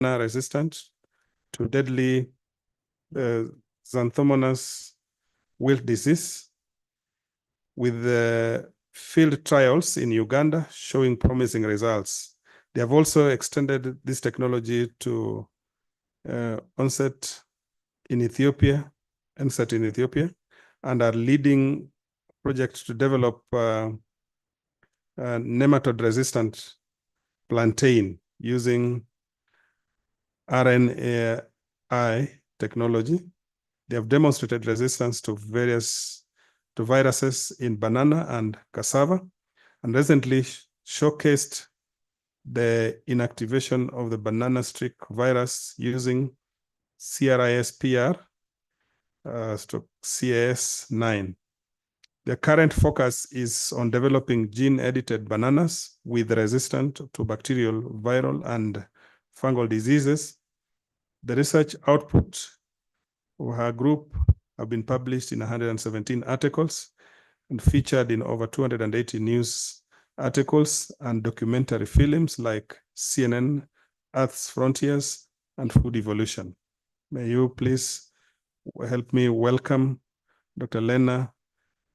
resistant to deadly Xanthomonas wilt disease, with the field trials in Uganda showing promising results. They have also extended this technology to onset in Ethiopia, and are leading projects to develop nematode-resistant plantain using RNAi technology. They have demonstrated resistance to viruses in banana and cassava, and recently showcased the inactivation of the banana streak virus using CRISPR CAS9. The current focus is on developing gene-edited bananas with resistant to bacterial, viral, and fungal diseases. The research output of her group have been published in 117 articles and featured in over 280 news articles and documentary films like CNN, Earth's Frontiers, and Food Evolution. May you please help me welcome Dr. Lena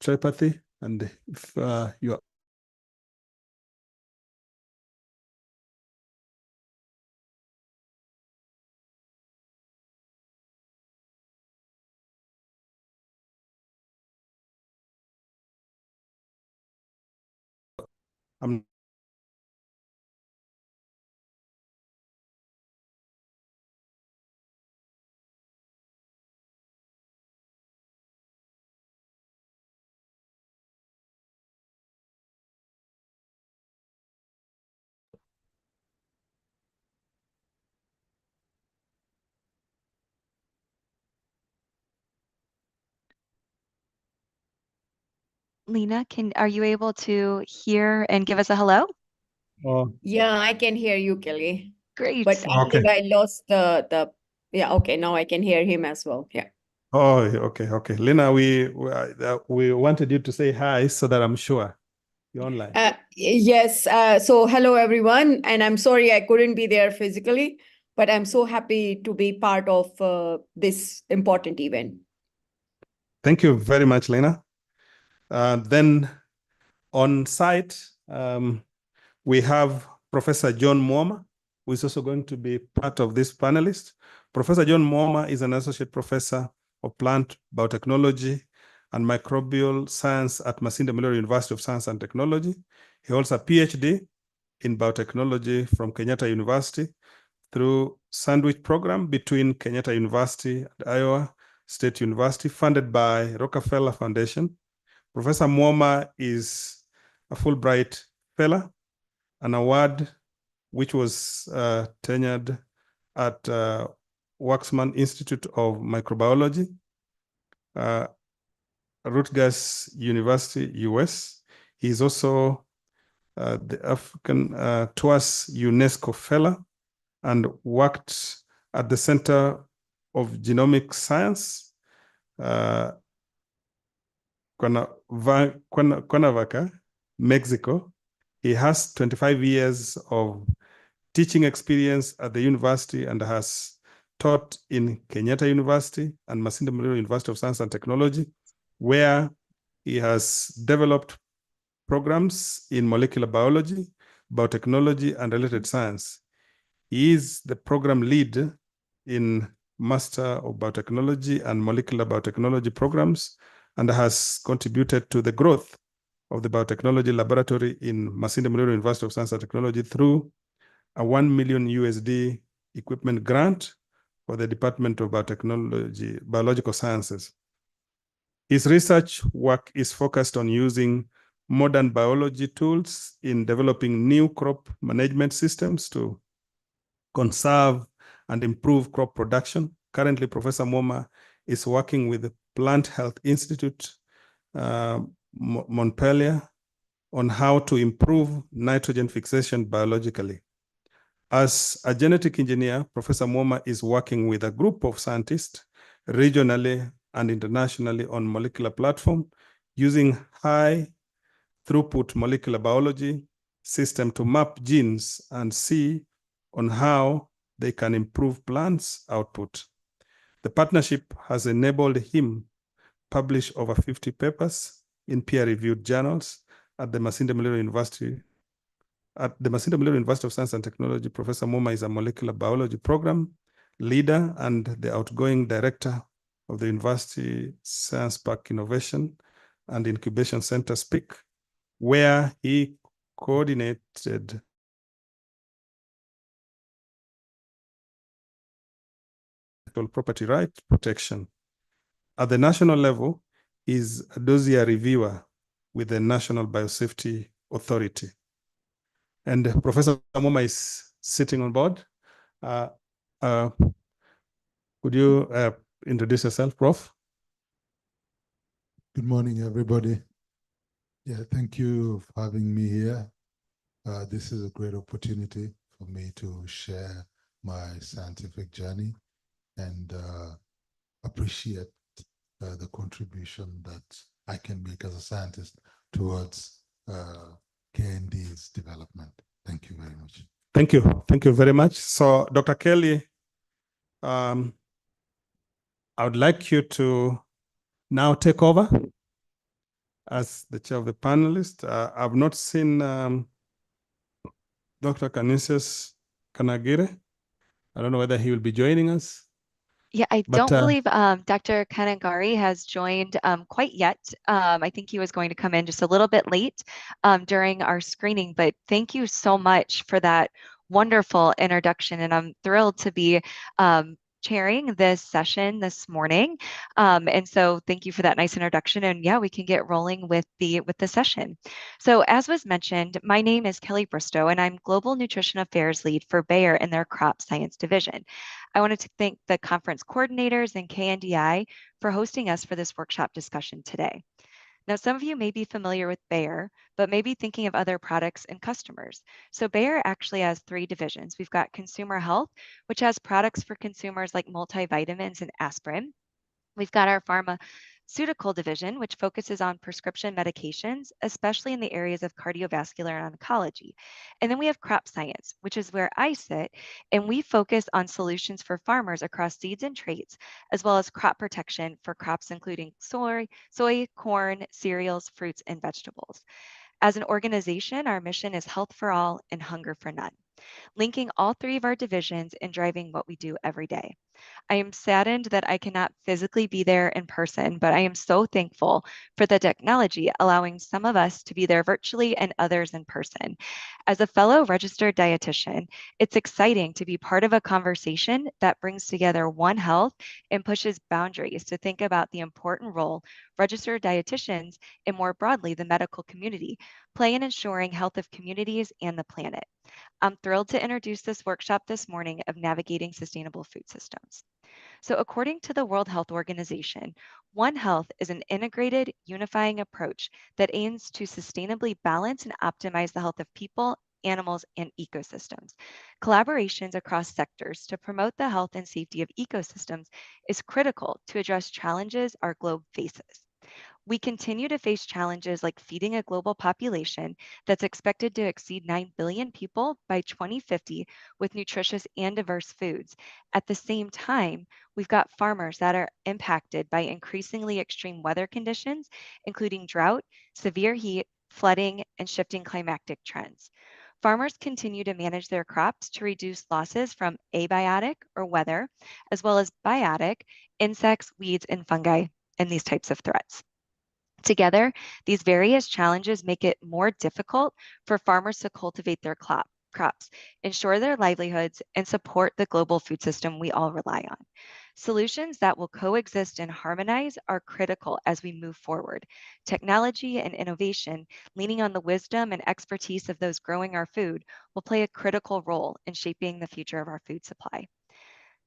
Tripathi, and if you are Lena, are you able to hear and give us a hello? Yeah, I can hear you, Kelly. Great. But I think I lost yeah, okay, now I can hear him as well. Yeah. Oh, okay. Lena, we wanted you to say hi so that I'm sure you're online. Yes. So hello, everyone. And I'm sorry I couldn't be there physically, but I'm so happy to be part of this important event. Thank you very much, Lena. Then on site, we have Professor John Mwoma, who is also going to be part of this panelist. Professor John Mwoma is an associate professor of plant biotechnology and microbial science at Masinde Muliro University of Science and Technology. He holds a PhD in biotechnology from Kenyatta University through sandwich program between Kenyatta University and Iowa State University, funded by Rockefeller Foundation. Professor Mwoma is a Fulbright Fellow, an award which was tenured at Waxman Institute of Microbiology, Rutgers University, US. He is also the African TWAS UNESCO Fellow and worked at the Center of Genomic Science, Cuernavaca, Mexico. He has 25 years of teaching experience at the university and has taught in Kenyatta University and Masinde Muliro University of Science and Technology, where he has developed programs in molecular biology, biotechnology, and related science. He is the program lead in Master of Biotechnology and Molecular Biotechnology programs and has contributed to the growth of the biotechnology laboratory in Masinde Muliro University of Science and Technology through a $1 million USD equipment grant for the Department of Biotechnology, Biological Sciences. His research work is focused on using modern biology tools in developing new crop management systems to conserve and improve crop production. Currently, Professor Mwoma is working with the Plant Health Institute, Montpellier, on how to improve nitrogen fixation biologically. As a genetic engineer, Professor Mwoma is working with a group of scientists regionally and internationally on molecular platform using high throughput molecular biology system to map genes and see on how they can improve plants' output. The partnership has enabled him publish over 50 papers in peer-reviewed journals at the Masinde Muliro University. At the Masinde Muliro University of Science and Technology, Professor Moma is a molecular biology program leader and the outgoing director of the University Science Park Innovation and Incubation Center, SPIC, where he coordinated property right protection. At the national level, he is a dossier reviewer with the National Biosafety Authority. And Professor Moma is sitting on board. Could you introduce yourself, Prof? Good morning, everybody. Yeah, thank you for having me here. This is a great opportunity for me to share my scientific journey and appreciate the contribution that I can make as a scientist towards KND's development. Thank you very much. Thank you. Thank you very much. So, Dr. Kelly, I would like you to now take over as the chair of the panelists. I've not seen Dr. Canisius Kanagire. I don't know whether he will be joining us. Yeah, I But, don't believe Dr. Kanagari has joined quite yet. I think he was going to come in just a little bit late during our screening, but thank you so much for that wonderful introduction. And I'm thrilled to be chairing this session this morning. And so thank you for that nice introduction. And yeah, we can get rolling with the session. So as was mentioned, my name is Kelly Bristow, and I'm Global Nutrition Affairs Lead for Bayer in their Crop Science Division. I wanted to thank the conference coordinators and KNDI for hosting us for this workshop discussion today. Now, some of you may be familiar with Bayer, but may be thinking of other products and customers. So Bayer actually has 3 divisions. We've got consumer health, which has products for consumers like multivitamins and aspirin. We've got our pharmaceutical division, which focuses on prescription medications, especially in the areas of cardiovascular and oncology. And then we have crop science, which is where I sit, and we focus on solutions for farmers across seeds and traits, as well as crop protection for crops including soy, corn, cereals, fruits, and vegetables. As an organization, our mission is health for all and hunger for none, linking all 3 of our divisions and driving what we do every day. I am saddened that I cannot physically be there in person, but I am so thankful for the technology allowing some of us to be there virtually and others in person. As a fellow registered dietitian, it's exciting to be part of a conversation that brings together One Health and pushes boundaries to think about the important role registered dietitians and more broadly the medical community play in ensuring health of communities and the planet. I'm thrilled to introduce this workshop this morning of navigating sustainable food systems. So according to the World Health Organization, One Health is an integrated, unifying approach that aims to sustainably balance and optimize the health of people, animals, and ecosystems. Collaborations across sectors to promote the health and safety of ecosystems is critical to address challenges our globe faces. We continue to face challenges like feeding a global population that's expected to exceed 9 billion people by 2050 with nutritious and diverse foods. At the same time, we've got farmers that are impacted by increasingly extreme weather conditions, including drought, severe heat, flooding, and shifting climatic trends. Farmers continue to manage their crops to reduce losses from abiotic or weather, as well as biotic, insects, weeds, and fungi, and these types of threats. Together, these various challenges make it more difficult for farmers to cultivate their crops, ensure their livelihoods, and support the global food system we all rely on. Solutions that will coexist and harmonize are critical as we move forward. Technology and innovation, leaning on the wisdom and expertise of those growing our food, will play a critical role in shaping the future of our food supply.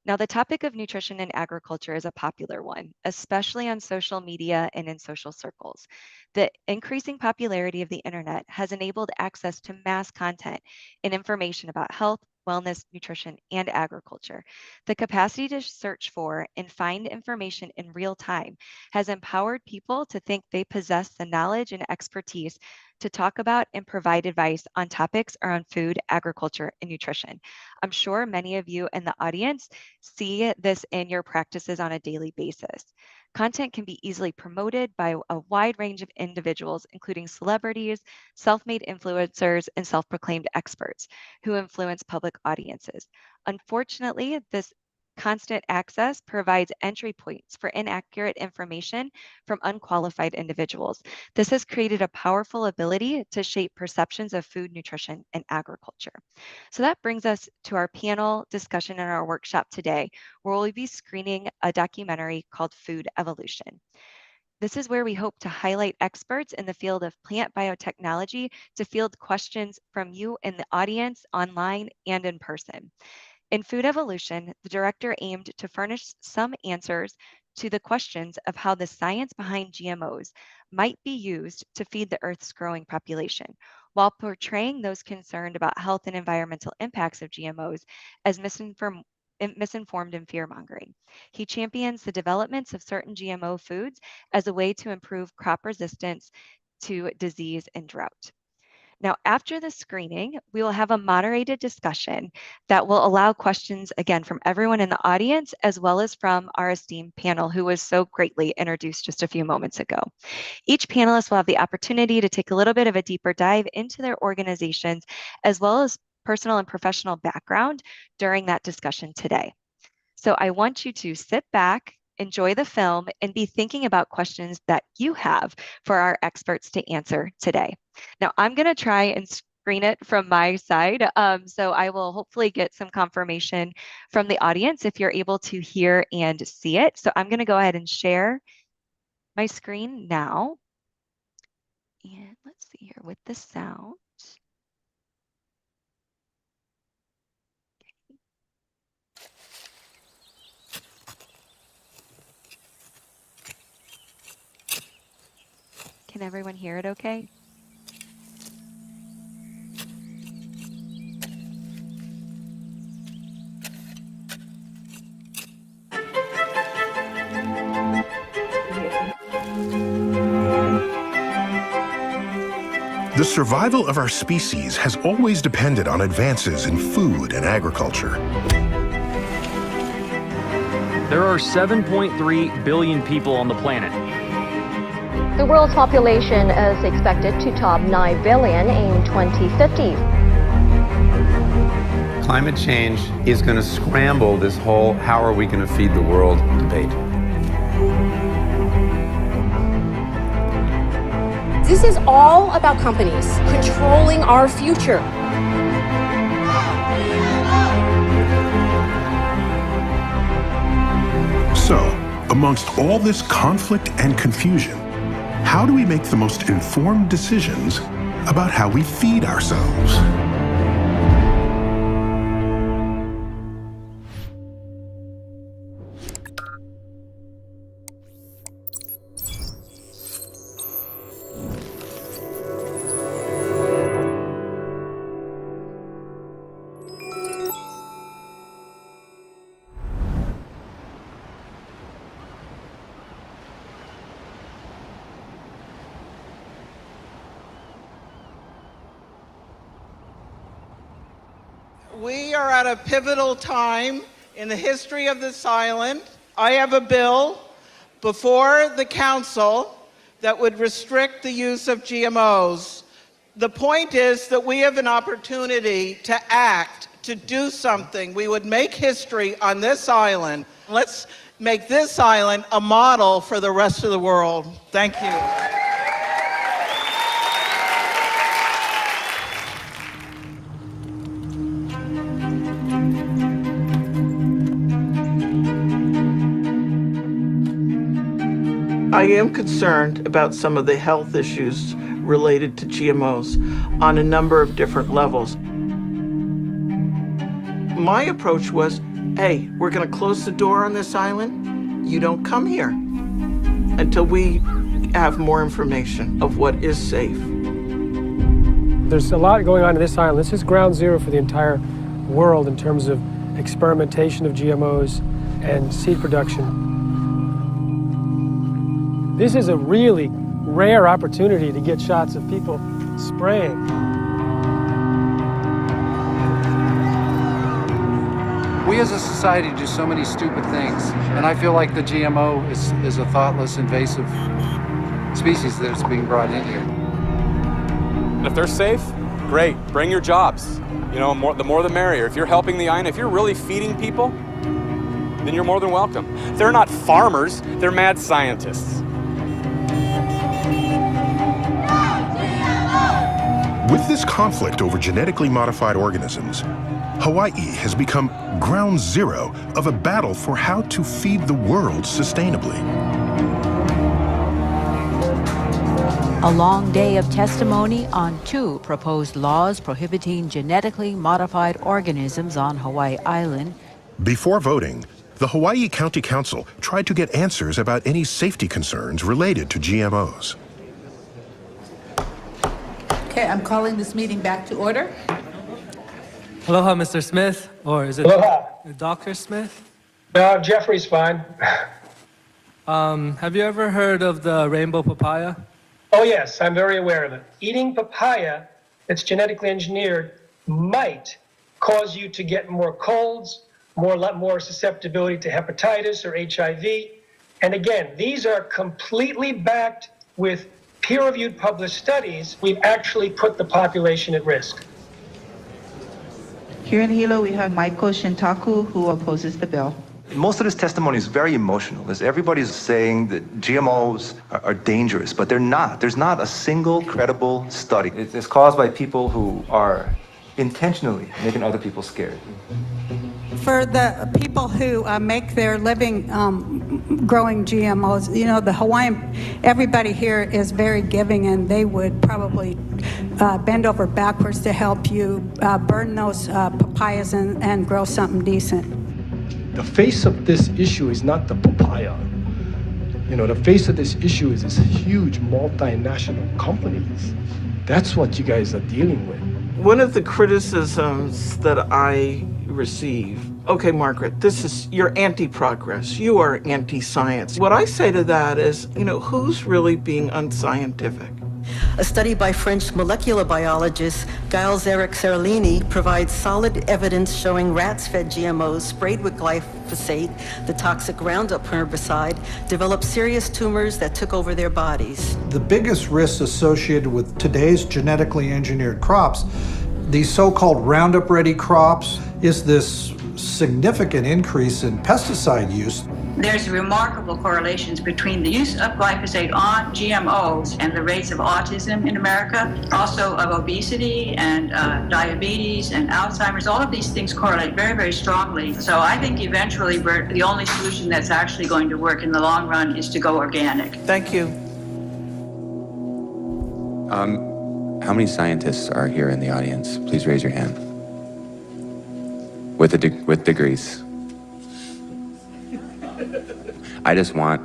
Now, the topic of nutrition in agriculture is a popular one, especially on social media and in social circles. The increasing popularity of the internet has enabled access to mass content and information about health, wellness, nutrition, and agriculture. The capacity to search for and find information in real time has empowered people to think they possess the knowledge and expertise to talk about and provide advice on topics around food, agriculture, and nutrition. I'm sure many of you in the audience see this in your practices on a daily basis. Content can be easily promoted by a wide range of individuals, including celebrities, self-made influencers, and self-proclaimed experts who influence public audiences. Unfortunately, this constant access provides entry points for inaccurate information from unqualified individuals. This has created a powerful ability to shape perceptions of food, nutrition, and agriculture. So that brings us to our panel discussion in our workshop today, where we'll be screening a documentary called Food Evolution. This is where we hope to highlight experts in the field of plant biotechnology to field questions from you in the audience, online, and in person. In Food Evolution, the director aimed to furnish some answers to the questions of how the science behind GMOs might be used to feed the Earth's growing population, while portraying those concerned about health and environmental impacts of GMOs as misinformed and fear-mongering. He champions the developments of certain GMO foods as a way to improve crop resistance to disease and drought. Now, after the screening, we will have a moderated discussion that will allow questions, again, from everyone in the audience, as well as from our esteemed panel, who was so greatly introduced just a few moments ago. Each panelist will have the opportunity to take a little bit of a deeper dive into their organizations, as well as personal and professional background during that discussion today. So I want you to sit back, enjoy the film, and be thinking about questions that you have for our experts to answer today. Now, I'm going to try and screen it from my side, so I will hopefully get some confirmation from the audience if you're able to hear and see it. So I'm going to go ahead and share my screen now. And let's see here with the sound. Can everyone hear it okay? The survival of our species has always depended on advances in food and agriculture. There are 7.3 billion people on the planet. The world's population is expected to top 9 billion in 2050. Climate change is going to scramble this whole how are we going to feed the world debate. This is all about companies controlling our future. So, amongst all this conflict and confusion, how do we make the most informed decisions about how we feed ourselves? We are at a pivotal time in the history of this island. I have a bill before the council that would restrict the use of GMOs. The point is that we have an opportunity to act, to do something. We would make history on this island. Let's make this island a model for the rest of the world. Thank you. I am concerned about some of the health issues related to GMOs on a number of different levels. My approach was, hey, we're going to close the door on this island. You don't come here until we have more information of what is safe. There's a lot going on in this island. This is ground zero for the entire world in terms of experimentation of GMOs and seed production. This is a really rare opportunity to get shots of people spraying. We as a society do so many stupid things, and I feel like the GMO is a thoughtless, invasive species that's being brought in here. If they're safe, great, bring your jobs. You know, the more the merrier. If you're helping the island, if you're really feeding people, then you're more than welcome. They're not farmers, they're mad scientists. With this conflict over genetically modified organisms, Hawaii has become ground zero of a battle for how to feed the world sustainably. A long day of testimony on 2 proposed laws prohibiting genetically modified organisms on Hawaii Island. Before voting, the Hawaii County Council tried to get answers about any safety concerns related to GMOs. Okay, I'm calling this meeting back to order. Aloha, Mr. Smith, or is it Aloha. Dr. Smith? Jeffrey's fine. Have you ever heard of the rainbow papaya? Oh yes, I'm very aware of it. Eating papaya that's genetically engineered might cause you to get more colds, more susceptibility to hepatitis or HIV. And again, these are completely backed with peer-reviewed published studies. We've actually put the population at risk. Here in Hilo, we have Michael Shintaku, who opposes the bill. Most of this testimony is very emotional. Everybody's saying that GMOs are dangerous, but they're not. There's not a single credible study. It's caused by people who are intentionally making other people scared. For the people who make their living growing GMOs, you know, the Hawaiian, everybody here is very giving, and they would probably bend over backwards to help you burn those papayas and grow something decent. The face of this issue is not the papaya. You know, the face of this issue is this huge multinational companies. That's what you guys are dealing with. One of the criticisms that I receive, okay, Margaret, you're anti-progress. You are anti-science. What I say to that is, you know, who's really being unscientific? A study by French molecular biologist Giles Eric Seralini provides solid evidence showing rats fed GMOs sprayed with glyphosate, the toxic Roundup herbicide, developed serious tumors that took over their bodies. The biggest risks associated with today's genetically engineered crops, these so-called Roundup ready crops, is this significant increase in pesticide use. There's remarkable correlations between the use of glyphosate on GMOs and the rates of autism in America, also of obesity and diabetes and Alzheimer's. All of these things correlate very, very strongly. So I think eventually the only solution that's actually going to work in the long run is to go organic. Thank you. How many scientists are here in the audience? Please raise your hand. With degrees. I just want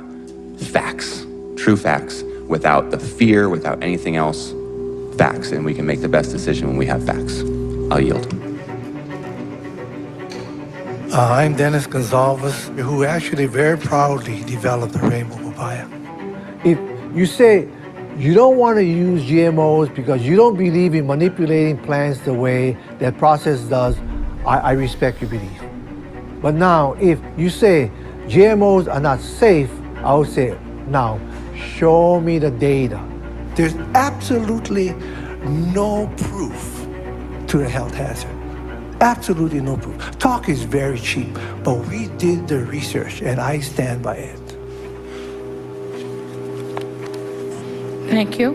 facts, true facts, without the fear, without anything else, facts, and we can make the best decision when we have facts. I'll yield. I'm Dennis Gonzalez, who actually very proudly developed the rainbow papaya. If you say you don't want to use GMOs because you don't believe in manipulating plants the way that process does, I respect your belief. But now, if you say GMOs are not safe, I would say, now, show me the data. There's absolutely no proof to the health hazard. Absolutely no proof. Talk is very cheap, but we did the research, and I stand by it. Thank you.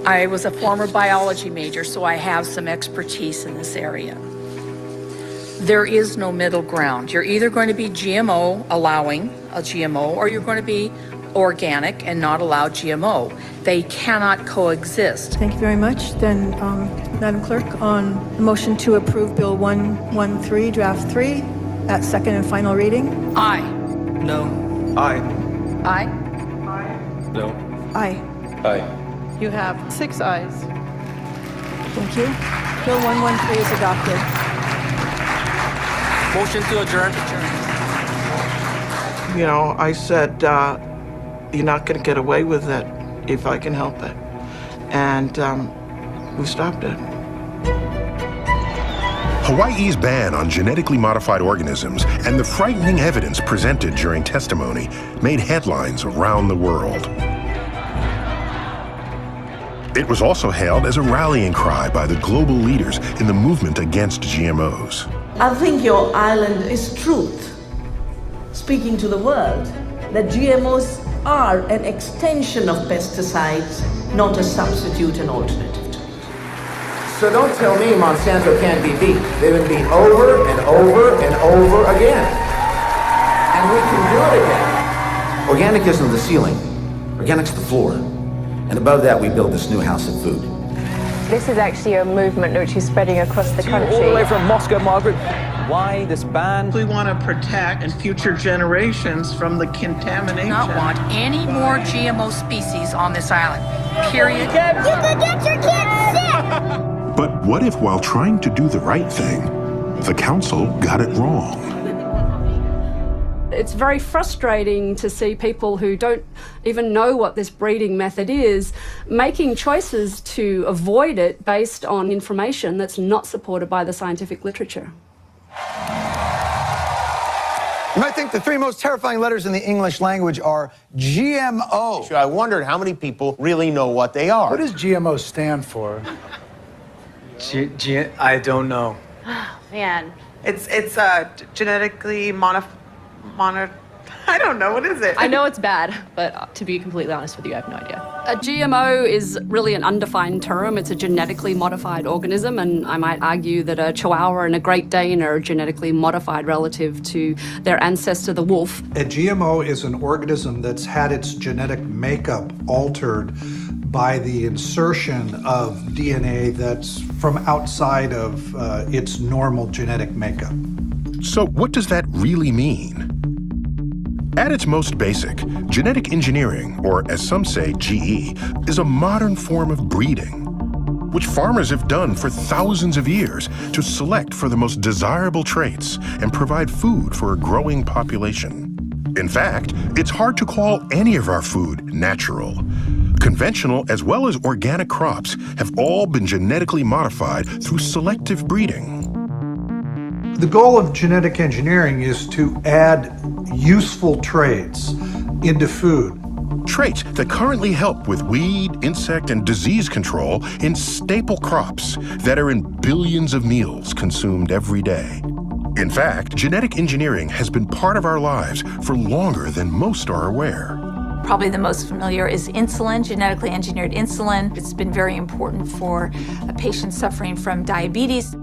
I was a former biology major, so I have some expertise in this area. There is no middle ground. You're either going to be GMO, allowing a GMO, or you're going to be organic and not allow GMO. They cannot coexist. Thank you very much. Then, Madam Clerk, on the motion to approve Bill 113, Draft 3, at second and final reading. Aye. No. Aye. Aye. No. Aye. Aye. You have 6 ayes. Thank you. Bill 113 is adopted. Motion to adjourn. You know, I said, you're not going to get away with it if I can help it. and we stopped it. Hawaii's ban on genetically modified organisms and the frightening evidence presented during testimony made headlines around the world. It was also hailed as a rallying cry by the global leaders in the movement against GMOs. I think your island is truth, speaking to the world that GMOs are an extension of pesticides, not a substitute and alternative. So don't tell me Monsanto can't be beat. They've been beat over and over and over again. And we can do it again. Organic isn't the ceiling. Organic's the floor. And above that, we build this new house of food. This is actually a movement which is spreading across the country. All the way from Moscow, Margaret. Why this ban? We want to protect and future generations from the contamination. Do not want any more GMO species on this island. Period. You could get your kids sick! But what if, while trying to do the right thing, the council got it wrong? It's very frustrating to see people who don't even know what this breeding method is making choices to avoid it based on information that's not supported by the scientific literature. You might think the three most terrifying letters in the English language are GMO. I wondered how many people really know what they are. What does GMO stand for? I don't know. Man. It's genetically I don't know, what is it? I know it's bad, but to be completely honest with you, I have no idea. A GMO is really an undefined term. It's a genetically modified organism, and I might argue that a Chihuahua and a Great Dane are genetically modified relative to their ancestor, the wolf. A GMO is an organism that's had its genetic makeup altered by the insertion of DNA that's from outside of its normal genetic makeup. So what does that really mean? At its most basic, genetic engineering, or as some say, GE, is a modern form of breeding, which farmers have done for thousands of years to select for the most desirable traits and provide food for a growing population. In fact, it's hard to call any of our food natural. Conventional as well as organic crops have all been genetically modified through selective breeding. The goal of genetic engineering is to add useful traits into food. Traits that currently help with weed, insect, and disease control in staple crops that are in billions of meals consumed every day. In fact, genetic engineering has been part of our lives for longer than most are aware. Probably the most familiar is insulin, genetically engineered insulin. It's been very important for patients suffering from diabetes.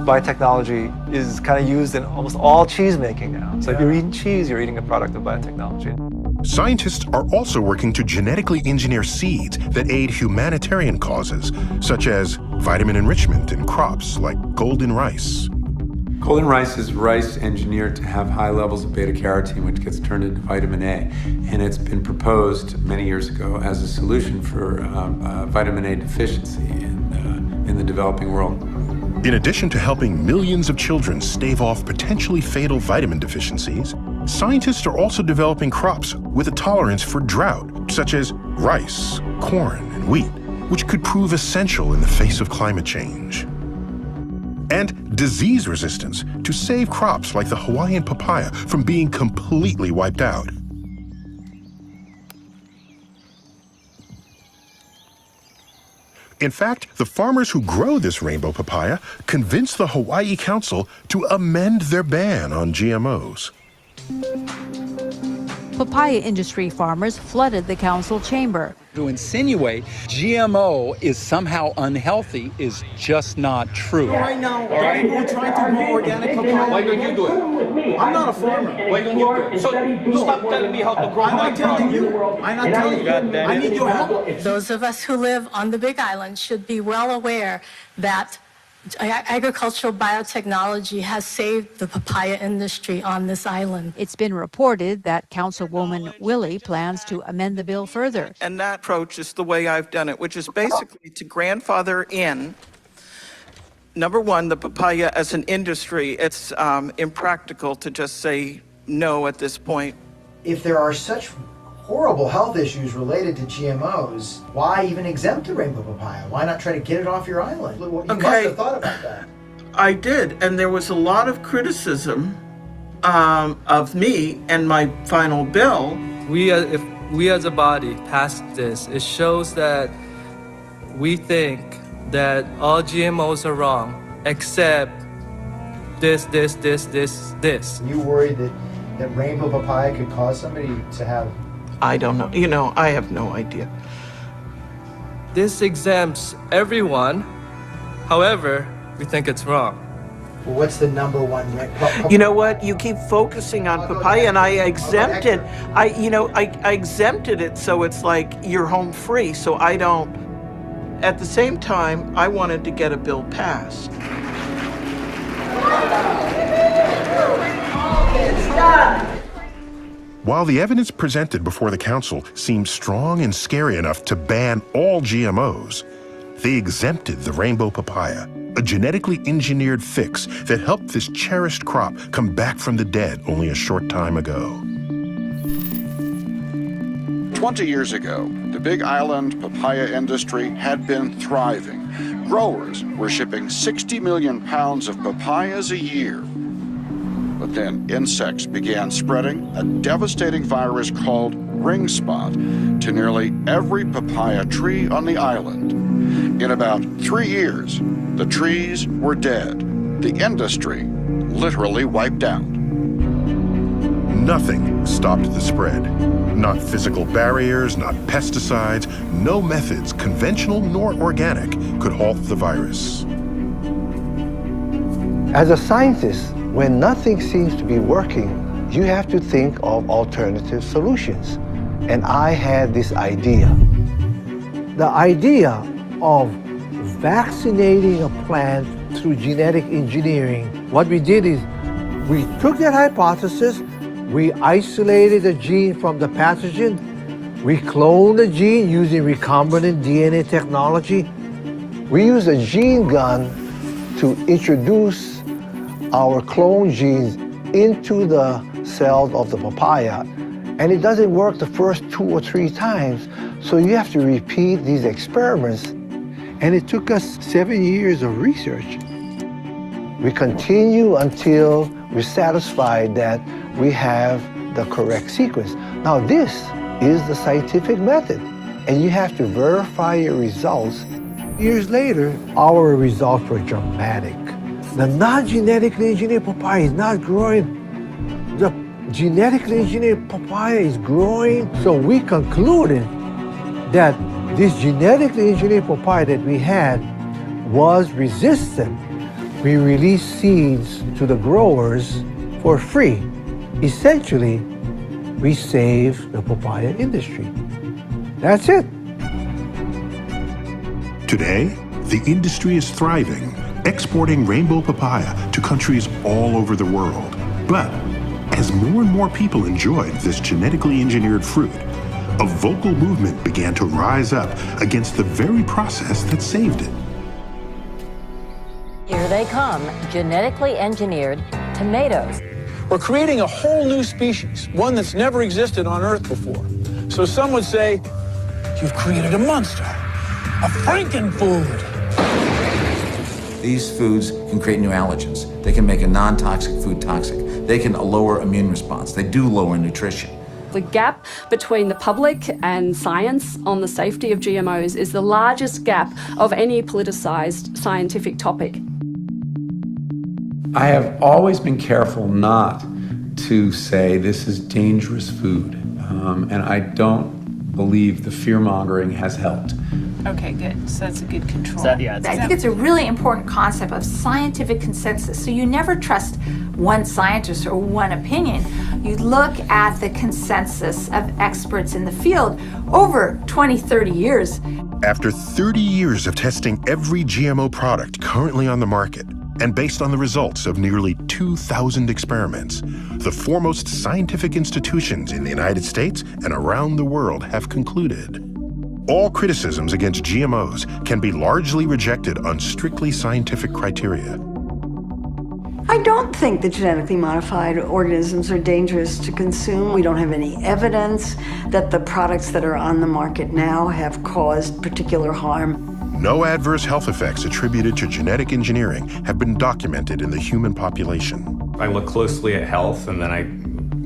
Biotechnology is kind of used in almost all cheese making now. So if you're eating cheese, you're eating a product of biotechnology. Scientists are also working to genetically engineer seeds that aid humanitarian causes, such as vitamin enrichment in crops like golden rice. Golden rice is rice engineered to have high levels of beta-carotene, which gets turned into vitamin A. And it's been proposed many years ago as a solution for vitamin A deficiency in the developing world. In addition to helping millions of children stave off potentially fatal vitamin deficiencies, scientists are also developing crops with a tolerance for drought, such as rice, corn, and wheat, which could prove essential in the face of climate change. And disease resistance to save crops like the Hawaiian papaya from being completely wiped out. In fact, the farmers who grow this rainbow papaya convinced the Hawaii Council to amend their ban on GMOs. Papaya industry farmers flooded the council chamber. To insinuate GMO is somehow unhealthy is just not true. Right now, we're trying to grow organic papaya. Why don't you do it? I'm not a farmer. Why don't you do it? So stop telling me how to grow. I'm not telling you. I'm not telling you. I need your help. Those of us who live on the Big Island should be well aware that agricultural biotechnology has saved the papaya industry on this island. It's been reported that Councilwoman Willie plans to amend the bill further. And that approach is the way I've done it, which is basically to grandfather in, number one, the papaya as an industry. It's impractical to just say no at this point. If there are such horrible health issues related to GMOs, why even exempt the rainbow papaya? Why not try to get it off your island? You must have thought about that. I did, and there was a lot of criticism of me and my final bill. If we as a body pass this, it shows that we think that all GMOs are wrong, except this. You worried that rainbow papaya could cause somebody to have... I don't know. You know, I have no idea. This exempts everyone. However, we think it's wrong. Well, what's the number one? You know what? You keep focusing on papaya, and I exempted. I exempted it, so it's like you're home free. So I don't. At the same time, I wanted to get a bill passed. It's done. While the evidence presented before the council seemed strong and scary enough to ban all GMOs, they exempted the rainbow papaya, a genetically engineered fix that helped this cherished crop come back from the dead only a short time ago. 20 years ago, the Big Island papaya industry had been thriving. Growers were shipping 60 million pounds of papayas a year. But then insects began spreading a devastating virus called ring spot to nearly every papaya tree on the island. In about 3 years, the trees were dead. The industry literally wiped out. Nothing stopped the spread. Not physical barriers, not pesticides, no methods, conventional nor organic, could halt the virus. As a scientist, when nothing seems to be working, you have to think of alternative solutions. And I had this idea. The idea of vaccinating a plant through genetic engineering. What we did is we took that hypothesis, we isolated a gene from the pathogen, we cloned the gene using recombinant DNA technology. We used a gene gun to introduce our clone genes into the cells of the papaya, and it doesn't work the first 2 or 3 times, so you have to repeat these experiments, and it took us 7 years of research. We continue until we're satisfied that we have the correct sequence. Now this is the scientific method, and you have to verify your results. Years later, our results were dramatic. The non-genetically engineered papaya is not growing. The genetically engineered papaya is growing. So we concluded that this genetically engineered papaya that we had was resistant. We released seeds to the growers for free. Essentially, we saved the papaya industry. That's it. Today, the industry is thriving, exporting rainbow papaya to countries all over the world. But as more and more people enjoyed this genetically engineered fruit, a vocal movement began to rise up against the very process that saved it. Here they come, genetically engineered tomatoes. We're creating a whole new species, one that's never existed on Earth before. So some would say, you've created a monster, a frankenfood. These foods can create new allergens. They can make a non-toxic food toxic. They can lower immune response. They do lower nutrition. The gap between the public and science on the safety of GMOs is the largest gap of any politicized scientific topic. I have always been careful not to say this is dangerous food, and I don't believe the fear-mongering has helped. Okay, good. So that's a good control. Yeah, I think it's a really important concept of scientific consensus. So you never trust one scientist or one opinion. You look at the consensus of experts in the field over 20, 30 years. After 30 years of testing every GMO product currently on the market, and based on the results of nearly 2,000 experiments, the foremost scientific institutions in the United States and around the world have concluded all criticisms against GMOs can be largely rejected on strictly scientific criteria. I don't think that genetically modified organisms are dangerous to consume. We don't have any evidence that the products that are on the market now have caused particular harm. No adverse health effects attributed to genetic engineering have been documented in the human population. I looked closely at health, and then I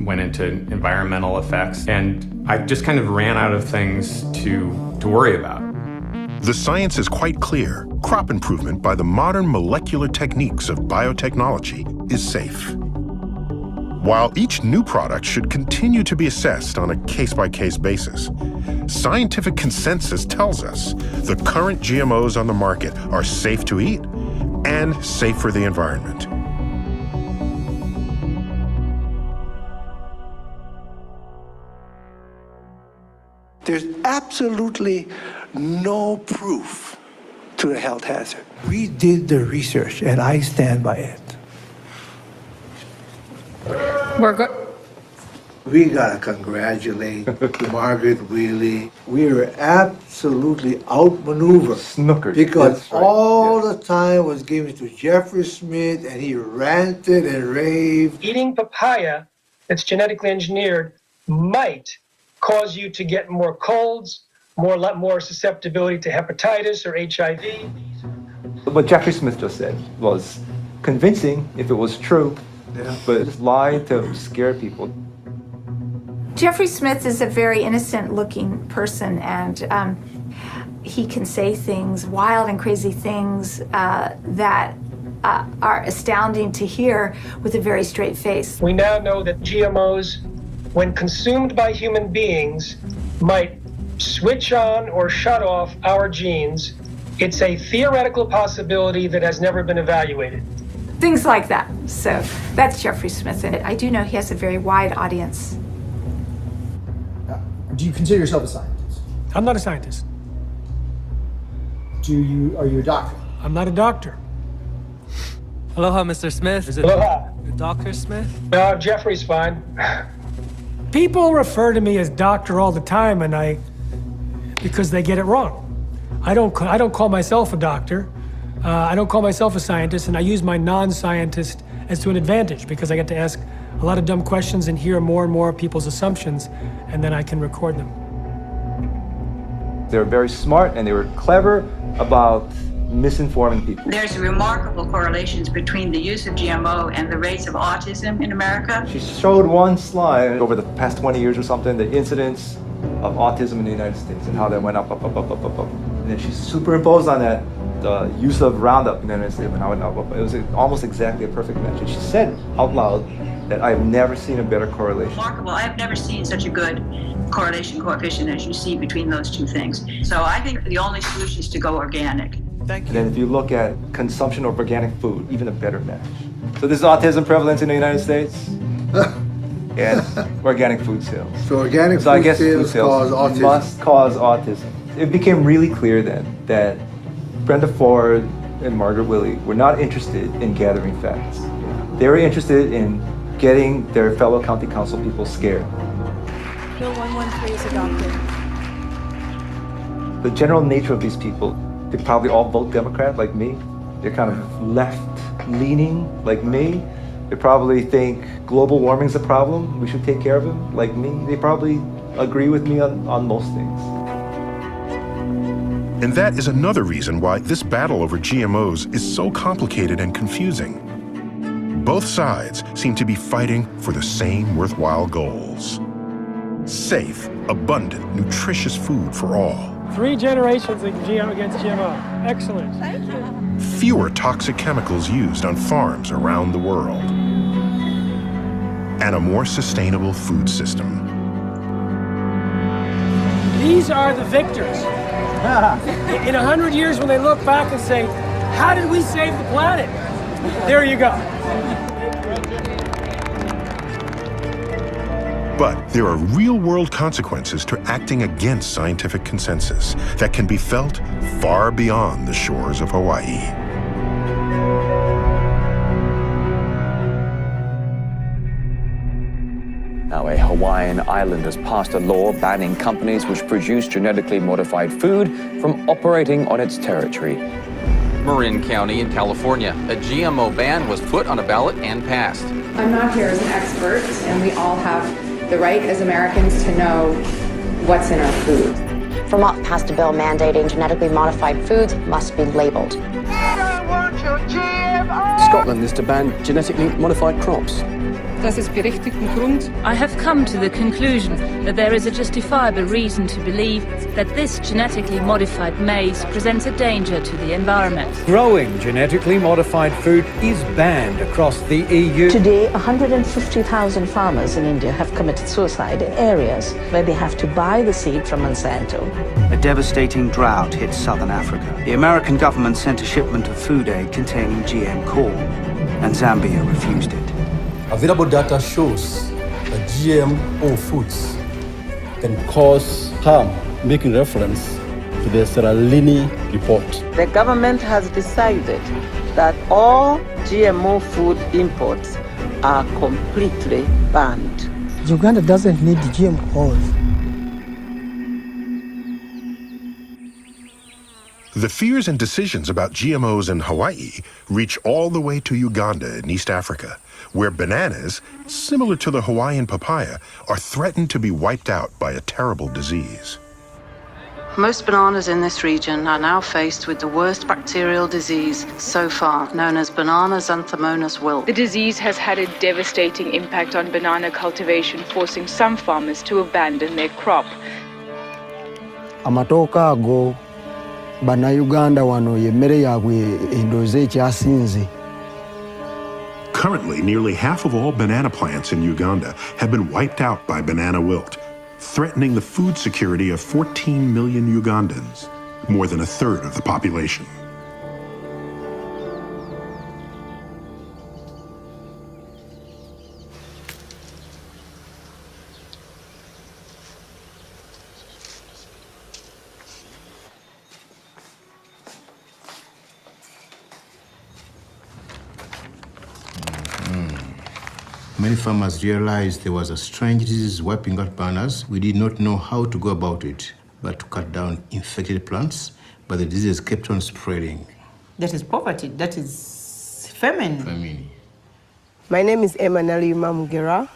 went into environmental effects, and I just kind of ran out of things to worry about. The science is quite clear. Crop improvement by the modern molecular techniques of biotechnology is safe. While each new product should continue to be assessed on a case-by-case basis, scientific consensus tells us the current GMOs on the market are safe to eat and safe for the environment. There's absolutely no proof to the health hazard. We did the research, and I stand by it. We're good. We gotta congratulate Margaret Wheely. We were absolutely outmaneuvered. Snookered. Because all the time was given to Jeffrey Smith, and he ranted and raved. Eating papaya that's genetically engineered might cause you to get more colds, more susceptibility to hepatitis or HIV. What Jeffrey Smith just said was convincing if it was true, but just lied to scare people. Jeffrey Smith is a very innocent-looking person, and he can say things, wild and crazy things that are astounding to hear with a very straight face. We now know that GMOs, when consumed by human beings, might switch on or shut off our genes. It's a theoretical possibility that has never been evaluated. Things like that. So that's Jeffrey Smith, and I do know he has a very wide audience. Do you consider yourself a scientist? I'm not a scientist. Are you a doctor? I'm not a doctor. Aloha, Mr. Smith. Is it Aloha. Dr. Smith? No, Jeffrey's fine. People refer to me as doctor all the time, and because they get it wrong. I don't call myself a doctor. I don't call myself a scientist, and I use my non-scientist as to an advantage because I get to ask a lot of dumb questions and hear more and more people's assumptions, and then I can record them. They were very smart and they were clever about misinforming people. There's remarkable correlations between the use of GMO and the rates of autism in America. She showed one slide over the past 20 years or something, the incidence of autism in the United States and how that went up. And then she superimposed on that the use of Roundup in the United States and how it went up. It was almost exactly a perfect match. And she said out loud that I've never seen a better correlation. Remarkable. I've never seen such a good correlation coefficient as you see between those two things. So I think the only solution is to go organic. Thank you. And then if you look at consumption of organic food, even a better match. So this is autism prevalence in the United States and organic food sales. So organic I guess food food sales cause autism. Must cause autism. It became really clear then that Brenda Ford and Margaret Wheely were not interested in gathering facts. They were interested in getting their fellow county council people scared. Bill 113 is adopted. The general nature of these people, they probably all vote Democrat like me. They're kind of left-leaning like me. They probably think global warming's a problem, we should take care of it like me. They probably agree with me on most things. And that is another reason why this battle over GMOs is so complicated and confusing. Both sides seem to be fighting for the same worthwhile goals. Safe, abundant, nutritious food for all. 3 generations against GMO. Excellent. Thank you. Fewer toxic chemicals used on farms around the world. And a more sustainable food system. These are the victors. In 100 years when they look back and say, how did we save the planet? There you go. But there are real-world consequences to acting against scientific consensus that can be felt far beyond the shores of Hawaii. Now, a Hawaiian island has passed a law banning companies which produce genetically modified food from operating on its territory. Marin County in California, a GMO ban was put on a ballot and passed. I'm not here as an expert, and we all have the right as Americans to know what's in our food. Vermont passed a bill mandating genetically modified foods must be labeled. Scotland is to ban genetically modified crops. I have come to the conclusion that there is a justifiable reason to believe that this genetically modified maize presents a danger to the environment. Growing genetically modified food is banned across the EU. Today, 150,000 farmers in India have committed suicide in areas where they have to buy the seed from Monsanto. A devastating drought hit southern Africa. The American government sent a shipment of food aid containing GM corn, and Zambia refused it. Available data shows that GMO foods can cause harm, making reference to the Seralini report. The government has decided that all GMO food imports are completely banned. Uganda doesn't need GMOs. The fears and decisions about GMOs in Hawaii reach all the way to Uganda in East Africa, where bananas, similar to the Hawaiian papaya, are threatened to be wiped out by a terrible disease. Most bananas in this region are now faced with the worst bacterial disease so far, known as banana xanthomonas wilt. The disease has had a devastating impact on banana cultivation, forcing some farmers to abandon their crop. Amatoka ago bannayuganda wano yemmere yaabwe endoozi ekyasinze. Currently, nearly half of all banana plants in Uganda have been wiped out by banana wilt, threatening the food security of 14 million Ugandans, more than a third of the population. Many farmers realized there was a strange disease wiping out bananas. We did not know how to go about it, but to cut down infected plants, but the disease kept on spreading. That is poverty, that is famine. My name is Emanali Mamugera.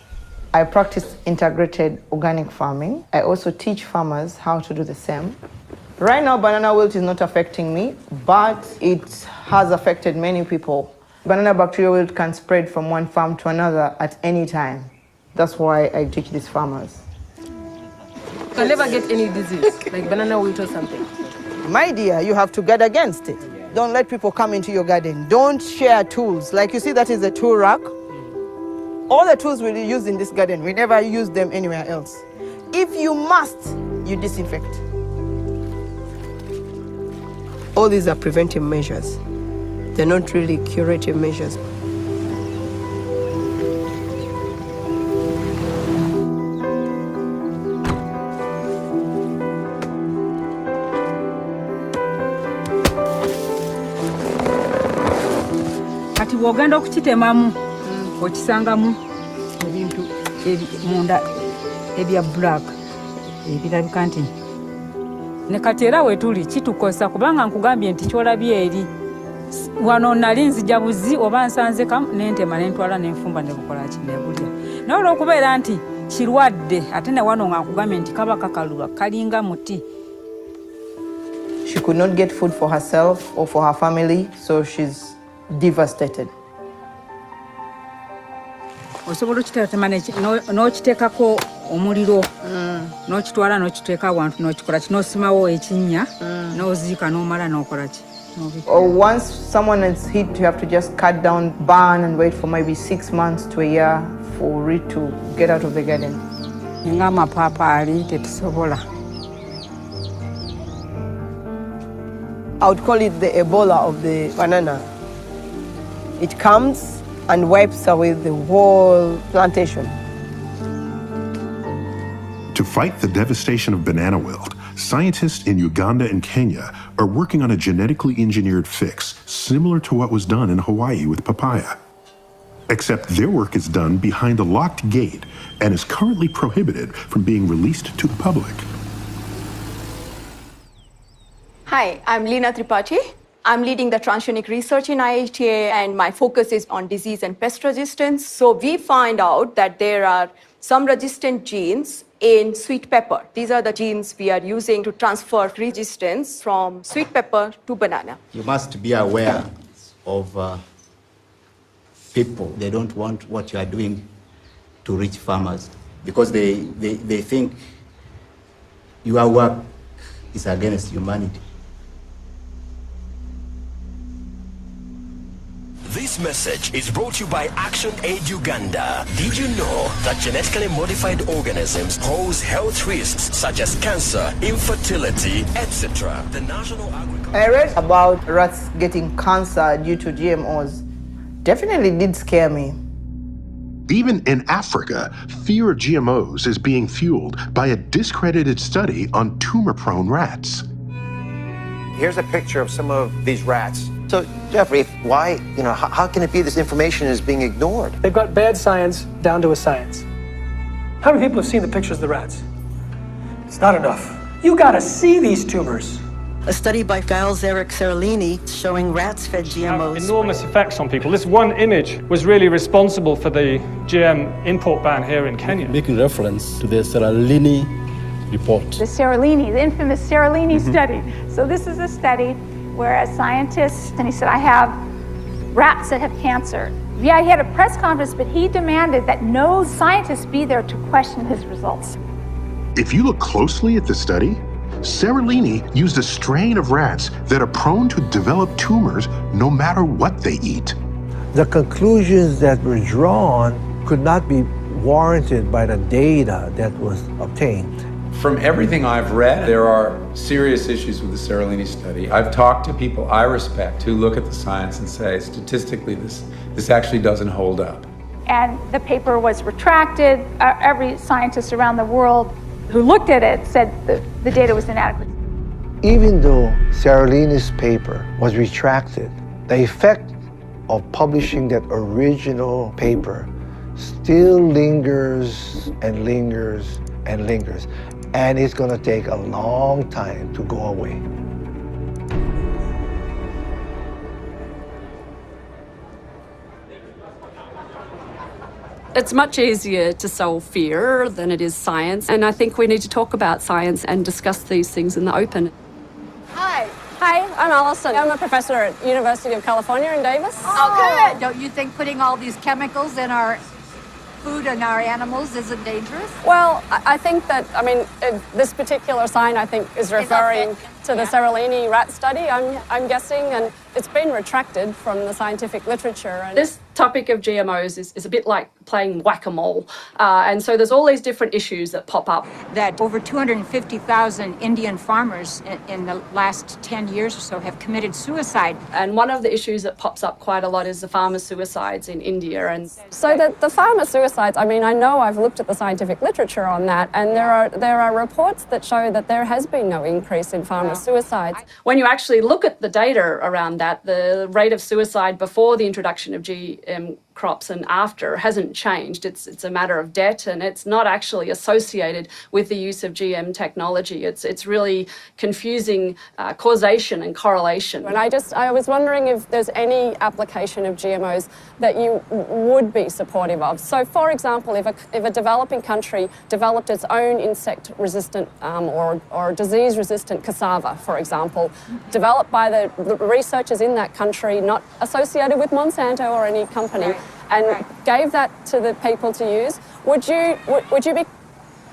I practice integrated organic farming. I also teach farmers how to do the same. Right now, banana wilt is not affecting me, but it has affected many people. Banana bacterial wilt can spread from one farm to another at any time. That's why I teach these farmers. You can never get any disease, like banana wilt or something. My dear, you have to guard against it. Don't let people come into your garden. Don't share tools. Like you see, that is a tool rack. All the tools we use in this garden, we never use them anywhere else. If you must, you disinfect. All these are preventive measures. They're not really curative measures. Kati bw'ogenda okukitemamu okisangamu ebintu munda ebya black ebirabika nti ne kati era wetuli kitukosa kubanga nkugambye nti kyolabye eri wano nali nzija buzi oba nsanze kamu nentema nentwala nenfumba nebukola kinebulya naye olw'okubeera nti kirwadde ate ne wano nga nkugambye nti kaba kakalulwa kalinga muti. She could not get food for herself or for her family, so she's devastated. Osobola okiteetema n'okiteekako omuliro n'okitwala n'okiteeka awantu n'okikola ki n'osimawo ekinnya n'oziika n'omala n'okola ki. Or once someone is hit, you have to just cut down, burn, and wait for maybe 6 months to a year for it to get out of the garden. Nga amapaapaali tetusobola. I would call it the Ebola of the banana. It comes and wipes away the whole plantation. To fight the devastation of banana wilt, scientists in Uganda and Kenya are working on a genetically engineered fix similar to what was done in Hawaii with papaya. Except their work is done behind a locked gate and is currently prohibited from being released to the public. Hi, I'm Leena Tripathi. I'm leading the transgenic research in IHTA, and my focus is on disease and pest resistance. So we find out that there are some resistant genes in sweet pepper. These are the genes we are using to transfer resistance from sweet pepper to banana. You must be aware of people. They don't want what you are doing to reach farmers because they think your work is against humanity. This message is brought to you by Action Aid Uganda. Did you know that genetically modified organisms pose health risks such as cancer, infertility, etc.? The National Agriculture... I read about rats getting cancer due to GMOs. Definitely did scare me. Even in Africa, fear of GMOs is being fueled by a discredited study on tumor-prone rats. Here's a picture of some of these rats. So, Jeffrey, why, how can it be this information is being ignored? They've got bad science down to a science. How many people have seen the pictures of the rats? It's not enough. You gotta see these tumors. A study by Giles Eric Seralini showing rats fed GMOs. Enormous effects on people. This one image was really responsible for the GM import ban here in Kenya. Making reference to the Seralini report. The Seralini, the infamous Seralini study. So this is a study where a scientist, and he said, I have rats that have cancer. Yeah, he had a press conference, but he demanded that no scientist be there to question his results. If you look closely at the study, Seralini used a strain of rats that are prone to develop tumors no matter what they eat. The conclusions that were drawn could not be warranted by the data that was obtained. From everything I've read, there are serious issues with the Seralini study. I've talked to people I respect who look at the science and say, statistically, this actually doesn't hold up. And the paper was retracted. Every scientist around the world who looked at it said the data was inadequate. Even though Seralini's paper was retracted, the effect of publishing that original paper still lingers and lingers and lingers. And it's going to take a long time to go away. It's much easier to solve fear than it is science, and I think we need to talk about science and discuss these things in the open. Hi. Hi, I'm Alison. I'm a professor at University of California in Davis. Oh, good. Don't you think putting all these chemicals in our food and our animals isn't dangerous? Well, I think that, this particular sign, I think, is referring to the Seralini rat study, I'm guessing, and it's been retracted from the scientific literature. And this topic of GMOs is a bit like playing whack-a-mole, and so there's all these different issues that pop up. That over 250,000 Indian farmers in the last 10 years or so have committed suicide. And one of the issues that pops up quite a lot is the farmer suicides in India. And so the farmer suicides, I know I've looked at the scientific literature on that, and there are reports that show that there has been no increase in farmer suicides. When you actually look at the data around that, the rate of suicide before the introduction of GM crops and after hasn't changed. It's a matter of debt, and it's not actually associated with the use of GM technology. It's really confusing causation and correlation. And I was wondering if there's any application of GMOs that you would be supportive of. So, for example, if a developing country developed its own insect-resistant or disease-resistant cassava, for example, developed by the researchers in that country, not associated with Monsanto or any company, and gave that to the people to use, would you be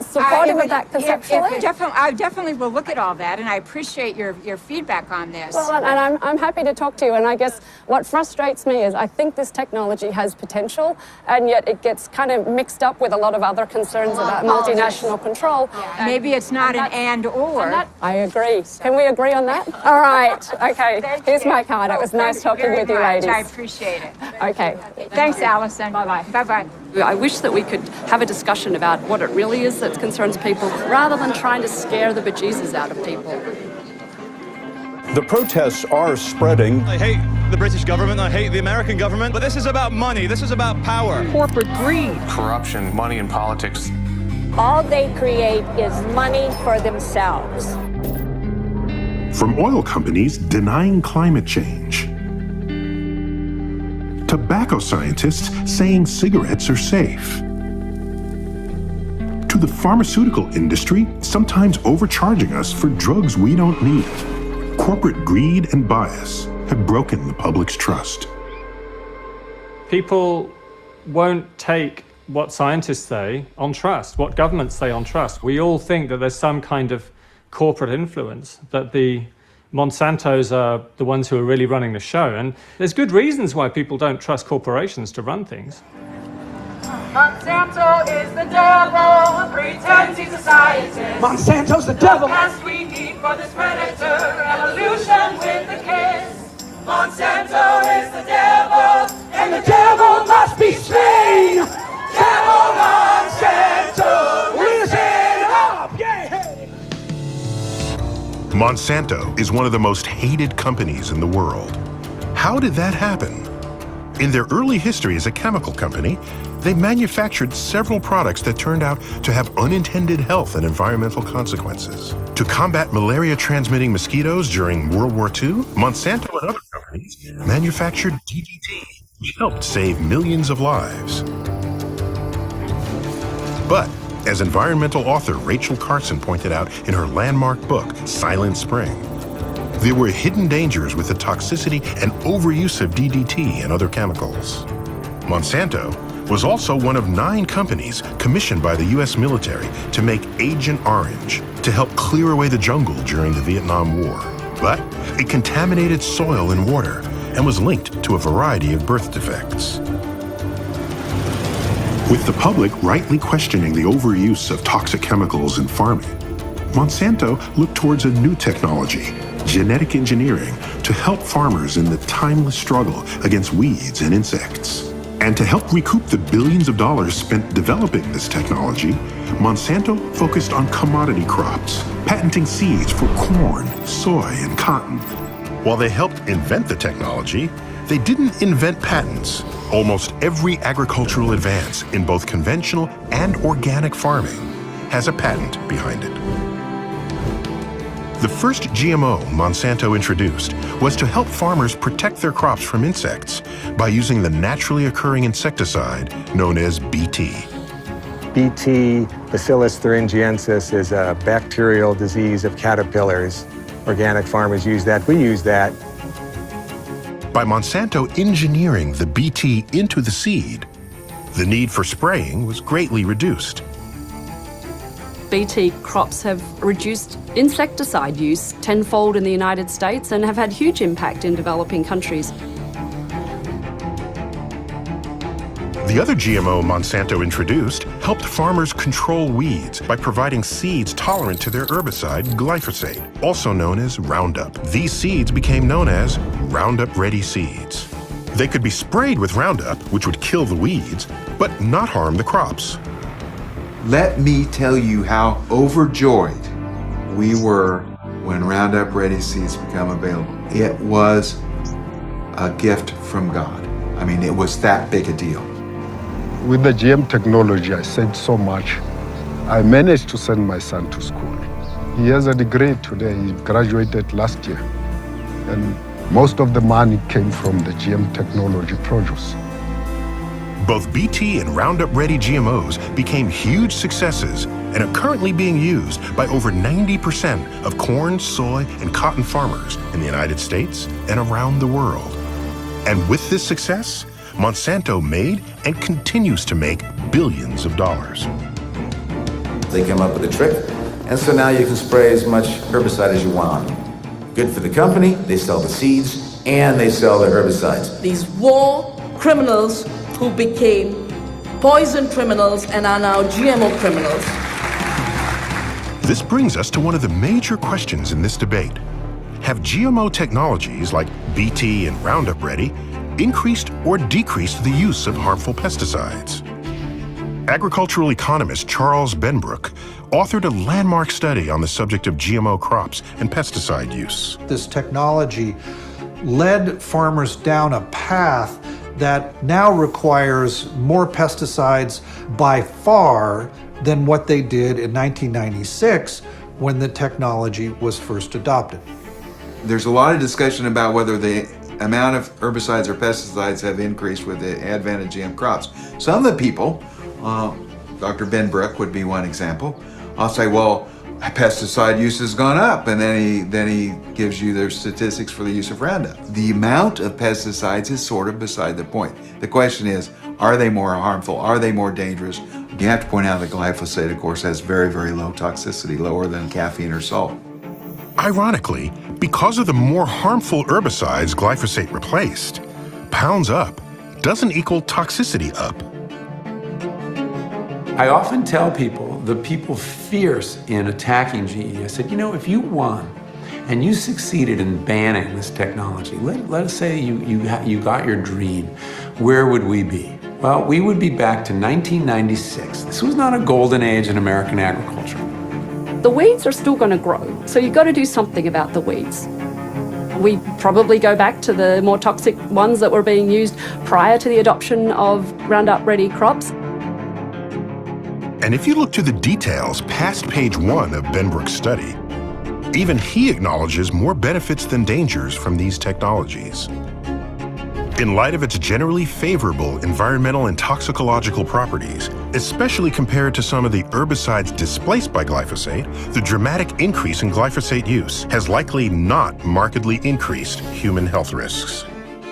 supportive of that conceptually? I definitely will look at all that, and I appreciate your feedback on this. Well, and I'm happy to talk to you, and I guess what frustrates me is I think this technology has potential, and yet it gets kind of mixed up with a lot of other concerns about multinational control. Maybe it's not an and/or. I agree. Can we agree on that? All right. Okay. Here's my card. It was nice talking with you, ladies. I appreciate it. Okay. Thanks, Alison. Bye-bye. Bye-bye. I wish that we could have a discussion about what it really is that concerns people, rather than trying to scare the bejesus out of people. The protests are spreading. I hate the British government, I hate the American government, but this is about money, this is about power. Corporate greed. Corruption, money and politics. All they create is money for themselves. From oil companies denying climate change, tobacco scientists saying cigarettes are safe, to the pharmaceutical industry sometimes overcharging us for drugs we don't need. Corporate greed and bias have broken the public's trust. People won't take what scientists say on trust, what governments say on trust. We all think that there's some kind of corporate influence, that the Monsantos are the ones who are really running the show. And there's good reasons why people don't trust corporations to run things. Monsanto is the devil, pretends he's a scientist. Monsanto's the devil. As we need for this predator, evolution with a kiss. Monsanto is the devil, And the devil must be slain. Devil Monsanto, listen up, yeah. Monsanto is one of the most hated companies in the world. How did that happen? In their early history as a chemical company, they manufactured several products that turned out to have unintended health and environmental consequences. To combat malaria-transmitting mosquitoes during World War II, Monsanto and other companies manufactured DDT, which helped save millions of lives. But, as environmental author Rachel Carson pointed out in her landmark book, Silent Spring, there were hidden dangers with the toxicity and overuse of DDT and other chemicals. Monsanto was also one of 9 companies commissioned by the U.S. military to make Agent Orange to help clear away the jungle during the Vietnam War. But it contaminated soil and water and was linked to a variety of birth defects. With the public rightly questioning the overuse of toxic chemicals in farming, Monsanto looked towards a new technology, genetic engineering, to help farmers in the timeless struggle against weeds and insects. And to help recoup the billions of dollars spent developing this technology, Monsanto focused on commodity crops, patenting seeds for corn, soy, and cotton. While they helped invent the technology, they didn't invent patents. Almost every agricultural advance in both conventional and organic farming has a patent behind it. The first GMO Monsanto introduced was to help farmers protect their crops from insects by using the naturally occurring insecticide known as BT. BT, Bacillus thuringiensis, is a bacterial disease of caterpillars. Organic farmers use that. We use that. By Monsanto engineering the BT into the seed, the need for spraying was greatly reduced. BT crops have reduced insecticide use tenfold in the United States and have had huge impact in developing countries. The other GMO Monsanto introduced helped farmers control weeds by providing seeds tolerant to their herbicide, glyphosate, also known as Roundup. These seeds became known as Roundup Ready seeds. They could be sprayed with Roundup, which would kill the weeds, but not harm the crops. Let me tell you how overjoyed we were when Roundup Ready seeds became available. It was a gift from God. I mean, it was that big a deal. With the GM technology, I saved so much. I managed to send my son to school. He has a degree today. He graduated last year. And most of the money came from the GM technology produce. Both BT and Roundup Ready GMOs became huge successes and are currently being used by over 90% of corn, soy, and cotton farmers in the United States and around the world. And with this success, Monsanto made and continues to make billions of dollars. They came up with a trick, and so now you can spray as much herbicide as you want. Good for the company, they sell the seeds, and they sell the herbicides. These war criminals who became poison criminals and are now GMO criminals. This brings us to one of the major questions in this debate. Have GMO technologies like BT and Roundup Ready increased or decreased the use of harmful pesticides? Agricultural economist Charles Benbrook authored a landmark study on the subject of GMO crops and pesticide use. This technology led farmers down a path that now requires more pesticides by far than what they did in 1996 when the technology was first adopted. There's a lot of discussion about whether the amount of herbicides or pesticides have increased with the advent of GM crops. Some of the people, Dr. Ben Brook would be one example, I'll say, well, pesticide use has gone up, and then he gives you their statistics for the use of Roundup. The amount of pesticides is sort of beside the point. The question is, are they more harmful? Are they more dangerous? You have to point out that glyphosate, of course, has very, very low toxicity, lower than caffeine or salt. Ironically, because of the more harmful herbicides glyphosate replaced, pounds up doesn't equal toxicity up. I often tell people, the people fierce in attacking GE, I said, you know, if you won and you succeeded in banning this technology, let us say you got your dream, where would we be? Well, we would be back to 1996. This was not a golden age in American agriculture. The weeds are still going to grow, so you've got to do something about the weeds. We probably go back to the more toxic ones that were being used prior to the adoption of Roundup-ready crops. And if you look to the details past page 1 of Ben Brook's study, even he acknowledges more benefits than dangers from these technologies. In light of its generally favorable environmental and toxicological properties, especially compared to some of the herbicides displaced by glyphosate, the dramatic increase in glyphosate use has likely not markedly increased human health risks.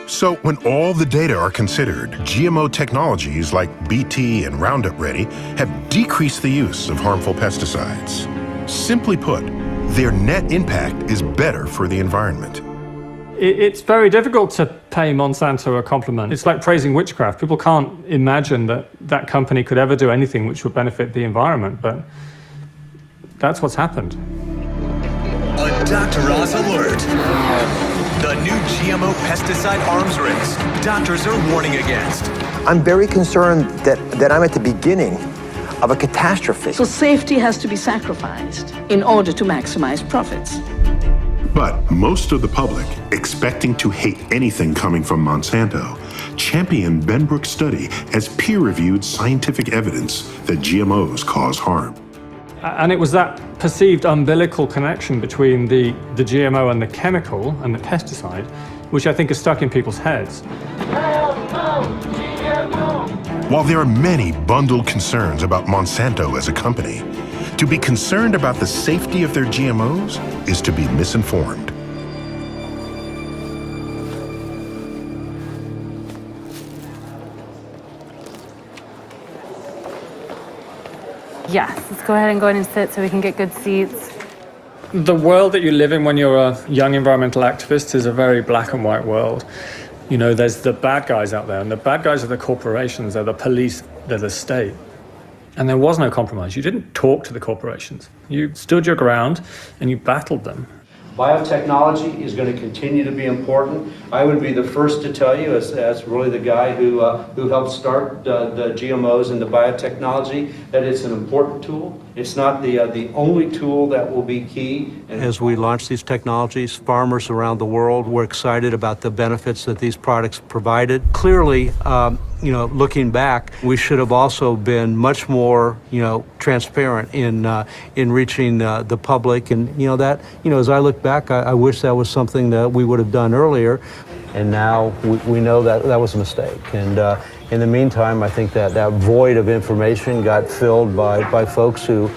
So when all the data are considered, GMO technologies like BT and Roundup Ready have decreased the use of harmful pesticides. Simply put, their net impact is better for the environment. It's very difficult to pay Monsanto a compliment. It's like praising witchcraft. People can't imagine that that company could ever do anything which would benefit the environment, but that's what's happened. A Dr. Oz alert. The new GMO pesticide arms race doctors are warning against. I'm very concerned that I'm at the beginning of a catastrophe. So safety has to be sacrificed in order to maximize profits. But most of the public, expecting to hate anything coming from Monsanto, champion Ben Brook's study as peer-reviewed scientific evidence that GMOs cause harm. And it was that perceived umbilical connection between the GMO and the chemical and the pesticide, which I think is stuck in people's heads. While there are many bundled concerns about Monsanto as a company, to be concerned about the safety of their GMOs is to be misinformed. Yes, let's go ahead and go in and sit so we can get good seats. The world that you live in when you're a young environmental activist is a very black and white world. You know, there's the bad guys out there, and the bad guys are the corporations, they're the police, they're the state. And there was no compromise. You didn't talk to the corporations. You stood your ground and you battled them. Biotechnology is going to continue to be important. I would be the first to tell you, as really the guy who helped start the GMOs and the biotechnology, that it's an important tool. It's not the only tool that will be key. As we launch these technologies, farmers around the world were excited about the benefits that these products provided. Clearly, looking back, we should have also been much more, transparent in reaching the public. And as I look back, I wish that was something that we would have done earlier. And now we know that that was a mistake. And in the meantime, I think that void of information got filled by folks who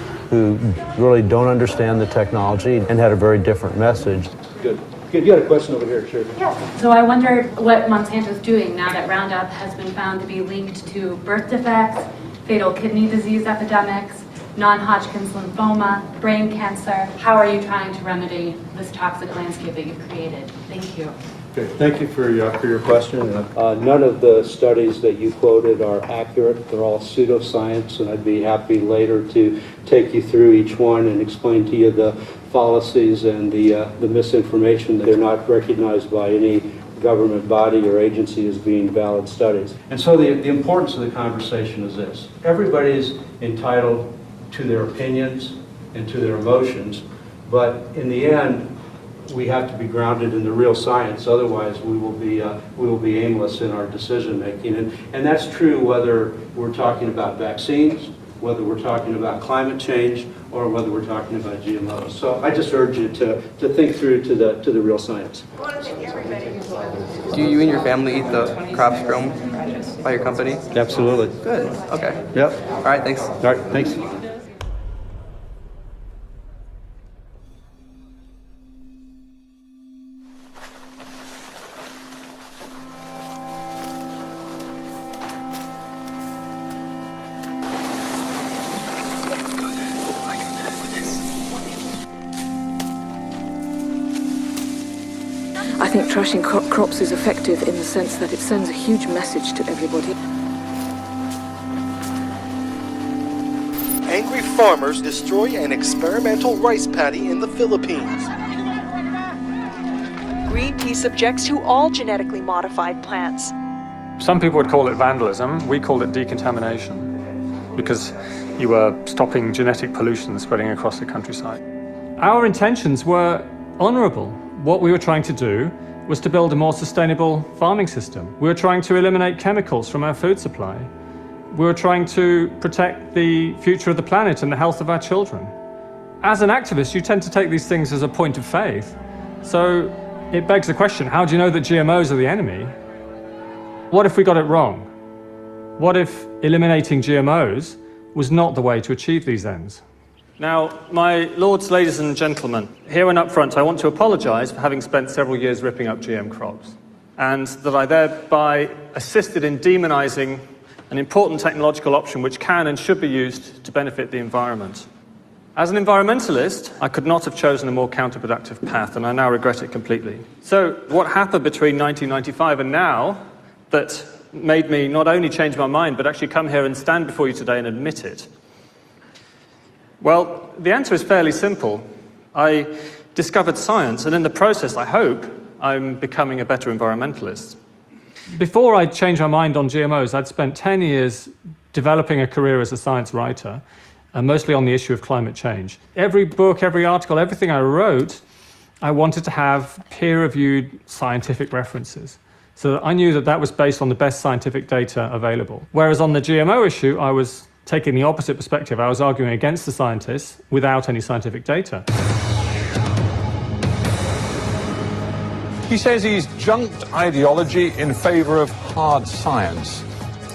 really don't understand the technology and had a very different message. Good. You had a question over here, sure. Yes. So I wondered what Monsanto's doing now that Roundup has been found to be linked to birth defects, fatal kidney disease epidemics, non-Hodgkin's lymphoma, brain cancer. How are you trying to remedy this toxic landscape that you've created? Thank you. Okay, thank you for your question. None of the studies that you quoted are accurate. They're all pseudoscience, and I'd be happy later to take you through each one and explain to you the fallacies and the misinformation. They're not recognized by any government body or agency as being valid studies. And so the importance of the conversation is this. Everybody is entitled to their opinions and to their emotions, but in the end, we have to be grounded in the real science. Otherwise, we will be aimless in our decision making, and that's true whether we're talking about vaccines, whether we're talking about climate change or whether we're talking about GMOs. So I just urge you to think through to the real science. Do you and your family eat the crops grown by your company? Absolutely. Good. Okay. Yep. All right. Thanks. All right. Thanks. I think trashing crops is effective in the sense that it sends a huge message to everybody. Angry farmers destroy an experimental rice paddy in the Philippines. Greenpeace objects to all genetically modified plants. Some people would call it vandalism. We called it decontamination because you were stopping genetic pollution spreading across the countryside. Our intentions were honourable. What we were trying to do was to build a more sustainable farming system. We were trying to eliminate chemicals from our food supply. We were trying to protect the future of the planet and the health of our children. As an activist, you tend to take these things as a point of faith. So it begs the question, how do you know that GMOs are the enemy? What if we got it wrong? What if eliminating GMOs was not the way to achieve these ends? Now, my lords, ladies and gentlemen, here and up front, I want to apologise for having spent several years ripping up GM crops, and that I thereby assisted in demonising an important technological option which can and should be used to benefit the environment. As an environmentalist, I could not have chosen a more counterproductive path, and I now regret it completely. So, what happened between 1995 and now that made me not only change my mind, but actually come here and stand before you today and admit it? Well, the answer is fairly simple. I discovered science, and in the process, I hope, I'm becoming a better environmentalist. Before I changed my mind on GMOs, I'd spent 10 years developing a career as a science writer, mostly on the issue of climate change. Every book, every article, everything I wrote, I wanted to have peer-reviewed scientific references. So that I knew that that was based on the best scientific data available. Whereas on the GMO issue, I was taking the opposite perspective. I was arguing against the scientists without any scientific data. He says he's junked ideology in favour of hard science.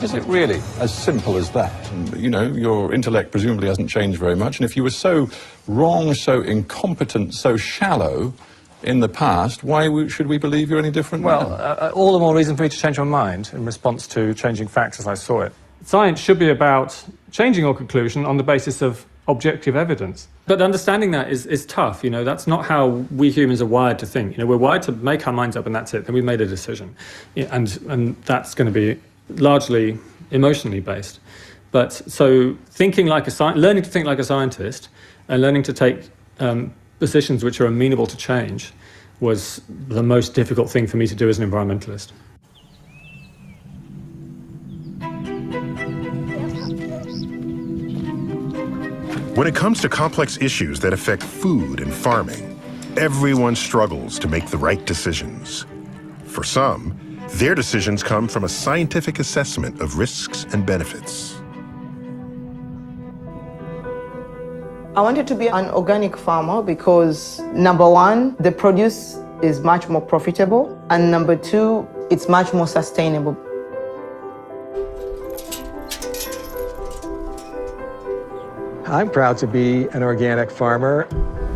Is it really as simple as that? And, you know, your intellect presumably hasn't changed very much, and if you were so wrong, so incompetent, so shallow in the past, why should we believe you're any different now? Well, all the more reason for me to change my mind in response to changing facts as I saw it. Science should be about changing your conclusion on the basis of objective evidence. But understanding that is tough, you know, that's not how we humans are wired to think. You know, we're wired to make our minds up and that's it, then we've made a decision. And that's going to be largely emotionally based. But so learning to think like a scientist and learning to take positions which are amenable to change was the most difficult thing for me to do as an environmentalist. When it comes to complex issues that affect food and farming, everyone struggles to make the right decisions. For some, their decisions come from a scientific assessment of risks and benefits. I wanted to be an organic farmer because, number one, the produce is much more profitable, and number two, it's much more sustainable. I'm proud to be an organic farmer.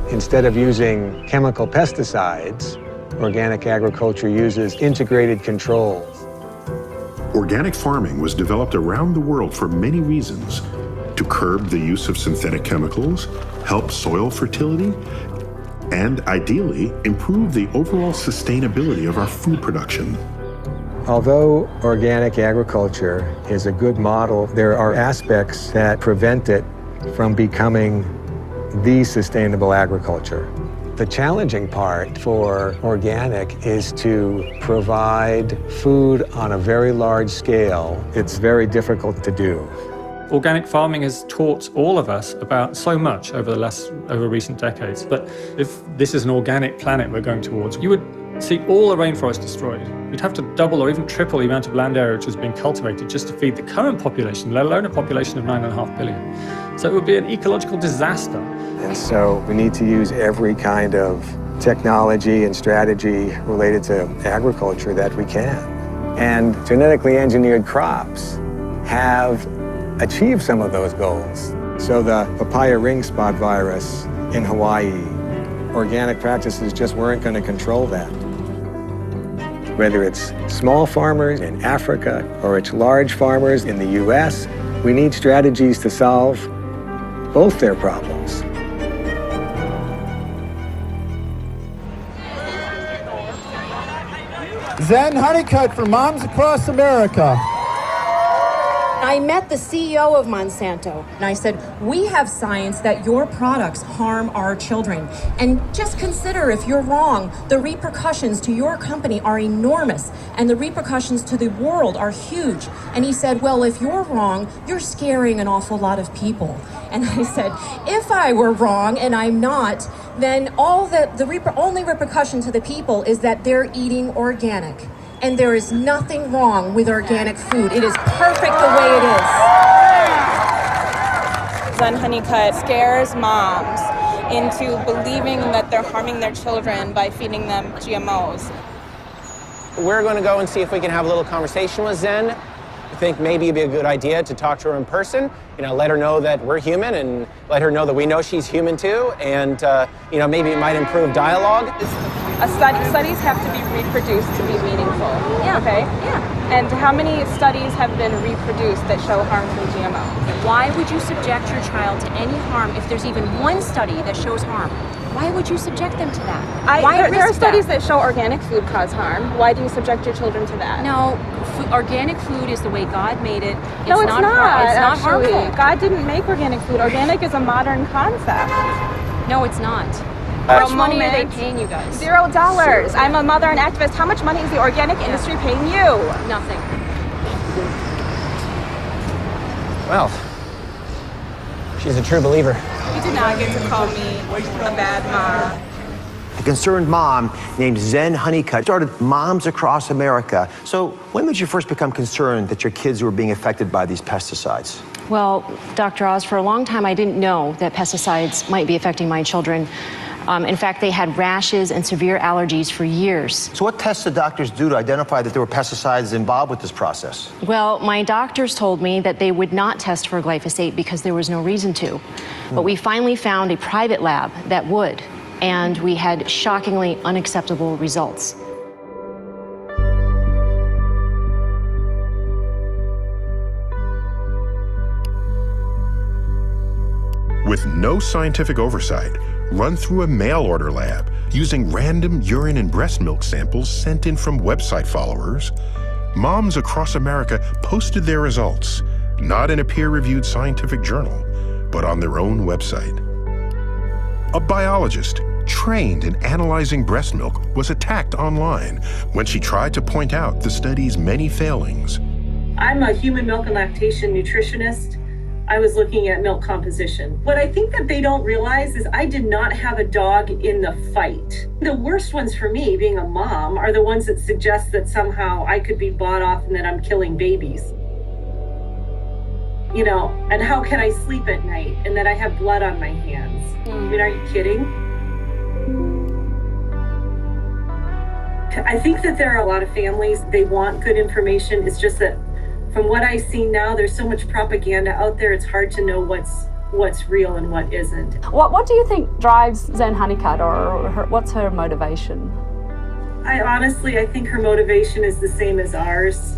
Instead of using chemical pesticides, organic agriculture uses integrated controls. Organic farming was developed around the world for many reasons: to curb the use of synthetic chemicals, help soil fertility, and ideally improve the overall sustainability of our food production. Although organic agriculture is a good model, there are aspects that prevent it from becoming the sustainable agriculture. The challenging part for organic is to provide food on a very large scale. It's very difficult to do. Organic farming has taught all of us about so much over recent decades. But if this is an organic planet we're going towards, you would see all the rainforest destroyed. We'd have to double or even triple the amount of land area which is being cultivated just to feed the current population, let alone a population of 9.5 billion. So it would be an ecological disaster. And so we need to use every kind of technology and strategy related to agriculture that we can. And genetically engineered crops have achieved some of those goals. So the papaya ring spot virus in Hawaii, organic practices just weren't going to control that. Whether it's small farmers in Africa or it's large farmers in the US, we need strategies to solve both their problems. Zen Honeycutt for Moms Across America. I met the CEO of Monsanto, and I said, we have science that your products harm our children. And just consider if you're wrong, the repercussions to your company are enormous, and the repercussions to the world are huge. And he said, well, if you're wrong, you're scaring an awful lot of people. And I said, if I were wrong, and I'm not, then the only repercussion to the people is that they're eating organic. And there is nothing wrong with organic food. It is perfect the way it is. Zen Honeycutt scares moms into believing that they're harming their children by feeding them GMOs. We're going to go and see if we can have a little conversation with Zen. I think maybe it'd be a good idea to talk to her in person, let her know that we're human and let her know that we know she's human too, and maybe it might improve dialogue. Studies have to be reproduced to be meaningful. Yeah. Okay? Yeah. And how many studies have been reproduced that show harm from GMO? Why would you subject your child to any harm if there's even one study that shows harm? Why would you subject them to that? There are studies that show organic food cause harm. Why do you subject your children to that? No, organic food is the way God made it. No, it's not. It's not actually harmful. God didn't make organic food. Organic is a modern concept. No, it's not. How much money are they paying you guys? $0. I'm a mother and activist. How much money is the organic industry paying you? Nothing. Well, she's a true believer. You did not get to call me a bad mom. A concerned mom named Zen Honeycutt started Moms Across America. So when did you first become concerned that your kids were being affected by these pesticides? Well, Dr. Oz, for a long time I didn't know that pesticides might be affecting my children. In fact, they had rashes and severe allergies for years. So what tests did doctors do to identify that there were pesticides involved with this process? Well, my doctors told me that they would not test for glyphosate because there was no reason to. But we finally found a private lab that would, and we had shockingly unacceptable results. With no scientific oversight, run through a mail-order lab using random urine and breast milk samples sent in from website followers, Moms Across America posted their results, not in a peer-reviewed scientific journal, but on their own website. A biologist trained in analyzing breast milk was attacked online when she tried to point out the study's many failings. I'm a human milk and lactation nutritionist. I was looking at milk composition. What I think that they don't realize is I did not have a dog in the fight. The worst ones for me, being a mom, are the ones that suggest that somehow I could be bought off and that I'm killing babies. And how can I sleep at night and that I have blood on my hands? I mean, are you kidding? I think that there are a lot of families, they want good information. It's just that from what I see now, there's so much propaganda out there, it's hard to know what's real and what isn't. What do you think drives Zen Honeycutt, or what's her motivation? I think her motivation is the same as ours.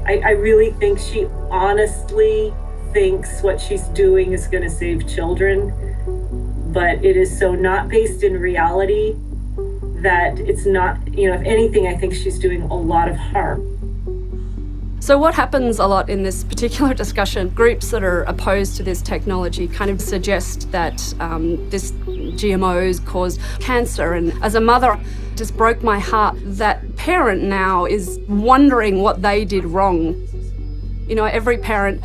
I really think she honestly thinks what she's doing is going to save children, but it is so not based in reality that it's not, if anything, I think she's doing a lot of harm. So what happens a lot in this particular discussion, groups that are opposed to this technology kind of suggest that this GMOs cause cancer. And as a mother, it just broke my heart. That parent now is wondering what they did wrong. Every parent,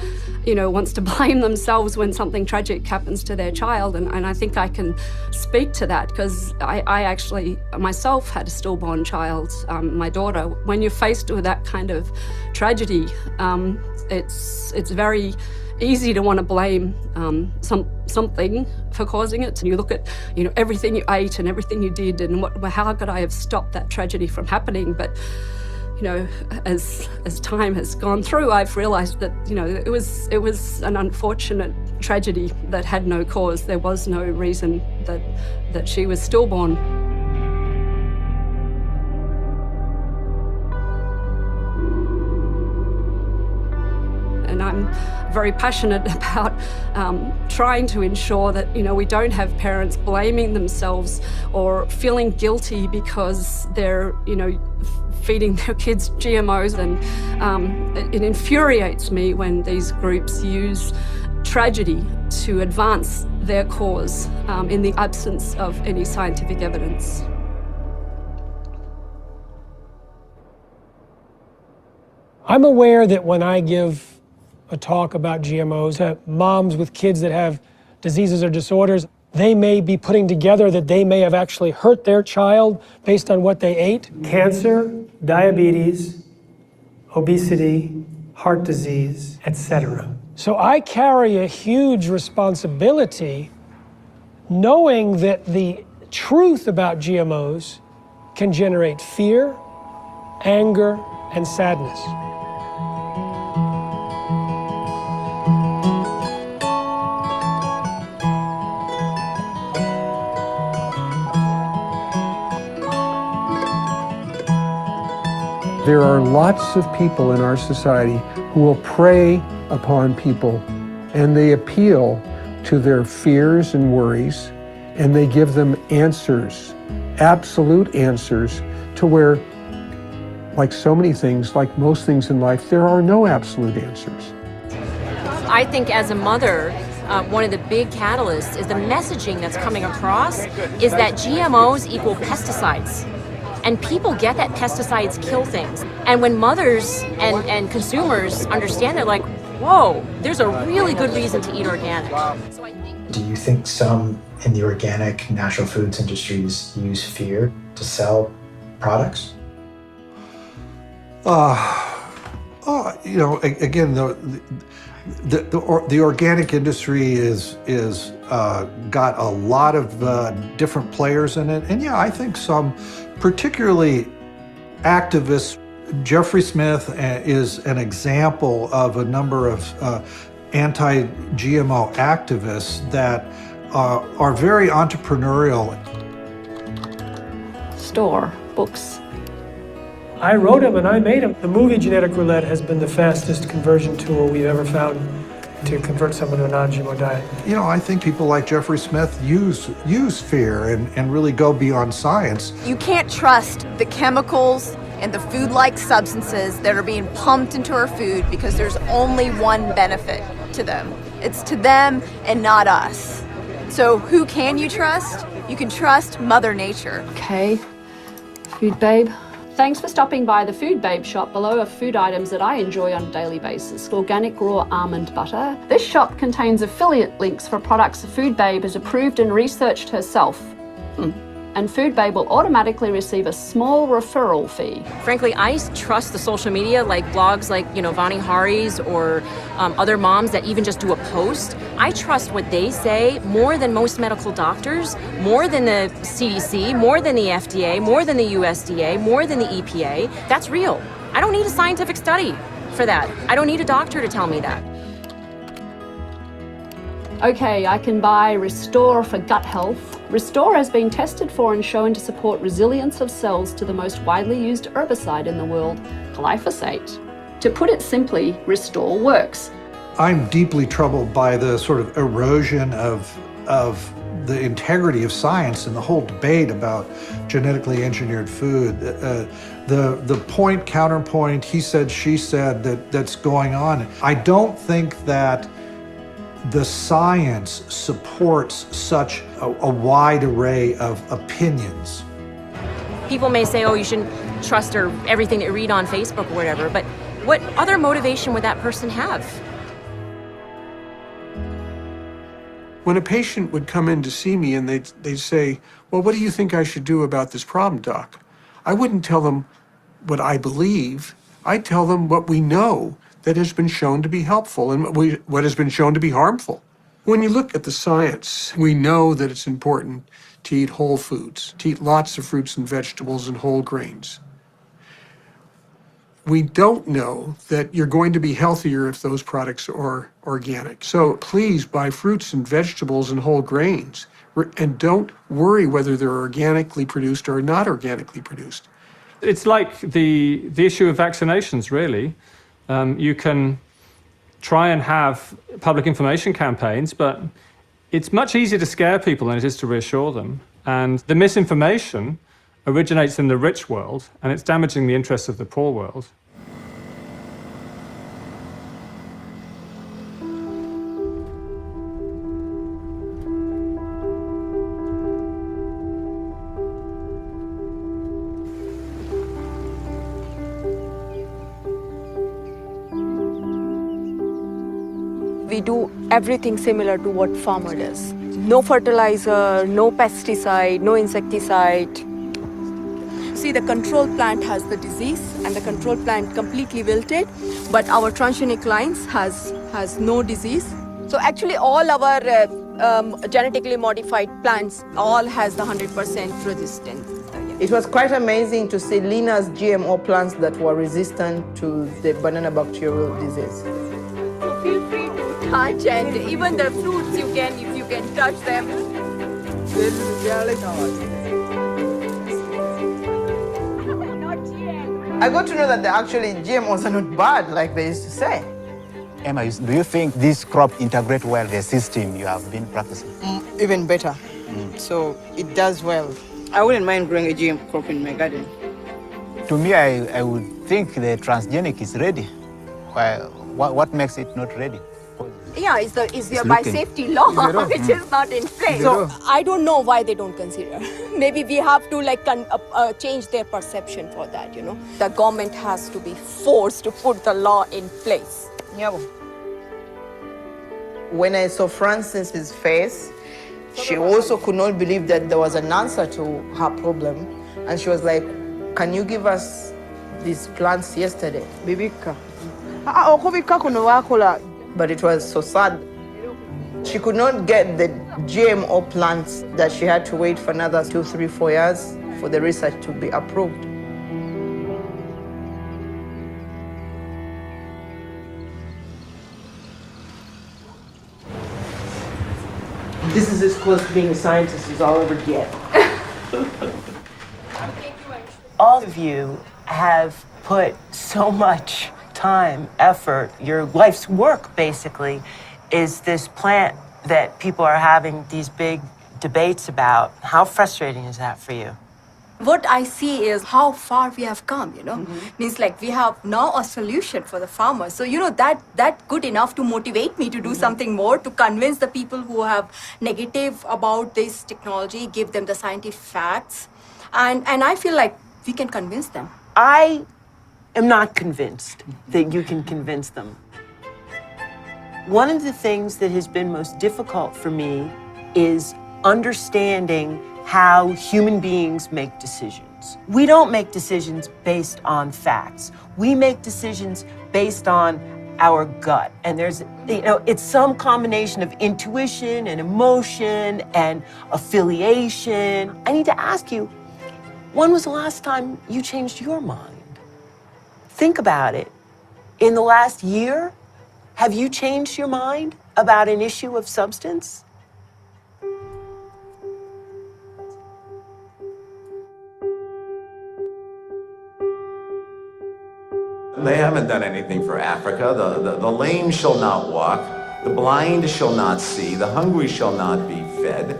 wants to blame themselves when something tragic happens to their child. And I think I can speak to that because I actually myself had a stillborn child, my daughter. When you're faced with that kind of tragedy, it's very easy to want to blame something for causing it. You look at everything you ate and everything you did, and how could I have stopped that tragedy from happening? But as time has gone through, I've realized that it was an unfortunate tragedy that had no cause. There was no reason that she was stillborn. And I'm very passionate about trying to ensure that we don't have parents blaming themselves or feeling guilty because they're feeding their kids GMOs. And it infuriates me when these groups use tragedy to advance their cause in the absence of any scientific evidence. I'm aware that when I give a talk about GMOs, that moms with kids that have diseases or disorders, they may be putting together that they may have actually hurt their child based on what they ate. Cancer, diabetes, obesity, heart disease, etc. So I carry a huge responsibility knowing that the truth about GMOs can generate fear, anger, and sadness. There are lots of people in our society who will prey upon people, and they appeal to their fears and worries, and they give them answers, absolute answers, to where, like so many things, like most things in life, there are no absolute answers. I think as a mother, one of the big catalysts is the messaging that's coming across is that GMOs equal pesticides. And people get that pesticides kill things. And when mothers and consumers understand, they're like, whoa, there's a really good reason to eat organic. Do you think some in the organic natural foods industries use fear to sell products? Again, the organic industry is got a lot of different players in it, and I think some particularly activists. Jeffrey Smith is an example of a number of anti-GMO activists that are very entrepreneurial. Store books. I wrote them and I made them. The movie Genetic Roulette has been the fastest conversion tool we've ever found to convert someone to a non-GMO diet. I think people like Jeffrey Smith use fear and really go beyond science. You can't trust the chemicals and the food-like substances that are being pumped into our food because there's only one benefit to them. It's to them and not us. So who can you trust? You can trust Mother Nature. Okay, Food Babe. Thanks for stopping by the Food Babe shop. Below are food items that I enjoy on a daily basis. Organic raw almond butter. This shop contains affiliate links for products Food Babe has approved and researched herself. And Food Babe will automatically receive a small referral fee. Frankly, I trust the social media, like blogs like, Vani Hari's or other moms that even just do a post. I trust what they say more than most medical doctors, more than the CDC, more than the FDA, more than the USDA, more than the EPA. That's real. I don't need a scientific study for that. I don't need a doctor to tell me that. Okay, I can buy Restore for gut health. Restore has been tested for and shown to support resilience of cells to the most widely used herbicide in the world, glyphosate. To put it simply, Restore works. I'm deeply troubled by the sort of erosion of the integrity of science and the whole debate about genetically engineered food. The point, counterpoint, he said, she said that's going on. I don't think that the science supports such a wide array of opinions. People may say, oh, you shouldn't trust or everything that you read on Facebook or whatever, but what other motivation would that person have? When a patient would come in to see me and they'd say, well, what do you think I should do about this problem, doc? I wouldn't tell them what I believe. I'd tell them what we know that has been shown to be helpful and what has been shown to be harmful. When you look at the science, we know that it's important to eat whole foods, to eat lots of fruits and vegetables and whole grains. We don't know that you're going to be healthier if those products are organic. So please buy fruits and vegetables and whole grains, and don't worry whether they're organically produced or not organically produced. It's like the issue of vaccinations, really. You can try and have public information campaigns, but it's much easier to scare people than it is to reassure them. And the misinformation originates in the rich world, and it's damaging the interests of the poor world. We do everything similar to what farmer does. No fertilizer, no pesticide, no insecticide. See, the control plant has the disease and the control plant completely wilted, but our transgenic lines has no disease. So actually all our genetically modified plants all has the 100% resistance. It was quite amazing to see Lina's GMO plants that were resistant to the banana bacterial disease. So feel free to touch, and even the fruits you can, if you can touch them. I got to know that actually GMOs are not bad like they used to say. Emma, do you think this crop integrates well the system you have been practicing? Even better. So it does well. I wouldn't mind growing a GM crop in my garden. To me, I would think the transgenic is ready. What makes it not ready? Yeah, it's the biosafety law, which is not in place. So I don't know why they don't consider. Maybe we have to change their perception for that, you know. The government has to be forced to put the law in place. Yeah. When I saw Francis's face, she also could not believe that there was an answer to her problem. And she was like, can you give us these plants yesterday? Bibika. But it was so sad. She could not get the GMO plants that she had to wait for another 2, 3, 4 years for the research to be approved. This is as close to being a scientist as I'll ever get. All of you have put so much time, effort, your life's work basically is this plant that people are having these big debates about. How frustrating is that for you? What I see is how far we have come, you know. Means like we have now a solution for the farmers. So, you know, that good enough to motivate me to do something more, to convince the people who have negative about this technology, give them the scientific facts. And I feel like we can convince them. I am not convinced that you can convince them. One of the things that has been most difficult for me is understanding how human beings make decisions. We don't make decisions based on facts. We make decisions based on our gut. And there's, you know, it's some combination of intuition and emotion and affiliation. I need to ask you, when was the last time you changed your mind? Think about it. In the last year, have you changed your mind about an issue of substance? They haven't done anything for Africa. The lame shall not walk, the blind shall not see, the hungry shall not be fed.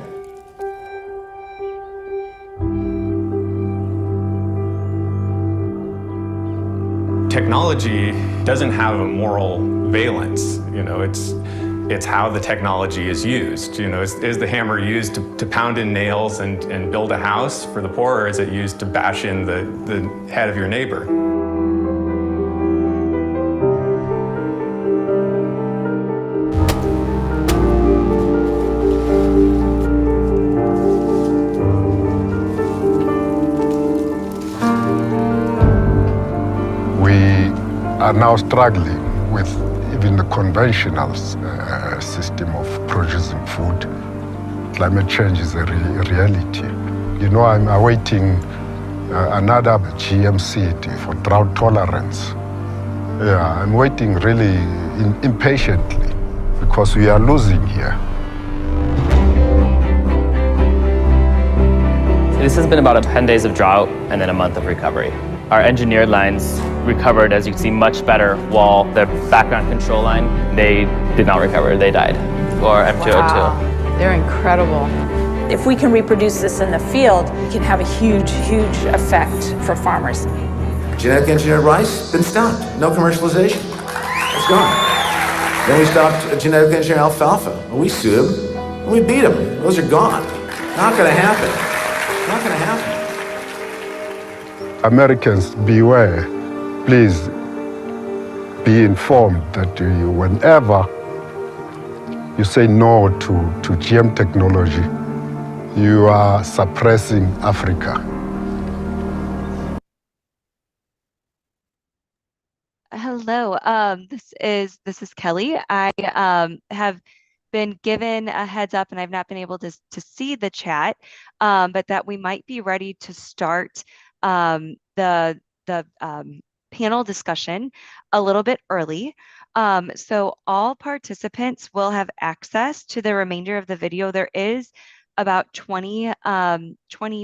Technology doesn't have a moral valence. You know, it's how the technology is used. You know, is the hammer used to pound in nails and build a house for the poor, or is it used to bash in the head of your neighbor? are now struggling with even the conventional system of producing food. Climate change is a reality. You know, I'm awaiting another GM seed for drought tolerance. Yeah, I'm waiting really impatiently because we are losing here. This has been about 10 days of drought and then a month of recovery. Our engineered lines recovered, as you can see, much better, while the background control line, they did not recover, they died. Or M202. Wow, they're incredible. If we can reproduce this in the field, it can have a huge, huge effect for farmers. Genetic engineered rice, been stopped. No commercialization. It's gone. Then we stopped genetic engineered alfalfa. And we sued them, and we beat them. Those are gone. Not gonna happen. Not gonna happen. Americans, beware. Please be informed that whenever you say no to GM technology, you are suppressing Africa. Hello, this is Kelly. I have been given a heads up, and I've not been able to see the chat, but that we might be ready to start the panel discussion a little bit early. So all participants will have access to the remainder of the video. There is about 20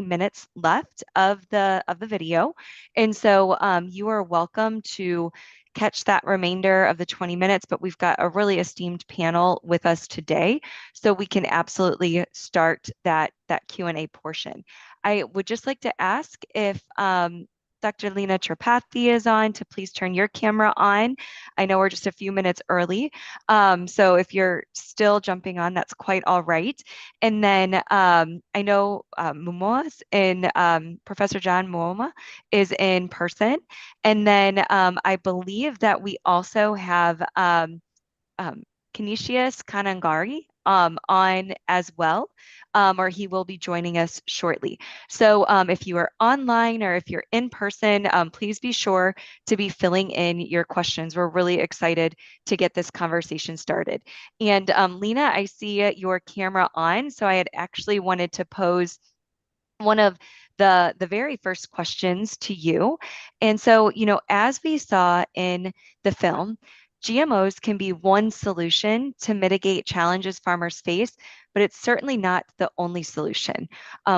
minutes left of the video, and so you are welcome to catch that remainder of the 20 minutes, but we've got a really esteemed panel with us today, so we can absolutely start that Q&A portion. I would just like to ask if Dr. Lena Tripathi is on, to please turn your camera on. I know we're just a few minutes early, so if you're still jumping on, that's quite all right. And then I know Mumoa's in, Professor John Muoma is in person. And then I believe that we also have Canisius Kanangari on as well, or he will be joining us shortly. So if you are online or if you're in person, please be sure to be filling in your questions. We're really excited to get this conversation started. And Lena, I see your camera on, so I had actually wanted to pose one of the very first questions to you. And so, you know, as we saw in the film, GMOs can be one solution to mitigate challenges farmers face, but it's certainly not the only solution.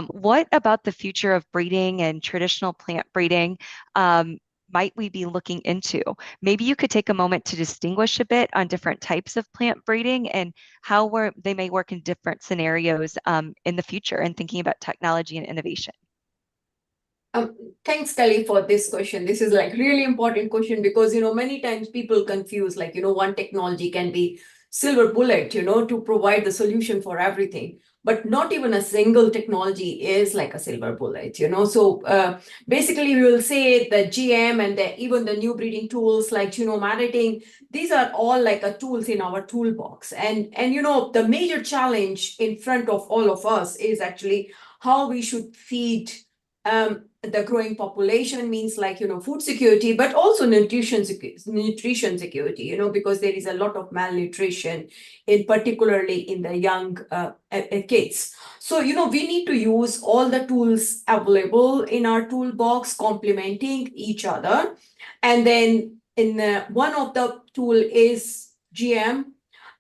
What about the future of breeding and traditional plant breeding might we be looking into? Maybe you could take a moment to distinguish a bit on different types of plant breeding and how they may work in different scenarios in the future, and thinking about technology and innovation. Thanks, Kelly, for this question. This is like really important question because, you know, many times people confuse, like, you know, one technology can be silver bullet, you know, to provide the solution for everything. But not even a single technology is like a silver bullet, you know. So basically, we will say the GM and even the new breeding tools like genome editing, these are all like a tools in our toolbox. And you know, the major challenge in front of all of us is actually how we should feed the growing population, means like, you know, food security, but also nutrition security, you know, because there is a lot of malnutrition, particularly in the young kids. So, you know, we need to use all the tools available in our toolbox, complementing each other. And then one of the tool is GM,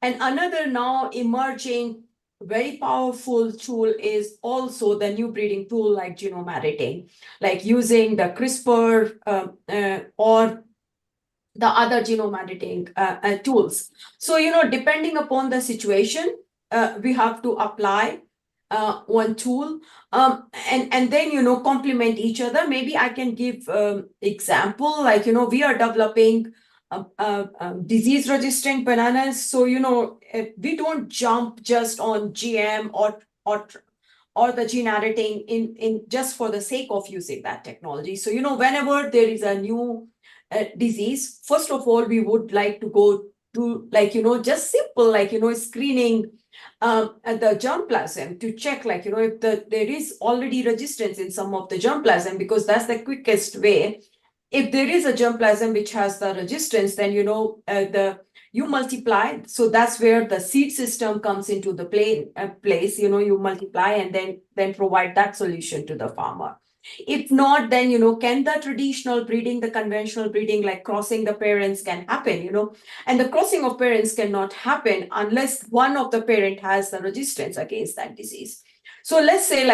and another now emerging very powerful tool is also the new breeding tool like genome editing, like using the CRISPR or the other genome editing tools. So, you know, depending upon the situation, we have to apply one tool and then, you know, complement each other. Maybe I can give example, like, you know, we are developing disease resistant bananas. So, you know, we don't jump just on GM or the gene editing in just for the sake of using that technology. So, you know, whenever there is a new disease, first of all, we would like to go to, like, you know, just simple, like, you know, screening at the germplasm to check, like, you know, if there is already resistance in some of the germplasm, because that's the quickest way if there is a germplasm which has the resistance, then you multiply. So that's where the seed system comes into the place. You multiply and then provide that solution to the farmer. If not, then can the traditional breeding, the conventional breeding, like crossing the parents, can happen? And the crossing of parents cannot happen unless one of the parent has the resistance against that disease. So let's say,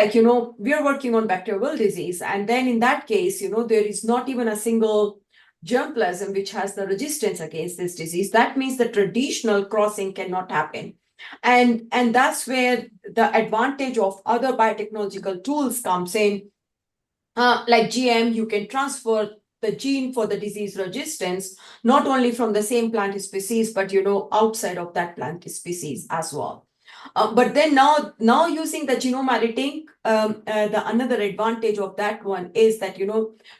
we are working on bacterial disease, and then in that case, there is not even a single germplasm which has the resistance against this disease. That means the traditional crossing cannot happen. And that's where the advantage of other biotechnological tools comes in. Like GM, you can transfer the gene for the disease resistance, not only from the same plant species, but outside of that plant species as well. But then now using the genome editing, the another advantage of that one is that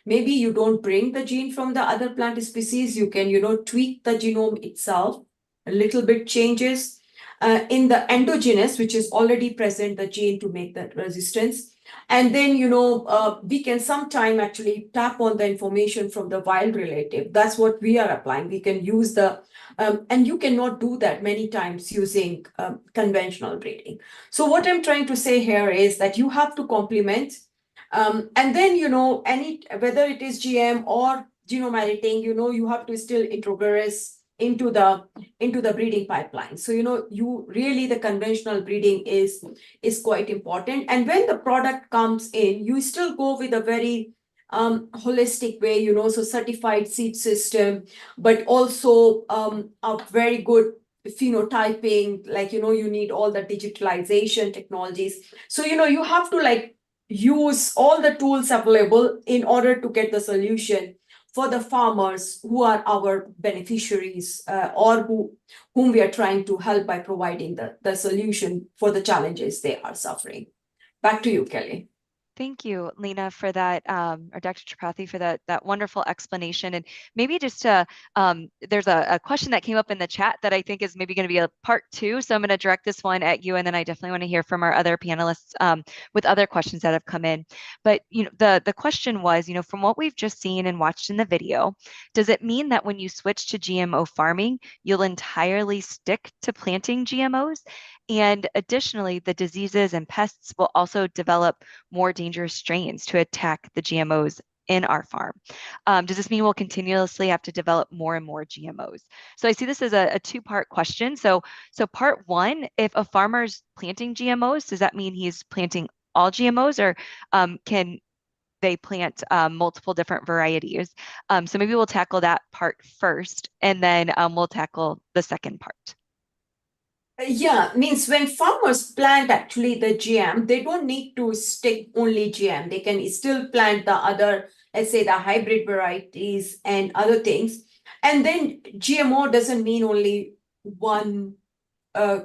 maybe you don't bring the gene from the other plant species. You can tweak the genome itself, a little bit changes in the endogenous, which is already present, the gene to make that resistance. And then we can sometime actually tap on the information from the wild relative. That's what we are applying. We can use the and you cannot do that many times using conventional breeding. So what I'm trying to say here is that you have to complement, and then whether it is GM or genome editing, you have to still introgress into the breeding pipeline. So you really, the conventional breeding is quite important. And when the product comes in, you still go with a very holistic way, so certified seed system, but also a very good phenotyping, you need all the digitalization technologies. So you have to use all the tools available in order to get the solution for the farmers who are our beneficiaries, or whom we are trying to help by providing the solution for the challenges they are suffering. Back to you, Kelly. Thank you, Lena, for that, or Dr. Tripathi, for that wonderful explanation. And maybe just to, there's a question that came up in the chat that I think is maybe going to be a part 2. So I'm going to direct this one at you, and then I definitely want to hear from our other panelists with other questions that have come in. But the question was, from what we've just seen and watched in the video, does it mean that when you switch to GMO farming, you'll entirely stick to planting GMOs? And additionally, the diseases and pests will also develop more dangerous strains to attack the GMOs in our farm. Does this mean we'll continuously have to develop more and more GMOs? So I see this as a 2-part question. So part 1, if a farmer's planting GMOs, does that mean he's planting all GMOs, or can they plant multiple different varieties? So maybe we'll tackle that part first, and then we'll tackle the second part. Yeah, means when farmers plant actually the GM, they don't need to stick only GM. They can still plant the other, let's say the hybrid varieties and other things. And then GMO doesn't mean only one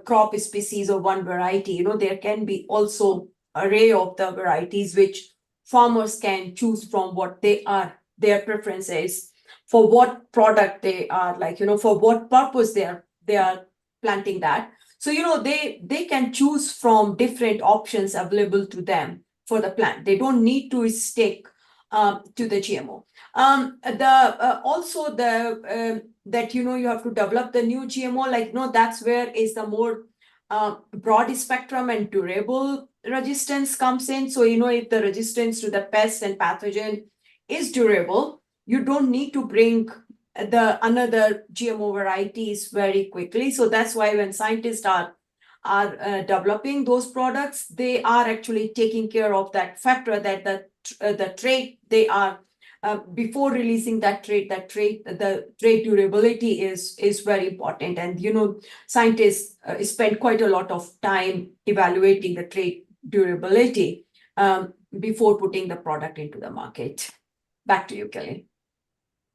crop species or one variety. There can be also array of the varieties which farmers can choose from what they are, their preferences, for what product they are, for what purpose they are planting that. So they can choose from different options available to them for the plant. They don't need to stick to the GMO. Also that you have to develop the new GMO, that's where is the more broad spectrum and durable resistance comes in. So if the resistance to the pest and pathogen is durable, you don't need to bring the another GMO varieties very quickly. So that's why when scientists are developing those products, they are actually taking care of that factor, that the trait they are before releasing that trait, the trait durability is very important. And scientists spend quite a lot of time evaluating the trait durability before putting the product into the market. Back to you, Kelly.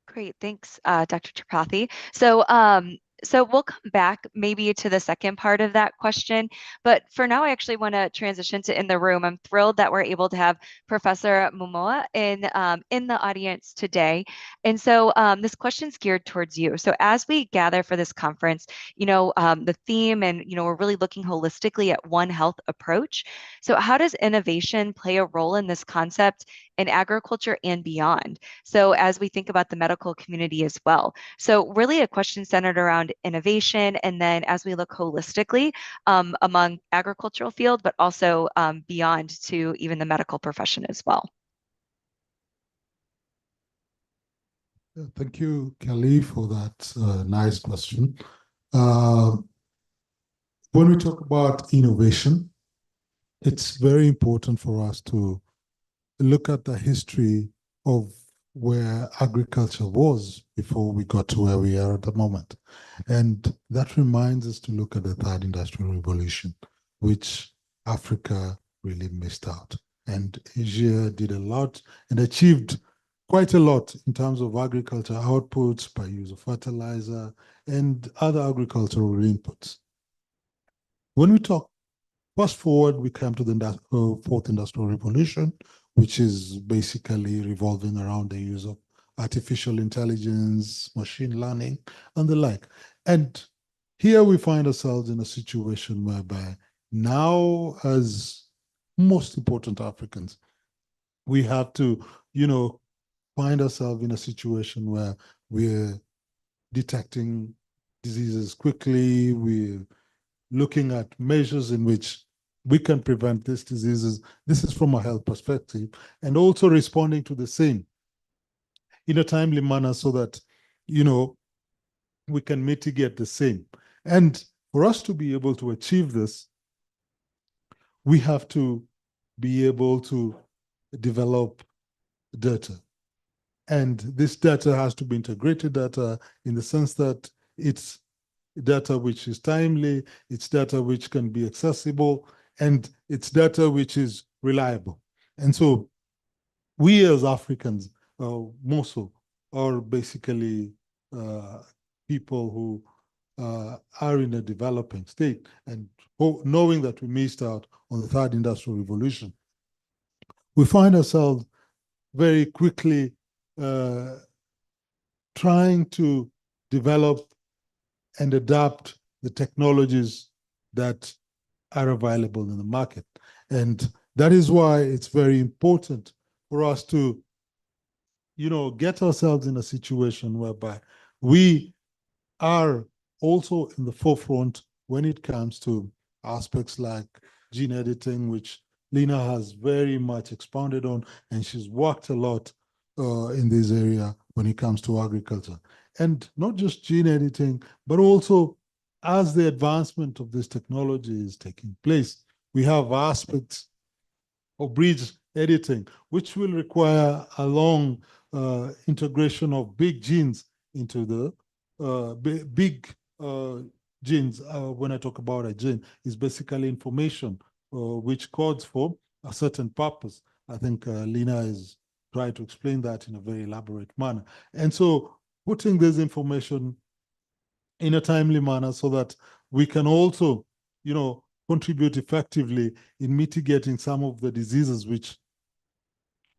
Great, thanks, Dr. Tripathi. So we'll come back maybe to the second part of that question, but for now I actually want to transition to in the room. I'm thrilled that we're able to have Professor Momoa in the audience today, and so this question's geared towards you. So as we gather for this conference, the theme, and we're really looking holistically at One Health approach. So how does innovation play a role in this concept, in agriculture and beyond. So as we think about the medical community as well. So really a question centered around innovation, and then as we look holistically among agricultural field, but also beyond to even the medical profession as well. Thank you, Kelly, for that nice question. When we talk about innovation, it's very important for us to look at the history of where agriculture was before we got to where we are at the moment. And that reminds us to look at the third industrial revolution, which Africa really missed out. And Asia did a lot and achieved quite a lot in terms of agriculture outputs by use of fertilizer and other agricultural inputs. When we talk fast forward, we come to the fourth industrial revolution, which is basically revolving around the use of artificial intelligence, machine learning, and the like. And here we find ourselves in a situation whereby now, as most important Africans, we have to, find ourselves in a situation where we're detecting diseases quickly, we're looking at measures in which we can prevent these diseases. This is from a health perspective, and also responding to the same in a timely manner so that, we can mitigate the same. And for us to be able to achieve this, we have to be able to develop data. And this data has to be integrated data in the sense that it's data which is timely, it's data which can be accessible, and it's data which is reliable. And so we as Africans, more so, are basically people who are in a developing state, and knowing that we missed out on the third industrial revolution, we find ourselves very quickly trying to develop and adapt the technologies that are available in the market. And that is why it's very important for us to, get ourselves in a situation whereby we are also in the forefront when it comes to aspects like gene editing, which Lina has very much expounded on, and she's worked a lot in this area when it comes to agriculture. And not just gene editing, but also as the advancement of this technology is taking place, we have aspects of breed editing, which will require a long integration of big genes into the big genes. When I talk about a gene, is basically information which codes for a certain purpose. I think Lina is trying to explain that in a very elaborate manner. And so putting this information in a timely manner so that we can also, contribute effectively in mitigating some of the diseases which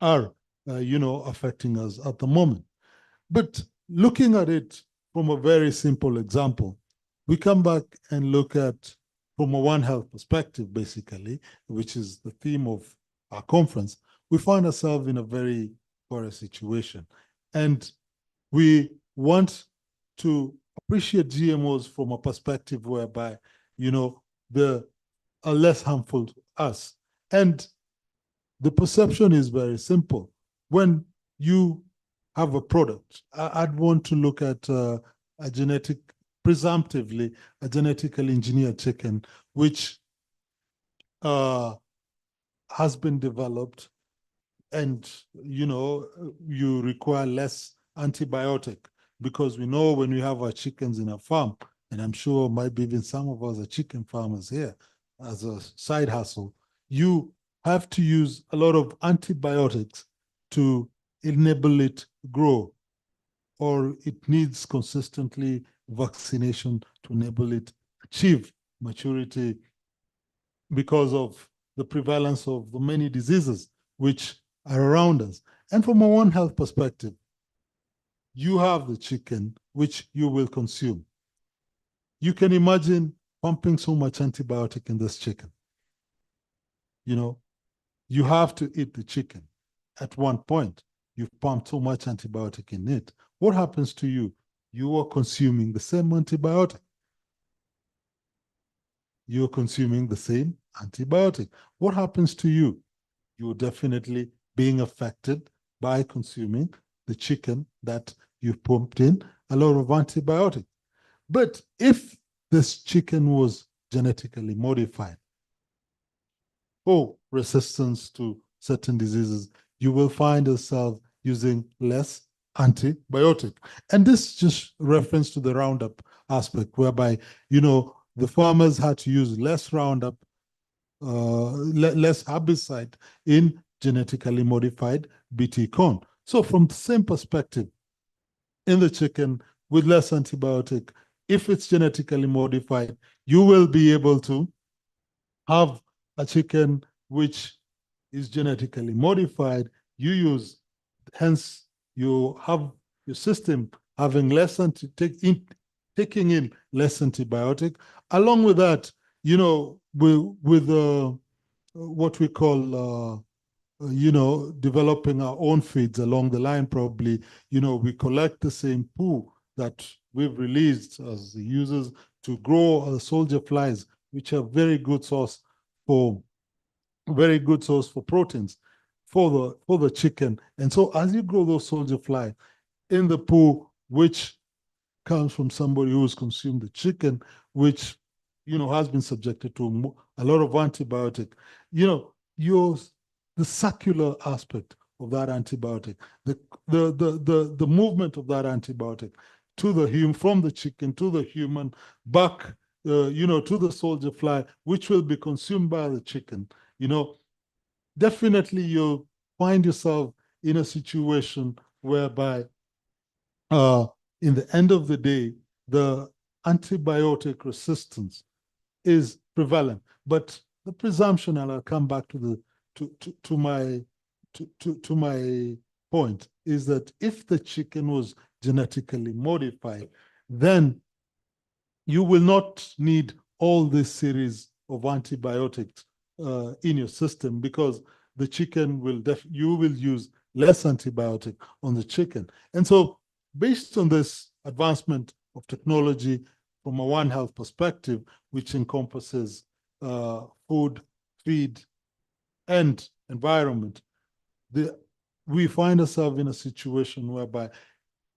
are, affecting us at the moment. But looking at it from a very simple example, we come back and look at from a One Health perspective, basically, which is the theme of our conference. We find ourselves in a very porous situation. And we want to appreciate GMOs from a perspective whereby, they are less harmful to us. And the perception is very simple. When you have a product, I'd want to look at presumptively, a genetically engineered chicken, which has been developed, and you require less antibiotic, because we know when we have our chickens in a farm, and I'm sure might be even some of us are chicken farmers here as a side hustle, you have to use a lot of antibiotics to enable it grow, or it needs consistently vaccination to enable it achieve maturity because of the prevalence of the many diseases which are around us. And from a One Health perspective, you have the chicken which you will consume. You can imagine pumping so much antibiotic in this chicken. You have to eat the chicken. at one point, you've pumped so much antibiotic in it. What happens to you? You are consuming the same antibiotic. You're consuming the same antibiotic. What happens to you? You're definitely being affected by consuming the chicken that you've pumped in a lot of antibiotic. But if this chicken was genetically modified for resistance to certain diseases, you will find yourself using less antibiotic. And this just reference to the Roundup aspect, whereby, the farmers had to use less Roundup, less herbicide in genetically modified BT corn. So from the same perspective, in the chicken with less antibiotic, if it's genetically modified, you will be able to have a chicken which is genetically modified. You use, hence you have your system having less taking in less antibiotic. Along with that, with what we call developing our own feeds along the line, probably, we collect the same poo that we've released as the users to grow the soldier flies, which are very good source for proteins for the chicken. And so as you grow those soldier fly in the poo, which comes from somebody who's consumed the chicken, which has been subjected to a lot of antibiotic, the circular aspect of that antibiotic, the movement of that antibiotic to the human, from the chicken to the human, back to the soldier fly, which will be consumed by the chicken, definitely you'll find yourself in a situation whereby in the end of the day, the antibiotic resistance is prevalent. But the presumption, and I'll come back to my point, is that if the chicken was genetically modified, then you will not need all this series of antibiotics in your system, because the chicken you will use less antibiotic on the chicken. And so based on this advancement of technology from a One Health perspective, which encompasses food, feed, and environment, we find ourselves in a situation whereby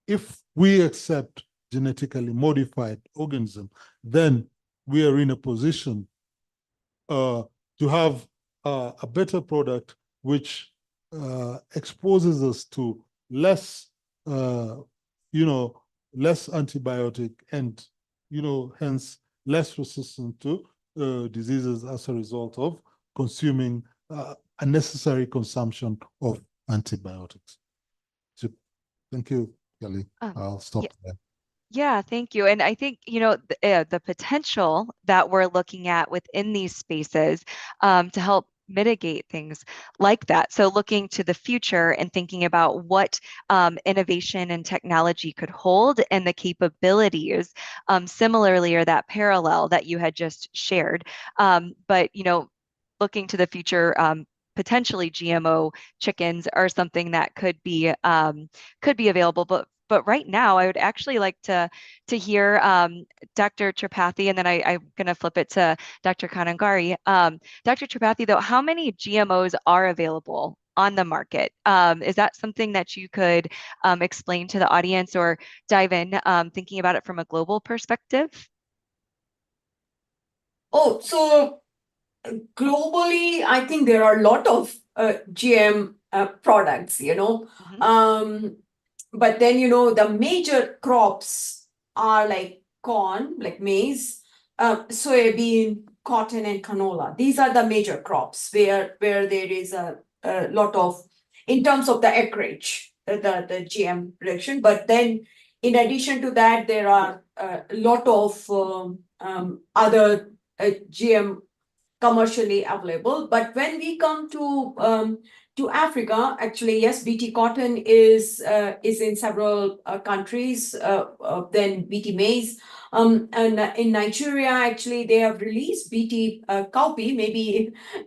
if we accept genetically modified organism, then we are in a position to have a better product which exposes us to less, less antibiotic and, hence less resistant to diseases as a result of consuming unnecessary consumption of antibiotics. So, thank you, Kelly. I'll stop there. Yeah, thank you. And I think, the potential that we're looking at within these spaces to help mitigate things like that. So looking to the future and thinking about what innovation and technology could hold and the capabilities similarly, or that parallel that you had just shared. But, looking to the future, potentially GMO chickens are something that could be available. But right now, I would actually like to hear Dr. Tripathi, and then I'm going to flip it to Dr. Kanangari. Dr. Tripathi, though, how many GMOs are available on the market? Is that something that you could explain to the audience or dive in, thinking about it from a global perspective? Oh, so globally, I think there are a lot of GM products, but then, the major crops are like corn, like maize, soybean, cotton, and canola. These are the major crops where there is a lot of, in terms of the acreage, the GM production. But then, in addition to that, there are a lot of other GM commercially available. But when we come to to Africa, actually, yes, BT cotton is in several countries. Then BT maize, and in Nigeria, actually, they have released BT cowpea.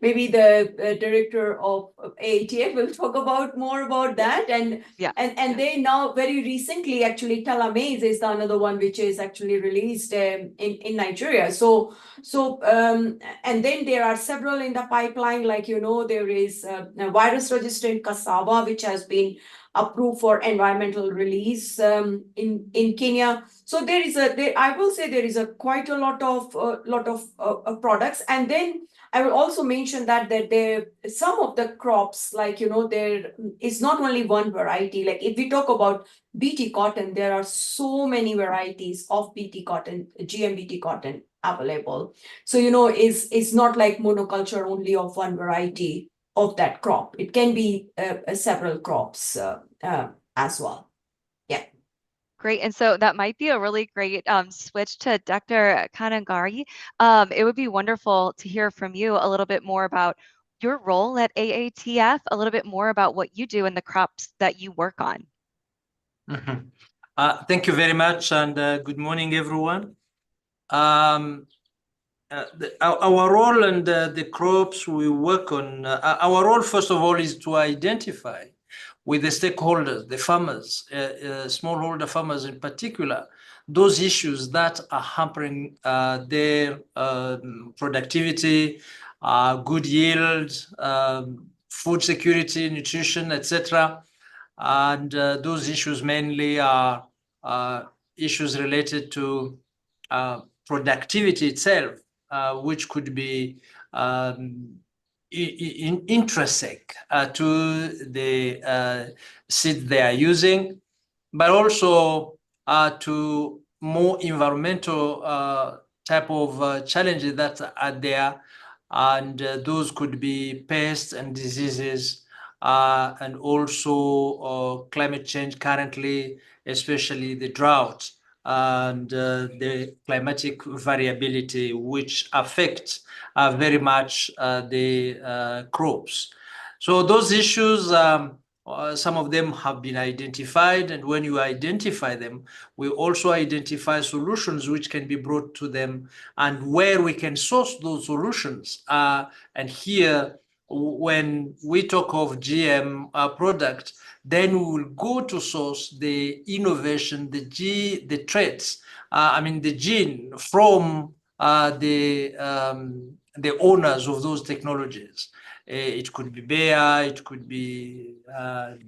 Maybe the director of AATF will talk about more about that. And they now very recently, actually, Tala maize is another one which is actually released in Nigeria. So and then there are several in the pipeline, like, there is virus-resistant cassava, which has been approved for environmental release in Kenya. So I will say there is quite a lot of products. And then I will also mention that some of the crops, like, there is not only one variety. Like, if we talk about BT cotton, there are so many varieties of BT cotton, GM BT cotton available. So, it's not like monoculture only of one variety of that crop. It can be several crops as well. Yeah. Great. And so that might be a really great switch to Dr. Kanangari. It would be wonderful to hear from you a little bit more about your role at AATF, a little bit more about what you do and the crops that you work on. Thank you very much, and good morning, everyone. Our role and the crops we work on, our role, first of all, is to identify with the stakeholders, the farmers, smallholder farmers in particular, those issues that are hampering their productivity, good yield, food security, nutrition, etc. And those issues mainly are issues related to productivity itself, which could be intrinsic to the seed they are using, but also to more environmental type of challenges that are there. And those could be pests and diseases, and also climate change currently, especially the drought and the climatic variability, which affects very much the crops. So those issues, some of them have been identified, and when you identify them, we also identify solutions which can be brought to them and where we can source those solutions. And here, when we talk of GM product, then we will go to source the innovation, the traits, the gene from the owners of those technologies. It could be Bayer, it could be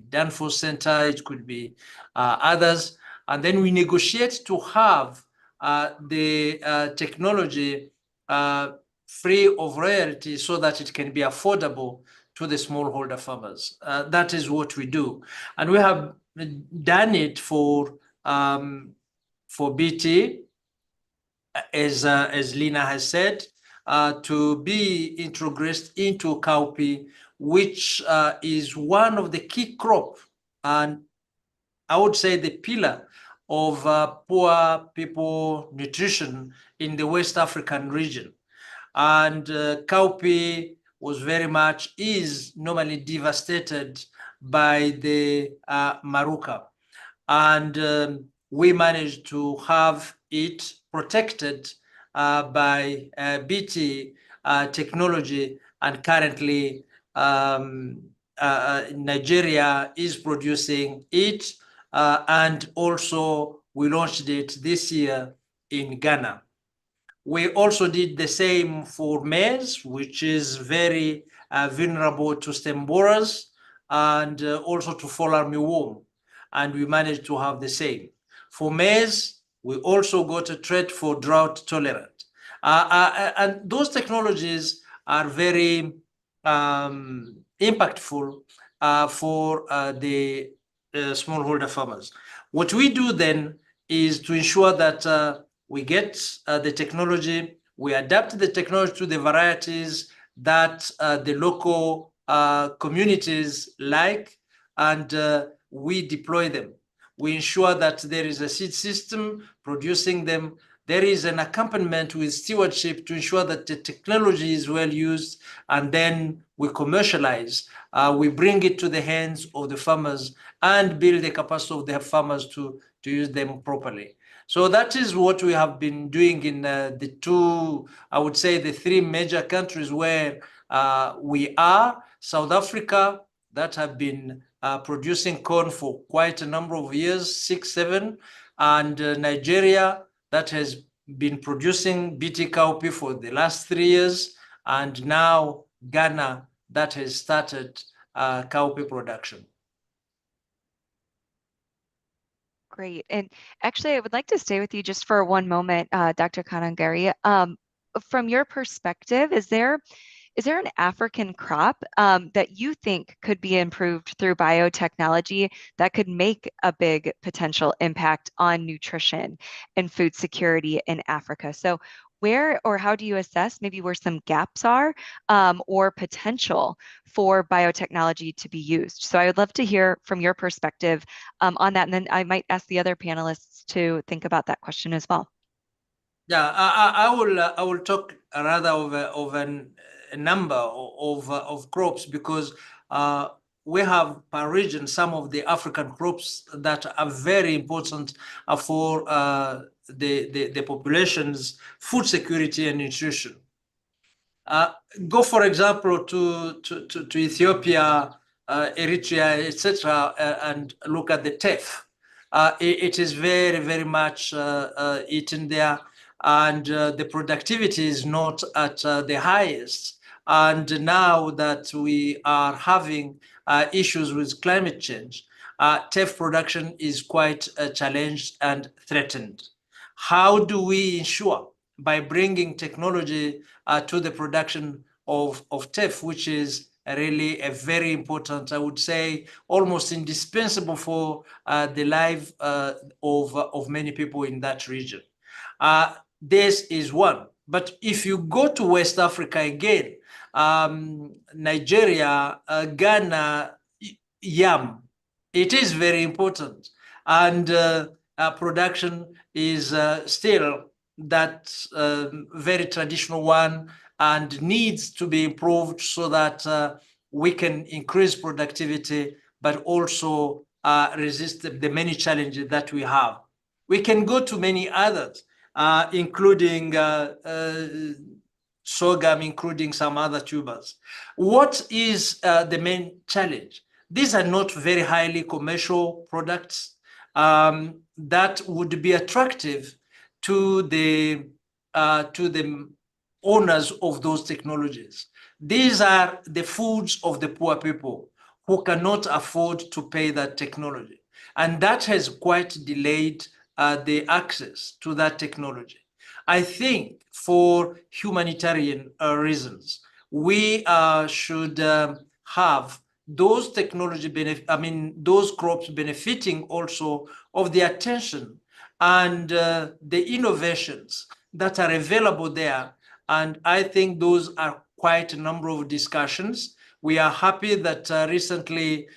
Danfoss Center, it could be others. And then we negotiate to have the technology free of royalty so that it can be affordable to the smallholder farmers. That is what we do. And we have done it for BT, as Lina has said, to be introduced into cowpea, which is one of the key crop, and I would say the pillar of poor people nutrition in the West African region. And cowpea is normally devastated by the maruca. And we managed to have it protected by BT technology, and currently Nigeria is producing it, and also we launched it this year in Ghana. We also did the same for maize, which is very vulnerable to stem borers and also to fall armyworm, and we managed to have the same. For maize, we also got a trait for drought tolerant. And those technologies are very impactful for the smallholder farmers. What we do then is to ensure that we get the technology, we adapt the technology to the varieties that the local communities like, and we deploy them. We ensure that there is a seed system producing them there is an accompaniment with stewardship to ensure that the technology is well used, and then we commercialize, we bring it to the hands of the farmers and build the capacity of the farmers to use them properly. So that is what we have been doing in the two, I would say, the three major countries where we are. South Africa, that have been producing corn for quite a number of years, 6, 7, and Nigeria, that has been producing BT cowpea for the last 3 years, and now Ghana, that has started cowpea production. Great. And actually, I would like to stay with you just for one moment, Dr. Kanangari. From your perspective, is there an African crop that you think could be improved through biotechnology that could make a big potential impact on nutrition and food security in Africa? So where or how do you assess maybe where some gaps are or potential for biotechnology to be used? So I would love to hear from your perspective on that. And then I might ask the other panelists to think about that question as well. Yeah, I will talk rather of a number of crops, because we have per region some of the African crops that are very important for the population's food security and nutrition. Go, for example, to Ethiopia, Eritrea, etc., and look at the teff. It is very, very much eaten there, and the productivity is not at the highest. And now that we are having issues with climate change, teff production is quite challenged and threatened. How do we ensure, by bringing technology to the production of teff, which is really a very important, I would say, almost indispensable for the life of many people in that region? This is one. But if you go to West Africa again, Nigeria, Ghana, yam, it is very important. And production is still that very traditional one, and needs to be improved so that we can increase productivity, but also resist the many challenges that we have. We can go to many others, including sorghum, including some other tubers. What is the main challenge? These are not very highly commercial products that would be attractive to the owners of those technologies. These are the foods of the poor people who cannot afford to pay that technology. And that has quite delayed the access to that technology. I think for humanitarian reasons, we should have those those crops benefiting also of the attention and the innovations that are available there. And I think those are quite a number of discussions. We are happy that recently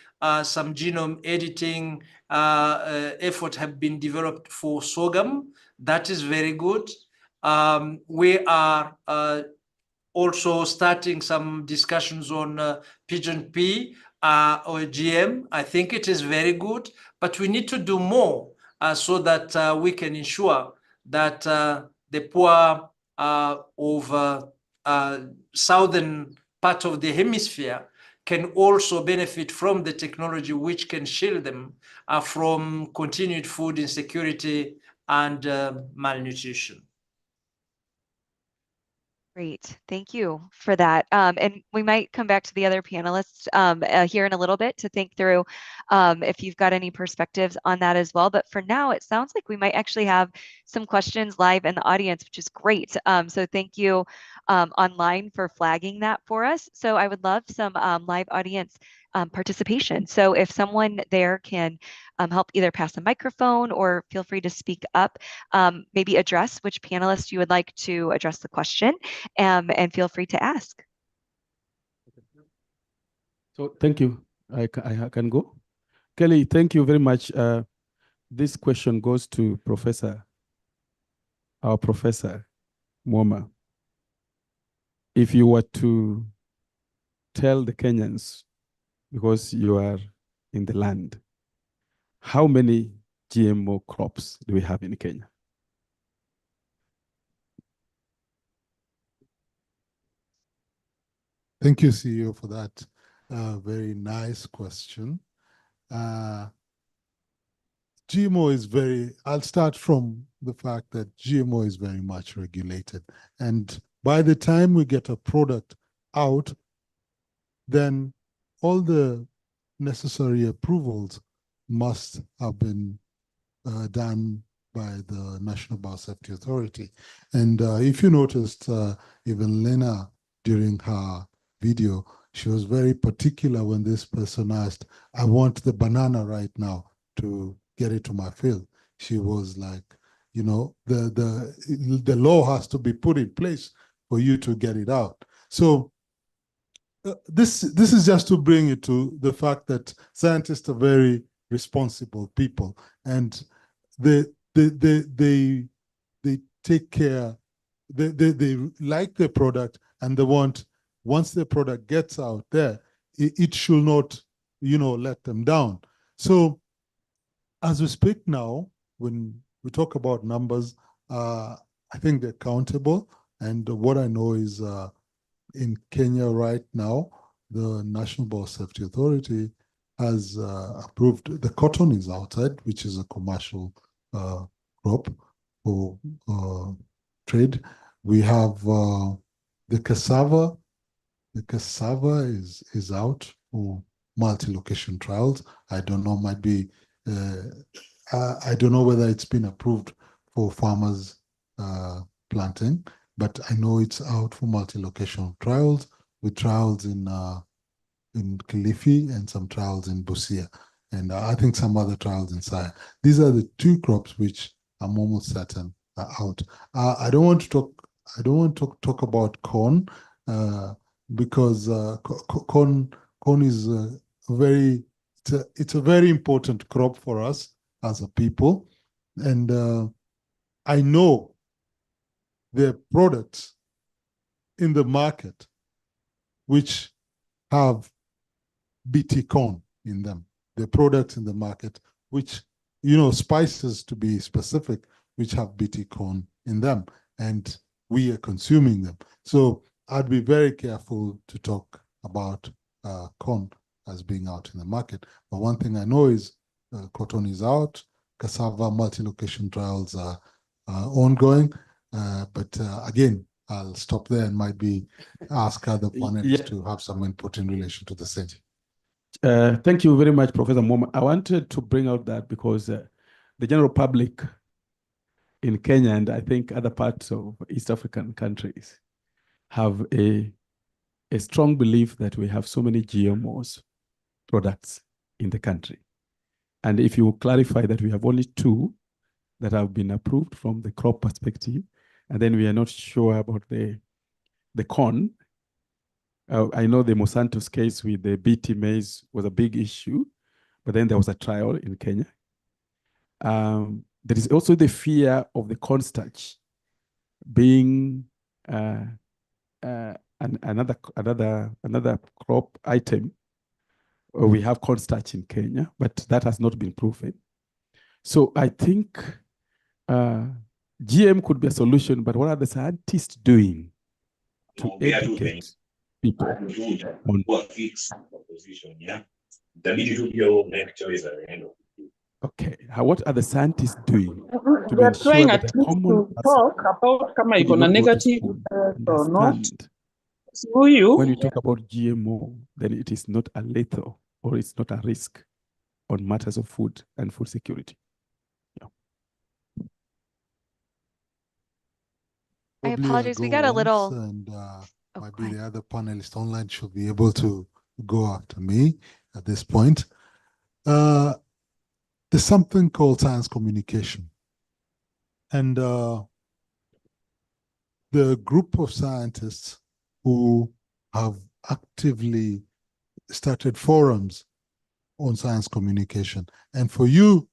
some genome editing efforts have been developed for sorghum. That is very good. We are also starting some discussions on pigeon pea or GM. I think it is very good, but we need to do more so that we can ensure that the poor of southern part of the hemisphere can also benefit from the technology, which can shield them from continued food insecurity and malnutrition. Great, thank you for that. And we might come back to the other panelists here in a little bit to think through if you've got any perspectives on that as well. But for now, it sounds like we might actually have some questions live in the audience, which is great. So thank you online for flagging that for us. So I would love some live audience participation. So if someone there can help either pass a microphone or feel free to speak up, maybe address which panelist you would like to address the question, and feel free to ask. So thank you. I can go. Kelly, thank you very much. This question goes to Professor our Professor Mwoma, if you were to tell the Kenyans, because you are in the land, how many GMO crops do we have in Kenya? Thank you, CEO, for that very nice question. GMO is I'll start from the fact that GMO is very much regulated. And by the time we get a product out, then all the necessary approvals must have been done by the National Biosafety Authority. And if you noticed, even Lena, during her video, she was very particular when this person asked, I want the banana right now to get it to my field. She was like, you know, the law has to be put in place for you to get it out. So this is just to bring it to the fact that scientists are very responsible people, and they take care, they like their product, and they want, once their product gets out there, it should not, you know, let them down. So as we speak now, when we talk about numbers, I think they're countable. And what I know is in Kenya right now, the National Biosafety Authority has approved, the cotton is outside, which is a commercial crop for trade. We have the cassava. The cassava is out for multi-location trials. I don't know, might be, I don't know whether it's been approved for farmers planting, but I know it's out for multi-location trials, with trials in Kilifi and some trials in Busia, and I think some other trials in Saya. These are the two crops which I'm almost certain are out. I don't want to talk about corn because corn is it's a very important crop for us as a people, and I know there are products in the market which have BT corn in them. There are products in the market which, you know, spices to be specific, which have BT corn in them, and we are consuming them. So I'd be very careful to talk about corn as being out in the market. But one thing I know is cotton is out, cassava multi-location trials are ongoing. But again, I'll stop there and might be ask other panelists to have some input in relation to the same. Thank you very much, Professor Mwoma. I wanted to bring out that because the general public in Kenya and I think other parts of East African countries have a strong belief that we have so many GMOs products in the country. And if you clarify that we have only 2 that have been approved from the crop perspective, and then we are not sure about the corn. I know the Monsanto's case with the BT maize was a big issue, but then there was a trial in Kenya. There is also the fear of the cornstarch being another crop item. We have cornstarch in Kenya, but that has not been proven. So I think GM could be a solution, but what are the scientists doing to educate people on? Okay, what are the scientists doing to We're ensure trying that at the least common to talk about kama iko na negative or not. understand Huyu when you talk about GMO, then it is not a lethal or it's not a risk on matters of food and food security. I apologize. We got a little. And might be the other panelists online should be able to go after me at this point. There's something called science communication. And the group of scientists who have actively started forums on science communication. And for you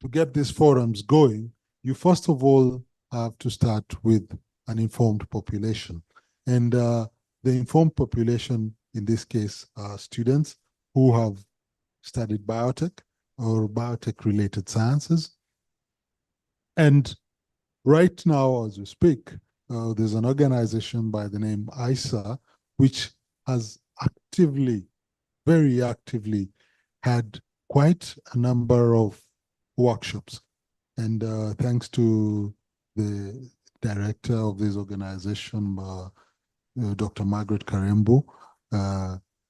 to get these forums going, you first of all have to start with an informed population. And the informed population, in this case, are students who have studied biotech or biotech-related sciences. And right now, as we speak, there's an organization by the name ISA, which has actively, very actively, had quite a number of workshops. And thanks to the director of this organization, Dr. Margaret Karembo,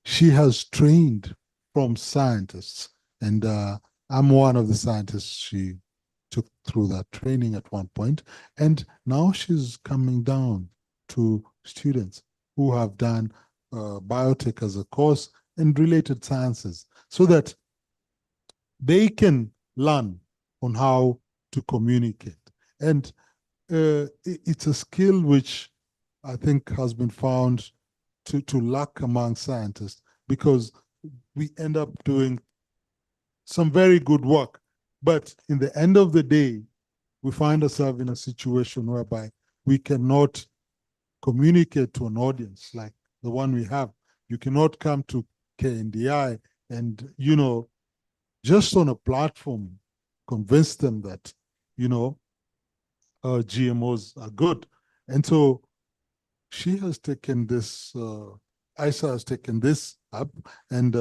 she has trained from scientists. And I'm one of the scientists she took through that training at one point. And now she's coming down to students who have done biotech as a course and related sciences so that they can learn on how to communicate. And it's a skill which I think has been found to lack among scientists, because we end up doing some very good work. But in the end of the day, we find ourselves in a situation whereby we cannot communicate to an audience like the one we have. You cannot come to KNDI and, just on a platform, convince them that, GMOs are good. And so she has taken this, ISA has taken this up, and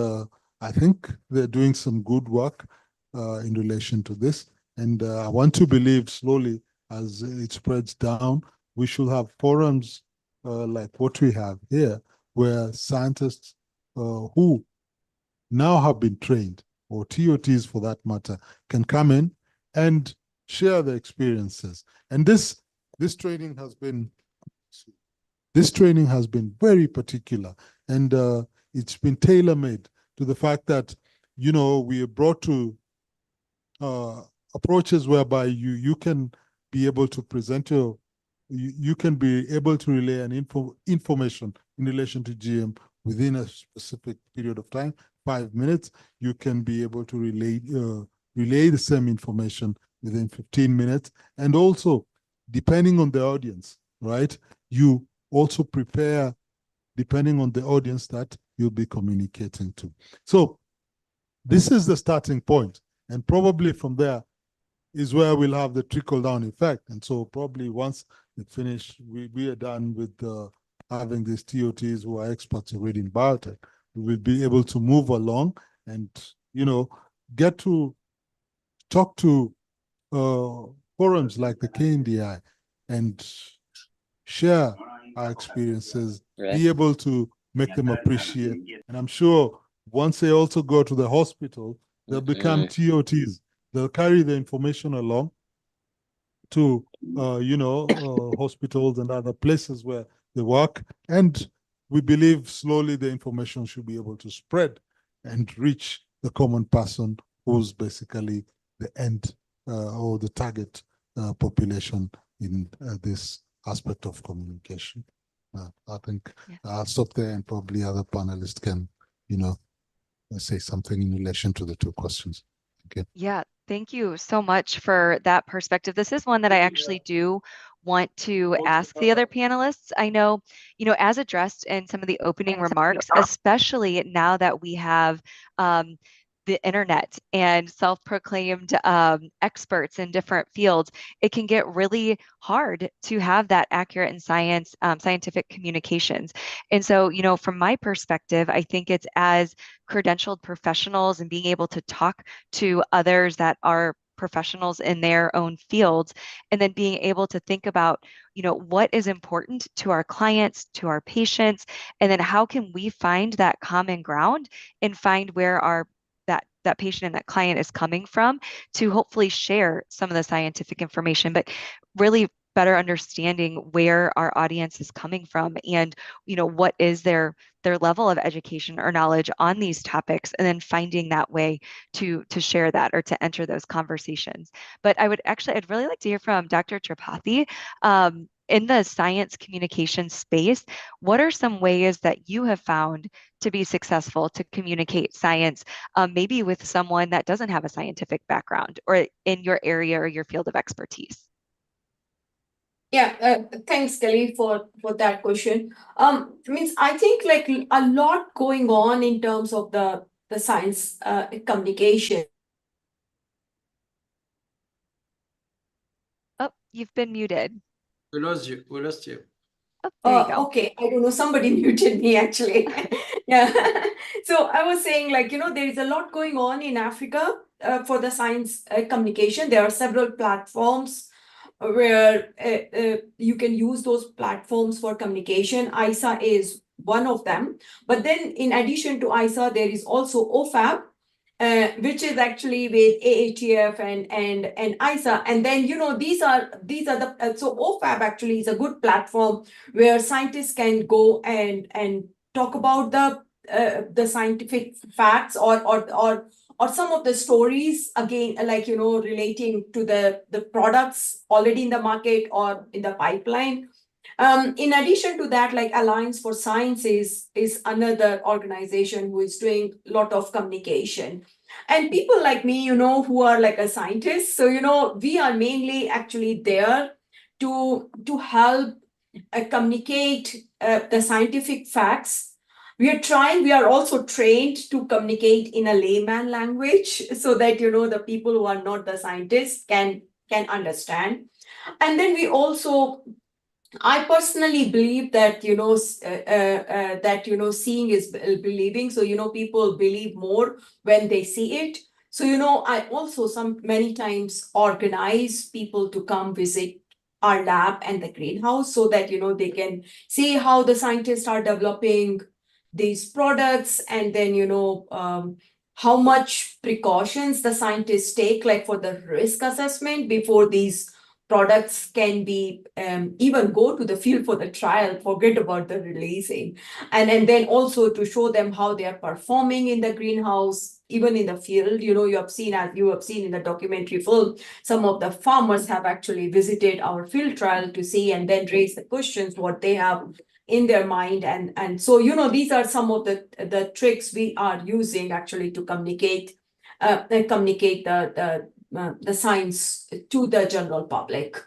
I think they're doing some good work in relation to this. And I want to believe slowly, as it spreads down, we should have forums like what we have here, where scientists who now have been trained, or TOTs for that matter, can come in and share their experiences. And this training has been very particular, and it's been tailor-made to the fact that, we are brought to approaches whereby you can be able to present you can be able to relay an information in relation to GM within a specific period of time, 5 minutes. You can be able to relay the same information within 15 minutes. And also, depending on the audience, right, you also prepare depending on the audience that you'll be communicating to. So this is the starting point. And probably from there is where we'll have the trickle-down effect. And so probably once we finish, we are done with having these TOTs who are experts already in biotech. We will be able to move along and, get to talk to forums like the KNDI and share our experiences, be able to make them appreciate. And I'm sure once they also go to the hospital, they'll become TOTs. They'll carry the information along to, hospitals and other places where they work. And we believe slowly the information should be able to spread and reach the common person who's basically the end or the target population in this aspect of communication. I think I'll stop there, and probably other panelists can, say something in relation to the two questions. Okay. Yeah, thank you so much for that perspective. This is one that I actually do want to ask the other panelists. I know, as addressed in some of the opening remarks, especially now that we have the internet and self-proclaimed experts in different fields, it can get really hard to have that accurate and scientific communications. And so, from my perspective, I think it's as credentialed professionals and being able to talk to others that are professionals in their own fields, and then being able to think about, what is important to our clients, to our patients, and then how can we find that common ground and find where that patient and that client is coming from to hopefully share some of the scientific information, but really better understanding where our audience is coming from and, what is their level of education or knowledge on these topics, and then finding that way to share that or to enter those conversations. But I'd really like to hear from Dr. Tripathi. In the science communication space, what are some ways that you have found to be successful to communicate science, maybe with someone that doesn't have a scientific background or in your area or your field of expertise? Yeah, thanks, Kelly, for that question. Means I think like a lot going on in terms of the science communication. Oh, you've been muted. We lost you. We lost you. Oh, there you go. Okay, I don't know, somebody muted me actually. Yeah. So I was saying like, there is a lot going on in Africa for the science communication. There are several platforms where you can use those platforms for communication. ISA is one of them. But then in addition to ISA, there is also OFAB, which is actually with AATF and ISA. And then, these are the, so OFAB actually is a good platform where scientists can go and talk about the scientific facts or some of the stories, again, like, relating to the products already in the market or in the pipeline. In addition to that, like Alliance for Science is another organization who is doing a lot of communication. And people like me, who are like a scientist, so, we are mainly actually there to help communicate the scientific facts. We are also trained to communicate in a layman language so that, the people who are not the scientists can understand. And then I personally believe that, seeing is believing. So, people believe more when they see it. So, I also many times organize people to come visit our lab and the greenhouse so that, they can see how the scientists are developing these products, and then, how much precautions the scientists take, like for the risk assessment before these products can be even go to the field for the trial, forget about the releasing. And then also to show them how they are performing in the greenhouse, even in the field. You have seen, as you have seen in the documentary film, some of the farmers have actually visited our field trial to see and then raise the questions what they have in their mind. And so, these are some of the tricks we are using actually to communicate the science to the general public.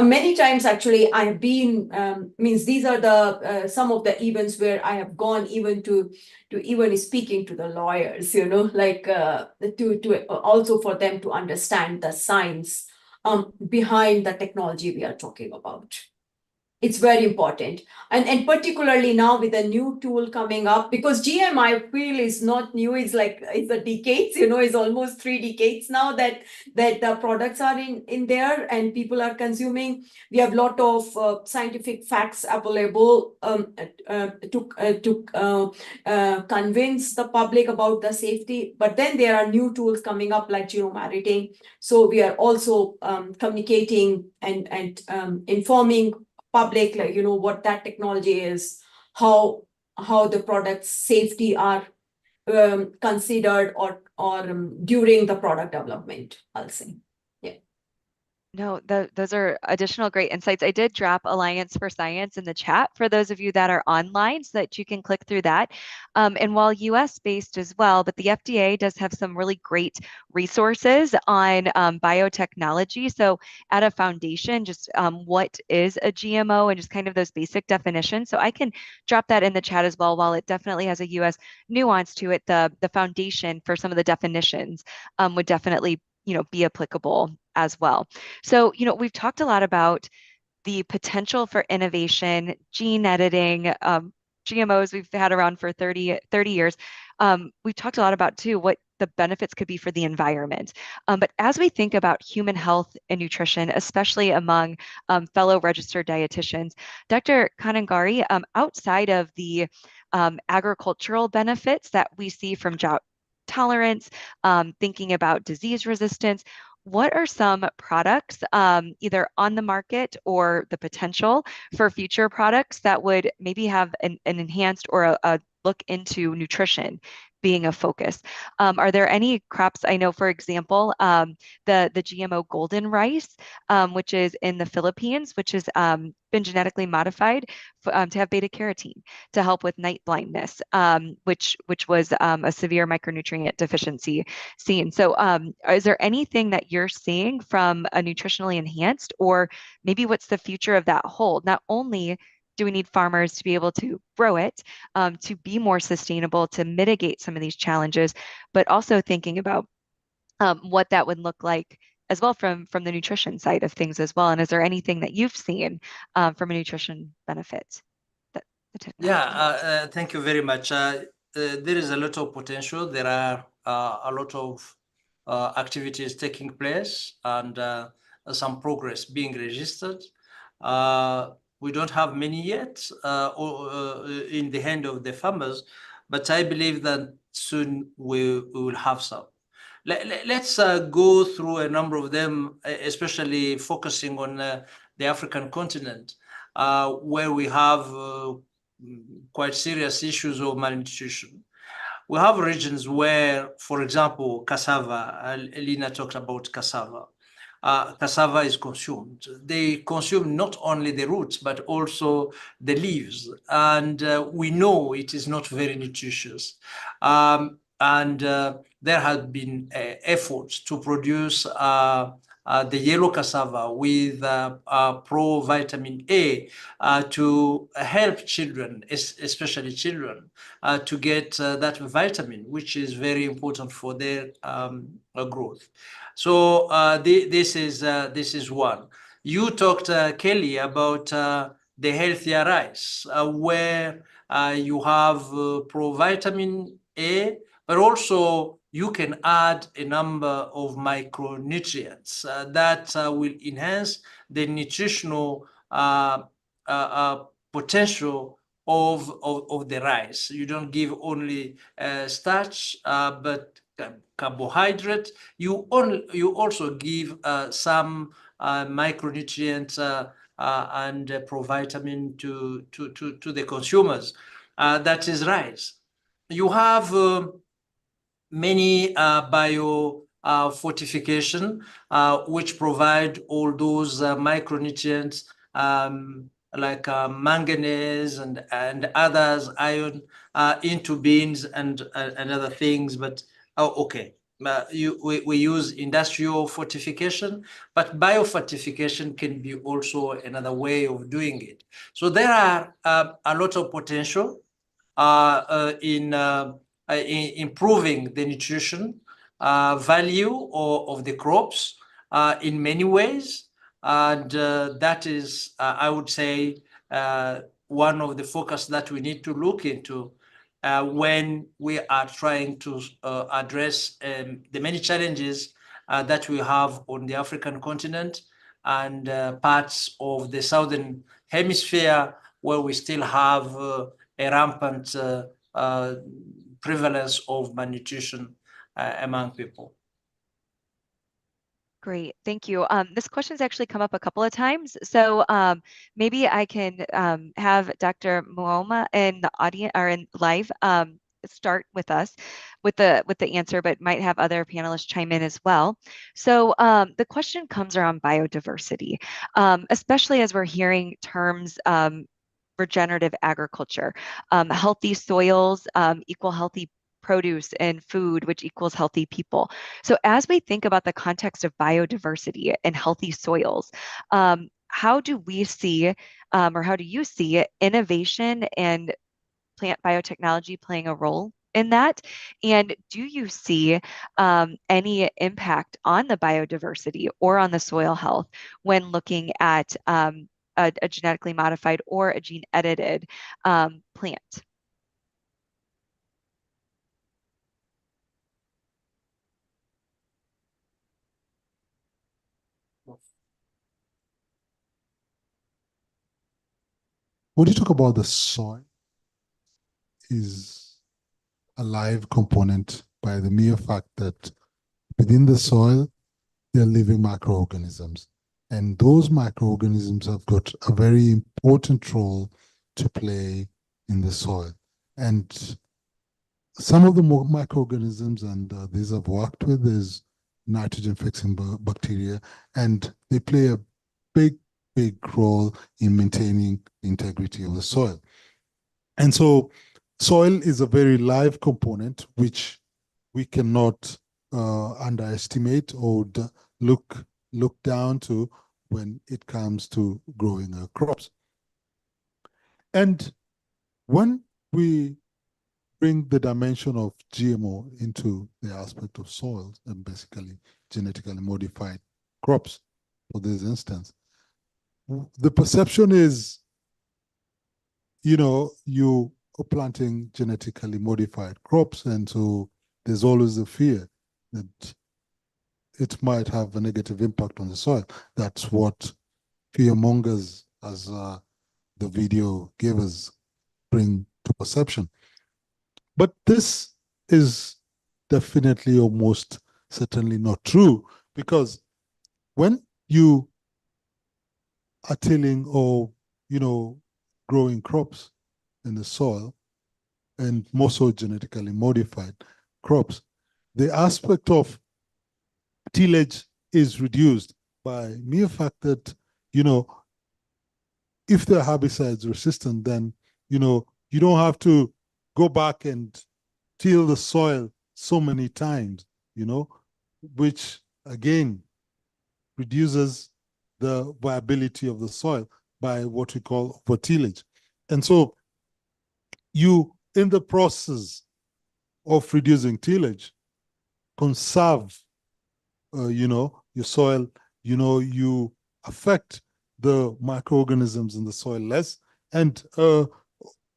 Many times, actually, I have been, these are the some of the events where I have gone even to even speaking to the lawyers, like to also for them to understand the science behind the technology we are talking about. It's very important. And particularly now with a new tool coming up, because GM, I feel, is not new. It's like, it's a decades, it's almost 3 decades now that the products are in there and people are consuming. We have a lot of scientific facts available to convince the public about the safety. But then there are new tools coming up like genome editing. So we are also communicating and informing public, like, what that technology is, how the product's safety are considered or during the product development, I'll say. No, those are additional great insights. I did drop Alliance for Science in the chat for those of you that are online so that you can click through that. And while US based as well, but the FDA does have some really great resources on biotechnology. So at a foundation, just what is a GMO and just kind of those basic definitions. So I can drop that in the chat as well. While it definitely has a US nuance to it, the foundation for some of the definitions would definitely be applicable as well. So, we've talked a lot about the potential for innovation, gene editing, GMOs we've had around for 30 years. We've talked a lot about too what the benefits could be for the environment. But as we think about human health and nutrition, especially among fellow registered dietitians, Dr. Kanangari, outside of the agricultural benefits that we see from drought tolerance, thinking about disease resistance, what are some products either on the market or the potential for future products that would maybe have an enhanced or a look into nutrition being a focus. Are there any crops? I know, for example, the GMO golden rice, which is in the Philippines, which has been genetically modified to have beta carotene to help with night blindness, which was a severe micronutrient deficiency seen. So is there anything that you're seeing from a nutritionally enhanced, or maybe what's the future of that hold? Not only do we need farmers to be able to grow it, to be more sustainable, to mitigate some of these challenges, but also thinking about what that would look like as well from the nutrition side of things as well. And is there anything that you've seen from a nutrition benefit? Thank you very much. There is a lot of potential. There are a lot of activities taking place and some progress being registered. We don't have many yet in the hand of the farmers, but I believe that soon we will have some. Let's go through a number of them, especially focusing on the African continent, where we have quite serious issues of malnutrition. We have regions where, for example, cassava, Lina talked about cassava. Cassava is consumed. They consume not only the roots, but also the leaves. And we know it is not very nutritious. There have been efforts to produce the yellow cassava with pro-vitamin A to help children, especially children, to get that vitamin, which is very important for their growth. So this is one. You talked, Kelly, about the healthier rice, where you have pro-vitamin A, but also you can add a number of micronutrients that will enhance the nutritional potential of the rice. You don't give only starch, but carbohydrate. You also give some micronutrients and provitamin to the consumers. That is rice. You have many bio fortification, which provide all those micronutrients like manganese and others, iron, into beans and other things. But we use industrial fortification, but biofortification can be also another way of doing it. So there are a lot of potential in improving the nutrition value of the crops in many ways. And that is, I would say, one of the focus that we need to look into when we are trying to address the many challenges that we have on the African continent and parts of the Southern Hemisphere, where we still have a rampant prevalence of malnutrition among people. Great, thank you. This question's actually come up a couple of times, so maybe I can have Dr. Muoma in the audience or in live start with us with the answer, but might have other panelists chime in as well. So the question comes around biodiversity, especially as we're hearing terms regenerative agriculture, healthy soils equal healthy produce and food, which equals healthy people. So as we think about the context of biodiversity and healthy soils, how do we see, or how do you see innovation and plant biotechnology playing a role in that? And do you see any impact on the biodiversity or on the soil health when looking at a genetically modified or a gene edited plant? When you talk about the soil, is a live component by the mere fact that within the soil, there are living microorganisms. And those microorganisms have got a very important role to play in the soil. And some of the microorganisms, and these I've worked with, is nitrogen-fixing bacteria, and they play a big role in maintaining the integrity of the soil. And so soil is a very live component which we cannot underestimate or look down to when it comes to growing our crops. And when we bring the dimension of GMO into the aspect of soil and basically genetically modified crops, for this instance, the perception is, you are planting genetically modified crops, and so there's always the fear that it might have a negative impact on the soil. That's what fearmongers, as the video gave us, bring to perception. But this is definitely or most certainly not true, because when you are tilling or, growing crops in the soil, and more so genetically modified crops, the aspect of tillage is reduced by mere fact that, if the herbicides resistant, then, you don't have to go back and till the soil so many times, which again reduces the viability of the soil by what we call over-tillage. And so you, in the process of reducing tillage, conserve, your soil, you affect the microorganisms in the soil less, and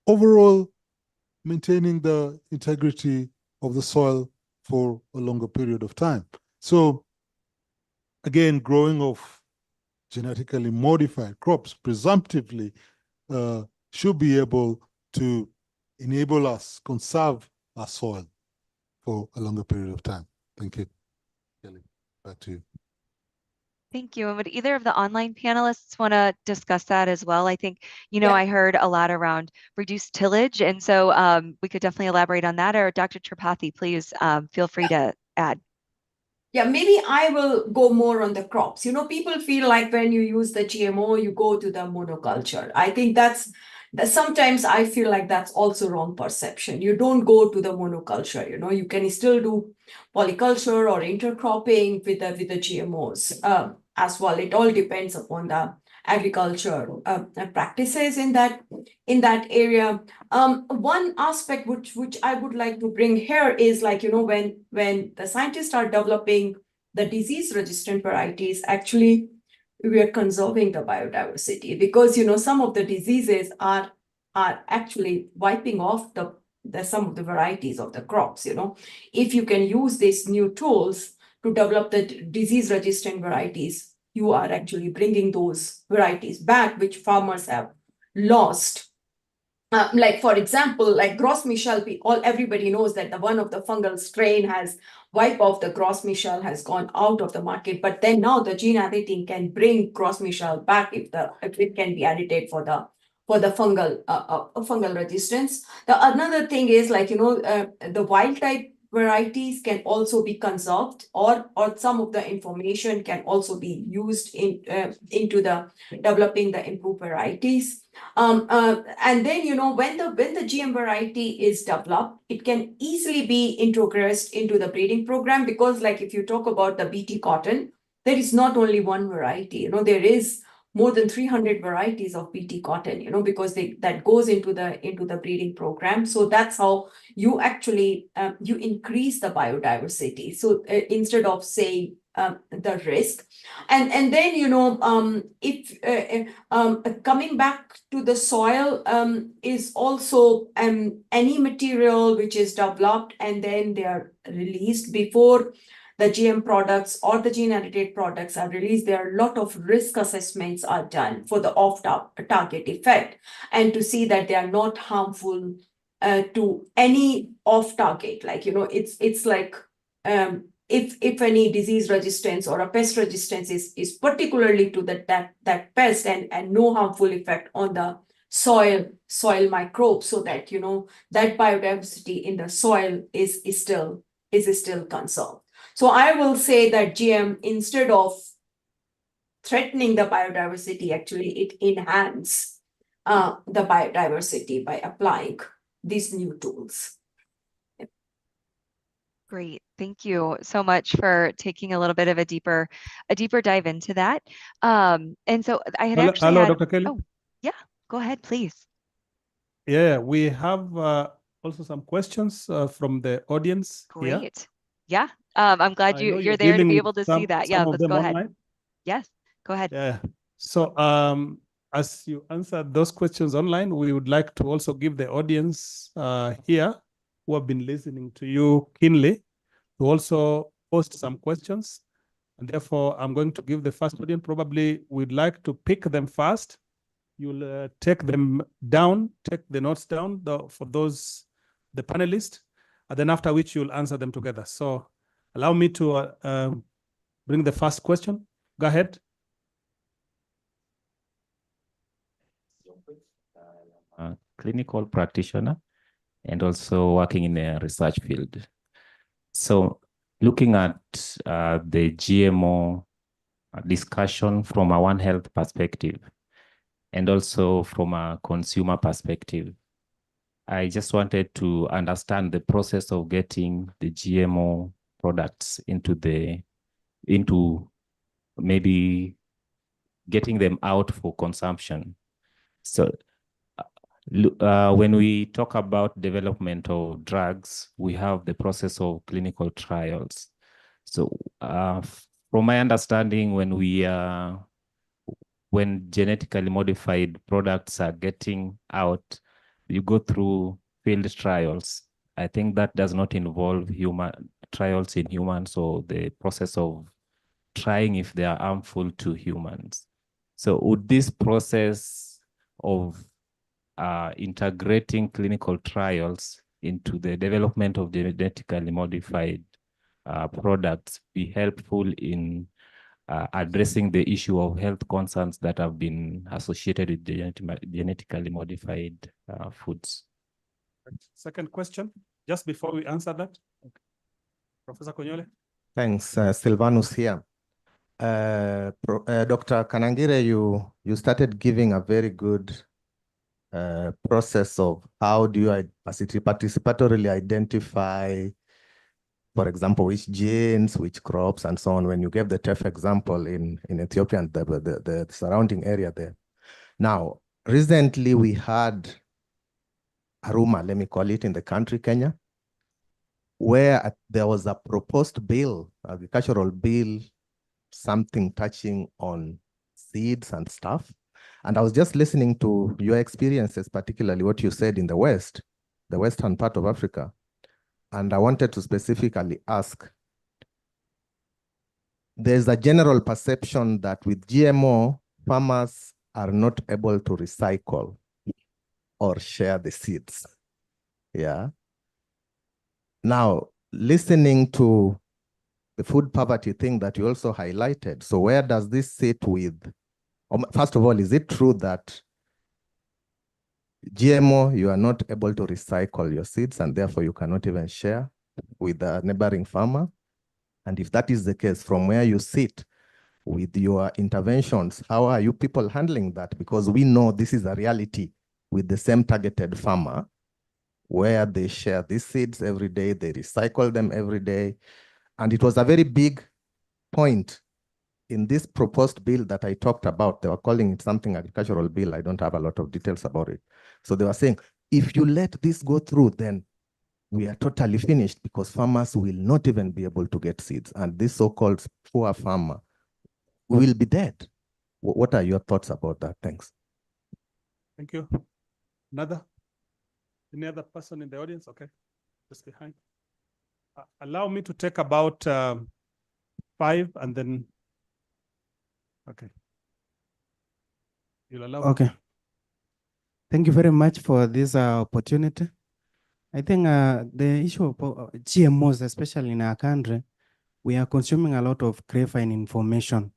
overall maintaining the integrity of the soil for a longer period of time. So again, growing of genetically modified crops presumptively should be able to enable us conserve our soil for a longer period of time. Thank you. Kelly, back to you. Thank you. And would either of the online panelists want to discuss that as well? I think, I heard a lot around reduced tillage, and so we could definitely elaborate on that. Or Dr. Tripathi, please feel free to add. Yeah, maybe I will go more on the crops. People feel like when you use the GMO, you go to the monoculture. I think that's sometimes I feel like that's also wrong perception. You don't go to the monoculture. You can still do polyculture or intercropping with the GMOs as well. It all depends upon the agriculture practices in that area. One aspect which I would like to bring here is, like, when the scientists are developing the disease-resistant varieties, actually we are conserving the biodiversity, because some of the diseases are actually wiping off some of the varieties of the crops. If you can use these new tools to develop the disease-resistant varieties, you are actually bringing those varieties back, which farmers have lost. Like, for example, like Gros Michel, everybody knows that one of the fungal strain has wiped off the Gros Michel, has gone out of the market. But then now the gene editing can bring Gros Michel back if it can be edited for the fungal resistance. The another thing is, like, the wild type varieties can also be conserved, or some of the information can also be used into the developing the improved varieties. And then, when the GM variety is developed, it can easily be introgressed into the breeding program, because, like, if you talk about the BT cotton, there is not only one variety. There is more than 300 varieties of BT cotton, because that goes into the breeding program. So that's how you actually you increase the biodiversity. So instead of saying the risk, and then if coming back to the soil is also any material which is developed and then they are released before the GM products or the gene edited products are released. There are a lot of risk assessments are done for the off-target effect, and to see that they are not harmful to any off-target. Like, it's like if any disease resistance or a pest resistance is particularly to that pest, and no harmful effect on the soil microbes, so that that biodiversity in the soil is still conserved. So I will say that GM, instead of threatening the biodiversity, actually it enhances the biodiversity by applying these new tools. Great. Thank you so much for taking a little bit of a deeper dive into that. And so I had actually hello, had, Dr. Kelly. oh, yeah, go ahead, please. Yeah, we have also some questions from the audience here. Great. Yeah. I'm glad I know you're there to dealing be with able to see that. Yeah, some of let's them go ahead. online. Yes, go ahead. Yeah. So as you answered those questions online, we would like to also give the audience here who have been listening to you keenly to also post some questions. And therefore, I'm going to give the first audience. Probably we'd like to pick them first. You'll take them down, take the notes down for those, the panelists, and then after which you'll answer them together. So allow me to bring the first question. Go ahead. A clinical practitioner and also working in a research field. So looking at the GMO discussion from a One Health perspective and also from a consumer perspective, I just wanted to understand the process of getting the GMO products into maybe getting them out for consumption. So when we talk about development of drugs, we have the process of clinical trials. So from my understanding, when genetically modified products are getting out, you go through field trials. I think that does not involve human trials in humans, or the process of trying if they are harmful to humans. So would this process of integrating clinical trials into the development of genetically modified products be helpful in addressing the issue of health concerns that have been associated with genetically modified foods? Second question, just before we answer that. Okay. Professor Konyole. Thanks, Silvanus here. Dr. Kanangire, you started giving a very good process of how do you participatorily identify, for example, which genes, which crops, and so on. When you gave the TEF example in Ethiopia and the surrounding area there. Now, recently we had a rumor, let me call it, in the country, Kenya, where there was a proposed bill, agricultural bill, something touching on seeds and stuff. And I was just listening to your experiences, particularly what you said in the West, the western part of Africa. And I wanted to specifically ask, there's a general perception that with GMO, farmers are not able to recycle or share the seeds. Yeah. Now, listening to the food poverty thing that you also highlighted, so where does this sit with, first of all, is it true that GMO, you are not able to recycle your seeds and therefore you cannot even share with a neighboring farmer? And if that is the case, from where you sit with your interventions, how are you people handling that? Because we know this is a reality with the same targeted farmer, where they share these seeds every day, they recycle them every day. And it was a very big point in this proposed bill that I talked about. They were calling it something agricultural bill. I don't have a lot of details about it. So they were saying, if you let this go through, then we are totally finished, because farmers will not even be able to get seeds. And this so-called poor farmer will be dead. What are your thoughts about that? Thanks. Thank you. Any other person in the audience? Okay, just behind. Allow me to take about 5 and then, okay. You'll allow. Okay. Thank you very much for this opportunity. I think the issue of GMOs, especially in our country, we are consuming a lot of gratifying information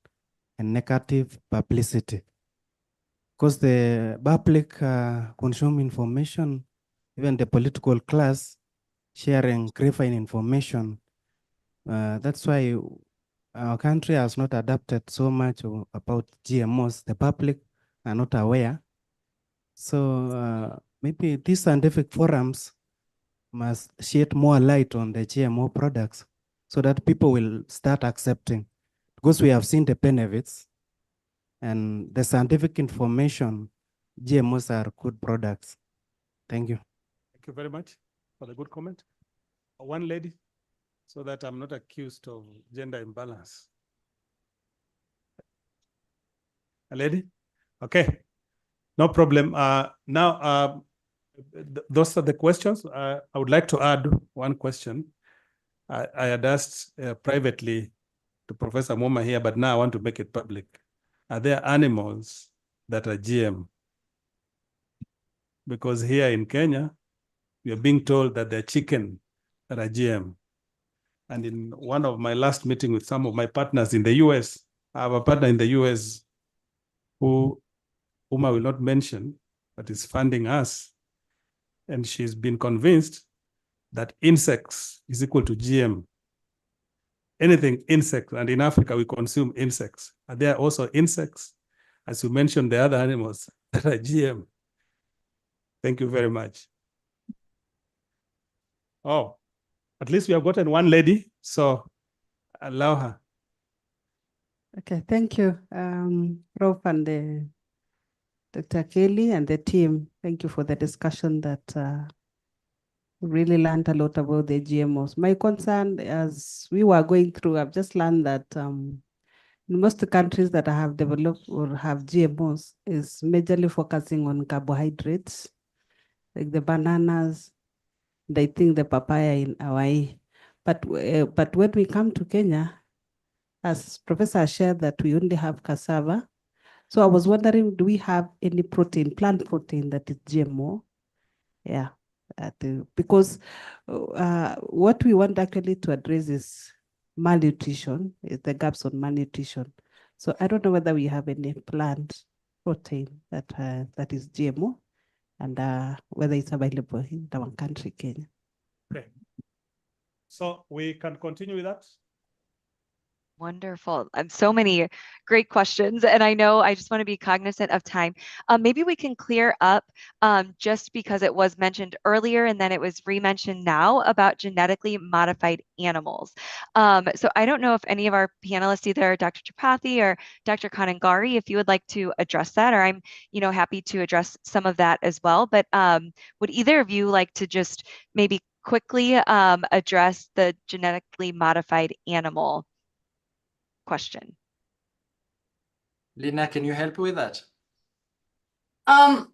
and negative publicity because the public consume information, even the political class sharing gratifying information. That's why our country has not adapted so much about GMOs. The public are not aware. So maybe these scientific forums must shed more light on the GMO products so that people will start accepting, because we have seen the benefits and the scientific information. GMOs are good products. Thank you. Thank you very much for the good comment. One lady, so that I'm not accused of gender imbalance. A lady? Okay, no problem. Now, those are the questions. I would like to add one question. I had asked privately to Professor Moma here, but now I want to make it public. Are there animals that are GM? Because here in Kenya, we are being told that there are chicken that are GM. And in one of my last meeting with some of my partners in the US, I have a partner in the US whom I will not mention, but is funding us. And she's been convinced that insects is equal to GM. Anything insect, and in Africa we consume insects. Are there also insects, as you mentioned, the other animals that are GM? Thank you very much. Oh, at least we have gotten one lady, so allow her. Okay, thank you, Rob and Dr. Kelly and the team. Thank you for the discussion that we really learned a lot about the GMOs. My concern, as we were going through, I've just learned that in most countries that have developed or have GMOs is majorly focusing on carbohydrates, like the bananas, they think the papaya in Hawaii. But when we come to Kenya, as Professor shared, that we only have cassava. So I was wondering, do we have any protein, plant protein that is GMO? Yeah, because what we want actually to address is malnutrition, is the gaps on malnutrition. So I don't know whether we have any plant protein that is GMO and whether it's available in our country, Kenya. Okay. So we can continue with that. Wonderful. So many great questions. And I know I just want to be cognizant of time. Maybe we can clear up just because it was mentioned earlier and then it was re-mentioned now about genetically modified animals. So I don't know if any of our panelists, either Dr. Tripathi or Dr. Kanangari, if you would like to address that, or I'm happy to address some of that as well. But would either of you like to just maybe quickly address the genetically modified animal question? Lina, can you help with that? I'm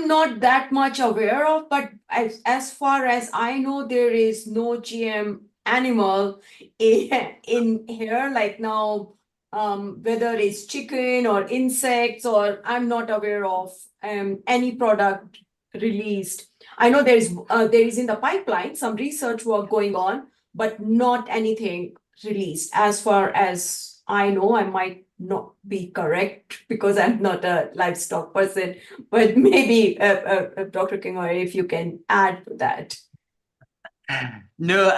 not that much aware of, but as far as I know, there is no GM animal in here. Like now, whether it's chicken or insects, or I'm not aware of any product released. I know there is in the pipeline some research work going on, but not anything released. As far as I know, I might not be correct because I'm not a livestock person, but maybe Dr. Kingoy, if you can add to that. No,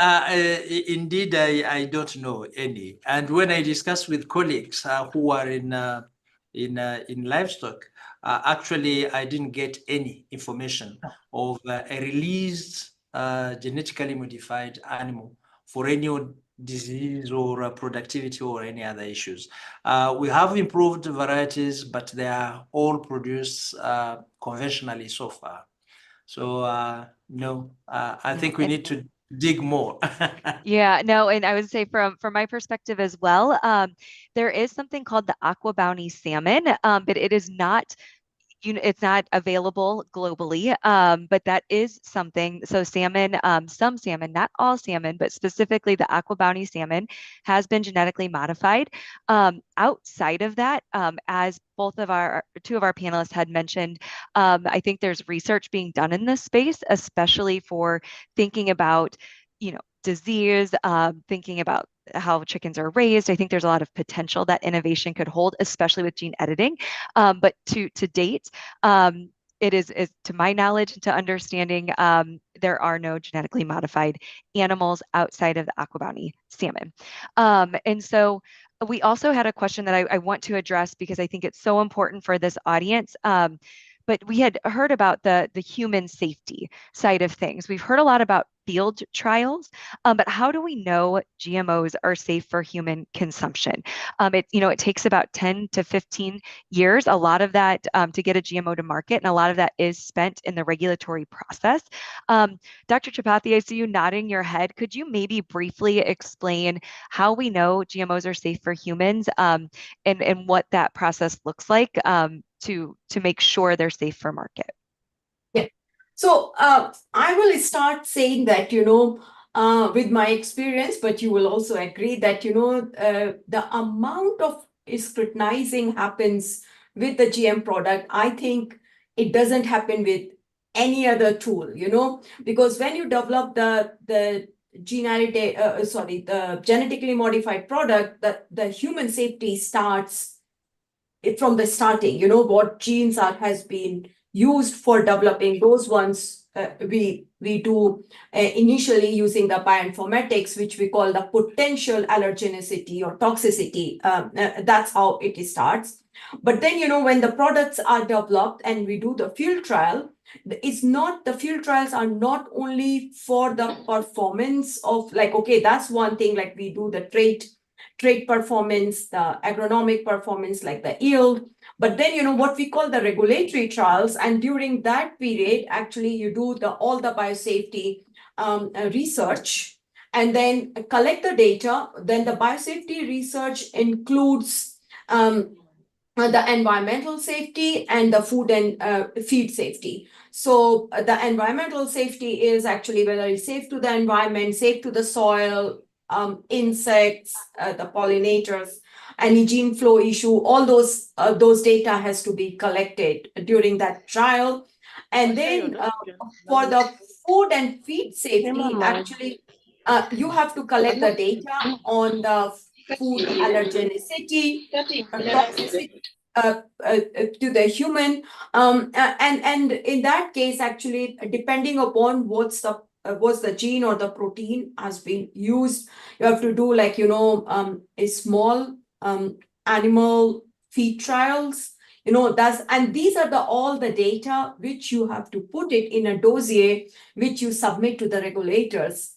indeed, I don't know any. And when I discuss with colleagues who are in livestock, actually, I didn't get any information of a released genetically modified animal for any disease or productivity or any other issues. We have improved varieties, but they are all produced conventionally so far. So no, I think we need to dig more. Yeah, no, and I would say from my perspective as well, there is something called the aqua bounty salmon, but it is not it's not available globally, but that is something. So salmon, some salmon, not all salmon, but specifically the aqua bounty salmon has been genetically modified. Outside of that, as two of our panelists had mentioned, I think there's research being done in this space, especially for thinking about, disease, thinking about how chickens are raised. I think there's a lot of potential that innovation could hold, especially with gene editing. But to date, it is to my knowledge and to understanding, there are no genetically modified animals outside of the Aqua Bounty salmon. And so we also had a question that I want to address because I think it's so important for this audience. But we had heard about the human safety side of things. We've heard a lot about field trials, but how do we know GMOs are safe for human consumption? It takes about 10 to 15 years, a lot of that to get a GMO to market, and a lot of that is spent in the regulatory process. Dr. Tripathi, I see you nodding your head. Could you maybe briefly explain how we know GMOs are safe for humans, and what that process looks like to make sure they're safe for market? Yeah. So I will start saying that, with my experience, but you will also agree that, the amount of scrutinizing happens with the GM product. I think it doesn't happen with any other tool, because when you develop the genetically modified product, the human safety starts from the starting. What genes has been used for developing those ones, we do initially using the bioinformatics, which we call the potential allergenicity or toxicity. That's how it starts. But then, when the products are developed and we do the field trial, the field trials are not only for the performance of that's one thing, like we do the trait performance, the agronomic performance, like the yield. But then, what we call the regulatory trials, and during that period, actually, you do all the biosafety research, and then collect the data. Then the biosafety research includes the environmental safety and the food and feed safety. So the environmental safety is actually whether it's safe to the environment, safe to the soil, insects, the pollinators, any gene flow issue, all those data has to be collected during that trial. And then for the food and feed safety, actually, you have to collect the data on the food allergenicity, toxicity to the human, and in that case, actually, depending upon what's the gene or the protein has been used, you have to do a small animal feed trials. And these are all the data which you have to put it in a dossier, which you submit to the regulators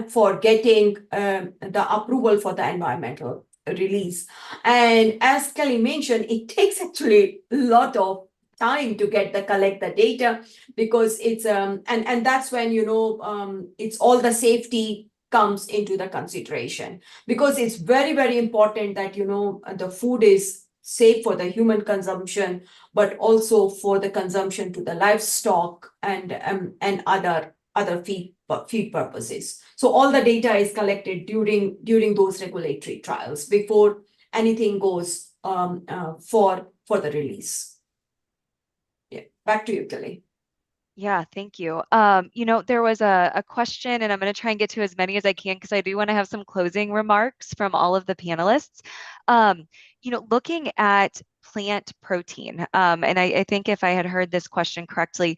for getting the approval for the environmental release. And as Kelly mentioned, it takes actually a lot of time to collect the data, because it's and that's when it's all the safety comes into the consideration, because it's very, very important that the food is safe for the human consumption, but also for the consumption to the livestock and other feed purposes. So all the data is collected during those regulatory trials before anything goes for the release. Yeah, back to you, Kelly. Yeah, thank you. There was a question, and I'm going to try and get to as many as I can because I do want to have some closing remarks from all of the panelists. Looking at plant protein, and I think if I had heard this question correctly,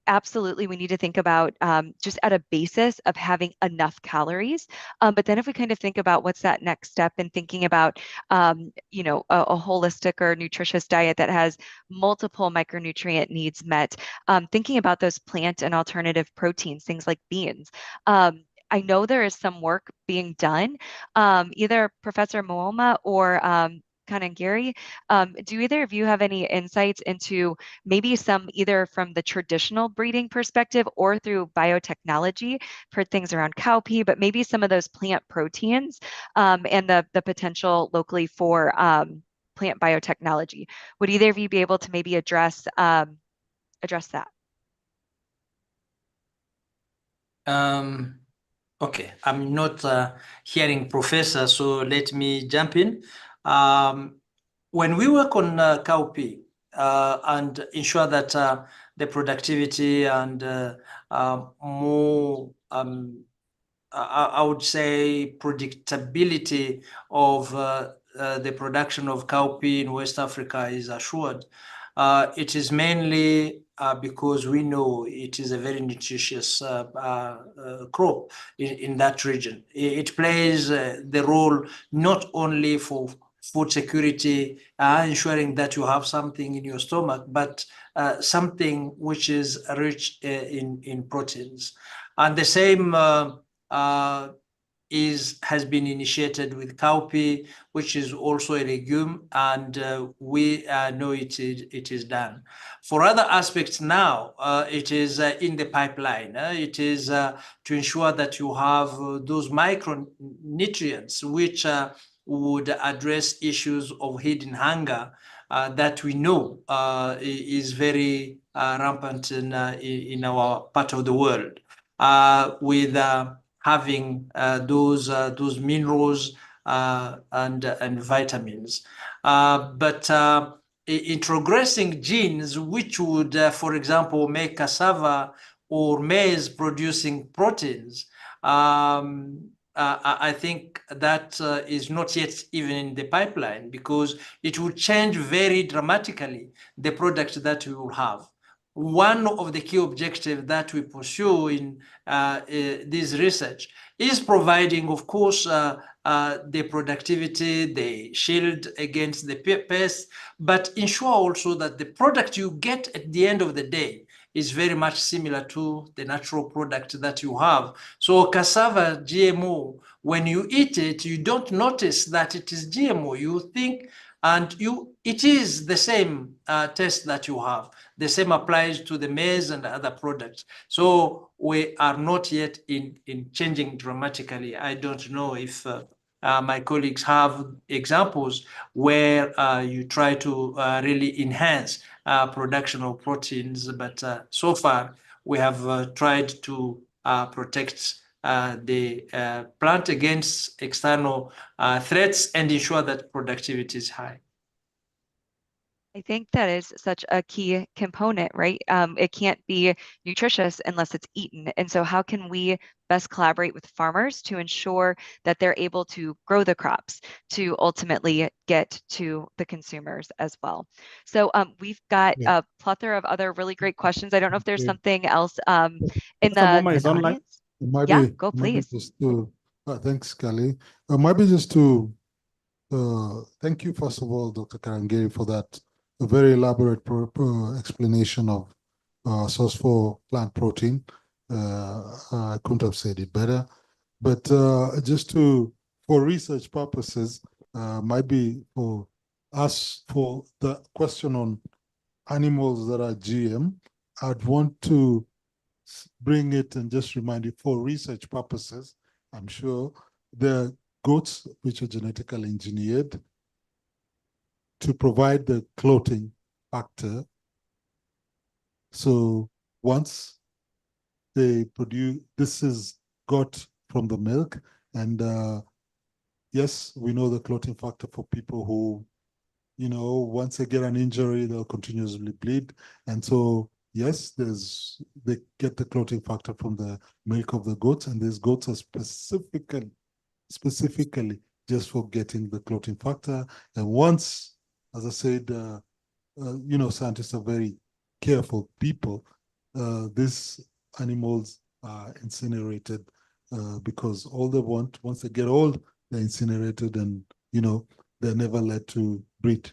absolutely, we need to think about just at a basis of having enough calories. But then if we kind of think about what's that next step in thinking about, a holistic or nutritious diet that has multiple micronutrient needs met, thinking about those plant and alternative proteins, things like beans. I know there is some work being done, either Professor Mooma or KNDI, do either of you have any insights into maybe some either from the traditional breeding perspective or through biotechnology for things around cowpea, but maybe some of those plant proteins and the potential locally for plant biotechnology? Would either of you be able to maybe address that? Okay, I'm not hearing Professor, so let me jump in. When we work on cowpea and ensure that the productivity and more I would say, predictability of the production of cowpea in West Africa is assured. It is mainly because we know it is a very nutritious crop in that region. It plays the role not only for food security, ensuring that you have something in your stomach, but something which is rich in proteins. And the same has been initiated with cowpea, which is also a legume, and we know it is done. For other aspects now, it is in the pipeline. It is to ensure that you have those micronutrients which would address issues of hidden hunger that we know is very rampant in our part of the world, with having those minerals and vitamins. But introgressing genes which would, for example, make cassava or maize producing proteins, I think that is not yet even in the pipeline, because it would change very dramatically the product that we will have. One of the key objectives that we pursue in this research is providing, of course, the productivity, the shield against the pests, but ensure also that the product you get at the end of the day is very much similar to the natural product that you have. So cassava GMO, when you eat it, you don't notice that it is GMO. You think, and it is the same taste that you have. The same applies to the maize and other products. So we are not yet in changing dramatically. I don't know if my colleagues have examples where you try to really enhance production of proteins, but so far we have tried to protect the plant against external threats and ensure that productivity is high. I think that is such a key component, right? It can't be nutritious unless it's eaten. And so how can we best collaborate with farmers to ensure that they're able to grow the crops to ultimately get to the consumers as well? So we've got a plethora of other really great questions. I don't know if there's something else in the audience. Yeah, go please. Thanks, Kelly. Maybe just to thank you, first of all, Dr. Karangeri, for that very elaborate explanation of source for plant protein. I couldn't have said it better. But just for research purposes, might be for us, for the question on animals that are GM, I'd want to bring it and just remind you, for research purposes, I'm sure the goats which are genetically engineered to provide the clotting factor. So once they produce, this is got from the milk, and yes, we know the clotting factor for people who, once they get an injury, they'll continuously bleed. And so, yes, they get the clotting factor from the milk of the goats, and these goats are specifically just for getting the clotting factor. And once, as I said, scientists are very careful people. These animals are incinerated because all they want, once they get old, they're incinerated, and they're never let to breed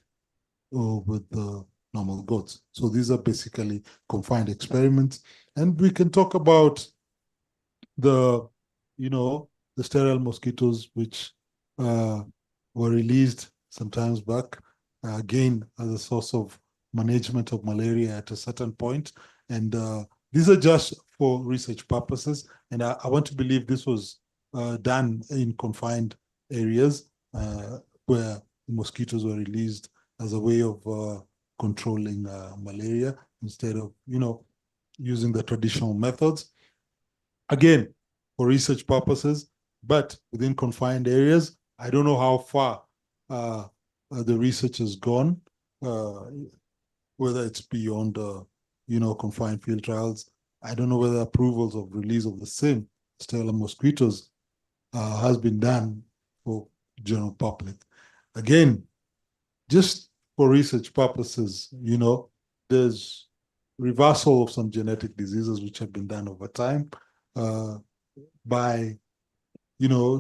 with the normal goats. So these are basically confined experiments. And we can talk about the sterile mosquitoes which were released sometimes back, again, as a source of management of malaria at a certain point. And these are just for research purposes. And I want to believe this was done in confined areas where mosquitoes were released as a way of controlling malaria instead of, using the traditional methods. Again, for research purposes, but within confined areas. I don't know how far the research has gone, whether it's beyond, confined field trials. I don't know whether approvals of release of the same sterile mosquitoes has been done for general public. Again, just for research purposes, there's reversal of some genetic diseases which have been done over time by,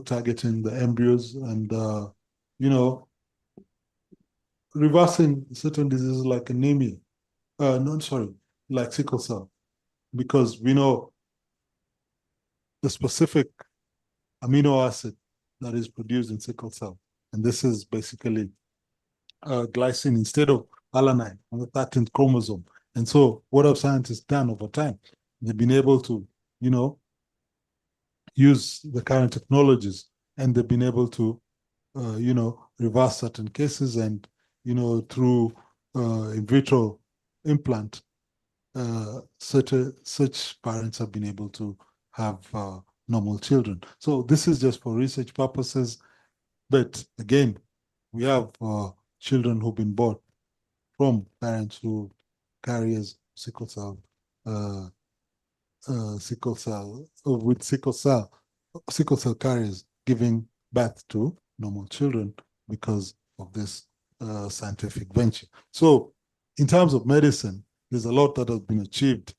targeting the embryos and, reversing certain diseases like anemia. Like sickle cell, because we know the specific amino acid that is produced in sickle cell. And this is basically glycine instead of alanine on the 13th chromosome. And so what have scientists done over time? They've been able to, use the current technologies, and they've been able to, reverse certain cases and, through in vitro implant, such parents have been able to have normal children. So this is just for research purposes. But again, we have children who've been born from parents who carriers sickle cell carriers giving birth to normal children because of this scientific venture. So in terms of medicine, there's a lot that has been achieved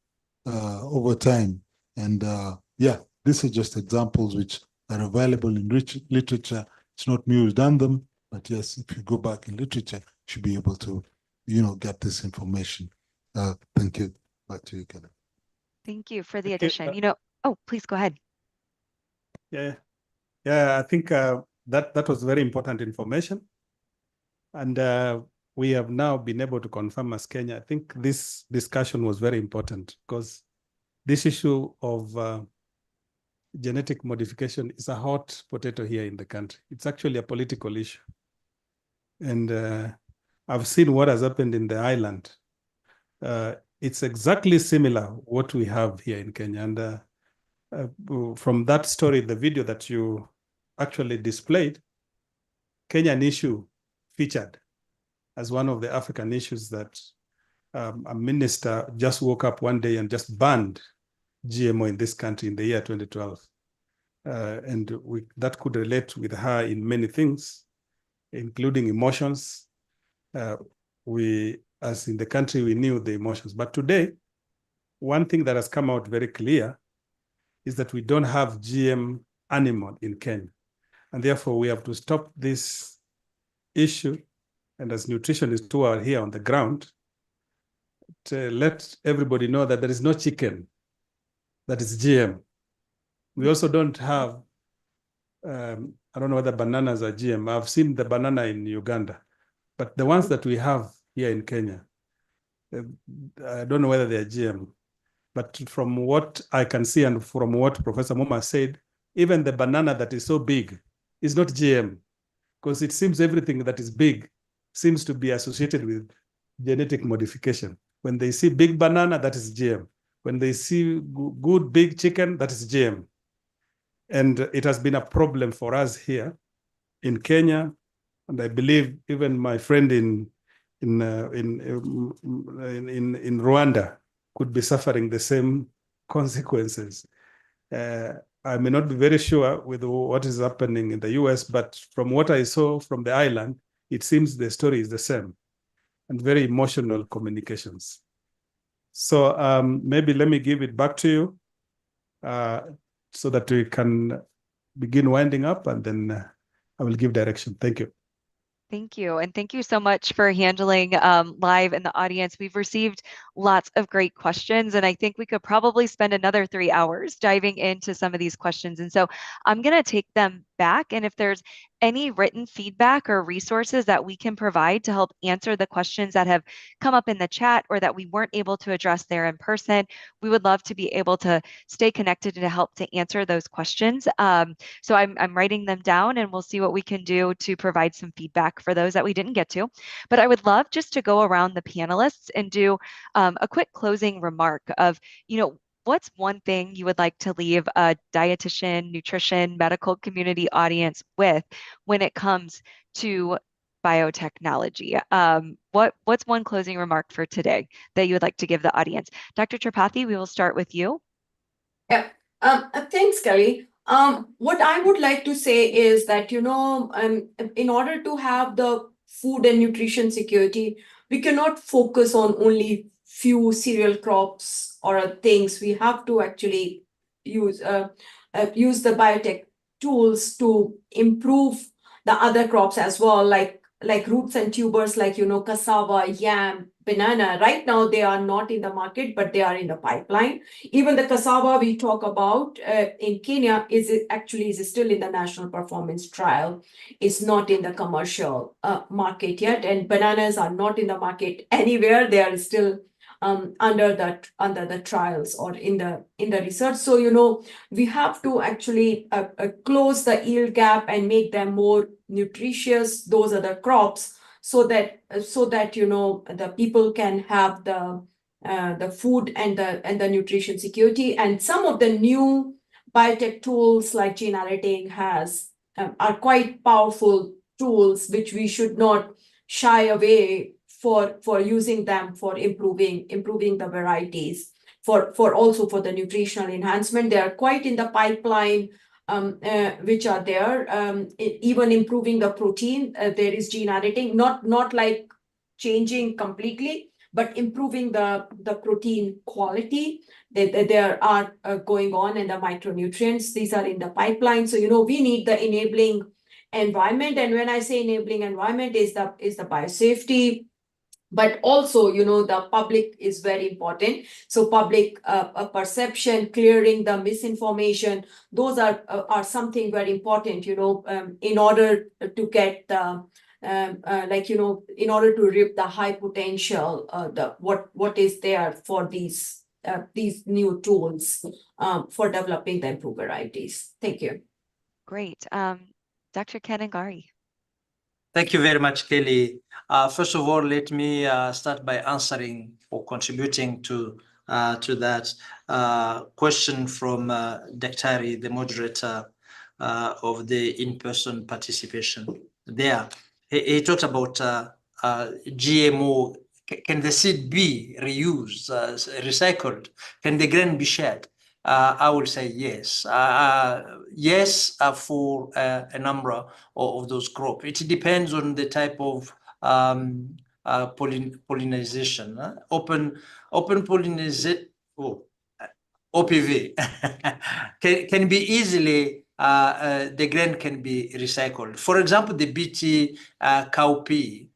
over time. And these are just examples which are available in literature. It's not me who's done them, but yes, if you go back in literature, you should be able to, get this information. Thank you. Back to you, Kelly. Thank you for the addition. Oh, please go ahead. Yeah, I think that was very important information. And we have now been able to confirm as Kenya. I think this discussion was very important because this issue of genetic modification is a hot potato here in the country. It's actually a political issue. And I've seen what has happened in the island. It's exactly similar what we have here in Kenya. And from that story, the video that you actually displayed, Kenyan issue featured as one of the African issues that a minister just woke up one day and just banned GMO in this country in the year 2012. And that could relate with her in many things, including emotions. As in the country, we knew the emotions. But today, one thing that has come out very clear is that we don't have GM animal in Kenya. And therefore, we have to stop this issue. And as nutritionists who are here on the ground, to let everybody know that there is no chicken that is GM. We also don't have, I don't know whether bananas are GM. I've seen the banana in Uganda. But the ones that we have here in Kenya, I don't know whether they're GM. But from what I can see and from what Professor Moma said, even the banana that is so big is not GM, because it seems everything that is big seems to be associated with genetic modification. When they see big banana, that is GM. When they see good big chicken, that is GM. And it has been a problem for us here in Kenya. And I believe even my friend in Rwanda could be suffering the same consequences. I may not be very sure with what is happening in the US, but from what I saw from the island, it seems the story is the same and very emotional communications. So maybe let me give it back to you so that we can begin winding up, and then I will give direction. Thank you. Thank you. And thank you so much for handling live in the audience. We've received lots of great questions, and I think we could probably spend another 3 hours diving into some of these questions. And so I'm going to take them back. And if there's any written feedback or resources that we can provide to help answer the questions that have come up in the chat or that we weren't able to address there in person, we would love to be able to stay connected to help to answer those questions. So I'm writing them down, and we'll see what we can do to provide some feedback for those that we didn't get to. But I would love just to go around the panelists and do a quick closing remark of, what's one thing you would like to leave a dietitian, nutrition, medical community audience with when it comes to biotechnology? What's one closing remark for today that you would like to give the audience? Dr. Tripathi, we will start with you. Yeah, thanks, Kelly. What I would like to say is that, in order to have the food and nutrition security, we cannot focus on only few cereal crops or things. We have to actually use the biotech tools to improve the other crops as well, like roots and tubers, like cassava, yam, banana. Right now they are not in the market, but they are in the pipeline. Even the cassava we talk about in Kenya is still in the national performance trial. It's not in the commercial market yet, and bananas are not in the market anywhere. They are still under the trials or in the research. So we have to actually close the yield gap and make them more nutritious. Those are the crops, so that the people can have the food and the nutrition security. And some of the new biotech tools like gene editing are quite powerful tools, which we should not shy away for using them for improving the varieties, for also for the nutritional enhancement. They are quite in the pipeline, which are there. Even improving the protein, there is gene editing, not like changing completely, but improving the protein quality. There are going on, and the micronutrients, these are in the pipeline. So we need the enabling environment. And when I say enabling environment, is the biosafety, but also the public is very important. So public perception, clearing the misinformation, those are something very important, in order to get the in order to reap the high potential, what is there for these new tools for developing the improved varieties. Thank you. Great. Dr. KNDI. Thank you very much, Kelly. First of all, let me start by answering or contributing to that question from Daktari, the moderator of the in-person participation there. He talked about GMO. Can the seed be reused, recycled? Can the grain be shared? I will say yes. Yes, for a number of those crops. It depends on the type of pollination. Open pollination, OPV, can be easily, the grain can be recycled. For example, the BT cowpea,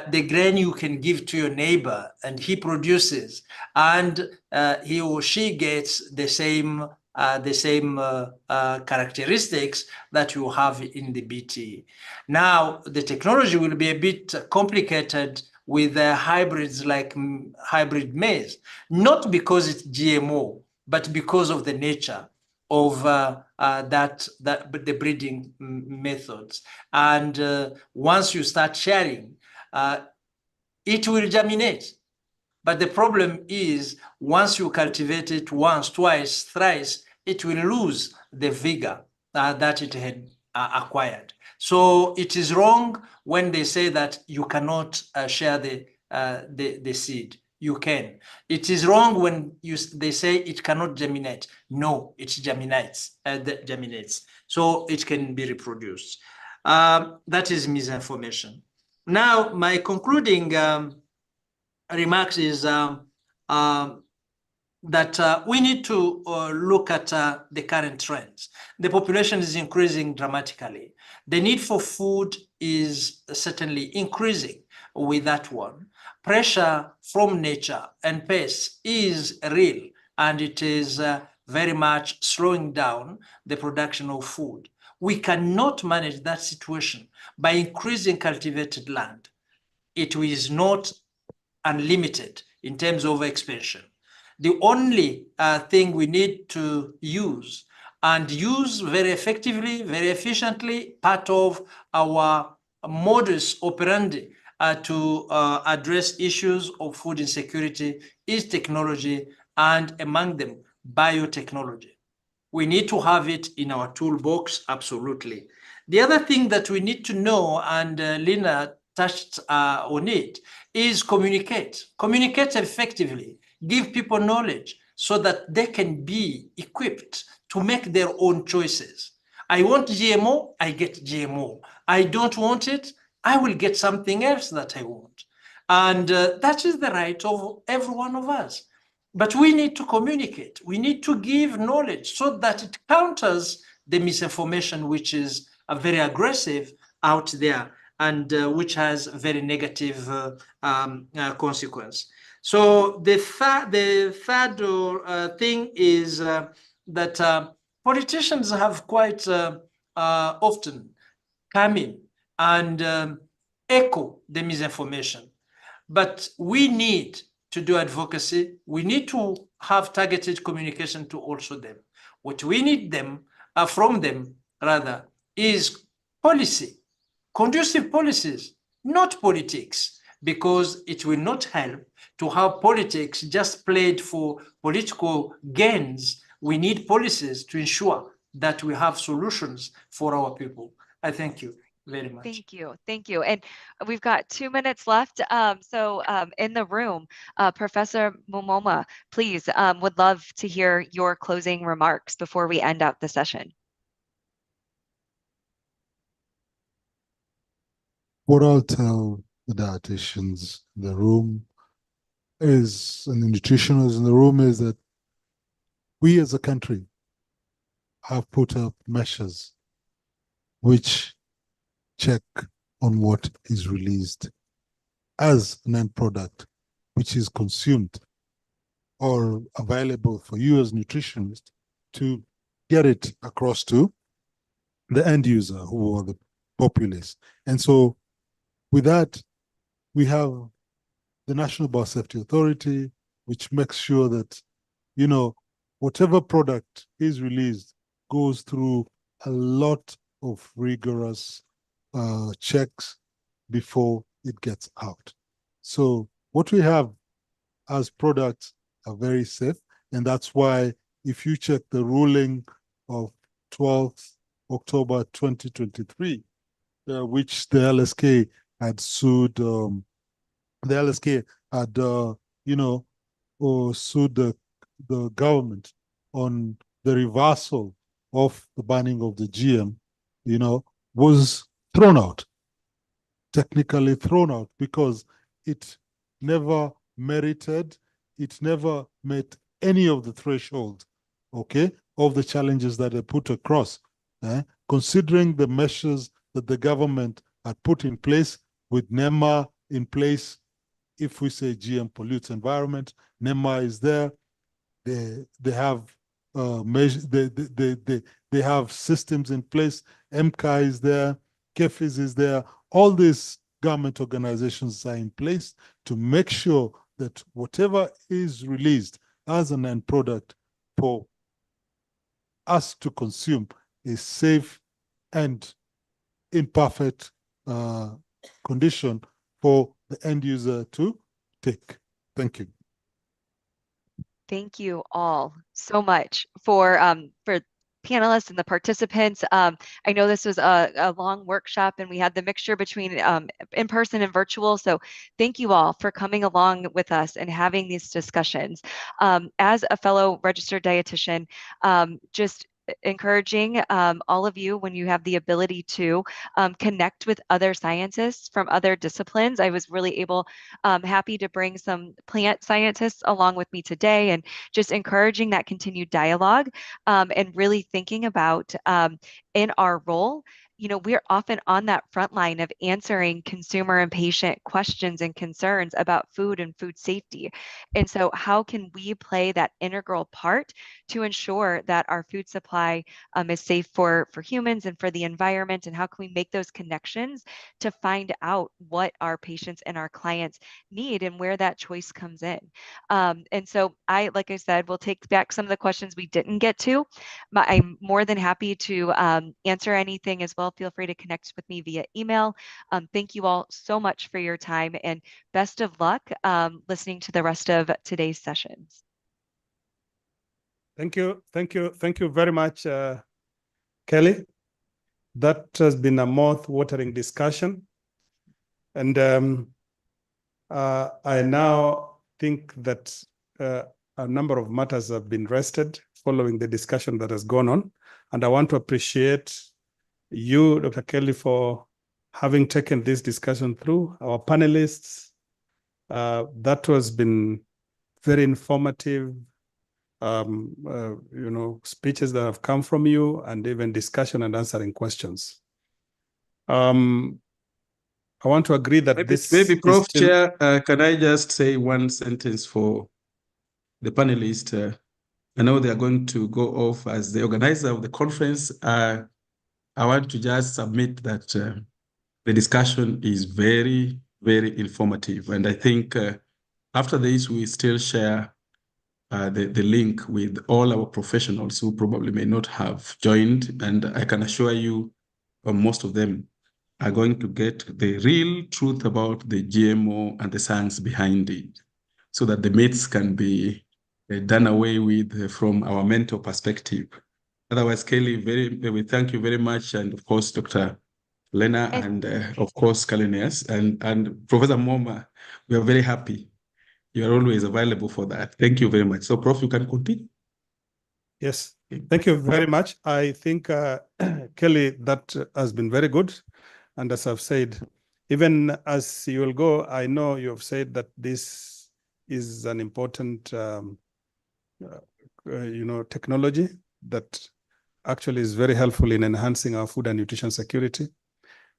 the grain you can give to your neighbor and he produces, and he or she gets the same characteristics that you have in the BT. Now, the technology will be a bit complicated with hybrids like hybrid maize, not because it's GMO, but because of the nature of the breeding methods. And once you start sharing, it will germinate. But the problem is, once you cultivate it once, twice, thrice, it will lose the vigor that it had acquired. So it is wrong when they say that you cannot share the seed. You can. It is wrong when they say it cannot germinate. No, it germinates. So it can be reproduced. That is misinformation. Now, my concluding remarks is that we need to look at the current trends. The population is increasing dramatically. The need for food is certainly increasing with that one. Pressure from nature and pests is real, and it is very much slowing down the production of food. We cannot manage that situation by increasing cultivated land. It is not unlimited in terms of expansion. The only thing we need to use, and use very effectively, very efficiently, part of our modus operandi to address issues of food insecurity is technology, and among them, biotechnology. We need to have it in our toolbox, absolutely. The other thing that we need to know, and Lina touched on it, is communicate. Communicate effectively. Give people knowledge so that they can be equipped to make their own choices. I want GMO, I get GMO. I don't want it, I will get something else that I want. And that is the right of every one of us. But we need to communicate. We need to give knowledge so that it counters the misinformation, which is very aggressive out there and which has very negative consequence. So the third thing is that politicians have quite often come in and echo the misinformation. But we need to do advocacy. We need to have targeted communication to also them. What we need from them is policy, conducive policies, not politics, because it will not help to have politics just played for political gains. We need policies to ensure that we have solutions for our people. I thank you very much. Thank you. Thank you. And we've got 2 minutes left. In the room, Professor Momoma, please, would love to hear your closing remarks before we end out the session. What I'll tell the dietitians in the room is, and the nutritionists in the room, is that we as a country have put up measures which check on what is released as an end product, which is consumed or available for you as nutritionists to get it across to the end user, who are the populace. And so with that, we have the National Biosafety Authority, which makes sure that, you know, whatever product is released goes through a lot of rigorous checks before it gets out. So what we have as products are very safe, and that's why if you check the ruling of 12th October 2023, which the LSK had sued, the LSK had, sued the government on the reversal of the banning of the GM, was thrown out, technically thrown out, because it never merited, it never met any of the threshold, of the challenges that are put across, considering the measures that the government had put in place, with NEMA in place. If we say GM pollutes environment, NEMA is there. They have measures. They have systems in place. MCA is there. KEFIS is there. All these government organizations are in place to make sure that whatever is released as an end product for us to consume is safe and in perfect condition for the end user to take. Thank you. Thank you all so much for panelists and the participants. I know this was a long workshop and we had the mixture between in-person and virtual. So thank you all for coming along with us and having these discussions. As a fellow registered dietitian, just encouraging all of you, when you have the ability to connect with other scientists from other disciplines. I was really happy to bring some plant scientists along with me today, and just encouraging that continued dialogue and really thinking about in our role, we're often on that front line of answering consumer and patient questions and concerns about food and food safety. And so how can we play that integral part to ensure that our food supply is safe for humans and for the environment? And how can we make those connections to find out what our patients and our clients need and where that choice comes in? And so like I said, we'll take back some of the questions we didn't get to. I'm more than happy to answer anything as well. Feel free to connect with me via email. Thank you all so much for your time, and best of luck listening to the rest of today's sessions. Thank you. Thank you. Thank you very much, Kelly. That has been a mouth-watering discussion. And I now think that a number of matters have been rested following the discussion that has gone on. And I want to appreciate you, Dr. Kelly, for having taken this discussion through, our panelists. That has been very informative, speeches that have come from you, and even discussion and answering questions. I want to agree that maybe Prof. Chair, can I just say one sentence for the panelists? I know they are going to go off as the organizer of the conference. I want to just submit that the discussion is very, very informative. And I think after this, we still share the link with all our professionals who probably may not have joined. And I can assure you, most of them are going to get the real truth about the GMO and the science behind it, so that the myths can be done away with from our mental perspective. Otherwise, Kelly, we thank you very much. And of course, Dr. Lena, and of course, Kalinias, and Professor Moma, we are very happy. You are always available for that. Thank you very much. So, Prof, you can continue. Yes, thank you very much. I think, Kelly, that has been very good. And as I've said, even as you will go, I know you have said that this is an important, technology that actually is very helpful in enhancing our food and nutrition security.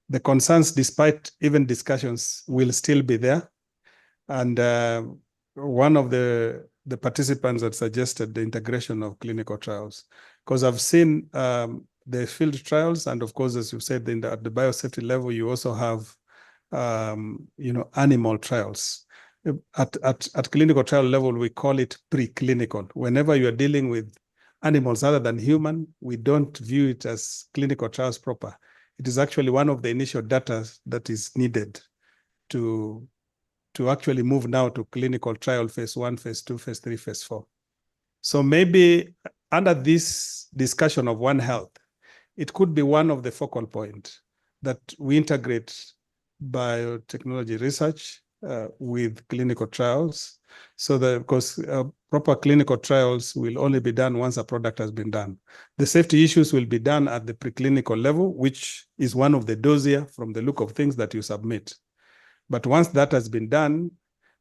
The concerns, despite even discussions, will still be there. And one of the participants had suggested the integration of clinical trials, because I've seen the field trials, and of course, as you said, at the biosafety level, you also have, animal trials. At clinical trial level, we call it preclinical. Whenever you are dealing with animals other than human, we don't view it as clinical trials proper. It is actually one of the initial data that is needed to actually move now to clinical trial phase 1, phase 2, phase 3, phase 4. So maybe under this discussion of One Health, it could be one of the focal points that we integrate biotechnology research with clinical trials, so that, because proper clinical trials will only be done once a product has been done. The safety issues will be done at the preclinical level, which is one of the dossier from the look of things that you submit. But once that has been done,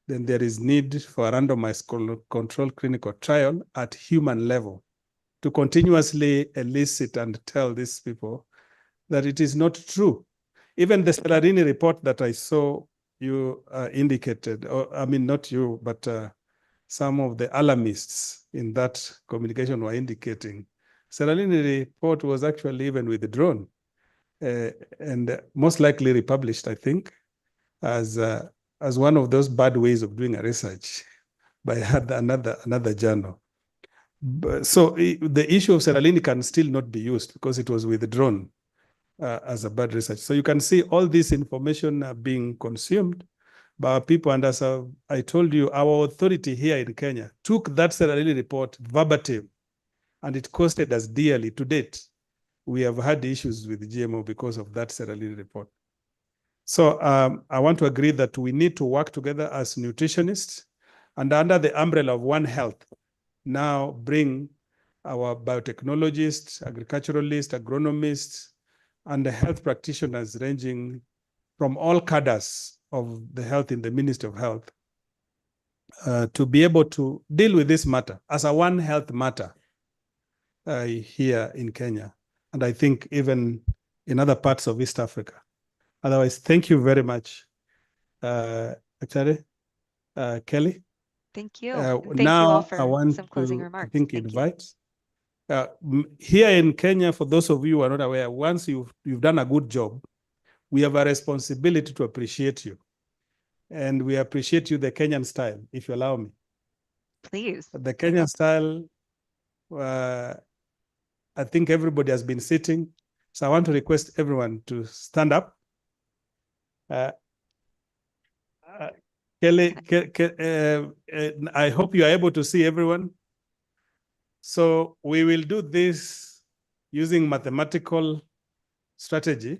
then there is need for a randomized controlled clinical trial at human level to continuously elicit and tell these people that it is not true. Even the Stellarini report that I saw you indicated, or I mean, not you, but some of the alarmists in that communication were indicating, Stellarini report was actually even withdrawn and most likely republished, I think, as one of those bad ways of doing a research by another journal. So the issue of Stellarini can still not be used because it was withdrawn as a bad research. So you can see all this information being consumed by our people. And as I told you, our authority here in Kenya took that Stellarini report verbatim, and it costed us dearly. To date, we have had issues with GMO because of that Stellarini report. So I want to agree that we need to work together as nutritionists, and under the umbrella of One Health, now bring our biotechnologists, agriculturalists, agronomists, and the health practitioners ranging from all cadres of the health in the Ministry of Health to be able to deal with this matter as a One Health matter here in Kenya, and I think even in other parts of East Africa. Otherwise, thank you very much, actually, Kelly. Thank you. Thank Now you all for I want some closing to, remarks. I think, Thank invite. Here in Kenya, for those of you who are not aware, once you've done a good job, we have a responsibility to appreciate you. And we appreciate you the Kenyan style, if you allow me. Please. The Kenyan style, I think everybody has been sitting. So I want to request everyone to stand up. Kelly, I hope you are able to see everyone. So we will do this using mathematical strategy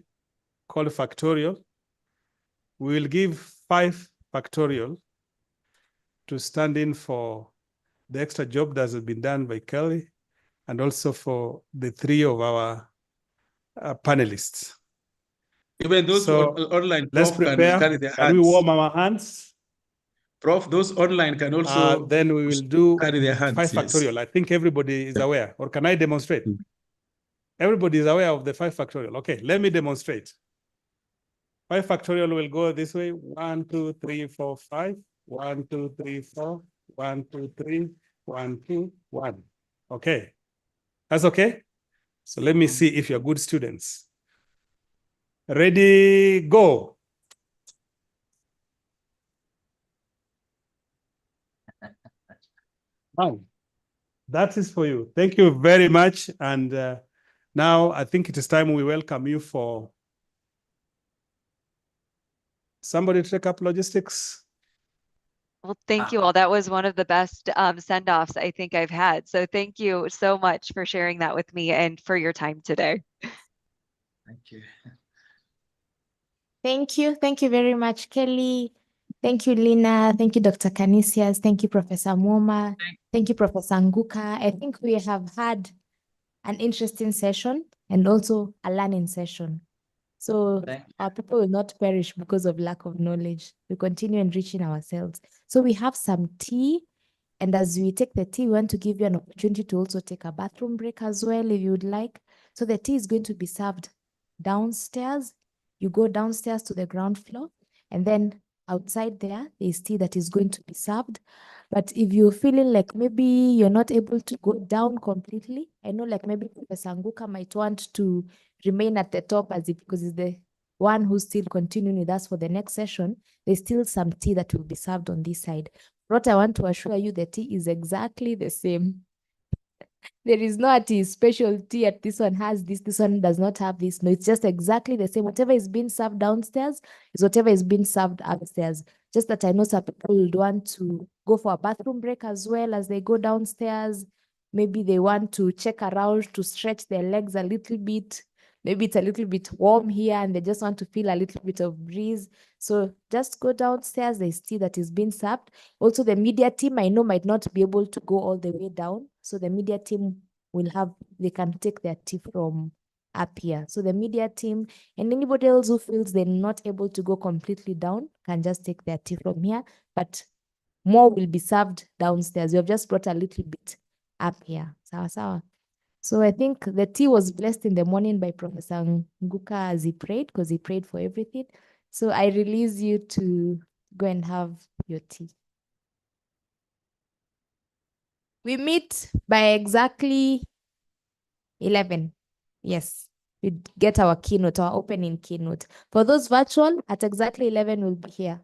called factorial. We will give 5 factorial to stand in for the extra job that has been done by Kelly. and also for the three of our panelists. Even those online, let's Prof, can prepare. carry their Can we hands. warm our hands? Prof, those online can also then we will do carry their hands. 5 factorial. I think everybody is aware. Or can I demonstrate? Everybody is aware of the 5 factorial. Okay, let me demonstrate. 5 factorial will go this way. 1, 2, 3, 4, 5. 1, 2, 3, 4. 1, 2, 3. 1, 2, 1. Okay. That's okay? So let me see if you're good students. Ready, go. That is for you. Thank you very much. And now I think it is time we welcome you for somebody to take up logistics. Well, thank you all. That was one of the best send-offs I think I've had. So thank you so much for sharing that with me and for your time today. Thank you. Thank you. Thank you very much, Kelly. Thank you, Lina. Thank you, Dr. Canisius. Thank you, Professor Mwoma. Thank you, Professor Nguka. I think we have had an interesting session and also a learning session. So our people will not perish because of lack of knowledge. We continue enriching ourselves. So we have some tea. And as we take the tea, we want to give you an opportunity to also take a bathroom break as well, if you would like. So the tea is going to be served downstairs. You go downstairs to the ground floor, and then outside there is tea that is going to be served. But if you're feeling like maybe you're not able to go down completely, I know like maybe Professor Nguka might want to remain at the top because he's the one who's still continuing with us for the next session. There's still some tea that will be served on this side. What I want to assure you, the tea is exactly the same. There is no tea special tea at this one has this one does not have this. No, it's just exactly the same. Whatever is being served downstairs is whatever is being served upstairs. Just that I know some people would want to go for a bathroom break as well as they go downstairs. Maybe they want to check around to stretch their legs a little bit. Maybe it's a little bit warm here and they just want to feel a little bit of breeze. So just go downstairs. There's tea that is being served. Also, the media team I know might not be able to go all the way down. So the media team they can take their tea from up here. So the media team and anybody else who feels they're not able to go completely down can just take their tea from here. But more will be served downstairs. We have just brought a little bit up here. Sawa sawa. So I think the tea was blessed in the morning by Professor Nguka as he prayed, because he prayed for everything. So I release you to go and have your tea. We meet by exactly 11. Yes, we get our keynote, our opening keynote. For those virtual, at exactly 11, we'll be here.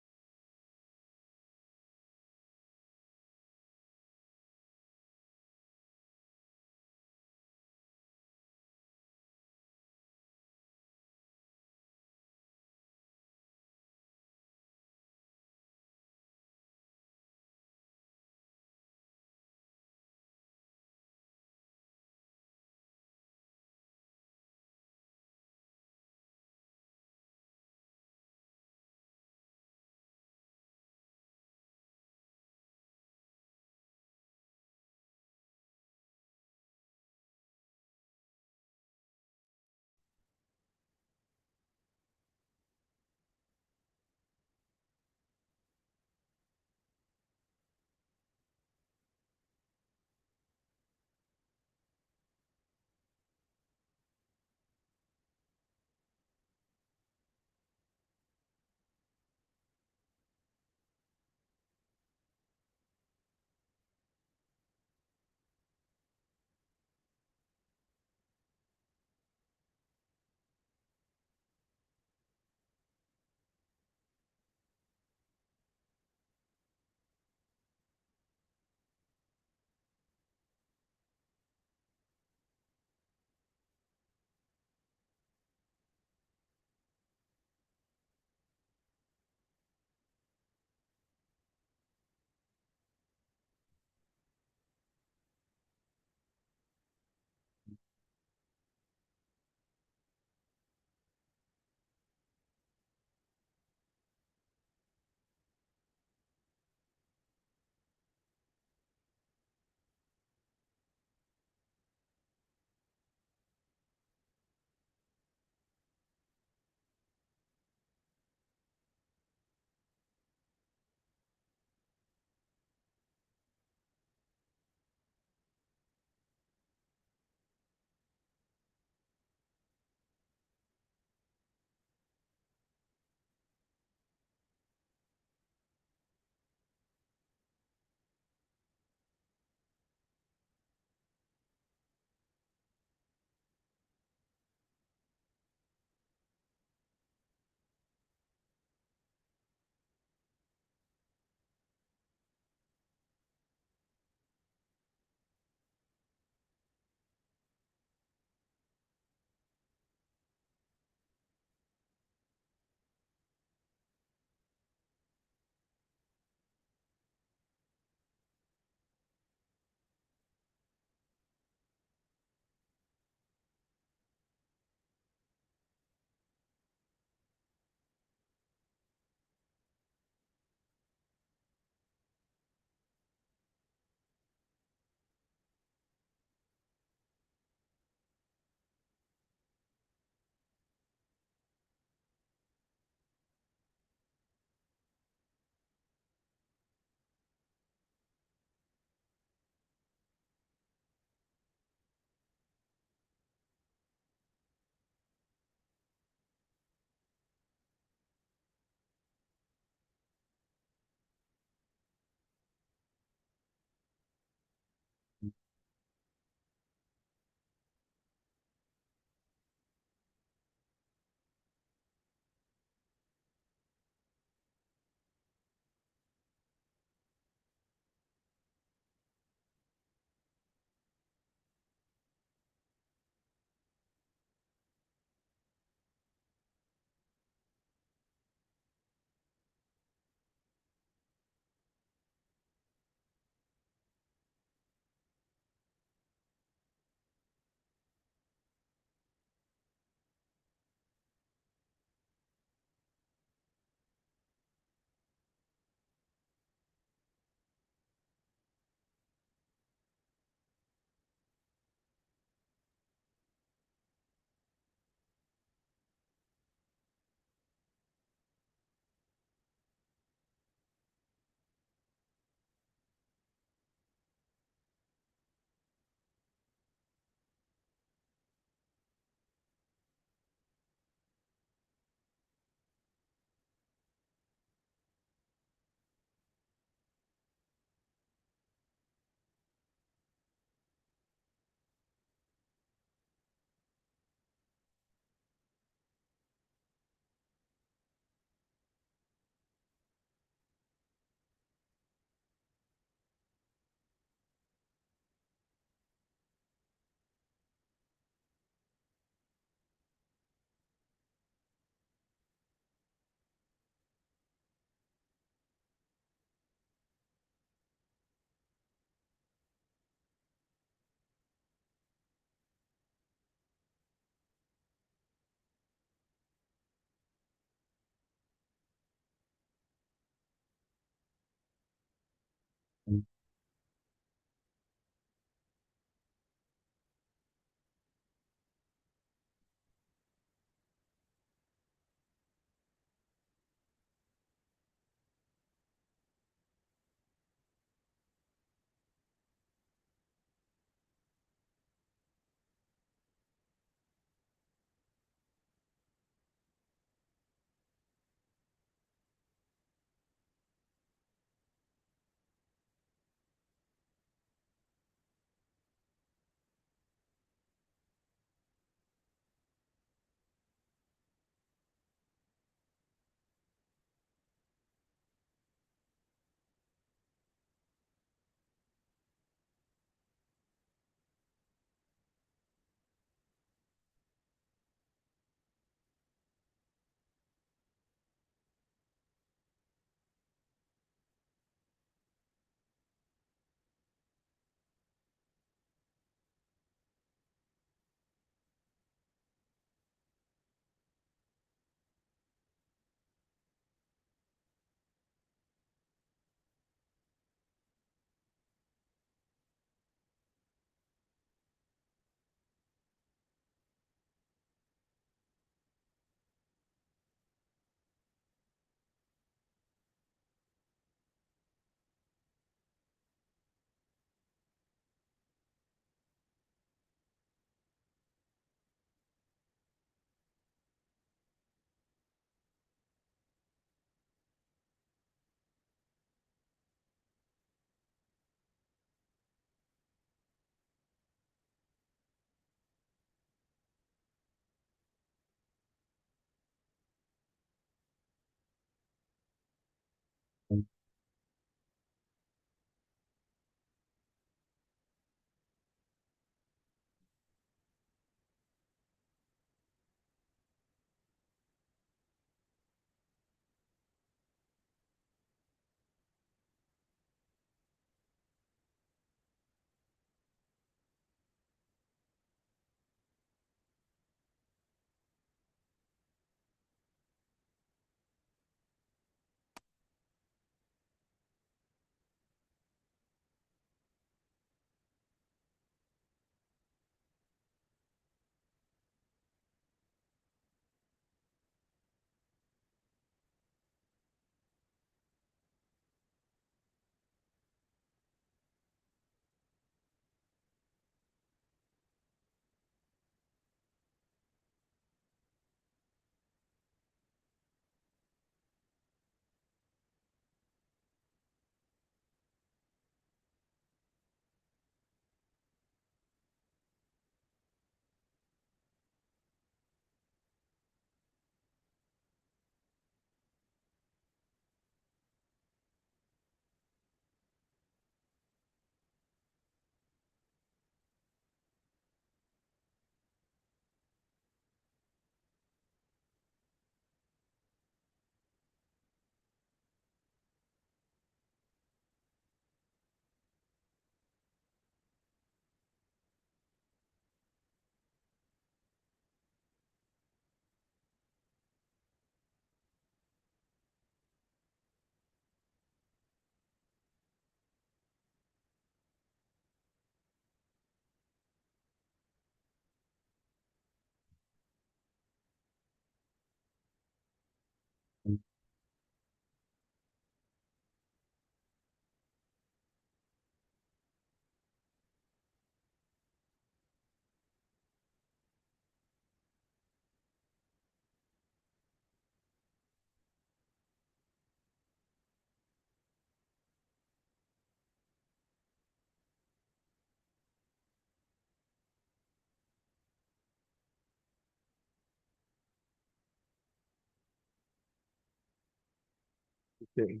Okay.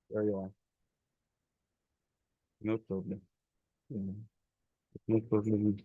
Yeah. No problem. Yeah. No problem.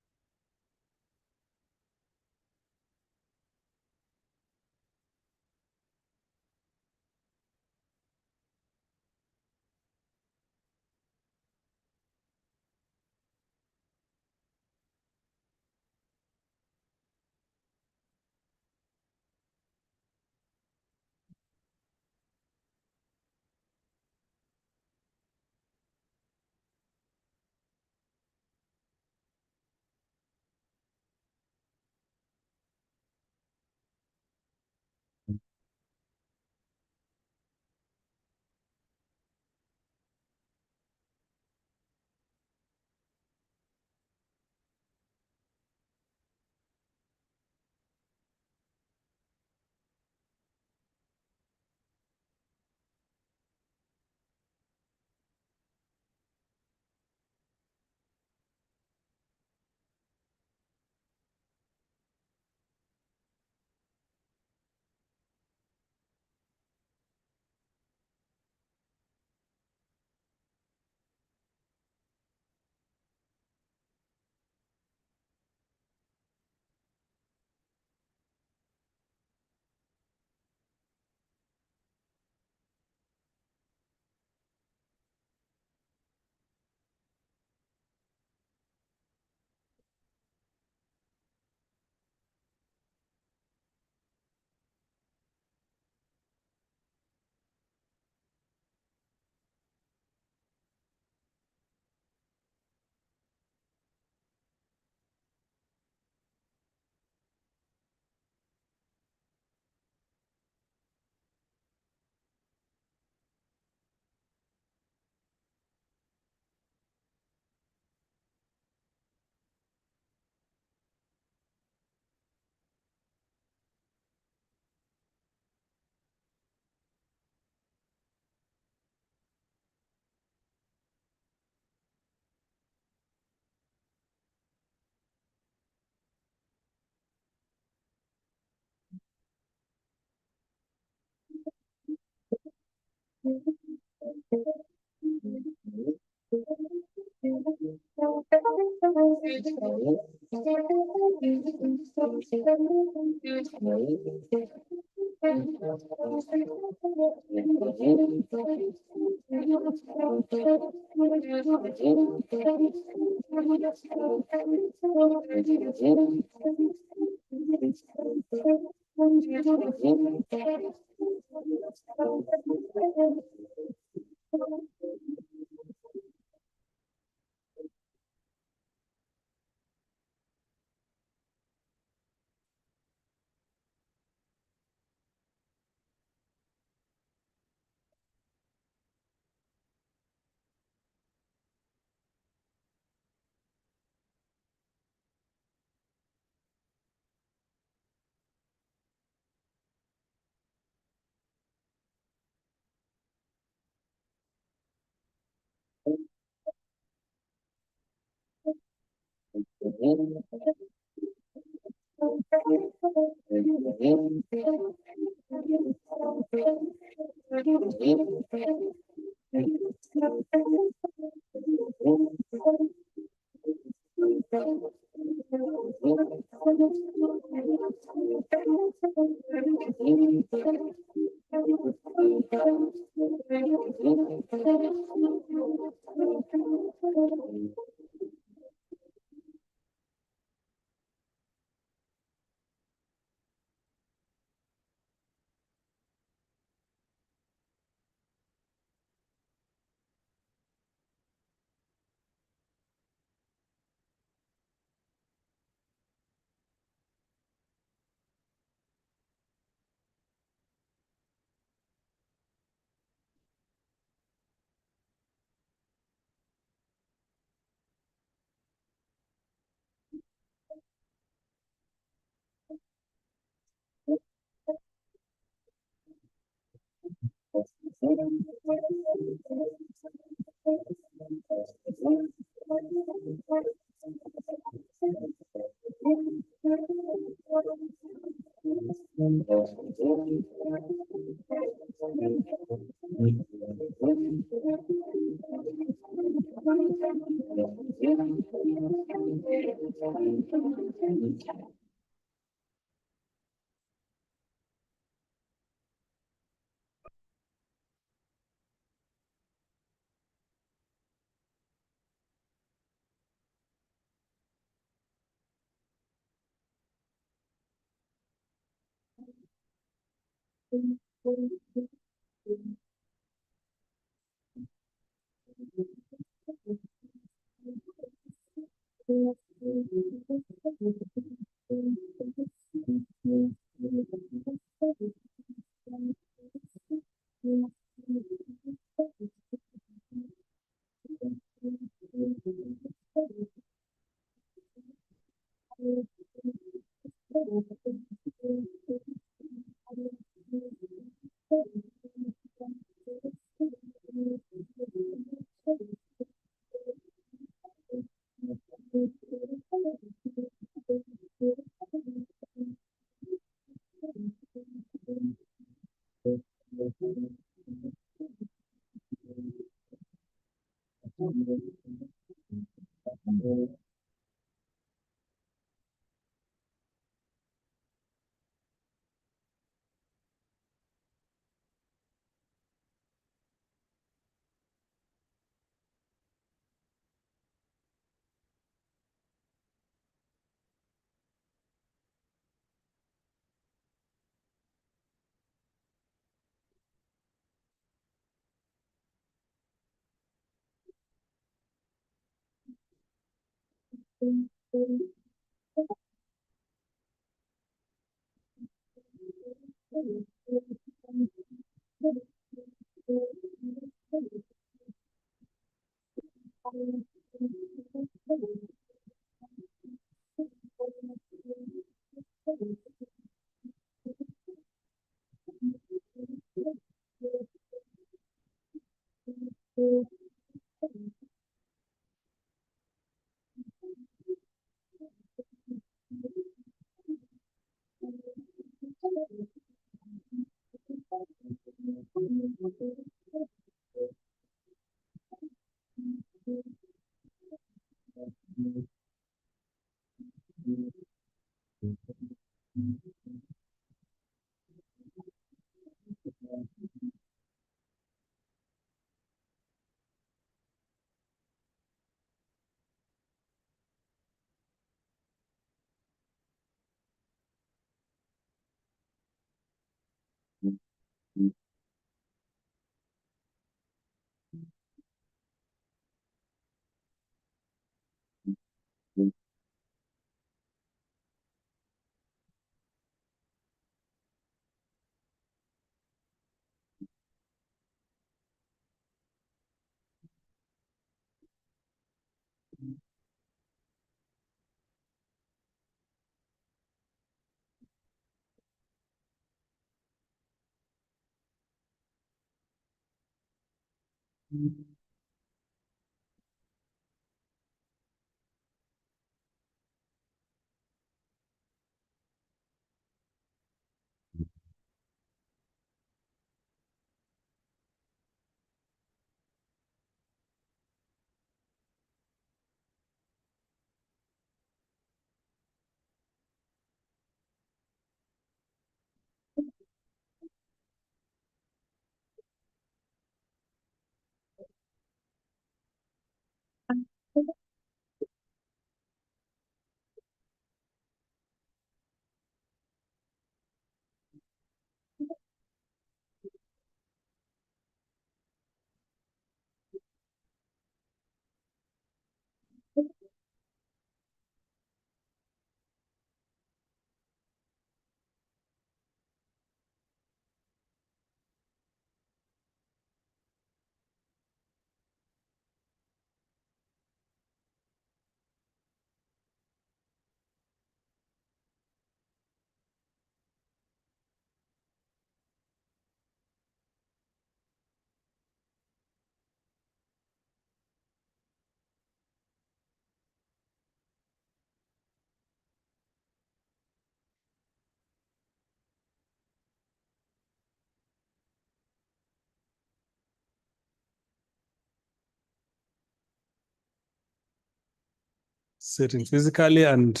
sitting physically and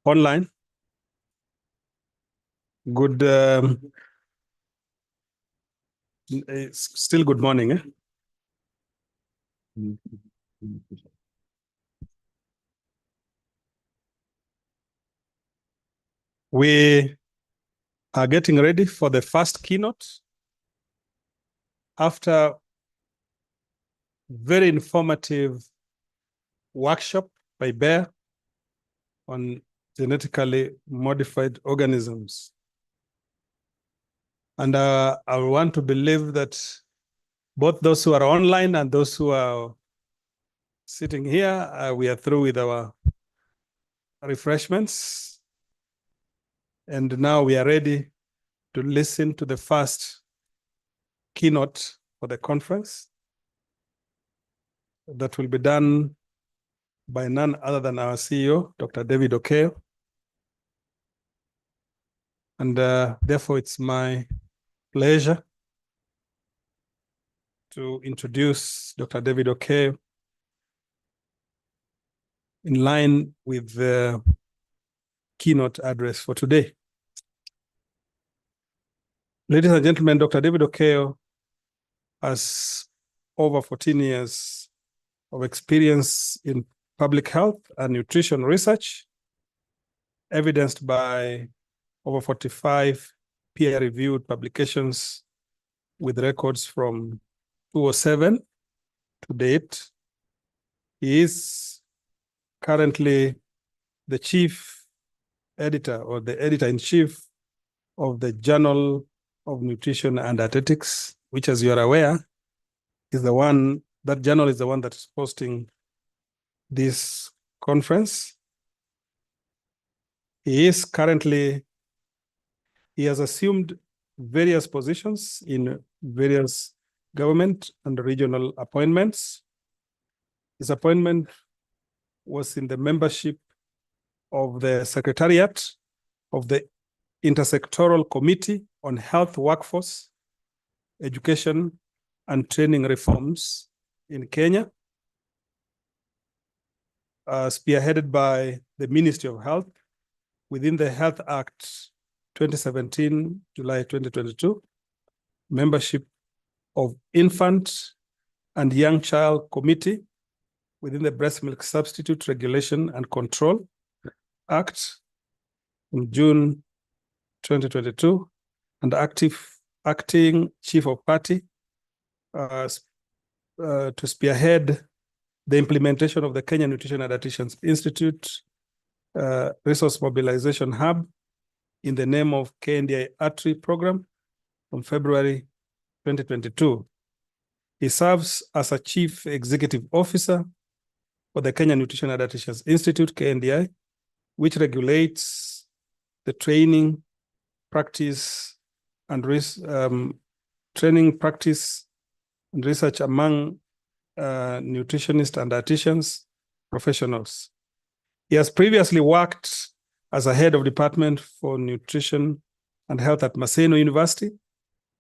online. Good, still good morning. Eh? We are getting ready for the first keynote after very informative workshop by Bear on genetically modified organisms. And I want to believe that both those who are online and those who are sitting here, we are through with our refreshments. And now we are ready to listen to the first keynote for the conference that will be done by none other than our CEO, Dr. David Okeo. And therefore, it's my pleasure to introduce Dr. David Okeo in line with the keynote address for today. Ladies and gentlemen, Dr. David Okeo has over 14 years of experience in public health and nutrition research, evidenced by over 45 peer-reviewed publications with records from 2007 to date. He is currently the chief editor or the editor-in-chief of the Journal of Nutrition and Dietetics, which, as you are aware, is the one, that journal is the one that is hosting this conference. He has assumed various positions in various government and regional appointments. His appointment was in the membership of the Secretariat of the Intersectoral Committee on Health Workforce, Education and Training Reforms in Kenya, spearheaded by the Ministry of Health within the Health Act 2017, July 2022, membership of Infant and Young Child Committee within the Breast Milk Substitute Regulation and Control Act in June 2022, and acting Chief of Party to spearhead the implementation of the Kenya Nutrition and Dietitians Institute Resource Mobilization Hub in the name of KNDI Artery Program from February 2022. He serves as a Chief Executive Officer for the Kenya Nutrition and Dietitians Institute, KNDI, which regulates the training, practice, and research among nutritionists and dietitians professionals. He has previously worked as a head of department for nutrition and health at Maseno University,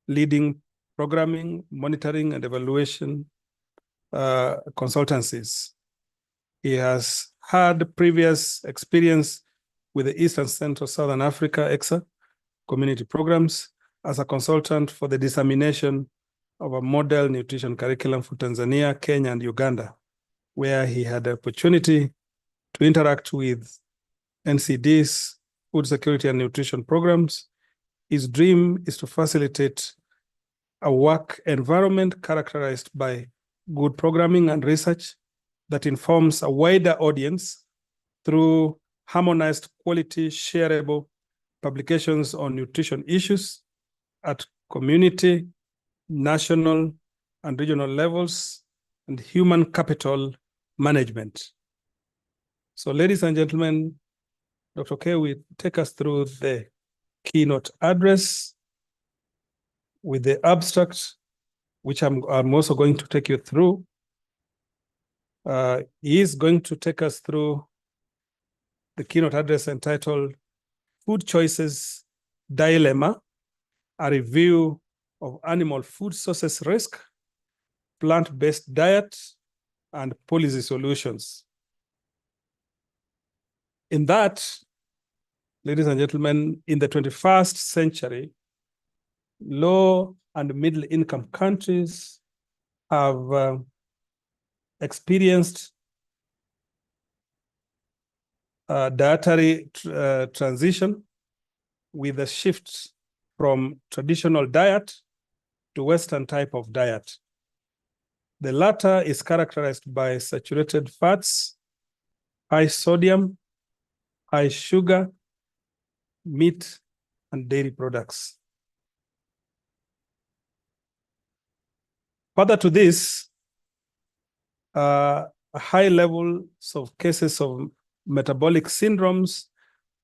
leading programming, monitoring, and evaluation consultancies. He has had previous experience with the East and Central Southern Africa EXA community programs as a consultant for the dissemination of a model nutrition curriculum for Tanzania, Kenya, and Uganda, where he had the opportunity to interact with NCD's food security and nutrition programs. His dream is to facilitate a work environment characterized by good programming and research that informs a wider audience through harmonized, quality, shareable publications on nutrition issues at community, national, and regional levels, and human capital management. So, ladies and gentlemen, Dr. K will take us through the keynote address with the abstract, which I'm also going to take you through. He is going to take us through the keynote address entitled Food Choices Dilemma, a review of animal food sources risk, plant-based diet, and policy solutions. In that, ladies and gentlemen, in the 21st century, low and middle income countries have experienced a dietary transition with a shift from traditional diet to Western type of diet. The latter is characterized by saturated fats, high sodium, high sugar, meat, and dairy products. Further to this, high levels of cases of metabolic syndromes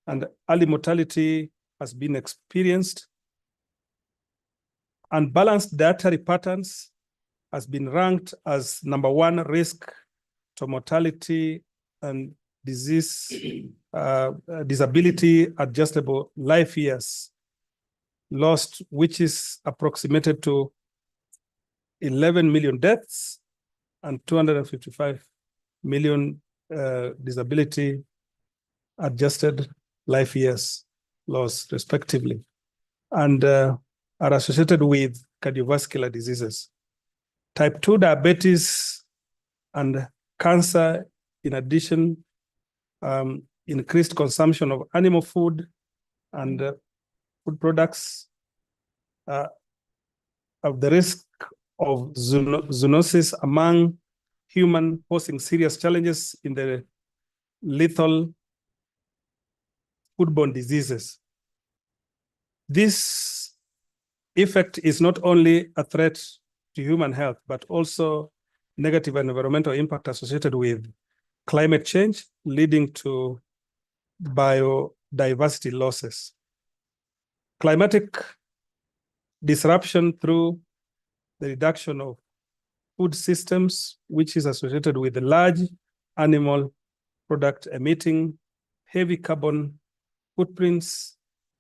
and early mortality has been experienced. Unbalanced dietary patterns has been ranked as #1 risk to mortality and disease, disability adjustable life years lost, which is approximated to 11 million deaths and 255 million disability adjusted life years lost, respectively, and are associated with cardiovascular diseases. Type 2 diabetes and cancer, in addition, increased consumption of animal food and food products of the risk of zoonosis among humans, posing serious challenges in the lethal foodborne diseases. This effect is not only a threat to human health, but also negative environmental impact associated with climate change, leading to biodiversity losses. Climatic disruption through the reduction of food systems, which is associated with the large animal product emitting heavy carbon footprints,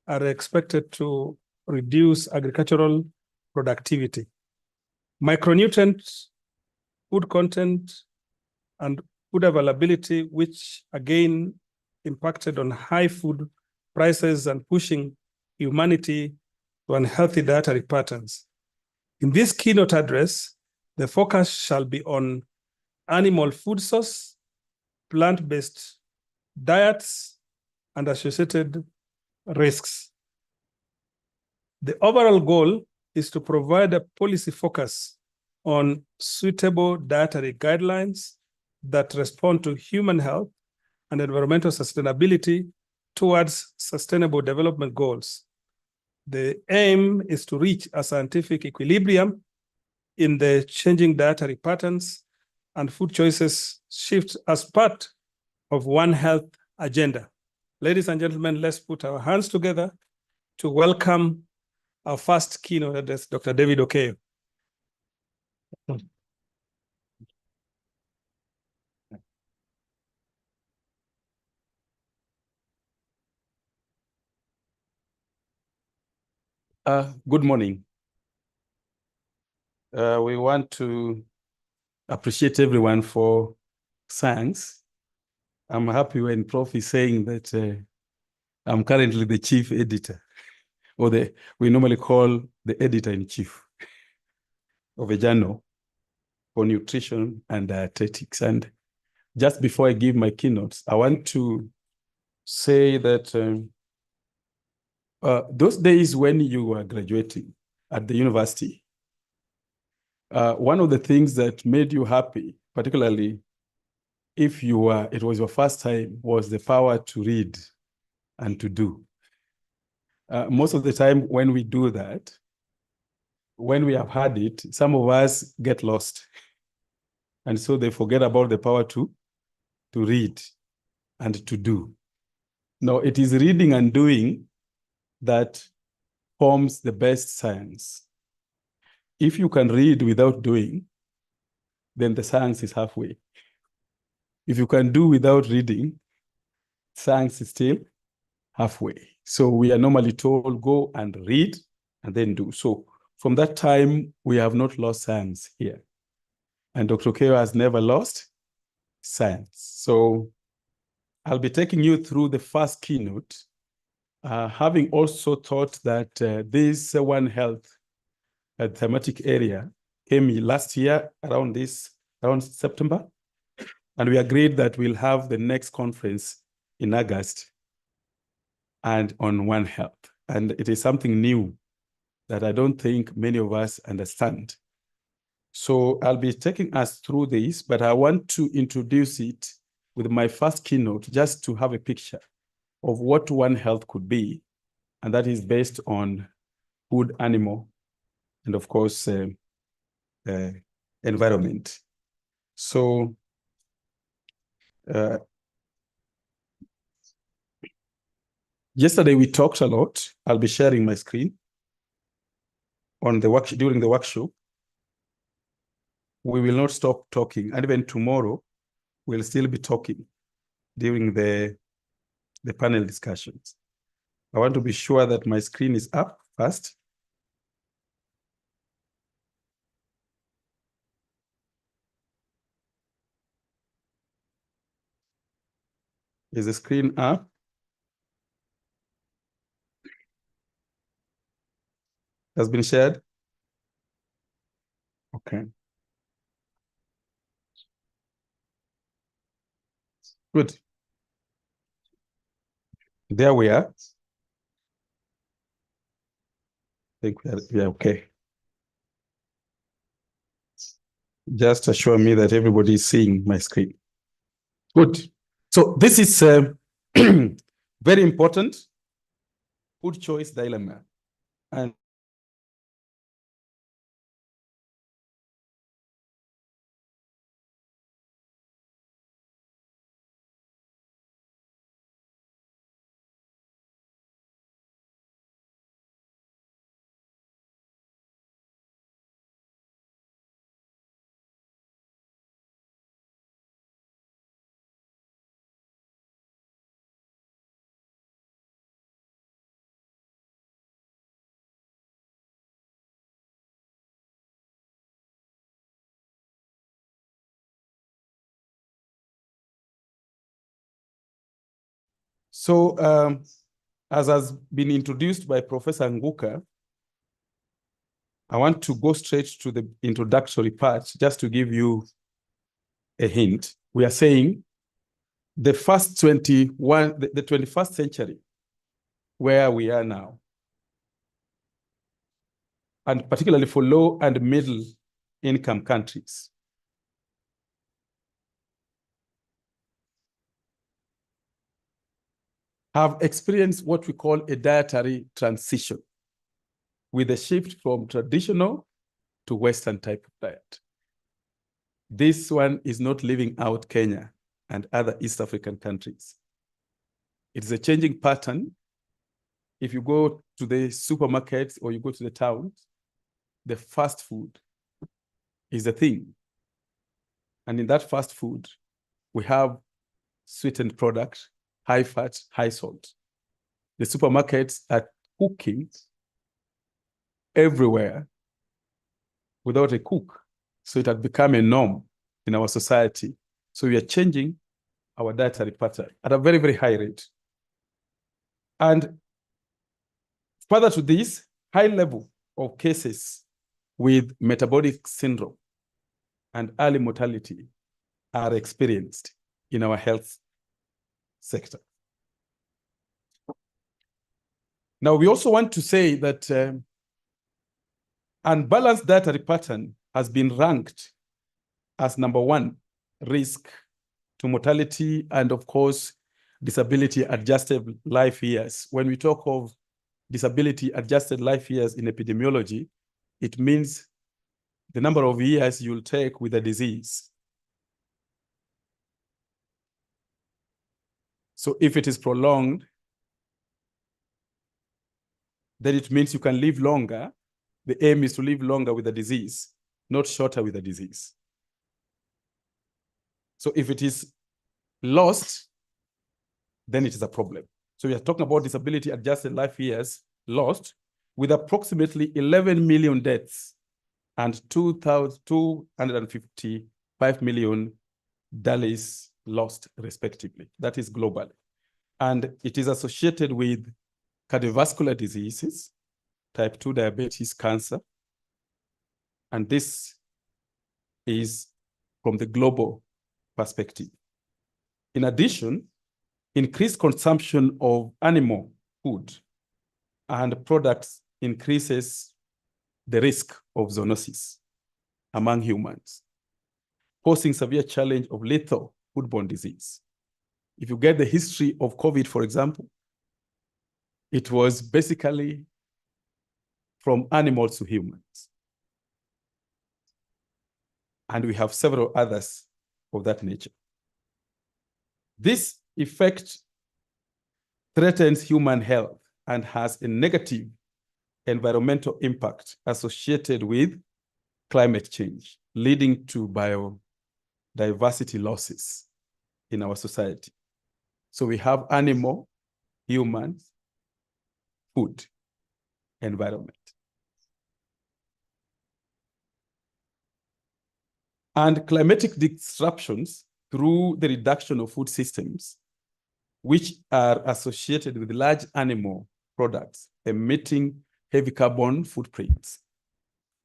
are expected to reduce agricultural productivity. Micronutrient, food content, and food availability, which again impacted on high food prices and pushing humanity to unhealthy dietary patterns. In this keynote address, the focus shall be on animal food source, plant-based diets, and associated risks. The overall goal is to provide a policy focus on suitable dietary guidelines that respond to human health and environmental sustainability towards sustainable development goals. The aim is to reach a scientific equilibrium in the changing dietary patterns and food choices shift as part of One Health agenda. Ladies and gentlemen, let's put our hands together to welcome our first keynote address, Dr. David Okeyo. Good morning. We want to appreciate everyone for science. I'm happy when Prof is saying that I'm currently the chief editor, or we normally call the editor-in-chief of a journal for nutrition and dietetics. And just before I give my keynotes, I want to say that those days when you were graduating at the university, one of the things that made you happy, particularly if it was your first time, was the power to read and to do. Most of the time when we do that, when we have had it, some of us get lost. And so they forget about the power to read and to do. Now, it is reading and doing that forms the best science. If you can read without doing, then the science is halfway. If you can do without reading, science is still halfway. So we are normally told, go and read and then do. So from that time, we have not lost science here. And Dr. Okeyo has never lost science. So I'll be taking you through the first keynote, having also thought that this One Health thematic area came last year around September, and we agreed that we'll have the next conference in August and on One Health. And it is something new that I don't think many of us understand. So I'll be taking us through this, but I want to introduce it with my first keynote just to have a picture of what One Health could be. And that is based on food, animal, and of course, environment. So yesterday we talked a lot. I'll be sharing my screen on the during the workshop. We will not stop talking, and even tomorrow we'll still be talking during the panel discussions. I want to be sure that my screen is up first. Is the screen up? Has been shared? Okay. Good. There we are. I think we are okay. Just assure me that everybody is seeing my screen. Good. So this is very important, food choice dilemma. And so, as has been introduced by Professor Nguka, I want to go straight to the introductory part just to give you a hint. We are saying the 21st century, where we are now, and particularly for low and middle income countries. Have experienced what we call a dietary transition with a shift from traditional to Western type of diet. This one is not leaving out Kenya and other East African countries. It's a changing pattern. If you go to the supermarkets or you go to the towns, the fast food is a thing. And in that fast food, we have sweetened products, high fat, high salt. The supermarkets are cooking everywhere without a cook. So it had become a norm in our society. So we are changing our dietary pattern at a very, very high rate. And further to this, high level of cases with metabolic syndrome and early mortality are experienced in our health sector. Now, we also want to say that unbalanced dietary pattern has been ranked as #1 risk to mortality and, of course, disability-adjusted life years. When we talk of disability-adjusted life years in epidemiology, it means the number of years you'll take with a disease. So if it is prolonged, then it means you can live longer. The aim is to live longer with the disease, not shorter with the disease. So if it is lost, then it is a problem. So we are talking about disability-adjusted life years lost with approximately 11 million deaths and 255 million lost respectively. That is globally. And it is associated with cardiovascular diseases, type 2 diabetes, cancer. And this is from the global perspective. In addition, increased consumption of animal food and products increases the risk of zoonosis among humans, posing severe challenge of lethal foodborne disease. If you get the history of COVID, for example, it was basically from animals to humans. And we have several others of that nature. This effect threatens human health and has a negative environmental impact associated with climate change, leading to biodiversity losses in our society. So we have animal, humans, food, environment. And climatic disruptions through the reduction of food systems, which are associated with large animal products emitting heavy carbon footprints,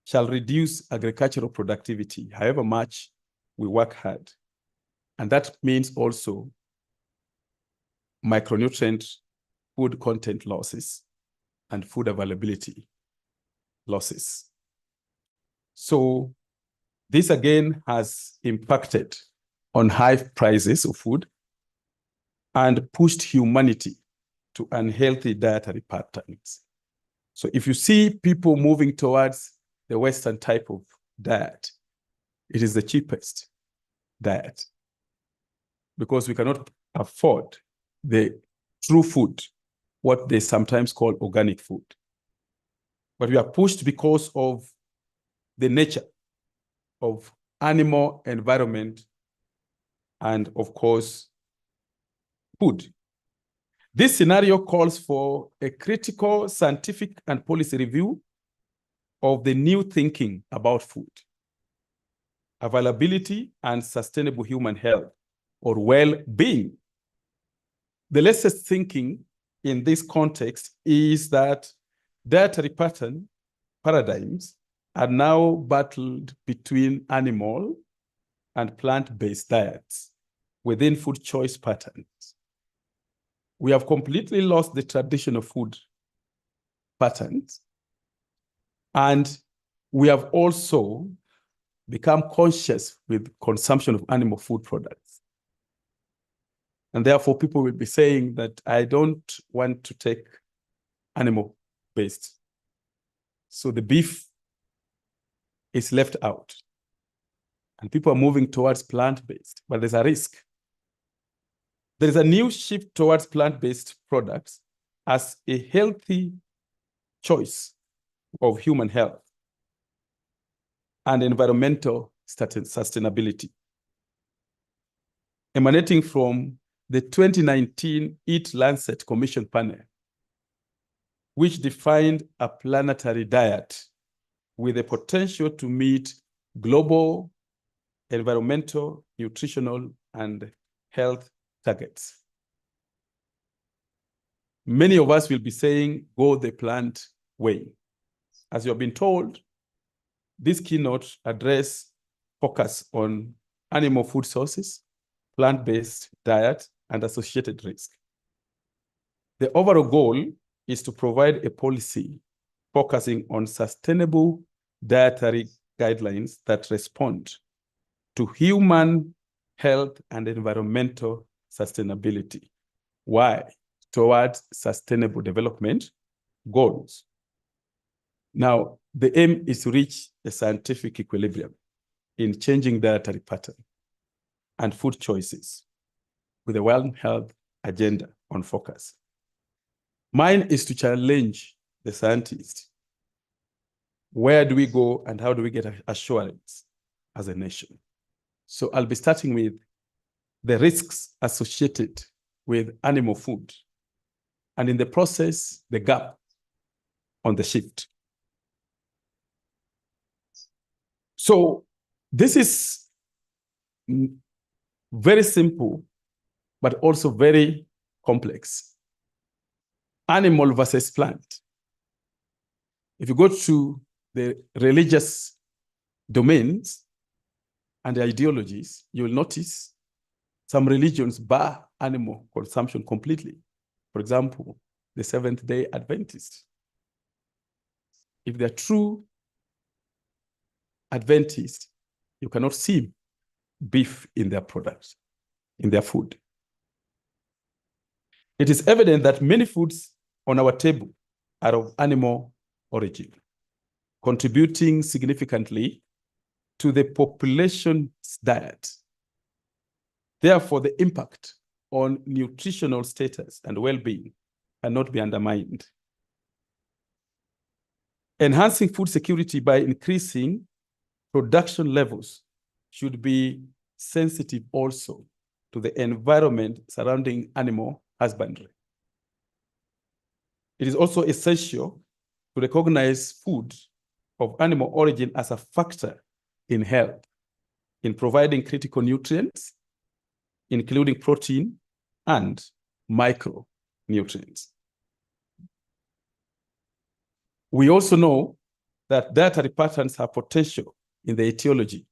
shall reduce agricultural productivity, however much we work hard. And that means also micronutrient food content losses and food availability losses. So this again has impacted on high prices of food and pushed humanity to unhealthy dietary patterns. So if you see people moving towards the Western type of diet, it is the cheapest diet because we cannot afford the true food, what they sometimes call organic food. But we are pushed because of the nature of animal environment and, of course, food. This scenario calls for a critical scientific and policy review of the new thinking about food, availability, and sustainable human health or well-being. The latest thinking in this context is that dietary paradigms are now battled between animal and plant-based diets within food choice patterns. We have completely lost the traditional food patterns, and we have also become conscious with consumption of animal food products. And therefore, people will be saying that I don't want to take animal-based. So the beef is left out. And people are moving towards plant-based, but there's a risk. There is a new shift towards plant-based products as a healthy choice of human health and environmental sustainability, emanating from the 2019 Eat Lancet Commission panel, which defined a planetary diet with the potential to meet global environmental, nutritional, and health targets. Many of us will be saying, go the plant way. As you have been told, this keynote focus on animal food sources, plant-based diet, and associated risk. The overall goal is to provide a policy focusing on sustainable dietary guidelines that respond to human health and environmental sustainability. Why? Towards sustainable development goals. Now, the aim is to reach a scientific equilibrium in changing dietary pattern and food choices with a World Health Agenda on focus. Mine is to challenge the scientists. Where do we go and how do we get assurance as a nation? So I'll be starting with the risks associated with animal food, and in the process, the gap on the shift. So this is very simple, but also very complex. Animal versus plant. If you go to the religious domains and the ideologies, you will notice some religions bar animal consumption completely. For example, the Seventh-day Adventists. If they're true Adventists, you cannot see beef in their products, in their food. It is evident that many foods on our table are of animal origin, contributing significantly to the population's diet. Therefore, the impact on nutritional status and well-being cannot be undermined. Enhancing food security by increasing production levels should be sensitive also to the environment surrounding animal husbandry. It is also essential to recognize food of animal origin as a factor in health, in providing critical nutrients, including protein and micronutrients. We also know that dietary patterns have potential in the etiology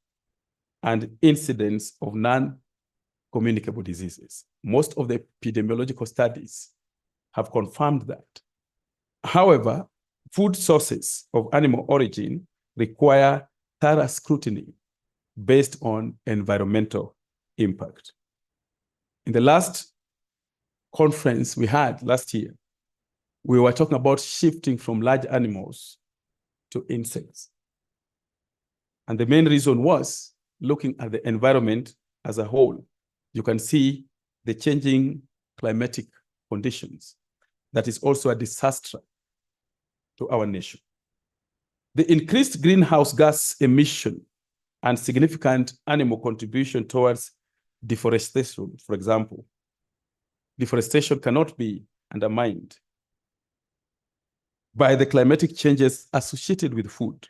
and incidence of non-communicable diseases. Most of the epidemiological studies have confirmed that. However, food sources of animal origin require thorough scrutiny based on environmental impact. In the last conference we had last year, we were talking about shifting from large animals to insects. And the main reason was looking at the environment as a whole. You can see the changing climatic conditions. That is also a disaster to our nation. The increased greenhouse gas emission and significant animal contribution towards deforestation, for example. Deforestation cannot be undermined by the climatic changes associated with food,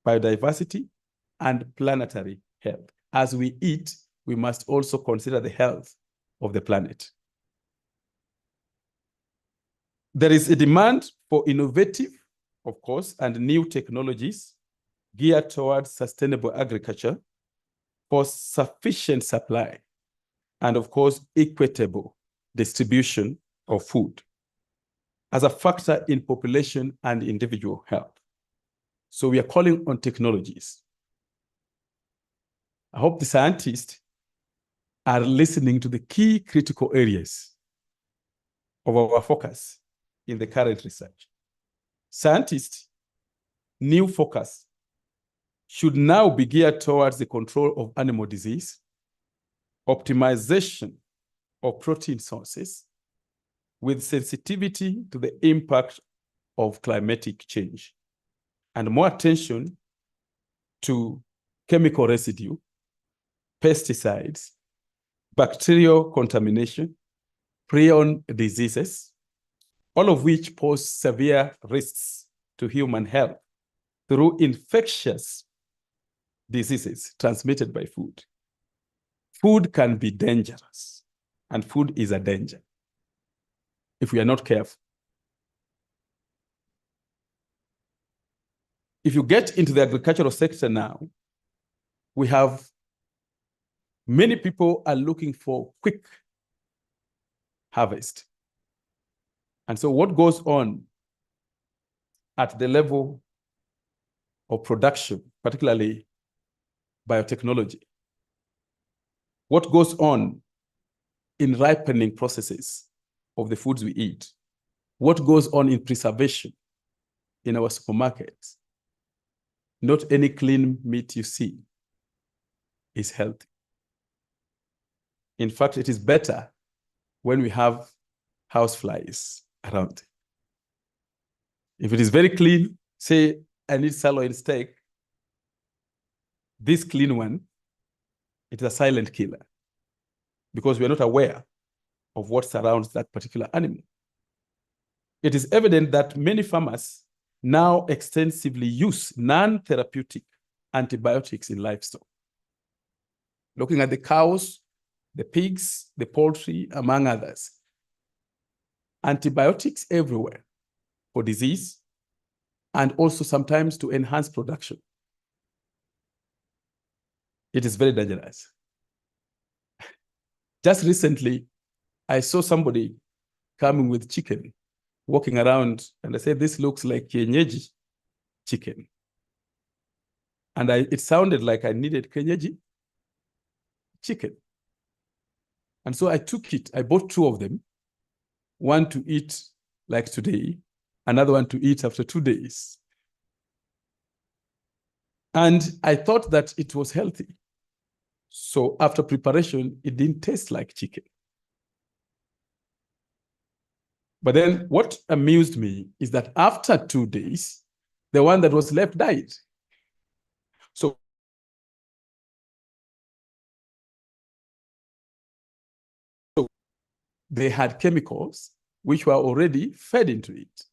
biodiversity, and planetary health. As we eat, we must also consider the health of the planet. There is a demand for innovative, of course, and new technologies geared towards sustainable agriculture for sufficient supply and, of course, equitable distribution of food as a factor in population and individual health. So we are calling on technologies. I hope the scientists are listening to the key critical areas of our focus in the current research. Scientists' new focus should now be geared towards the control of animal disease, optimization of protein sources, with sensitivity to the impact of climatic change, and more attention to chemical residue, pesticides, bacterial contamination, prion diseases, all of which pose severe risks to human health through infectious diseases transmitted by food. Food can be dangerous, and food is a danger if we are not careful. If you get into the agricultural sector now, we have many people are looking for quick harvest. And so what goes on at the level of production, particularly biotechnology? What goes on in ripening processes of the foods we eat? What goes on in preservation in our supermarkets? Not any clean meat you see is healthy. In fact, it is better when we have houseflies around. If it is very clean, say I need sirloin steak, this clean one, it is a silent killer because we are not aware of what surrounds that particular animal. It is evident that many farmers now extensively use non-therapeutic antibiotics in livestock. Looking at the cows the pigs, the poultry, among others. Antibiotics everywhere for disease and also sometimes to enhance production. It is very dangerous. Just recently, I saw somebody coming with chicken, walking around, and I said, this looks like kienyeji chicken. And it sounded like I needed kienyeji chicken. And so I took it, I bought 2 of them, one to eat like today, another one to eat after 2 days. And I thought that it was healthy. So after preparation, it didn't taste like chicken. But then what amused me is that after 2 days, the one that was left died. So they had chemicals which were already fed into it.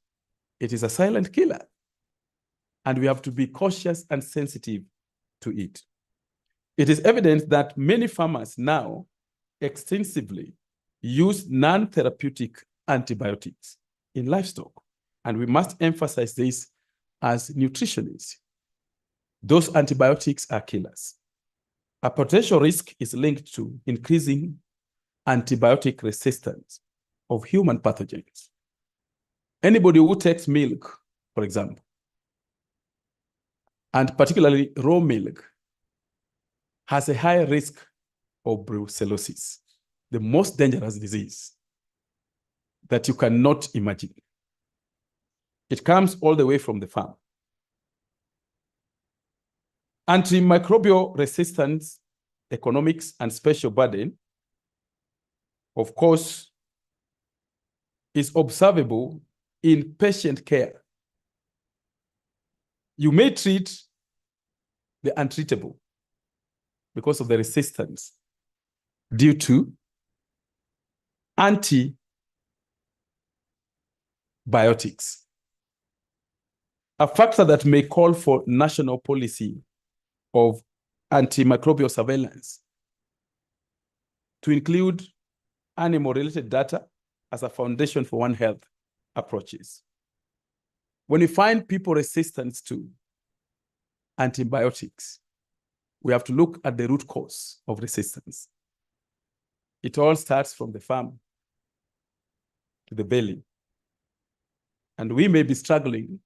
It is a silent killer. And we have to be cautious and sensitive to it. It is evident that many farmers now extensively use non-therapeutic antibiotics in livestock. And we must emphasize this as nutritionists. Those antibiotics are killers. A potential risk is linked to increasing antibiotic resistance of human pathogens. Anybody who takes milk, for example, and particularly raw milk, has a high risk of brucellosis, the most dangerous disease that you cannot imagine. It comes all the way from the farm. Antimicrobial resistance, economics, and special burden, of course, is observable in patient care. You may treat the untreatable because of the resistance due to antibiotics. A factor that may call for national policy of antimicrobial surveillance to include animal-related data as a foundation for One Health approaches. When you find people resistant to antibiotics, we have to look at the root cause of resistance. It all starts from the farm to the belly. And we may be struggling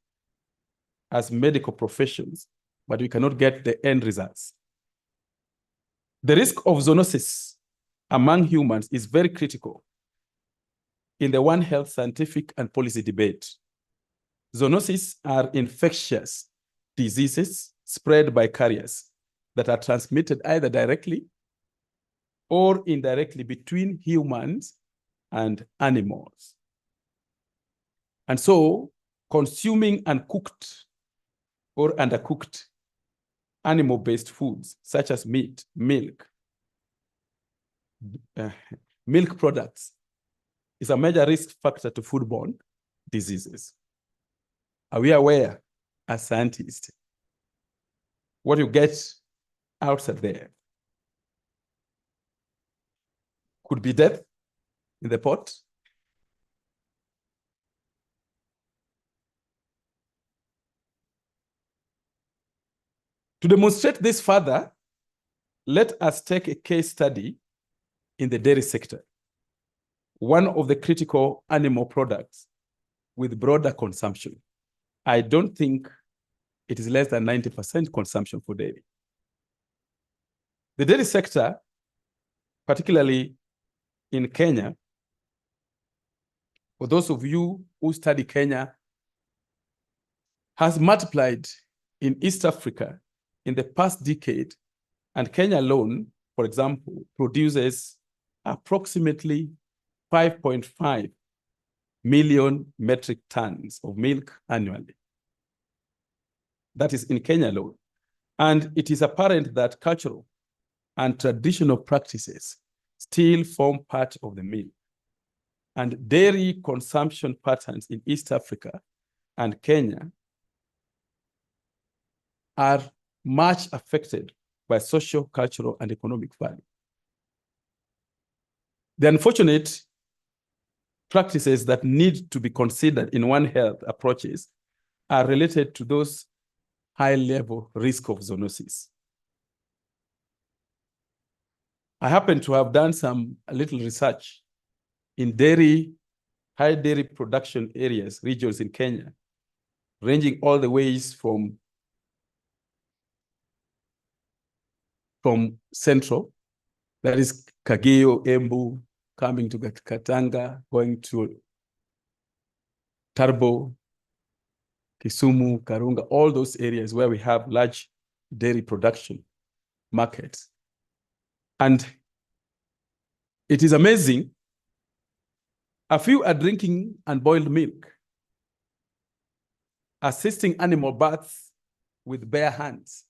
as medical professions, but we cannot get the end results. The risk of zoonosis among humans is very critical in the One Health scientific and policy debate. Zoonoses are infectious diseases spread by carriers that are transmitted either directly or indirectly between humans and animals. And so consuming uncooked or undercooked animal-based foods such as meat, milk, milk products is a major risk factor to foodborne diseases. Are we aware as scientists what you get outside there could be death in the pot? To demonstrate this further, let us take a case study in the dairy sector, one of the critical animal products with broader consumption. I don't think it is less than 90% consumption for dairy. The dairy sector, particularly in Kenya, for those of you who study Kenya, has multiplied in East Africa in the past decade, and Kenya alone, for example, produces approximately 5.5 million metric tons of milk annually. That is in Kenya alone. And it is apparent that cultural and traditional practices still form part of the meal. And dairy consumption patterns in East Africa and Kenya are much affected by social, cultural, and economic value. The unfortunate practices that need to be considered in One Health approaches are related to those high-level risk of zoonosis. I happen to have done a little research in high dairy production areas, regions in Kenya, ranging all the ways from central, that is Kageo, Embu, coming to Katanga, going to Tarbo, Kisumu, Karunga, all those areas where we have large dairy production markets. And it is amazing. A few are drinking unboiled milk, assisting animal births with bare hands,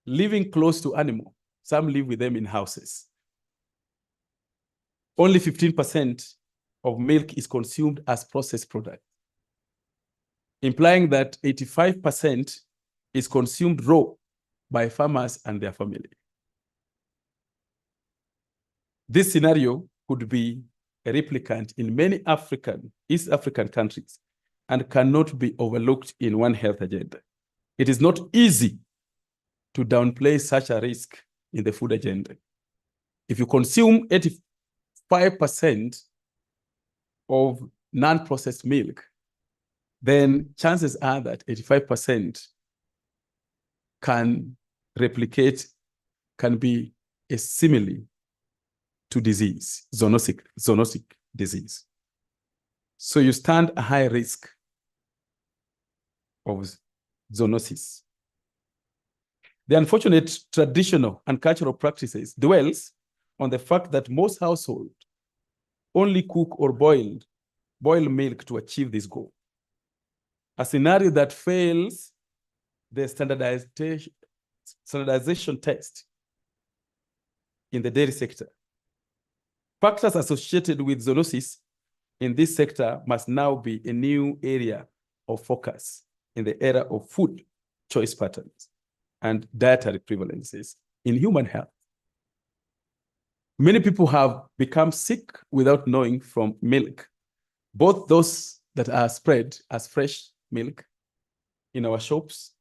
living close to animal. Some live with them in houses. Only 15% of milk is consumed as processed product, implying that 85% is consumed raw by farmers and their family. This scenario could be a replicant in many East African countries and cannot be overlooked in One Health agenda. It is not easy to downplay such a risk in the food agenda. If you consume 85% of non-processed milk, then chances are that 85% can replicate, can be a simile to disease, zoonotic disease. So you stand a high risk of zoonosis. The unfortunate traditional and cultural practices dwells on the fact that most households only cook or boil milk to achieve this goal. A scenario that fails the standardization test in the dairy sector. Factors associated with zoonosis in this sector must now be a new area of focus in the era of food choice patterns and dietary prevalences in human health. Many people have become sick without knowing from milk, both those that are spread as fresh milk in our shops,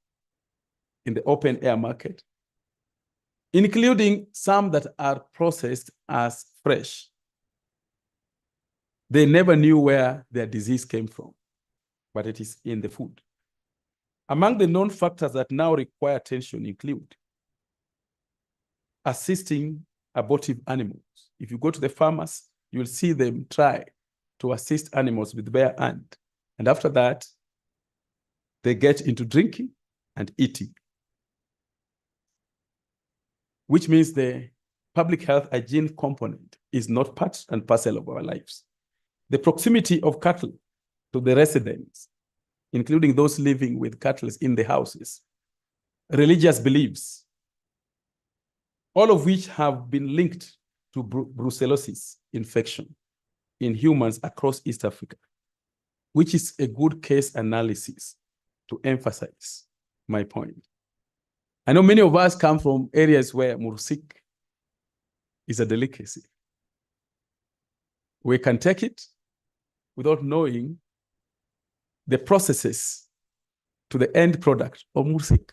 in the open air market, including some that are processed as fresh. They never knew where their disease came from, but it is in the food. Among the known factors that now require attention include assisting abortive animals. If you go to the farmers, you'll see them try to assist animals with bare hand. And after that, they get into drinking and eating, which means the public health hygiene component is not part and parcel of our lives. The proximity of cattle to the residents, including those living with cattle in the houses, religious beliefs, all of which have been linked to brucellosis infection in humans across East Africa, which is a good case analysis to emphasize my point. I know many of us come from areas where mursik is a delicacy. We can take it without knowing the processes to the end product of mursik.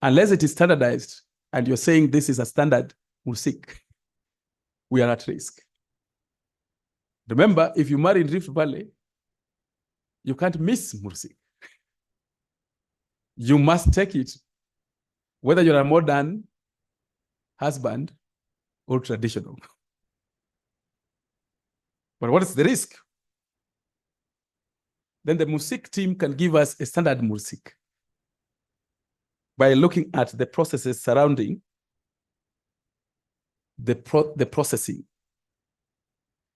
Unless it is standardized and you're saying this is a standard mursik, we are at risk. Remember, if you marry in Rift Valley, you can't miss mursik. You must take it, whether you're a modern husband or traditional. But what is the risk? Then the mursik team can give us a standard mursik by looking at the processes surrounding the processing.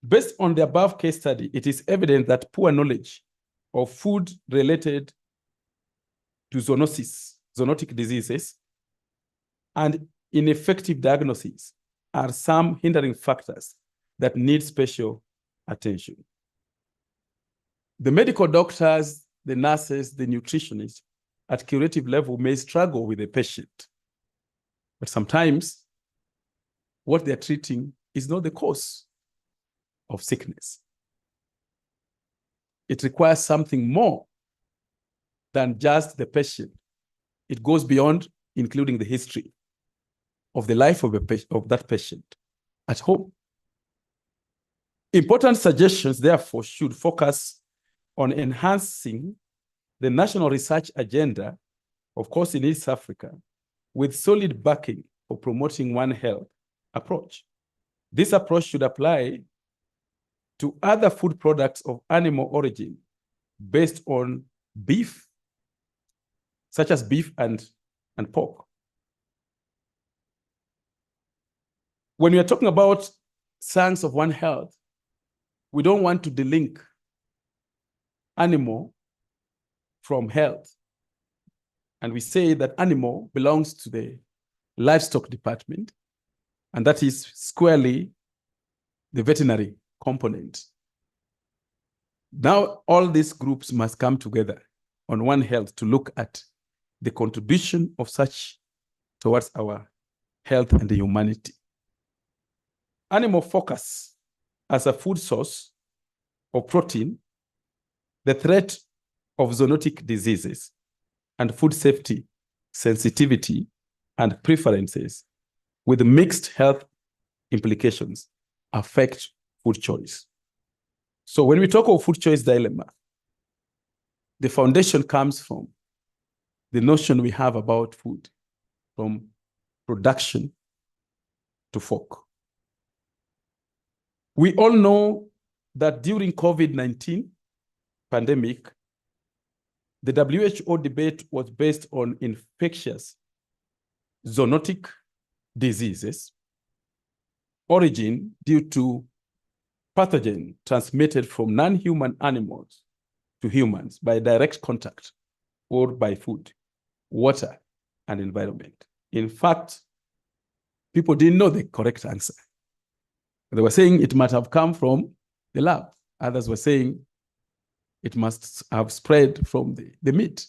Based on the above case study, it is evident that poor knowledge of food related to zoonotic diseases, and ineffective diagnosis are some hindering factors that need special attention. The medical doctors, the nurses, the nutritionists at curative level may struggle with the patient, but sometimes what they're treating is not the cause of sickness. It requires something more than just the patient. It goes beyond, including the history of the life of that patient at home. Important suggestions, therefore, should focus on enhancing the national research agenda, of course, in East Africa, with solid backing for promoting One Health approach. This approach should apply to other food products of animal origin based on beef, such as beef and pork. When we are talking about science of One Health, we don't want to delink animal from health. And we say that animal belongs to the livestock department, and that is squarely the veterinary component. Now, all these groups must come together on One Health to look at the contribution of such towards our health and the humanity. Animal focus as a food source of protein, the threat of zoonotic diseases, and food safety, sensitivity, and preferences with mixed health implications affect food choice. So when we talk of food choice dilemma, the foundation comes from the notion we have about food, from production to fork. We all know that during COVID-19 pandemic, the WHO debate was based on infectious zoonotic diseases, origin due to pathogen transmitted from non-human animals to humans by direct contact or by food, water, and environment. In fact, people didn't know the correct answer. They were saying it might have come from the lab. Others were saying it must have spread from the meat.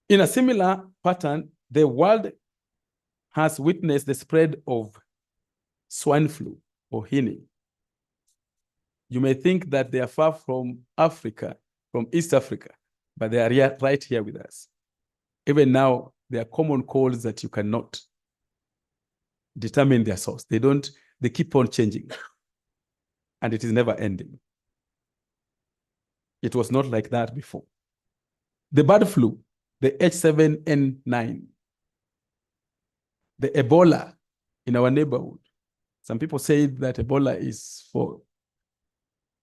In a similar pattern, the world has witnessed the spread of swine flu or Henny. You may think that they are far from Africa, from East Africa, but they are right here with us. Even now, there are common colds that you cannot determine their source. They keep on changing, and it is never ending. It was not like that before. The bird flu, the H7N9, the Ebola in our neighborhood. Some people say that Ebola is for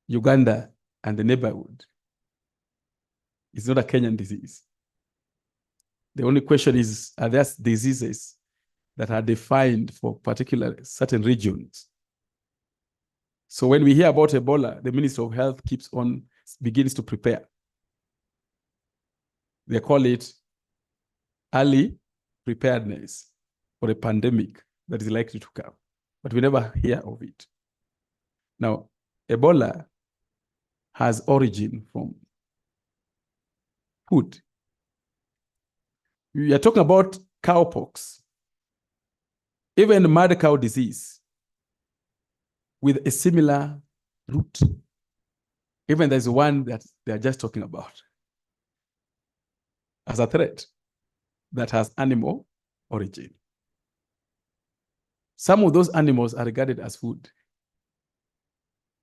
Uganda and the neighborhood. It's not a Kenyan disease. The only question is, are there diseases that are defined for particular certain regions? So when we hear about Ebola, the Ministry of Health begins to prepare. They call it early preparedness for a pandemic that is likely to come, but we never hear of it. Now, Ebola has origin from food. We are talking about cowpox, even mad cow disease with a similar root. Even there's one that they are just talking about as a threat that has animal origin. Some of those animals are regarded as food.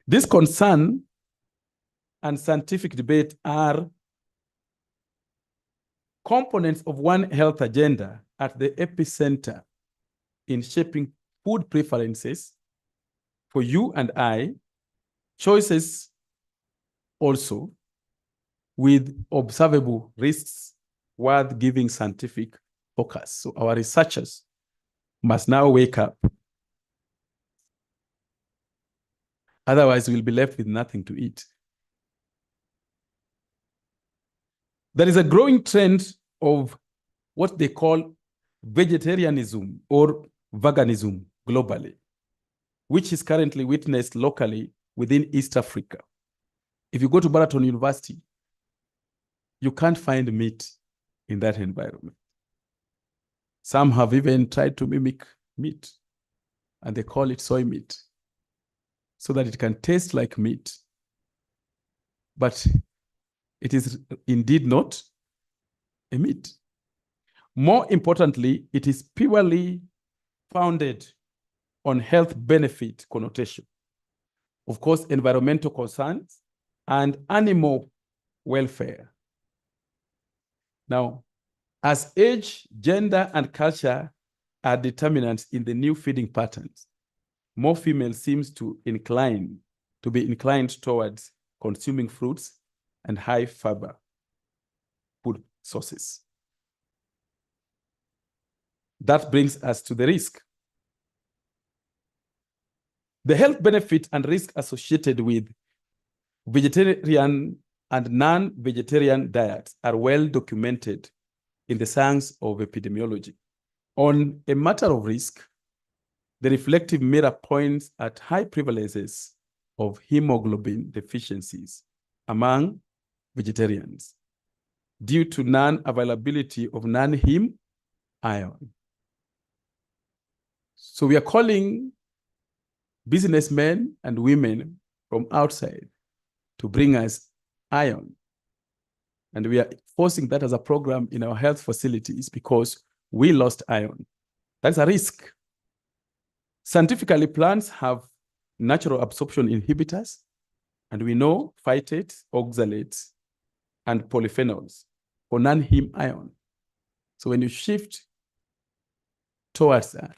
This concern and scientific debate are components of One Health agenda at the epicenter in shaping food preferences for you and I, choices also with observable risks worth giving scientific focus. So our researchers must now wake up. Otherwise, we'll be left with nothing to eat. There is a growing trend of what they call vegetarianism or veganism globally, which is currently witnessed locally within East Africa. If you go to Baraton University, you can't find meat in that environment. Some have even tried to mimic meat, and they call it soy meat, so that it can taste like meat. But it is indeed not a meat. More importantly, it is purely founded on health benefit connotation. Of course, environmental concerns and animal welfare. Now, as age, gender, and culture are determinants in the new feeding patterns, more females seems to be inclined towards consuming fruits and high fiber food sources. That brings us to the risk. The health benefit and risk associated with vegetarian and non-vegetarian diets are well documented in the science of epidemiology. On a matter of risk, the reflective mirror points at high prevalences of hemoglobin deficiencies among vegetarians due to non-availability of non-heme iron. So we are calling businessmen and women from outside to bring us iron. And we are forcing that as a program in our health facilities because we lost iron. That's a risk. Scientifically, plants have natural absorption inhibitors, and we know phytates, oxalates, and polyphenols for non-heme iron. So when you shift towards that,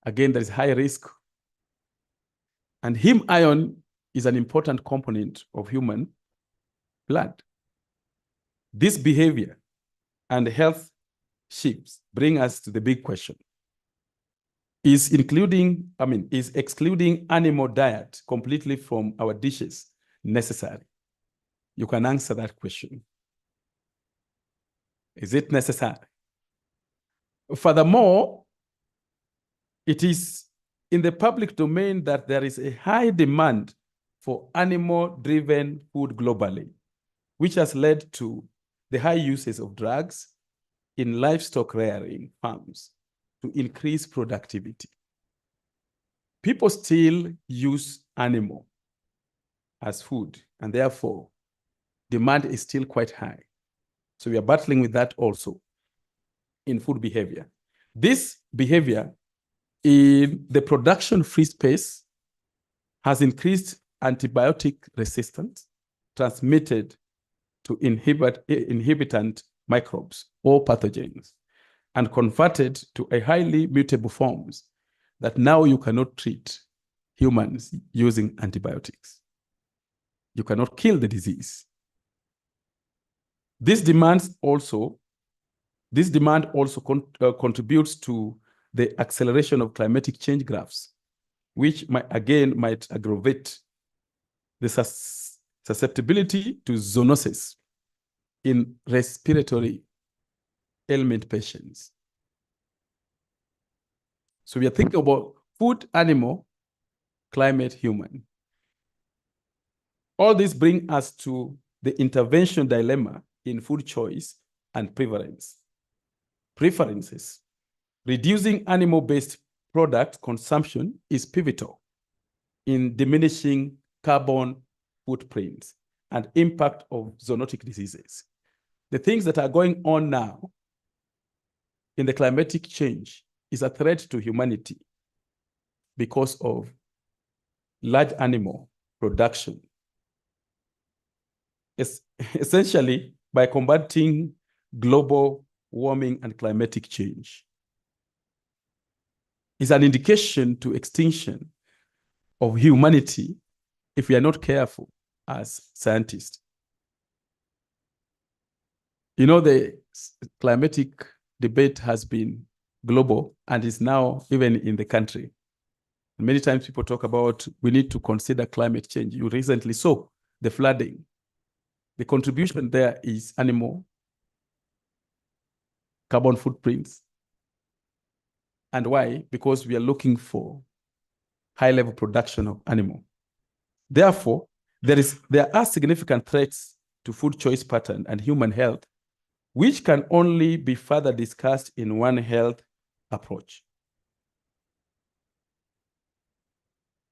again, there is high risk. And heme iron is an important component of human blood. This behavior and health shifts bring us to the big question. Is excluding animal diet completely from our dishes necessary? You can answer that question. Is it necessary? Furthermore, it is in the public domain that there is a high demand for animal-driven food globally, which has led to the high uses of drugs in livestock rearing farms to increase productivity. People still use animal as food, and therefore demand is still quite high. So we are battling with that also in food behavior. This behavior in the production-free space has increased antibiotic resistance transmitted to inhibitant microbes or pathogens and converted to a highly mutable forms that now you cannot treat humans using antibiotics. You cannot kill the disease. This demand also contributes to the acceleration of climatic change graphs, which might aggravate the susceptibility to zoonosis in respiratory ailment patients. So we are thinking about food, animal, climate, human. All this brings us to the intervention dilemma in food choice and preferences. Reducing animal-based product consumption is pivotal in diminishing carbon footprints and impact of zoonotic diseases. The things that are going on now in the climatic change is a threat to humanity because of large animal production. Essentially, by combating global warming and climatic change, is an indication to extinction of humanity if we are not careful as scientists. You know, the climatic debate has been global and is now even in the country. Many times people talk about we need to consider climate change. You recently saw the flooding. The contribution there is animal, carbon footprints. And why? Because we are looking for high-level production of animal. Therefore, there are significant threats to food choice pattern and human health, which can only be further discussed in One Health approach.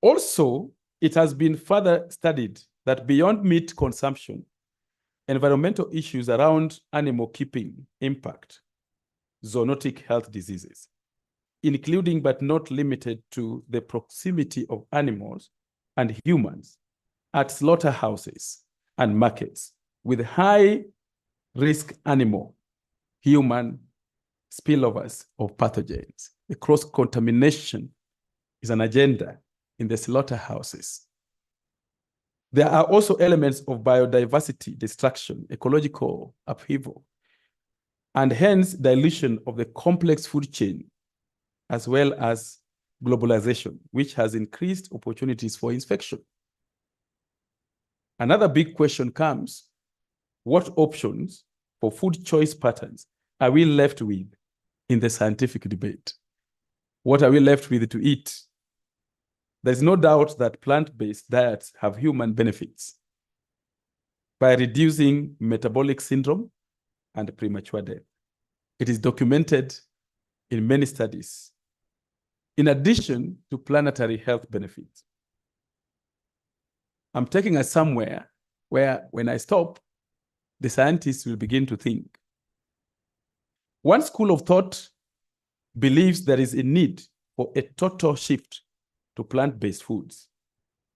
Also, it has been further studied that beyond meat consumption, environmental issues around animal keeping impact zoonotic health diseases, including but not limited to the proximity of animals and humans at slaughterhouses and markets with high risk animal human spillovers of pathogens. The cross-contamination is an agenda in the slaughterhouses. There are also elements of biodiversity destruction, ecological upheaval, and hence dilution of the complex food chain, as well as globalization, which has increased opportunities for infection. Another big question comes, what options for food choice patterns are we left with in the scientific debate? What are we left with to eat? There's no doubt that plant-based diets have human benefits by reducing metabolic syndrome and premature death. It is documented in many studies, in addition to planetary health benefits. I'm taking us somewhere where when I stop, the scientists will begin to think. One school of thought believes there is a need for a total shift to plant-based foods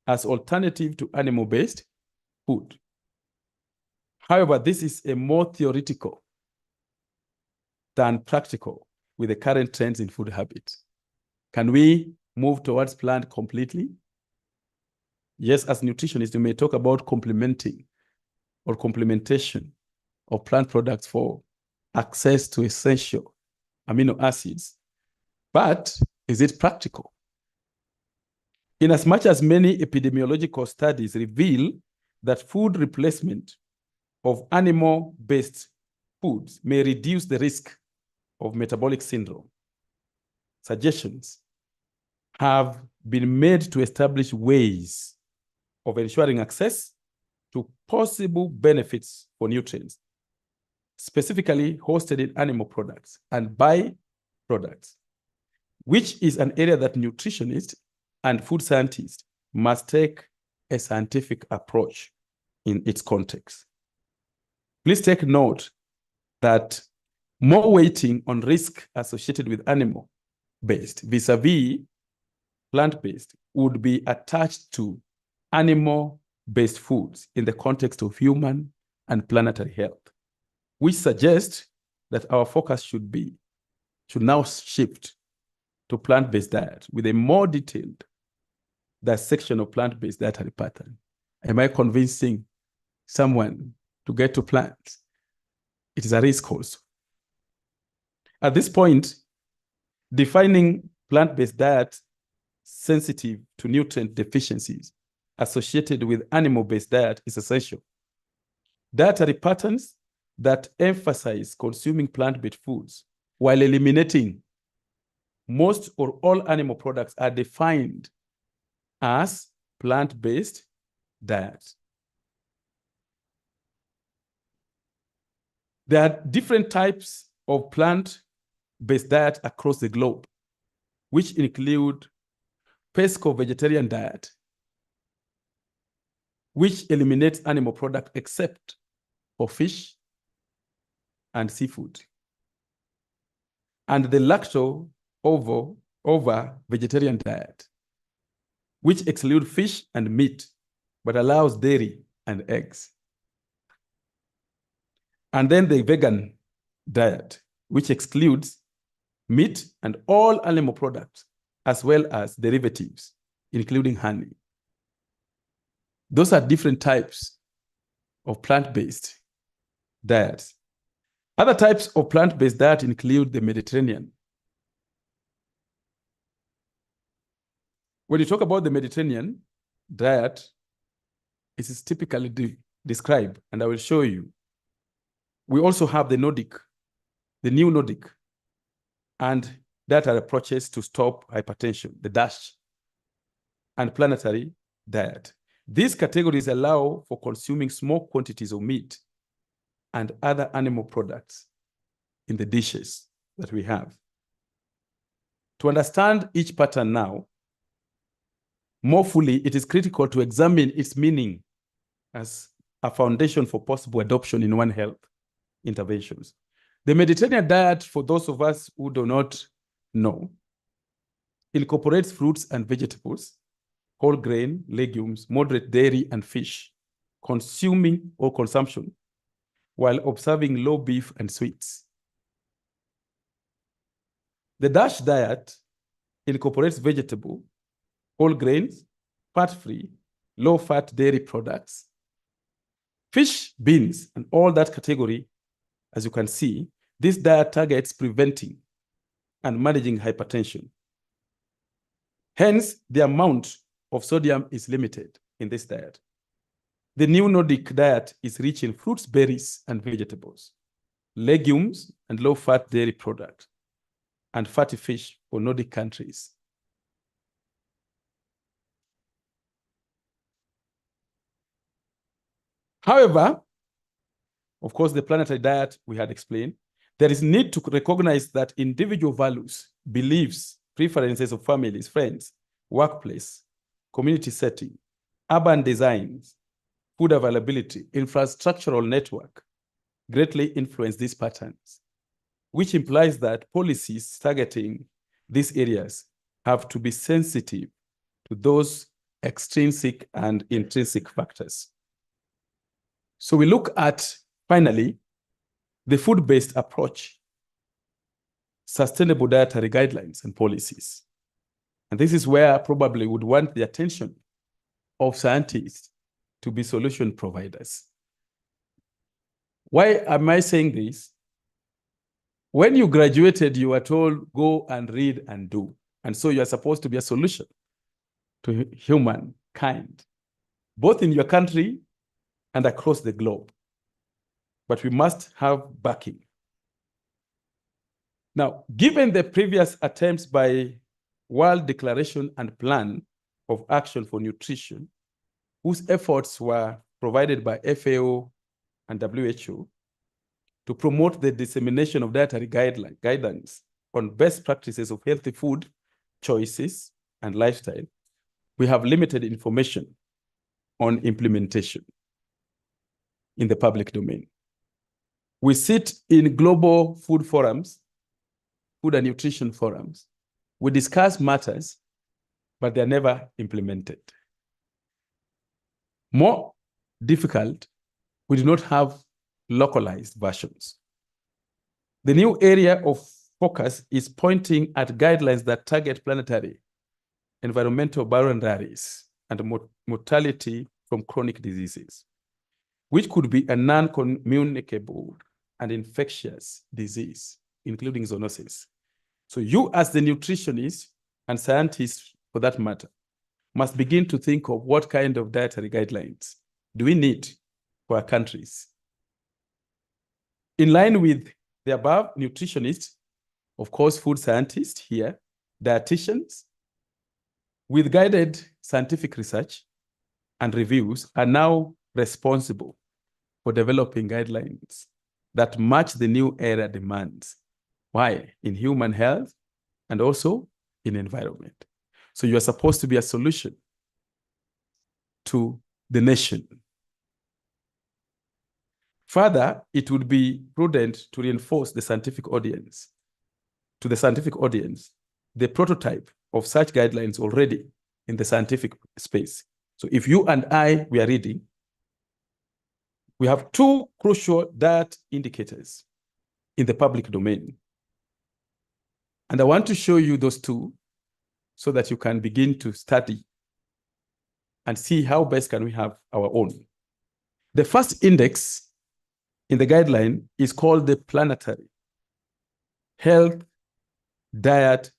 as alternative to animal-based food. However, this is a more theoretical than practical with the current trends in food habits. Can we move towards plant completely? Yes, as nutritionists, we may talk about complementing or complementation of plant products for access to essential amino acids, but is it practical? In as much as many epidemiological studies reveal that food replacement of animal-based foods may reduce the risk of metabolic syndrome, suggestions have been made to establish ways of ensuring access to possible benefits for nutrients, specifically hosted in animal products and byproducts, which is an area that nutritionists and food scientists must take a scientific approach in its context. Please take note that more weighting on risk associated with animal-based vis-a-vis plant-based would be attached to animal-based foods in the context of human and planetary health, which suggests that our focus should now shift to plant-based diet with a more detailed dissection of plant-based dietary pattern. Am I convincing someone to get to plants? It is a risk also. At this point, defining plant-based diet sensitive to nutrient deficiencies associated with animal-based diet is essential. Dietary patterns that emphasize consuming plant-based foods while eliminating most or all animal products are defined as plant-based diets. There are different types of plant-based diet across the globe, which include pesco-vegetarian diet, which eliminates animal products except for fish and seafood, and the lacto-ovo-vegetarian diet, which excludes fish and meat, but allows dairy and eggs. And then the vegan diet, which excludes meat and all animal products, as well as derivatives, including honey. Those are different types of plant-based diets. Other types of plant-based diet include the Mediterranean. When you talk about the Mediterranean diet, it is typically described, and I will show you. We also have the Nordic, the new Nordic, and that are approaches to stop hypertension, the DASH, and planetary diet. These categories allow for consuming small quantities of meat and other animal products in the dishes that we have. To understand each pattern now, more fully, it is critical to examine its meaning as a foundation for possible adoption in One Health interventions. The Mediterranean diet, for those of us who do not know, incorporates fruits and vegetables, whole grain, legumes, moderate dairy and fish, consumption, while observing low beef and sweets. The DASH diet incorporates vegetable, whole grains, fat-free, low-fat dairy products, fish, beans, and all that category. As you can see, this diet targets preventing and managing hypertension. Hence, the amount of sodium is limited in this diet. The new Nordic diet is rich in fruits, berries, and vegetables, legumes, and low-fat dairy products, and fatty fish for Nordic countries. However, of course, the planetary diet we had explained, there is need to recognize that individual values, beliefs, preferences of families, friends, workplace, community setting, urban designs, food availability, infrastructural network greatly influence these patterns, which implies that policies targeting these areas have to be sensitive to those extrinsic and intrinsic factors. So we look at, finally, the food-based approach, sustainable dietary guidelines and policies. And this is where I probably would want the attention of scientists to be solution providers. Why am I saying this? When you graduated, you were told, go and read and do. And so you are supposed to be a solution to humankind, both in your country and across the globe. But we must have backing. Now, given the previous attempts by World Declaration and Plan of Action for Nutrition, whose efforts were provided by FAO and WHO to promote the dissemination of dietary guidelines on best practices of healthy food choices and lifestyle, we have limited information on implementation in the public domain. We sit in global food forums, food and nutrition forums. We discuss matters, but they're never implemented. More difficult, we do not have localized versions. The new area of focus is pointing at guidelines that target planetary environmental boundaries and mortality from chronic diseases, which could be a non-communicable and infectious disease, including zoonosis. So you, as the nutritionist and scientists for that matter, must begin to think of what kind of dietary guidelines do we need for our countries. In line with the above, nutritionists, of course, food scientists here, dietitians, with guided scientific research and reviews, are now responsible for developing guidelines that match the new era demands. Why? In human health and also in environment. So you are supposed to be a solution to the nation. Further, it would be prudent to reinforce the scientific audience, the prototype of such guidelines already in the scientific space. So if you and I, we are reading, we have two crucial diet indicators in the public domain. And I want to show you those two so that you can begin to study and see how best can we have our own. The first index in the guideline is called the Planetary Health Diet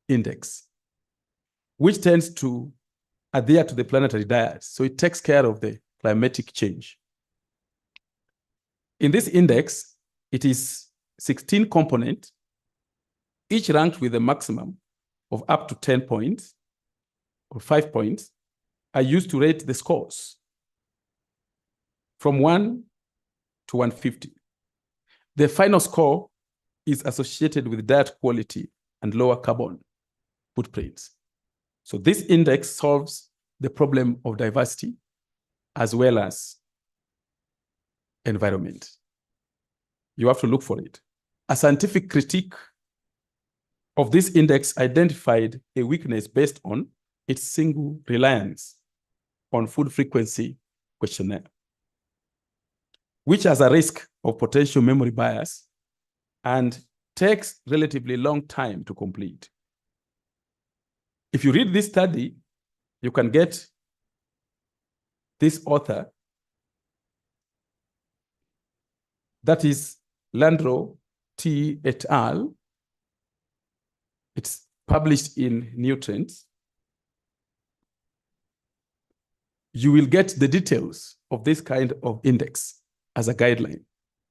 Index, which tends to adhere to the planetary diet. So it takes care of the climatic change. In this index, it is 16 components, each ranked with a maximum of up to 10 points or 5 points, are used to rate the scores from 1 to 150. The final score is associated with diet quality and lower carbon footprints. So this index solves the problem of diversity as well as environment. You have to look for it. A scientific critique of this index identified a weakness based on its single reliance on food frequency questionnaire, which has a risk of potential memory bias and takes relatively long time to complete. If you read this study, you can get this author, that is Landro T. et al. It's published in Nutrients. You will get the details of this kind of index as a guideline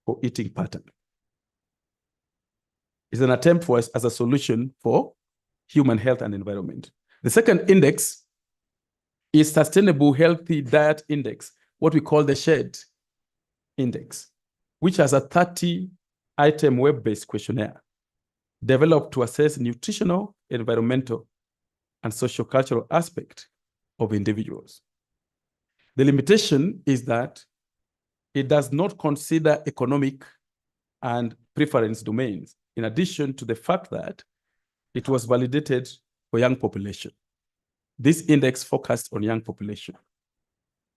for eating pattern. It's an attempt for us as a solution for human health and environment. The second index is Sustainable Healthy Diet Index, what we call the SHARE Index, which has a 30-item web-based questionnaire developed to assess nutritional, environmental, and socio-cultural aspects of individuals. The limitation is that it does not consider economic and preference domains, in addition to the fact that it was validated for young population. This index focused on young population,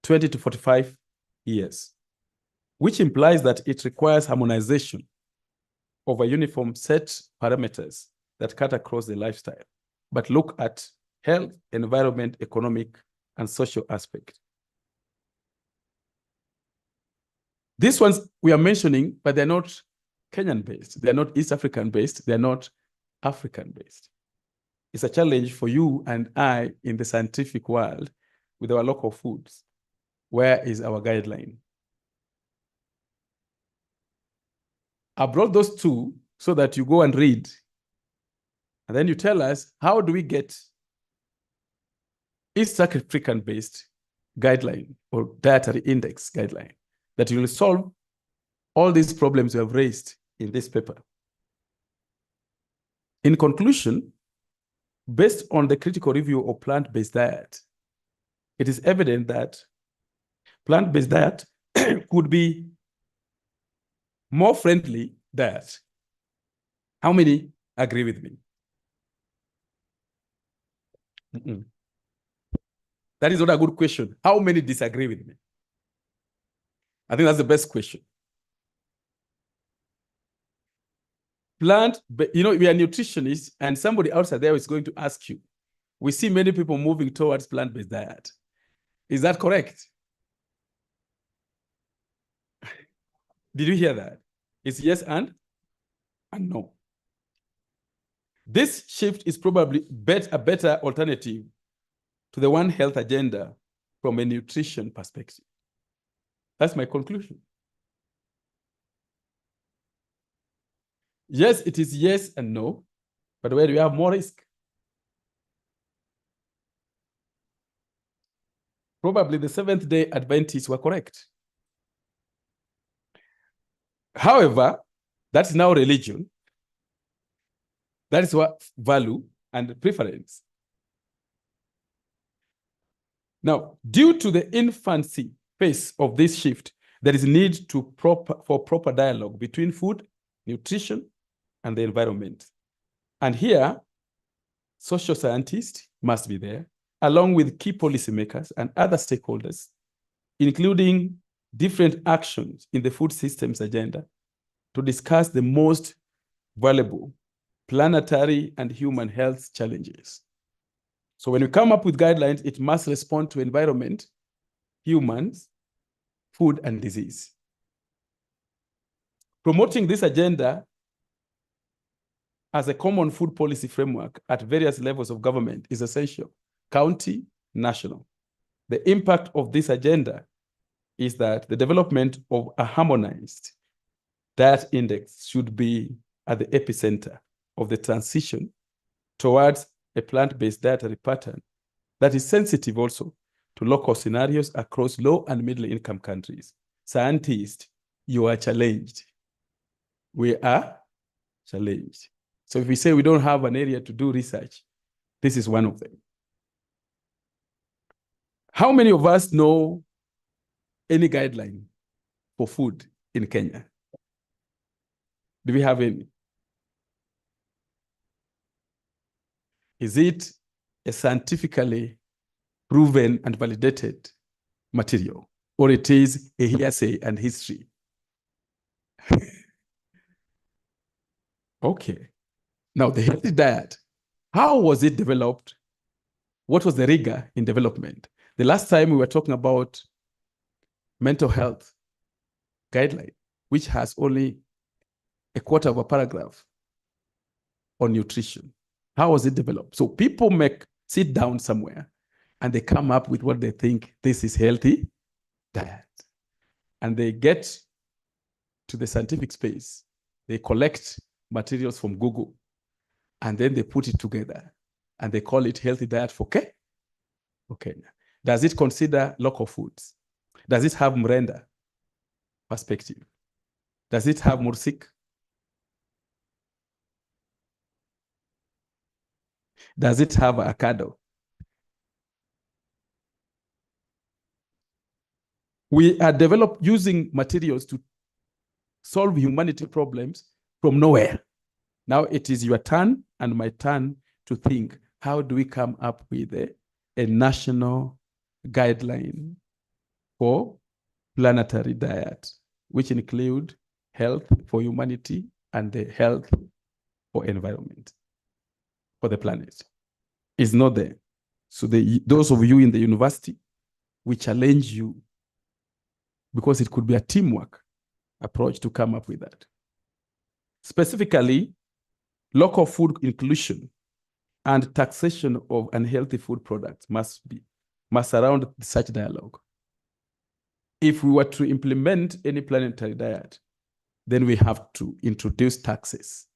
20 to 45 years, which implies that it requires harmonization of a uniform set parameters that cut across the lifestyle, but look at health, environment, economic, and social aspect. These ones we are mentioning, but they're not Kenyan-based. They're not East African-based. They're not African-based. It's a challenge for you and I in the scientific world with our local foods. Where is our guideline? I brought those two so that you go and read. And then you tell us, how do we get East African-based guideline or dietary index guideline that will solve all these problems you have raised in this paper? In conclusion, based on the critical review of plant-based diet, it is evident that plant-based diet could be more friendly diet. How many agree with me? That is not a good question. How many disagree with me? I think that's the best question. We are nutritionists, and somebody outside there is going to ask you, we see many people moving towards plant-based diet. Is that correct? Did you hear that? It's yes and no. This shift is probably a better alternative to the One Health agenda from a nutrition perspective. That's my conclusion. Yes, it is yes and no, but where do we have more risk? Probably the Seventh-day Adventists were correct. However, that's now religion. That is what value and preference. Now, due to the infancy phase of this shift, there is need for proper dialogue between food, nutrition, and the environment. And here, social scientists must be there, along with key policymakers and other stakeholders, including different actions in the food systems agenda to discuss the most valuable planetary and human health challenges. So when we come up with guidelines, it must respond to environment, humans, food, and disease. Promoting this agenda as a common food policy framework at various levels of government is essential, county, national. The impact of this agenda is that the development of a harmonized diet index should be at the epicenter of the transition towards a plant-based dietary pattern that is sensitive also to local scenarios across low and middle income countries. Scientists, you are challenged. We are challenged. So if we say we don't have an area to do research, this is one of them. How many of us know any guideline for food in Kenya? Do we have any? Is it a scientifically proven and validated material, or it is a hearsay and history? Okay. Now, the healthy diet, how was it developed? What was the rigor in development? The last time we were talking about mental health guideline, which has only a quarter of a paragraph on nutrition. How was it developed? So people sit down somewhere and they come up with what they think this is healthy diet. And they get to the scientific space. They collect materials from Google and then they put it together and they call it healthy diet for Kenya. Does it consider local foods? Does it have Mrenda perspective? Does it have Mursik? Does it have avocado? We are developed using materials to solve humanity problems from nowhere. Now it is your turn and my turn to think, how do we come up with a national guideline for planetary diet, which include health for humanity and the health for environment, for the planet? It's not there. So those of you in the university, we challenge you, because it could be a teamwork approach to come up with that. Specifically, local food inclusion and taxation of unhealthy food products must surround such dialogue. If we were to implement any planetary diet, then we have to introduce taxes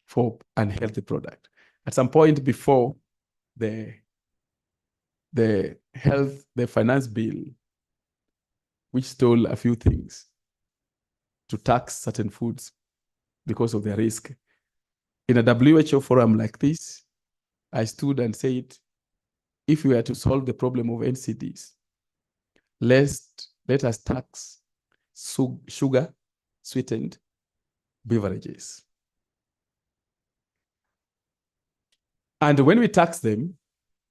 for unhealthy product. At some point before the finance bill, which stole a few things to tax certain foods because of their risk. In a WHO forum like this, I stood and said, if we are to solve the problem of NCDs, let us tax sugar sweetened beverages. And when we tax them,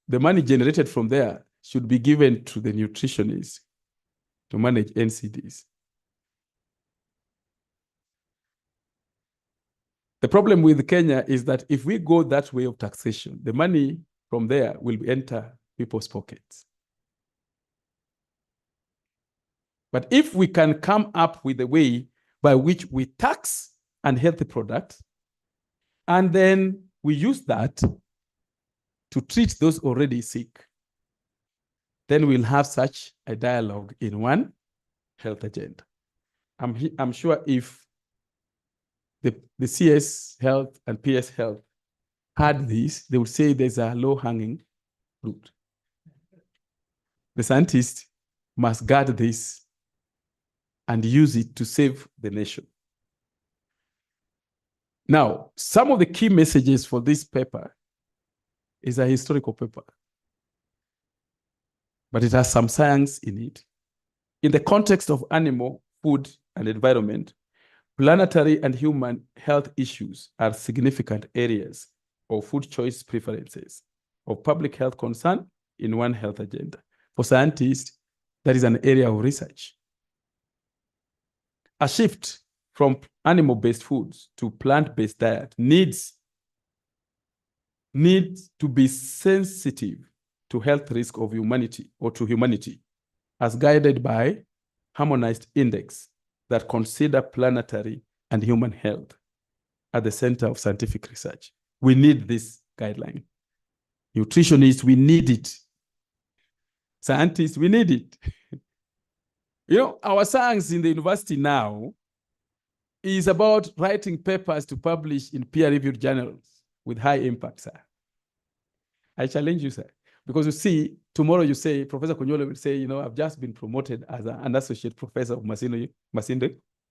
the money generated from there should be given to the nutritionists to manage NCDs. The problem with Kenya is that if we go that way of taxation, the money from there will enter people's pockets. But if we can come up with a way by which we tax unhealthy products, and then we use that to treat those already sick, then we'll have such a dialogue in one health agenda. I'm sure if the CS Health and PS Health had this, they would say there's a low-hanging fruit. The scientists must guard this and use it to save the nation. Now, some of the key messages for this paper is a historical paper, but it has some science in it. In the context of animal, food, and environment, planetary and human health issues are significant areas of food choice preferences, of public health concern in one health agenda. For scientists, that is an area of research. A shift from animal-based foods to plant-based diet needs to be sensitive to health risk of humanity or to humanity, as guided by harmonized index that consider planetary and human health at the center of scientific research. We need this guideline. Nutritionists, we need it. Scientists, we need it. You know, our science in the university now is about writing papers to publish in peer-reviewed journals with high impact, sir. I challenge you, sir. Because you see, tomorrow you say, Professor Konyole will say, you know, I've just been promoted as an associate professor of Masinde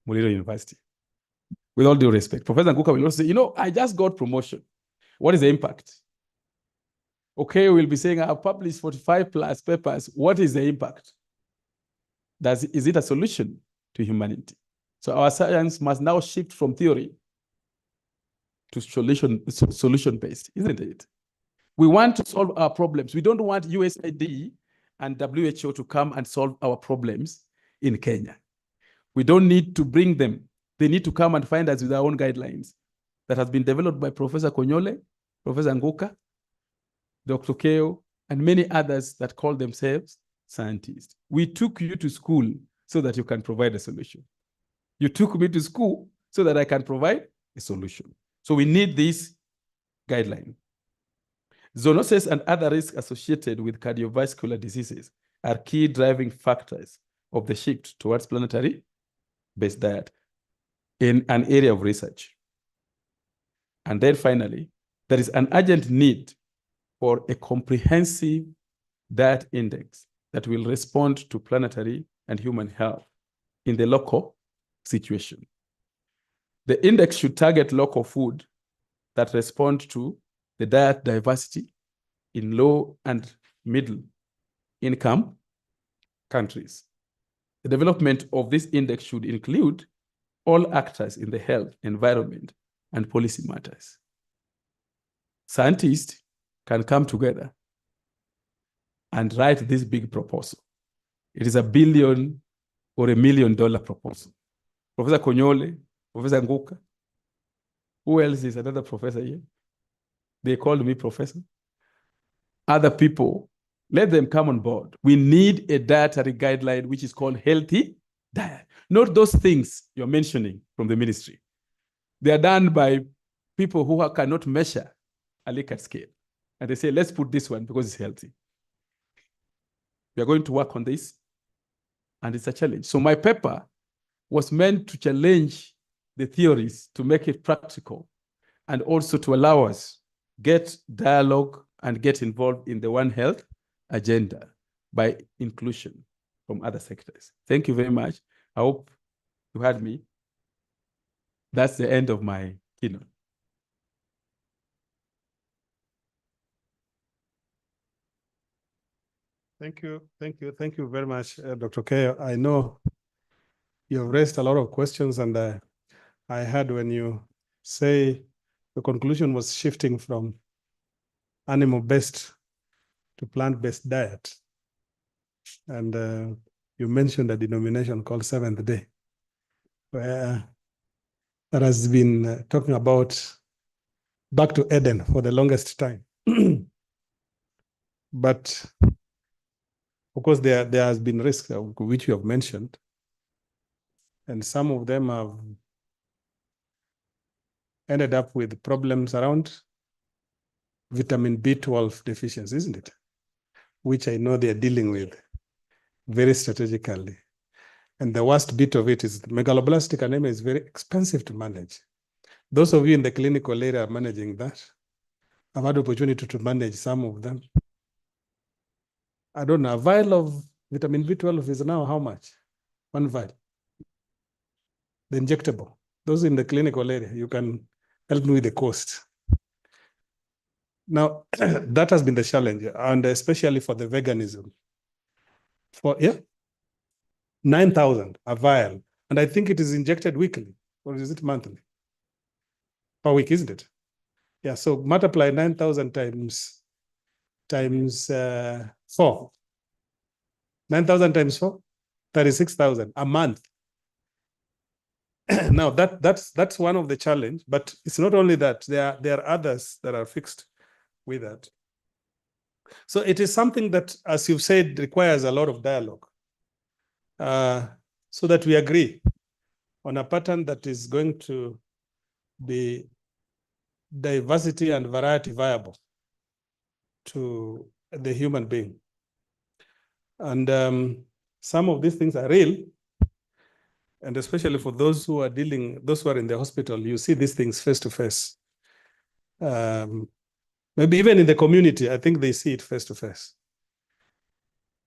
Muliro University. With all due respect, Professor Nguka will also say, you know, I just got promotion. What is the impact? Okay, we'll be saying I've published 45 plus papers. What is the impact? Is it a solution to humanity? So our science must now shift from theory to solution-based, isn't it? We want to solve our problems. We don't want USAID and WHO to come and solve our problems in Kenya. We don't need to bring them. They need to come and find us with our own guidelines that has been developed by Professor Konyole, Professor Nguka, Dr. Keo, and many others that call themselves scientists. We took you to school so that you can provide a solution. You took me to school so that I can provide a solution. So we need this guideline. Zoonosis and other risks associated with cardiovascular diseases are key driving factors of the shift towards planetary-based diet in an area of research. And then finally, there is an urgent need for a comprehensive diet index that will respond to planetary and human health in the local situation. The index should target local food that respond to the diet diversity in low and middle income countries. The development of this index should include all actors in the health, environment, and policy matters. Scientists can come together and write this big proposal. It is $1 billion or $1 million proposal. Professor Konyole, Professor Nguka, who else is another professor here? They called me professor. Other people, let them come on board. We need a dietary guideline which is called healthy diet. Not those things you're mentioning from the ministry. They are done by people who cannot measure a Likert scale. And they say, let's put this one because it's healthy. We are going to work on this, and it's a challenge. So my paper was meant to challenge the theories to make it practical and also to allow us get dialogue and get involved in the One Health agenda by inclusion from other sectors. Thank you very much. I hope you heard me. That's the end of my keynote. Thank you very much, Dr. Keo. I know you've raised a lot of questions, and I heard when you say the conclusion was shifting from animal-based to plant-based diet. And you mentioned a denomination called Seventh Day, where that has been talking about back to Eden for the longest time. But of course, there has been risks, which you have mentioned, and some of them have ended up with problems around vitamin B12 deficiency, isn't it? Which I know they're dealing with very strategically. And the worst bit of it is megaloblastic anemia is very expensive to manage. Those of you in the clinical area are managing that. I've had the opportunity to manage some of them. I don't know, a vial of vitamin B12 is now how much? One vial. The injectable. Those in the clinical area, you can help me with the cost. Now, that has been the challenge, and especially for the veganism. For 9,000 a vial, and I think it is injected weekly, or is it monthly? Per week, isn't it? Yeah, so multiply 9,000 times 4. 9,000 times 4, 36,000 a month. Now that's one of the challenge, but it's not only that. There are others that are fixed with that. So it is something that, as you've said, requires a lot of dialogue, so that we agree on a pattern that is going to be diversity and variety viable to the human being. And some of these things are real, and especially for those who are in the hospital, you see these things face to face. Maybe even in the community, I think they see it face to face.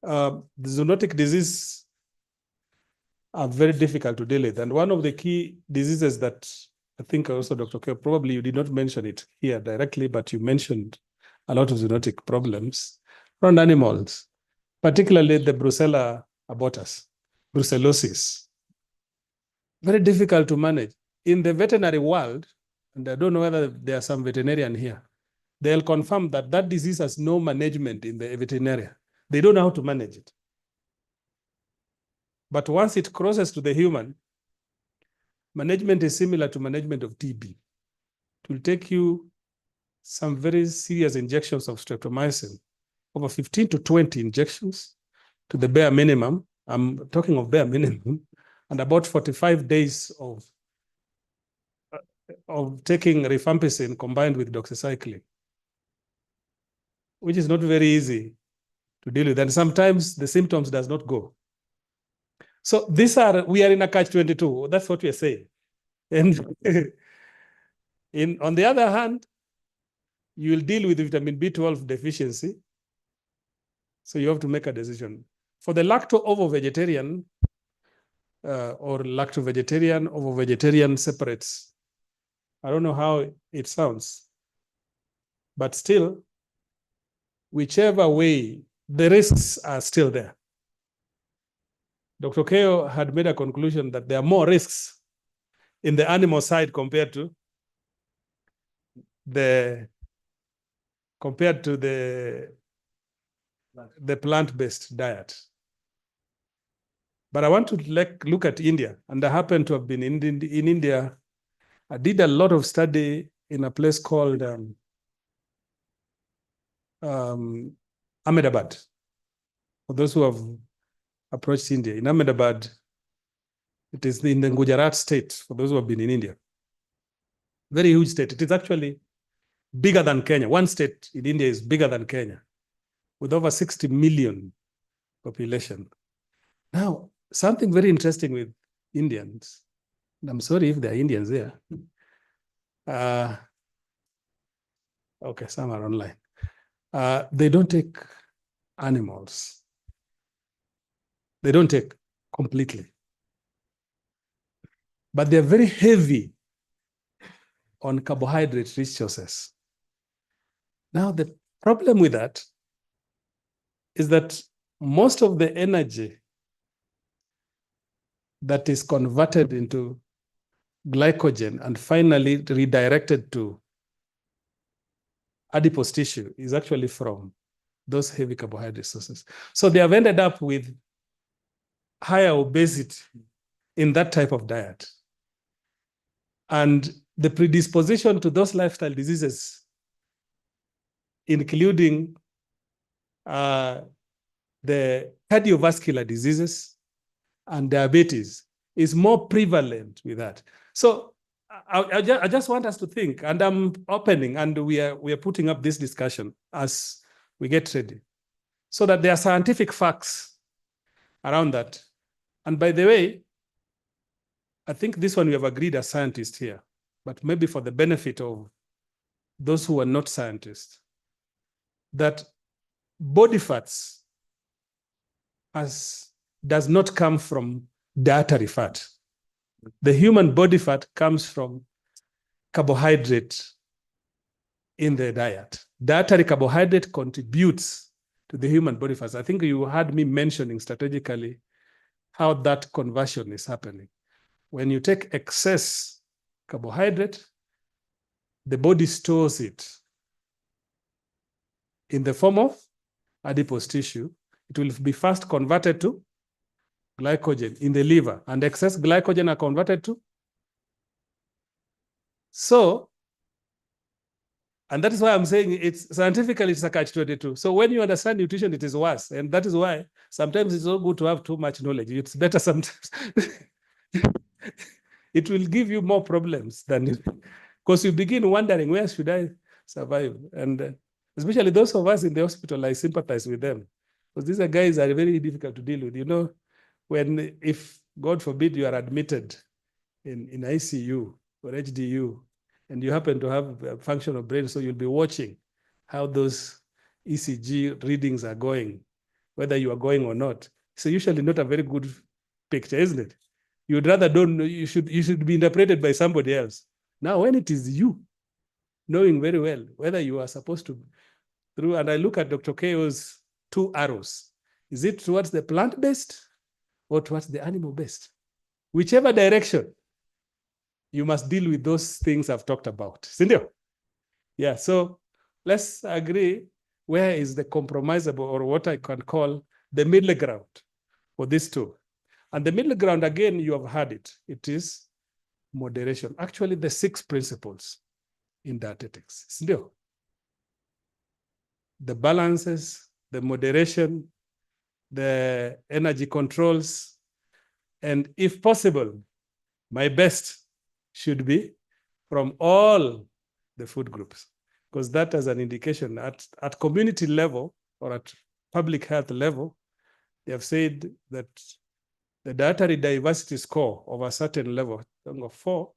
The zoonotic disease are very difficult to deal with. And one of the key diseases that I think also, Dr. Keo, probably you did not mention it here directly, but you mentioned a lot of zoonotic problems around animals, particularly the Brucella abortus, brucellosis. Very difficult to manage. In the veterinary world, and I don't know whether there are some veterinarian here, they'll confirm that that disease has no management in the veterinary. They don't know how to manage it. But once it crosses to the human, management is similar to management of TB. It will take you some very serious injections of streptomycin, over 15 to 20 injections to the bare minimum. I'm talking of bare minimum, and about 45 days of taking rifampicin combined with doxycycline, which is not very easy to deal with. And sometimes the symptoms does not go. So we are in a catch-22. That's what we are saying. And on the other hand, you will deal with vitamin B12 deficiency. So you have to make a decision. For the lacto-ovo-vegetarian or lacto-vegetarian, ovo-vegetarian separates, I don't know how it sounds, but still, whichever way, the risks are still there. Dr. Keo had made a conclusion that there are more risks in the animal side compared to the plant-based diet. But I want to look at India, and I happen to have been in India. I did a lot of study in a place called Ahmedabad. For those who have approached India, in Ahmedabad, it is in the Gujarat state, for those who have been in India. Very huge state. It is actually bigger than Kenya. One state in India is bigger than Kenya, with over 60 million population. Now, something very interesting with Indians, and I'm sorry if there are Indians there. Okay, some are online. They don't take animals. They don't take completely. But they're very heavy on carbohydrate rich sources. Now, the problem with that is that most of the energy that is converted into glycogen and finally redirected to adipose tissue is actually from those heavy carbohydrate sources. So they have ended up with higher obesity in that type of diet. And the predisposition to those lifestyle diseases, including the cardiovascular diseases and diabetes, is more prevalent with that. So I just want us to think, and I'm opening, and we are putting up this discussion as we get ready, so that there are scientific facts around that. And by the way, I think this one we have agreed as scientists here, but maybe for the benefit of those who are not scientists, that body fats does not come from dietary fat. The human body fat comes from carbohydrate in the diet. Dietary carbohydrate contributes to the human body fat. I think you heard me mentioning strategically how that conversion is happening. When you take excess carbohydrate, the body stores it in the form of adipose tissue. It will be first converted to glycogen in the liver, and excess glycogen are converted to. So, and that is why I'm saying it's scientifically it's a catch-22. So when you understand nutrition, it is worse. And that is why sometimes it's so good to have too much knowledge. It's better sometimes. It will give you more problems than it, because you begin wondering, where should I survive? And especially those of us in the hospital, I sympathize with them, because these are guys are very difficult to deal with. You know, if God forbid you are admitted in ICU or HDU, and you happen to have a functional brain, so you'll be watching how those ECG readings are going, whether you are going or not. So usually not a very good picture, isn't it? You'd rather don't know, you should be interpreted by somebody else. Now, when it is you, knowing very well whether you are supposed to through and I look at Dr. Keo's 2 arrows, is it towards the plant-based or towards the animal-based? Whichever direction, you must deal with those things I've talked about. Cindy? Yeah, so let's agree where is the compromisable, or what I can call the middle ground for these two. And the middle ground, again, you have heard it. It is moderation. Actually, the 6 principles in dietetics. Still, the balances, the moderation, the energy controls, and if possible, my best should be from all the food groups, because that is an indication at community level or at public health level, they have said that the dietary diversity score of a certain level, of 4,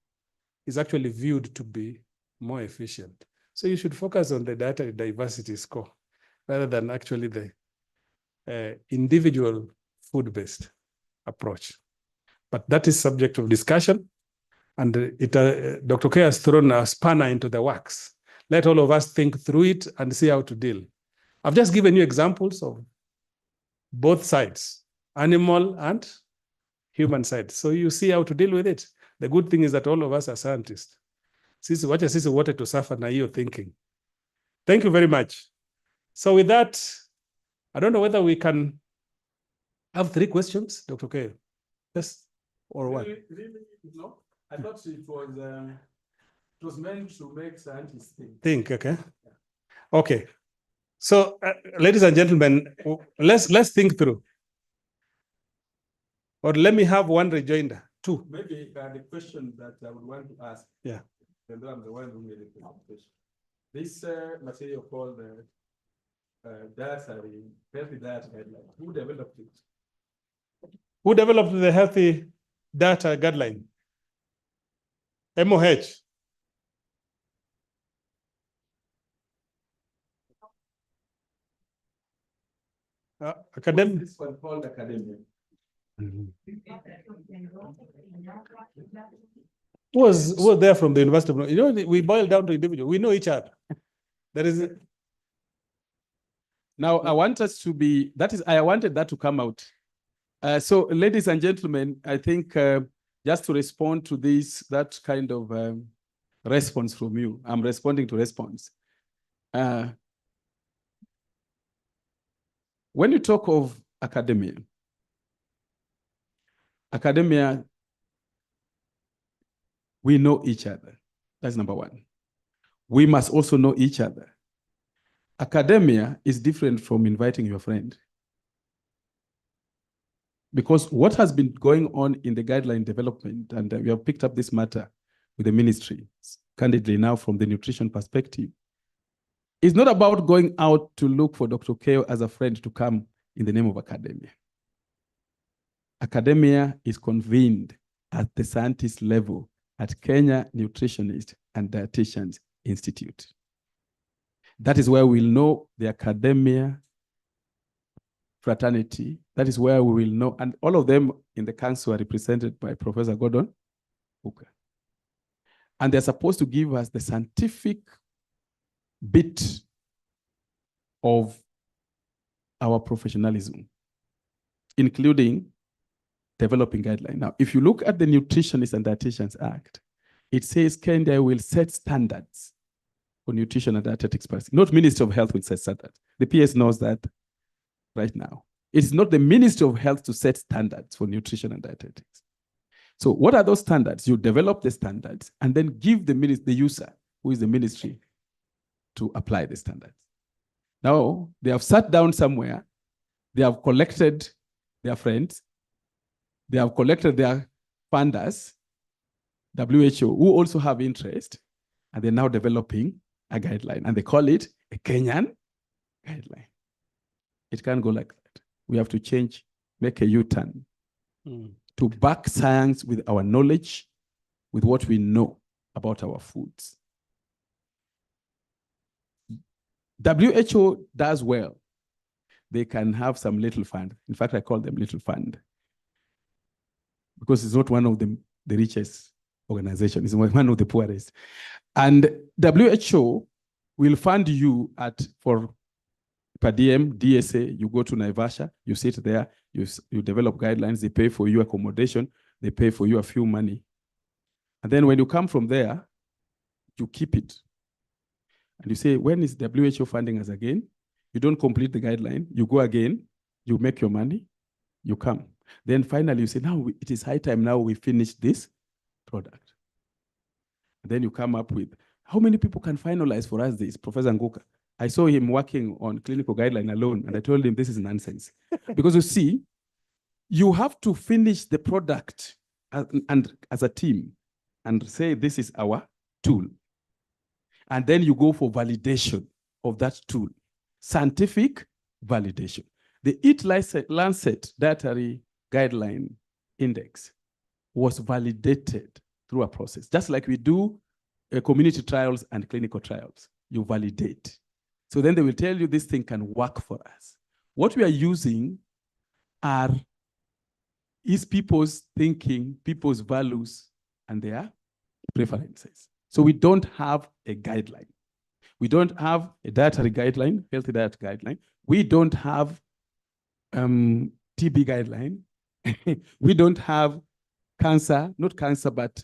is actually viewed to be more efficient. So you should focus on the dietary diversity score rather than actually the individual food-based approach. But that is subject of discussion. And Dr. K has thrown a spanner into the works. Let all of us think through it and see how to deal. I've just given you examples of both sides, animal and human side. So you see how to deal with it. The good thing is that all of us are scientists. Sisi wote to suffer na hiyo thinking. Thank you very much. So with that, I don't know whether we can have 3 questions, Dr. K. Yes, or what? Really, no. I thought it was meant to make scientists think. Okay. Okay. So, ladies and gentlemen, let's think through. Or let me have one rejoinder. 2. Maybe the question that I would want to ask. Yeah. And I'm the one who made the presentation. This material called dietary, healthy diet guideline. Who developed it? Who developed the healthy diet guideline? MOH. Academic. This one called academia. Who was there from the University of, you know, we boil down to individual. We know each other. There is. Now, I want us to be, I wanted that to come out. So, ladies and gentlemen, I think just to respond to this, that kind of response from you, I'm responding to response. When you talk of academia, we know each other. That's number 1. We must also know each other. Academia is different from inviting your friend. Because what has been going on in the guideline development, and we have picked up this matter with the ministry, candidly now from the nutrition perspective, is not about going out to look for Dr. Keo as a friend to come in the name of academia. Academia is convened at the scientist level at Kenya Nutritionist and Dietitians Institute. That is where we'll know the academia fraternity. That is where we will know, and all of them in the council are represented by Professor Gordon Hooker. And they're supposed to give us the scientific bit of our professionalism, including developing guidelines. Now, if you look at the Nutritionists and Dietitians Act, it says KNDI will set standards for nutrition and dietetics policy. Not Ministry of Health will set standards. The PS knows that right now. It's not the Ministry of Health to set standards for nutrition and dietetics. So what are those standards? You develop the standards and then give the user, who is the ministry, to apply the standards. Now, they have sat down somewhere, they have collected their friends, they have collected their funders, WHO, who also have interest, and they're now developing a guideline, and they call it a Kenyan guideline. It can't go like that. We have to change, make a U-turn to back science with our knowledge, with what we know about our foods. WHO does well. They can have some little fund. In fact, I call them little fund because it's not one of the richest organizations. It's one of the poorest. And WHO will fund you for per diem, DSA, you go to Naivasha, you sit there, you develop guidelines, they pay for your accommodation, they pay for you a few money. And then when you come from there, you keep it. And you say, when is WHO funding us again? You don't complete the guideline, you go again, you make your money, you come. Then finally you say, now it is high time now we finish this product. And then you come up with, how many people can finalize for us this? Professor Nguka, I saw him working on clinical guideline alone, and I told him this is nonsense. Because you see, you have to finish the product and as a team and say, this is our tool. And then you go for validation of that tool, scientific validation. The Lancet Dietary Guideline Index was validated through a process, just like we do community trials and clinical trials. You validate. So then they will tell you this thing can work for us. What we are using is people's thinking, people's values, and their preferences. So we don't have a guideline. We don't have a dietary guideline, healthy diet guideline. We don't have TB guideline. We don't have cancer, not cancer, but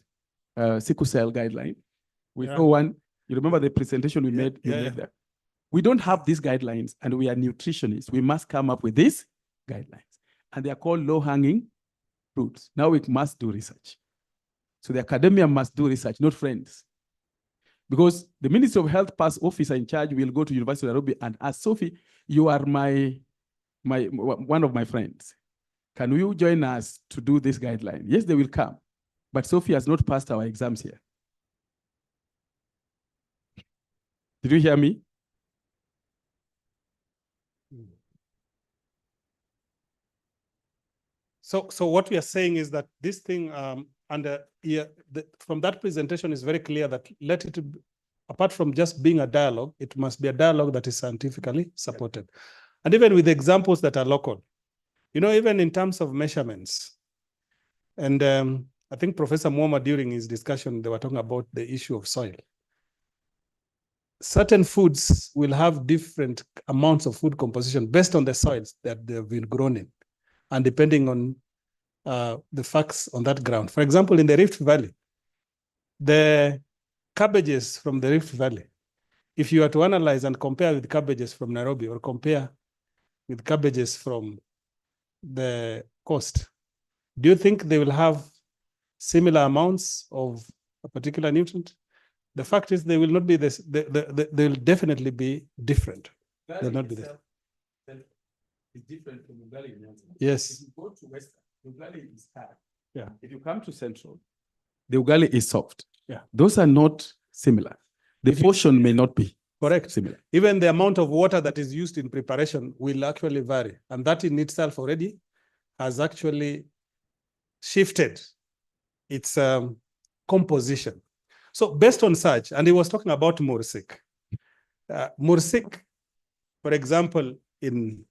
sickle cell guideline. We saw one, you remember the presentation we made there? We don't have these guidelines, and we are nutritionists. We must come up with these guidelines. And they are called low-hanging fruits. Now we must do research. So the academia must do research, not friends. Because the Ministry of Health past officer in charge will go to University of Nairobi and ask, Sophie, you are one of my friends. Can you join us to do this guideline? Yes, they will come. But Sophie has not passed our exams here. Did you hear me? So what we are saying is that this thing from that presentation is very clear that apart from just being a dialogue, it must be a dialogue that is scientifically supported. And even with examples that are local, even in terms of measurements. And I think Professor Mwoma, during his discussion, they were talking about the issue of soil. Certain foods will have different amounts of food composition based on the soils that they've been grown in, and depending on the facts on that ground. For example, in the Rift Valley, the cabbages from the Rift Valley, if you were to analyze and compare with cabbages from Nairobi or compare with cabbages from the coast, do you think they will have similar amounts of a particular nutrient? The fact is they will not be this, they will definitely be different. They'll not be there. It's different from Ugali. Yes. If you go to Western, Ugali is hard. Yeah. If you come to Central, the Ugali is soft. Yeah. Those are not similar. The portion may not be correct. Similar. Even the amount of water that is used in preparation will actually vary. And that in itself already has actually shifted its composition. So based on such, and he was talking about Mursik. Mursik, for example, in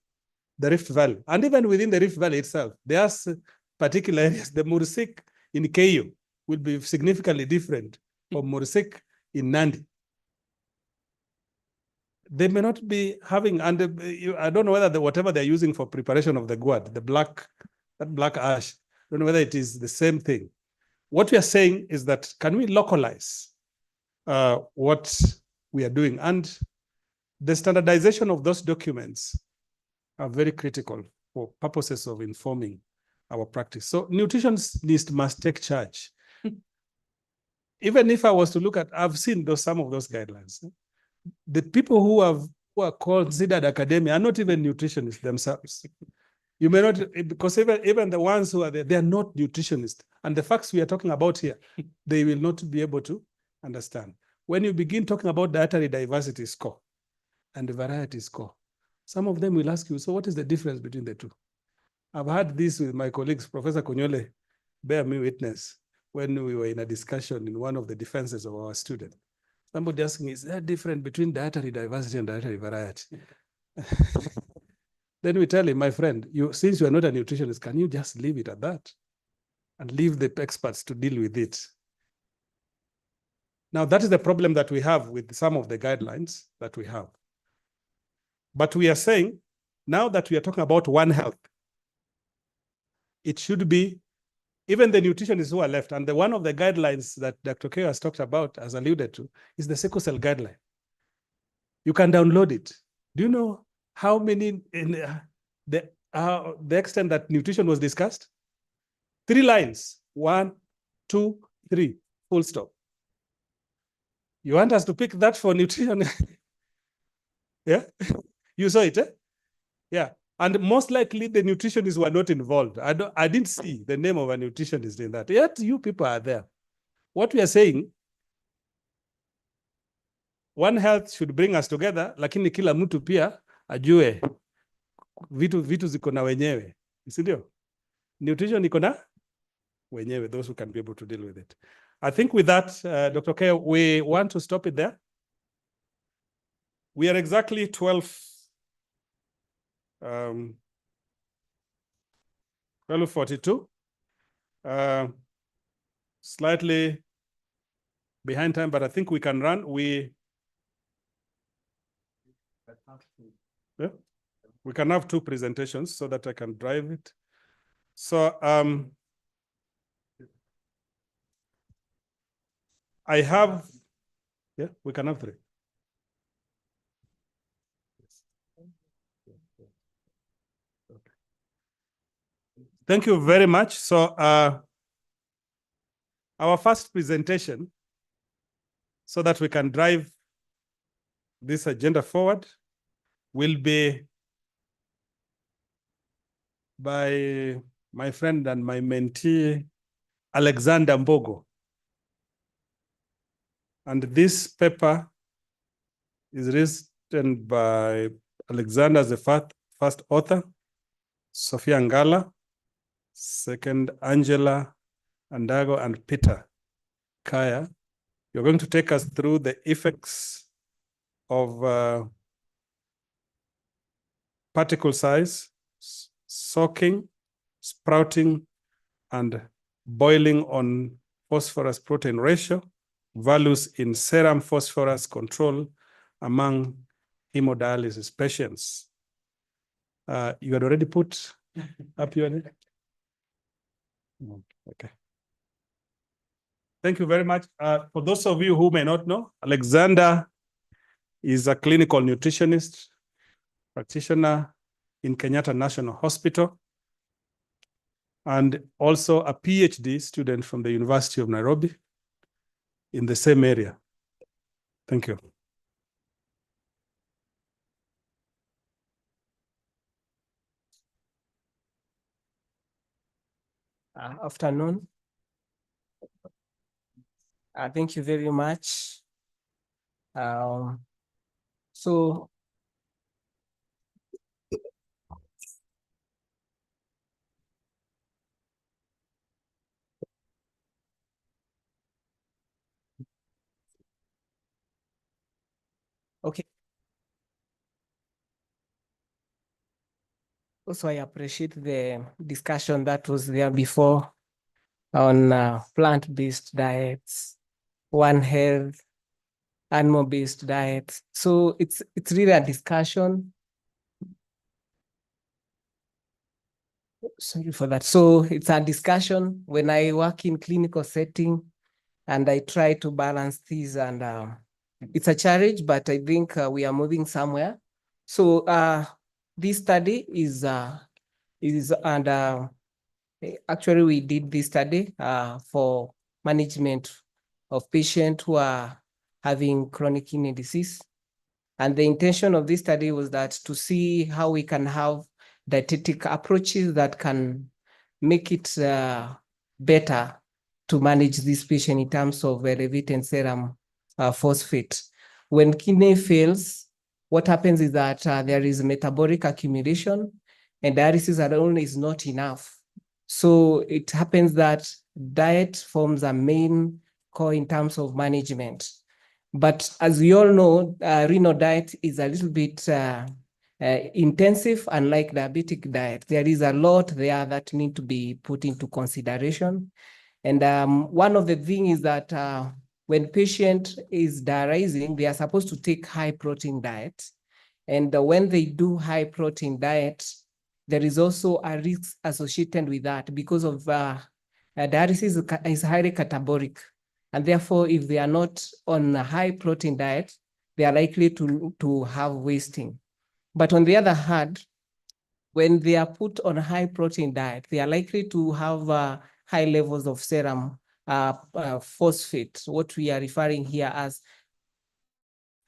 the Rift Valley, and even within the Rift Valley itself, there are particular areas. The Mursik in KU will be significantly different from Mursik in Nandi. They may not be having, and I don't know whether whatever they're using for preparation of the gourd, that black ash, I don't know whether it is the same thing. What we are saying is that, can we localize what we are doing? And the standardization of those documents are very critical for purposes of informing our practice. So nutritionists must take charge. Even if I was to look at, I've seen some of those guidelines. The people who are considered academia are not even nutritionists themselves. You may not, because even the ones who are there, they are not nutritionists. And the facts we are talking about here, they will not be able to understand. When you begin talking about dietary diversity score and the variety score, some of them will ask you, so what is the difference between the two? I've had this with my colleagues, Professor Konyole, bear me witness, when we were in a discussion in one of the defenses of our student. Somebody asking, is there a difference between dietary diversity and dietary variety? Then we tell him, my friend, since you are not a nutritionist, can you just leave it at that and leave the experts to deal with it? Now, that is the problem that we have with some of the guidelines that we have. But we are saying, now that we are talking about One Health, it should be even the nutritionists who are left. And one of the guidelines that Dr. Keo has talked about, as alluded to, is the sickle cell guideline. You can download it. Do you know how many, in the extent that nutrition was discussed? 3 lines, 1, 2, 3, full stop. You want us to pick that for nutrition? Yeah, you saw it, eh? Yeah, and most likely the nutritionists were not involved. I didn't see the name of a nutritionist in that. Yet you people are there. What we are saying, One Health should bring us together, lakini kila mtu pia ajue vitu ziko na wenyewe, si ndio? Nutrition iko na wenyewe, those who can be able to deal with it. I think with that, Dr. K, we want to stop it there. We are exactly 12:42. Slightly behind time, but I think we can run. We can have 2 presentations so that I can drive it. So I have, yeah, we can have 3. Thank you very much. So our first presentation, so that we can drive this agenda forward, will be by my friend and my mentee, Alexander Mbogo. And this paper is written by Alexander as the first author, Sophia Ngala, second Angela Andago, and Peter Kaya. You're going to take us through the effects of particle size, soaking, sprouting, and boiling on phosphorus protein ratio, values in serum phosphorus control among hemodialysis patients. You had already put up your name? Okay. Thank you very much. For those of you who may not know, Alexander is a clinical nutritionist, practitioner in Kenyatta National Hospital, and also a PhD student from the University of Nairobi in the same area. Thank you. Afternoon. Thank you very much. Okay. Also, I appreciate the discussion that was there before on plant-based diets, One Health, animal-based diets. So it's really a discussion. Sorry for that. So it's a discussion when I work in clinical setting and I try to balance these, and it's a challenge, but I think we are moving somewhere. So this study is under, actually we did this study for management of patients who are having chronic kidney disease. And the intention of this study was that to see how we can have dietetic approaches that can make it better to manage this patient in terms of elevate and serum phosphate. When kidney fails, what happens is that there is metabolic accumulation, and dialysis alone is not enough. So it happens that diet forms a main core in terms of management. But as we all know, renal diet is a little bit intensive, unlike diabetic diet. There is a lot there that need to be put into consideration. And one of the things is that when patient is dialyzing, they are supposed to take high protein diet. And when they do high protein diet, there is also a risk associated with that because of dialysis is highly catabolic. And therefore, if they are not on a high protein diet, they are likely to have wasting. But on the other hand, when they are put on a high protein diet, they are likely to have high levels of serum phosphate, what we are referring here as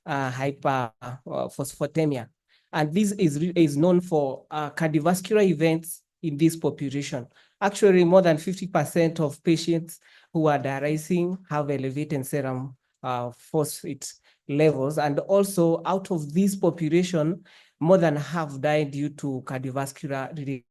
hyperphosphatemia. And this is known for cardiovascular events in this population. Actually, more than 50% of patients who are dialyzing have elevated serum phosphate levels. And also out of this population, more than half died due to cardiovascular related.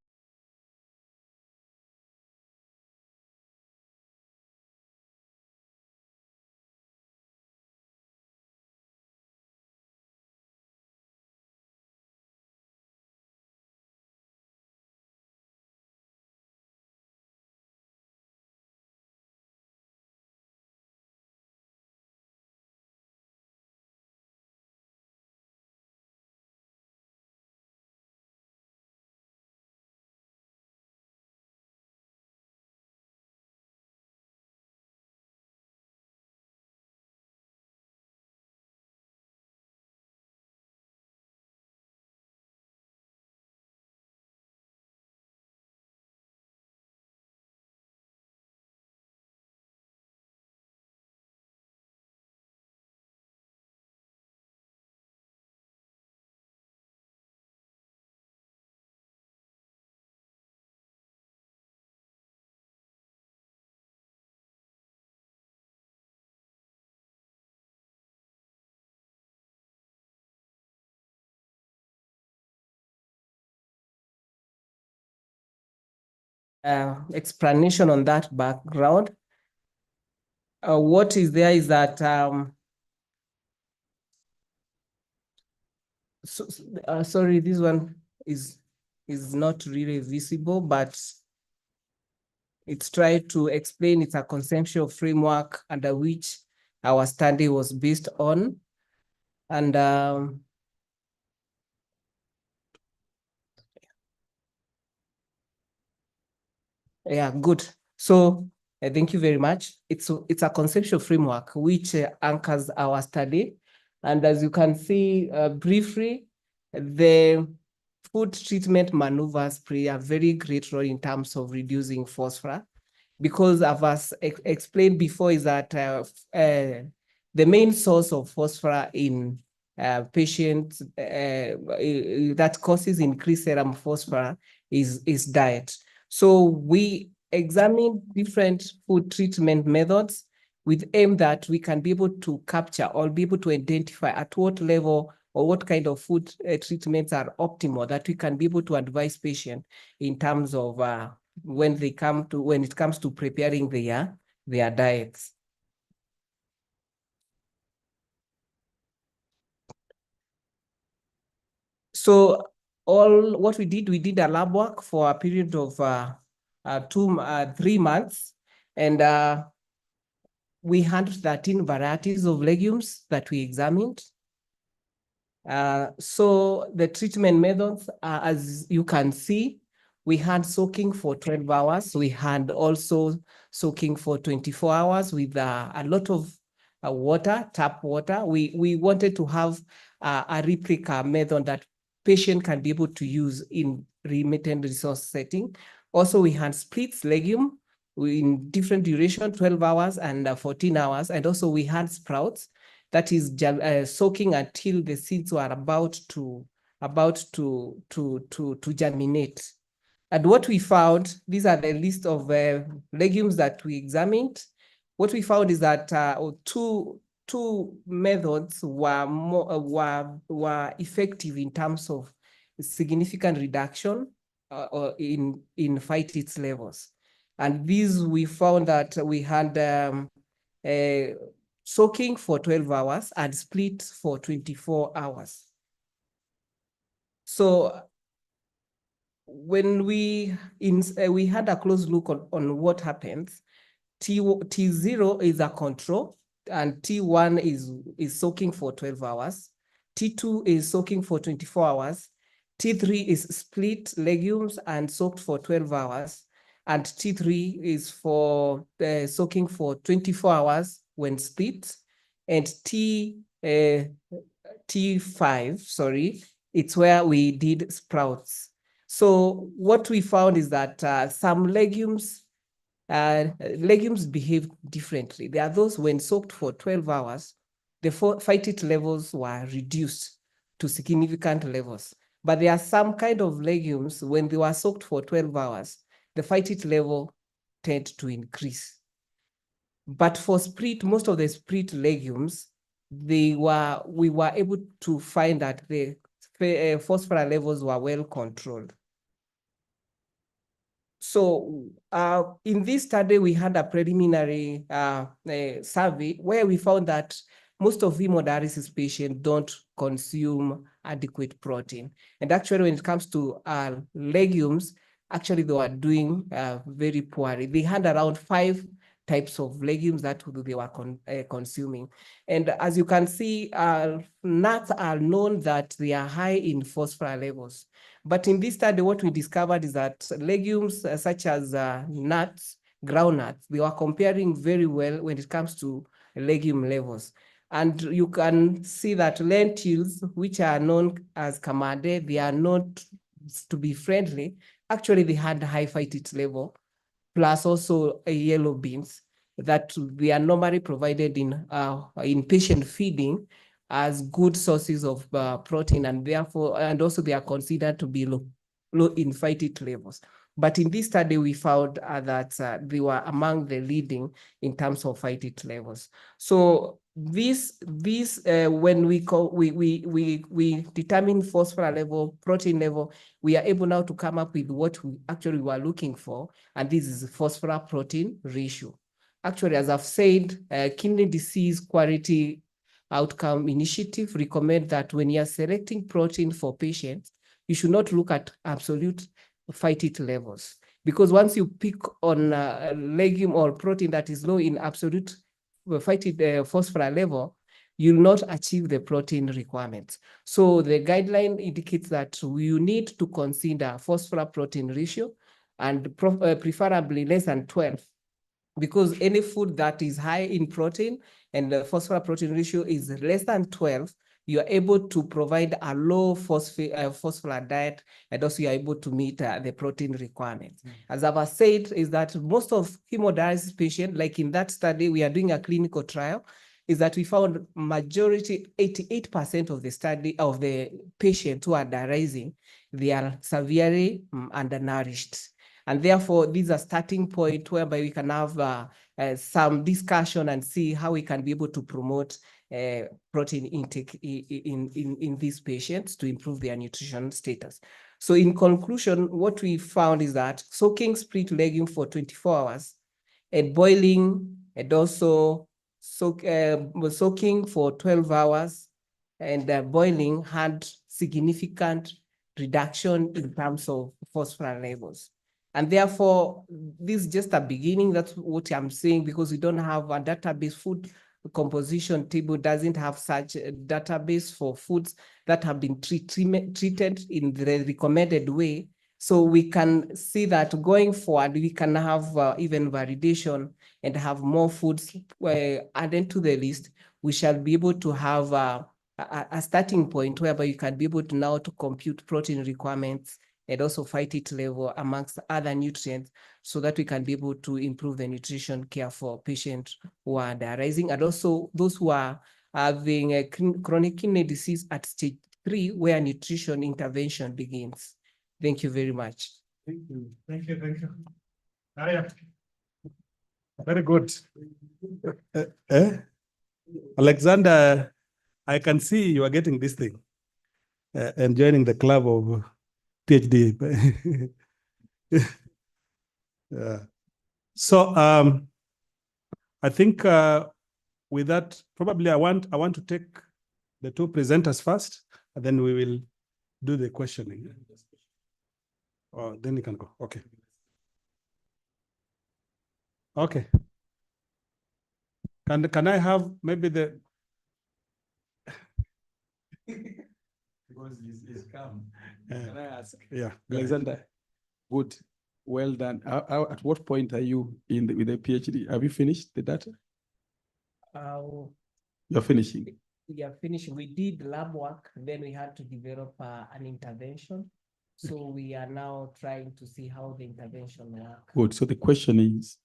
Explanation on that background. What is there is that sorry, this one is not really visible, but it's tried to explain. It's a conceptual framework under which our study was based on, and yeah, good. So thank you very much. It's a conceptual framework which anchors our study. And as you can see briefly, the food treatment maneuvers play a very great role in terms of reducing phosphorus. Because as explained before is that the main source of phosphorus in patients that causes increased serum phosphorus is diet. So we examine different food treatment methods with aim that we can be able to capture or be able to identify at what level or what kind of food treatments are optimal that we can be able to advise patients in terms of when it comes to preparing their diets. So what we did a lab work for a period of 3 months, and we had 13 varieties of legumes that we examined. So the treatment methods, as you can see, we had soaking for 12 hours. We had also soaking for 24 hours with a lot of water, tap water. We wanted to have a replica method that patient can be able to use in limited resource setting. Also, we had splits legume in different duration, 12 hours and 14 hours. And also we had sprouts, that is soaking until the seeds were about to germinate. And what we found, these are the list of legumes that we examined. What we found is that two methods were effective in terms of significant reduction in phytates levels. And these we found that we had soaking for 12 hours and split for 24 hours. So when we had a close look on what happens, T0 is a control and T1 is soaking for 12 hours. T2 is soaking for 24 hours. T3 is split legumes and soaked for 12 hours. And T3 is for soaking for 24 hours when split. And T5, sorry, it's where we did sprouts. So what we found is that some legumes behave differently. There are those when soaked for 12 hours, the phytate levels were reduced to significant levels. But there are some kind of legumes, when they were soaked for 12 hours, the phytate level tend to increase. But for split, most of the split legumes, we were able to find that the phosphorus levels were well controlled. So in this study, we had a preliminary survey where we found that most of hemodialysis patients don't consume adequate protein. And actually, when it comes to legumes, actually they were doing very poorly. They had around 5 types of legumes that they were consuming. And as you can see, nuts are known that they are high in phosphorus levels. But in this study, what we discovered is that legumes such as nuts, groundnuts, they were comparing very well when it comes to legume levels. And you can see that lentils, which are known as kamade, they are not to be friendly. Actually, they had high phytate level, plus also yellow beans that they are normally provided in patient feeding as good sources of protein, and therefore, and also they are considered to be low in phytate levels. But in this study, we found that they were among the leading in terms of phytate levels. So when we determine phosphorus level, protein level, we are able now to come up with what we actually were looking for, and this is phosphorus protein ratio. Actually, as I've said, Kidney Disease Quality Outcome Initiative recommend that when you are selecting protein for patients, you should not look at absolute phytate levels, because once you pick on a legume or protein that is low in absolute phytate phosphorus level, you will not achieve the protein requirements. So the guideline indicates that you need to consider phosphorus protein ratio, and preferably less than 12. Because any food that is high in protein and the phosphorus protein ratio is less than 12, you are able to provide a low phosphorus diet, and also you are able to meet the protein requirements. As I've said, is that most of hemodialysis patients, like in that study, we are doing a clinical trial, is that we found majority, 88% of the study of the patients who are dialyzing, they are severely undernourished. And therefore, this is a starting point whereby we can have some discussion and see how we can be able to promote protein intake in these patients to improve their nutrition status. So in conclusion, what we found is that soaking split legume for 24 hours and boiling, and also soaking for 12 hours and boiling had significant reduction in terms of phosphorus levels. And therefore, this is just a beginning. That's what I'm saying, because we don't have a database. Food composition table doesn't have such a database for foods that have been treated in the recommended way. So we can see that going forward, we can have even validation and have more foods added to the list. We shall be able to have a starting point whereby you can be able to now to compute protein requirements and also phytate level amongst other nutrients, so that we can be able to improve the nutrition care for patients who are dialyzing, and also those who are having a chronic kidney disease at stage 3, where nutrition intervention begins. Thank you very much. Thank you. Thank you. Thank you. Very good. Alexander, I can see you are getting this thing and joining the club of PhD. Yeah. So I think with that, probably I want to take the 2 presenters first, and then we will do the questioning. Oh, then you can go. Okay. Okay. Can I have maybe the Because he's calm. Can I ask? Yeah. Alexander, good. Well done. At what point are you with the PhD? Have you finished the data? You're finishing. We are finishing. We did lab work, then we had to develop an intervention. So we are now trying to see how the intervention works. Good. So the question is,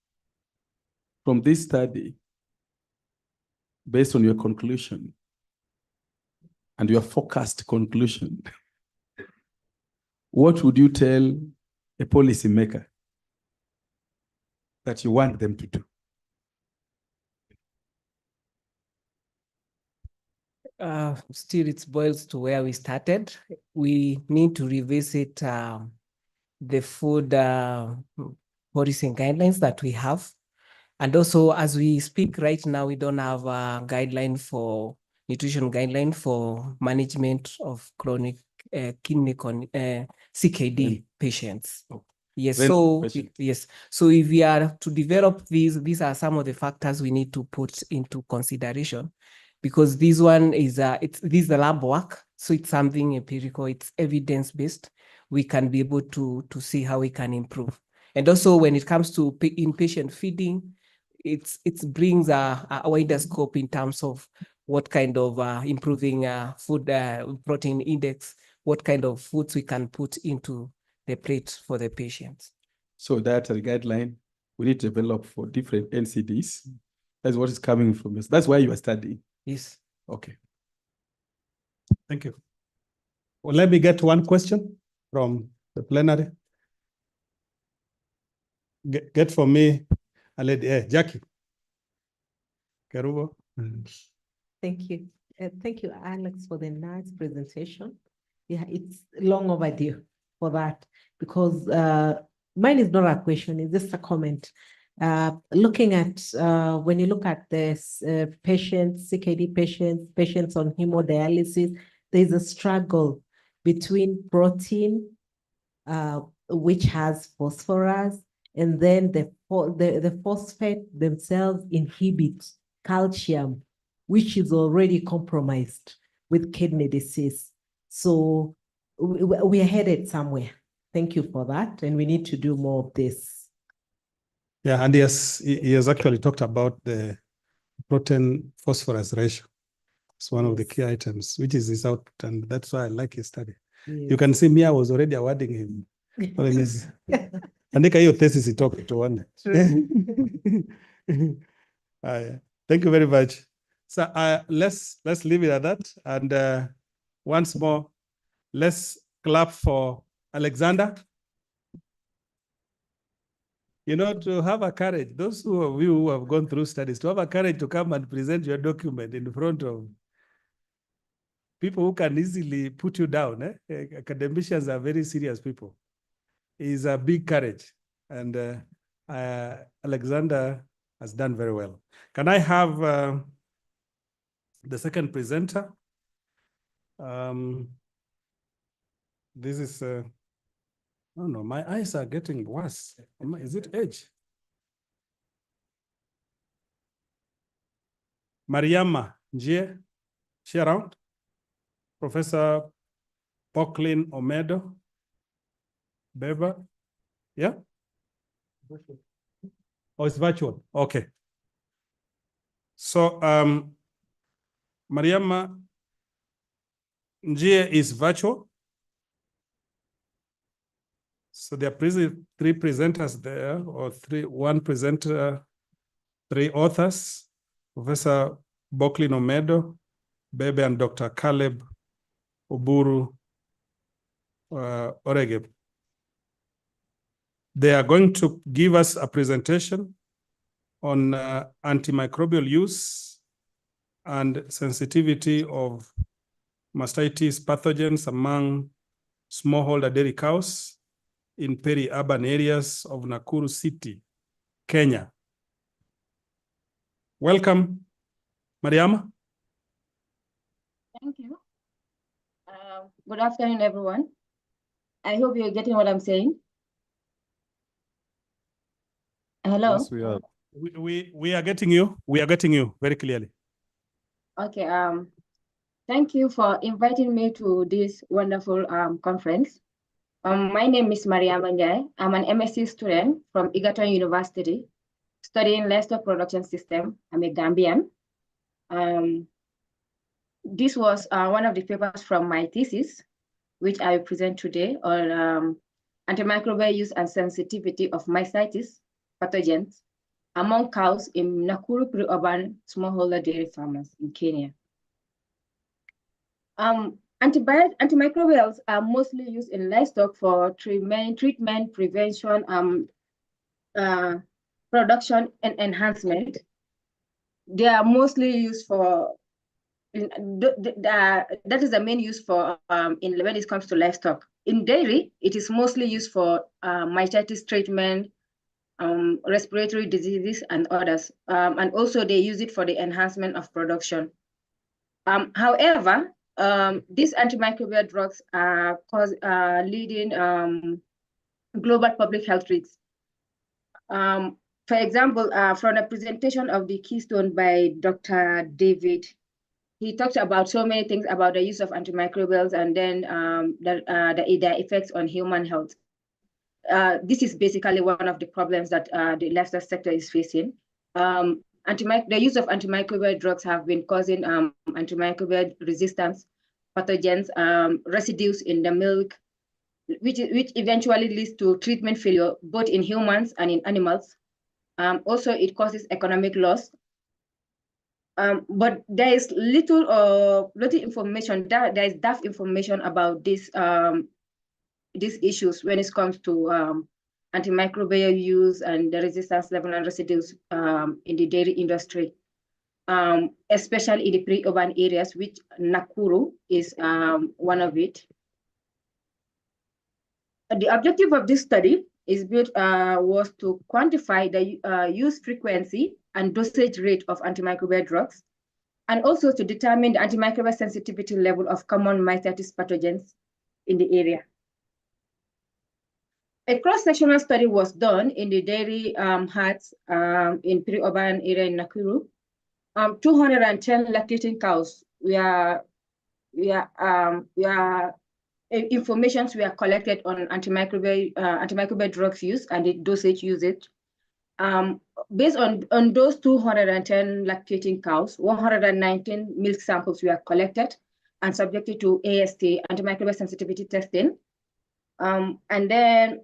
from this study, based on your conclusion and your forecast conclusion, what would you tell a policymaker that you want them to do? Still, it boils to where we started. We need to revisit the food policy and guidelines that we have. And also, as we speak right now, we don't have a nutrition guideline for management of chronic kidney CKD patients. Yes, yes. So if we are to develop these are some of the factors we need to put into consideration, because this one is this is the lab work, so it's something empirical, it's evidence-based. We can be able to see how we can improve. And also when it comes to inpatient feeding, it brings a wider scope in terms of what kind of improving food protein index, what kind of foods we can put into the plate for the patients. So that's a guideline we need to develop for different NCDs. That's what is coming from this. That's why you are studying. Yes. Okay. Thank you. Well, let me get one question from the plenary. Get for me a lady, Jackie. Kerubo. Thank you. Thank you, Alex, for the nice presentation. Yeah, it's long overdue for that, because mine is not a question, it's just a comment. Looking at, when you look at this patients, CKD patients on hemodialysis, there's a struggle between protein, which has phosphorus, and then the phosphate themselves inhibit calcium, which is already compromised with kidney disease. So we are headed somewhere. Thank you for that. And we need to do more of this. Yeah, and he has actually talked about the protein phosphorus ratio. It's one of the key items, which is his output, and that's why I like his study. Yes. You can see me, I was already awarding him. Andika hiyo thesis itoke tuone. Thank you very much. So let's leave it at that. And once more, let's clap for Alexander. You know, to have a courage, those of you who have gone through studies, to have a courage to come and present your document in front of people who can easily put you down. Academicians are very serious people. Is a big courage. And Alexander has done very well. Can I have the second presenter? This is, oh no, my eyes are getting worse. Is it age? Mariama Njie, she around? Professor Pauline Omedo, Beba, yeah? Oh, it's virtual, okay. So, Mariama Njie is virtual. So there are three presenters there, or one presenter, three authors, Professor Pauline Omedo, Bebe, and Dr. Caleb Oburu Orege. They are going to give us a presentation on antimicrobial use and sensitivity of mastitis pathogens among smallholder dairy cows in peri-urban areas of Nakuru City, Kenya. Welcome, Mariama. Thank you. Good afternoon, everyone. I hope you're getting what I'm saying. Hello? Yes, we are. We are getting you. We are getting you very clearly. Okay. Thank you for inviting me to this wonderful conference. My name is Maria Manjai. I'm an MSc student from Egerton University, studying livestock production system. I'm a Gambian. This was one of the papers from my thesis, which I will present today on antimicrobial use and sensitivity of mycetes pathogens among cows in Nakuru pre-urban smallholder dairy farmers in Kenya. Antimicrobials are mostly used in livestock for treatment, prevention, production, and enhancement. They are mostly used for, that is the main use for when it comes to livestock. In dairy, it is mostly used for mycetes treatment, respiratory diseases, and others. And also they use it for the enhancement of production. However, these antimicrobial drugs are leading global public health risks. For example, from a presentation of the Keystone by Dr. David, he talked about so many things about the use of antimicrobials and then their effects on human health. This is basically one of the problems that the livestock sector is facing. The use of antimicrobial drugs have been causing antimicrobial resistance, pathogens, residues in the milk, which eventually leads to treatment failure, both in humans and in animals. Also, it causes economic loss. But there is little information, there is daft information about these issues when it comes to antimicrobial use and the resistance level and residues in the dairy industry, especially in the pre-urban areas, which Nakuru is one of it. The objective of this study was to quantify the use frequency and dosage rate of antimicrobial drugs, and also to determine the antimicrobial sensitivity level of common mycetes pathogens in the area. A cross-sectional study was done in the dairy herds in pre-urban area in Nakuru. 210 lactating cows informations were collected on antimicrobial drugs use and the dosage usage. Based on those 210 lactating cows, 119 milk samples were collected and subjected to AST, antimicrobial sensitivity testing. And then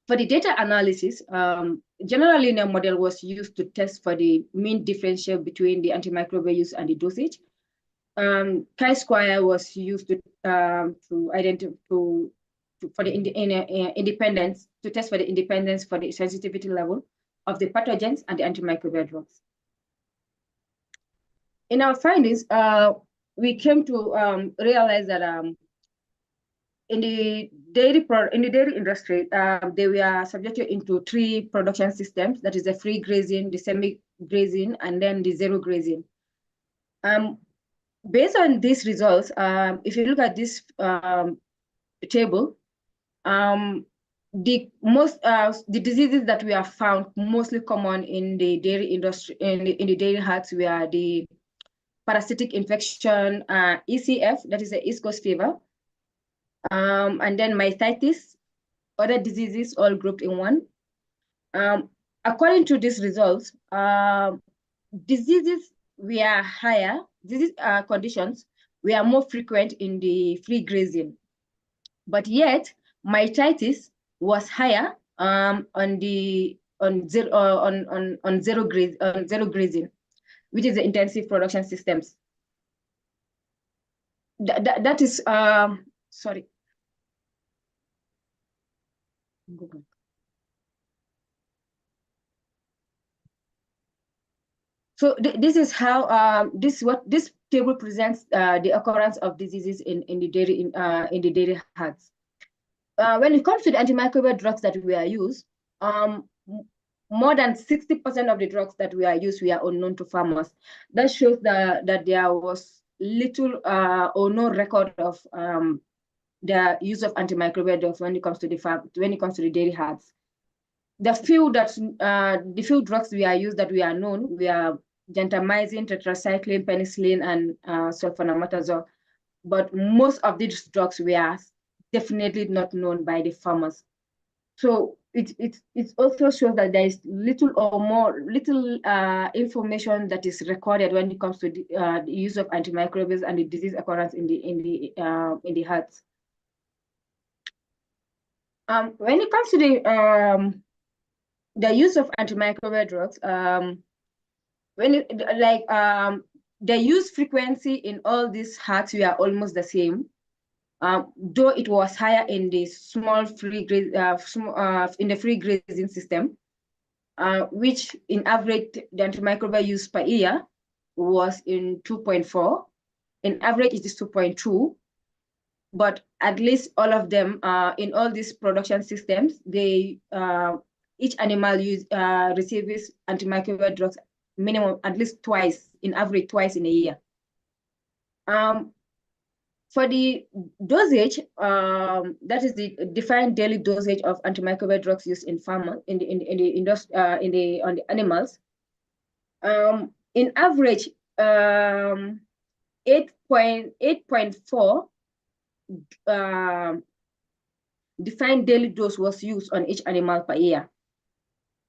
for the data analysis, general linear model was used to test for the mean differential between the antimicrobial use and the dosage. Chi-square was used to identify for the independence, to test for the independence for the sensitivity level of the pathogens and the antimicrobial drugs. In our findings, we came to realize that in the dairy industry, they were subjected into 3 production systems, that is the free grazing, the semi-grazing, and then the zero grazing. Based on these results, if you look at this table, the diseases that we have found mostly common in the dairy industry, in the dairy herds, were the parasitic infection, ECF, that is the East Coast fever, and then mycetes, other diseases all grouped in one. According to these results, diseases were higher, disease conditions were more frequent in the free grazing, but yet mycetes was higher on zero grazing, which is the intensive production systems. That is sorry. So this is how this table presents the occurrence of diseases in the dairy herds. When it comes to the antimicrobial drugs that we are used, more than 60% of the drugs that we are used were unknown to farmers. That shows that there was little or no record of the use of antimicrobial drugs when it comes to the dairy herds. The few drugs we are used that we are known, we are gentamicin, tetracycline, penicillin, and sulfonametazole. but most of these drugs were definitely not known by the farmers. So it also shows that there is little information that is recorded when it comes to the use of antimicrobials and the disease occurrence in the hearts. When it comes to the use of antimicrobial drugs, the use frequency in all these hearts were almost the same. Though it was higher in the in the free grazing system, which in average the antimicrobial use per year was in 2.4. In average, it is 2.2. But at least all of them in all these production systems, they each animal receives antimicrobial drugs minimum at least twice, in average twice in a year. For the dosage, that is the defined daily dosage of antimicrobial drugs used in farmers on the animals. In average, 8.4 defined daily dose was used on each animal per year.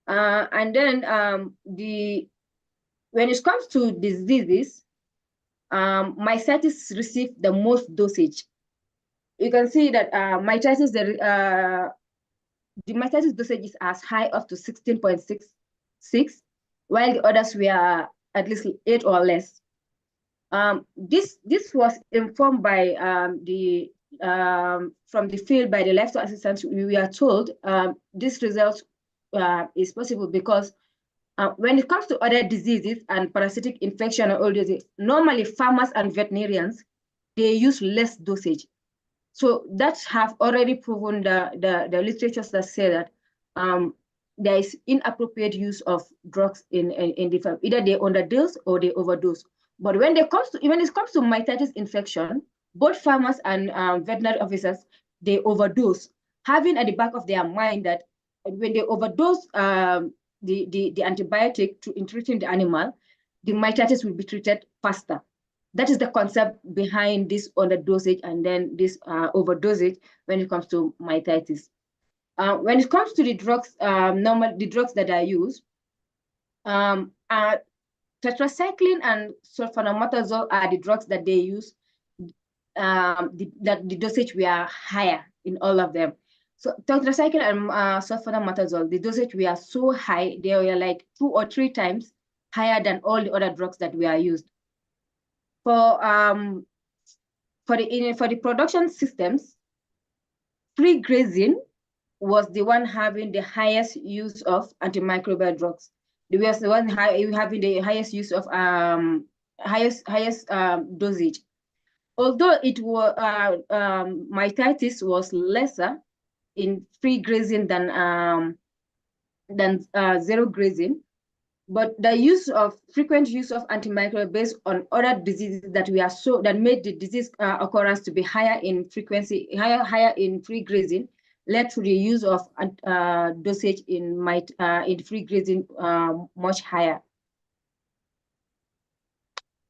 And then when it comes to diseases, mycetes received the most dosage. You can see that mycetes, the mycetes dosage is as high up to 16.66, while the others were at least 8 or less. This was informed by from the field by the livestock assistants. We are told this result is possible because when it comes to other diseases and parasitic infection and all this, normally farmers and veterinarians, they use less dosage. So that have already proven the literatures that say that there is inappropriate use of drugs in the farm. Either they underdose or they overdose. But when it comes to mycetes infection, both farmers and veterinary officers, they overdose, having at the back of their mind that when they overdose the antibiotic in treating the animal, the mycetes will be treated faster. That is the concept behind this underdosage and then this overdosage when it comes to mycetes. When it comes to the drugs, the drugs that are used, tetracycline and sulfonametazole are the drugs that they use. The dosage were higher in all of them. So tetracycline and sulfonametazole, the dosage were so high, they were like 2 or 3 times higher than all the other drugs that were used. For the production systems, free grazing was the one having the highest use of antimicrobial drugs. It was the one having the highest use of highest dosage. Although it was mycetes was lesser in free grazing than zero grazing, but the frequent use of antimicrobial based on other diseases that made the disease occurrence to be higher in frequency, higher in free grazing, led to the use of dosage in free grazing much higher.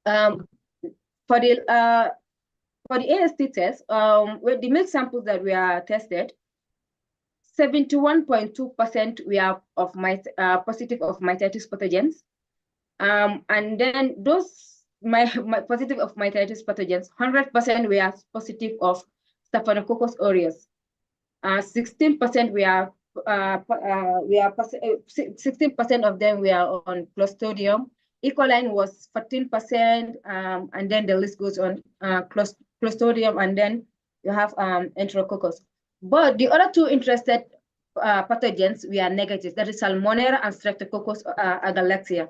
For the AST test, with the milk samples that were tested, 71.2% were positive of mycetes pathogens. And then those positive of mycetes pathogens, 100% were positive of Staphylococcus aureus. 16% were 16% of them were on Clostridium. E. coli was 14%, and then the list goes on. Clostridium, and then you have Enterococcus. But the other two interested pathogens were negative. That is Salmonella and Streptococcus agalactia.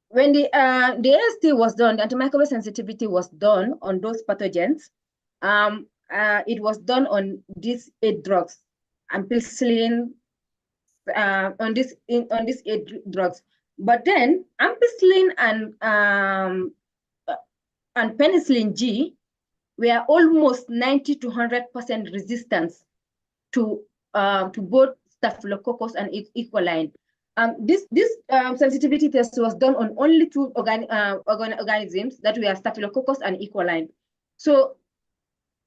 When the AST was done, the antimicrobial sensitivity was done on those pathogens. It was done on these 8 drugs, ampicillin, on these 8 drugs. But then ampicillin and penicillin G were almost 90 to 100% resistance to both Staphylococcus and E. coli. This sensitivity test was done on only two organisms that were Staphylococcus and E. coli. So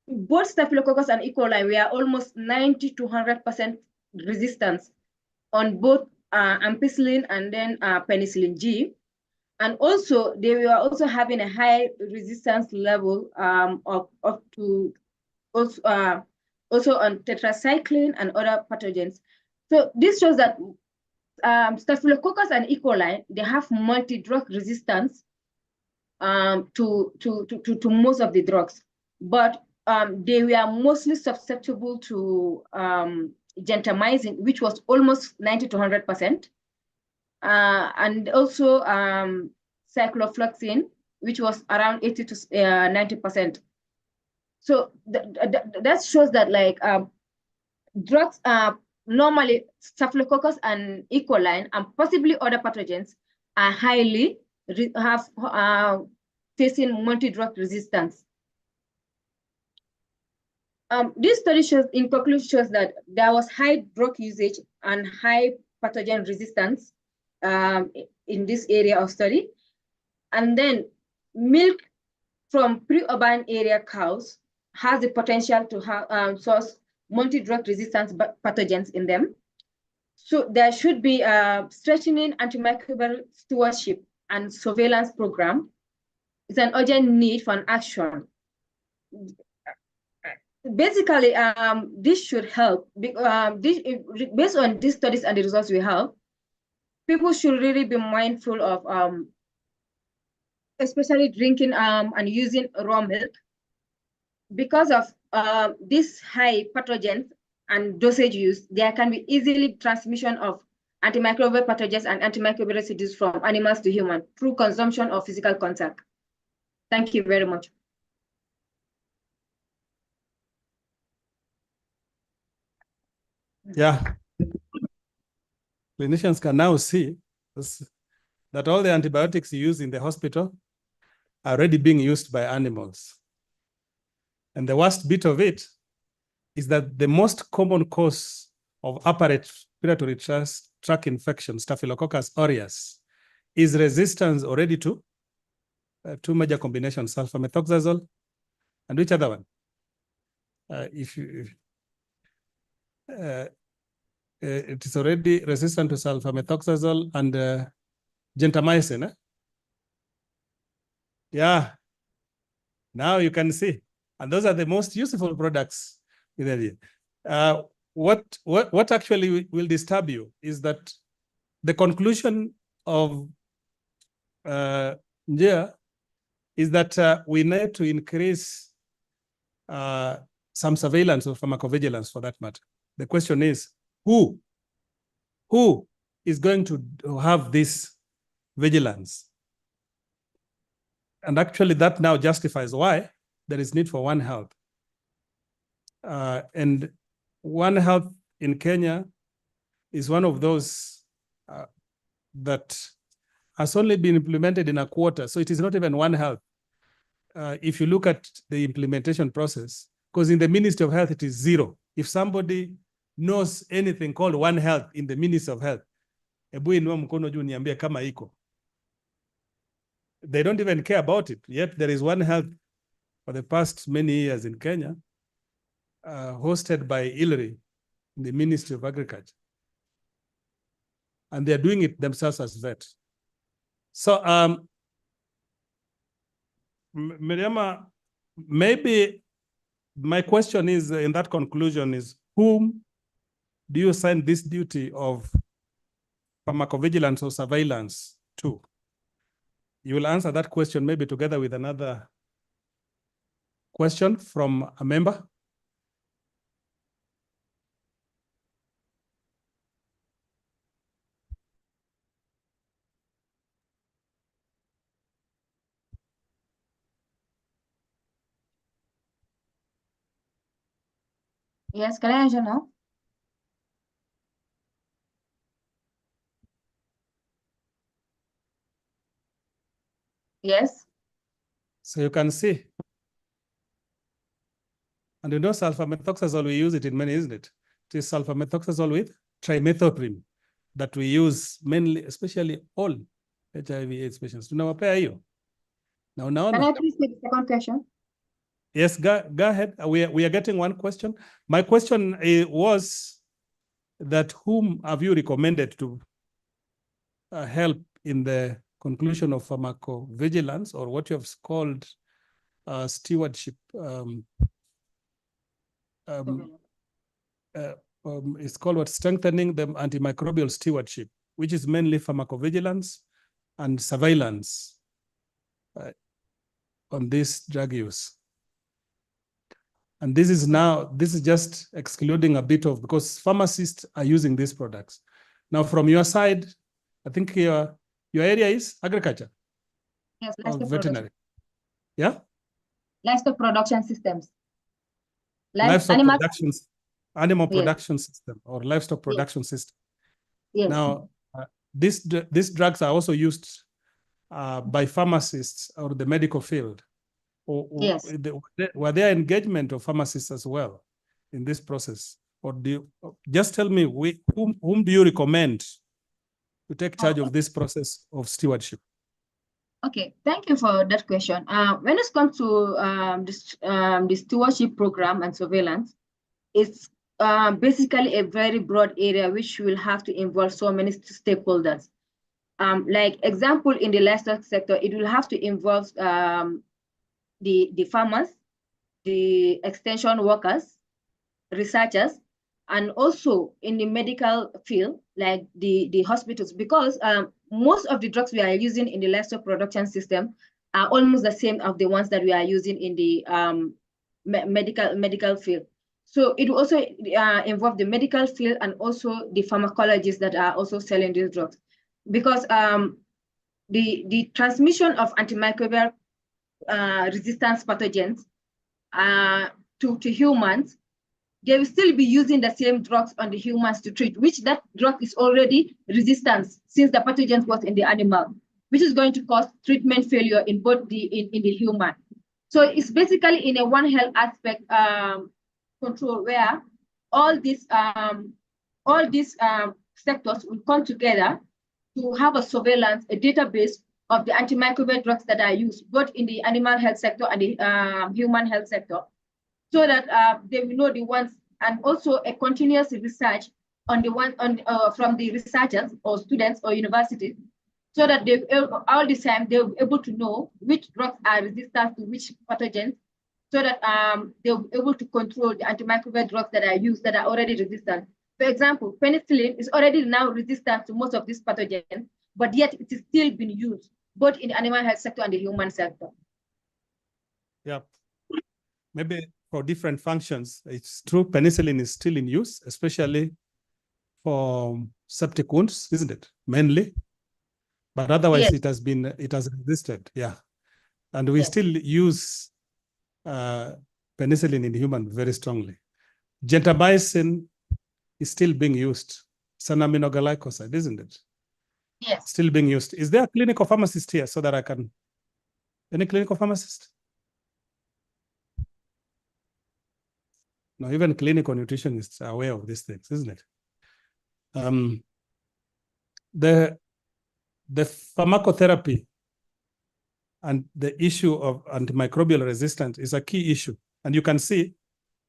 both Staphylococcus and E. coli were almost 90 to 100% resistance on both ampicillin and then penicillin G. And also, they were also having a high resistance level of up to also on tetracycline and other pathogens. So this shows that Staphylococcus and E. coli, they have multi-drug resistance to most of the drugs, but they were mostly susceptible to gentamicin, which was almost 90 to 100%. And also cyclofluxin, which was around 80 to 90%. So that shows that like drugs normally Staphylococcus and E. coli and possibly other pathogens are highly facing multi-drug resistance. This study shows, in conclusion, shows that there was high drug usage and high pathogen resistance in this area of study. And then milk from pre-urban area cows has the potential to have source multi-drug resistance pathogens in them. So there should be a strengthening antimicrobial stewardship and surveillance program. It's an urgent need for an action. Basically, this should help. Based on these studies and the results we have, people should really be mindful of especially drinking and using raw milk. Because of this high pathogens and dosage use, there can be easily transmission of antimicrobial pathogens and antimicrobial residues from animals to human through consumption or physical contact. Thank you very much. Yeah. Clinicians can now see that all the antibiotics used in the hospital are already being used by animals. And the worst bit of it is that the most common cause of upper respiratory tract infection, Staphylococcus aureus, is resistance already to two major combinations, sulfamethoxazole and which other one? It is already resistant to sulfamethoxazole and gentamicin. Yeah, now you can see. And those are the most useful products. What actually will disturb you is that the conclusion of Njia is that we need to increase some surveillance or pharmacovigilance for that matter. The question is, who is going to have this vigilance? And actually that now justifies why there is need for One Health. And One Health in Kenya is one of those that has only been implemented in a quarter. So it is not even One Health. If you look at the implementation process, because in the Ministry of Health, it is zero. If somebody knows anything called One Health in the Ministry of Health, they don't even care about it. Yet there is One Health for the past many years in Kenya, hosted by ILRI in the Ministry of Agriculture. And they're doing it themselves as vet. So, Miriama, maybe my question is, in that conclusion is, whom do you assign this duty of pharmacovigilance or surveillance to? You will answer that question maybe together with another question from a member. Yes, can I answer now? Yes. So you can see. And you know sulfamethoxazole, we use it in many, isn't it? It is sulfamethoxazole with trimethoprim. that we use mainly, especially all HIV/AIDS patients. Tunawapea hiyo. Na unaona? Can I please take the second question? Yes, go ahead. We are getting one question. My question was that whom have you recommended to help in the conclusion of pharmacovigilance, or what you have called stewardship? It's called what? Strengthening the antimicrobial stewardship, which is mainly pharmacovigilance and surveillance on this drug use. And this is just excluding a bit of, because pharmacists are using these products. Now, from your side, I think your area is agriculture. Yes, or veterinary. Yeah? Livestock production systems. Livestock animal productions, animal Yes. production system or livestock production system. Yes. Now, these drugs are also used by pharmacists or the medical field. Yes. Were there engagement of pharmacists as well in this process? Or do you, just tell me whom do you recommend to take charge of this process of stewardship? Okay, thank you for that question. When it comes to the stewardship program and surveillance, it's basically a very broad area which will have to involve so many stakeholders. Like example, in the livestock sector, it will have to involve the farmers, the extension workers, researchers, and also in the medical field, like the hospitals, because most of the drugs we are using in the livestock production system are almost the same of the ones that we are using in the medical field. So it will also involve the medical field and also the pharmacologists that are also selling these drugs, because the transmission of antimicrobial resistance pathogens to humans, they will still be using the same drugs on the humans to treat, which that drug is already resistant since the pathogen was in the animal, which is going to cause treatment failure in both in the human. So it's basically in a One Health aspect control, where all these sectors will come together to have a surveillance, a database of the antimicrobial drugs that are used both in the animal health sector and the human health sector, so that they will know the ones, and also a continuous research on the one from the researchers or students or universities, so that they all the time they'll be able to know which drugs are resistant to which pathogens, so that they'll be able to control the antimicrobial drugs that are used that are already resistant. For example, penicillin is already now resistant to most of these pathogens, but yet it is still being used both in the animal health sector and the human sector. Yeah, maybe for different functions. It's true, penicillin is still in use, especially for septic wounds, isn't it? Mainly, but otherwise Yes. it has resisted. Yeah, and we still use penicillin in human very strongly. Gentamicin is still being used. It's an aminoglycoside, isn't it? Yes. Still being used. Is there a clinical pharmacist here so that I can? Any clinical pharmacist? No, even clinical nutritionists are aware of these things, isn't it? The pharmacotherapy and the issue of antimicrobial resistance is a key issue. And you can see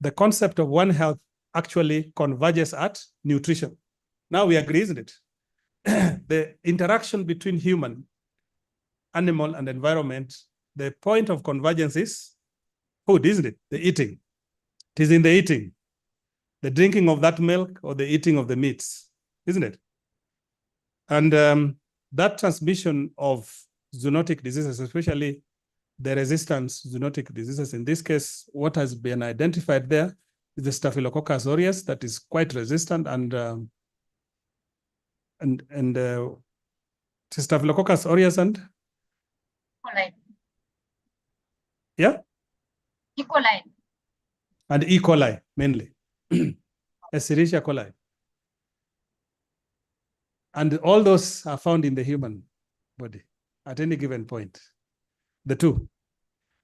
the concept of One Health actually converges at nutrition. Now we agree, isn't it? The interaction between human, animal, and environment, the point of convergence is food, isn't it? The eating. It is in the eating, the drinking of that milk or the eating of the meats, isn't it? And that transmission of zoonotic diseases, especially the resistant zoonotic diseases, in this case, what has been identified there is the Staphylococcus aureus that is quite resistant, and Staphylococcus aureus and yeah, E. coli. And E. coli mainly, Escherichia coli. And all those are found in the human body at any given point, the two.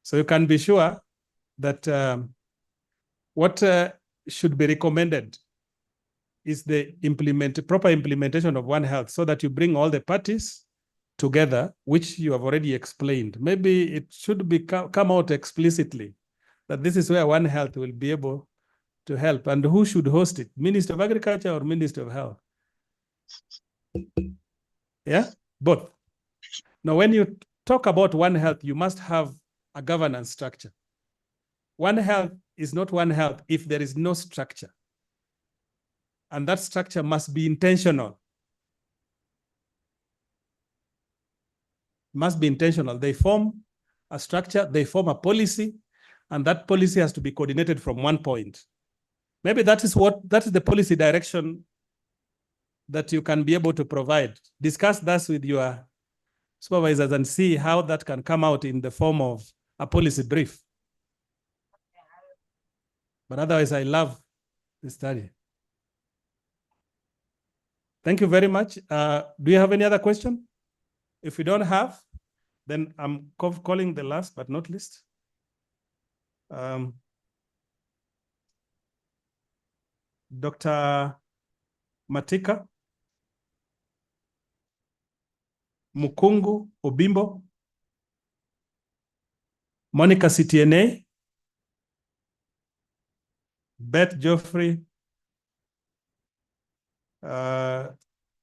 So you can be sure that what should be recommended is the proper implementation of One Health, so that you bring all the parties together, which you have already explained. Maybe it should be come out explicitly that this is where One Health will be able to help. And who should host it? Minister of Agriculture or Minister of Health? Yeah, both. Now, when you talk about One Health, you must have a governance structure. One Health is not One Health if there is no structure. And that structure must be intentional. Must be intentional. They form a structure, they form a policy, and that policy has to be coordinated from one point. Maybe that is the policy direction that you can be able to provide. Discuss that with your supervisors and see how that can come out in the form of a policy brief. But otherwise, I love the study. Thank you very much. Do you have any other question? If we don't have, then I'm calling the last but not least. Dr. Matika Mukungu Obimbo, Monica CTNA, Beth Geoffrey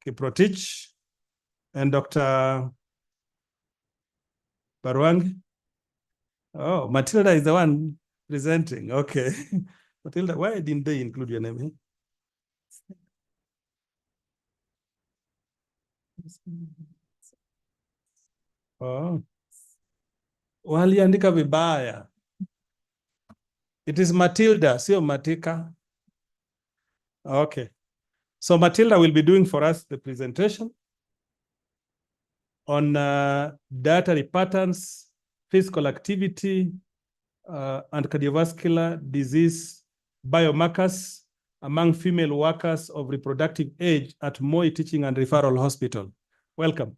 Kiprotich, and Dr. Barwang. Oh, Matilda is the one presenting. Okay. Matilda, why didn't they include your name here? Oh. Waliandika vibaya. It is Matilda, sio Matika. Okay. So Matilda will be doing for us the presentation on dietary patterns, physical activity, and cardiovascular disease biomarkers among female workers of reproductive age at Moi Teaching and Referral Hospital. Welcome.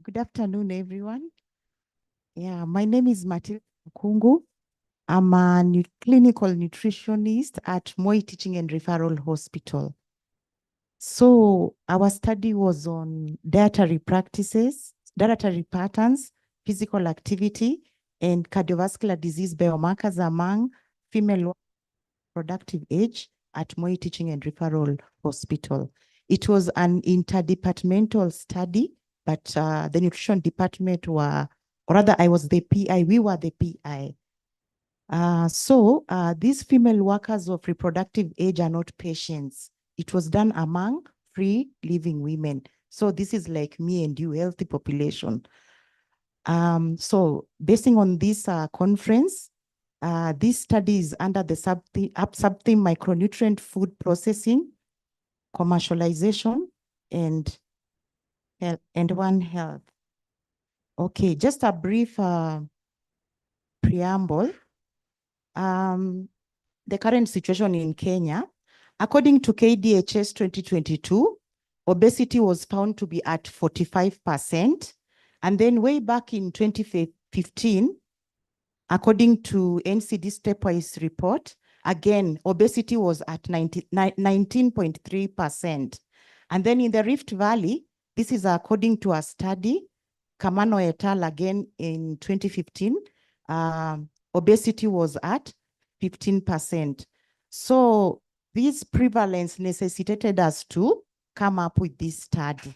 Good afternoon, everyone. Yeah, my name is Matilda Mukungu. I'm a clinical nutritionist at Moi Teaching and Referral Hospital. So our study was on dietary practices, dietary patterns, physical activity, and cardiovascular disease biomarkers among female productive age at Moi Teaching and Referral Hospital. It was an interdepartmental study, but the nutrition department or rather I was the PI, we were the PI. So these female workers of reproductive age are not patients. It was done among free living women. So this is like me and you, healthy population. So basing on this conference, this study is under the sub-theme micronutrient food processing, commercialization, and One Health. Okay, just a brief preamble. The current situation in Kenya, according to KDHS 2022, obesity was found to be at 45%. And then way back in 2015, according to NCD stepwise report, again, obesity was at 19.3%. And then in the Rift Valley, this is according to a study Kamano et al. Again in 2015, obesity was at 15%. So this prevalence necessitated us to come up with this study.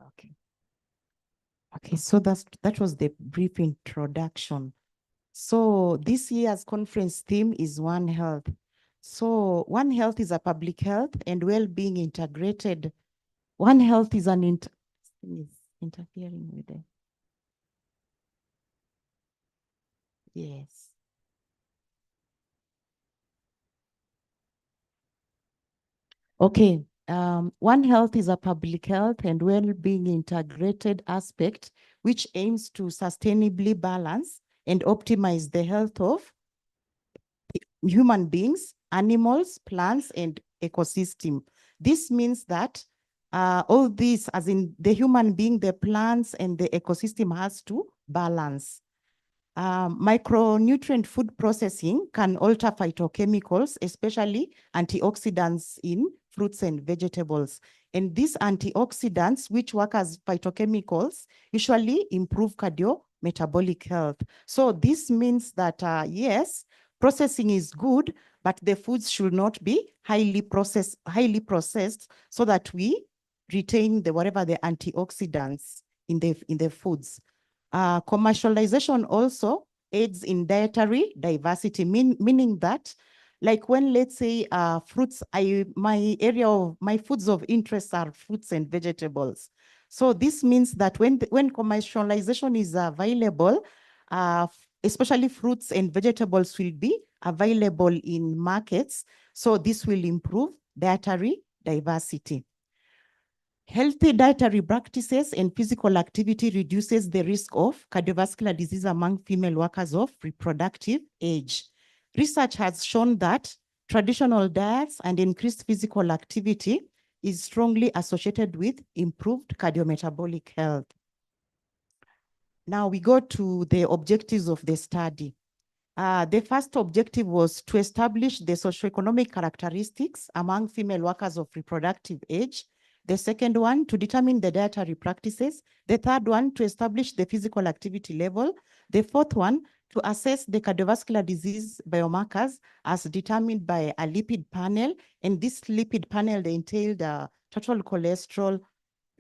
Okay. Okay, so that was the brief introduction. So this year's conference theme is One Health. So One Health is a public health and well-being integrated. One Health is an interfering with it. Yes. Okay. One Health is a public health and well-being integrated aspect which aims to sustainably balance and optimize the health of human beings, animals, plants, and ecosystem. This means that all these, as in the human being, the plants, and the ecosystem has to balance. Micronutrient food processing can alter phytochemicals, especially antioxidants in fruits and vegetables. And these antioxidants, which work as phytochemicals, usually improve cardiometabolic health. So this means that, yes, processing is good, but the foods should not be highly processed so that we retain whatever the antioxidants in the foods. Commercialization also aids in dietary diversity, meaning that, like when, let's say, fruits, my foods of interest are fruits and vegetables. So this means that when commercialization is available, especially fruits and vegetables will be available in markets. So this will improve dietary diversity. Healthy dietary practices and physical activity reduces the risk of cardiovascular disease among female workers of reproductive age. Research has shown that traditional diets and increased physical activity is strongly associated with improved cardiometabolic health. Now we go to the objectives of the study. The first objective was to establish the socioeconomic characteristics among female workers of reproductive age. The second one, to determine the dietary practices. The third one, to establish the physical activity level. The fourth one, to assess the cardiovascular disease biomarkers as determined by a lipid panel. And this lipid panel, they entailed total cholesterol,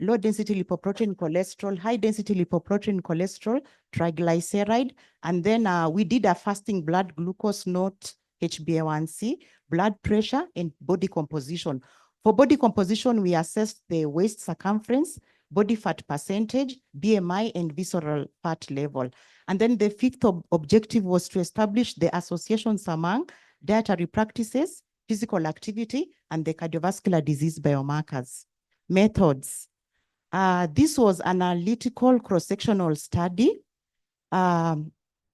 low-density lipoprotein cholesterol, high-density lipoprotein cholesterol, triglyceride, and then we did a fasting blood glucose, not HbA1c, blood pressure, and body composition. For body composition, we assessed the waist circumference, body fat percentage, BMI, and visceral fat level. And then the fifth objective was to establish the associations among dietary practices, physical activity, and the cardiovascular disease biomarkers. Methods. This was an analytical cross-sectional study,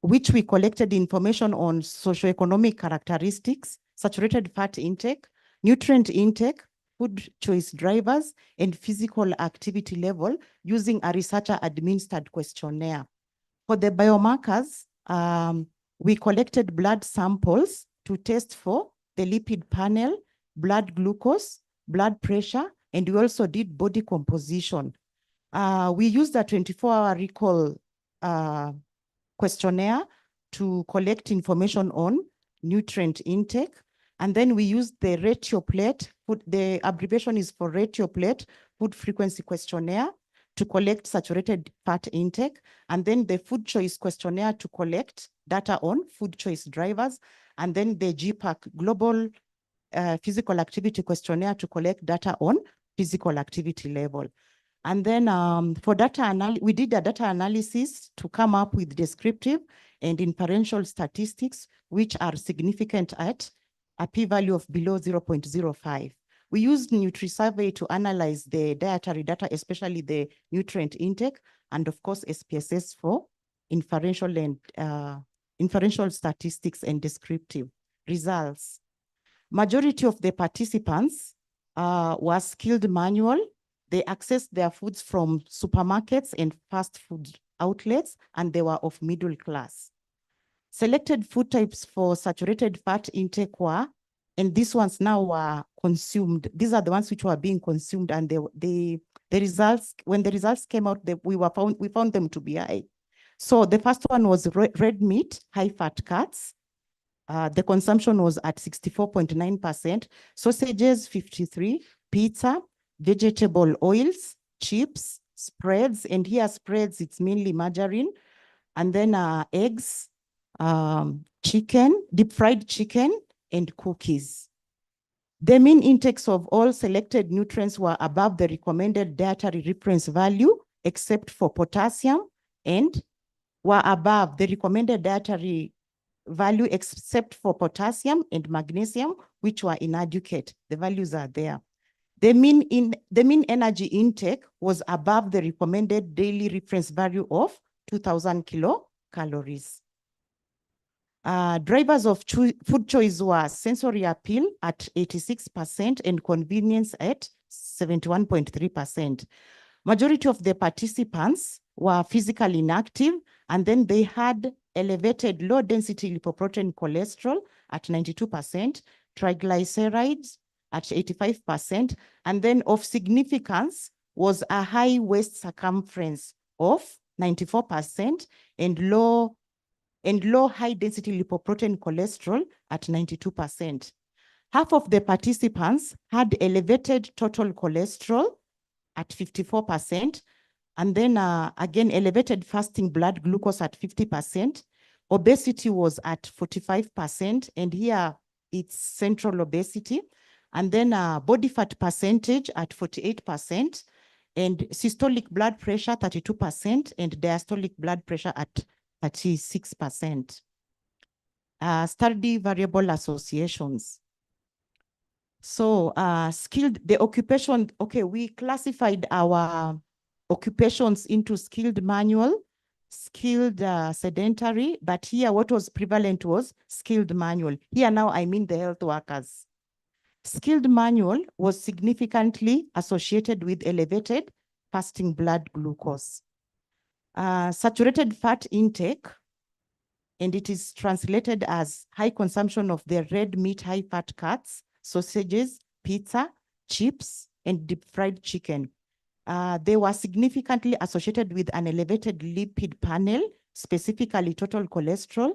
which we collected information on socioeconomic characteristics, saturated fat intake, nutrient intake, food choice drivers, and physical activity level using a researcher-administered questionnaire. For the biomarkers, we collected blood samples to test for the lipid panel, blood glucose, blood pressure, and we also did body composition. We used a 24-hour recall questionnaire to collect information on nutrient intake. And then we used the ratio plate, the abbreviation is for ratio plate, food frequency questionnaire to collect saturated fat intake. And then the food choice questionnaire to collect data on food choice drivers. And then the GPAC, global physical activity questionnaire to collect data on physical activity level. And then for data we did a data analysis to come up with descriptive and inferential statistics, which are significant at a p-value of below 0.05. We used NutriSurvey to analyze the dietary data, especially the nutrient intake, and of course, SPSS for inferential and inferential statistics and descriptive results. Majority of the participants were skilled manual. They accessed their foods from supermarkets and fast food outlets, and they were of middle class. Selected food types for saturated fat intake were, and these ones now were consumed. These are the ones which were being consumed, and the results, when the results came out, we found them to be high. So the first one was red meat, high fat cuts. The consumption was at 64.9%, sausages 53, pizza, vegetable oils, chips, spreads, and here spreads, it's mainly margarine, and then eggs, chicken, deep fried chicken, and cookies. The mean intakes of all selected nutrients were above the recommended dietary reference value, except for potassium, and were above the recommended dietary value except for potassium and magnesium, which were inadequate. The values are there. The mean energy intake was above the recommended daily reference value of 2,000 kilocalories. Drivers of food choice were sensory appeal at 86% and convenience at 71.3%. Majority of the participants were physically inactive, and then they had elevated low-density lipoprotein cholesterol at 92%, triglycerides at 85%, and then of significance was a high waist circumference of 94% and low high-density lipoprotein cholesterol at 92%. Half of the participants had elevated total cholesterol at 54%, and then again, elevated fasting blood glucose at 50%. Obesity was at 45%, and here it's central obesity. And then body fat percentage at 48%, and systolic blood pressure 32%, and diastolic blood pressure at 36%. Study variable associations. So the occupation, okay, we classified our occupations into skilled manual, skilled sedentary, but here what was prevalent was skilled manual. Here now I mean the health workers. Skilled manual was significantly associated with elevated fasting blood glucose. Saturated fat intake, and it is translated as high consumption of the red meat, high fat cuts, sausages, pizza, chips, and deep fried chicken. They were significantly associated with an elevated lipid panel, specifically total cholesterol,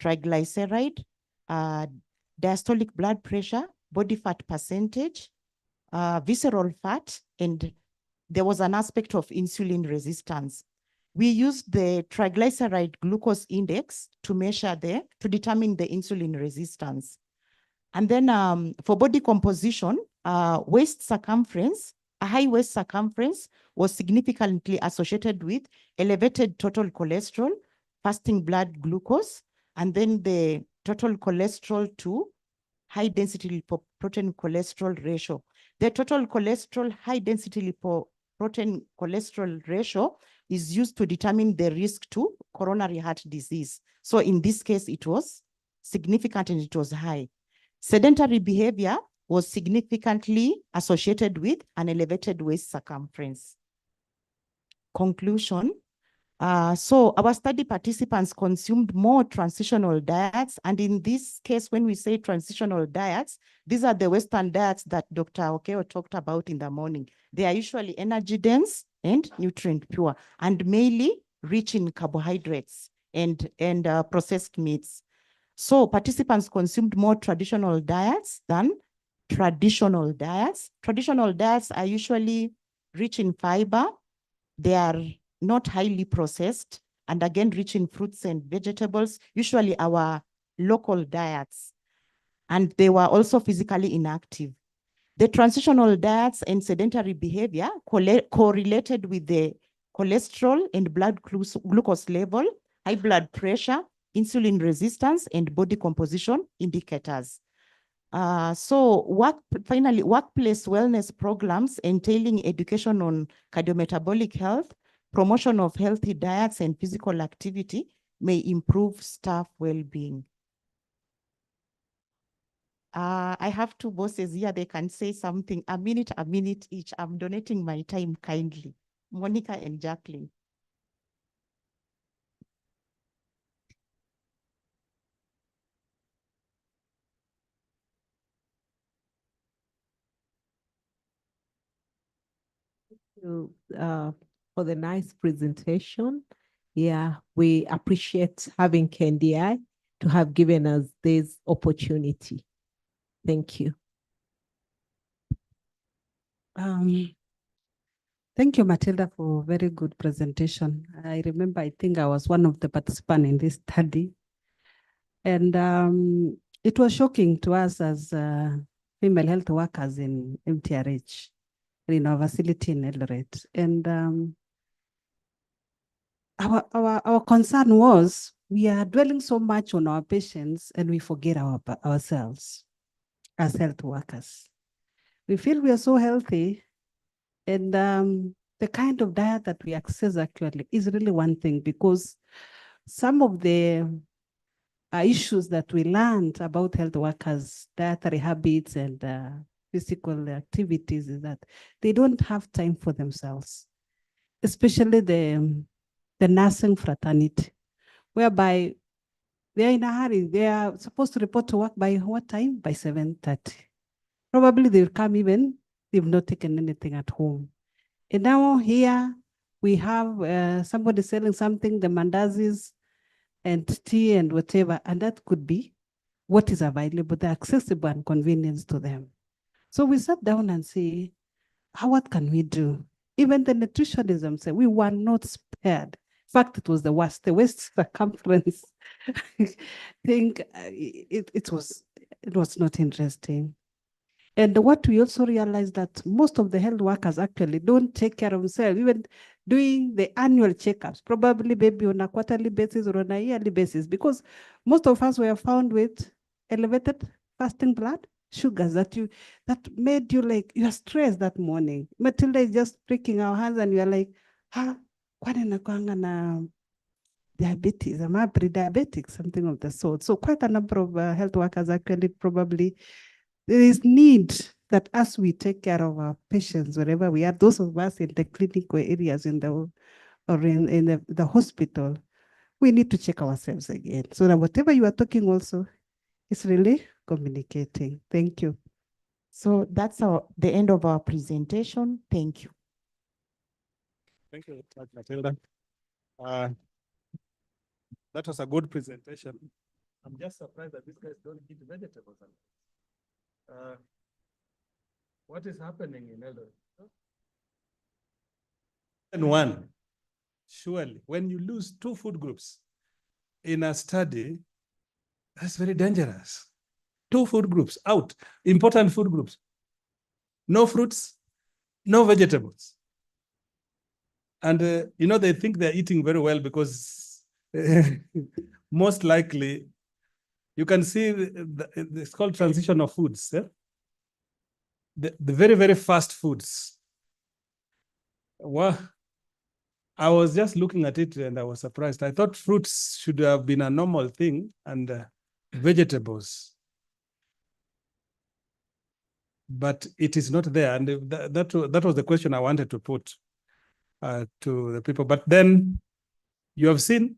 triglyceride, diastolic blood pressure, body fat percentage, visceral fat, and there was an aspect of insulin resistance. We used the triglyceride glucose index to to determine the insulin resistance. And then for body composition, waist circumference, a high waist circumference was significantly associated with elevated total cholesterol, fasting blood glucose, and then the total cholesterol to high density lipoprotein cholesterol ratio. The total cholesterol high density lipoprotein cholesterol ratio is used to determine the risk to coronary heart disease. So in this case, it was significant and it was high. Sedentary behavior was significantly associated with an elevated waist circumference. Conclusion. So our study participants consumed more transitional diets. And in this case, when we say transitional diets, these are the Western diets that Dr. Okeo talked about in the morning. They are usually energy dense and nutrient pure, and mainly rich in carbohydrates and processed meats. So participants consumed more traditional diets than traditional diets. Traditional diets are usually rich in fiber. They are not highly processed, and again, rich in fruits and vegetables, usually our local diets. And they were also physically inactive. The transitional diets and sedentary behavior correlated with the cholesterol and blood glucose level, high blood pressure, insulin resistance, and body composition indicators. Finally, workplace wellness programs entailing education on cardiometabolic health, promotion of healthy diets and physical activity may improve staff well-being. I have two bosses here. They can say something a minute each. I'm donating my time kindly. Monica and Jacqueline. You for the nice presentation. Yeah, we appreciate having KNDI to have given us this opportunity. Thank you. Thank you, Matilda, for a very good presentation. I remember, I think I was one of the participants in this study. And it was shocking to us as female health workers in MTRH, in our facility in Eldoret. And our concern was we are dwelling so much on our patients and we forget ourselves as health workers. We feel we are so healthy, and the kind of diet that we access actually is really one thing, because some of the issues that we learned about health workers, dietary habits and physical activities is that they don't have time for themselves, especially the nursing fraternity, whereby they're in a hurry. They are supposed to report to work by what time? By 7:30. Probably they'll come even, they've not taken anything at home. And now here we have somebody selling something, the mandazis and tea and whatever, and that could be what is available, the accessible and convenience to them. So we sat down and say, what can we do? Even the nutritionism said we were not spared. In fact, it was the worst, the waist circumference. Think it was not interesting. And what we also realized that most of the health workers actually don't take care of themselves, even doing the annual checkups, probably maybe on a quarterly basis or on a yearly basis, because most of us were found with elevated fasting blood sugars that made you like, you are stressed that morning. Matilda is just pricking our hands and you are like, kwani nakuanga na diabetes, am I pre-diabetic, something of the sort. So quite a number of health workers actually probably, there is need that as we take care of our patients, wherever we are, those of us in the clinical areas in the hospital, we need to check ourselves again. So that whatever you are talking also is really communicating. Thank you. So that's the end of our presentation. Thank you. Thank you, Matilda. That was a good presentation. I'm just surprised that these guys don't eat vegetables. What is happening in Eldoret? And one, surely, when you lose 2 food groups in a study, that's very dangerous. 2 food groups out, important food groups. No fruits, no vegetables. And, they think they're eating very well because most likely, you can see it's called transition of foods. Eh? The very, very fast foods. Well, I was just looking at it and I was surprised. I thought fruits should have been a normal thing and vegetables. But it is not there. And that was the question I wanted to put to the people. But then you have seen,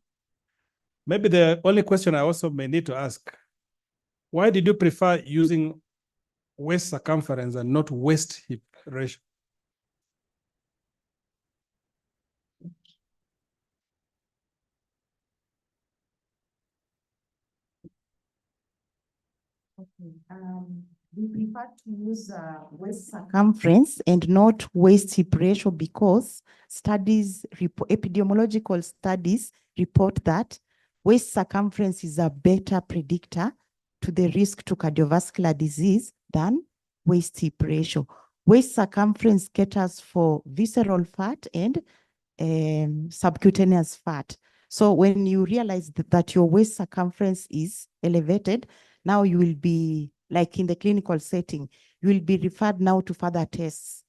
maybe the only question I also may need to ask, why did you prefer using waist circumference and not waist hip ratio? We prefer to use waist circumference and not waist hip ratio because epidemiological studies report that waist circumference is a better predictor to the risk to cardiovascular disease than waist hip ratio. Waist circumference caters for visceral fat and subcutaneous fat. So when you realize that your waist circumference is elevated, now you will be, like in the clinical setting, you will be referred now to further tests.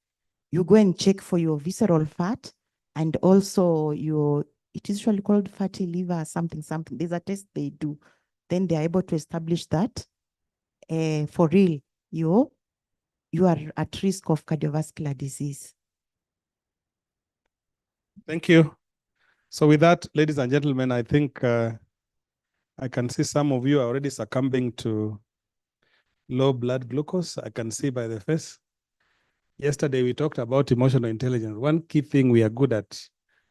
You go and check for your visceral fat and also your, it is usually called fatty liver, something. There's a test they do. Then they are able to establish that for real, you are at risk of cardiovascular disease. Thank you. So with that, ladies and gentlemen, I think I can see some of you are already succumbing to low blood glucose. I can see by the face. Yesterday, we talked about emotional intelligence. One key thing we are good at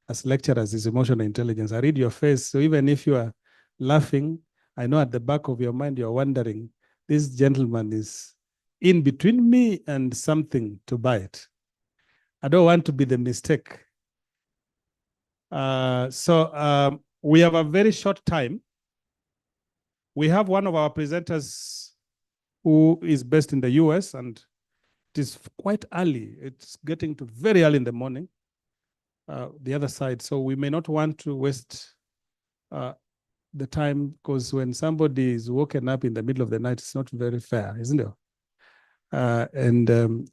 as lecturers is emotional intelligence. I read your face. So even if you are laughing, I know at the back of your mind, you're wondering, this gentleman is in between me and something to bite. I don't want to be the mistake. We have a very short time. We have one of our presenters who is based in the US, and it is quite early. It's getting to very early in the morning, the other side. So we may not want to waste the time, because when somebody is woken up in the middle of the night, it's not very fair, isn't it?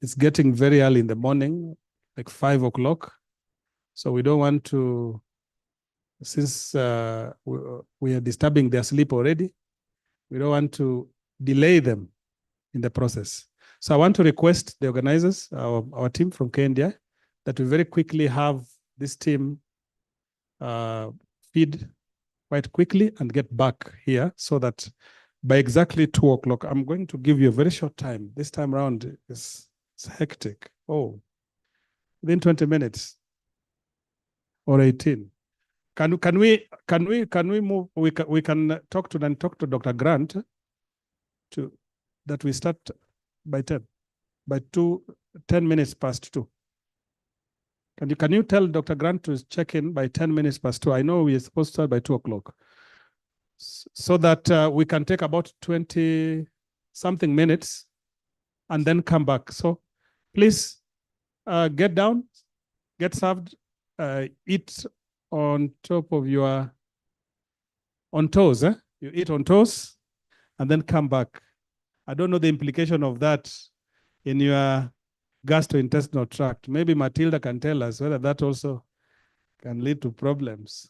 It's getting very early in the morning, like 5 o'clock. So we don't want to, since we are disturbing their sleep already, we don't want to delay them in the process. So I want to request the organizers, our team from KNDI, that we very quickly have this team feed quite quickly and get back here, so that by exactly 2 o'clock, I'm going to give you a very short time. This time around it's hectic. Oh, within 20 minutes or 18. Can we move? We can talk to Dr. Grant to that we start by 10, by 10 minutes past 2. Can you tell Dr. Grant to check in by 10 minutes past 2? I know we are supposed to start by 2 o'clock, so that we can take about 20 something minutes and then come back. So please get down, get served, eat on top of your, on toes. You eat on toes and then come back. I don't know the implication of that in your gastrointestinal tract. Maybe Matilda can tell us whether that also can lead to problems.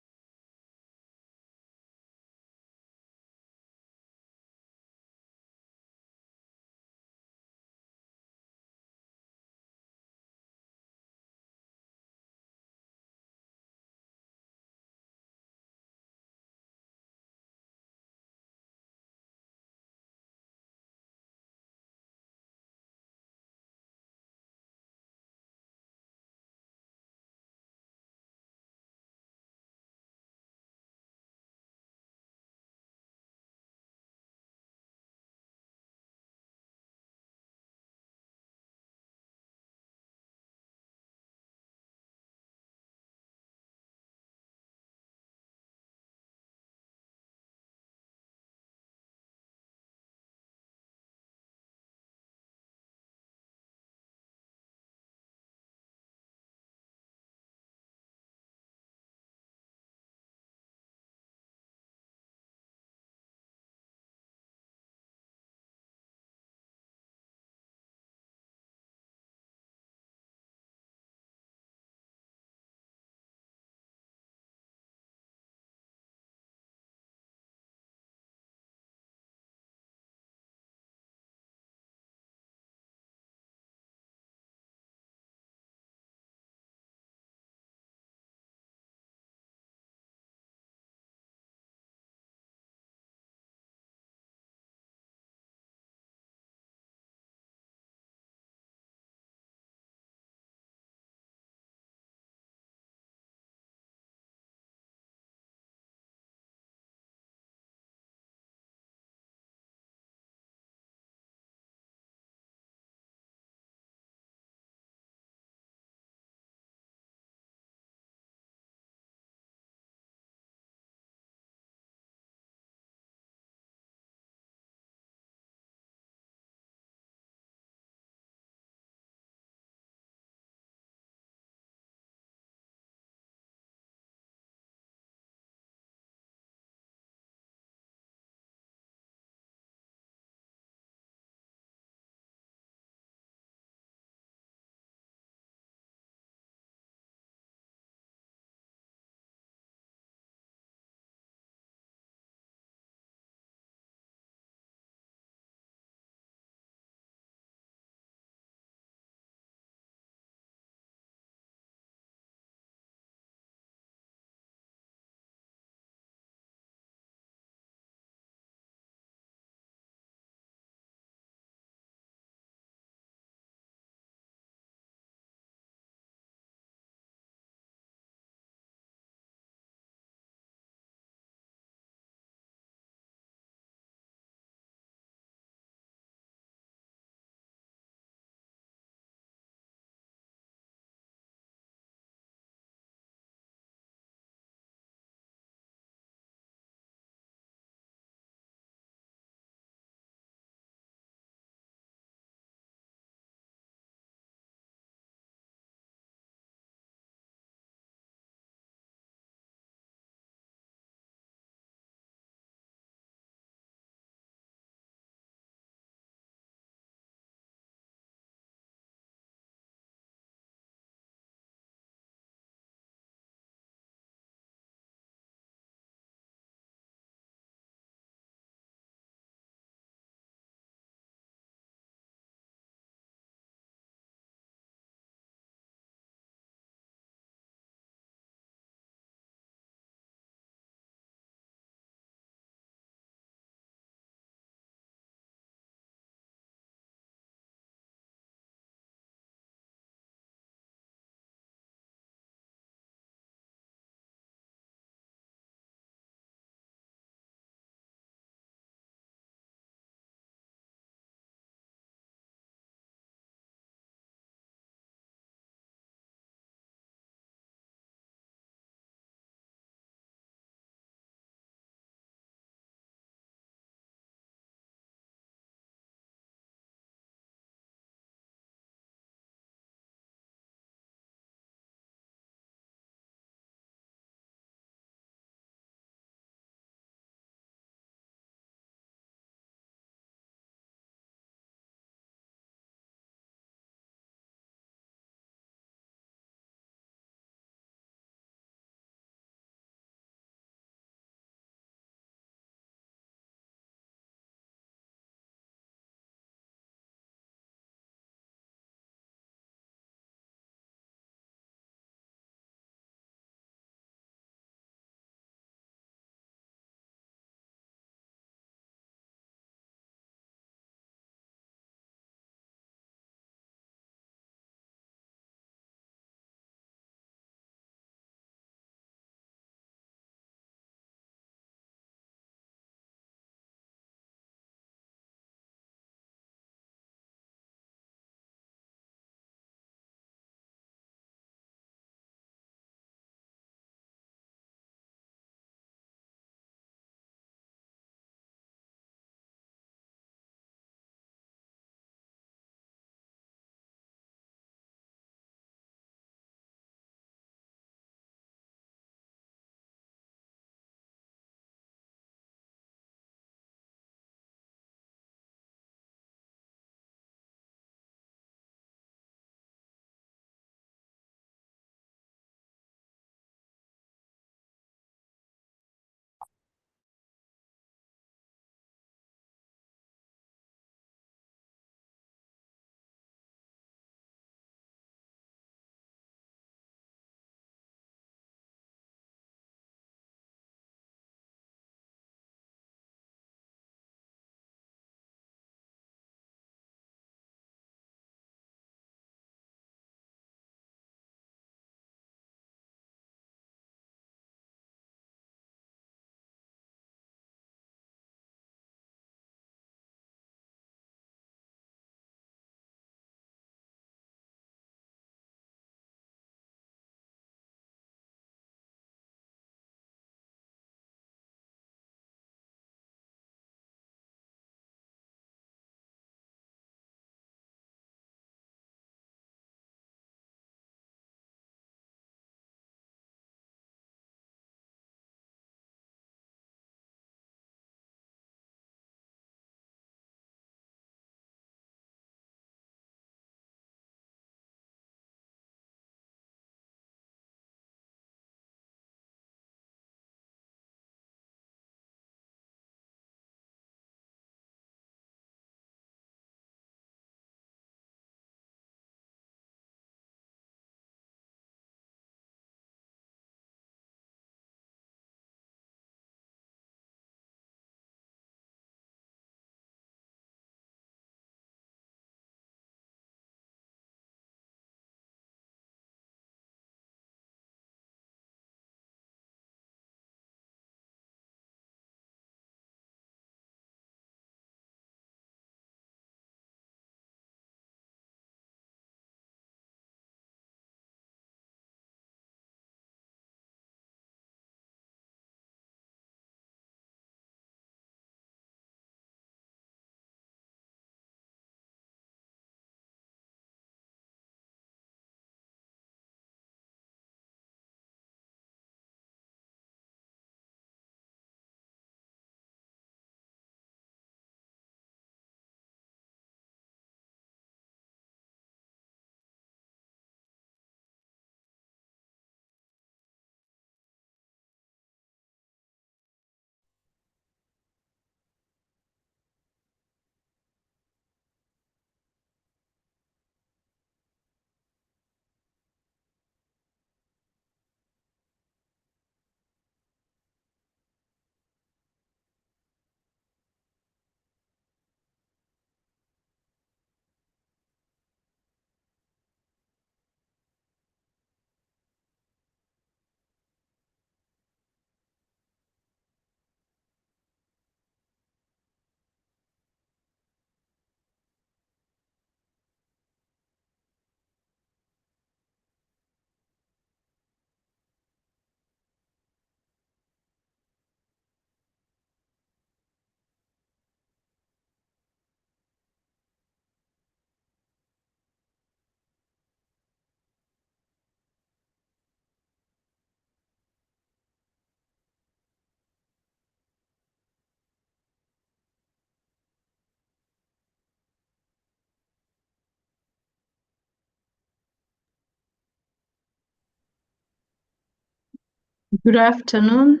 Good afternoon.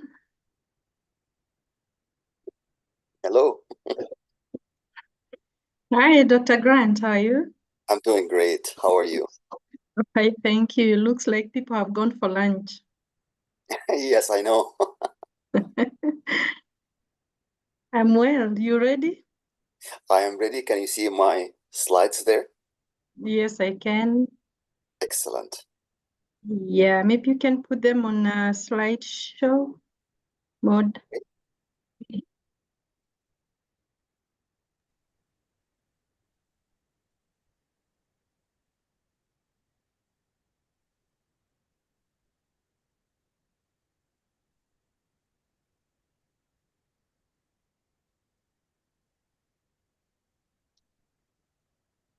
Hello. Hi, Dr. Grant. How are you? I'm doing great. How are you? Okay, thank you. It looks like people have gone for lunch. Yes, I know. I'm well. You ready? I am ready. Can you see my slides there? Yes, I can. Excellent. Yeah, maybe you can put them on a slideshow mode.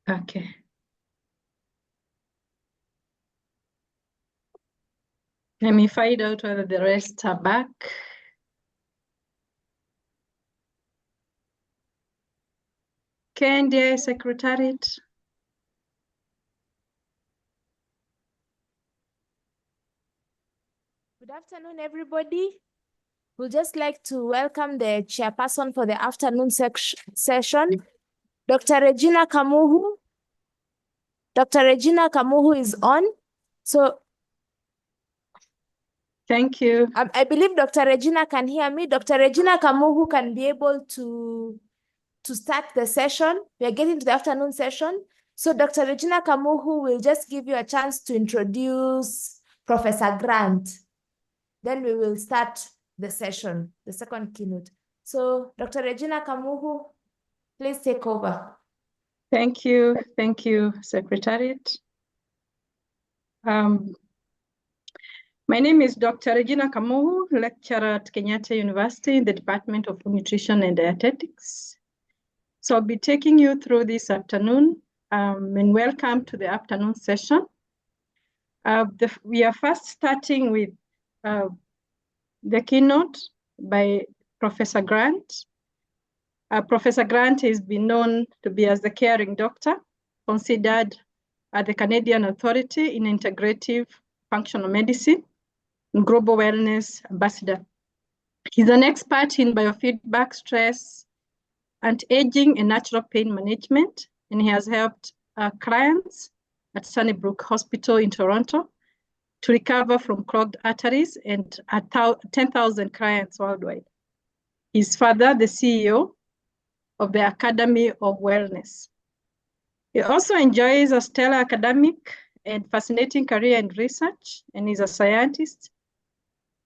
Okay. Let me find out whether the rest are back. KNDI Secretariat. Good afternoon, everybody. We'd just like to welcome the chairperson for the afternoon session, Dr. Regina Kamuhu. Dr. Regina Kamuhu is on. So, thank you. I believe Dr. Regina can hear me. Dr. Regina Kamuhu can be able to start the session. We are getting to the afternoon session. So Dr. Regina Kamuhu will just give you a chance to introduce Professor Grant. Then we will start the session, the second keynote. So Dr. Regina Kamuhu, please take over. Thank you. Thank you, Secretariat. My name is Dr. Regina Kamuhu, lecturer at Kenyatta University in the Department of Nutrition and Dietetics. So I'll be taking you through this afternoon, and welcome to the afternoon session. We are first starting with the keynote by Professor Grant. Professor Grant has been known to be as the caring doctor, considered the Canadian Authority in Integrative Functional Medicine and Global Wellness Ambassador. He's an expert in biofeedback, stress, anti-aging, and natural pain management, and he has helped clients at Sunnybrook Hospital in Toronto to recover from clogged arteries and 10,000 clients worldwide. He's further the CEO of the Academy of Wellness. He also enjoys a stellar academic and fascinating career in research, and is a scientist,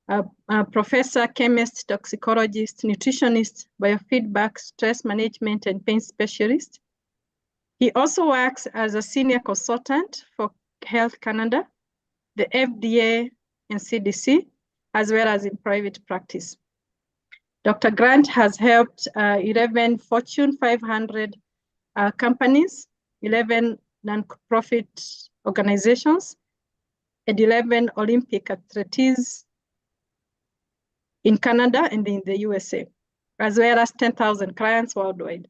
a professor, chemist, toxicologist, nutritionist, biofeedback, stress management, and pain specialist. He also works as a senior consultant for Health Canada, the FDA, and CDC, as well as in private practice. Dr. Grant has helped 11 Fortune 500 companies, 11 non-profit organizations, and 11 Olympic athletes in Canada and in the USA, as well as 10,000 clients worldwide.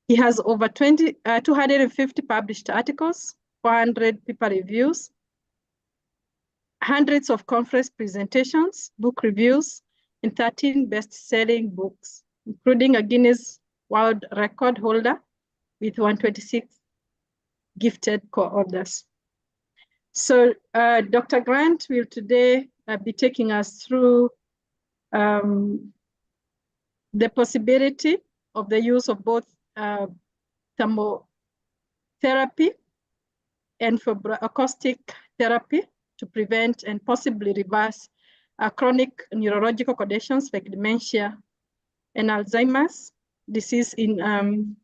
He has over 250 published articles, 400 paper reviews, hundreds of conference presentations, book reviews, and 13 best-selling books, including a Guinness World Record holder with 126 gifted co-authors. So Dr. Grant will today be taking us through the possibility of the use of both thermotherapy and acoustic therapy to prevent and possibly reverse chronic neurological conditions like dementia and Alzheimer's disease and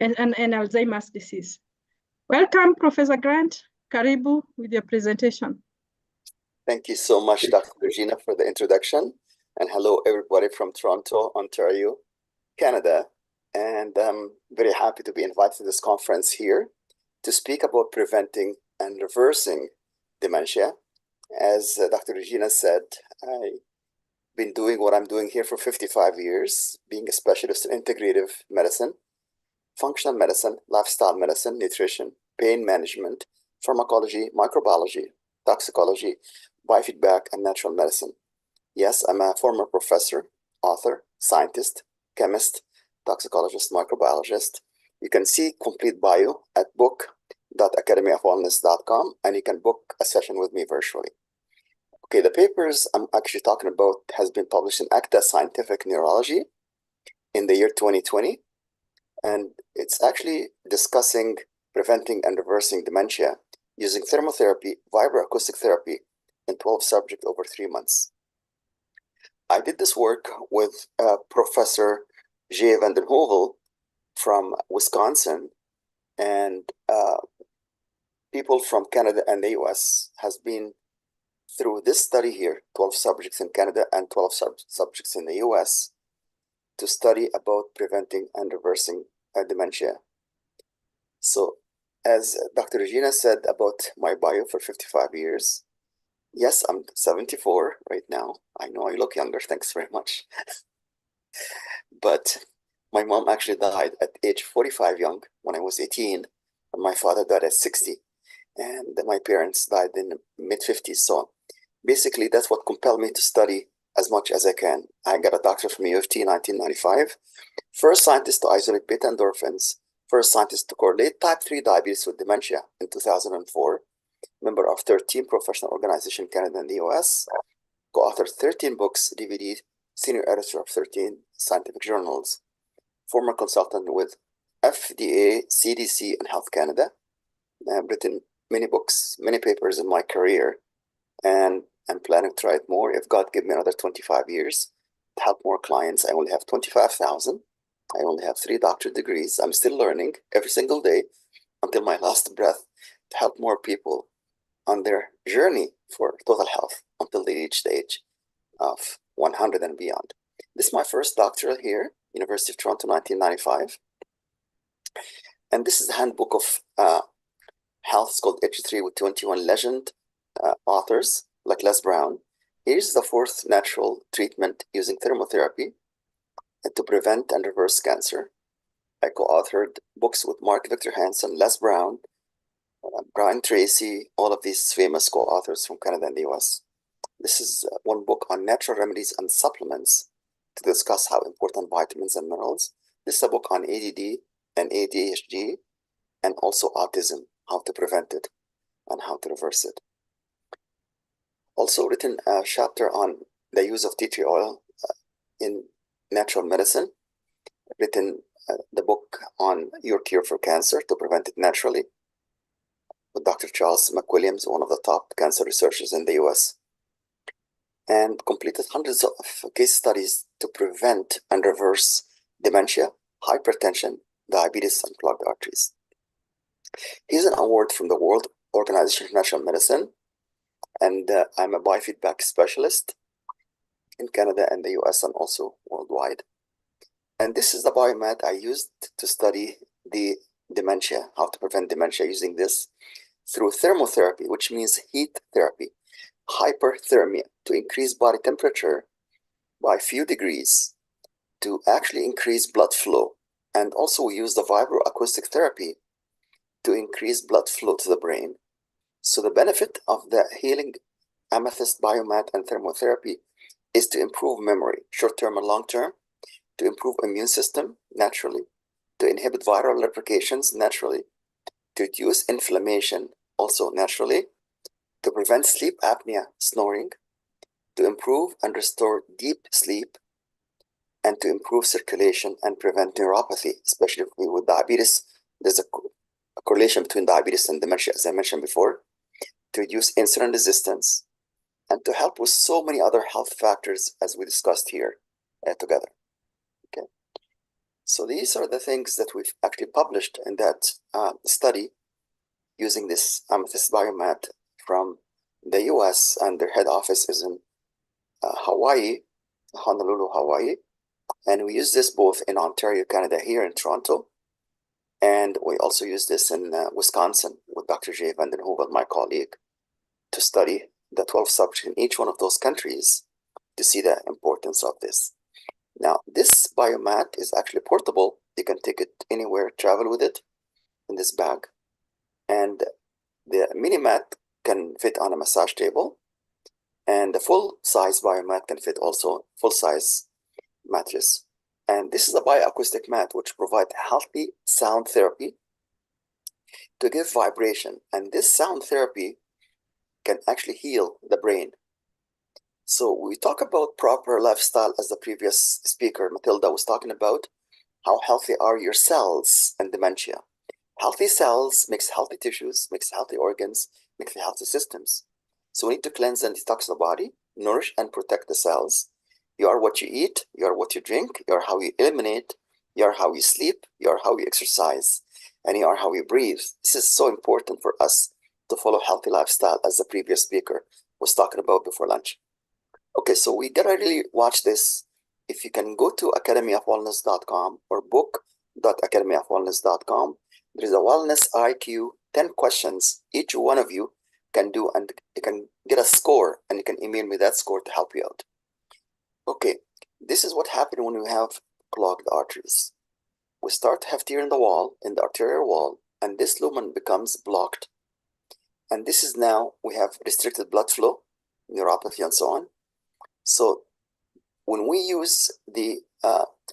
Alzheimer's disease. Welcome, Professor Grant. Karibu with your presentation. Thank you so much, Dr. Regina, for the introduction. And hello, everybody from Toronto, Ontario, Canada. And I'm very happy to be invited to this conference here to speak about preventing and reversing dementia. As Dr. Regina said, I've been doing what I'm doing here for 55 years, being a specialist in integrative medicine, functional medicine, lifestyle medicine, nutrition, pain management, pharmacology, microbiology, toxicology, biofeedback, and natural medicine. Yes, I'm a former professor, author, scientist, chemist, toxicologist, microbiologist. You can see complete bio at book.academyofwellness.com, and you can book a session with me virtually. Okay, the papers I'm actually talking about has been published in Acta Scientific Neurology in the year 2020, and it's actually discussing preventing and reversing dementia using thermotherapy, vibroacoustic therapy in 12 subjects over 3 months. I did this work with Professor Jay van den Heuvel from Wisconsin, and people from Canada and the US has been through this study here, 12 subjects in Canada and 12 subjects in the US, to study about preventing and reversing dementia. So as Dr. Regina said about my bio for 55 years, yes, I'm 74 right now. I know I look younger, thanks very much. But my mom actually died at age 45 young when I was 18, and my father died at 60. And my parents died in the mid-50s. So basically, that's what compelled me to study as much as I can. I got a doctorate from U of T in 1995. First scientist to isolate beta endorphins. First scientist to correlate type 3 diabetes with dementia in 2004. Member of 13 professional organizations in Canada and the US. Co-authored 13 books, DVD, senior editor of 13 scientific journals. Former consultant with FDA, CDC, and Health Canada. I've written many books, many papers in my career, and I'm planning to write more if God give me another 25 years to help more clients. I only have 25,000. I only have 3 doctorate degrees. I'm still learning every single day until my last breath to help more people on their journey for total health until they reach the age of 100 and beyond. This is my first doctoral here, University of Toronto, 1995. And this is the handbook of health. It's called H3 with 21 legend authors like Les Brown. Here's the 4th natural treatment using thermotherapy to prevent and reverse cancer. I co-authored books with Mark Victor Hansen, Les Brown, Brian Tracy, all of these famous co-authors from Canada and the US. This is one book on natural remedies and supplements to discuss how important vitamins and minerals. This is a book on ADD and ADHD and also autism, how to prevent it and how to reverse it. Also written a chapter on the use of tea tree oil in natural medicine. Written the book on Your Cure for Cancer to Prevent It Naturally with Dr. Charles McWilliams, one of the top cancer researchers in the US. And completed hundreds of case studies to prevent and reverse dementia, hypertension, diabetes, and clogged arteries. Here's an award from the World Organization for Natural Medicine, and I'm a biofeedback specialist in Canada and the US and also worldwide. And this is the biomat I used to study the dementia, how to prevent dementia using this through thermotherapy, which means heat therapy, hyperthermia, to increase body temperature by a few degrees to actually increase blood flow. And also we use the vibroacoustic therapy to increase blood flow to the brain. So the benefit of the healing amethyst biomat and thermotherapy is to improve memory, short-term and long-term, to improve immune system naturally, to inhibit viral replications naturally, to reduce inflammation also naturally, to prevent sleep apnea, snoring, to improve and restore deep sleep, and to improve circulation and prevent neuropathy, especially with diabetes. There's a correlation between diabetes and dementia, as I mentioned before, to reduce insulin resistance, and to help with so many other health factors as we discussed here together. Okay, so these are the things that we've actually published in that study using this amethyst biomat from the US, and their head office is in Hawaii, Honolulu, Hawaii. And we use this both in Ontario, Canada, here in Toronto. And we also use this in Wisconsin with Dr. Jay van den Heuvel, my colleague, to study the 12 subjects in each one of those countries to see the importance of this. Now, this biomat is actually portable. You can take it anywhere, travel with it in this bag. And the mini mat can fit on a massage table. And the full-size biomat can fit also full-size mattress. And this is a bioacoustic mat which provides healthy sound therapy to give vibration. And this sound therapy can actually heal the brain. So we talk about proper lifestyle, as the previous speaker, Matilda, was talking about. How healthy are your cells in dementia? Healthy cells makes healthy tissues, makes healthy organs, makes healthy systems. So we need to cleanse and detox the body, nourish and protect the cells. You are what you eat, you are what you drink, you are how you eliminate, you are how you sleep, you are how you exercise, and you are how you breathe. This is so important for us to follow healthy lifestyle, as the previous speaker was talking about before lunch. Okay, so we gotta really watch this. If you can go to academyofwellness.com or book.academyofwellness.com, there is a wellness IQ 10 questions each one of you can do, and you can get a score, and you can email me that score to help you out. Okay, this is what happened when we have clogged arteries. We start to have tear in the wall, in the arterial wall, and this lumen becomes blocked. And this is now, we have restricted blood flow, neuropathy, and so on. So when we use the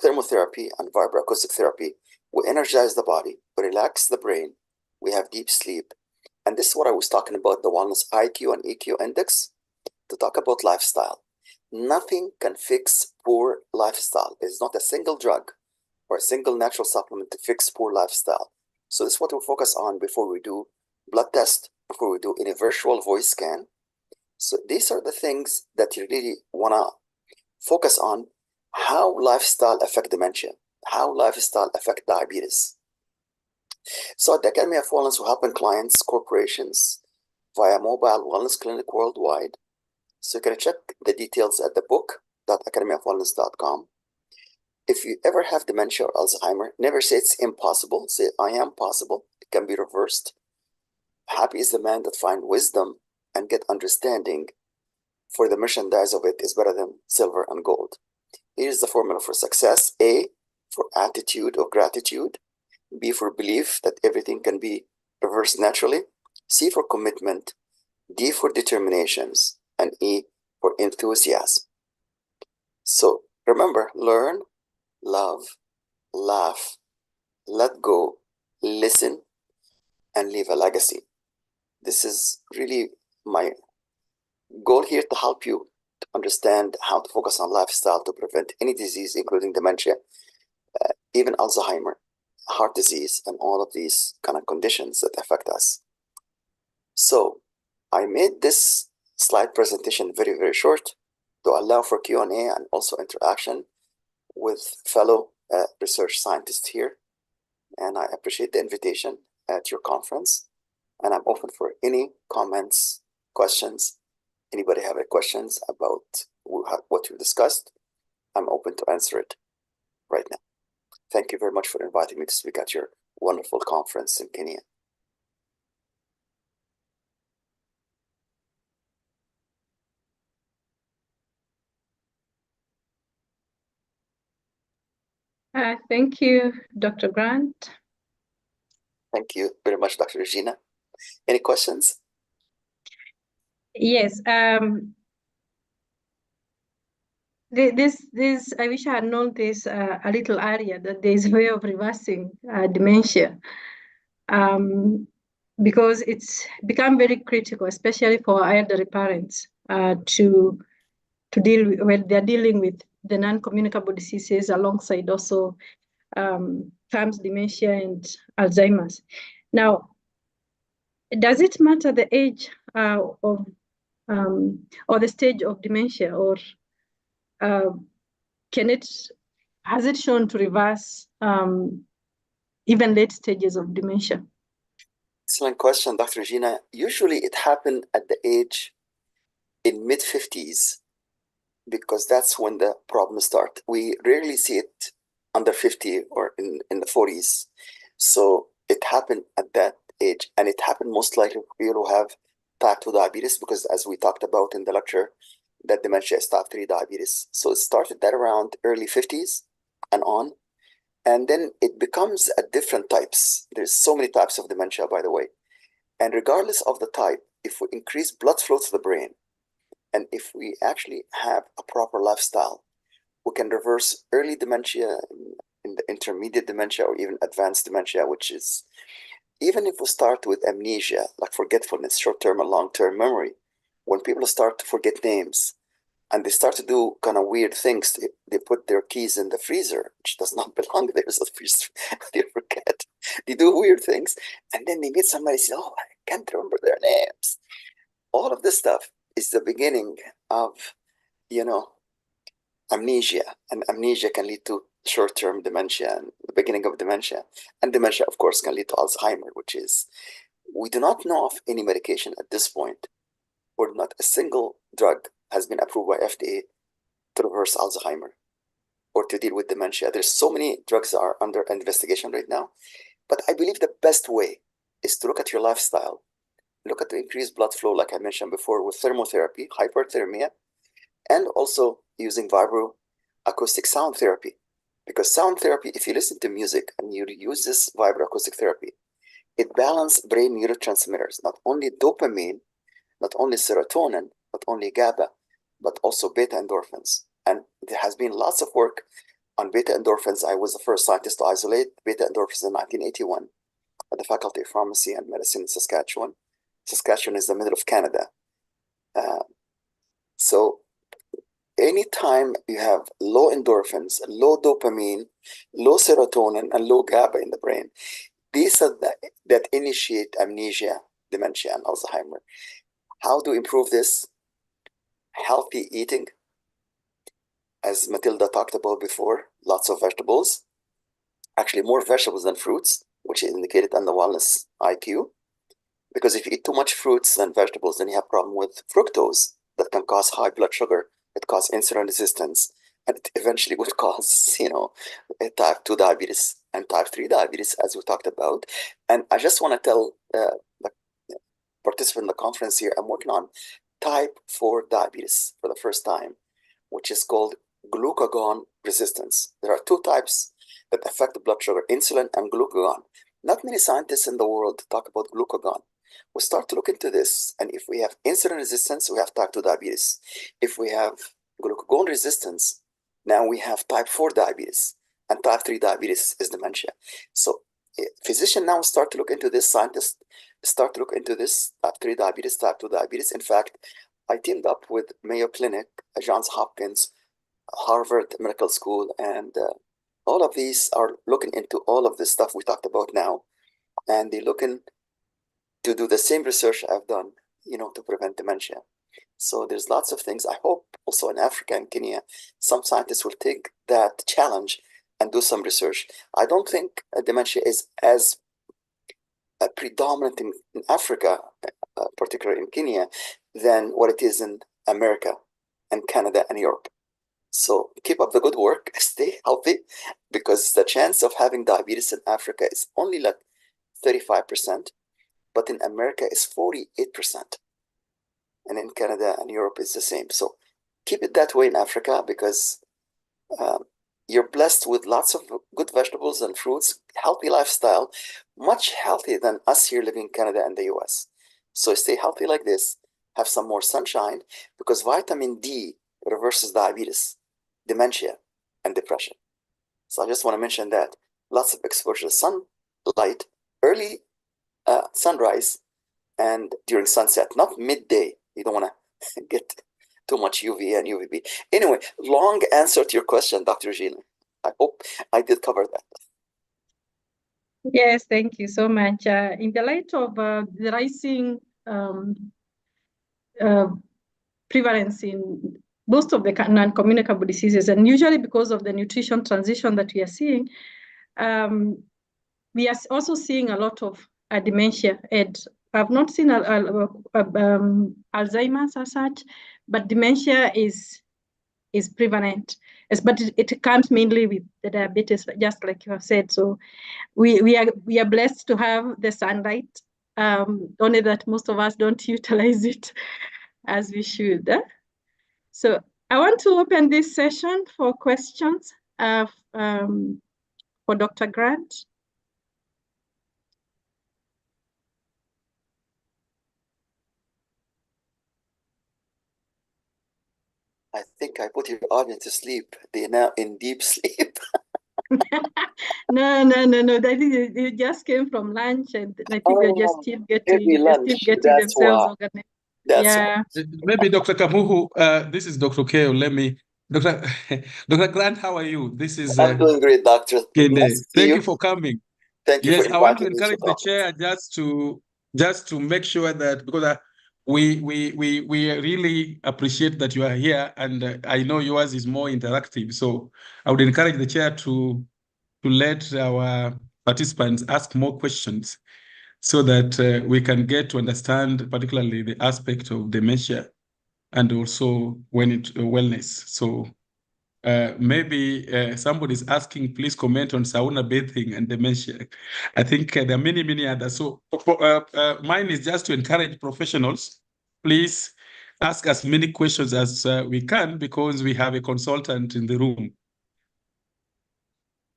thermotherapy and vibroacoustic therapy, we energize the body, we relax the brain, we have deep sleep. And this is what I was talking about, the wellness IQ and EQ index, to talk about lifestyle. Nothing can fix poor lifestyle. There's not a single drug or a single natural supplement to fix poor lifestyle. So this is what we focus on before we do blood test, before we do any virtual voice scan. So these are the things that you really want to focus on: how lifestyle affect dementia, how lifestyle affect diabetes. So at the Academy of Wellness, we help clients, corporations via mobile wellness clinic worldwide. So you can check the details at the book.academyofwellness.com. If you ever have dementia or Alzheimer, never say it's impossible. Say, I am possible. It can be reversed. Happy is the man that finds wisdom and get understanding, for the merchandise of it is better than silver and gold. Here's the formula for success: A, for attitude of gratitude; B, for belief that everything can be reversed naturally; C, for commitment; D, for determinations; and E, for enthusiasm. So remember, learn, love, laugh, let go, listen, and leave a legacy. This is really my goal here, to help you to understand how to focus on lifestyle to prevent any disease, including dementia, even Alzheimer, heart disease, and all of these kind of conditions that affect us. So I made this slide presentation very, very short to allow for Q&A and also interaction with fellow research scientists here. And I appreciate the invitation at your conference. And I'm open for any comments, questions. Anybody have any questions about what we discussed? I'm open to answer it right now. Thank you very much for inviting me to speak at your wonderful conference in Kenya. Thank you, Dr. Grant. Thank you very much, Dr. Regina. Any questions? Yes. This I wish I had known this a little earlier, that there is a way of reversing dementia, because it's become very critical, especially for elderly parents, to deal with, when they're dealing with the non-communicable diseases alongside also CAMS, dementia, and Alzheimer's. Now, does it matter the age or the stage of dementia, or has it shown to reverse even late stages of dementia? Excellent question, Dr. Regina. Usually it happened at the age in mid-50s, because that's when the problems start. We rarely see it under 50 or in the 40s. So it happened at that age, and it happened most likely for people who have type 2 diabetes, because as we talked about in the lecture, that dementia is type 3 diabetes. So it started at around early 50s and on, and then it becomes at different types. There's so many types of dementia, by the way. And regardless of the type, if we increase blood flow to the brain, And if we actually have a proper lifestyle, we can reverse early dementia, in the intermediate dementia, or even advanced dementia, which is, even if we start with amnesia, like forgetfulness, short-term and long-term memory, when people start to forget names and they start to do kind of weird things, they put their keys in the freezer, which does not belong there. So they forget. They do weird things. And then they meet somebody and say, oh, I can't remember their names. All of this stuff is the beginning of, amnesia. And amnesia can lead to short-term dementia and the beginning of dementia. And dementia, of course, can lead to Alzheimer, which is, we do not know of any medication at this point, or not a single drug has been approved by FDA to reverse Alzheimer or to deal with dementia. There's so many drugs that are under investigation right now. But I believe the best way is to look at your lifestyle, look at the increased blood flow, like I mentioned before, with thermotherapy, hyperthermia, and also using vibroacoustic sound therapy. Because sound therapy, if you listen to music and you use this vibroacoustic therapy, it balances brain neurotransmitters, not only dopamine, not only serotonin, not only GABA, but also beta endorphins. And there has been lots of work on beta endorphins. I was the first scientist to isolate beta endorphins in 1981 at the Faculty of Pharmacy and Medicine in Saskatchewan. Saskatchewan is the middle of Canada. So anytime you have low endorphins, low dopamine, low serotonin, and low GABA in the brain, these are that initiate amnesia, dementia, and Alzheimer. How to improve this? Healthy eating, as Matilda talked about before, lots of vegetables, actually more vegetables than fruits, which is indicated on the wellness IQ. Because if you eat too much fruits and vegetables, then you have a problem with fructose that can cause high blood sugar. It causes insulin resistance, and it eventually would cause, type 2 diabetes and type 3 diabetes, as we talked about. And I just want to tell the participant in the conference here, I'm working on type 4 diabetes for the first time, which is called glucagon resistance. There are two types that affect the blood sugar, insulin and glucagon. Not many scientists in the world talk about glucagon. We start to look into this, and if we have insulin resistance, we have type 2 diabetes. If we have glucagon resistance, now we have type 4 diabetes, and type 3 diabetes is dementia. So physicians now start to look into this, scientists start to look into this, type 3 diabetes, type 2 diabetes. In fact, I teamed up with Mayo Clinic, Johns Hopkins, Harvard Medical School, and all of these are looking into all of this stuff we talked about now, and they're looking to do the same research I've done, to prevent dementia. So there's lots of things. I hope also in Africa and Kenya, some scientists will take that challenge and do some research. I don't think dementia is as predominant in Africa, particularly in Kenya, than what it is in America and Canada and Europe. So keep up the good work, stay healthy, because the chance of having diabetes in Africa is only like 35%, but in America is 48%. And in Canada and Europe is the same. So keep it that way in Africa, because you're blessed with lots of good vegetables and fruits, healthy lifestyle, much healthier than us here living in Canada and the US. So stay healthy like this, have some more sunshine, because vitamin D reverses diabetes, dementia, and depression. So I just want to mention that. Lots of exposure to sunlight, early sunrise, and during sunset, not midday. You don't want to get too much UVA and UVB. Anyway, long answer to your question, Dr. Gina. I hope I did cover that. Yes, thank you so much. In the light of the rising prevalence in most of the non-communicable diseases, and usually because of the nutrition transition that we are seeing, we are also seeing a lot of dementia. And I've not seen Alzheimer's as such, but dementia is prevalent. But it comes mainly with the diabetes, just like you have said. So we are blessed to have the sunlight, only that most of us don't utilize it as we should. So I want to open this session for questions for Dr. Grant. I think I put your audience to sleep. They're now in deep sleep. No. I think they just came from lunch, and I think they're just Oh, still heavy lunch. getting That's themselves why. organized. That's why. Yeah. Maybe Dr. Kamuhu, this is Dr. Keo. Let me, Dr. Dr. Grant, how are you? This is I'm doing great, doctor. Nice KNDI. to see Thank you. you for coming. Thank you for Yes, I want to inviting me to encourage the the conference. chair just to make sure that, because we really appreciate that you are here, and I know yours is more interactive. So I would encourage the chair to let our participants ask more questions, so that we can get to understand particularly the aspect of dementia and also wellness. So maybe somebody's asking, please comment on sauna bathing and dementia. I think there are many others. So mine is just to encourage professionals. Please ask as many questions as we can, because we have a consultant in the room.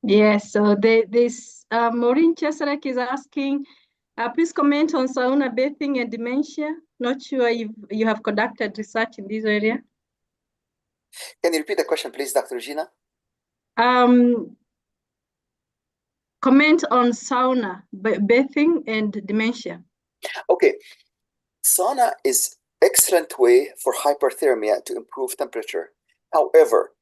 Yes. So this Maureen Cheserek is asking, please comment on sauna bathing and dementia. Not sure if you have conducted research in this area. Can you repeat the question, please, Dr. Regina? Comment on sauna, bathing and dementia. Okay. Sauna is excellent way for hyperthermia to improve temperature. However,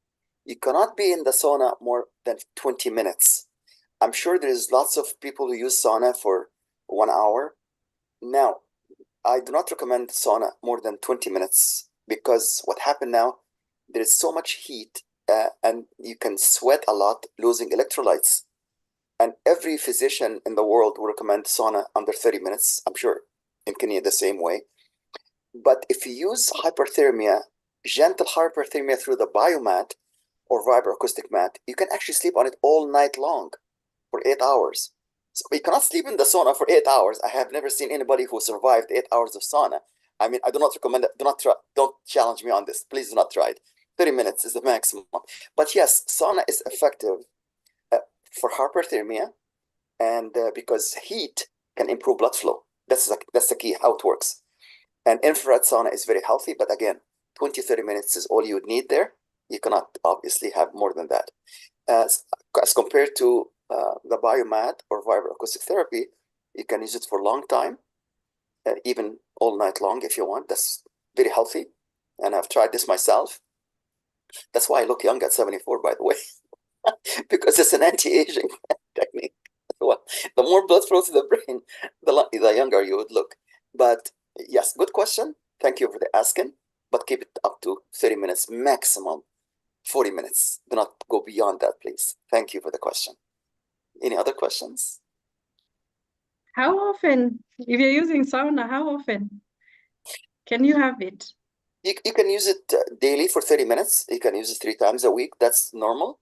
you cannot be in the sauna more than 20 minutes. I'm sure there's lots of people who use sauna for 1 hour. Now, I do not recommend sauna more than 20 minutes, because what happened now, there is so much heat and you can sweat a lot, losing electrolytes. And every physician in the world will recommend sauna under 30 minutes, I'm sure. In Kenya, the same way. But if you use hyperthermia, gentle hyperthermia through the biomat or vibroacoustic mat, you can actually sleep on it all night long for 8 hours. So you cannot sleep in the sauna for 8 hours. I have never seen anybody who survived 8 hours of sauna. I mean, I do not recommend it. Do not try. Don't challenge me on this. Please do not try it. 30 minutes is the maximum. But yes, sauna is effective for hyperthermia, and because heat can improve blood flow. That's the key, how it works. And infrared sauna is very healthy, but again, 20-30 minutes is all you would need there. You cannot obviously have more than that. As compared to the biomat or vibroacoustic therapy, you can use it for a long time, even all night long if you want. That's very healthy. And I've tried this myself. That's why I look young at 74, by the way, because it's an anti-aging technique. Well, the more blood flow to the brain, the younger you would look. But yes, good question. Thank you for the asking, but keep it up to 30 minutes maximum, 40 minutes. Do not go beyond that, please. Thank you for the question. Any other questions? How often, if you're using sauna, how often can you have it? You can use it daily for 30 minutes. You can use it 3 times a week. That's normal.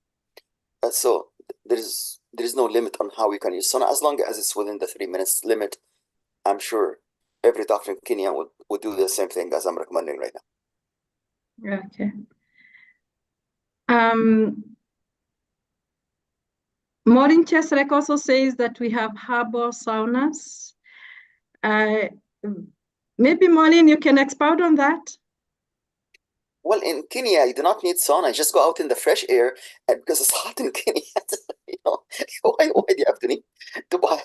So there is no limit on how we can use sauna, as long as it's within the 3 minutes limit. I'm sure every doctor in Kenya would do the same thing as I'm recommending right now. Okay. Maureen Cheserek also says that we have herbal saunas. Maybe Maureen, you can expound on that. Well, in Kenya, you do not need sauna. Just go out in the fresh air, and because it's hot in Kenya, you know, why do you have to need to buy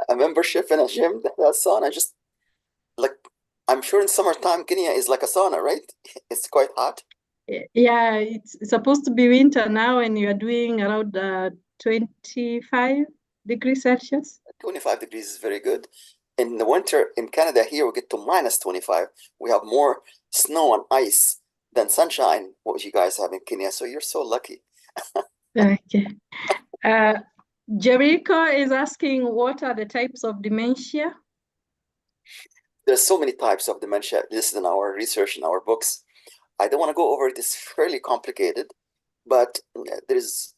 a membership in a gym that has sauna? Just like, I'm sure in summertime, Kenya is like a sauna, right? It's quite hot. Yeah, it's supposed to be winter now, and you are doing around 25 degrees Celsius. 25 degrees is very good. In the winter in Canada here, we get to minus 25. We have more snow and ice than sunshine, what you guys have in Kenya. So you're so lucky. Okay. Jericho is asking, what are the types of dementia? There's so many types of dementia listed in our research, in our books. I don't want to go over it. It's fairly complicated, but there's,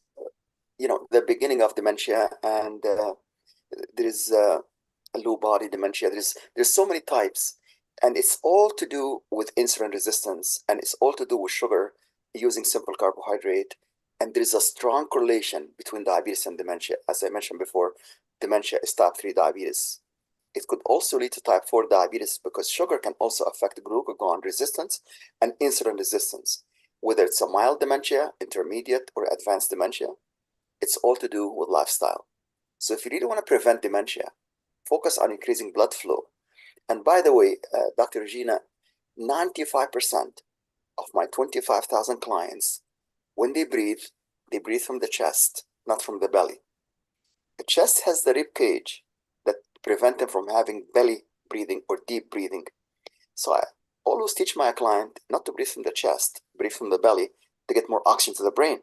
the beginning of dementia, and there is low body dementia. There's so many types, and it's all to do with insulin resistance, and it's all to do with sugar, using simple carbohydrate. And there is a strong correlation between diabetes and dementia. As I mentioned before, dementia is type 3 diabetes. It could also lead to type 4 diabetes, because sugar can also affect glucagon resistance and insulin resistance. whether it's a mild dementia, intermediate, or advanced dementia, it's all to do with lifestyle. So if you really want to prevent dementia, focus on increasing blood flow. And by the way, Dr. Regina, 95% of my 25,000 clients, when they breathe from the chest, not from the belly. The chest has the rib cage that prevent them from having belly breathing or deep breathing. So I always teach my client not to breathe from the chest, breathe from the belly to get more oxygen to the brain.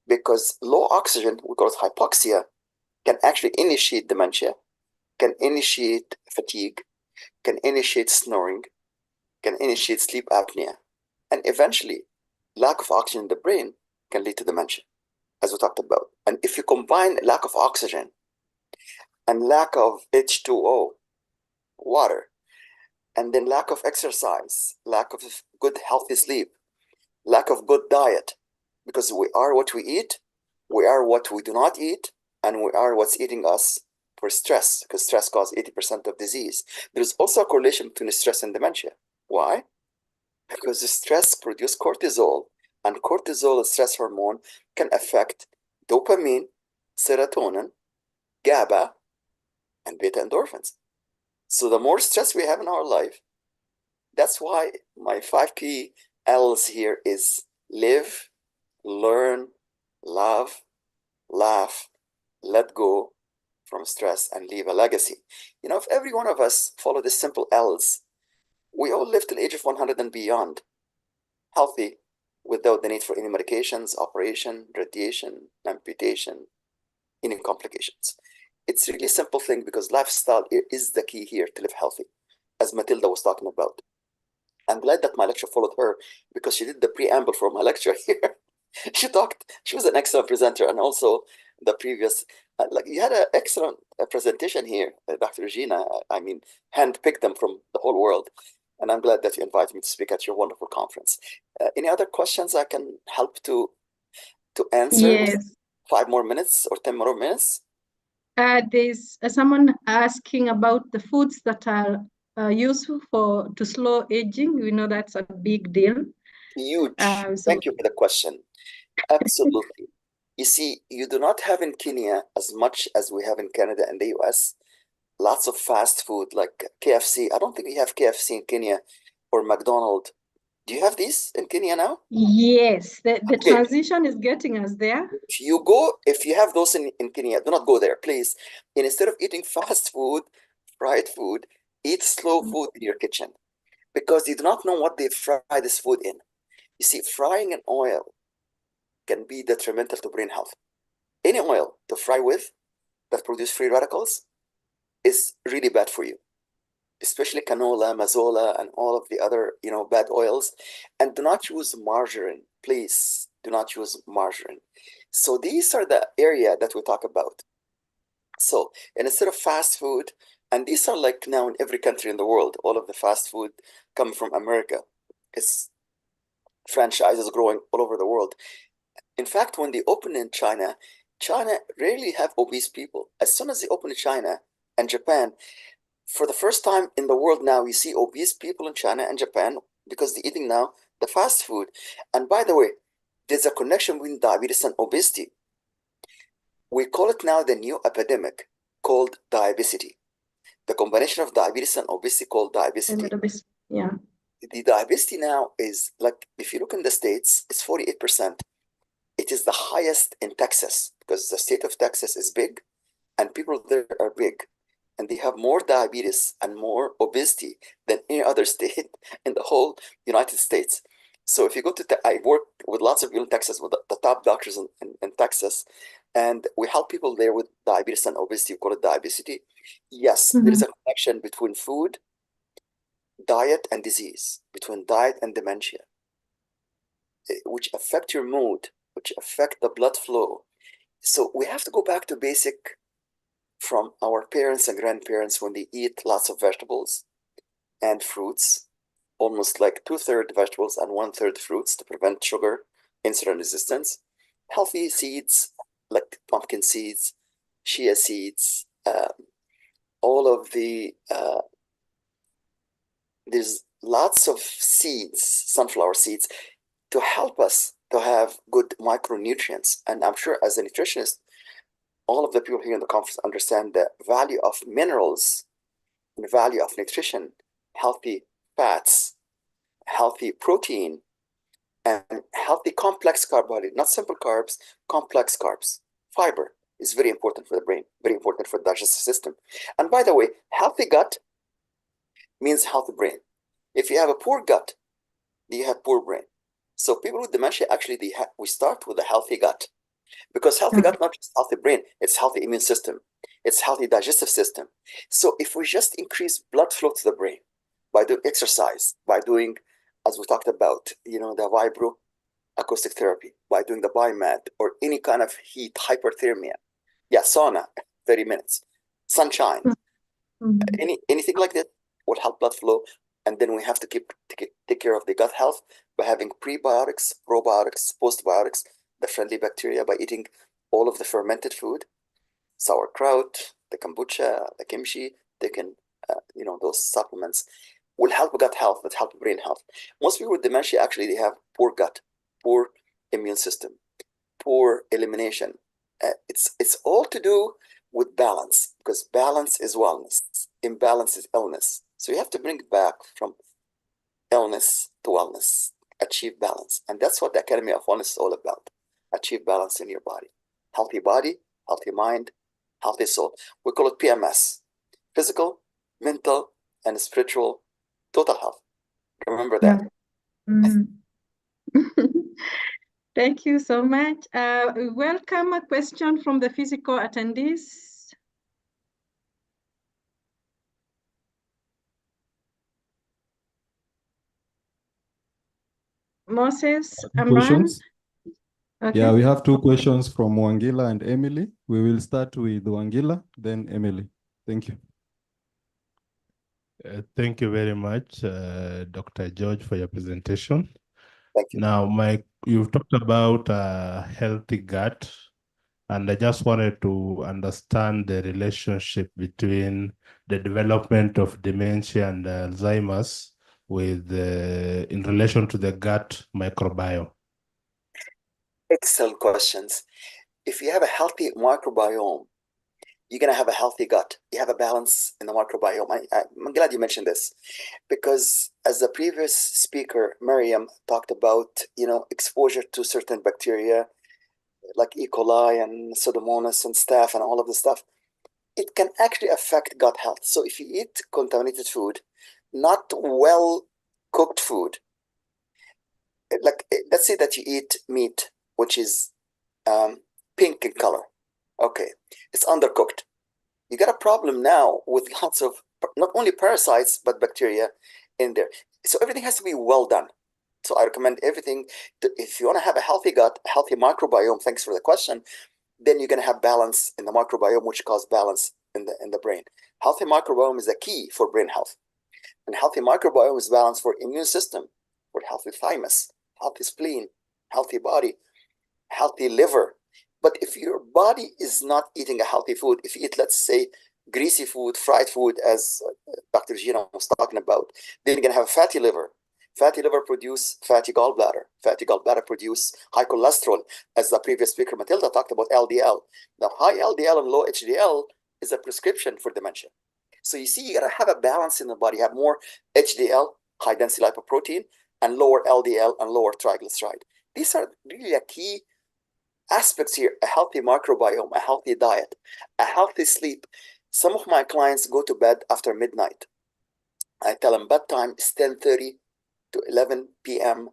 Because low oxygen, we call it hypoxia, can actually initiate dementia, can initiate fatigue, can initiate snoring, can initiate sleep apnea, and eventually lack of oxygen in the brain can lead to dementia, as we talked about. And if you combine lack of oxygen and lack of H2O, water, and then lack of exercise, lack of good healthy sleep, lack of good diet, because we are what we eat, we are what we do not eat, and we are what's eating us for stress, because stress causes 80% of disease. There's also a correlation between stress and dementia. Why? Because the stress produces cortisol, and cortisol, a stress hormone, can affect dopamine, serotonin, GABA, and beta endorphins. So the more stress we have in our life, that's why my 5 key L's here is live, learn, love, laugh, let go from stress, and leave a legacy. You know, if every one of us follow the simple L's, we all live till the age of 100 and beyond, healthy, without the need for any medications, operation, radiation, amputation, any complications. It's really a simple thing because lifestyle is the key here to live healthy, as Matilda was talking about. I'm glad that my lecture followed her because she did the preamble for my lecture here. She was an excellent presenter, and also the previous, like you had an excellent presentation here, Dr. Regina. I mean, handpicked them from the whole world. And I'm glad that you invited me to speak at your wonderful conference. Any other questions I can help to answer? Yes. 5 more minutes or 10 more minutes? There's someone asking about the foods that are useful to slow aging. We know that's a big deal. Huge. Thank you for the question. Absolutely. You see, you do not have in Kenya as much as we have in Canada and the US. Lots of fast food like KFC. I don't think we have KFC in Kenya or McDonald's. Do you have these in Kenya now? Yes, the Okay. transition is getting us there. If you have those in Kenya, do not go there, please. And instead of eating fast food, fried food, eat slow food in your kitchen because you do not know what they fry this food in. You see, frying in oil can be detrimental to brain health. Any oil to fry with that produce free radicals is really bad for you, especially canola, mazola, and all of the other, bad oils. And do not use margarine, please. Do not use margarine. So these are the area that we talk about. So instead of fast food, and these are like now in every country in the world, all of the fast food come from America. It's franchises growing all over the world. In fact, when they open in China rarely have obese people. As soon as they open in China and Japan, for the first time in the world now, you see obese people in China and Japan because they're eating now the fast food. And by the way, there's a connection between diabetes and obesity. We call it now the new epidemic called diabesity. The combination of diabetes and obesity called diabesity. Yeah. The diabesity now is like, if you look in the States, it's 48%. It is the highest in Texas because the state of Texas is big and people there are big. And they have more diabetes and more obesity than any other state in the whole United States. So if you go to, I work with lots of people in Texas, with the top doctors in Texas, and we help people there with diabetes and obesity. We call it diabesity. Yes, there is a connection between food, diet, and disease, between diet and dementia, which affect your mood, which affect the blood flow. So we have to go back to basic from our parents and grandparents when they eat lots of vegetables and fruits, almost like 2/3 vegetables and 1/3 fruits to prevent sugar, insulin resistance. Healthy seeds like pumpkin seeds, chia seeds, all of the, there's lots of seeds, sunflower seeds. to help us to have good micronutrients. And I'm sure as a nutritionist, all of the people here in the conference understand the value of minerals and the value of nutrition, healthy fats, healthy protein, and healthy complex carbohydrate, not simple carbs, complex carbs. Fiber is very important for the brain, very important for the digestive system. And by the way, healthy gut means healthy brain. If you have a poor gut, you have poor brain. So people with dementia, actually, we start with a healthy gut, because healthy gut, not just healthy brain, it's healthy immune system, it's healthy digestive system. So if we just increase blood flow to the brain by doing exercise, by doing, as we talked about, the vibro acoustic therapy, by doing the biomed or any kind of heat, hyperthermia, sauna, 30 minutes, sunshine, anything like that will help blood flow. And then we have to take care of the gut health by having prebiotics, probiotics, postbiotics, the friendly bacteria, by eating all of the fermented food, sauerkraut, the kombucha, the kimchi, taking those supplements will help gut health, that help brain health. Most people with dementia, actually, they have poor gut, poor immune system, poor elimination. It's all to do with balance, because balance is wellness, imbalance is illness. So you have to bring it back from illness to wellness, achieve balance. And that's what the Academy of Wellness is all about. Achieve balance in your body, healthy mind, healthy soul. We call it PMS, physical, mental, and spiritual total health. Remember that. Thank you so much. Welcome a question from the physical attendees. Moses, Amran. Questions? Okay. Yeah, we have two questions from Wangila and Emily. We will start with Wangila, then Emily. Thank you. Thank you very much, Dr. George, for your presentation. Thank you. Now, you've talked about healthy gut, and I just wanted to understand the relationship between the development of dementia and Alzheimer's in relation to the gut microbiome. Excellent questions. If you have a healthy microbiome, you're going to have a healthy gut. You have a balance in the microbiome. I'm glad you mentioned this, because as the previous speaker, Miriam, talked about, exposure to certain bacteria like E. coli and Pseudomonas and staph and all of this stuff, it can actually affect gut health. So if you eat contaminated food, not well cooked food, like let's say that you eat meat, which is pink in color. Okay, it's undercooked. You got a problem now with lots of not only parasites, but bacteria in there. So everything has to be well done. So I recommend everything. If you want to have a healthy gut, a healthy microbiome, thanks for the question, then you're going to have balance in the microbiome, which causes balance in the brain. Healthy microbiome is the key for brain health. And healthy microbiome is balance for immune system, for healthy thymus, healthy spleen, healthy body, healthy liver. But if your body is not eating a healthy food, if you eat, let's say, greasy food, fried food, as Dr. Gina was talking about, then you're going to have fatty liver. Fatty liver produce fatty gallbladder. Fatty gallbladder produce high cholesterol, as the previous speaker, Matilda, talked about LDL. Now, high LDL and low HDL is a prescription for dementia. So you see, you got to have a balance in the body. You have more HDL, high density lipoprotein, and lower LDL and lower triglyceride. These are really a key aspects here: a healthy microbiome, a healthy diet, a healthy sleep. Some of my clients go to bed after midnight. I tell them bedtime is 10:30 to 11 p.m.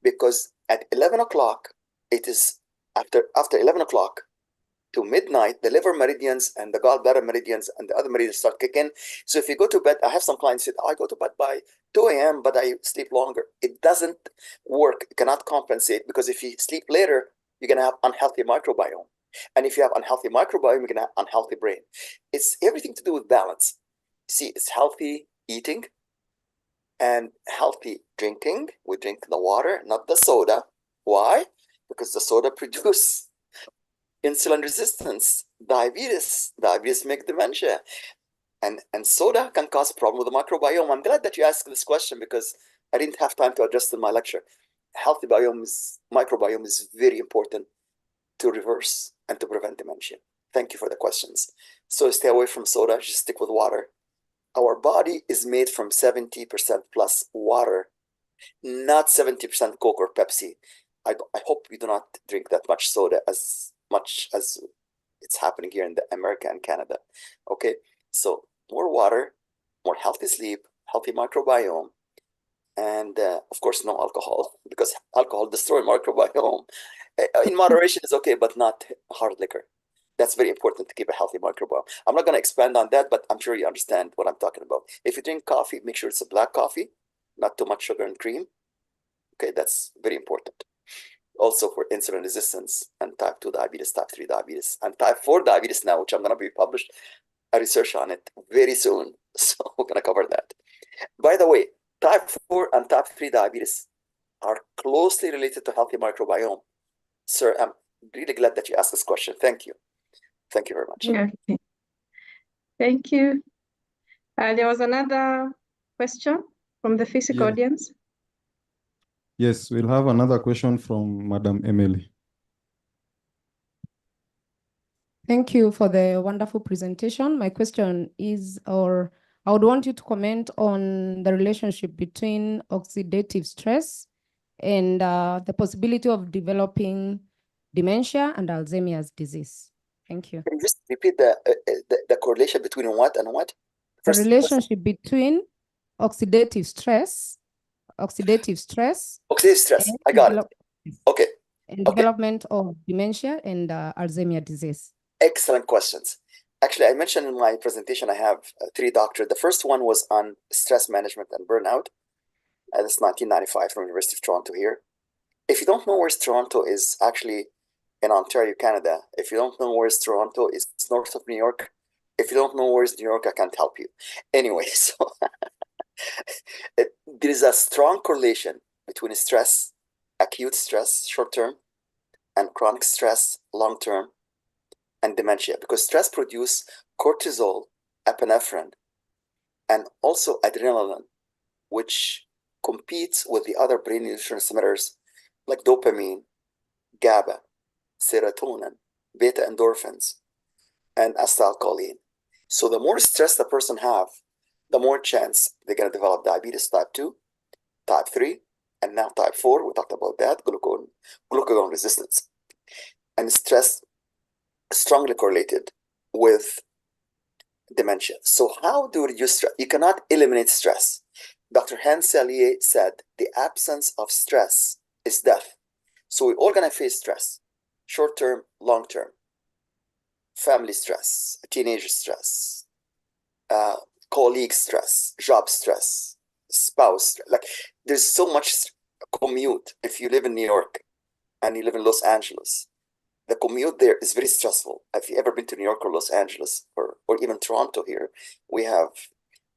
because at 11 o'clock, it is after 11 o'clock to midnight, the liver meridians and the gallbladder meridians and the other meridians start kicking. So if you go to bed, I have some clients say, I go to bed by 2 a.m., but I sleep longer. It doesn't work. It cannot compensate, because if you sleep later, you're going to have unhealthy microbiome. And if you have unhealthy microbiome, you're going to have unhealthy brain. It's everything to do with balance. See, it's healthy eating and healthy drinking. We drink the water, not the soda. Why? Because the soda produces insulin resistance, diabetes. Diabetes makes dementia. And soda can cause problem with the microbiome. I'm glad that you asked this question, because I didn't have time to address it in my lecture. healthy microbiome is very important to reverse and to prevent dementia. Thank you for the questions. So stay away from soda, just stick with water. Our body is made from 70% plus water, not 70% Coke or Pepsi. I hope you do not drink that much soda as much as it's happening here in America and Canada. Okay, so more water, more healthy sleep, healthy microbiome, and of course no alcohol, because alcohol destroys microbiome. In moderation is okay, but not hard liquor. That's very important to keep a healthy microbiome. I'm not going to expand on that, but I'm sure you understand what I'm talking about. If you drink coffee, make sure it's a black coffee, not too much sugar and cream. Okay, that's very important. Also for insulin resistance and type 2 diabetes, type 3 diabetes, and type 4 diabetes now, which I'm going to be published a research on it very soon. So we're going to cover that. By the way, type 4 and type 3 diabetes are closely related to healthy microbiome. Sir, I'm really glad that you asked this question. Thank you. Thank you very much. Okay. Thank you. There was another question from the physical audience. Yes, we'll have another question from Madam Emily. Thank you for the wonderful presentation. My question is, or I would want you to comment on the relationship between oxidative stress and the possibility of developing dementia and Alzheimer's disease. Thank you. Can you just repeat the correlation between what and what? The relationship between oxidative stress. Oxidative stress. I got it. Okay. And development of dementia and Alzheimer's disease. Excellent questions. Actually, I mentioned in my presentation, I have 3 doctorates. The first one was on stress management and burnout. That's 1995 from University of Toronto here. If you don't know where Toronto is, actually in Ontario, Canada. If you don't know where Toronto is, it's north of New York. If you don't know where New York, I can't help you. Anyway, so there is a strong correlation between stress, acute stress, short-term, and chronic stress, long-term, and dementia, because stress produces cortisol, epinephrine, and also adrenaline, which competes with the other brain neurotransmitters like dopamine, GABA, serotonin, beta endorphins, and acetylcholine. So the more stress the person have, the more chance they're going to develop diabetes type 2, type 3, and now type 4. We talked about that, glucagon resistance. And stress strongly correlated with dementia. So how do you reduce stress? You cannot eliminate stress. Dr. Hans Selye said the absence of stress is death. So we're all going to face stress, short-term, long-term, family stress, teenager stress, colleague stress, job stress, spouse stress. Like there's so much commute. If you live in New York and you live in Los Angeles, the commute there is very stressful. Have you ever been to New York or Los Angeles or even Toronto here? We have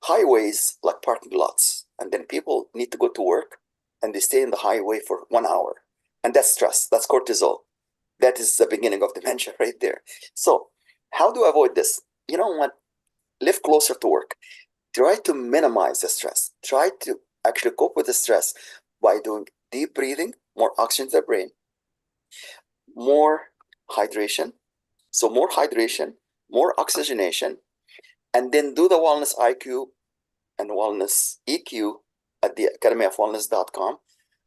highways like parking lots, and then people need to go to work and they stay in the highway for 1 hour. And that's stress, that's cortisol. That is the beginning of dementia right there. So how do I avoid this? You know what? Live closer to work. Try to minimize the stress. Try to actually cope with the stress by doing deep breathing, more oxygen to the brain, more hydration. So more hydration, more oxygenation, and then do the wellness IQ and wellness EQ at the academyofwellness.com,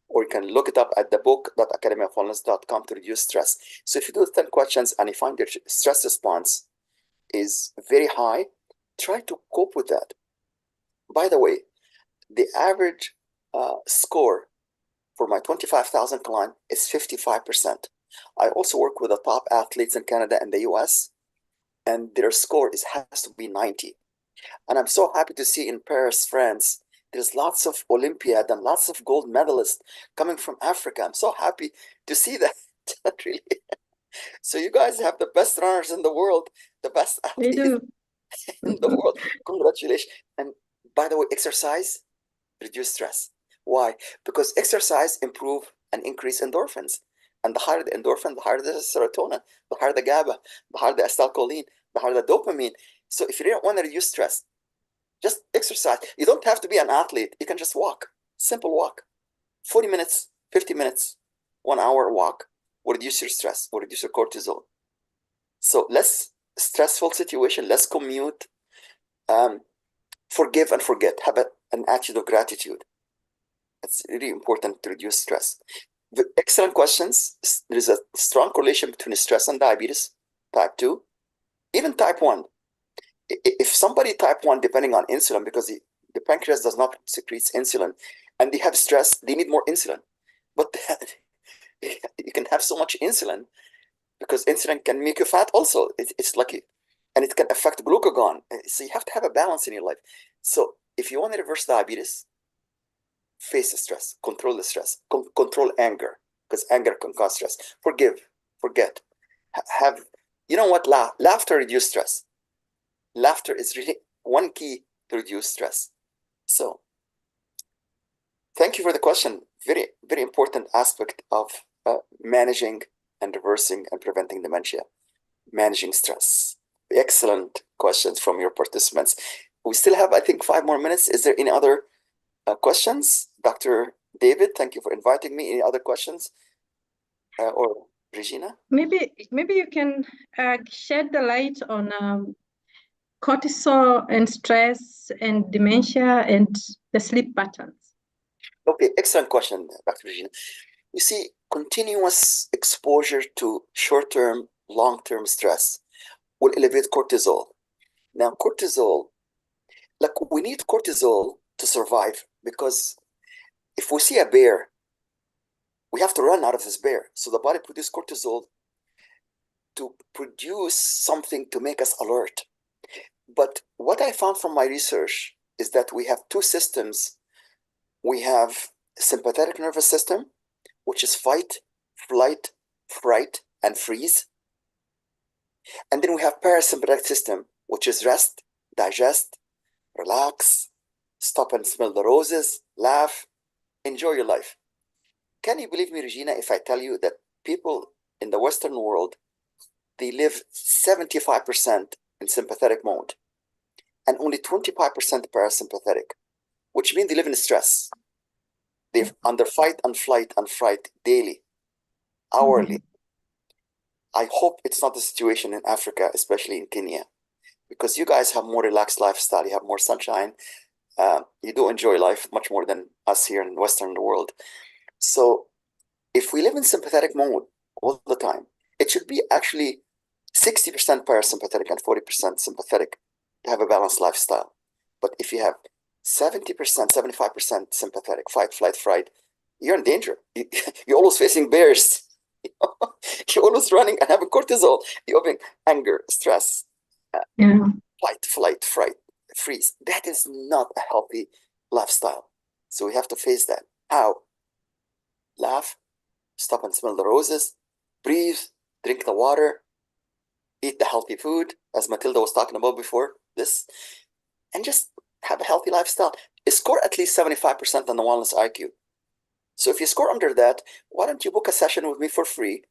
or you can look it up at the book.academyofwellness.com to reduce stress. So if you do 10 questions and you find your stress response is very high, try to cope with that. By the way, the average score for my 25,000 client is 55%. I also work with the top athletes in Canada and the US, and their score has to be 90. And I'm so happy to see in Paris, France, there's lots of Olympiad and lots of gold medalists coming from Africa. I'm so happy to see that, really. So you guys have the best runners in the world, the best athletes in the world. Congratulations. And by the way, exercise, reduce stress. Why? Because exercise improve and increase endorphins. And the higher the endorphin, the higher the serotonin, the higher the GABA, the higher the acetylcholine, the higher the dopamine. So if you don't want to reduce stress, just exercise. You don't have to be an athlete. You can just walk. Simple walk. 40 minutes 50 minutes, 1 hour walk will reduce your stress, will reduce your cortisol. So less stressful situation, less commute, forgive and forget, have an attitude of gratitude. It's really important to reduce stress. Excellent questions. There is a strong correlation between stress and diabetes, type 2, even type 1. If somebody type 1, depending on insulin, because the pancreas does not secrete insulin, and they have stress, they need more insulin. But you can have so much insulin because insulin can make you fat also. It's lucky. And it can affect glucagon. So you have to have a balance in your life. So if you want to reverse diabetes, face the stress, control the stress, control anger, because anger can cause stress. Forgive, forget. You know what? Laughter reduces stress. Laughter is really one key to reduce stress. So thank you for the question. Very, very important aspect of managing and reversing and preventing dementia, managing stress. Excellent questions from your participants. We still have, I think, 5 more minutes. Is there any other questions? Dr. David, thank you for inviting me. Any other questions? Or Regina? Maybe you can shed the light on cortisol and stress and dementia and the sleep patterns. Okay, excellent question, Dr. Regina. You see, continuous exposure to short-term, long-term stress will elevate cortisol. Now, cortisol, like we need cortisol to survive, because if we see a bear, we have to run out of this bear. So the body produces cortisol to produce something to make us alert. But what I found from my research is that we have 2 systems. We have sympathetic nervous system, which is fight, flight, fright, and freeze. And then we have parasympathetic system, which is rest, digest, relax, stop and smell the roses, laugh, enjoy your life. Can you believe me, Regina, if I tell you that people in the Western world, they live 75% in sympathetic mode and only 25% parasympathetic, which means they live in stress. They're under fight and flight and fright daily, hourly. I hope it's not the situation in Africa, especially in Kenya, because you guys have more relaxed lifestyle. You have more sunshine. You do enjoy life much more than us here in the Western world. So if we live in sympathetic mode all the time, it should be actually 60% parasympathetic and 40% sympathetic to have a balanced lifestyle. But if you have 70%, 75% sympathetic, fight, flight, fright, you're in danger. You're always facing bears. You're always running and having cortisol. You're having anger, stress, fight, flight, fright, freeze. That is not a healthy lifestyle. So we have to face that. How? Laugh, stop and smell the roses, breathe, drink the water, eat the healthy food, as Matilda was talking about before this, and just have a healthy lifestyle. Score at least 75% on the wellness IQ. So if you score under that, why don't you book a session with me for free,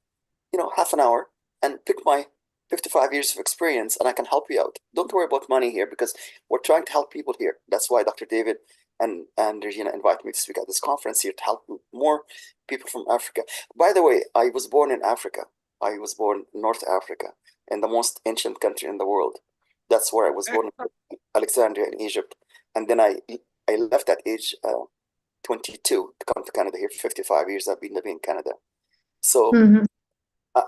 half an hour, and pick my 55 years of experience, and I can help you out. Don't worry about money here, because we're trying to help people here. That's why Dr. David and Regina invited me to speak at this conference here to help more people from Africa. By the way, I was born in Africa. I was born in North Africa, in the most ancient country in the world. That's where I was born, in Alexandria in Egypt. And then I left at age 22 to come to Canada here. 55 years I've been living in Canada. So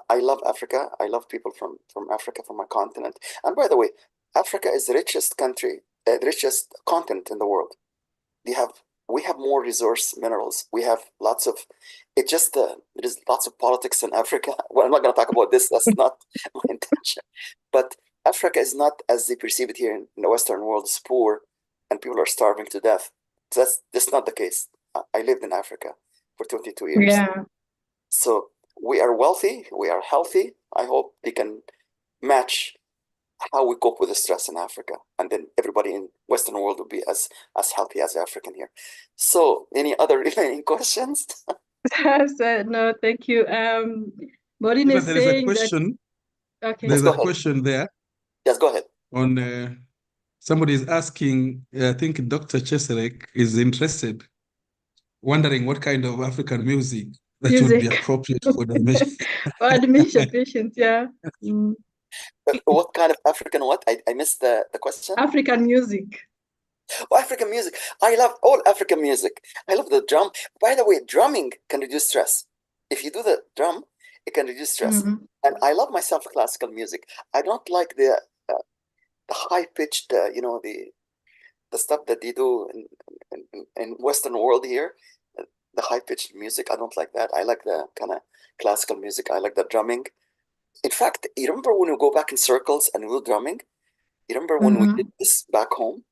I love Africa. I love people from Africa, from my continent. And by the way, Africa is the richest country, the richest continent in the world. We have more resource minerals. We have lots of, there is lots of politics in Africa. Well, I'm not going to talk about this. That's not my intention. But Africa is not, as they perceive it here in the Western world, is poor and people are starving to death. So that's not the case. I lived in Africa for 22 years. Yeah. So we are wealthy. We are healthy. I hope they can match how we cope with the stress in Africa, and then everybody in Western world will be as healthy as African here. So any other remaining questions? No, thank you. Maureen is There is a saying question. that. Okay. There's a question there. Yes, go ahead. On somebody is asking. I think Dr. Cheserek is interested wondering what kind of African music that would be appropriate for dementia. For dementia patients, yeah. What kind of African what? I missed the question. African music. Oh, African music. I love all African music. I love the drum. By the way, drumming can reduce stress. If you do the drum, it can reduce stress. And I love myself classical music. I don't like the high pitched, you know, the stuff that they do in Western world here. The high pitched music. I don't like that. I like the kind of classical music. I like the drumming. In fact, you remember when we go back in circles and we were drumming? You remember when we did this back home?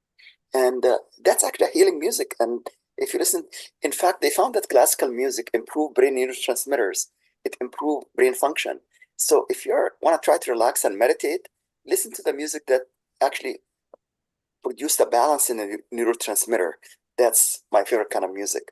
And that's actually healing music. And if you listen, in fact, they found that classical music improved brain neurotransmitters. It improved brain function. So if you want to try to relax and meditate, listen to the music that actually produced a balance in the neurotransmitter. That's my favorite kind of music.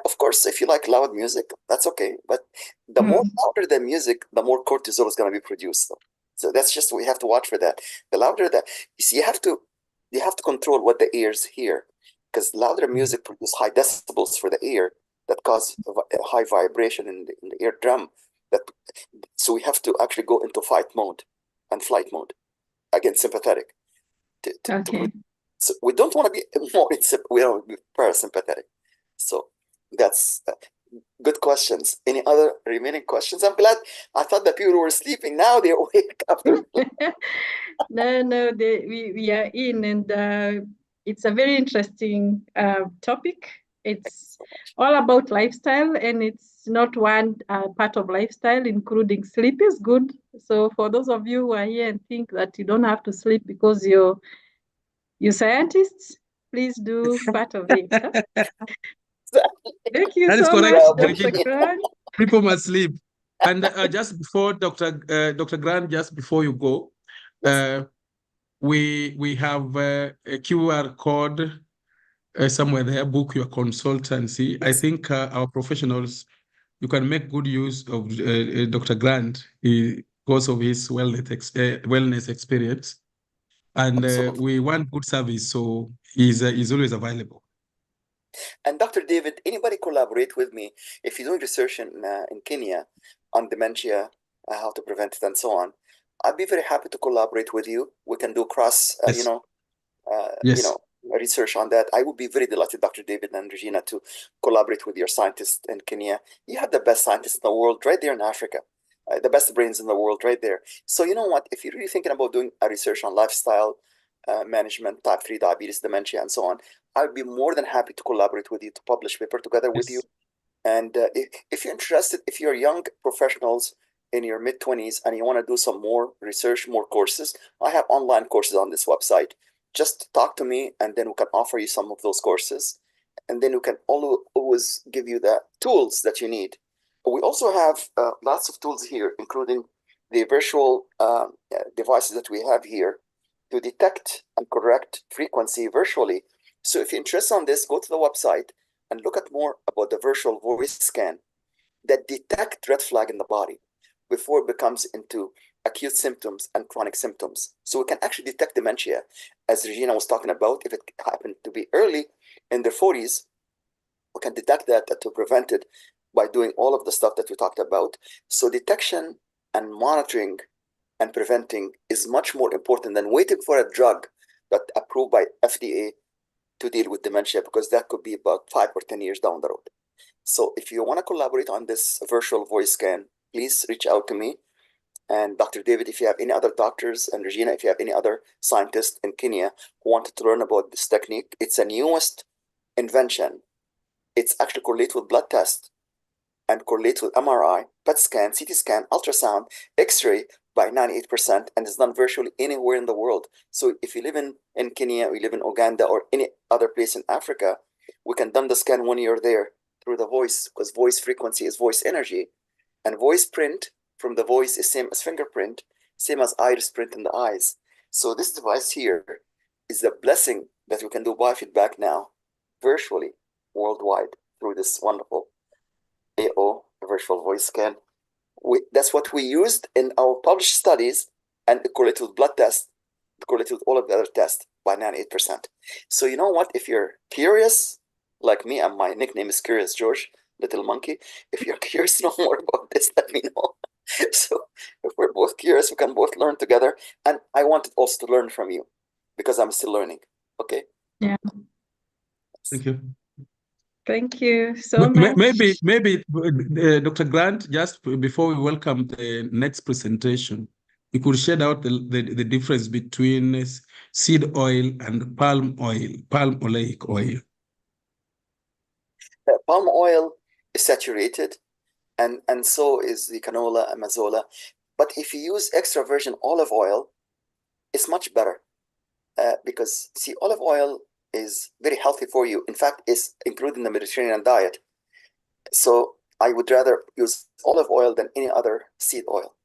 Of course, if you like loud music, that's okay. But the more louder the music, the more cortisol is going to be produced. So that's just, we have to watch for that. The louder that, you see, you have to control what the ears hear, because louder music produces high decibels for the ear that cause high vibration in the eardrum. So we have to actually go into fight mode and flight mode, again, sympathetic. So we don't want to be more, we want to be parasympathetic. So that's good questions. Any other remaining questions? I'm glad. I thought that people were sleeping. Now they're awake after. No, we are in, and it's a very interesting topic. It's all about lifestyle, and it's not one part of lifestyle, including sleep is good. So for those of you who are here and think that you don't have to sleep because you're scientists, please do part of it. Thank you so much, Dr. Grant. People must sleep. And just before Dr. Grant, just before you go, we have a QR code somewhere there. Book your consultancy. I think our professionals, you can make good use of Dr. Grant because of his wellness experience, and we want good service, so he's always available. And Dr. David, anybody collaborate with me if you're doing research in Kenya on dementia, how to prevent it, and so on? I'd be very happy to collaborate with you. We can do cross, research on that. I would be very delighted, Dr. David and Regina, to collaborate with your scientists in Kenya. You have the best scientists in the world right there in Africa, the best brains in the world right there. So you know what? If you're really thinking about doing a research on lifestyle management, type 3 diabetes, dementia, and so on, I'd be more than happy to collaborate with you to publish paper together with you. And if you're interested, if you're young professionals in your mid-20s and you want to do some more research, more courses, I have online courses on this website. Just talk to me, and then we can offer you some of those courses. And then we can always give you the tools that you need. We also have lots of tools here, including the virtual devices that we have here to detect and correct frequency virtually. So if you're interested in this, go to the website and look at more about the virtual voice scan that detect red flag in the body before it becomes into acute symptoms and chronic symptoms. So we can actually detect dementia, as Regina was talking about. If it happened to be early in their 40s, we can detect that to prevent it by doing all of the stuff that we talked about. So detection and monitoring and preventing is much more important than waiting for a drug that's approved by FDA to deal with dementia, because that could be about 5 or 10 years down the road. So if you want to collaborate on this virtual voice scan, please reach out to me. And Dr. David, if you have any other doctors, and Regina, if you have any other scientists in Kenya who wanted to learn about this technique, it's a newest invention. It's actually correlated with blood test and correlates with MRI, PET scan, CT scan, ultrasound, X-ray by 98%, and is done virtually anywhere in the world. So if you live in Kenya, or you live in Uganda, or any other place in Africa, we can done the scan when you're there through the voice, because voice frequency is voice energy. And voice print from the voice is same as fingerprint, same as iris print in the eyes. So this device here is a blessing that we can do biofeedback now virtually worldwide through this wonderful AO virtual voice scan. That's what we used in our published studies, and it correlated with blood tests, it correlated with all of the other tests by 98%. So you know what? If you're curious, like me, and my nickname is Curious George, Little Monkey. If you're curious to know more about this, let me know. So if we're both curious, we can both learn together. And I wanted also to learn from you because I'm still learning. Okay. Yeah. Thank you. Thank you so much. Maybe, Dr. Grant, just before we welcome the next presentation, you could shed out the difference between seed oil and palm oleic oil. Palm oil is saturated, and so is the canola and mazola. But if you use extra virgin olive oil, it's much better because, see, olive oil is very healthy for you. In fact, it's included in the Mediterranean diet. So I would rather use olive oil than any other seed oil.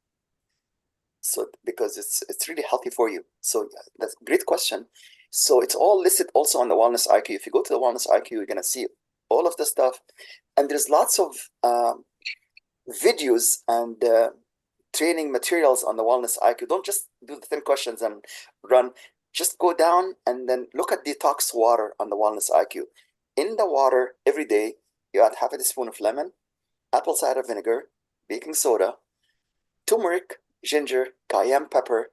So because it's really healthy for you. So that's a great question. So it's all listed also on the Wellness IQ. If you go to the Wellness IQ, you're gonna see all of the stuff. And there's lots of videos and training materials on the Wellness IQ. Don't just do the 10 questions and run. Just go down and then look at detox water on the Wellness IQ. In the water every day, you add half a teaspoon of lemon, apple cider vinegar, baking soda, turmeric, ginger, cayenne pepper,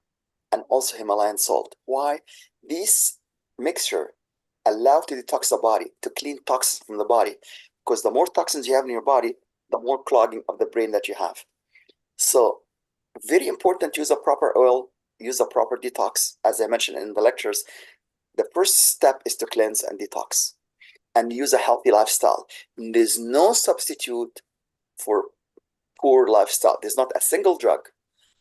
and also Himalayan salt. Why? These mixture allow to detox the body, to clean toxins from the body, because the more toxins you have in your body, the more clogging of the brain that you have. So very important to use a proper oil, use a proper detox. As I mentioned in the lectures, the first step is to cleanse and detox and use a healthy lifestyle. There's no substitute for poor lifestyle. There's not a single drug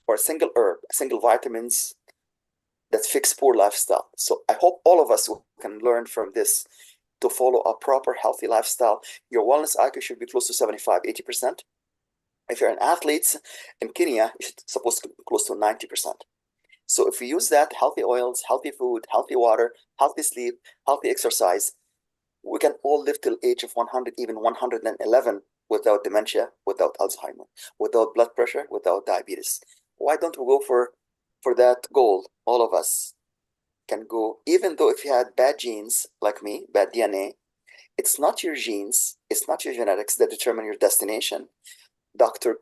or a single herb, a single vitamins that fix poor lifestyle. So I hope all of us can learn from this to follow a proper healthy lifestyle. Your wellness IQ should be close to 75, 80%. If you're an athlete in Kenya, you're supposed to be close to 90%. So if we use that, healthy oils, healthy food, healthy water, healthy sleep, healthy exercise, we can all live till age of 100, even 111 without dementia, without Alzheimer, without blood pressure, without diabetes. Why don't we go for that goal? All of us can go, even though if you had bad genes like me, bad DNA, it's not your genes, it's not your genetics that determine your destination. Dr.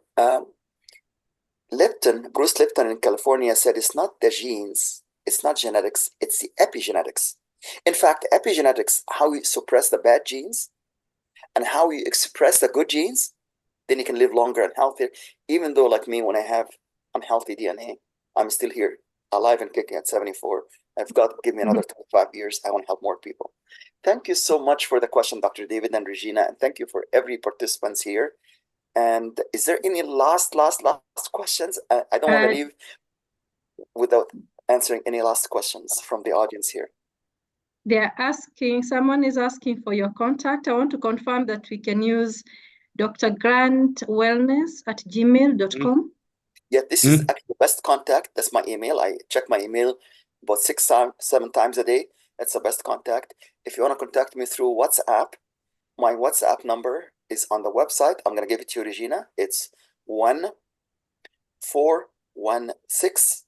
Bruce Lipton in California said it's not the genes, it's not genetics, it's the epigenetics. In fact, epigenetics, how you suppress the bad genes and how you express the good genes, then you can live longer and healthier. Even though, like me, when I have unhealthy DNA, I'm still here, alive and kicking at 74. I've got to give me another 25 years. I want to help more people. Thank you so much for the question, Dr. David and Regina, and thank you for every participants here. And is there any last questions? I don't want to leave without answering any last questions from the audience here. They're asking, someone is asking for your contact. I want to confirm that we can use drgrantwellness@gmail.com. Yeah, this is actually the best contact. That's my email. I check my email about 7 times a day. That's the best contact. If you want to contact me through WhatsApp, my WhatsApp number is on the website. I'm going to give it to you, Regina. It's 1416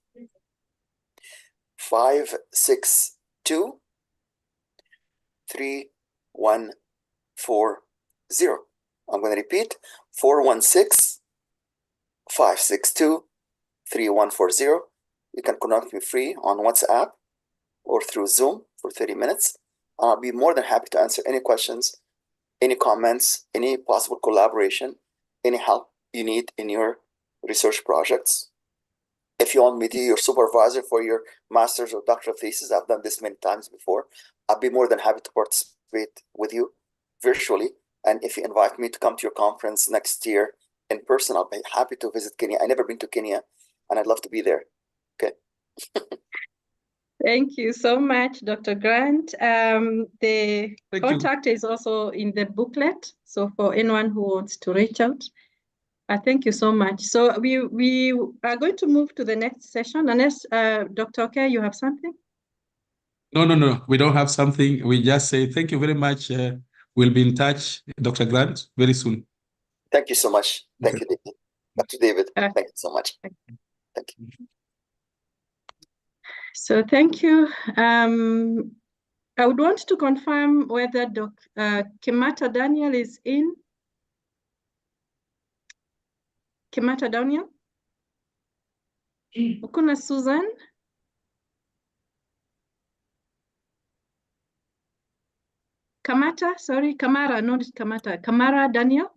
562 3140. I'm going to repeat 416 562 3140. You can connect me free on WhatsApp or through Zoom for 30 minutes. I'll be more than happy to answer any questions, any comments, any possible collaboration, any help you need in your research projects. If you want me to be your supervisor for your master's or doctoral thesis, I've done this many times before. I'll be more than happy to participate with you virtually. And if you invite me to come to your conference next year in person, I'll be happy to visit Kenya. I've never been to Kenya, and I'd love to be there. Okay. Thank you so much, Dr. Grant. The contact is also in the booklet. So for anyone who wants to reach out, thank you so much. So we are going to move to the next session. Unless, Dr. Okay, you have something? No. We don't have something. We just say thank you very much. We'll be in touch, Dr. Grant, very soon. Thank you so much. Thank you, David. Dr. David, thank you so much. Thank you. So thank you. I would want to confirm whether Kimata Daniel is in. Kimata Daniel? Mukuna Susan? Kamata, sorry, Kamara, not Kamata. Kamara Daniel?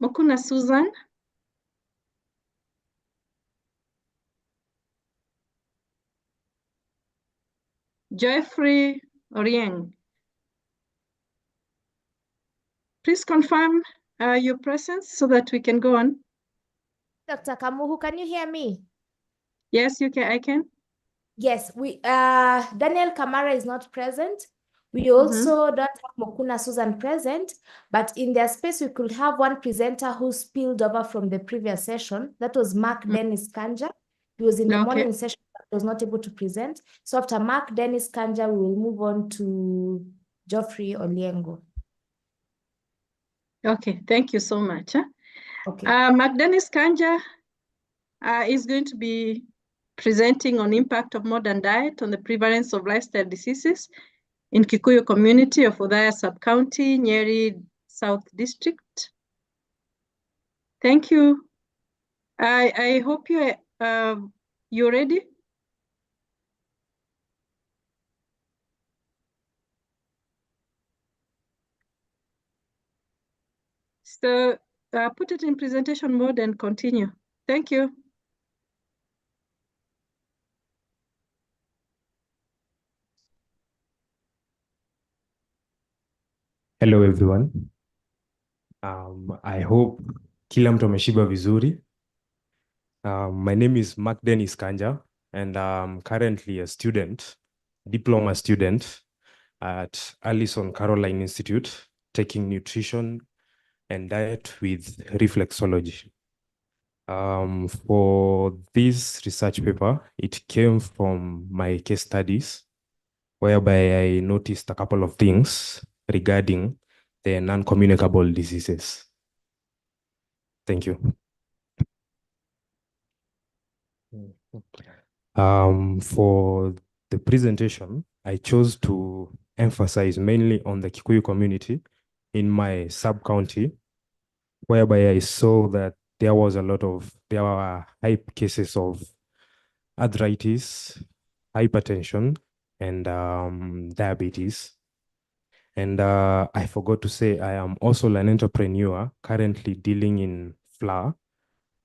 Mukuna Susan? Jeffrey Orieng. Please confirm your presence so that we can go on. Dr. Kamuhu, can you hear me? Yes, you can. I can. Yes, Daniel Kamara is not present. We also don't have Mokuna Susan present, but in their space, we could have one presenter who spilled over from the previous session. That was Mark Dennis Kanja. He was in the morning session, but was not able to present. So after Mark Dennis Kanja, we will move on to Geoffrey Oliengo. Okay, thank you so much. Okay. Mark Dennis Kanja is going to be presenting on impact of modern diet on the prevalence of lifestyle diseases in Kikuyu community of Othaya sub-county, Nyeri South District. Thank you. I hope you're ready. So put it in presentation mode and continue. Thank you. Hello everyone. I hope kila mtu ameshiba vizuri. My name is Mark Dennis Kanja, and I'm currently a student, diploma student at Allison Caroline Institute, taking nutrition and diet with reflexology. For this research paper, it came from my case studies, whereby I noticed a couple of things regarding the non-communicable diseases. Thank you. For the presentation, I chose to emphasize mainly on the Kikuyu community in my sub-county, whereby I saw that there were high cases of arthritis, hypertension, and diabetes. And I forgot to say, I am also an entrepreneur currently dealing in flour,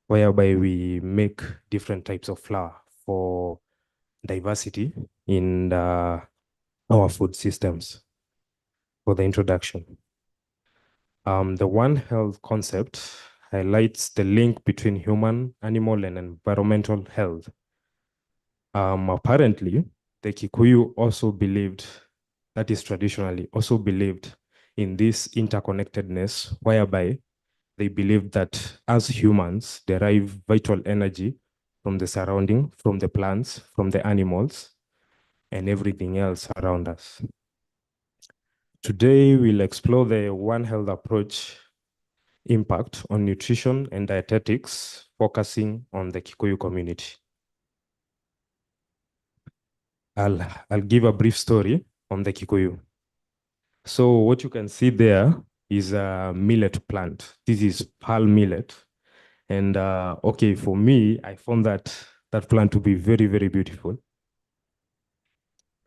whereby we make different types of flour for diversity in our food systems. For the introduction, the One Health concept highlights the link between human, animal, and environmental health. Apparently, the Kikuyu also believed, that is traditionally also believed in this interconnectedness, whereby they believe that as humans derive vital energy from the surrounding, from the plants, from the animals, and everything else around us. Today, we'll explore the One Health approach impact on nutrition and dietetics, focusing on the Kikuyu community. I'll give a brief story on the Kikuyu. So what you can see there is a millet plant. This is pearl millet. And okay, for me, I found that plant to be very, very beautiful.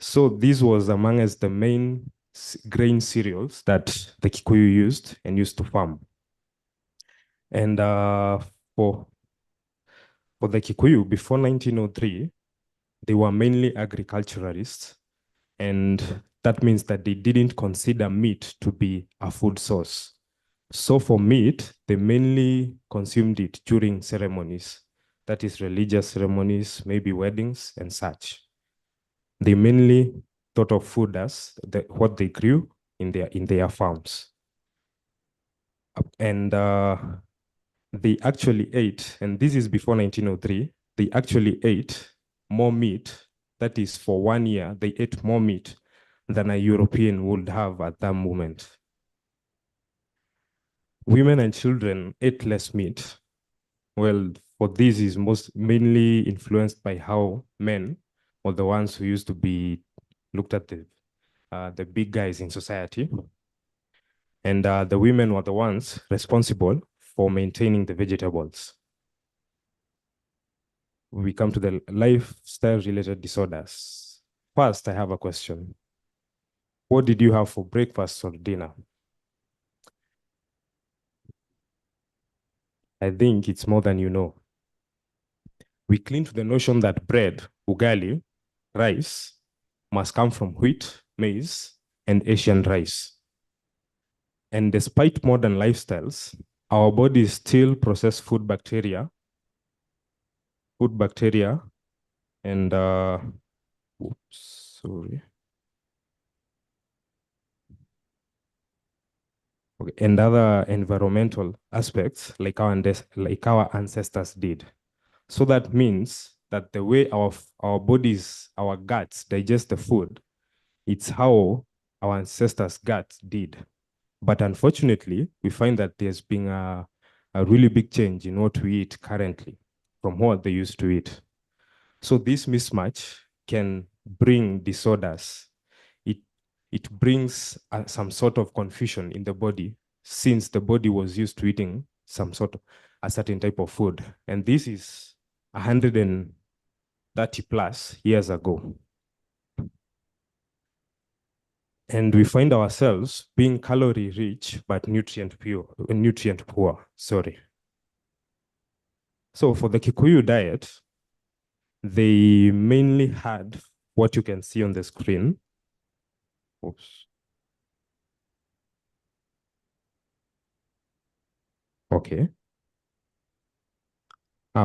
So this was amongst the main grain cereals that the Kikuyu used to farm. And for the Kikuyu, before 1903, they were mainly agriculturalists. And that means that they didn't consider meat to be a food source. So for meat, they mainly consumed it during ceremonies. That is religious ceremonies, maybe weddings and such. They mainly thought of food as what they grew in their farms. And they actually ate, and this is before 1903, they actually ate more meat. That is, for 1 year, they ate more meat than a European would have at that moment. Women and children ate less meat. Well, for this is mainly influenced by how men, or the ones who used to be looked at the big guys in society, and the women were the ones responsible for maintaining the vegetables. We come to the lifestyle-related disorders. First, I have a question. What did you have for breakfast or dinner? I think it's more than you know. We cling to the notion that bread, ugali, rice, must come from wheat, maize, and Asian rice. And despite modern lifestyles, our bodies still process food bacteria, and and other environmental aspects like our ancestors did. So that means that the way our bodies, our guts digest the food, it's how our ancestors' guts did. But unfortunately, we find that there's been a really big change in what we eat currently from what they used to eat. So this mismatch can bring disorders. It brings some sort of confusion in the body, since the body was used to eating a certain type of food. And this is 130 plus years ago. And we find ourselves being calorie rich, but nutrient poor, sorry. So for the Kikuyu diet, they mainly had what you can see on the screen. Oops. Okay.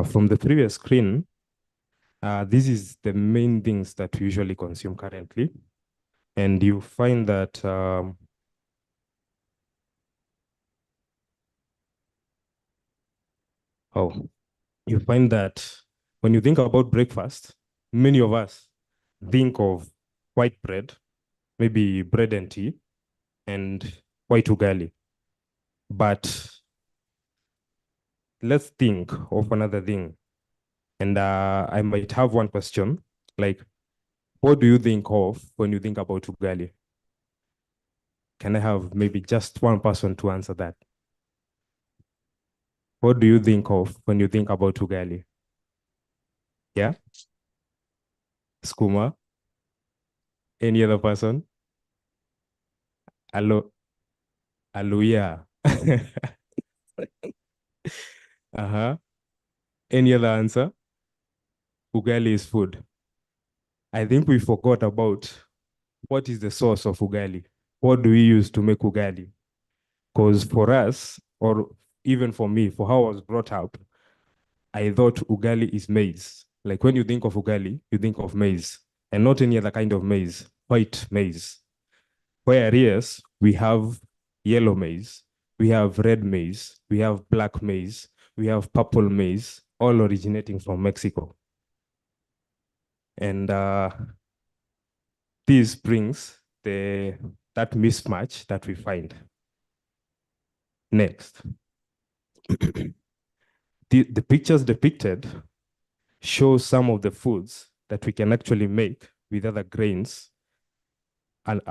From the previous screen, this is the main things that we usually consume currently. And you find that you find that when you think about breakfast, many of us think of white bread, maybe bread and tea, and white ugali. But let's think of another thing. And I might have one question, like, what do you think of when you think about ugali? Can I have maybe just one person to answer that? What do you think of when you think about ugali? Yeah? Skuma? Any other person? Aluya. Any other answer? Ugali is food. I think we forgot about what is the source of ugali. What do we use to make ugali? Because for us, or even for me, for how I was brought up, I thought ugali is maize. Like when you think of ugali, you think of maize, and not any other kind of maize, white maize. Whereas we have yellow maize, we have red maize, we have black maize, we have purple maize, all originating from Mexico. And this brings that mismatch that we find. Next. The pictures depicted show some of the foods that we can actually make with other grains, and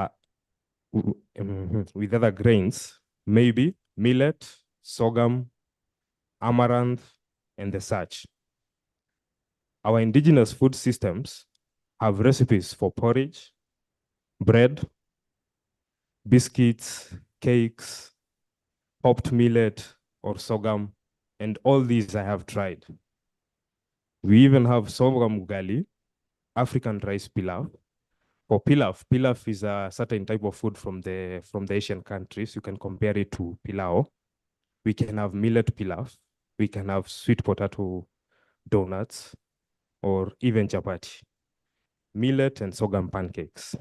with other grains, maybe millet, sorghum, amaranth, and the such. Our indigenous food systems have recipes for porridge, bread, biscuits, cakes, popped millet or sorghum, and all these I have tried. We even have sorghum ugali, African rice pilaf. For pilaf is a certain type of food from the Asian countries. You can compare it to pilau. We can have millet pilaf. We can have sweet potato donuts, or even chapati, millet and sorghum pancakes,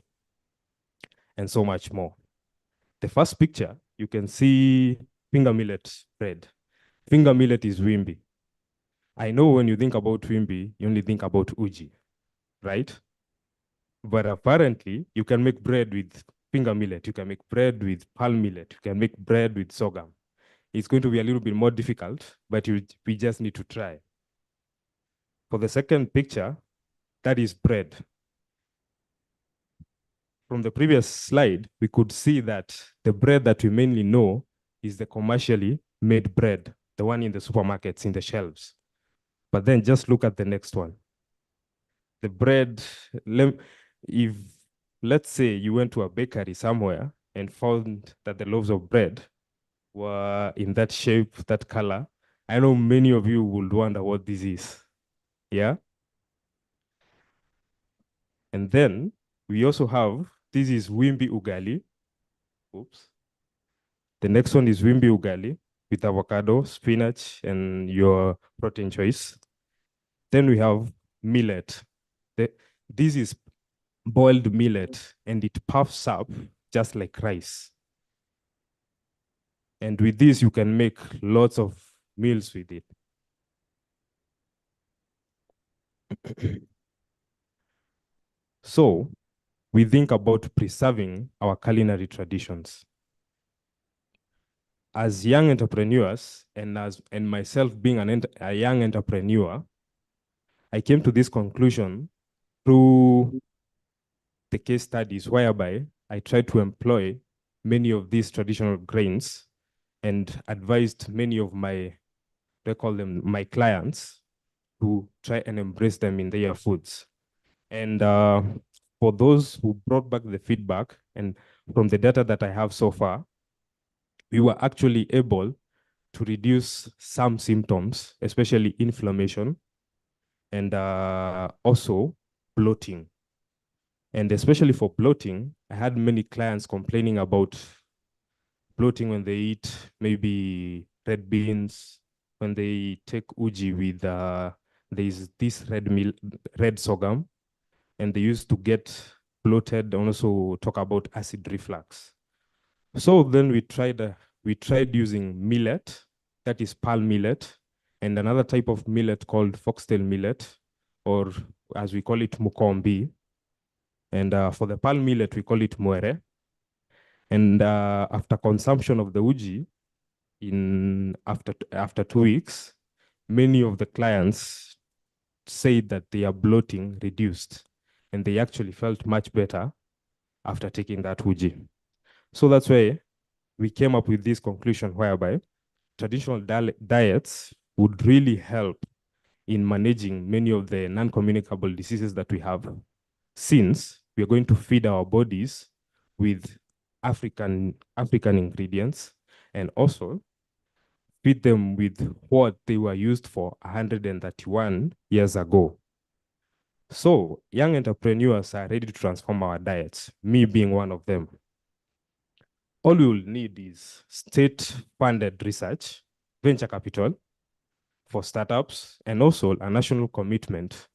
and so much more. The first picture, you can see finger millet bread. Finger millet is wimbi. I know when you think about wimbi, you only think about uji, right? But apparently, you can make bread with finger millet. You can make bread with palm millet. You can make bread with sorghum. It's going to be a little bit more difficult, but we just need to try. For the second picture, that is bread. From the previous slide, we could see that the bread that we mainly know is the commercially made bread, the one in the supermarkets, in the shelves. But then just look at the next one. The bread, if let's say you went to a bakery somewhere and found that the loaves of bread were in that shape, that color, I know many of you would wonder what this is. Yeah? And then we also have, this is wimbi ugali. Oops. The next one is wimbi ugali with avocado, spinach, and your protein choice. Then we have millet. This is boiled millet, and it puffs up just like rice. And with this, you can make lots of meals with it. So we think about preserving our culinary traditions. As young entrepreneurs, and myself being a young entrepreneur, I came to this conclusion through the case studies whereby I tried to employ many of these traditional grains and advised many of my, they call them my clients, to try and embrace them in their foods. And for those who brought back the feedback, and from the data that I have so far, we were actually able to reduce some symptoms, especially inflammation, and also bloating. And especially for bloating, I had many clients complaining about bloating when they eat maybe red beans, when they take uji with, there's this red sorghum, and they used to get bloated, and also talk about acid reflux. So then we tried using millet, that is palm millet, and another type of millet called foxtail millet, or as we call it, mukombi. And for the palm millet, we call it muere. And after consumption of the uji, after 2 weeks, many of the clients said that their bloating reduced, and they actually felt much better after taking that uji. So that's why we came up with this conclusion whereby traditional diets would really help in managing many of the non-communicable diseases that we have, since we are going to feed our bodies with African ingredients, and also feed them with what they were used for 131 years ago. So young entrepreneurs are ready to transform our diets, me being one of them. All we will need is state-funded research, venture capital for startups, and also a national commitment,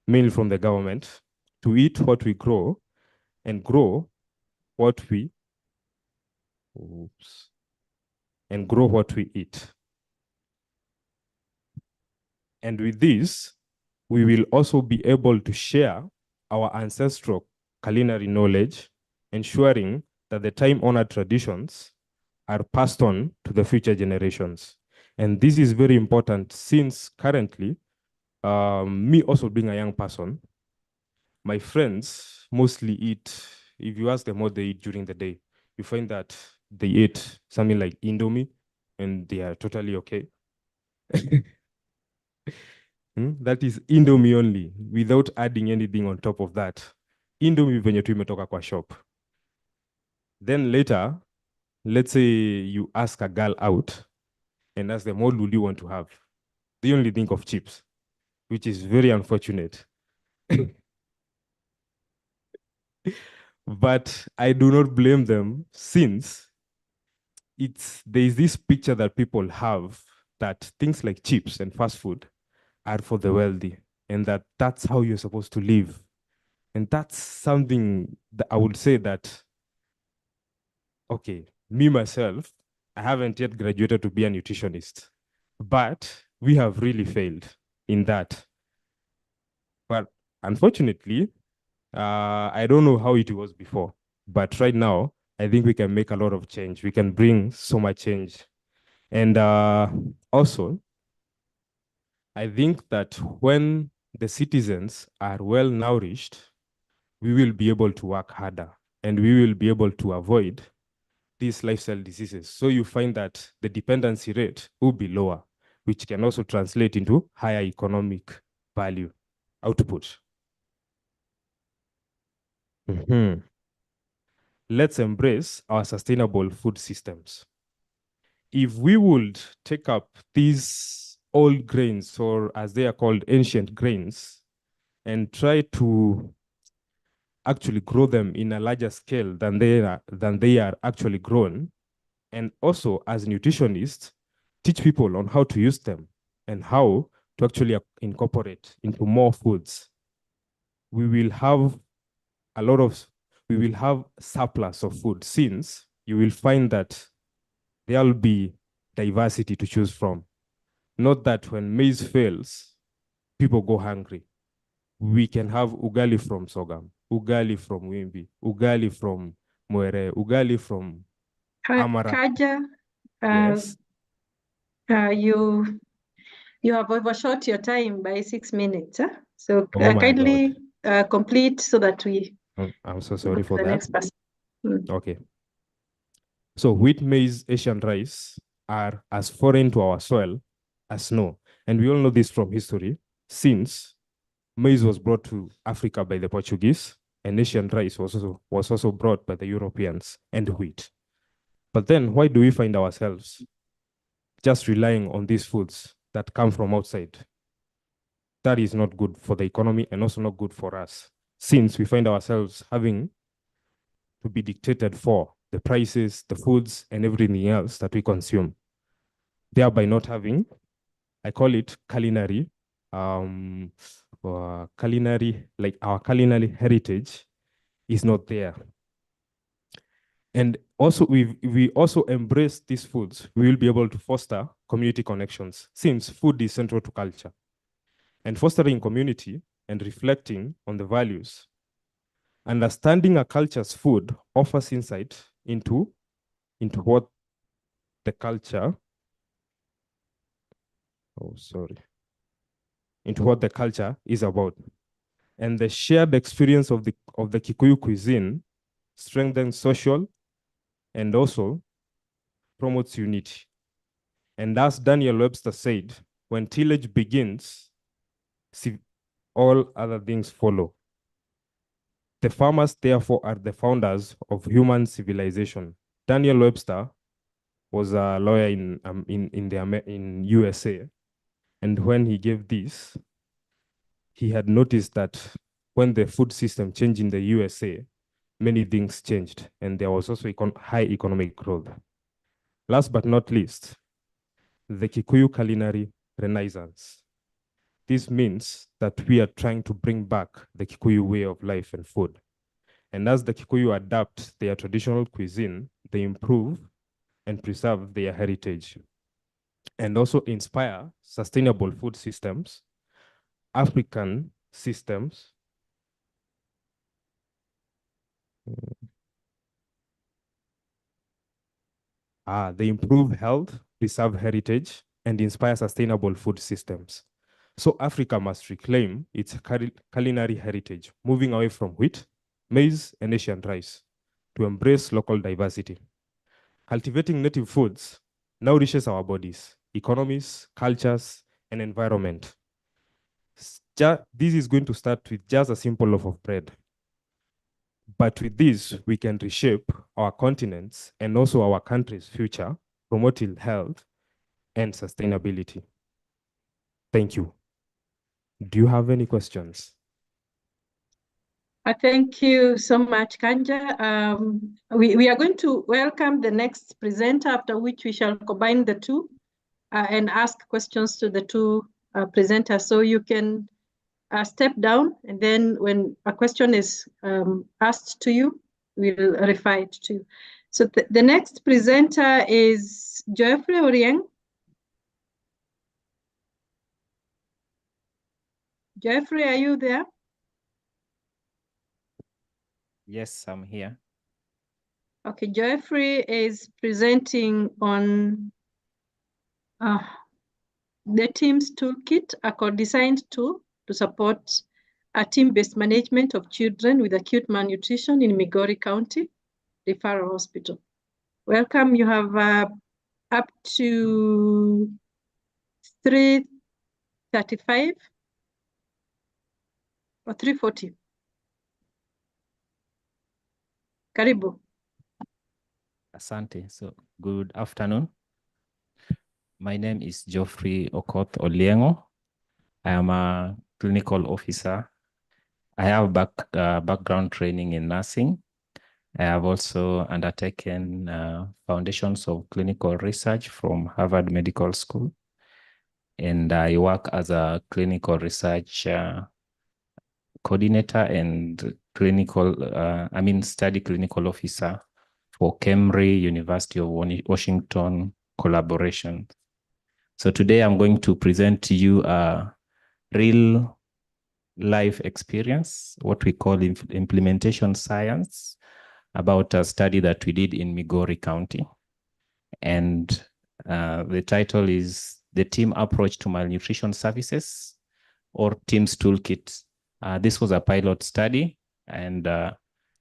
mainly from the government, to eat what we grow and grow what we eat. And with this, we will also be able to share our ancestral culinary knowledge, ensuring that the time-honored traditions are passed on to the future generations. And this is very important since currently, me also being a young person, my friends mostly eat, if you ask them what they eat during the day, you find that they eat something like Indomie and they are totally okay. That is Indomie only, without adding anything on top of that. Indomie venye tu imetoka kwa shop. Then later, let's say you ask a girl out and ask them, what would you want to have? They only think of chips, which is very unfortunate. But I do not blame them, since there's this picture that people have that things like chips and fast food are for the wealthy, and that's how you're supposed to live. And that's something that I would say that, okay, me myself, I haven't yet graduated to be a nutritionist, but we have really failed in that. But unfortunately, I don't know how it was before, but right now, I think we can make a lot of change. We can bring so much change. And also, I think that when the citizens are well nourished, we will be able to work harder and we will be able to avoid these lifestyle diseases. So you find that the dependency rate will be lower, which can also translate into higher economic value output. Let's embrace our sustainable food systems. If we would take up these old grains, or as they are called, ancient grains, and try to actually grow them in a larger scale than they are actually grown, and also as nutritionists, teach people on how to use them and how to actually incorporate into more foods, we will have surplus of food, since you will find that there will be diversity to choose from. Not that when maize fails, people go hungry. We can have ugali from sorghum, ugali from wimbi, ugali from muere, ugali from amara. Kaja, Yes. You have overshot your time by 6 minutes. Huh? So Oh my kindly complete so that we. I'm so sorry for the that. next person. Okay. So wheat, maize, Asian rice are as foreign to our soil as snow. And we all know this from history, since maize was brought to Africa by the Portuguese, and Asian rice was also brought by the Europeans, and wheat. But then why do we find ourselves just relying on these foods that come from outside? That is not good for the economy and also not good for us, since we find ourselves having to be dictated for the prices, the foods, and everything else that we consume, thereby not having, I call it culinary, like our culinary heritage is not there. And also, we also embrace these foods, we will be able to foster community connections, since food is central to culture. And fostering community and reflecting on the values. Understanding a culture's food offers insight into what the culture, into what the culture is about. And the shared experience of the Kikuyu cuisine strengthens social and also promotes unity. And as Daniel Webster said, when tillage begins, all other things follow. The farmers, therefore, are the founders of human civilization. Daniel Webster was a lawyer in USA, and when he gave this, he had noticed that when the food system changed in the USA, many things changed, and there was also high economic growth. Last but not least, the Kikuyu culinary renaissance. This means that we are trying to bring back the Kikuyu way of life and food. And as the Kikuyu adapt their traditional cuisine, they improve and preserve their heritage, and also inspire sustainable food systems, African systems. They improve health, preserve heritage, and inspire sustainable food systems. So Africa must reclaim its culinary heritage, moving away from wheat, maize, and Asian rice to embrace local diversity. Cultivating native foods nourishes our bodies, economies, cultures, and environment. This is going to start with just a simple loaf of bread. But with this, we can reshape our continents and also our country's future, promoting health and sustainability. Thank you. Do you have any questions? Thank you so much, Kanja. We are going to welcome the next presenter, after which we shall combine the two and ask questions to the two presenters. So you can step down, and then when a question is asked to you, we'll refer it to you. So the next presenter is Geoffrey Orieng. Geoffrey, are you there? Yes, I'm here. Okay, Geoffrey is presenting on The team's toolkit, a co-designed tool to support a team-based management of children with acute malnutrition in Migori County Referral Hospital. Welcome. You have up to 335 or 340. Karibu. Asante. So good afternoon. My name is Geoffrey Okoth Oliengo. I am a clinical officer. I have background training in nursing. I have also undertaken foundations of clinical research from Harvard Medical School. And I work as a clinical research coordinator and study clinical officer for Cambridge University of Washington collaboration. So today I'm going to present to you a real life experience, what we call implementation science, about a study that we did in Migori County. And the title is The Team Approach to Malnutrition Services, or TEAM's Toolkit. This was a pilot study, and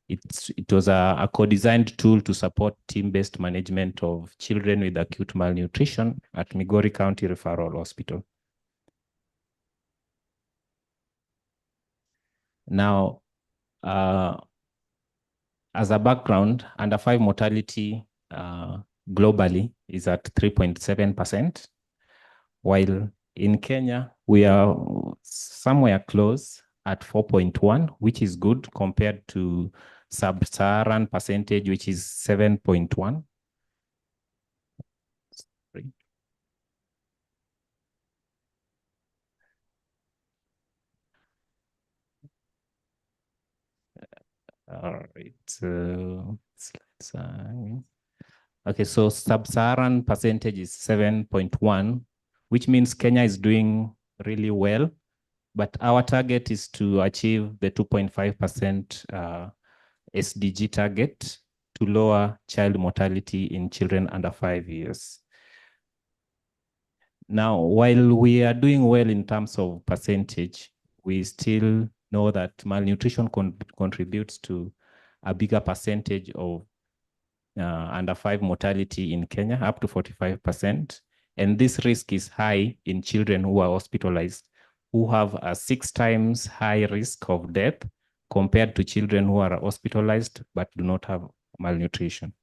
it was a co-designed tool to support team-based management of children with acute malnutrition at Migori County Referral Hospital. Now, as a background, under 5 mortality globally is at 3.7%, while in Kenya, we are somewhere close at 4.1, which is good compared to sub-Saharan percentage, which is 7.1. All right. Okay, so sub-Saharan percentage is 7.1, which means Kenya is doing really well, but our target is to achieve the 2.5% SDG target to lower child mortality in children under 5 years. Now, while we are doing well in terms of percentage, we still know that malnutrition contributes to a bigger percentage of under 5 mortality in Kenya, up to 45%. And this risk is high in children who are hospitalized, who have a 6 times high risk of death compared to children who are hospitalized but do not have malnutrition.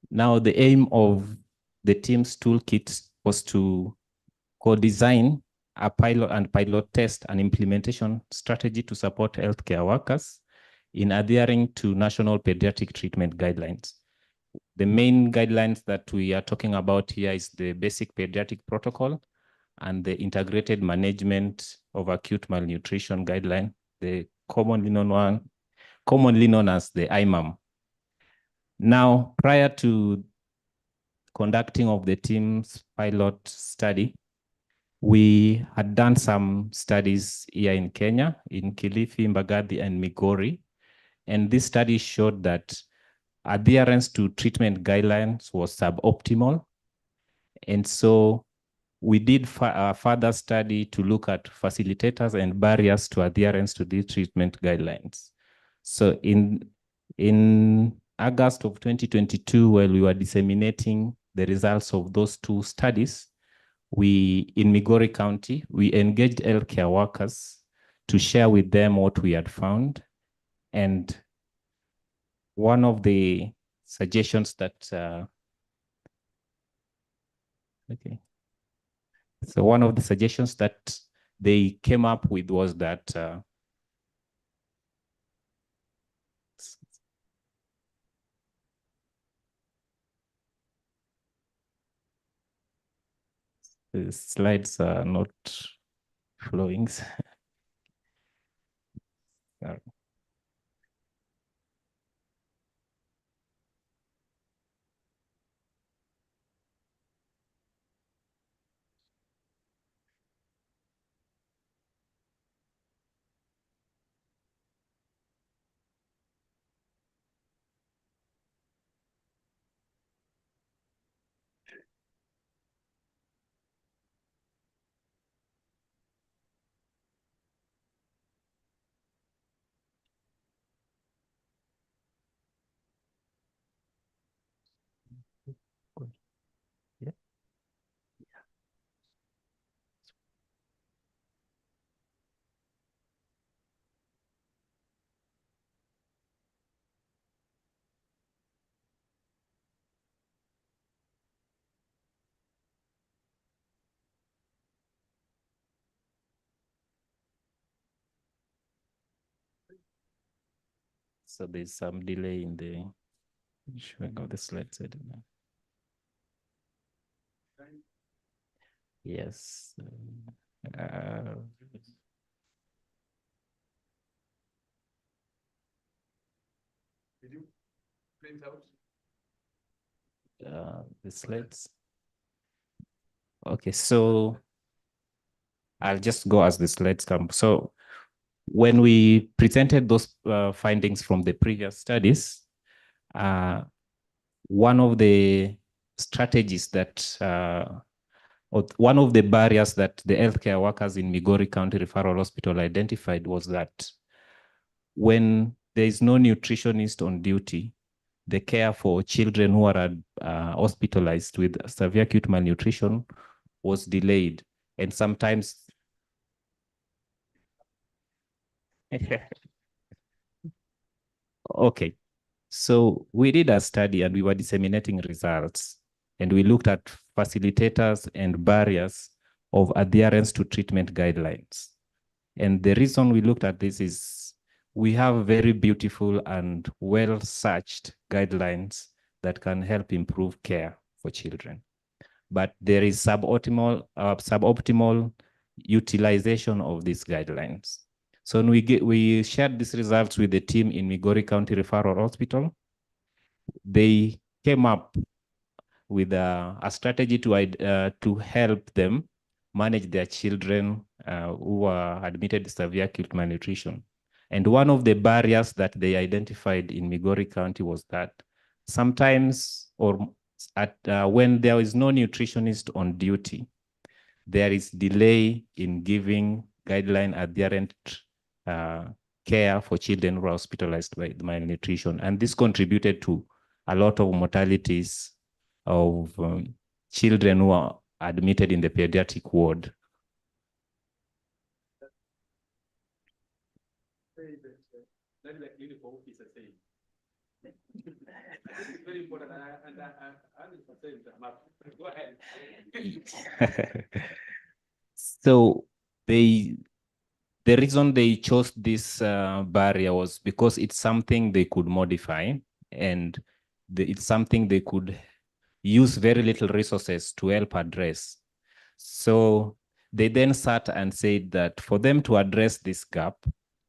Now, the aim of the team's toolkit was to co-design a pilot test and implementation strategy to support healthcare workers in adhering to national pediatric treatment guidelines. The main guidelines that we are talking about here is the basic pediatric protocol and the integrated management of acute malnutrition guideline, the commonly known as the IMAM. Now, prior to conducting of the team's pilot study, we had done some studies here in Kenya, in Kilifi, Mbagathi, and Migori. And this study showed that adherence to treatment guidelines was suboptimal. And so we did a further study to look at facilitators and barriers to adherence to these treatment guidelines. So in August of 2022, while we were disseminating the results of those 2 studies, in Migori County, we engaged healthcare workers to share with them what we had found. And one of the suggestions that, so one of the suggestions that they came up with was that the slides are not flowing. So there's some delay in the showing of the slides. I don't know. Yes. Did you print out? The slides. Okay, so I'll just go as the slides come. So when we presented those findings from the previous studies, one of the strategies that, or one of the barriers that the healthcare workers in Migori County Referral Hospital identified was that when there is no nutritionist on duty, the care for children who are hospitalized with severe acute malnutrition was delayed. And sometimes okay, so we did a study and we were disseminating results, and we looked at facilitators and barriers of adherence to treatment guidelines. And the reason we looked at this is we have very beautiful and well-searched guidelines that can help improve care for children. But there is suboptimal utilization of these guidelines. So when we shared these results with the team in Migori County Referral Hospital, they came up with a strategy to help them manage their children who are admitted to severe acute malnutrition. And one of the barriers that they identified in Migori County was that sometimes, or when there is no nutritionist on duty, there is delay in giving guideline adherent care for children who are hospitalized by malnutrition. And this contributed to a lot of mortalities of children who are admitted in the pediatric ward. Very important, and go ahead. So the reason they chose this barrier was because it's something they could modify, and it's something they could use very little resources to help address. So they then sat and said that for them to address this gap,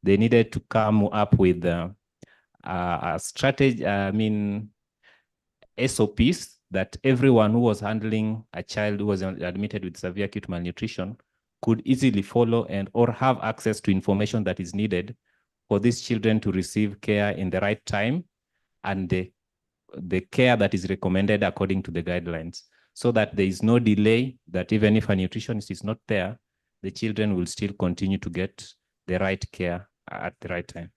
they needed to come up with a strategy, SOPs that everyone who was handling a child who was admitted with severe acute malnutrition could easily follow and or have access to information that is needed for these children to receive care in the right time and the care that is recommended according to the guidelines, so that there is no delay, that even if a nutritionist is not there, the children will still continue to get the right care at the right time.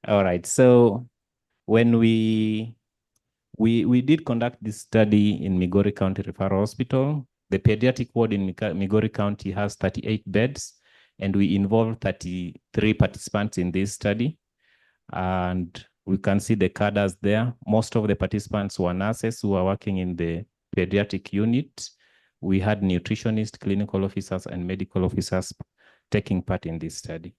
All right, so when we did conduct this study in Migori County Referral Hospital, the pediatric ward in Migori County has 38 beds, and we involved 33 participants in this study. And we can see the cadres there. Most of the participants were nurses who are working in the pediatric unit. We had nutritionists, clinical officers, and medical officers taking part in this study.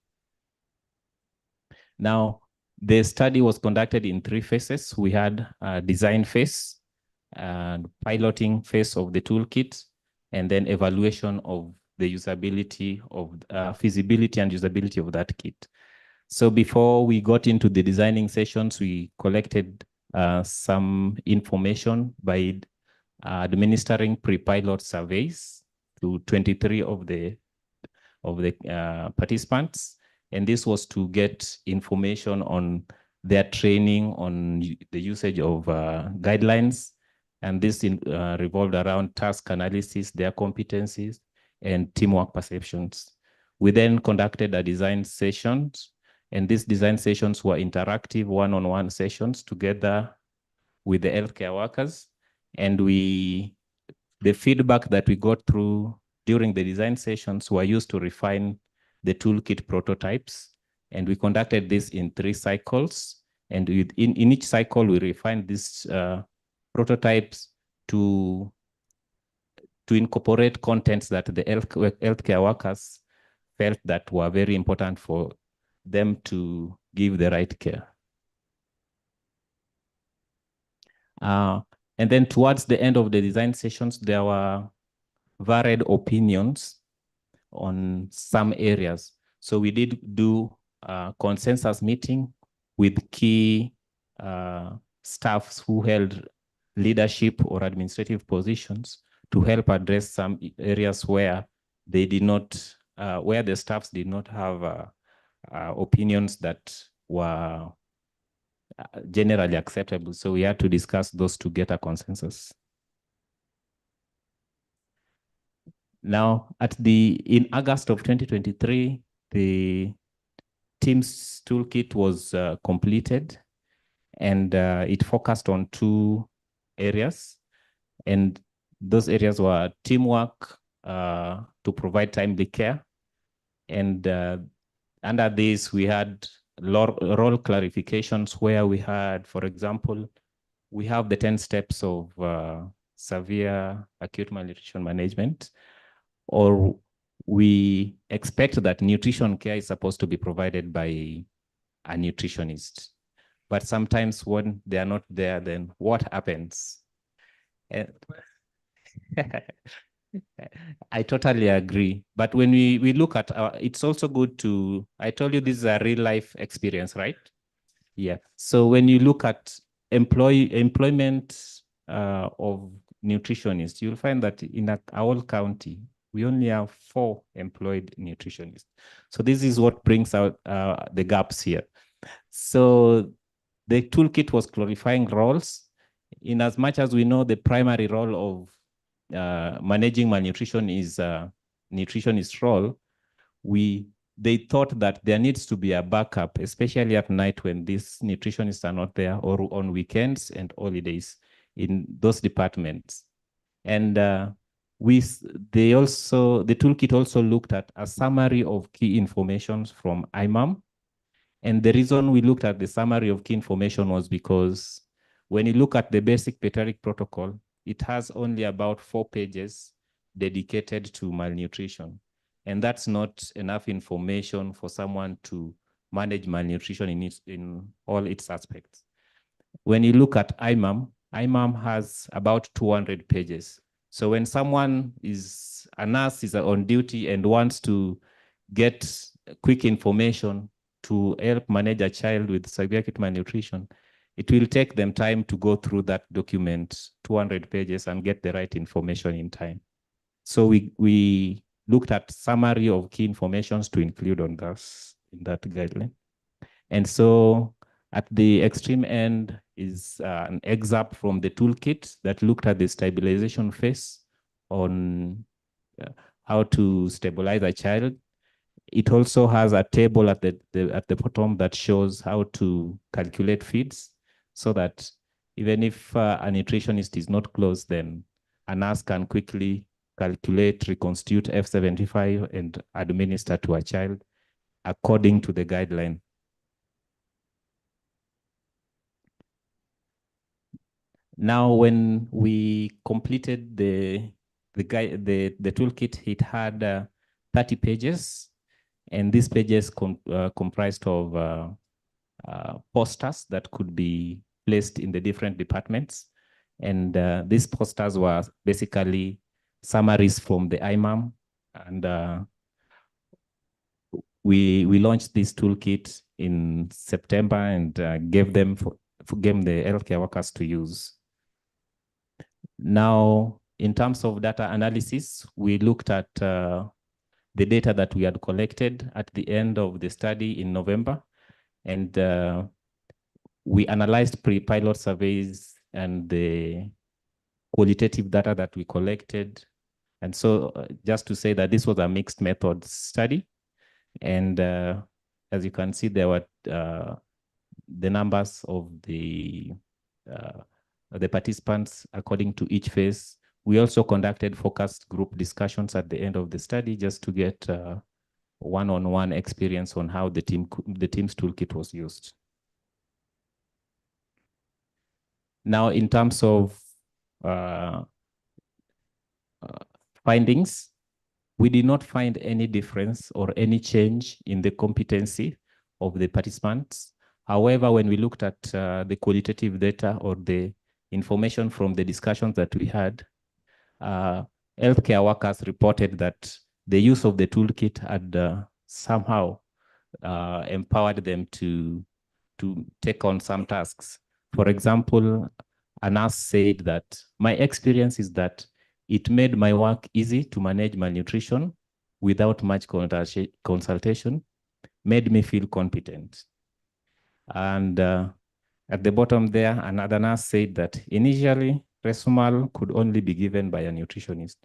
Now, the study was conducted in 3 phases. We had a design phase, and piloting phase of the toolkit, and then evaluation of the usability of feasibility and usability of that kit. So before we got into the designing sessions, we collected some information by administering pre-pilot surveys to 23 of the participants. And this was to get information on their training on the usage of guidelines. And this revolved around task analysis, their competencies, and teamwork perceptions. We then conducted a design sessions, and these design sessions were interactive one-on-one sessions together with the healthcare workers. And the feedback that we got through during the design sessions were used to refine the toolkit prototypes. And we conducted this in 3 cycles. And in each cycle, we refined these prototypes to incorporate contents that the healthcare workers felt that were very important for them to give the right care. And then towards the end of the design sessions, there were varied opinions on some areas. So we did do a consensus meeting with key staffs who held leadership or administrative positions to help address some areas where they did not, where the staffs did not have opinions that were generally acceptable. So we had to discuss those to get a consensus. Now, in August of 2023, the Teams toolkit was completed, and it focused on 2 areas. And those areas were teamwork to provide timely care. And under this, we had role clarifications where we had, for example, we have the 10 steps of severe acute malnutrition management, or we expect that nutrition care is supposed to be provided by a nutritionist. But sometimes when they are not there, then what happens? I totally agree. But when we look at, it's also good to, I told you this is a real life experience, right? Yeah. So when you look at employment of nutritionists, you'll find that in our whole county, we only have 4 employed nutritionists. So this is what brings out the gaps here. So the toolkit was clarifying roles. In as much as we know the primary role of managing malnutrition is nutritionist role, they thought that there needs to be a backup, especially at night when these nutritionists are not there, or on weekends and holidays in those departments. And the toolkit also looked at a summary of key information from IMAM. And the reason we looked at the summary of key information was because when you look at the basic pediatric protocol, it has only about 4 pages dedicated to malnutrition. And that's not enough information for someone to manage malnutrition in all its aspects. When you look at IMAM, IMAM has about 200 pages. So when a nurse is on duty and wants to get quick information to help manage a child with severe acute malnutrition, it will take them time to go through that document, 200 pages, and get the right information in time. So we looked at summary of key informations to include on this in that guideline. And so at the extreme end is an excerpt from the toolkit that looked at the stabilization phase on how to stabilize a child. It also has a table at the bottom that shows how to calculate feeds, so that even if a nutritionist is not close, then a nurse can quickly calculate, reconstitute F75 and administer to a child according to the guideline. Now, when we completed the toolkit, it had 30 pages, and these pages comprised of posters that could be placed in the different departments. And these posters were basically summaries from the IMAM. And we launched this toolkit in September and gave them the healthcare workers to use. Now, in terms of data analysis, we looked at the data that we had collected at the end of the study in November. And we analyzed pre-pilot surveys and the qualitative data that we collected. And so just to say that this was a mixed method study. And as you can see, there were the numbers of the participants according to each phase. We also conducted focused group discussions at the end of the study just to get one-on-one experience on how the team's toolkit was used. Now, in terms of findings, we did not find any difference or any change in the competency of the participants. However, when we looked at the qualitative data or the information from the discussions that we had, healthcare workers reported that the use of the toolkit had somehow empowered them to take on some tasks. For example, a nurse said that, my experience is that it made my work easy to manage malnutrition without much consultation, made me feel competent. And at the bottom there, another nurse said that initially, Resumal could only be given by a nutritionist.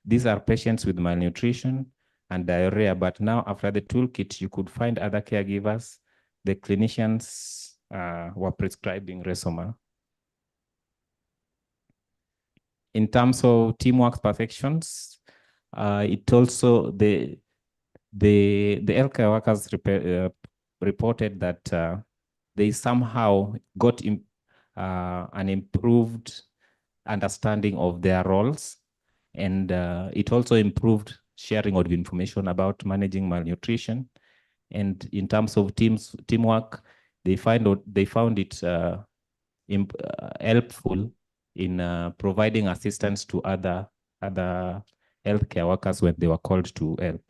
These are patients with malnutrition and diarrhea, but now after the toolkit, you could find other caregivers. The clinicians were prescribing Resumal. In terms of teamwork perfections, it also, the healthcare workers reported that they somehow got an improved understanding of their roles, and it also improved sharing of information about managing malnutrition. And in terms of teamwork, they found it helpful in providing assistance to other healthcare workers when they were called to help.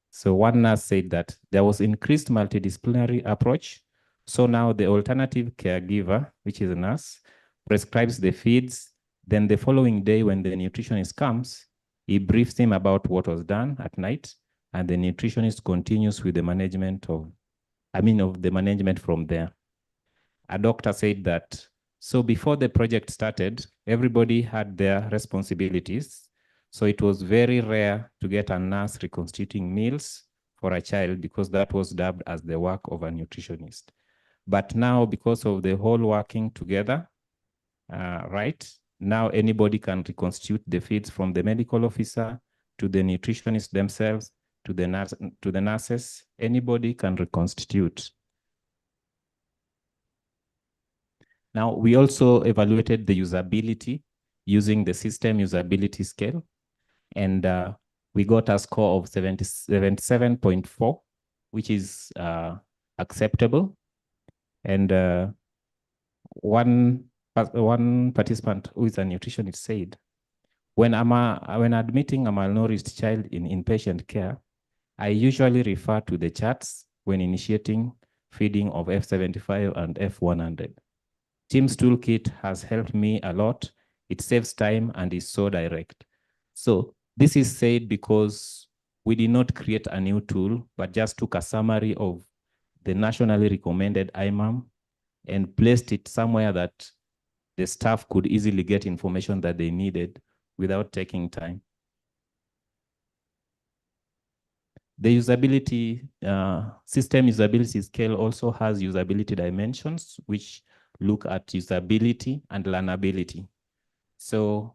So one nurse said that there was increased multidisciplinary approach. So now the alternative caregiver, which is a nurse, prescribes the feeds. Then the following day when the nutritionist comes, he briefs him about what was done at night, and the nutritionist continues with the management of the management from there. A doctor said that, so before the project started, everybody had their responsibilities. So it was very rare to get a nurse reconstituting meals for a child because that was dubbed as the work of a nutritionist. But now, because of the whole working together, now anybody can reconstitute the feeds from the medical officer to the nutritionists themselves, to the nurses. Anybody can reconstitute. Now, we also evaluated the usability using the system usability scale, and we got a score of 77.4, which is acceptable. And one participant who is a nutritionist said, when admitting a malnourished child in inpatient care, I usually refer to the charts when initiating feeding of F75 and F100. Teams Toolkit has helped me a lot. It saves time and is so direct. So this is said because we did not create a new tool, but just took a summary of the nationally recommended IMAM and placed it somewhere that the staff could easily get information that they needed without taking time. The usability, system usability scale also has usability dimensions, which look at usability and learnability. So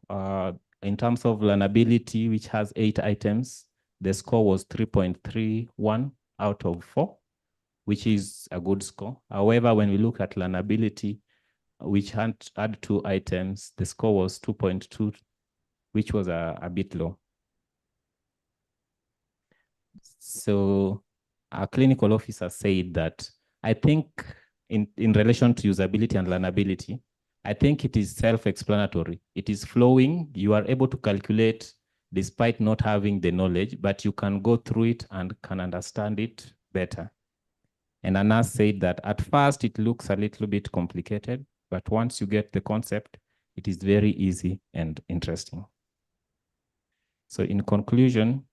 in terms of learnability, which has 8 items, the score was 3.31 out of 4, which is a good score. However, when we look at learnability, which had 2 items, the score was 2.2, which was a bit low. So our clinical officer said that, I think in relation to usability and learnability, I think it is self-explanatory. It is flowing. You are able to calculate despite not having the knowledge, but you can go through it and can understand it better. And a nurse said that at first it looks a little bit complicated, but once you get the concept, it is very easy and interesting. So in conclusion,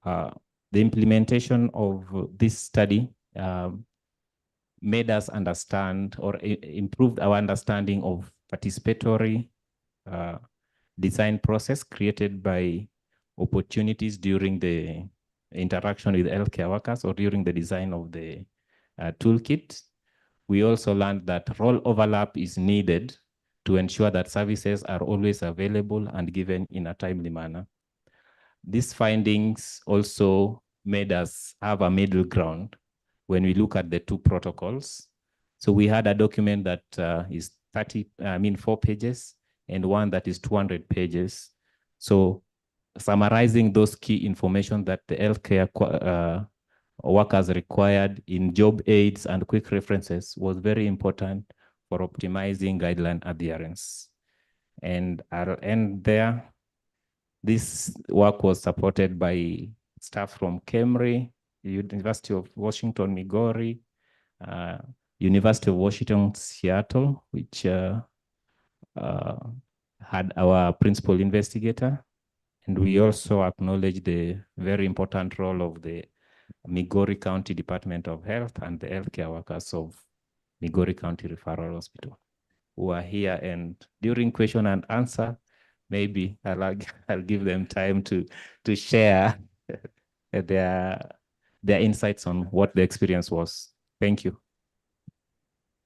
the implementation of this study made us understand or improved our understanding of participatory design process created by opportunities during the interaction with healthcare workers or during the design of the toolkit. We also learned that role overlap is needed to ensure that services are always available and given in a timely manner. These findings also made us have a middle ground when we look at the 2 protocols. So we had a document that is 4 pages and one that is 200 pages. So summarizing those key information that the healthcare workers required in job aids and quick references was very important for optimizing guideline adherence. And I'll end there. This work was supported by staff from KEMRI, University of Washington, Migori, University of Washington, Seattle, which had our principal investigator. And we also acknowledge the very important role of the Migori County Department of Health and the healthcare workers of Migori County Referral Hospital who are here. And during question and answer, maybe I'll give them time to share their insights on what the experience was. Thank you.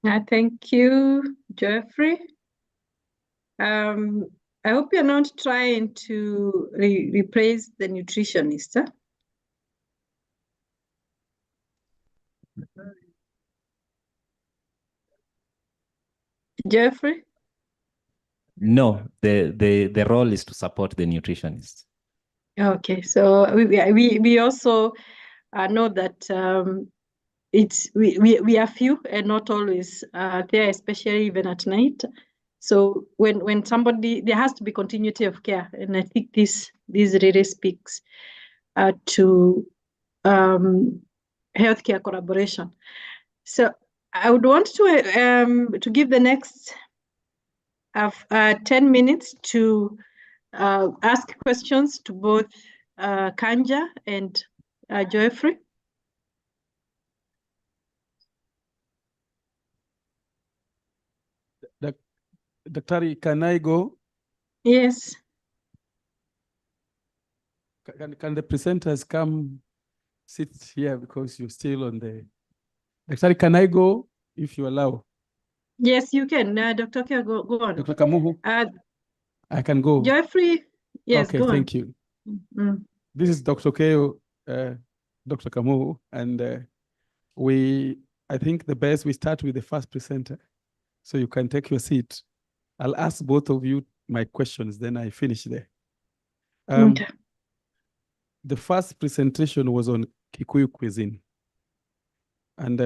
Thank you, Jeffrey. I hope you're not trying to replace the nutritionist. Huh? Jeffrey? No, the role is to support the nutritionist. Okay, so we also know that we are few and not always there, especially even at night. So when somebody, there has to be continuity of care, and I think this really speaks to healthcare collaboration. So I would want to give the next 10 minutes to ask questions to both Kanja and Jeffrey. Dr. Can I go? Yes. Can the presenters come sit here because you're still on the... Dr. Can I go if you allow? Yes, you can. Dr. Kia, go on. Dr. Kamuhu? I can go. Jeffrey, yes, okay, go on. thank you. This is Dr. Keo, Dr. Kamuhu, and I think the best we start with the first presenter, so you can take your seat. I'll ask both of you my questions, then I finish there. Okay. The first presentation was on Kikuyu cuisine. And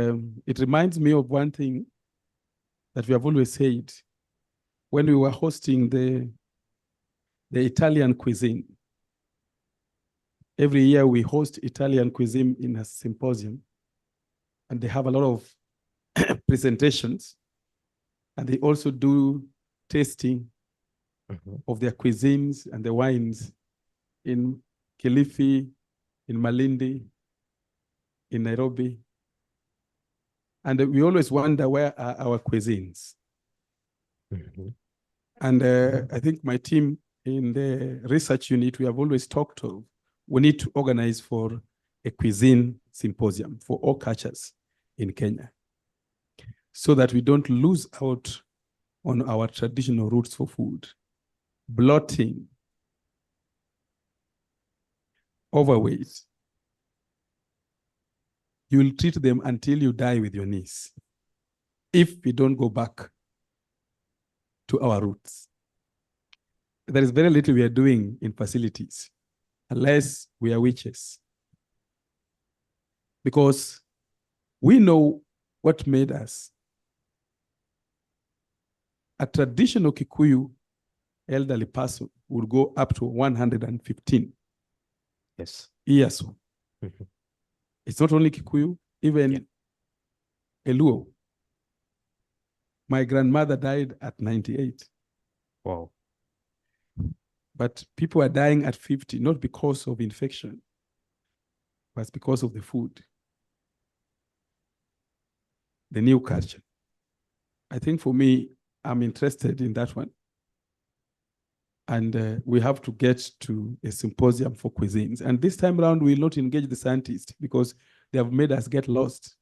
it reminds me of one thing that we have always said when we were hosting the Italian cuisine. Every year we host Italian cuisine in a symposium, and they have a lot of presentations, and they also do tasting of their cuisines and the wines in Kilifi, in Malindi, in Nairobi. And we always wonder, where are our cuisines? And I think my team in the research unit, we have always talked of, we need to organize for a cuisine symposium for all cultures in Kenya, so that we don't lose out on our traditional roots for food. Bloating, overweight, you will treat them until you die with your knees if we don't go back to our roots. There is very little we are doing in facilities unless we are witches. Because we know what made us. A traditional Kikuyu elderly person would go up to 115 years old. It's not only Kikuyu, even Eluo. My grandmother died at 98. Wow. But people are dying at 50, not because of infection, but because of the food. The new culture. I think for me, I'm interested in that one. And we have to get to a symposium for cuisines. And this time around, we will not engage the scientists because they have made us get lost.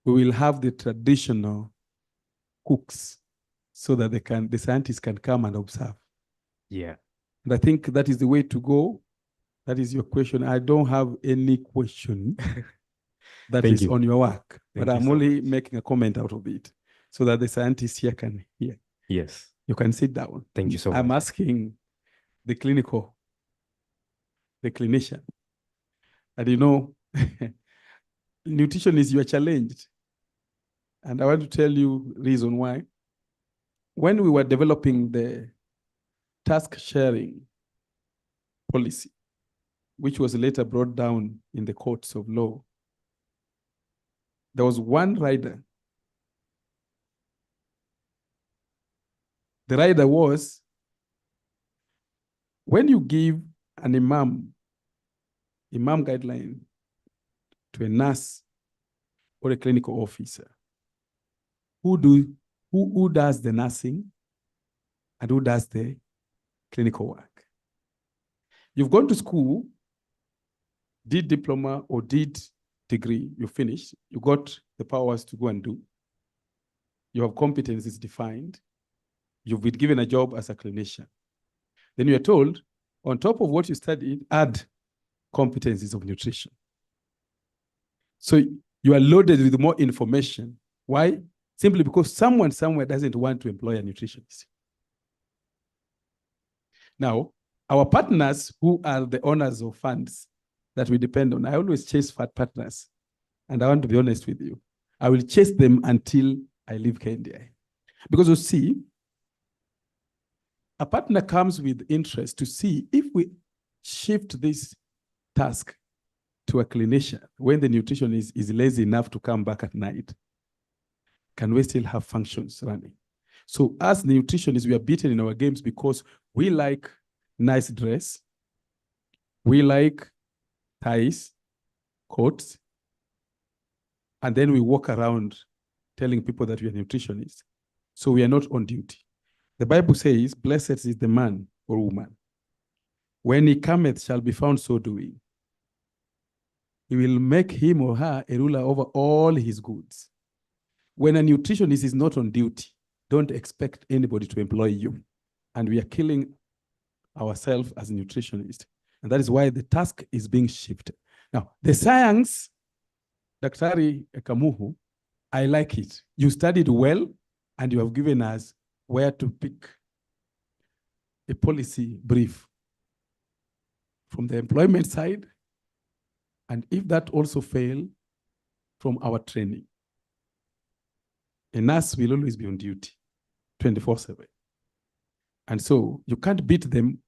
We will have the traditional cooks so that the scientists can come and observe. Yeah. And I think that is the way to go. That is your question. I don't have any question that Thank is you. on your work, Thank but you I'm so only making a comment out of it so that the scientists here can hear. Yes. You can sit down. Thank you so I'm much. asking the clinical the clinician. And you know, nutrition is you are challenged. And I want to tell you reason why. When we were developing the task sharing policy, which was later brought down in the courts of law, there was one rider. The rider was, when you give an imam guideline to a nurse or a clinical officer, who does the nursing and who does the clinical work? You've gone to school, did diploma or did degree, you finished, you got the powers to go and do. You have competencies defined. You've been given a job as a clinician. Then you are told, on top of what you studied, add competencies of nutrition. So you are loaded with more information. Why? Simply because someone somewhere doesn't want to employ a nutritionist. Now, our partners who are the owners of funds that we depend on, I always chase fat partners. And I want to be honest with you. I will chase them until I leave KNDI. Because you see, a partner comes with interest to see if we shift this task to a clinician when the nutritionist is lazy enough to come back at night. Can we still have functions running? So as nutritionists, we are beaten in our games because we like nice dress. We like ties, coats. And then we walk around telling people that we are nutritionists. So we are not on duty. The Bible says, blessed is the man or woman, when he cometh shall be found so doing. He will make him or her a ruler over all his goods. When a nutritionist is not on duty, don't expect anybody to employ you. And we are killing ourselves as nutritionists. And that is why the task is being shifted. Now, the science, Daktari Kamuhu, I like it. You studied well, and you have given us where to pick a policy brief from the employment side, and if that also fail, from our training. A nurse will always be on duty 24/7. And so you can't beat them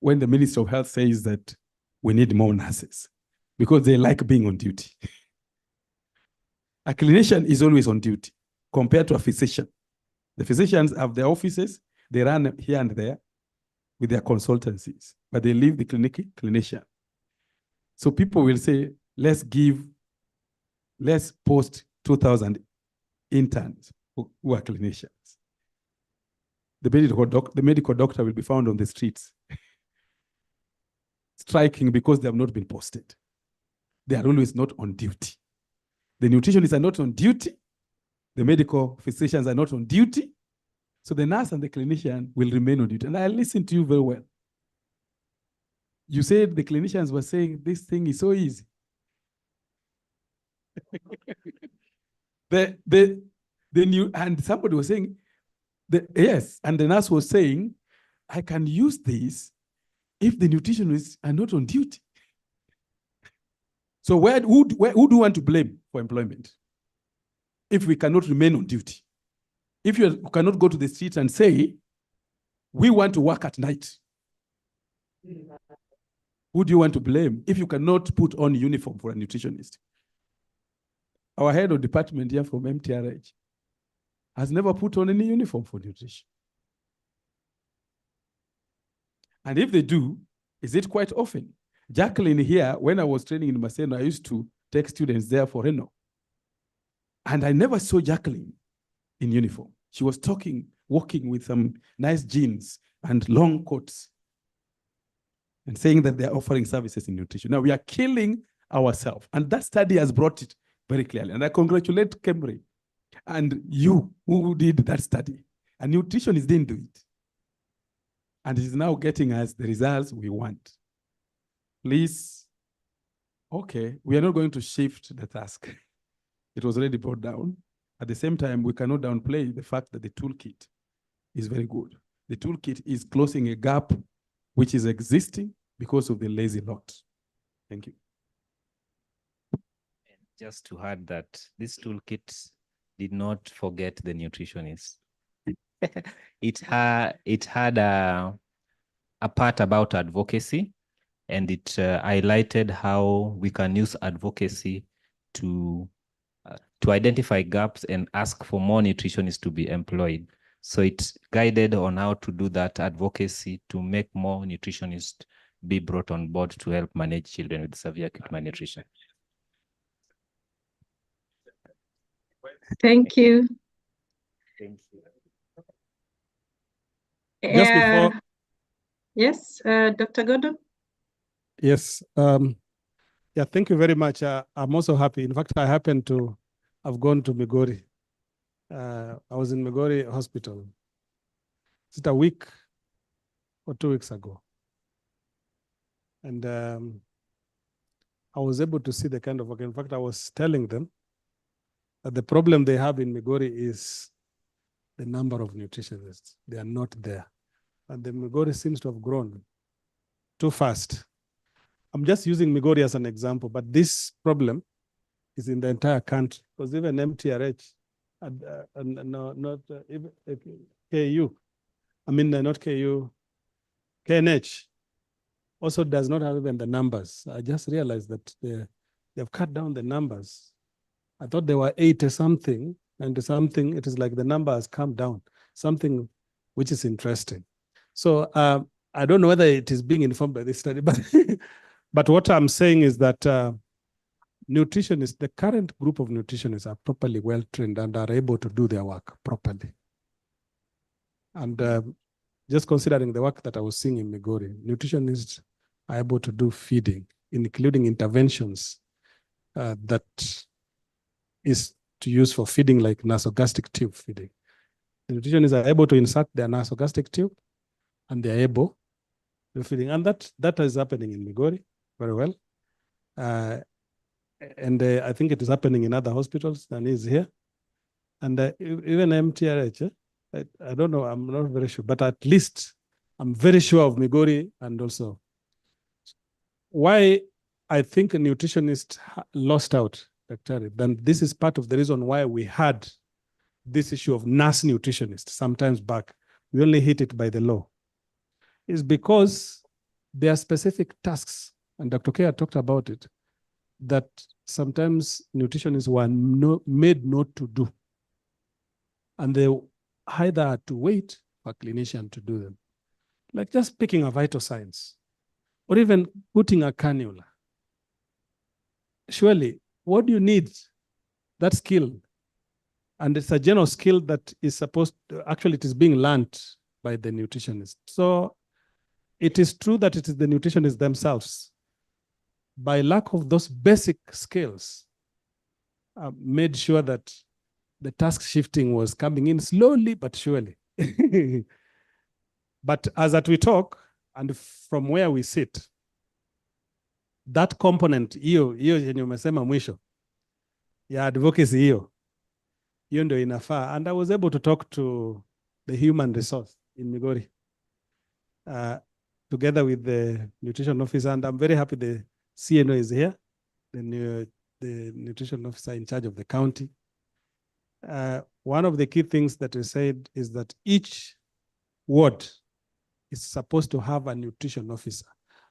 when the Minister of Health says that we need more nurses because they like being on duty. A clinician is always on duty compared to a physician. The physicians have their offices, they run here and there with their consultancies, but they leave the clinician. So people will say, let's post 2,000 interns who are clinicians. The medical doctor will be found on the streets, striking because they have not been posted. They are always not on duty. The nutritionists are not on duty. The medical physicians are not on duty. So the nurse and the clinician will remain on duty. And I listened to you very well. You said the clinicians were saying this thing is so easy. And somebody was saying, yes, and the nurse was saying, I can use this if the nutritionists are not on duty. So who do you want to blame for employment if we cannot remain on duty? If you cannot go to the street and say, we want to work at night, who do you want to blame if you cannot put on uniform for a nutritionist? Our head of department here from MTRH has never put on any uniform for nutrition. And if they do, is it quite often? Jacqueline here, when I was training in Maseno, I used to take students there for Reno. And I never saw Jacqueline in uniform. She was walking with some nice jeans and long coats and saying that they're offering services in nutrition. Now we are killing ourselves. And that study has brought it very clearly. And I congratulate Kemri and you who did that study. And nutritionists didn't do it. And it is now getting us the results we want. Please, okay, we are not going to shift the task. It was already brought down. At the same time, we cannot downplay the fact that the toolkit is very good. The toolkit is closing a gap which is existing because of the lazy lot. Thank you. Just to add that this toolkit did not forget the nutritionist. It had a part about advocacy, and it highlighted how we can use advocacy to identify gaps and ask for more nutritionists to be employed. So it guided on how to do that advocacy to make more nutritionists be brought on board to help manage children with severe acute malnutrition. Thank you. Thank you. Just before. Yes, Dr. Gordon. Yes. Yeah, thank you very much. I'm also happy. In fact, I happen to have gone to Migori. I was in Migori Hospital. Is it a week or 2 weeks ago? And I was able to see the kind of work. In fact, I was telling them that the problem they have in Migori is the number of nutritionists. They are not there. And the Migori seems to have grown too fast. I'm just using Migori as an example, but this problem is in the entire country, because even MTRH, even KU, not KU, KNH also does not have even the numbers. I just realized that they've cut down the numbers. I thought there were 80 something, and something, it is like the number has come down, something which is interesting. So I don't know whether it is being informed by this study, but but what I'm saying is that nutritionists, the current group of nutritionists are properly well-trained and are able to do their work properly. And just considering the work that I was seeing in Migori, nutritionists are able to do feeding, including interventions that is to use for feeding, like nasogastric tube feeding. The nutritionists are able to insert their nasogastric tube, and they're able to feeding. And that is happening in Migori very well. And I think it is happening in other hospitals than is here. And even MTRH, I don't know, I'm not very sure, but at least I'm very sure of Migori. And also why I think a nutritionist lost out, Dr. Then this is part of the reason why we had this issue of nurse nutritionist sometimes back. We only hit it by the law. Is because there are specific tasks, and Dr. Kea talked about it, that sometimes nutritionists were made not to do. And they either had to wait for a clinician to do them. Like just picking a vital signs, or even putting a cannula. Surely, what do you need? That skill. And it's a general skill that is supposed to, actually it is being learned by the nutritionist. So it is true that it is the nutritionists themselves, by lack of those basic skills, made sure that the task shifting was coming in slowly but surely. But as we talk, and from where we sit, that component hiyo yenye umesema mwisho ya advocacy hiyo ndio inafaa. And I was able to talk to the human resource in Migori together with the nutrition officer, and I'm very happy the CNO is here, the nutrition officer in charge of the county. One of the key things that we said is that each ward is supposed to have a nutrition officer.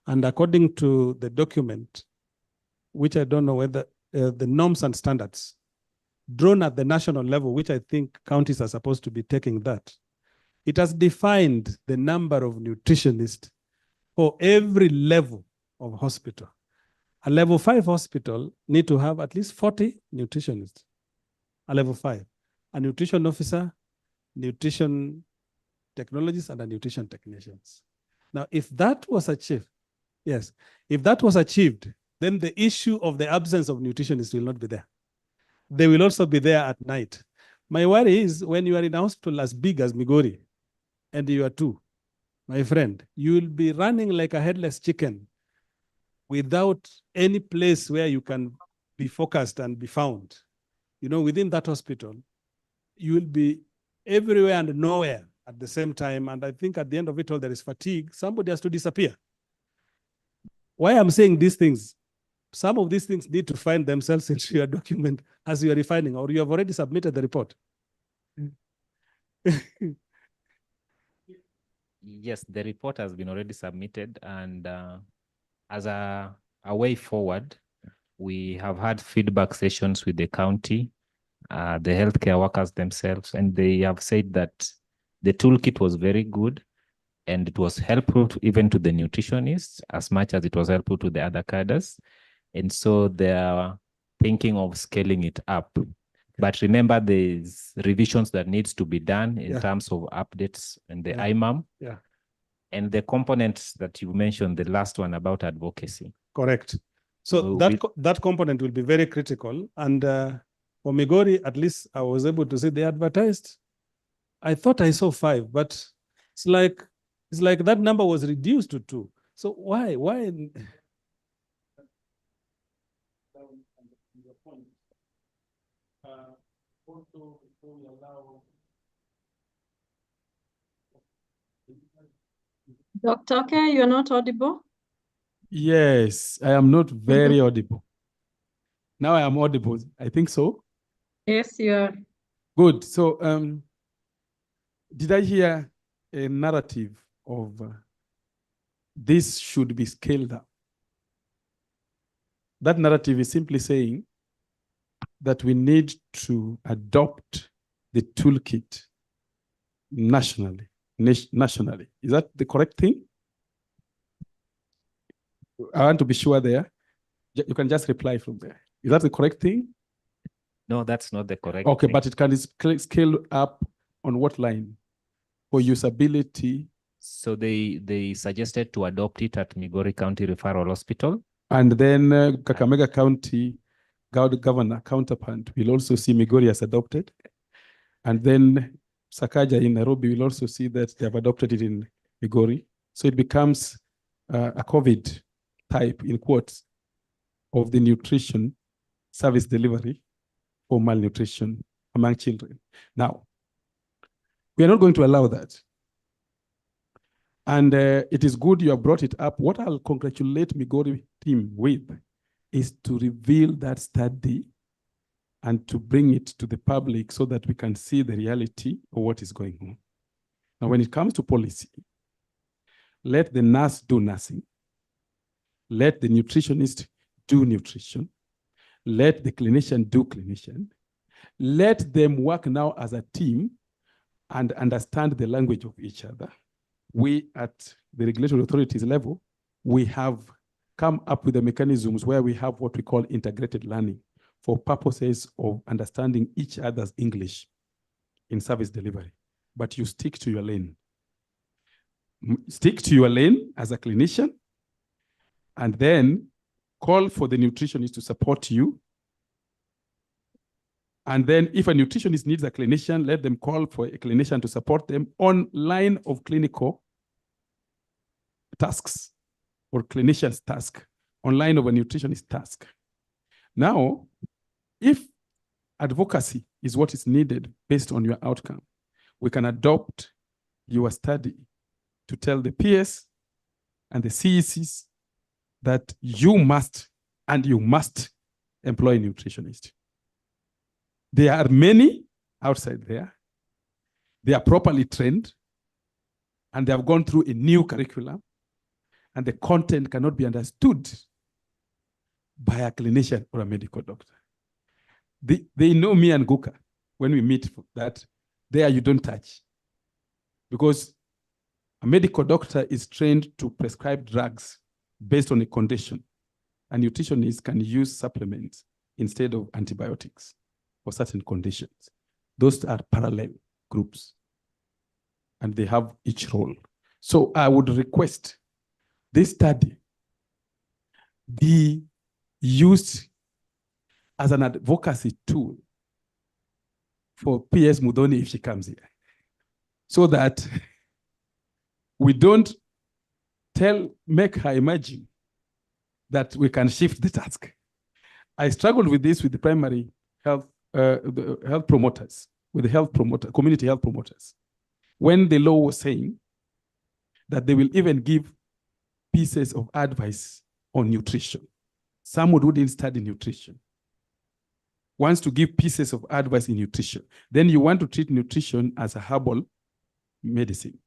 And according to the document, which I don't know whether the norms and standards drawn at the national level, which I think counties are supposed to be taking that, it has defined the number of nutritionists for every level of hospital. A level 5 hospital need to have at least 40 nutritionists. A level 5, a nutrition officer, nutrition technologists, and a nutrition technicians. Now, if that was achieved, yes, if that was achieved, then the issue of the absence of nutritionists will not be there. They will also be there at night. My worry is when you are in a hospital as big as Migori, and you are two, my friend, you will be running like a headless chicken without any place where you can be focused and be found. You know, within that hospital, you will be everywhere and nowhere at the same time. And I think at the end of it all, there is fatigue. Somebody has to disappear. why I'm saying these things, some of these things need to find themselves into your document as you are refining, or you have already submitted the report. Yes, the report has been already submitted, and as a way forward, we have had feedback sessions with the county, the healthcare workers themselves, and they have said that the toolkit was very good and it was helpful even to the nutritionists as much as it was helpful to the other cadres. And so they are thinking of scaling it up. But remember, there's revisions that needs to be done in terms of updates and the IMAM. Yeah. And the components that you mentioned, the last one about advocacy. Correct. So that component will be very critical. And for Migori, at least I was able to see they advertised. I thought I saw 5, but it's like that number was reduced to 2. So why? Dr. K, you're not audible. Yes, I am not very audible. Now I am audible. I think so. Yes, you are. Good. So did I hear a narrative of this should be scaled up? That narrative is simply saying that we need to adopt the toolkit nationally. Nationally. Is that the correct thing? I want to be sure there. You can just reply from there. Is that the correct thing? No, that's not the correct Okay, thing. but it can scale up on what line? For usability. So they suggested to adopt it at Migori County Referral Hospital. And then Kakamega County governor counterpart will also see Migori has adopted. And then Sakaja in Nairobi will also see that they have adopted it in Migori. So it becomes a COVID type, in quotes, of the nutrition service delivery for malnutrition among children. Now, we are not going to allow that. And it is good you have brought it up. What I'll congratulate Migori team with is to reveal that study and to bring it to the public so that we can see the reality of what is going on. Now, when it comes to policy, let the nurse do nursing. Let the nutritionist do nutrition. Let the clinician do clinician. Let them work now as a team and understand the language of each other. We at the regulatory authorities level, we have come up with the mechanisms where we have what we call integrated learning for purposes of understanding each other's English in service delivery. But you stick to your lane. Stick to your lane as a clinician, and then call for the nutritionist to support you. And then if a nutritionist needs a clinician, let them call for a clinician to support them on line of clinical tasks or clinician's task, on line of a nutritionist task. Now, if advocacy is what is needed based on your outcome, we can adopt your study to tell the PS and the CECs that you must employ a nutritionist. There are many outside there. They are properly trained and they have gone through a new curriculum, and the content cannot be understood by a clinician or a medical doctor. They know me and Guka when we meet that there you don't touch, because a medical doctor is trained to prescribe drugs based on a condition. A nutritionist can use supplements instead of antibiotics for certain conditions. Those are parallel groups, and they have each role. So I would request this study be used as an advocacy tool for PS Mudoni if she comes here, so that we don't make her imagine that we can shift the task. I struggled with this with the primary health, the health promoters, with the community health promoters, when the law was saying that they will even give pieces of advice on nutrition. Someone who didn't study nutrition wants to give pieces of advice in nutrition. Then you want to treat nutrition as a herbal medicine.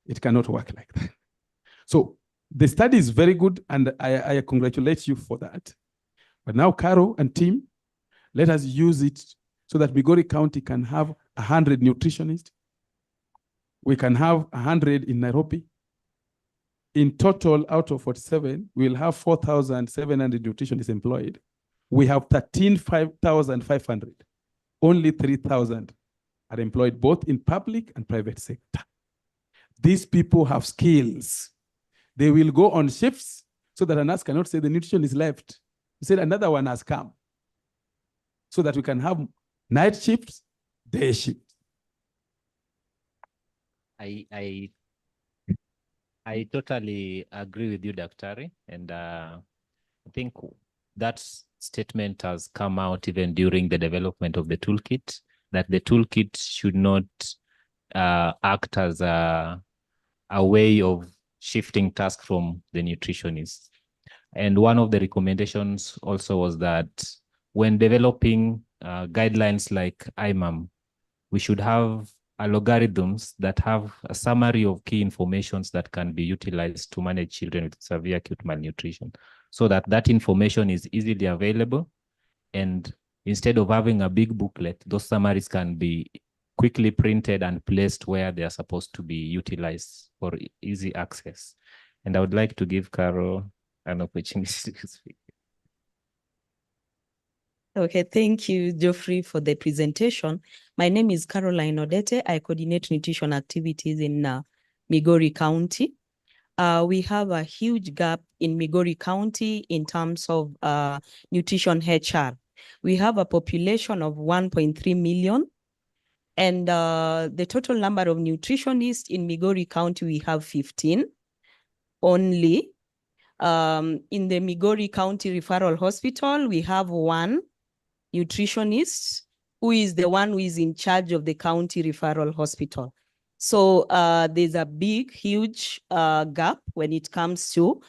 It cannot work like that. So the study is very good, and I congratulate you for that. But now, Caro and team, let us use it so that Migori County can have 100 nutritionists. We can have 100 in Nairobi. In total, out of 47, we'll have 4,700 nutritionists employed. We have 13,500. Only 3,000 are employed both in public and private sector. These people have skills. They will go on shifts so that a nurse cannot say the nutritionist left. He said another one has come. So that we can have night shifts, day shifts. I totally agree with you, Dr. And I think that statement has come out even during the development of the toolkit, that the toolkit should not act as a way of shifting tasks from the nutritionist. And one of the recommendations also was that when developing guidelines like IMAM, we should have algorithms that have a summary of key informations that can be utilized to manage children with severe acute malnutrition, so that that information is easily available. And instead of having a big booklet, those summaries can be quickly printed and placed where they are supposed to be utilized for easy access. And I would like to give Carol an opportunity to speak. Okay, thank you, Geoffrey, for the presentation. My name is Caroline Odete. I coordinate nutrition activities in Migori County. We have a huge gap in Migori County in terms of nutrition HR. We have a population of 1.3 million. And the total number of nutritionists in Migori County, we have 15 only. In the Migori County Referral Hospital, we have one nutritionist who is the one who is in charge of the county referral hospital. So there's a big, huge gap when it comes to,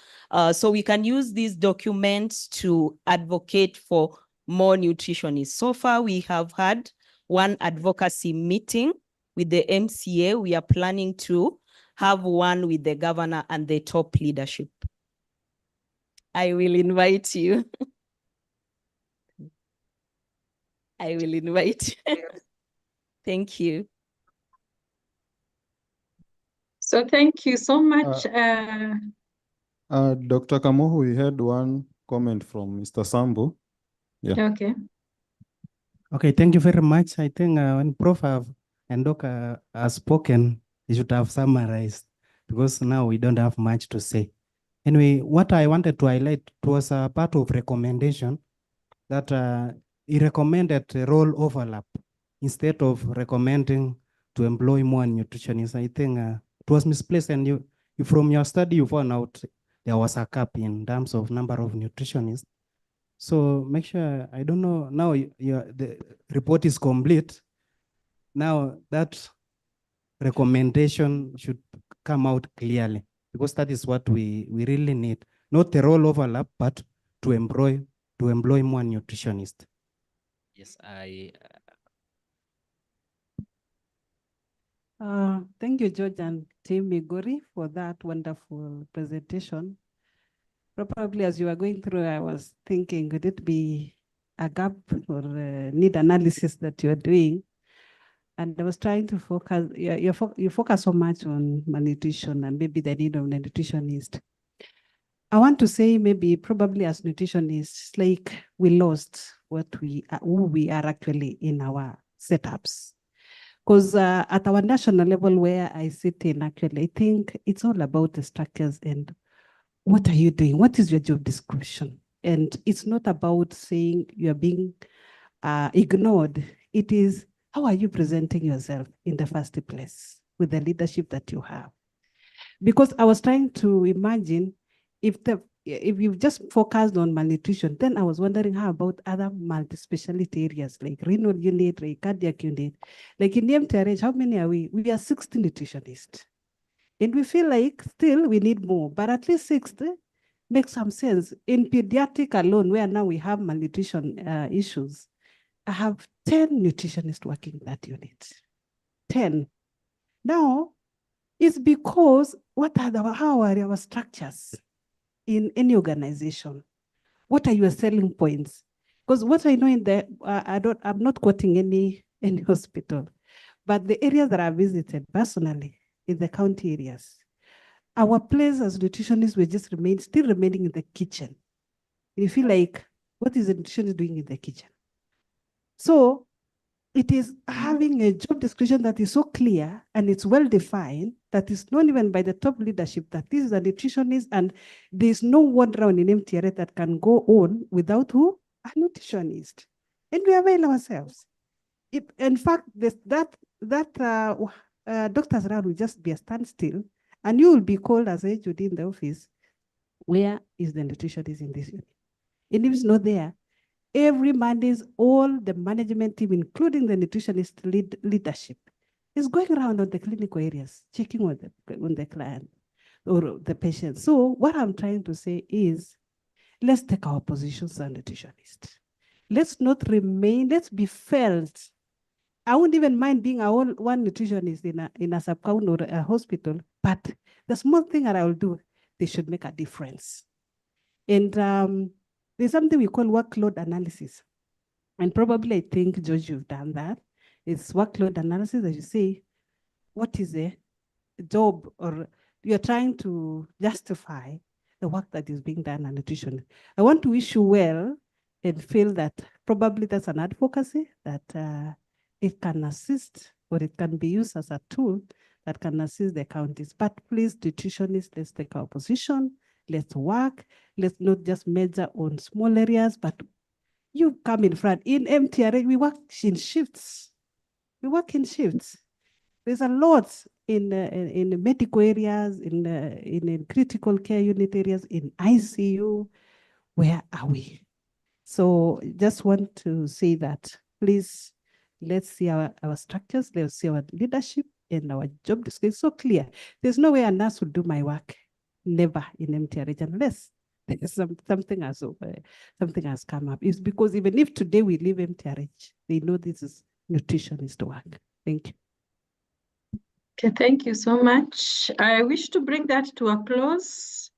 so we can use these documents to advocate for more nutritionists. So far, we have had one advocacy meeting with the MCA. We are planning to have one with the governor and the top leadership. I will invite you. I will invite you. Thank you. So thank you so much. Dr. Kamohu, we had one comment from Mr. Sambu. Yeah. Okay. Okay, thank you very much. I think when Prof and Doc has spoken, you should have summarized, because now we don't have much to say. Anyway, what I wanted to highlight was a part of recommendation that he recommended a role overlap instead of recommending to employ more nutritionists. I think it was misplaced, and you from your study, you found out there was a gap in terms of number of nutritionists. So make sure, I don't know, now the report is complete. Now that recommendation should come out clearly, because that is what we really need. Not the role overlap, but to employ more nutritionists. Yes, Thank you, George and Team Migori, for that wonderful presentation. Probably as you were going through, I was thinking, could it be a gap or need analysis that you're doing? And I was trying to focus, you focus so much on malnutrition and maybe the need of the nutritionist. I want to say maybe probably as nutritionists, like we lost who we are actually in our setups. Because at our national level where I sit in, actually, I think it's all about the structures and what are you doing? What is your job description? And it's not about saying you're being ignored. It is, how are you presenting yourself in the first place with the leadership that you have? Because I was trying to imagine if you've just focused on malnutrition, then I was wondering how about other multi-specialty areas like renal unit, like cardiac unit. Like in the MTRH, how many are we? We are 60 nutritionists. And we feel like still we need more, but at least 60 makes some sense. In pediatric alone, where now we have malnutrition issues, I have 10 nutritionists working in that unit. 10. Now, it's because how are our structures in any organization? What are your selling points? Because what I know in the, I'm not quoting any hospital, but the areas that I visited personally in the county areas, our place as nutritionists will just still remaining in the kitchen. You feel like, what is the nutritionist doing in the kitchen? So it is having a job description that is so clear and it's well defined that is known even by the top leadership that this is a nutritionist, and there's no one round in MTRA that can go on without who? A nutritionist. And we avail ourselves. In fact, doctor's round will just be a standstill, and you will be called as HOD in the office. Where is the nutritionist in this unit? And if it's not there, every Mondays, all the management team, including the nutritionist leadership, is going around on the clinical areas, checking on the client or the patient. So what I'm trying to say is, let's take our positions as nutritionists. Let's not remain, let's be felt. I wouldn't even mind being one nutritionist in a sub-county or a hospital, but the small thing that I will do, they should make a difference. And there's something we call workload analysis. And probably I think, George, you've done that. It's workload analysis, as you say, what is the job, or you're trying to justify the work that is being done on nutrition. I want to wish you well and feel that probably that's an advocacy that it can assist, or it can be used as a tool that can assist the counties. But please, nutritionists, let's take our position, let's work, let's not just measure on small areas, but you come in front. In MTRA, we work in shifts. We work in shifts. There's a lot in the medical areas, in critical care unit areas, in ICU. Where are we? So just want to say that, please, let's see our structures, let's see our leadership and our job description. It's so clear. There's no way a nurse will do my work. Never in MTRH unless there's something has come up. It's because even if today we leave MTRH, they know this is nutritionist work. Thank you. Okay, thank you so much. I wish to bring that to a close,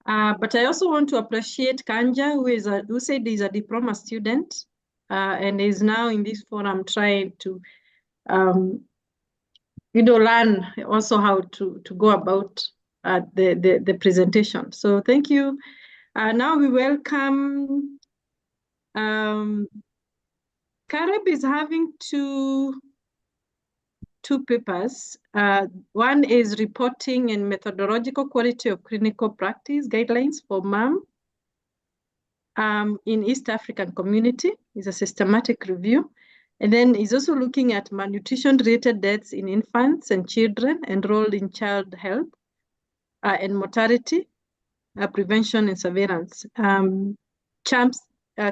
but I also want to appreciate Kanja, who said he's a diploma student and is now in this forum trying to, learn also how to go about the presentation. So thank you. Now we welcome Caleb is having two papers. One is reporting and methodological quality of clinical practice guidelines for MAM in East African community. It's a systematic review. And then he's also looking at malnutrition-related deaths in infants and children enrolled in child health and mortality, prevention and surveillance. CHAMPS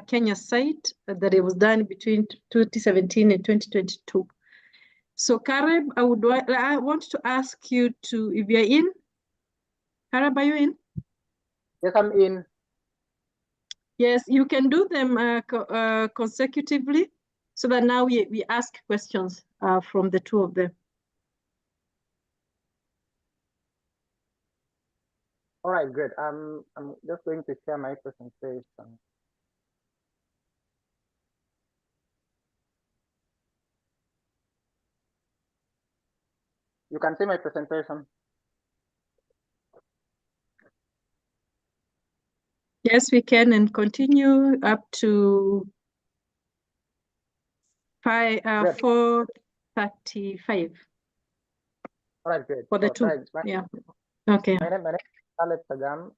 Kenya site that it was done between 2017 and 2022. So Caleb, I want to ask you to, if you're in. Caleb, are you in? Yes, I'm in. Yes, you can do them consecutively so that now we ask questions from the two of them. All right, good. I'm just going to share my presentation. You can see my presentation. Yes, we can, and continue up to 4:35. All right, good. For the two, yeah. Okay. My name is Caleb Sagam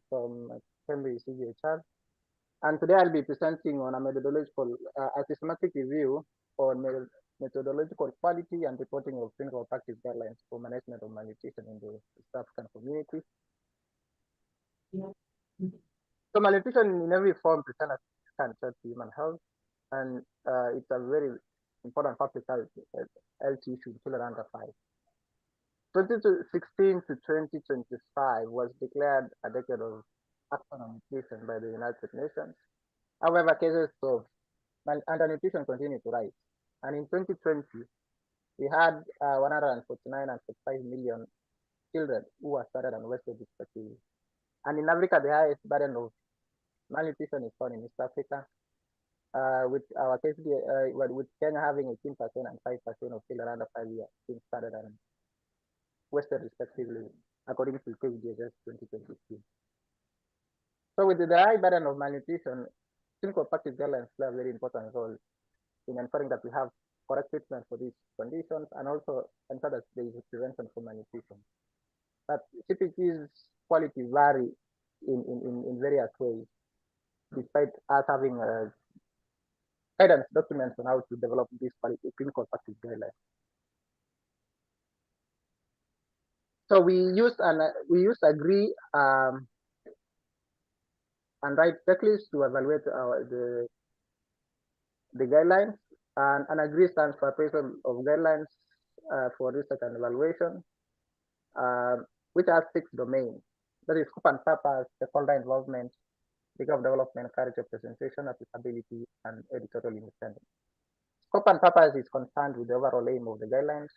from Cambridge CGHR, and today I'll be presenting on a methodological, a systematic review on methodological quality and reporting of clinical practice guidelines for management of malnutrition in the East African community. So malnutrition in every form presents a threat to human health, and it's a very important public health issue in children under 5. 2016 to 2025 was declared a decade of action on nutrition by the United Nations. However, cases of undernutrition continue to rise. And in 2020, we had 149 and 45 million children who were started and wasted respectively. And in Africa, the highest burden of malnutrition is found in East Africa, with our with Kenya having 18% and 5% of children under 5 years being started and wasted respectively, according to KNDI 2022. So with the high burden of malnutrition, clinical practice guidelines play a very important role in ensuring that we have correct treatment for these conditions and also ensure that there is prevention for malnutrition. But CPG's quality vary in various ways, despite us having guidance documents on how to develop these clinical practice guidelines. So we used agree and write checklists to evaluate the guidelines, and agree stands for appraisal of guidelines for research and evaluation, which has 6 domains. That is scope and purpose, stakeholder involvement, degree of development, character representation, applicability, and editorial independence. Scope and purpose is concerned with the overall aim of the guidelines,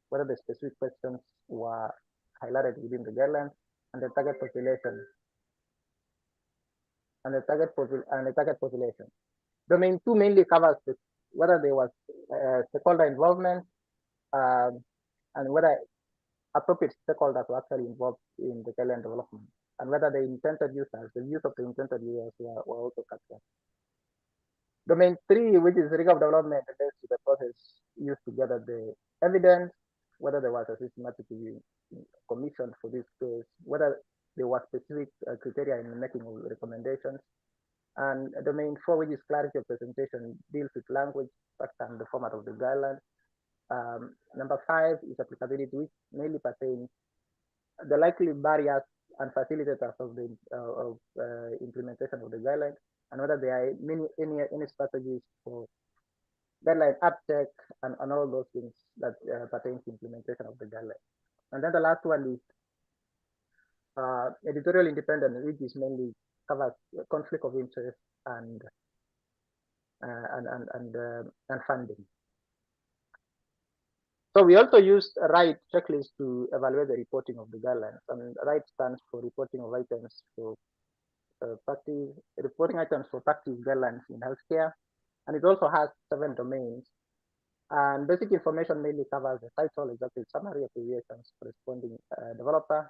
whether the specific questions were highlighted within the guidelines, and the target population. Domain 2 mainly covers whether there was stakeholder involvement, and whether appropriate stakeholders were actually involved in the guideline development, and whether the intended users, the views of the intended users were also captured. Domain 3, which is rigor of development, relates to the process used to gather the evidence, whether there was a systematic review commission for this case, whether there was specific criteria in making of recommendations. And domain 4, which is clarity of presentation, deals with language, structure, and the format of the guidelines. Number 5 is applicability, which mainly pertains the likely barriers and facilitators of the implementation of the guidelines, and whether there are any strategies for guideline uptake and all those things that pertain to implementation of the guidelines. And then the last one is editorial independence, which is mainly covers conflict of interest and funding. So we also used a RIGHT checklist to evaluate the reporting of the guidelines. And RIGHT stands for reporting of items for reporting items for practice guidelines in healthcare. And it also has 7 domains. And basic information mainly covers the title, executive summary, abbreviations, corresponding developer.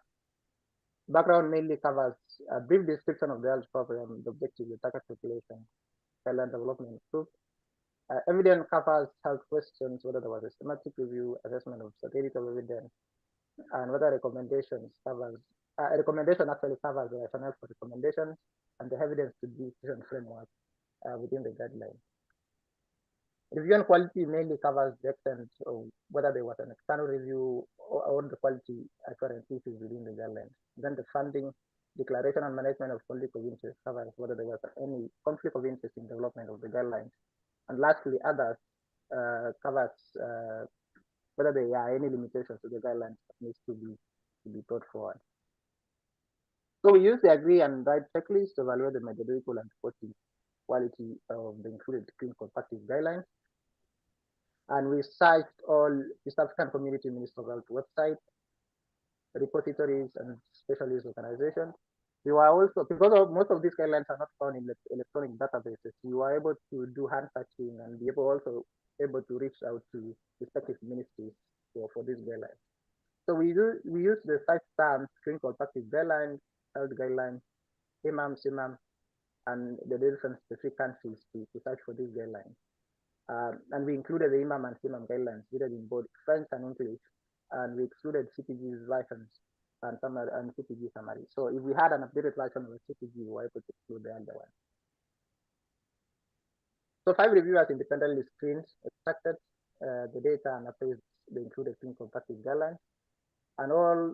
Background mainly covers a brief description of the health program, the objective, the target population, guideline development group. Evidence covers health questions, whether there was a systematic review, assessment of stability of evidence, and whether recommendations covers, recommendation actually covers the rationale for recommendations and the evidence to decision framework within the guideline. Review and quality mainly covers the extent of whether there was an external review or the quality assurance issues within the guidelines. Then the funding, declaration and management of conflict of interest covers whether there was any conflict of interest in development of the guidelines. And lastly, others covers whether there are any limitations to the guidelines that needs to be brought forward. So we use the agree and write checklist to evaluate the methodological and reporting quality of the included clinical practice guidelines. And we searched all East African Community Ministry of Health website, repositories, and specialist organizations. We were also, because most of these guidelines are not found in electronic databases, we were able to do hand searching and be able to reach out to respective ministries for these guidelines. So we use the search terms clinical practice guidelines, health guidelines, IMAM, CIMAM, and the different specific countries to search for these guidelines. And we included the IMAM and CIMAM guidelines written in both French and English, and we excluded CPG's versions and CPG summary. So if we had an updated version of the CPG, we were able to exclude the other one. So 5 reviewers independently screened, extracted the data and appraised the included clinical practice guidelines. And all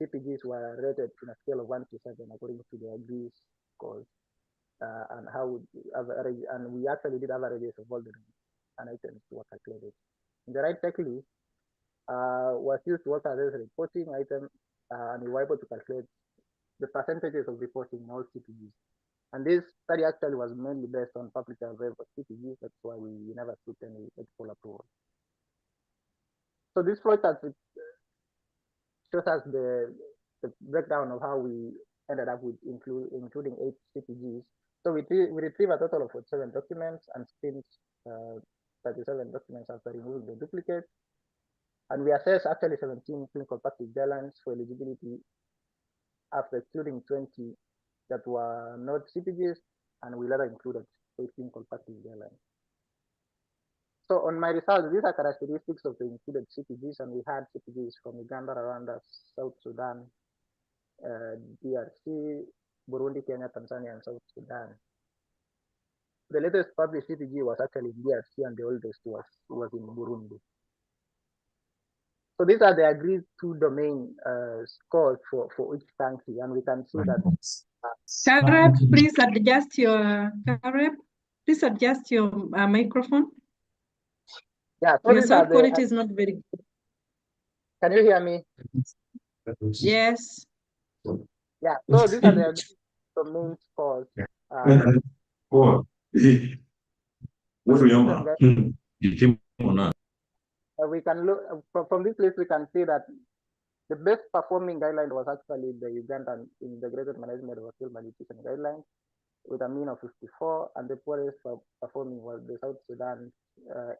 CPGs were rated on a scale of 1 to 7 according to the agreed scores. And how would average, and we actually did averages of all the items to were calculated. In the right checklist was used to work as a reporting item, and we were able to calculate the percentages of reporting in all CPGs. And this study actually was mainly based on public available CPGs. That's why we never took any ethical approval. So this flow chart shows us the breakdown of how we ended up with including 8 CPGs. So we retrieve a total of 47 documents and screened 37 documents after removing the duplicates. And we assess actually 17 clinical practice guidelines for eligibility after excluding 20 that were not CPGs, and we later included 8 clinical practice guidelines. So on my results, these are characteristics of the included CPGs, and we had CPGs from Uganda, Rwanda, South Sudan, DRC, Burundi, Kenya, Tanzania, and South Sudan. The latest published CPG was actually in DRC, and the oldest was in Burundi. So these are the agreed 2 domain scores for each country, and we can see that. Kareb, please adjust your microphone. Yeah, so Your sound quality is not very good. Can you hear me? Yes. Yeah, so these are the domain scores. We can look from this list. We can see that the best performing guideline was actually the Ugandan Integrated Management of Acute Malnutrition guideline, with a mean of 54, and the poorest performing was the South Sudan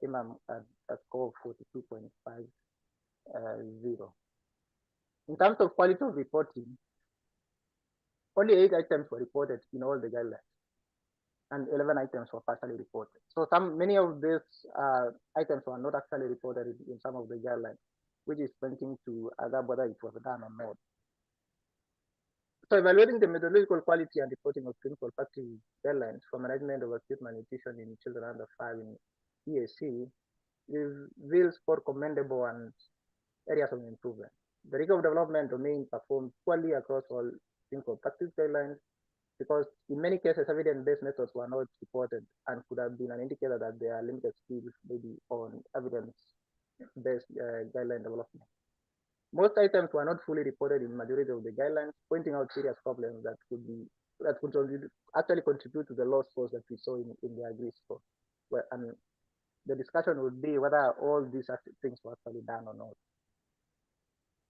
IMAM at a score of 42.50. In terms of quality of reporting, only 8 items were reported in all the guidelines, and 11 items were partially reported. So many of these items were not actually reported in some of the guidelines, which is pointing to whether it was done or not. So evaluating the methodological quality and reporting of clinical practice guidelines for management of acute malnutrition in children under 5 in EAC reveals 4 commendable and areas of improvement. The rigor of development domain performed poorly across all clinical practice guidelines because in many cases evidence-based methods were not reported and could have been an indicator that there are limited skills maybe on evidence-based guideline development. Most items were not fully reported in majority of the guidelines, pointing out serious problems that could actually contribute to the low scores that we saw in the agreed score. And the discussion would be whether all these things were actually done or not.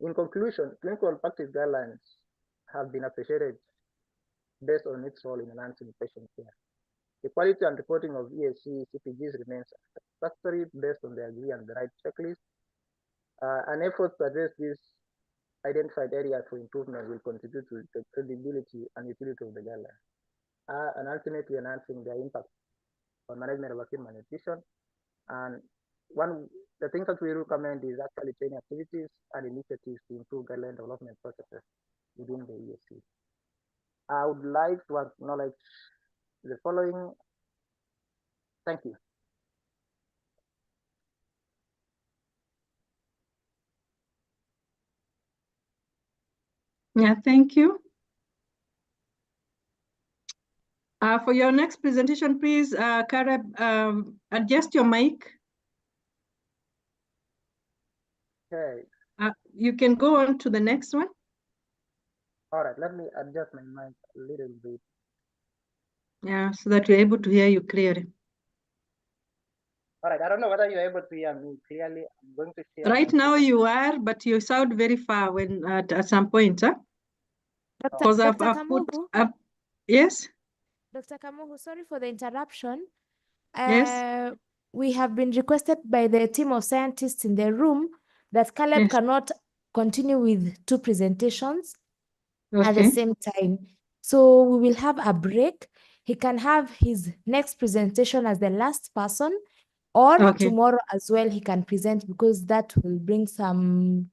In conclusion, clinical practice guidelines have been appreciated based on its role in enhancing patient care. The quality and reporting of EAC CPGs remains satisfactory based on the agree and the right checklist. An effort to address these identified areas for improvement will contribute to the credibility and utility of the guidelines, and ultimately enhancing their impact on management of acute malnutrition. And the things that we recommend is actually training activities and initiatives to improve guideline development processes within the EAC. I would like to acknowledge the following. Thank you. Yeah, thank you. For your next presentation, please, Kareb, adjust your mic. Okay. You can go on to the next one. All right, let me adjust my mic a little bit. Yeah, so that we're able to hear you clearly. All right, I don't know whether you're able to hear me clearly. I'm going to share. Right now you are, but you sound very far when at some point, huh? Because I've put up. Yes. Dr. Kamuhu, sorry for the interruption. Yes. We have been requested by the team of scientists in the room that Caleb cannot continue with 2 presentations at the same time. So we will have a break. He can have his next presentation as the last person, or tomorrow as well he can present, because that will bring some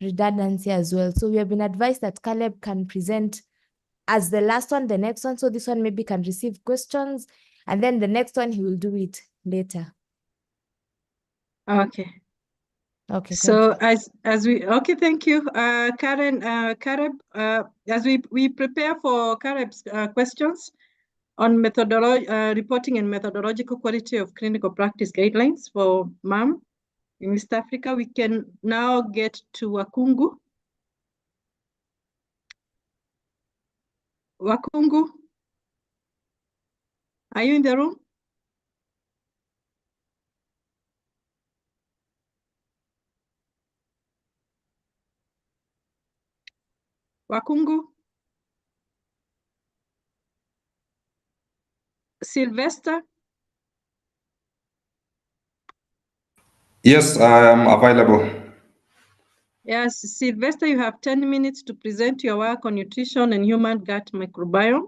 redundancy as well. So we have been advised that Caleb can present as the last one, the next one. So this one maybe can receive questions, and then the next one he will do it later. Okay. Okay. So as we thank you, Kareb. As we prepare for Kareb's questions on reporting and methodological quality of clinical practice guidelines for MAM in East Africa, we can now get to Wakungu. Wakungu, are you in the room? Wakungu? Sylvester? Yes, I am available. Yes, Sylvester, you have 10 minutes to present your work on nutrition and human gut microbiome,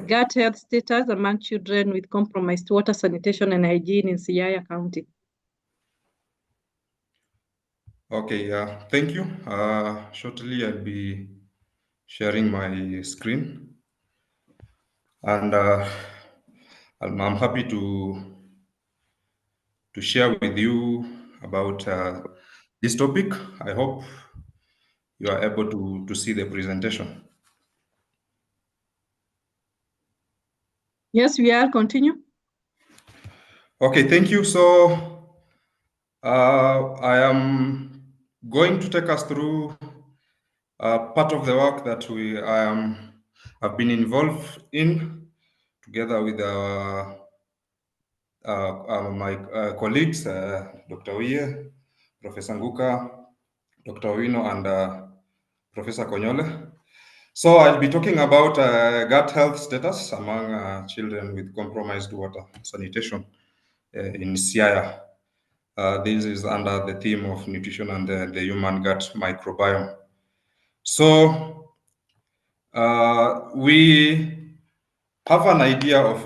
gut health status among children with compromised water, sanitation, and hygiene in Siaya County. Okay, thank you. Shortly, I'll be sharing my screen. And I'm happy to share with you about this topic. I hope you are able to see the presentation. Yes, we are. Continue. Okay, thank you. So I am going to take us through part of the work that have been involved in together with my colleagues, Dr. Oye, Professor Nguka, Dr. Owino, and Professor Konyole. So I'll be talking about gut health status among children with compromised water sanitation in Siaya. This is under the theme of nutrition and the human gut microbiome. So we have an idea of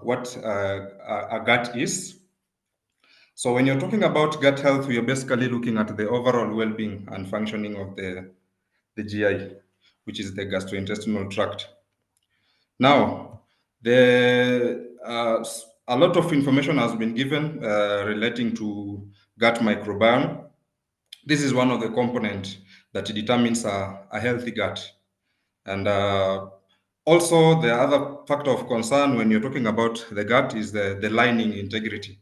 what a gut is. So when you're talking about gut health, we are basically looking at the overall well-being and functioning of the GI, which is the gastrointestinal tract. Now, a lot of information has been given relating to gut microbiome. This is one of the components that determines a healthy gut. And also, the other factor of concern when you're talking about the gut is the lining integrity.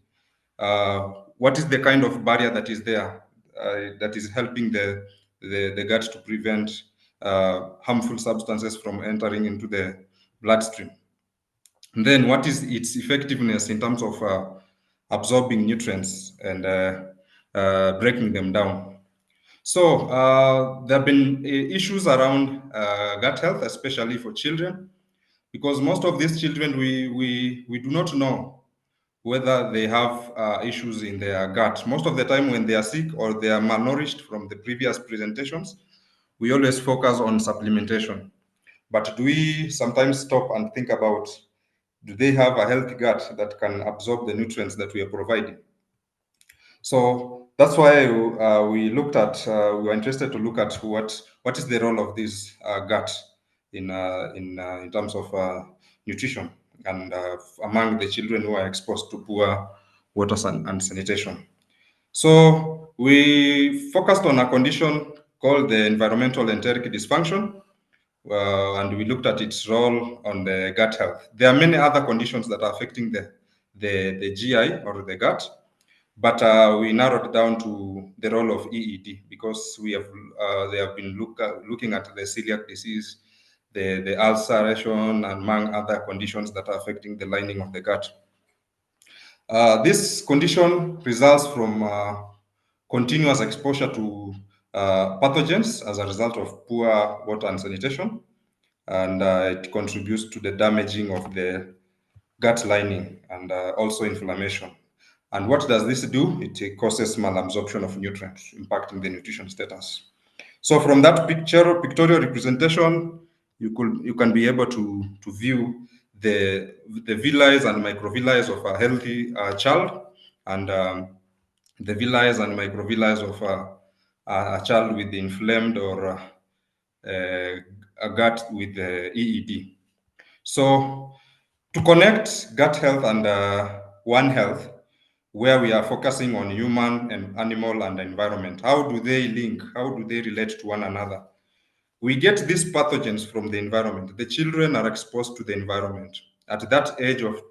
What is the kind of barrier that is there that is helping the gut to prevent harmful substances from entering into the bloodstream? And then what is its effectiveness in terms of absorbing nutrients and breaking them down? So there have been issues around gut health, especially for children, because most of these children, we do not know whether they have issues in their gut. Most of the time when they are sick or they are malnourished from the previous presentations, we always focus on supplementation. But do we sometimes stop and think about, do they have a healthy gut that can absorb the nutrients that we are providing? So that's why we were interested to look at what is the role of this gut in terms of nutrition and among the children who are exposed to poor water and sanitation. So we focused on a condition called the environmental enteric dysfunction, and we looked at its role on the gut health. There are many other conditions that are affecting the GI or the gut, but we narrowed down to the role of EED because they have been looking at the celiac disease, the ulceration, and among other conditions that are affecting the lining of the gut. This condition results from continuous exposure to pathogens as a result of poor water and sanitation, and it contributes to the damaging of the gut lining and also inflammation. And what does this do? It causes malabsorption of nutrients, impacting the nutrition status. So from that pictorial representation, you can be able to view the villi and microvilli of a healthy child, and the villi and microvilli of a child with inflamed or a gut with EED. So to connect gut health and One Health, where we are focusing on human and animal and environment, how do they link? How do they relate to one another? We get these pathogens from the environment. The children are exposed to the environment. At that age of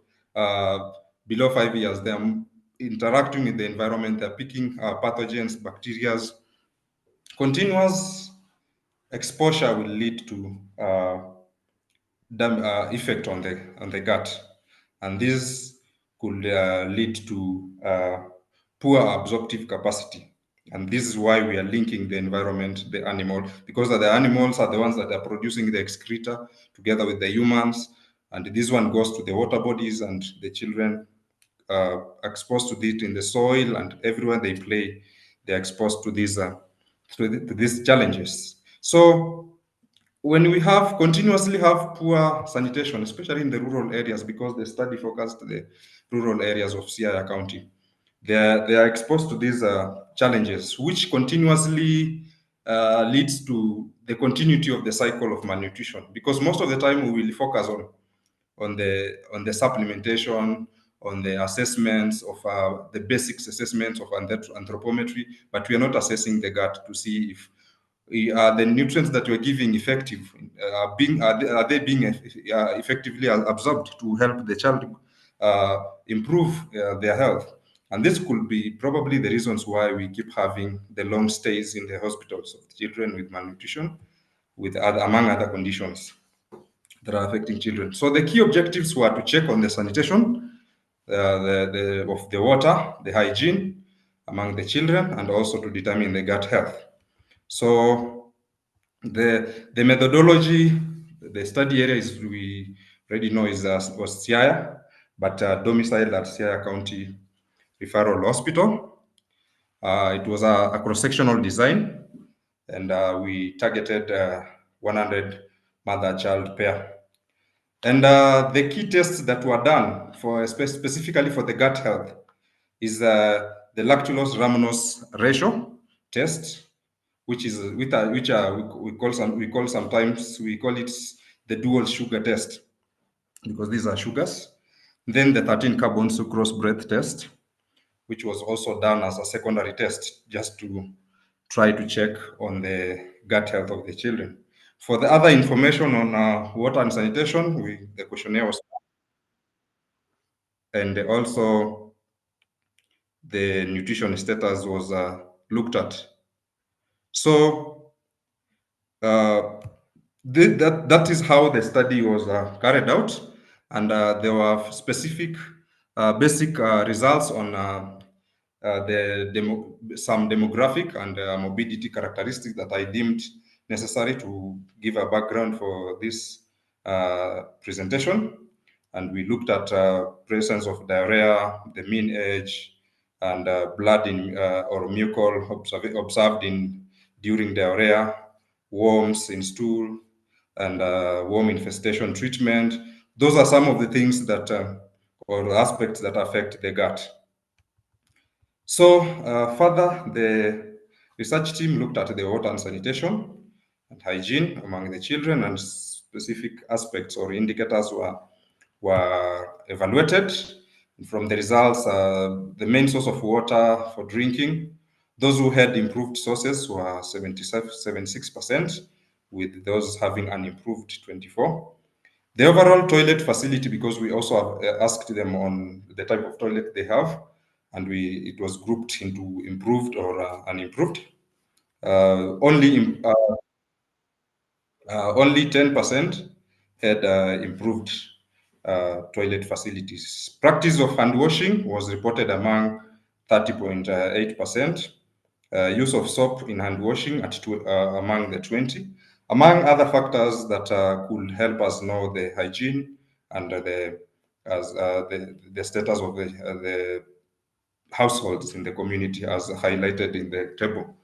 below 5 years, they are interacting with the environment. They're picking pathogens, bacteria. Continuous exposure will lead to effect on the gut, and this could lead to poor absorptive capacity. And this is why we are linking the environment, the animal, because the animals are the ones that are producing the excreta together with the humans, and this one goes to the water bodies, and the children exposed to it in the soil, and everywhere they play, they're exposed to these challenges. So when we continuously have poor sanitation, especially in the rural areas, because the study focused the rural areas of Siaya County, they are exposed to these challenges, which continuously leads to the continuity of the cycle of malnutrition. Because most of the time we will focus on the supplementation, on the assessments of the basics assessments of anthropometry, but we are not assessing the gut to see if are the nutrients that we're giving effective, are they being effectively absorbed to help the child improve their health. And this could be probably the reasons why we keep having the long stays in the hospitals of children with malnutrition, among other conditions that are affecting children. So the key objectives were to check on the sanitation of the water, the hygiene among the children, and also to determine the gut health. So the methodology, the study area is, we already know, was Siaya, but domiciled at Siaya County Referral Hospital. It was a cross-sectional design, and we targeted 100 mother-child pair. And the key tests that were done specifically for the gut health is the lactulose-rhamnose ratio test, which is we call it the dual sugar test, because these are sugars. Then the 13 carbon sucrose breath test, which was also done as a secondary test, just to try to check on the gut health of the children. For the other information on water and sanitation, the questionnaire was, and also the nutrition status was looked at. So that is how the study was carried out, and there were specific basic results on some demographic and morbidity characteristics that I deemed necessary to give a background for this presentation. And we looked at presence of diarrhea, the mean age, and blood or mucol observed during diarrhea, worms in stool, and worm infestation treatment. Those are some of the things that or aspects that affect the gut. So further, the research team looked at the water and sanitation and hygiene among the children, and specific aspects or indicators were evaluated. From the results, the main source of water for drinking, those who had improved sources were 76%, with those having unimproved 24%. The overall toilet facility, because we also have asked them on the type of toilet they have, and it was grouped into improved or unimproved. Only 10% had improved toilet facilities. Practice of hand washing was reported among 30.8%. Use of soap in hand washing among the 20. Among other factors that could help us know the hygiene and the status of the households in the community, as highlighted in the table.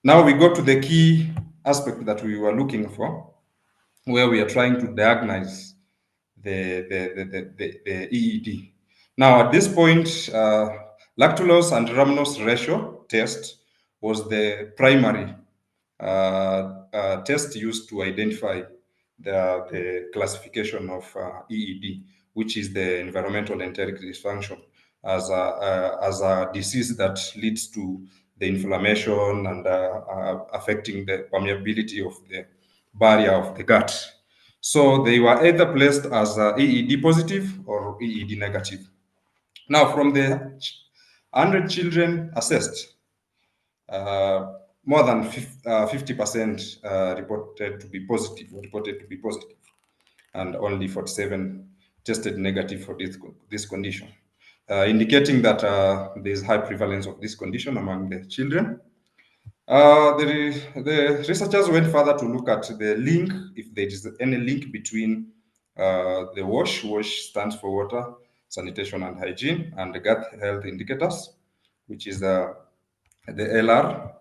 Now we go to the key aspect that we were looking for, where we are trying to diagnose the EED. Now at this point, lactulose and rhamnose ratio test was the primary test used to identify the classification of EED, which is the environmental enteric dysfunction, as a disease that leads to the inflammation and affecting the permeability of the barrier of the gut. So they were either placed as EED positive or EED negative. Now, from the 100 children assessed, more than 50% reported to be positive. and only 47 tested negative for this condition, indicating that there is high prevalence of this condition among the children. The researchers went further to look at the link, if there is any link between the WASH stands for water, sanitation and hygiene, and the gut health indicators, which is the LR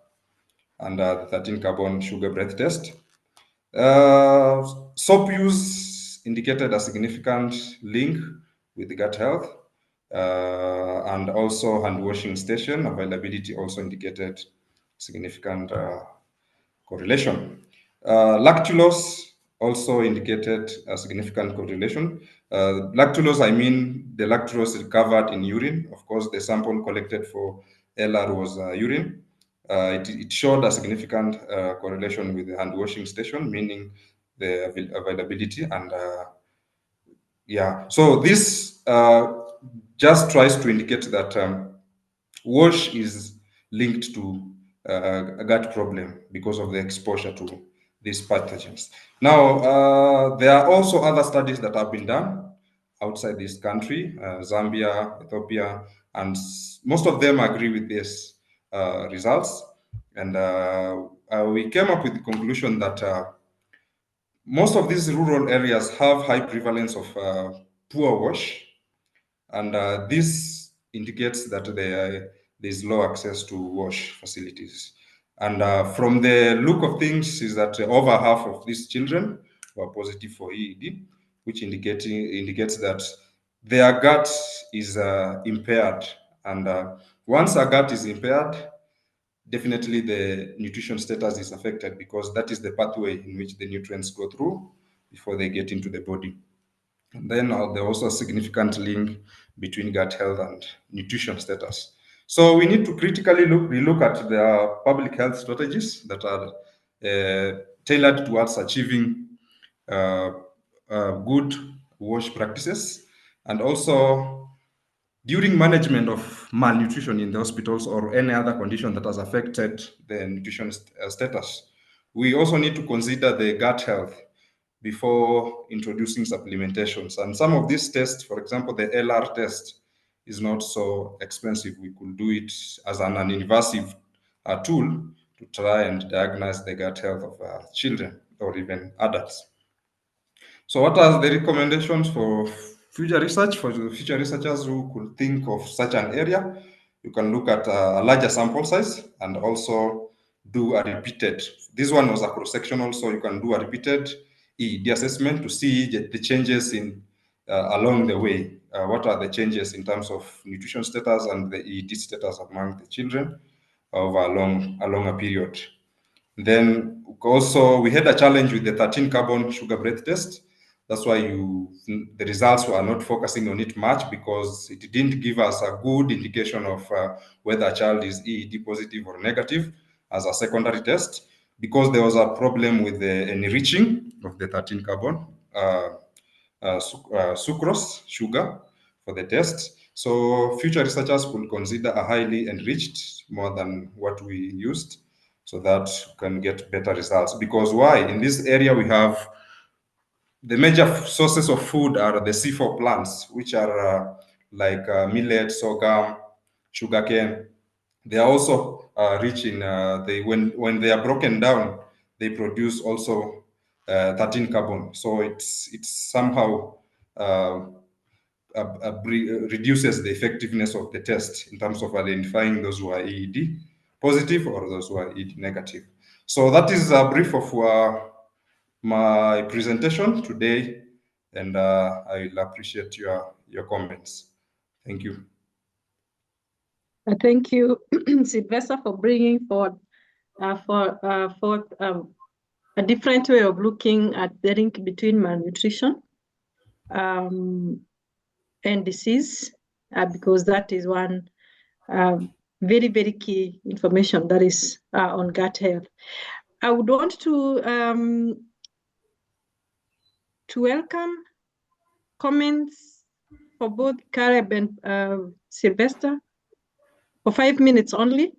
and the 13 carbon sugar breath test. Soap use indicated a significant link with the gut health, and also hand washing station availability also indicated significant correlation. Lactulose also indicated a significant correlation. Lactulose, I mean the lactulose recovered in urine. Of course, the sample collected for LR was urine. It showed a significant correlation with the hand washing station, meaning the availability. And yeah, so this just tries to indicate that WASH is linked to a gut problem because of the exposure to these pathogens. Now, there are also other studies that have been done outside this country, Zambia, Ethiopia, and most of them agree with these results. And we came up with the conclusion that most of these rural areas have high prevalence of poor WASH, and this indicates that there is low access to WASH facilities. And from the look of things is that over half of these children were positive for EED, which indicates that their gut is impaired. And once a gut is impaired, definitely the nutrition status is affected, because that is the pathway in which the nutrients go through before they get into the body. And then there's also a significant link between gut health and nutrition status. So we need to critically relook at the public health strategies that are tailored towards achieving good WASH practices, and also during management of malnutrition in the hospitals or any other condition that has affected the nutrition status. We also need to consider the gut health before introducing supplementations. And some of these tests, for example, the LR test, is not so expensive. We could do it as an invasive tool to try and diagnose the gut health of children or even adults. So what are the recommendations for future research? For the future researchers who could think of such an area, you can look at a larger sample size and also do a repeated. This one was a cross-sectional, so you can do a repeated EED assessment to see the changes in along the way. What are the changes in terms of nutrition status and the EED status among the children over a longer period. Then also we had a challenge with the 13 carbon sugar breath test. That's why the results were not focusing on it much, because it didn't give us a good indication of whether a child is EED positive or negative as a secondary test, because there was a problem with the enriching of the 13 carbon sucrose sugar for the test. So future researchers could consider a highly enriched more than what we used, so that we can get better results. Because why? In this area we have the major sources of food are the C4 plants, which are like millet, sorghum, sugarcane. They are also rich in, when they are broken down, they produce also 13 carbon. So it's somehow reduces the effectiveness of the test in terms of identifying those who are EED positive or those who are EED negative. So that is a brief of my presentation today, and I will appreciate your comments. Thank you. Thank you, Sylvester, for bringing forward a different way of looking at the link between malnutrition and disease, because that is one very, very key information that is on gut health. I would want to welcome comments for both Caleb and Sylvester for 5 minutes only.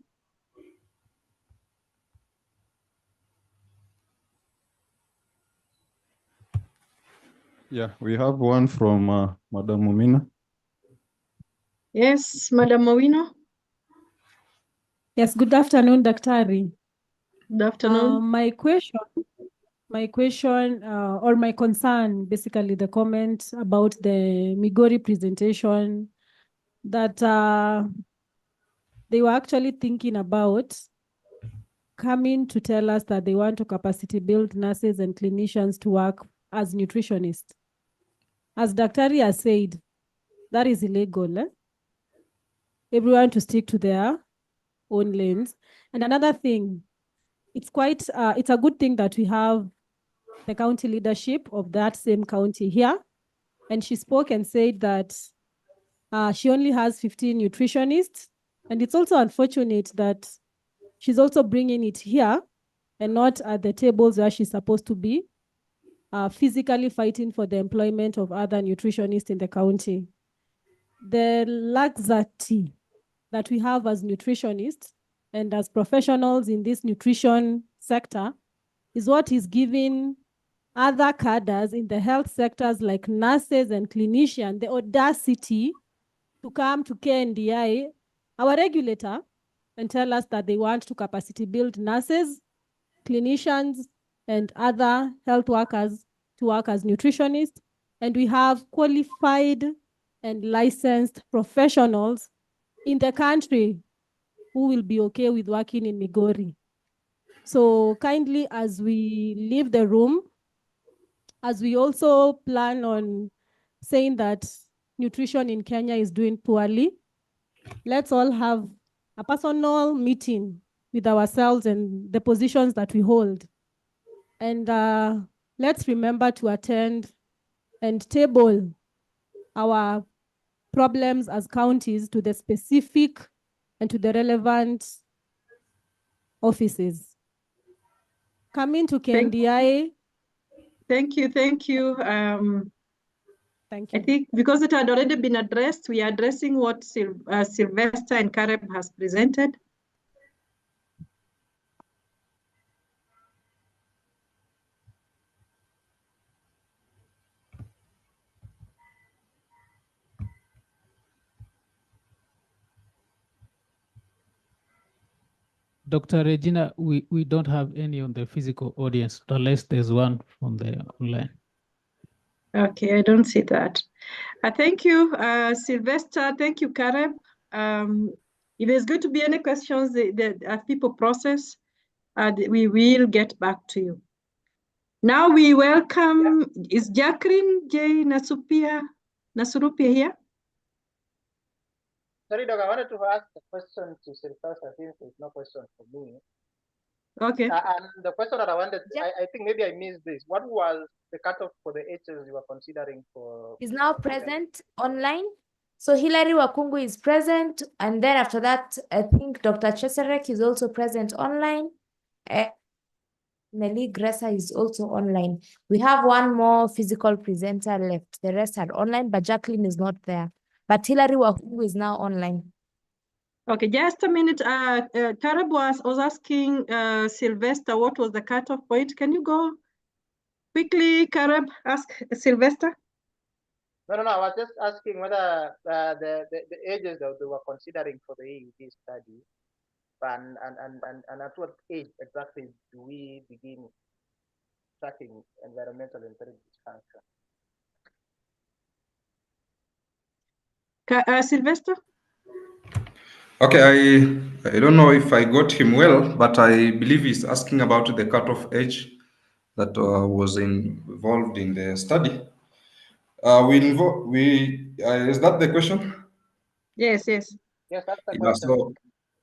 Yeah, we have one from Madam Mumina. Yes, Madam Mowino. Yes, good afternoon, Daktari. Good afternoon. My question, or my concern, basically the comment about the Migori presentation that they were actually thinking about coming to tell us that they want to capacity build nurses and clinicians to work as nutritionists. As Daktari has said, that is illegal. Everyone to stick to their own lanes. And another thing, it's a good thing that we have the county leadership of that same county here. And she spoke and said that she only has 15 nutritionists. And it's also unfortunate that she's also bringing it here and not at the tables where she's supposed to be, physically fighting for the employment of other nutritionists in the county. The laxity that we have as nutritionists and as professionals in this nutrition sector is what is giving other cadres in the health sectors like nurses and clinicians the audacity to come to KNDI, our regulator, and tell us that they want to capacity build nurses, clinicians, and other health workers to work as nutritionists. And we have qualified and licensed professionals in the country who will be okay with working in Migori. So kindly, as we leave the room, as we also plan on saying that nutrition in Kenya is doing poorly, let's all have a personal meeting with ourselves and the positions that we hold. And let's remember to attend and table our problems as counties to the specific and to the relevant offices. Coming to KNDI. Thank you. Thank you. I think because it had already been addressed, we are addressing what Sylvester and Caleb has presented. Dr. Regina, we don't have any on the physical audience unless there's one from the online. Okay, I don't see that. Thank you, Sylvester. Thank you, Caleb. If there's going to be any questions as people process, we will get back to you. Now we welcome, is Jacqueline J. Nasurupia here? Sorry, Doc, I wanted to ask a question to Sylvester since there's no question for me. Okay. And the question that I wanted, I think maybe I missed this. What was the cutoff for the H's you were considering for? Is now present online. So Hilary Wakungu is present. And then after that, I think Dr. Cheserek is also present online. Nelly Gressa is also online. We have one more physical presenter left. The rest are online, but Jacqueline is not there. But Hilary Wakungu is now online. Okay, just a minute. Caleb was asking Sylvester what was the cutoff point. Can you go quickly, Caleb, ask Sylvester? No, I was just asking whether the ages that they were considering for the EED study, and at what age exactly do we begin tracking environmental impaired dysfunction? Sylvester? Okay, I don't know if I got him well, but I believe he's asking about the cutoff age that was involved in the study. Is that the question? Yes. Yes, that's the Yeah, question. so,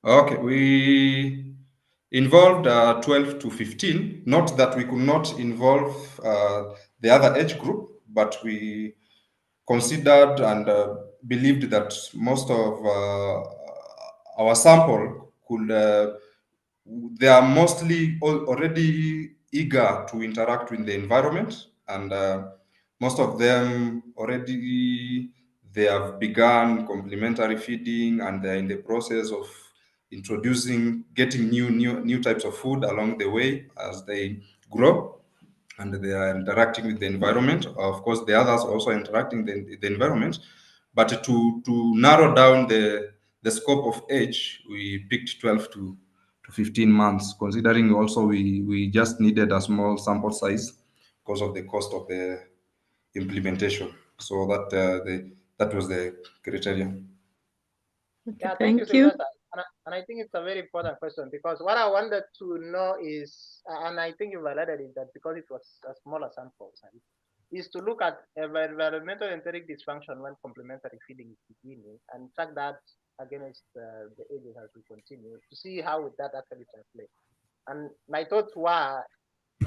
okay, we involved 12 to 15. Not that we could not involve the other age group, but we considered and believed that most of our sample could, they are mostly already eager to interact with the environment, and most of them already, they have begun complementary feeding, and they're in the process of getting new types of food along the way as they grow. and they are interacting with the environment. Of course, the others also interacting the environment, but to narrow down the scope of age, we picked 12 to 15 months, considering also we just needed a small sample size because of the cost of the implementation. So that was the criteria. Yeah, thank you, Sylvester. And I think it's a very important question, because what I wanted to know is, and I think you validated it, that because it was a smaller sample size, is to look at environmental enteric dysfunction when complementary feeding is beginning and track that against the ages as we continue to see how would that actually translate. And my thoughts were,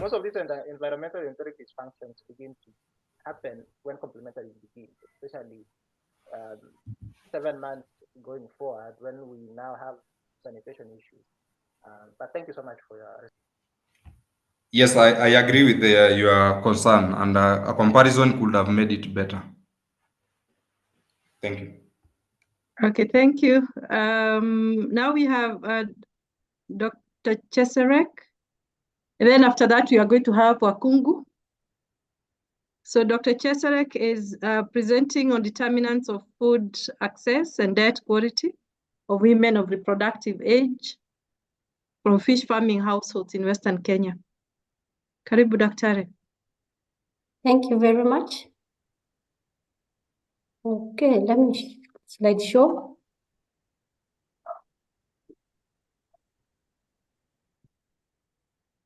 most of these environmental enteric dysfunctions begin to happen when complementary begin, especially 7 months going forward when we now have sanitation issues. But thank you so much for your. Yes, I agree with your concern, and a comparison could have made it better. Thank you. Okay, thank you. Now we have Dr. Cheserek. And then after that, we are going to have Wakungu. So Dr. Cheserek is presenting on determinants of food access and diet quality of women of reproductive age from fish farming households in Western Kenya. Karibu Daktari. Thank you very much. Okay, let me slide show.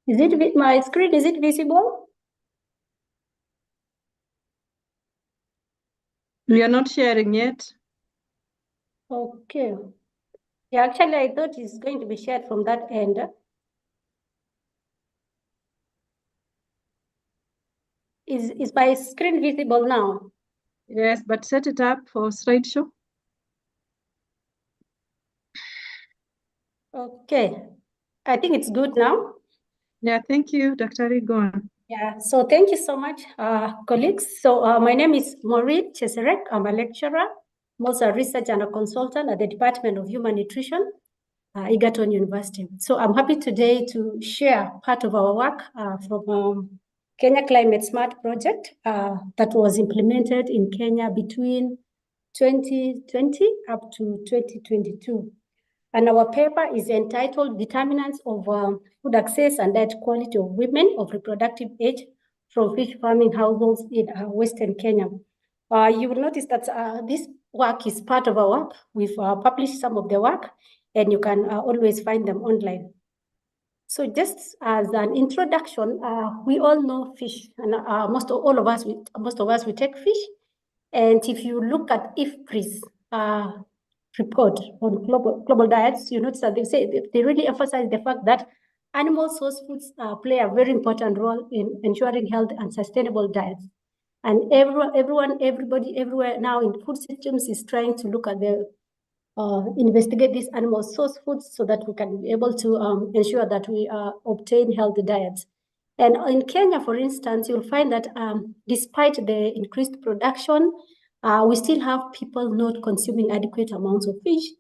Is it my screen? Is it visible? We are not sharing yet. Okay. Yeah, actually, I thought it's going to be shared from that end. Is my screen visible now? Yes, but set it up for slideshow. Okay. I think it's good now. Yeah, thank you, Dr. Go on. Yeah, so thank you so much, colleagues. So my name is Maureen Cheserek. I'm a lecturer, I'm also a research and a consultant at the Department of Human Nutrition, Egerton University. So I'm happy today to share part of our work from Kenya Climate Smart project that was implemented in Kenya between 2020 up to 2022. And our paper is entitled Determinants of Food Access and Diet Quality of Women of Reproductive Age from Fish Farming Households in Western Kenya. You will notice that this work is part of our work. We've published some of the work, and you can always find them online. So just as an introduction, we all know fish, and most of us we take fish. And if you look at IFPRI's report on global diets, you notice that they really emphasize the fact that animal source foods play a very important role in ensuring health and sustainable diets. And everybody everywhere now in food systems is trying to look at the investigate these animal source foods so that we can be able to ensure that we obtain healthy diets. And in Kenya, for instance, you'll find that despite the increased production, we still have people not consuming adequate amounts of fish.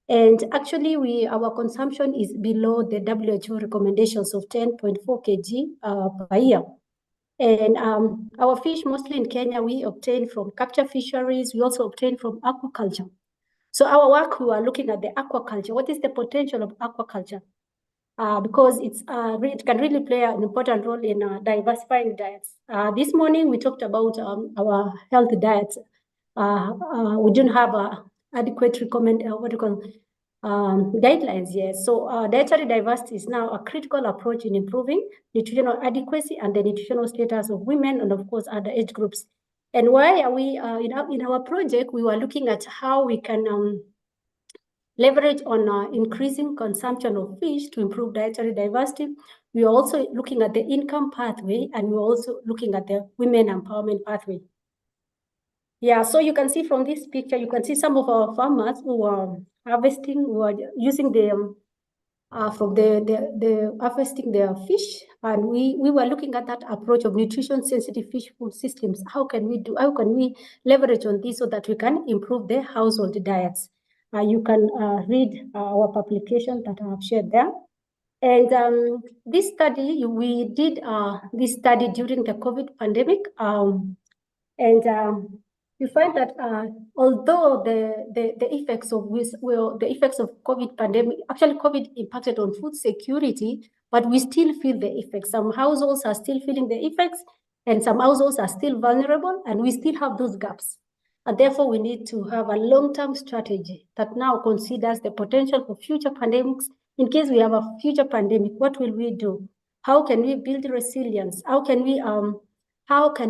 And actually, our consumption is below the WHO recommendations of 10.4 kg per year. And our fish, mostly in Kenya, we obtain from capture fisheries. We also obtain from aquaculture. So our work, we are looking at the aquaculture. What is the potential of aquaculture? Because it can really play an important role in diversifying diets. This morning, we talked about our healthy diets. We don't have adequate guidelines yet. So dietary diversity is now a critical approach in improving nutritional adequacy and the nutritional status of women and, of course, other age groups. And why are we, in our project, we were looking at how we can leverage on increasing consumption of fish to improve dietary diversity. We are also looking at the income pathway, and we're also looking at the women empowerment pathway. Yeah, so you can see from this picture, you can see some of our farmers who are harvesting, who are using the harvesting their fish, and we were looking at that approach of nutrition sensitive fish food systems. How can we leverage on this so that we can improve their household diets? You can read our publication that I have shared there. And this study, we did this study during the COVID pandemic. You find that although the effects of COVID pandemic, actually COVID impacted on food security, but we still feel the effects. Some households are still feeling the effects, and some households are still vulnerable, and we still have those gaps. And therefore, we need to have a long-term strategy that now considers the potential for future pandemics. In case we have a future pandemic, what will we do? How can we build resilience? How can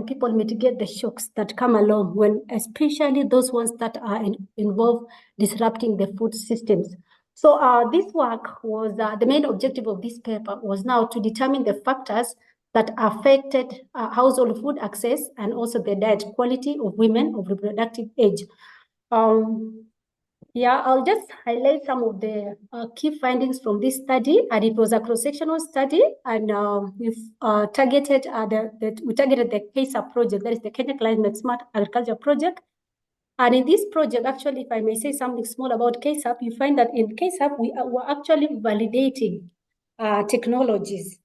people mitigate the shocks that come along when, especially those ones that are involve disrupting the food systems? So this work was, the main objective of this paper was now to determine the factors that affected household food access and also the diet quality of women of reproductive age. Yeah, I'll just highlight some of the key findings from this study, and it was a cross-sectional study, and we've targeted the KSAP project, that is the Kenya Climate Smart Agriculture Project. And in this project, actually, if I may say something small about KSAP, you find that in KSAP, we were actually validating technologies,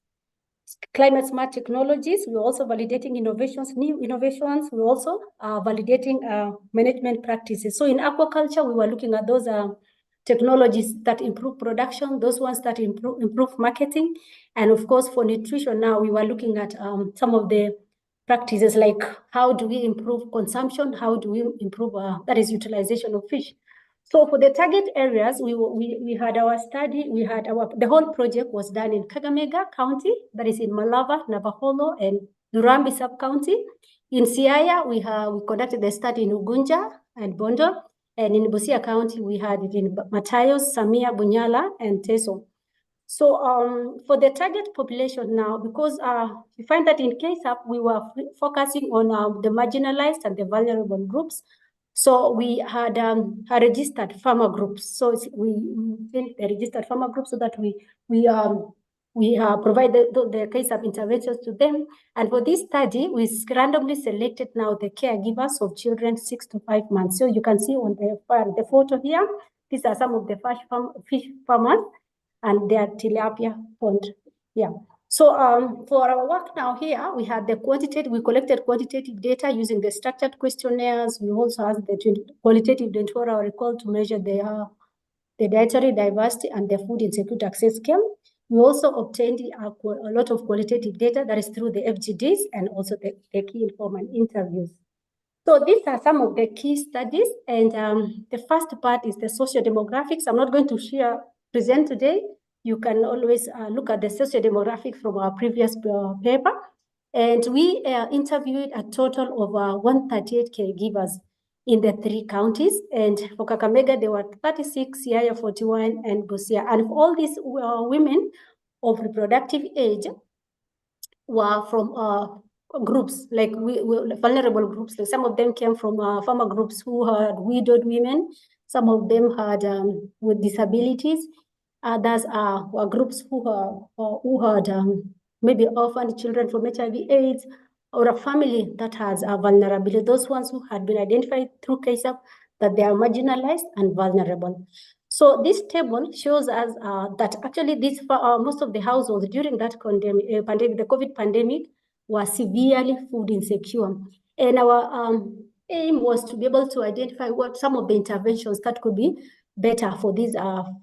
climate smart technologies. We're also validating innovations, new innovations. We're also validating management practices. So in aquaculture, we were looking at those technologies that improve production, those ones that improve marketing. And of course, for nutrition now, we were looking at some of the practices like how do we improve consumption, how do we improve, that is utilization of fish. So for the target areas, we had our study, the whole project was done in Kakamega County, that is in Malava, Navajo, and Durambi sub-county. In Siaya, we conducted the study in Ugunja and Bondo, and in Busia County, we had it in Matayos, Samia, Bunyala, and Teso. So for the target population now, because we find that in KSAP, we were focusing on the marginalized and the vulnerable groups. So we had registered farmer groups. So we built the registered farmer groups so that we provide the KSAP interventions to them. And for this study, we randomly selected now the caregivers of children 6 to 5 months. So you can see on the photo here, these are some of the fish farmers and their tilapia pond. Yeah. So for our work now here, we collected quantitative data using the structured questionnaires. We also have the qualitative 24-hour recall to measure the dietary diversity and the food insecurity access scale. We also obtained a lot of qualitative data that is through the FGDs and also the key informant interviews. So these are some of the key studies. And the first part is the socio-demographics. I'm not going to present today. You can always look at the socio-demographic from our previous paper. And we interviewed a total of 138 caregivers in the 3 counties. And for Kakamega, there were 36, Siaya 41, and Busia. And all these women of reproductive age were from groups, like vulnerable groups. Like some of them came from farmer groups who had widowed women. Some of them had with disabilities. Others were groups who had maybe orphaned children from HIV/AIDS, or a family that has a vulnerability. Those ones who had been identified through KSAP that they are marginalized and vulnerable. So this table shows us that actually most of the households during that pandemic, the COVID pandemic, were severely food insecure. And our aim was to be able to identify what some of the interventions that could be better for these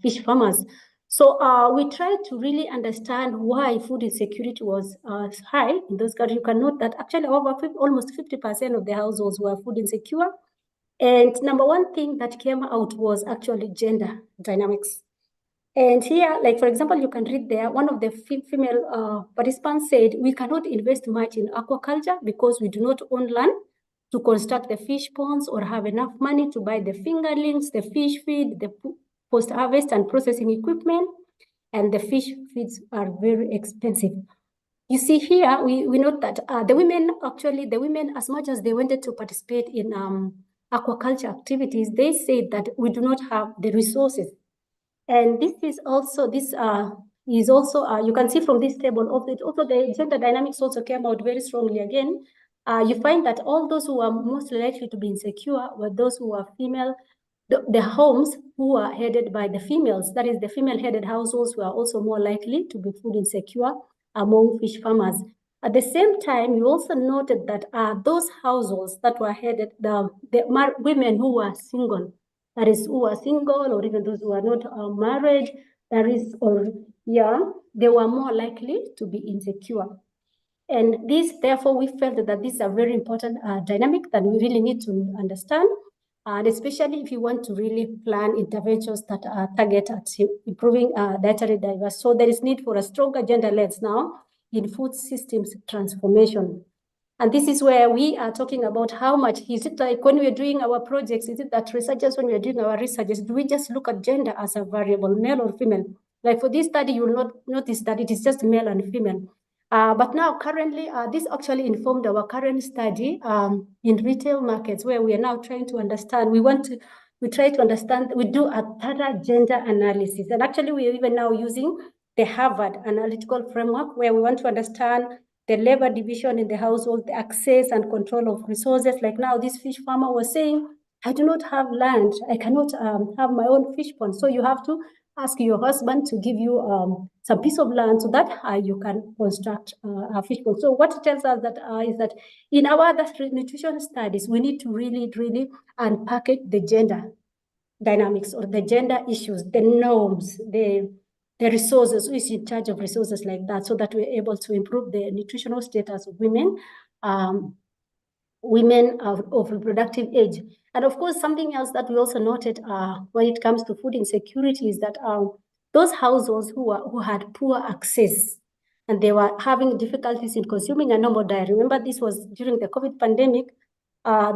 fish farmers. So we tried to really understand why food insecurity was high in those countries. You can note that actually almost 50% of the households were food insecure. And number one thing that came out was actually gender dynamics. And here, like for example, you can read there, one of the female participants said, we cannot invest much in aquaculture because we do not own land to construct the fish ponds or have enough money to buy the fingerlings, the fish feed, the post-harvest and processing equipment, and the fish feeds are very expensive. You see here, we note that the women, as much as they wanted to participate in aquaculture activities, they said that we do not have the resources. And this is also, you can see from this table, also the gender dynamics also came out very strongly again. You find that all those who are most likely to be insecure were those who are female, the homes who are headed by the females, that is the female-headed households, were also more likely to be food insecure among fish farmers. At the same time, we also noted that those households that were headed, the women who were single, that is, who were single, or even those who are not married, that is, or young, they were more likely to be insecure. And this, therefore, we felt that this is a very important dynamic that we really need to understand, and especially if you want to really plan interventions that are targeted at improving dietary diversity. So there is need for a stronger gender lens now in food systems transformation. And this is where we are talking about how much, is it like when we're doing our projects, is it that researchers, when we're doing our researches, do we just look at gender as a variable, male or female? Like for this study, you will not notice that it is just male and female. But now currently, this actually informed our current study in retail markets, where we are now trying to understand, we try to understand, we do a thorough gender analysis. And actually we are even now using the Harvard analytical framework, where we want to understand the labor division in the household, the access and control of resources. Like now this fish farmer was saying, I do not have land, I cannot have my own fish pond. So you have to ask your husband to give you some piece of land so that you can construct a fish pond. So what it tells us that is that in our other nutrition studies, we need to really unpack the gender dynamics or the gender issues, the norms, the resources, who is in charge of resources like that, so that we're able to improve the nutritional status of women, women of reproductive age. And of course, something else that we also noted when it comes to food insecurity is that those households who had poor access and they were having difficulties in consuming a normal diet. Remember, this was during the COVID pandemic.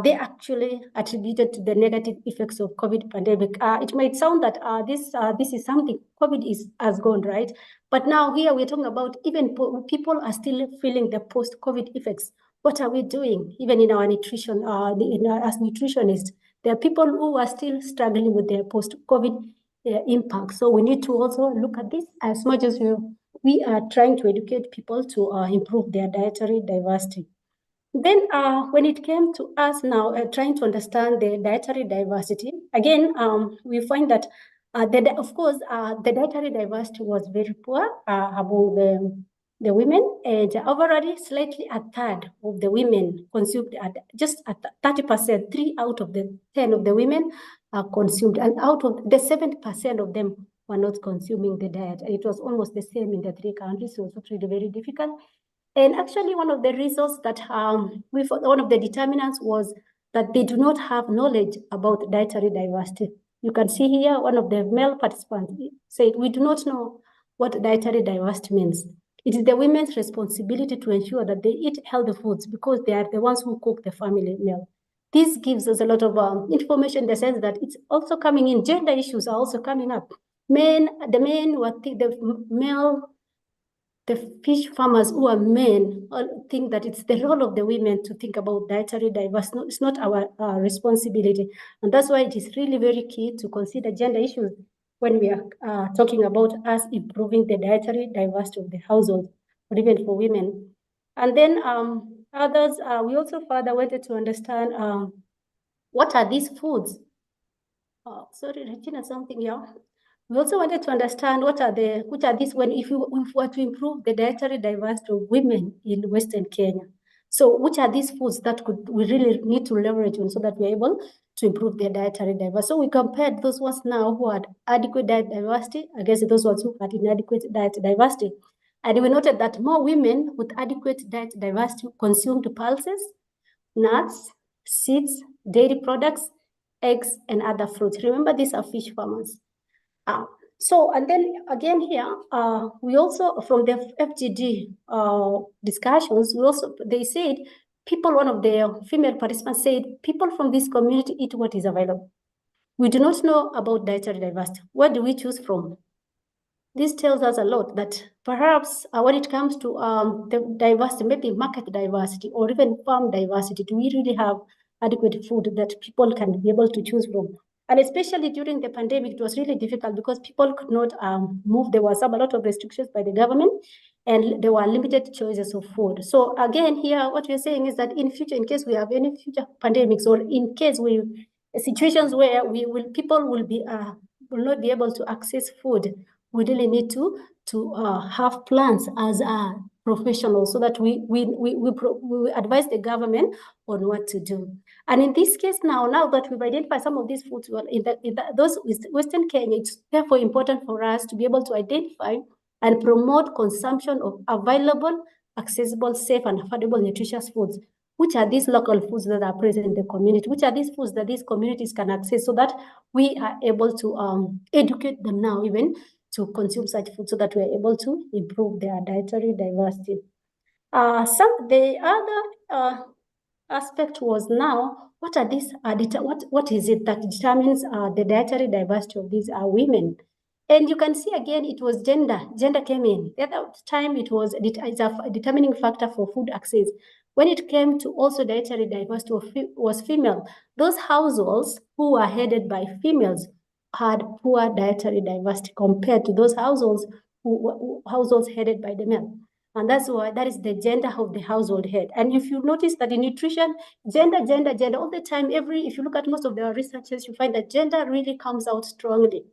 They actually attributed to the negative effects of COVID pandemic. It might sound that this is something, COVID has gone, right? But now here we're talking about even people are still feeling the post-COVID effects. What are we doing? Even in our nutrition, as nutritionists, there are people who are still struggling with their post-COVID impact. So we need to also look at this as much as we are trying to educate people to improve their dietary diversity. Then when it came to us now trying to understand the dietary diversity, again, we find that, of course, the dietary diversity was very poor among the women, and overall, slightly a third of the women consumed, just at 30%, 3 out of the 10 of the women consumed, and out of the 7% of them were not consuming the diet. It was almost the same in the 3 countries, so it was really very difficult. And actually, one of the reasons that one of the determinants was that they do not have knowledge about dietary diversity. You can see here, one of the male participants said, we do not know what dietary diversity means. It is the women's responsibility to ensure that they eat healthy foods because they are the ones who cook the family meal. This gives us a lot of information in the sense that it's also coming in. Gender issues are also coming up. The fish farmers who are men think that it's the role of the women to think about dietary diversity. It's not our responsibility. And that's why it is really very key to consider gender issues when we are talking about us improving the dietary diversity of the household, or even for women. And then others, we also further wanted to understand what are these foods? Sorry, Regina, something here. We also wanted to understand which are these, if we were to improve the dietary diversity of women in Western Kenya. So which are these foods that we really need to leverage on so that we're able to improve their dietary diversity? So we compared those ones now who had adequate diet diversity against those ones who had inadequate diet diversity. And we noted that more women with adequate diet diversity consumed pulses, nuts, seeds, dairy products, eggs, and other fruits. Remember, these are fish farmers. So, and then again here, we also, from the FGD discussions, they said, one of the female participants said, people from this community eat what is available. We do not know about dietary diversity. What do we choose from? This tells us a lot that perhaps when it comes to the diversity, maybe market diversity or even farm diversity, do we really have adequate food that people can be able to choose from? And especially during the pandemic, it was really difficult because people could not move. There was a lot of restrictions by the government and there were limited choices of food. So again, here, what we're saying is that in future, in case we have any future pandemics or in case we situations where people will not be able to access food, we really need to have plans as a professionals so that we advise the government on what to do. And in this case now that we've identified some of these foods, well, in those Western Kenya, it's therefore important for us to be able to identify and promote consumption of available, accessible, safe, and affordable nutritious foods. Which are these local foods that are present in the community? Which are these foods that these communities can access so that we are able to educate them now even to consume such food so that we are able to improve their dietary diversity. The other aspect was now, what are these, what is it that determines the dietary diversity of these women? And you can see again, it was gender. Gender came in. At that time, it's a determining factor for food access. When it came to also dietary diversity was female. Those households who were headed by females had poor dietary diversity compared to those households households headed by the male. And that's why that is the gender of the household head. And if you notice that in nutrition, gender all the time, if you look at most of the researches, you find that gender really comes out strongly.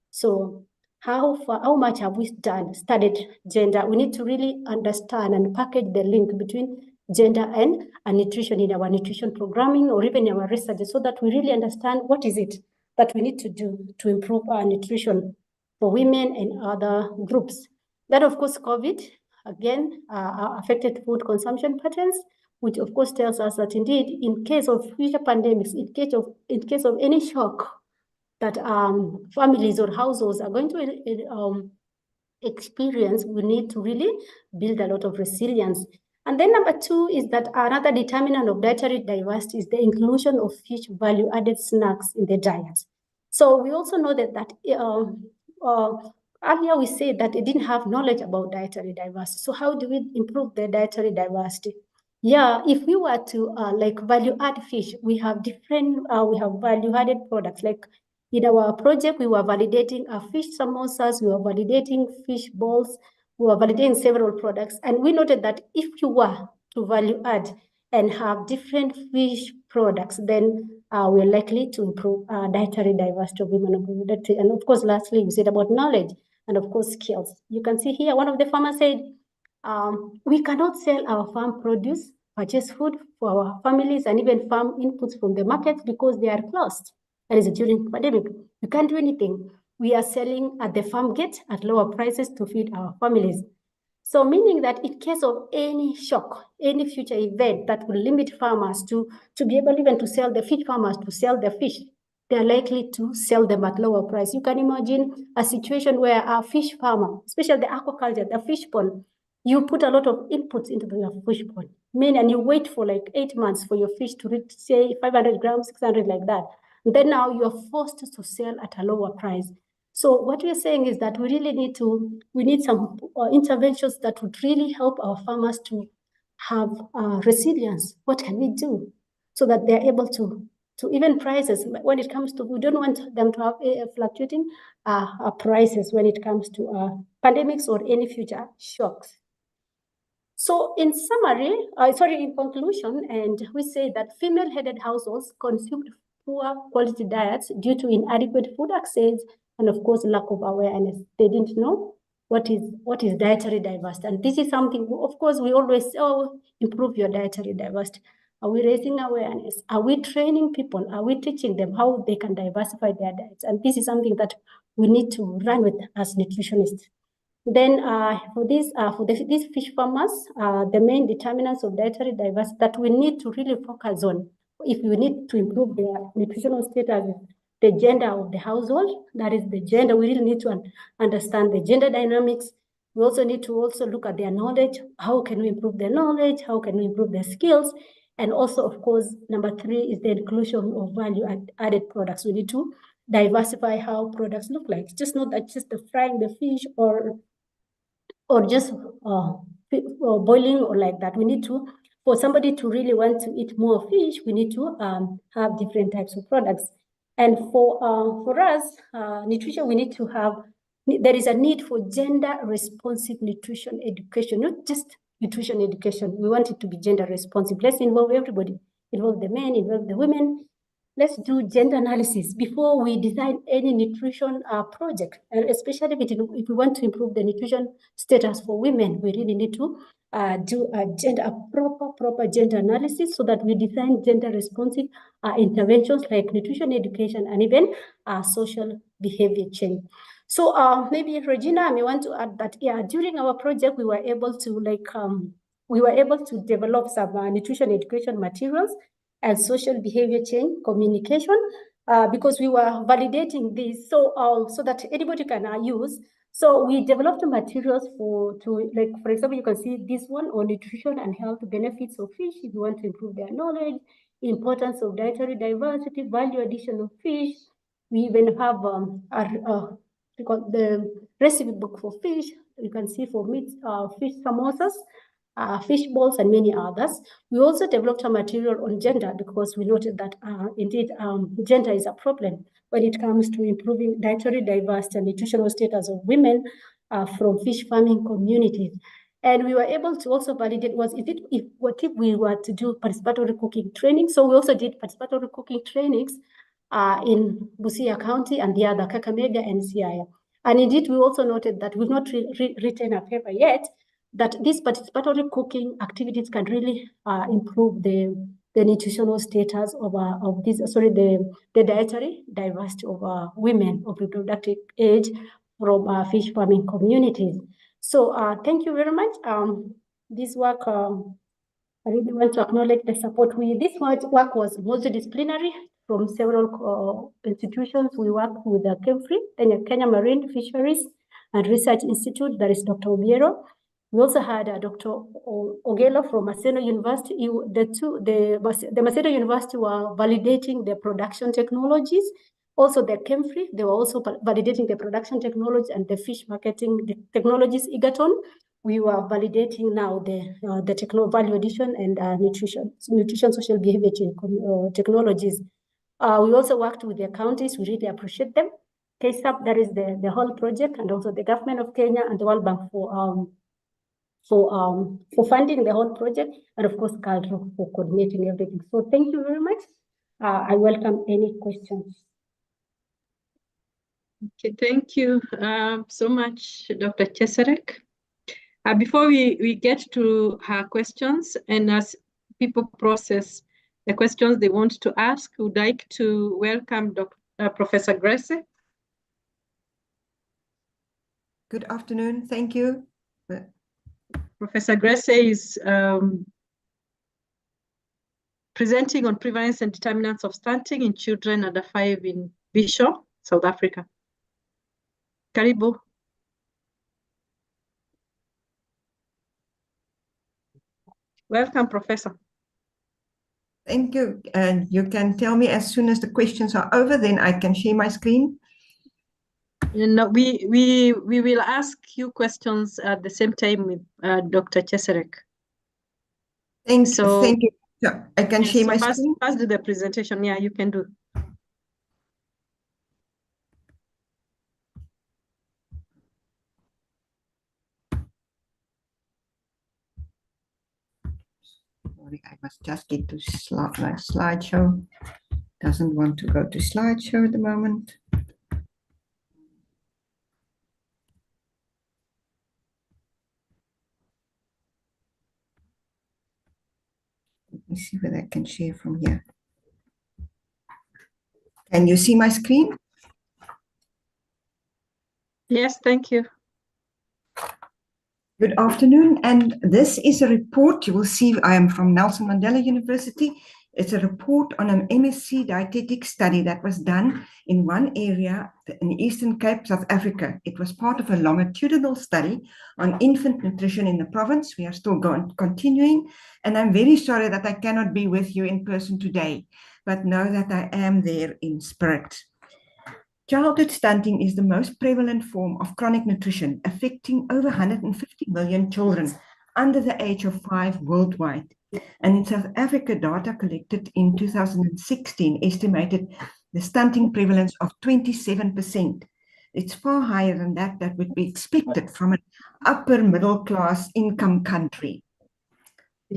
So how much have we studied gender? We need to really understand and package the link between gender and nutrition in our nutrition programming or even in our research so that we really understand what is it that we need to do to improve our nutrition for women and other groups. Then, of course, COVID, again, affected food consumption patterns, which of course tells us that indeed, in case of future pandemics, in case of any shock that families or households are going to experience, we need to really build a lot of resilience. And then number two is that another determinant of dietary diversity is the inclusion of fish value-added snacks in the diet. So we also know that earlier we said that they didn't have knowledge about dietary diversity. So how do we improve the dietary diversity? Yeah, if we were to value add fish, we have different, we have value added products. Like in our project, we were validating fish samosas, we were validating fish balls, we were validating several products. And we noted that if you were to value add and have different fish products, then we're likely to improve dietary diversity of women of community. And of course, lastly, we said about knowledge and of course, skills. You can see here, one of the farmers said, we cannot sell our farm produce, purchase food for our families and even farm inputs from the markets because they are closed. That is during the pandemic. We can't do anything. We are selling at the farm gate at lower prices to feed our families. So meaning that in case of any shock, any future event that will limit farmers to be able even to sell the fish farmers to sell their fish, they're likely to sell them at lower price. You can imagine a situation where a fish farmer, especially the aquaculture, the fish pond, you put a lot of inputs into your fish pond, and you wait for like 8 months for your fish to reach, say, 500 grams, 600 like that. And then now you're forced to sell at a lower price. So what we're saying is that we really need some interventions that would really help our farmers to have resilience. What can we do so that they're able to even prices when it comes to, we don't want them to have fluctuating prices when it comes to pandemics or any future shocks. So in summary, in conclusion, and we say that female-headed households consumed poor quality diets due to inadequate food access and of course lack of awareness. They didn't know what is dietary diversity. And this is something, of course, we always say, oh, improve your dietary diversity. Are we raising awareness? Are we training people? Are we teaching them how they can diversify their diets? And this is something that we need to run with as nutritionists. Then for these fish farmers, the main determinants of dietary diversity that we need to really focus on, if we need to improve their nutritional status, the gender of the household, that is the gender. We really need to understand the gender dynamics. We also need to look at their knowledge. How can we improve their knowledge? How can we improve their skills? And also, of course, number 3 is the inclusion of value-added products. We need to diversify how products look like. It's just not that just the frying the fish or just boiling or like that. We need to, for somebody to really want to eat more fish, we need to have different types of products. And for us, nutrition, we need to have, there is a need for gender responsive nutrition education, not just nutrition education. We want it to be gender responsive. Let's involve everybody, involve the men, involve the women, let's do gender analysis before we design any nutrition project. And especially if we want to improve the nutrition status for women, we really need to do a proper gender analysis so that we design gender responsive interventions like nutrition education and even social behavior change. So maybe Regina, I may want to add that, yeah, during our project, we were able to develop some nutrition education materials and social behavior change communication because we were validating this so that anybody can use. So we developed materials for example, you can see this one on nutrition and health benefits of fish if you want to improve their knowledge, importance of dietary diversity, value addition of fish. We even have the recipe book for fish. You can see for meat, fish samosas, fish balls, and many others. We also developed a material on gender because we noted that indeed gender is a problem when it comes to improving dietary diversity and nutritional status of women from fish farming communities. And we were able to also validate what if we were to do participatory cooking training. So we also did participatory cooking trainings in Busia County and the other Kakamega and Siaya. And indeed, we also noted that we've not written a paper yet, that these participatory cooking activities can really improve the nutritional status of the dietary diversity of women of reproductive age from fish farming communities. So thank you very much. This work, I really want to acknowledge the support. This work was multidisciplinary from several institutions. We work with the Kenya Marine Fisheries and Research Institute, that is Dr. Obiero. We also had Dr. Ogelo from Maseno University. The Maseno University were validating the production technologies. Also the Kemfree, they were also validating the production technology and the fish marketing technologies. Egerton, we were validating now the value addition and nutrition social behavior technologies. We also worked with the counties. We really appreciate them. KSAP, that is the whole project, and also the government of Kenya and the World Bank for funding the whole project, and of course, Caltro for coordinating everything. So thank you very much. I welcome any questions. Okay, thank you so much, Dr. Cheserek. Before we get to her questions, and as people process the questions they want to ask, would like to welcome Professor Grace. Good afternoon. Thank you. Professor Grace is presenting on prevalence and determinants of stunting in children under 5 in Bisho, South Africa. Karibu. Welcome, Professor. Thank you. And you can tell me as soon as the questions are over, then I can share my screen. No, we will ask you questions at the same time with Dr. Cheserek. Thank you. So I can share my screen. First do the presentation. Yeah, you can do. Sorry, I must just get to my slideshow. Doesn't want to go to slideshow at the moment. Let me see whether I can share from here. Can you see my screen? Yes, thank you. Good afternoon, and this is a report. You will see I am from Nelson Mandela University. It's a report on an MSc Dietetics study that was done in one area in the Eastern Cape, South Africa. It was part of a longitudinal study on infant nutrition in the province. We are still continuing, and I'm very sorry that I cannot be with you in person today, but know that I am there in spirit. Childhood stunting is the most prevalent form of chronic nutrition, affecting over 150 million children under the age of 5 worldwide. And in South Africa, data collected in 2016 estimated the stunting prevalence of 27%. It's far higher than that would be expected from an upper middle class income country.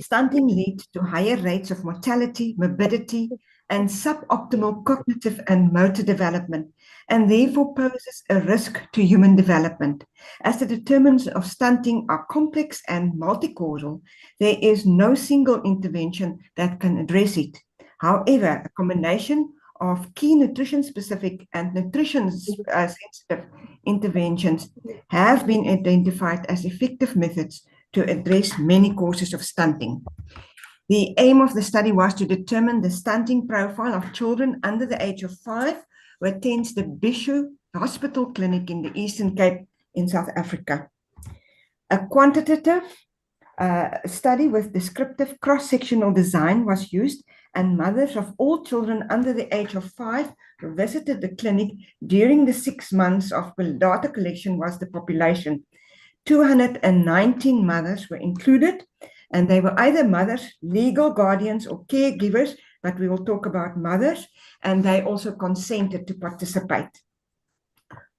Stunting leads to higher rates of mortality, morbidity, and suboptimal cognitive and motor development, and therefore poses a risk to human development. As the determinants of stunting are complex and multi-causal, there is no single intervention that can address it. However, a combination of key nutrition-specific and nutrition-sensitive interventions have been identified as effective methods to address many causes of stunting. The aim of the study was to determine the stunting profile of children under the age of 5 who attends the Bishu Hospital Clinic in the Eastern Cape in South Africa. A quantitative study with descriptive cross-sectional design was used, and mothers of all children under the age of 5 who visited the clinic during the 6 months of data collection was the population. 219 mothers were included, and they were either mothers, legal guardians, or caregivers, but we will talk about mothers, and they also consented to participate.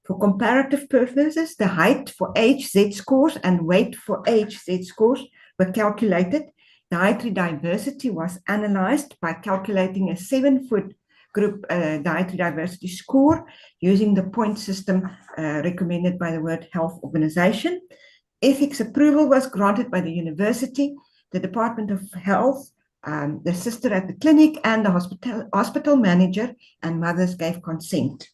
For comparative purposes, the height for age Z-scores and weight for age Z-scores were calculated. Dietary diversity was analyzed by calculating a 7-foot group dietary diversity score using the point system recommended by the World Health Organization. Ethics approval was granted by the university, the Department of Health, the sister at the clinic, and the hospital manager, and mothers gave consent.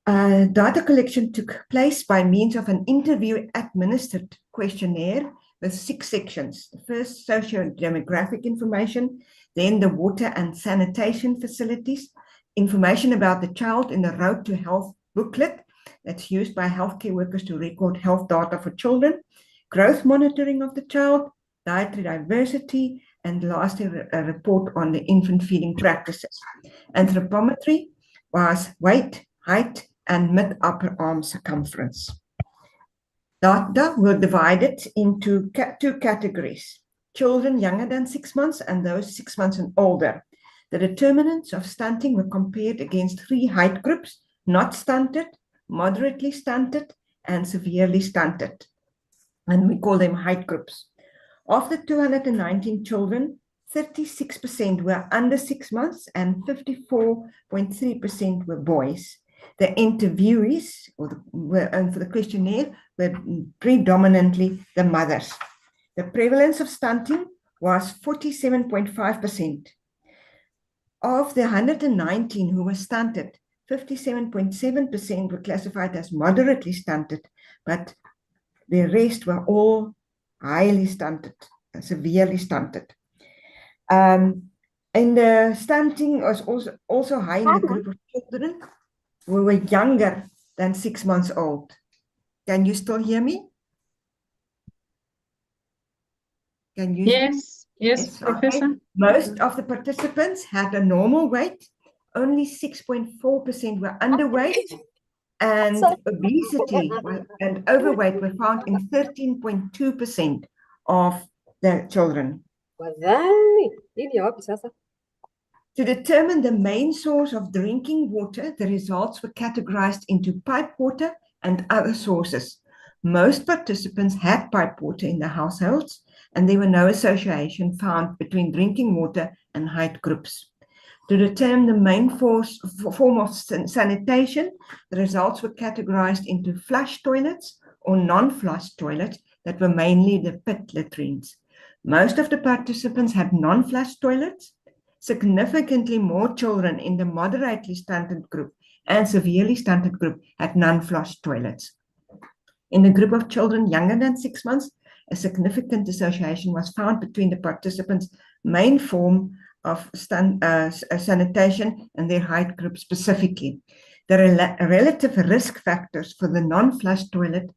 Data collection took place by means of an interview-administered questionnaire with 6 sections. The first, socio-demographic information, then the water and sanitation facilities, information about the child in the Road to Health booklet that's used by healthcare workers to record health data for children, growth monitoring of the child, dietary diversity, and lastly, a report on the infant feeding practices. Anthropometry was weight, height, and mid-upper arm circumference. Data were divided into 2 categories: children younger than 6 months and those 6 months and older. The determinants of stunting were compared against 3 height groups: not stunted, moderately stunted, and severely stunted. And we call them height groups. Of the 219 children, 36% were under 6 months and 54.3% were boys. The interviewees and for the questionnaire were predominantly the mothers. The prevalence of stunting was 47.5%. Of the 119 who were stunted, 57.7% were classified as moderately stunted, but the rest were all highly stunted, severely stunted. And the stunting was also high in the group of children who were younger than 6 months old. Can you still hear me? Can you? Yes, Professor. Okay. Most of the participants had a normal weight. Only 6.4% were underweight, and obesity and overweight were found in 13.2% of the children. To determine the main source of drinking water, the results were categorized into pipe water and other sources. Most participants had pipe water in their households, and there were no association found between drinking water and height groups. To determine the main form of sanitation, the results were categorized into flush toilets or non-flush toilets that were mainly the pit latrines. Most of the participants had non-flush toilets. Significantly more children in the moderately stunted group and severely stunted group had non-flush toilets. In the group of children younger than 6 months, a significant association was found between the participants' main form of sanitation and their height group specifically. The relative risk factors for the non-flush toilet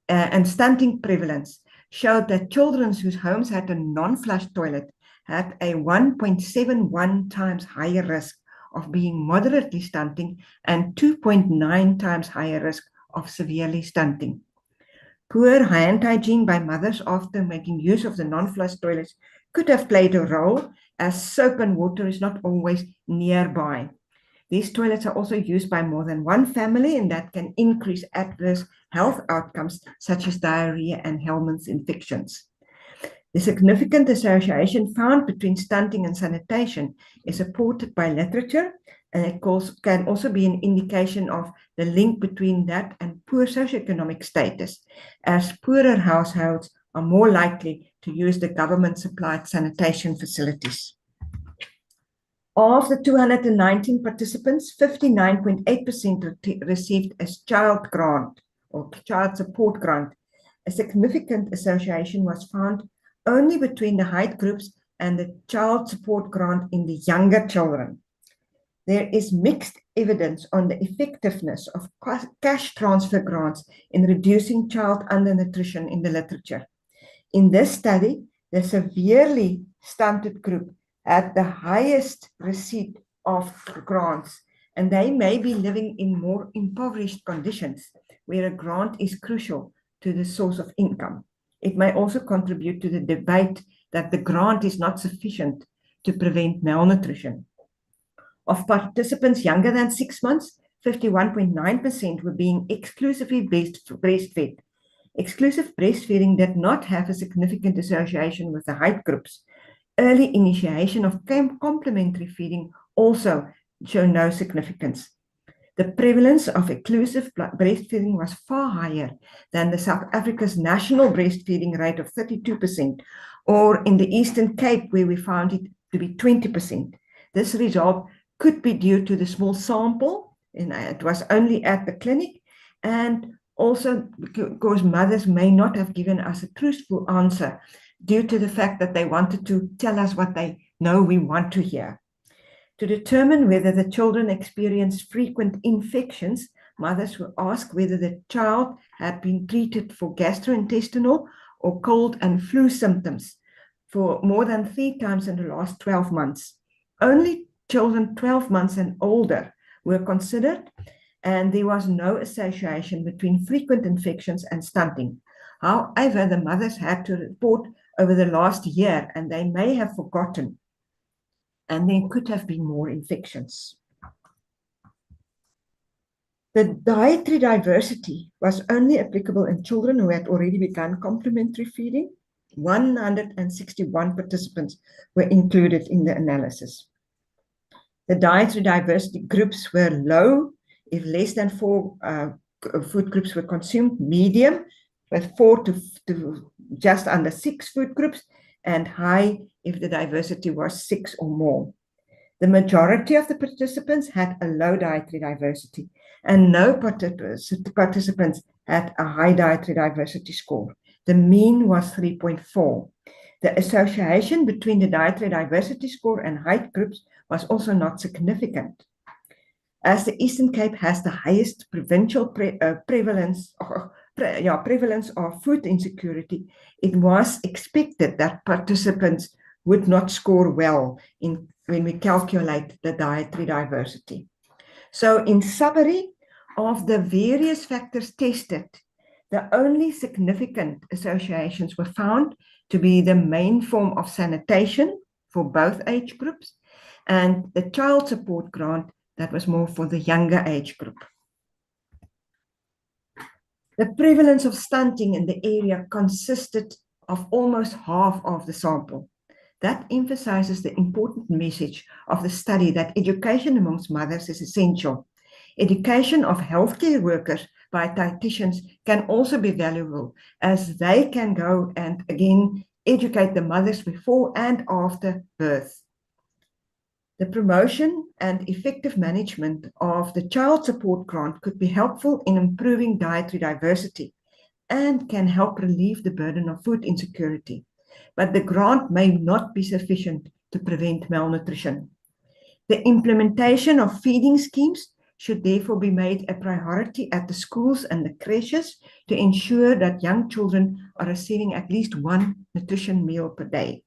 and stunting prevalence showed that children whose homes had a non-flush toilet had a 1.71 times higher risk of being moderately stunting and 2.9 times higher risk of severely stunting. Poor hand hygiene by mothers after making use of the non-flush toilets could have played a role, as soap and water is not always nearby. These toilets are also used by more than one family, and that can increase adverse health outcomes such as diarrhea and Hellman's infections. The significant association found between stunting and sanitation is supported by literature, and it can also be an indication of the link between that and poor socioeconomic status, as poorer households are more likely to use the government-supplied sanitation facilities. Of the 219 participants, 59.8% received a child grant or child support grant. A significant association was found only between the height groups and the child support grant in the younger children. There is mixed evidence on the effectiveness of cash transfer grants in reducing child undernutrition in the literature. In this study, the severely stunted group had the highest receipt of grants, and they may be living in more impoverished conditions where a grant is crucial to the source of income. It may also contribute to the debate that the grant is not sufficient to prevent malnutrition. Of participants younger than 6 months, 51.9% were being exclusively breastfed. Exclusive breastfeeding did not have a significant association with the height groups. Early initiation of complementary feeding also showed no significance. The prevalence of exclusive breastfeeding was far higher than the South Africa's national breastfeeding rate of 32%, or in the Eastern Cape, where we found it to be 20%. This result could be due to the small sample, and it was only at the clinic, and also because mothers may not have given us a truthful answer due to the fact that they wanted to tell us what they know we want to hear. To determine whether the children experienced frequent infections, mothers were asked whether the child had been treated for gastrointestinal or cold and flu symptoms for more than 3 times in the last 12 months. Only children 12 months and older were considered, and there was no association between frequent infections and stunting. However, the mothers had to report over the last year, and they may have forgotten, and there could have been more infections. The dietary diversity was only applicable in children who had already begun complementary feeding. 161 participants were included in the analysis. The dietary diversity groups were low if less than 4 food groups were consumed, medium with 4 to just under 6 food groups, and high if the diversity was 6 or more. The majority of the participants had a low dietary diversity, and no participants had a high dietary diversity score. The mean was 3.4. The association between the dietary diversity score and height groups was also not significant. As the Eastern Cape has the highest provincial prevalence of food insecurity, it was expected that participants would not score well when we calculate the dietary diversity. So in summary, of the various factors tested, the only significant associations were found to be the main form of sanitation for both age groups and the child support grant that was more for the younger age group. The prevalence of stunting in the area consisted of almost half of the sample. That emphasizes the important message of the study that education amongst mothers is essential. Education of healthcare workers by dietitians can also be valuable, as they can go and again educate the mothers before and after birth. The promotion and effective management of the child support grant could be helpful in improving dietary diversity and can help relieve the burden of food insecurity. But the grant may not be sufficient to prevent malnutrition. The implementation of feeding schemes should therefore be made a priority at the schools and the creches to ensure that young children are receiving at least 1 nutrition meal per day.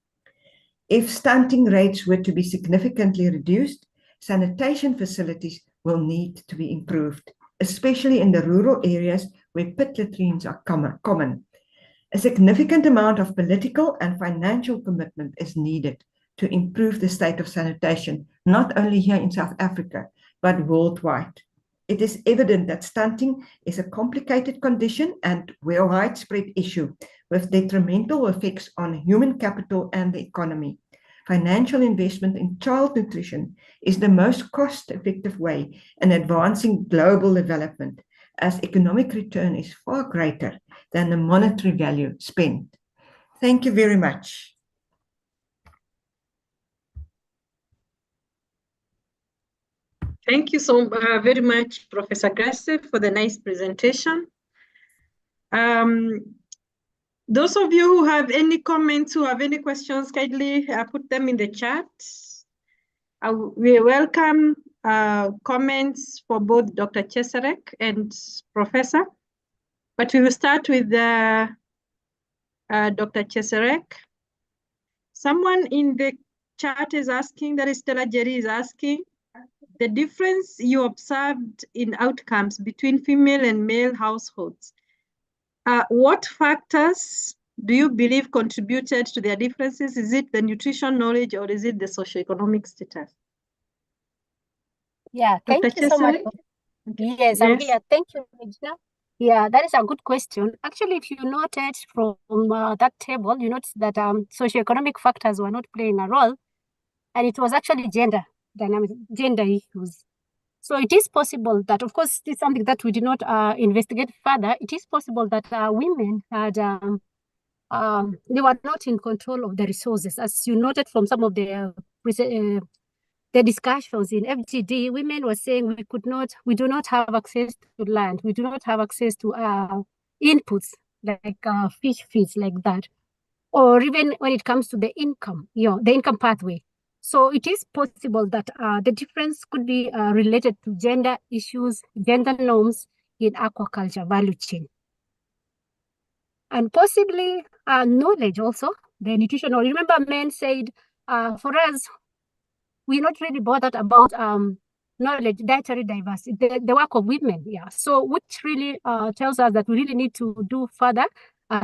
If stunting rates were to be significantly reduced, sanitation facilities will need to be improved, especially in the rural areas where pit latrines are common. A significant amount of political and financial commitment is needed to improve the state of sanitation, not only here in South Africa, but worldwide. It is evident that stunting is a complicated condition and a widespread issue with detrimental effects on human capital and the economy. Financial investment in child nutrition is the most cost-effective way in advancing global development, as economic return is far greater than the monetary value spent. Thank you very much. Thank you so very much, Professor Grace, for the nice presentation. Those of you who have any comments, who have any questions, kindly put them in the chat. We welcome comments for both Dr. Cheserek and Professor, but we will start with Dr. Cheserek. Someone in the chat is asking, that is Stella Jerry is asking, the difference you observed in outcomes between female and male households. What factors do you believe contributed to their differences? Is it the nutrition knowledge or is it the socioeconomic status? Yeah, thank Dr. you so much. Cheserek? Yes, I'm here. Thank you, Regina. Yeah, that is a good question. Actually, if you noted from that table, you notice that socioeconomic factors were not playing a role, and it was actually gender dynamics, gender issues. So it is possible that, of course, it's something that we did not investigate further. It is possible that women had, they were not in control of the resources. As you noted from some of the discussions in FGD, women were saying we do not have access to land. We do not have access to inputs like fish feeds like that. Or even when it comes to the income, the income pathway. So it is possible that the difference could be related to gender issues, gender norms in aquaculture value chain. And possibly knowledge also, the nutritional. Remember, men said, for us, we're not really bothered about knowledge, dietary diversity, the work of women, So which really tells us that we really need to do further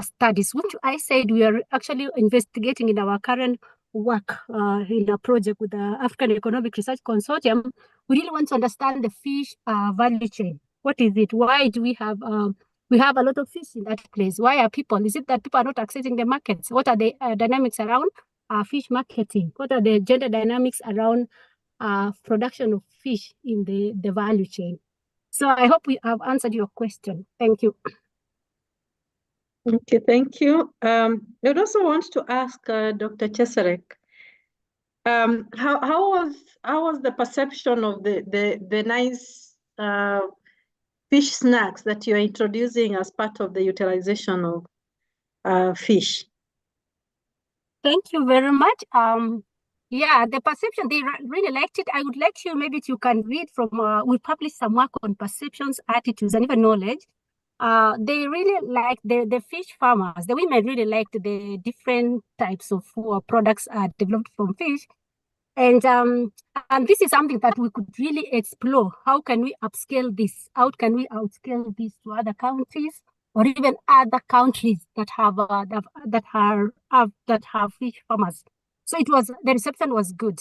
studies, which I said we are actually investigating in our current work in a project with the African Economic Research Consortium. We really want to understand the fish value chain. What is it? Why do we have a lot of fish in that place? Why are people? Is it that people are not accessing the markets? What are the dynamics around fish marketing? What are the gender dynamics around production of fish in the value chain? So I hope we have answered your question. Thank you. Okay, thank you. I would also want to ask Dr. Cheserek, how was the perception of the nice fish snacks that you are introducing as part of the utilization of fish? Thank you very much. Yeah, the perception, they really liked it. I would like you, maybe you can read from, we published some work on perceptions, attitudes, and even knowledge. They really liked the fish farmers. The women really liked the different types of products developed from fish. And this is something that we could really explore. How can we upscale this? How can we outscale this to other countries or even other countries that have fish farmers? So the reception was good.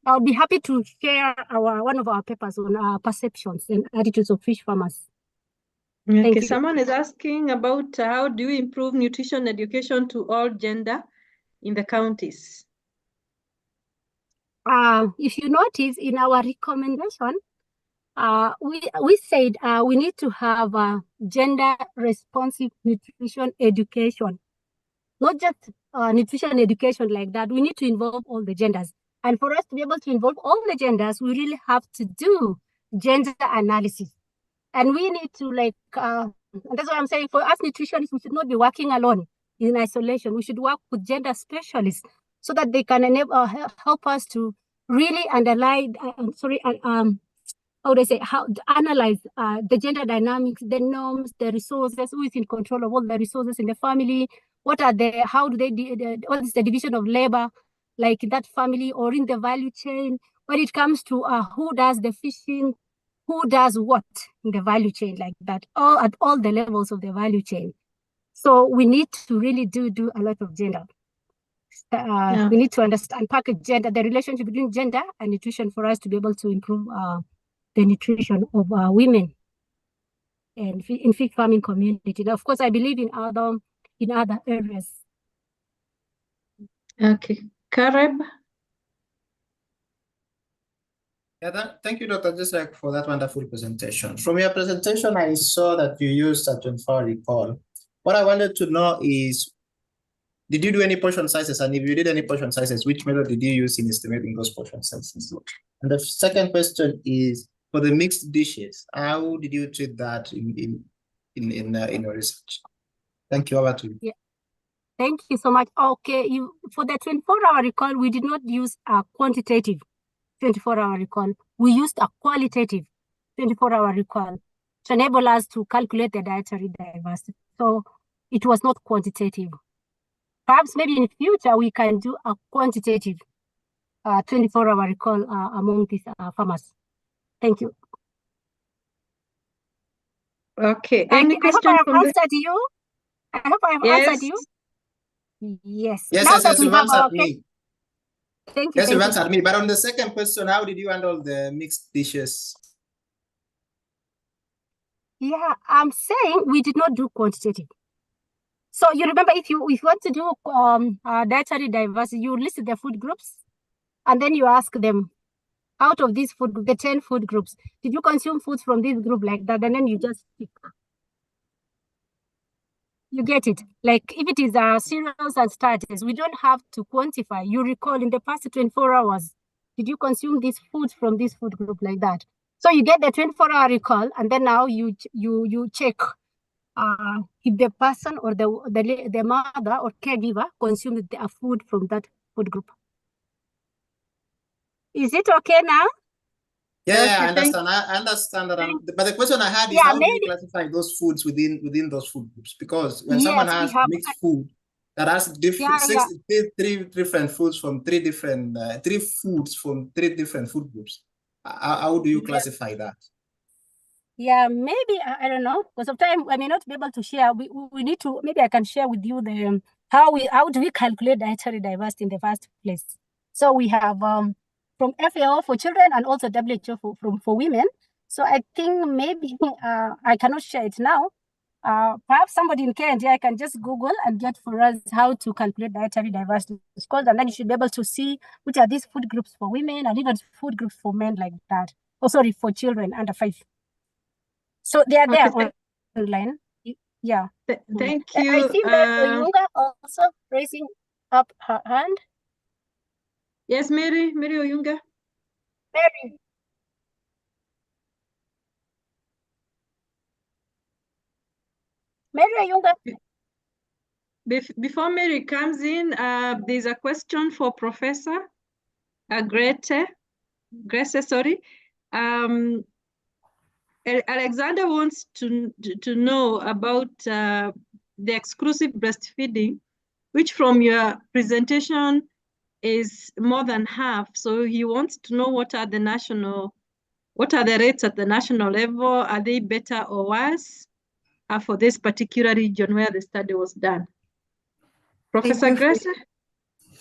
I'll be happy to share one of our papers on perceptions and attitudes of fish farmers. Okay, Thank you. someone is asking about how do you improve nutrition education to all gender in the counties? If you notice in our recommendation, we said we need to have gender responsive nutrition education, not just nutrition education like that. We need to involve all the genders. And for us to be able to involve all the genders, we really have to do gender analysis. And we need to and that's what I'm saying, for us nutritionists, we should not be working alone in isolation. We should work with gender specialists so that they can help us to really underline, how to analyze the gender dynamics, the norms, the resources, who is in control of all the resources in the family, what is the division of labor, like in that family or in the value chain, when it comes to who does the fishing, who does what in the value chain like that, all at all the levels of the value chain. So we need to really do a lot of gender. We need to understand, package gender, the relationship between gender and nutrition for us to be able to improve the nutrition of women and in fig farming community. Of course, I believe in other areas. Okay, Caleb. Yeah, thank you, Dr. Jacek, for that wonderful presentation. From your presentation, I saw that you used a 24-hour recall. What I wanted to know is, did you do any portion sizes? And if you did any portion sizes, which method did you use in estimating those portion sizes? And the second question is, for the mixed dishes, how did you treat that in your research? Thank you. Over to you. Yeah. Thank you so much. Okay, for the 24-hour recall, we did not use a quantitative 24-hour recall. We used a qualitative 24-hour recall to enable us to calculate the dietary diversity. So it was not quantitative. Perhaps maybe in future we can do a quantitative 24-hour recall among these farmers. Thank you. Okay. Any question I hope I from have answered you. I hope I have answered you. Yes. Yes, you've answered me. Thank you. Yes, you've answered me. But on the second question, how did you handle the mixed dishes? Yeah, I'm saying we did not do quantitative. So you remember, if you want to do dietary diversity, you list the food groups, and then you ask them, out of these food, the 10 food groups, did you consume foods from this group like that? And then you just pick. You get it? Like if it is cereals and starches, we don't have to quantify. You recall in the past 24 hours, did you consume these foods from this food group like that? So you get the 24-hour recall, and then now you check if the person or the mother or caregiver consumed the food from that food group. Is it okay now? Yeah, I understand. I understand that. But the question I had is, how do you classify those foods within those food groups? Because when someone has mixed food that has three different foods from three foods from three different food groups, how do you classify that? Yeah, maybe I don't know. Because of time, I may not be able to share. We need to. Maybe I can share with you the how do we calculate dietary diversity in the first place. So we have from FAO for children and also WHO for women. So I think maybe I cannot share it now. Perhaps somebody in KNDI can just Google and get for us how to calculate dietary diversity scores, and then you should be able to see which are these food groups for women and even food groups for men like that. Oh, sorry, for children under 5. So they are there online. Yeah. Thank you. I see Mary Oyunga also raising up her hand. Yes, Mary Oyunga. Mary Oyunga. Before Mary comes in, there's a question for Professor Grace, sorry. Alexander wants to know about the exclusive breastfeeding, which from your presentation is more than half. So he wants to know what are the rates at the national level? Are they better or worse for this particular region where the study was done? Professor Grace?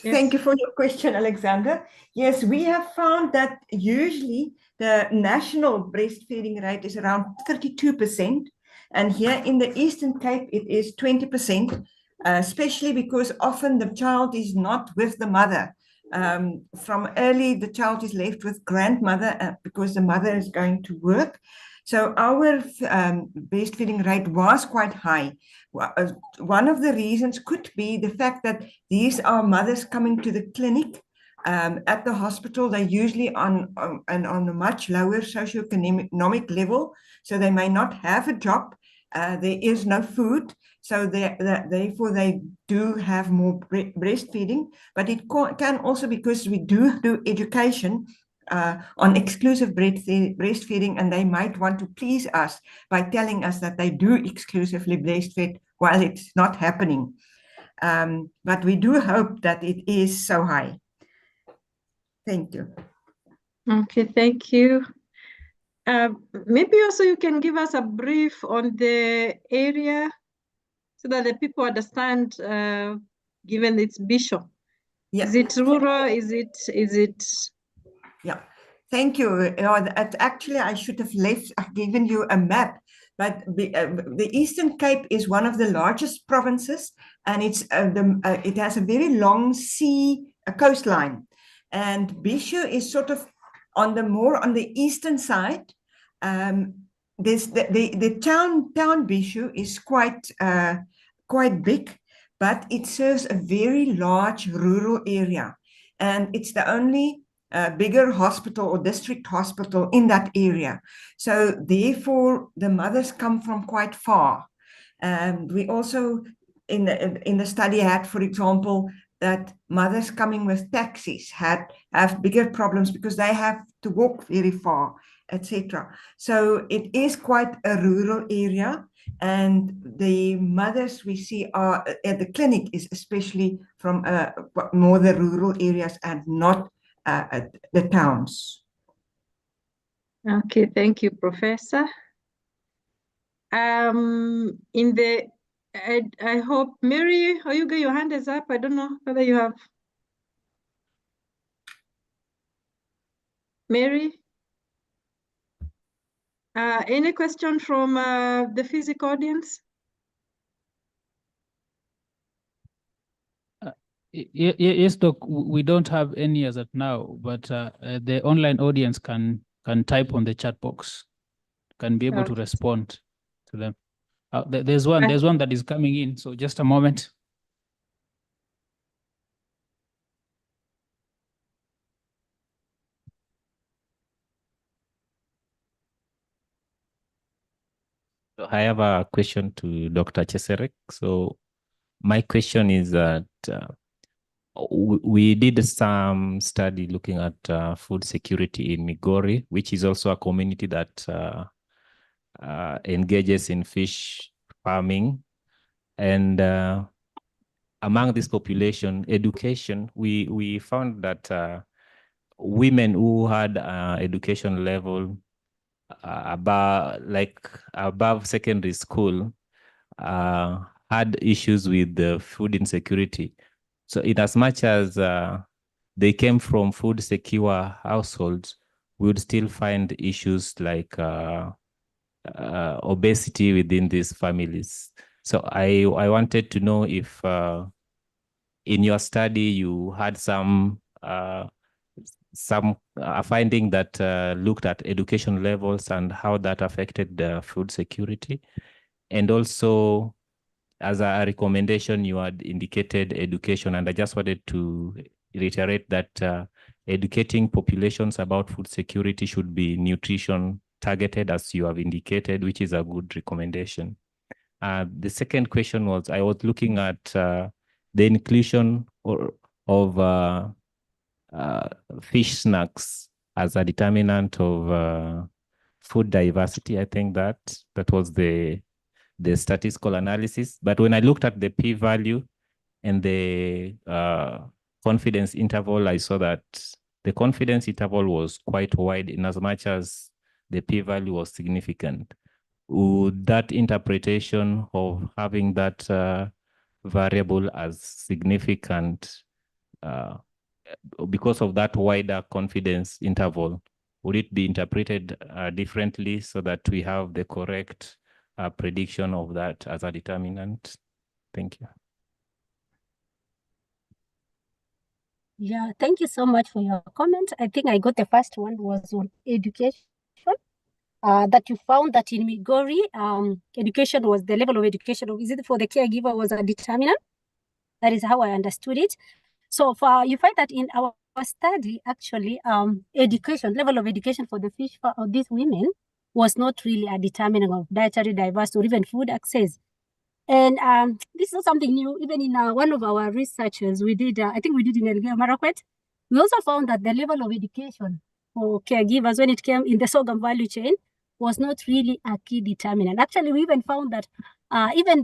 Thank you for your question, Alexander. Yes, we have found that usually the national breastfeeding rate is around 32%. And here in the Eastern Cape, it is 20%, especially because often the child is not with the mother. From early, the child is left with grandmother because the mother is going to work. So our breastfeeding rate was quite high. One of the reasons could be the fact that these are mothers coming to the clinic. At the hospital, they're usually on a much lower socioeconomic level, so they may not have a job. There is no food, so therefore they do have more breastfeeding. But it can also because we do education on exclusive breastfeeding, and they might want to please us by telling us that they do exclusively breastfeed while it's not happening. But we do hope that it is so high. Thank you. Okay, thank you. Maybe also you can give us a brief on the area so that the people understand, given its bishop. Yeah. Is it rural? Is it? Yeah. Thank you. Actually, I should have given you a map, but the Eastern Cape is one of the largest provinces, and it has a very long sea coastline. And Bishu is sort of more on the eastern side. The town Bishu is quite big, but it serves a very large rural area, and it's the only bigger hospital or district hospital in that area. So therefore, the mothers come from quite far. We also in the study had, for example, that mothers coming with taxis have bigger problems because they have to walk very far, etc. So it is quite a rural area, and the mothers we see are at the clinic is especially from more the rural areas and not the towns. Okay, thank you, Professor. I hope, Mary, Oyuga, your hand is up. I don't know whether you have. Mary? Any question from the physical audience? Yes, Doc, we don't have any as of now, but the online audience can type on the chat box, can be able to respond to them. There's one that is coming in, so just a moment. So I have a question to Dr. Cheserek. So my question is that we did some study looking at food security in Migori, which is also a community that engages in fish farming. And among this population, education, we found that women who had education level above secondary school had issues with the food insecurity. So in as much as they came from food secure households, we would still find issues like obesity within these families. So I wanted to know if in your study you had some finding that looked at education levels and how that affected the food security. And also, as a recommendation, you had indicated education, and I just wanted to reiterate that educating populations about food security should be nutrition targeted, as you have indicated, which is a good recommendation. The second question was, I was looking at the inclusion of fish snacks as a determinant of food diversity. I think that was the statistical analysis. But when I looked at the p-value and the confidence interval, I saw that the confidence interval was quite wide in as much as the p-value was significant. Would that interpretation of having that variable as significant because of that wider confidence interval, would it be interpreted differently so that we have the correct prediction of that as a determinant? Thank you. Yeah, thank you so much for your comment. I think I got the first one was on education. That you found that in Migori, education was the level of education of visit for the caregiver was a determinant. That is how I understood it. So you find that in our study, actually, level of education for the fish of these women was not really a determinant of dietary diversity or even food access. And this is not something new. Even in one of our researches we did, I think we did in Elgeyo Marakwet, we also found that the level of education for caregivers when it came in the sorghum value chain was not really a key determinant. Actually, we even found that even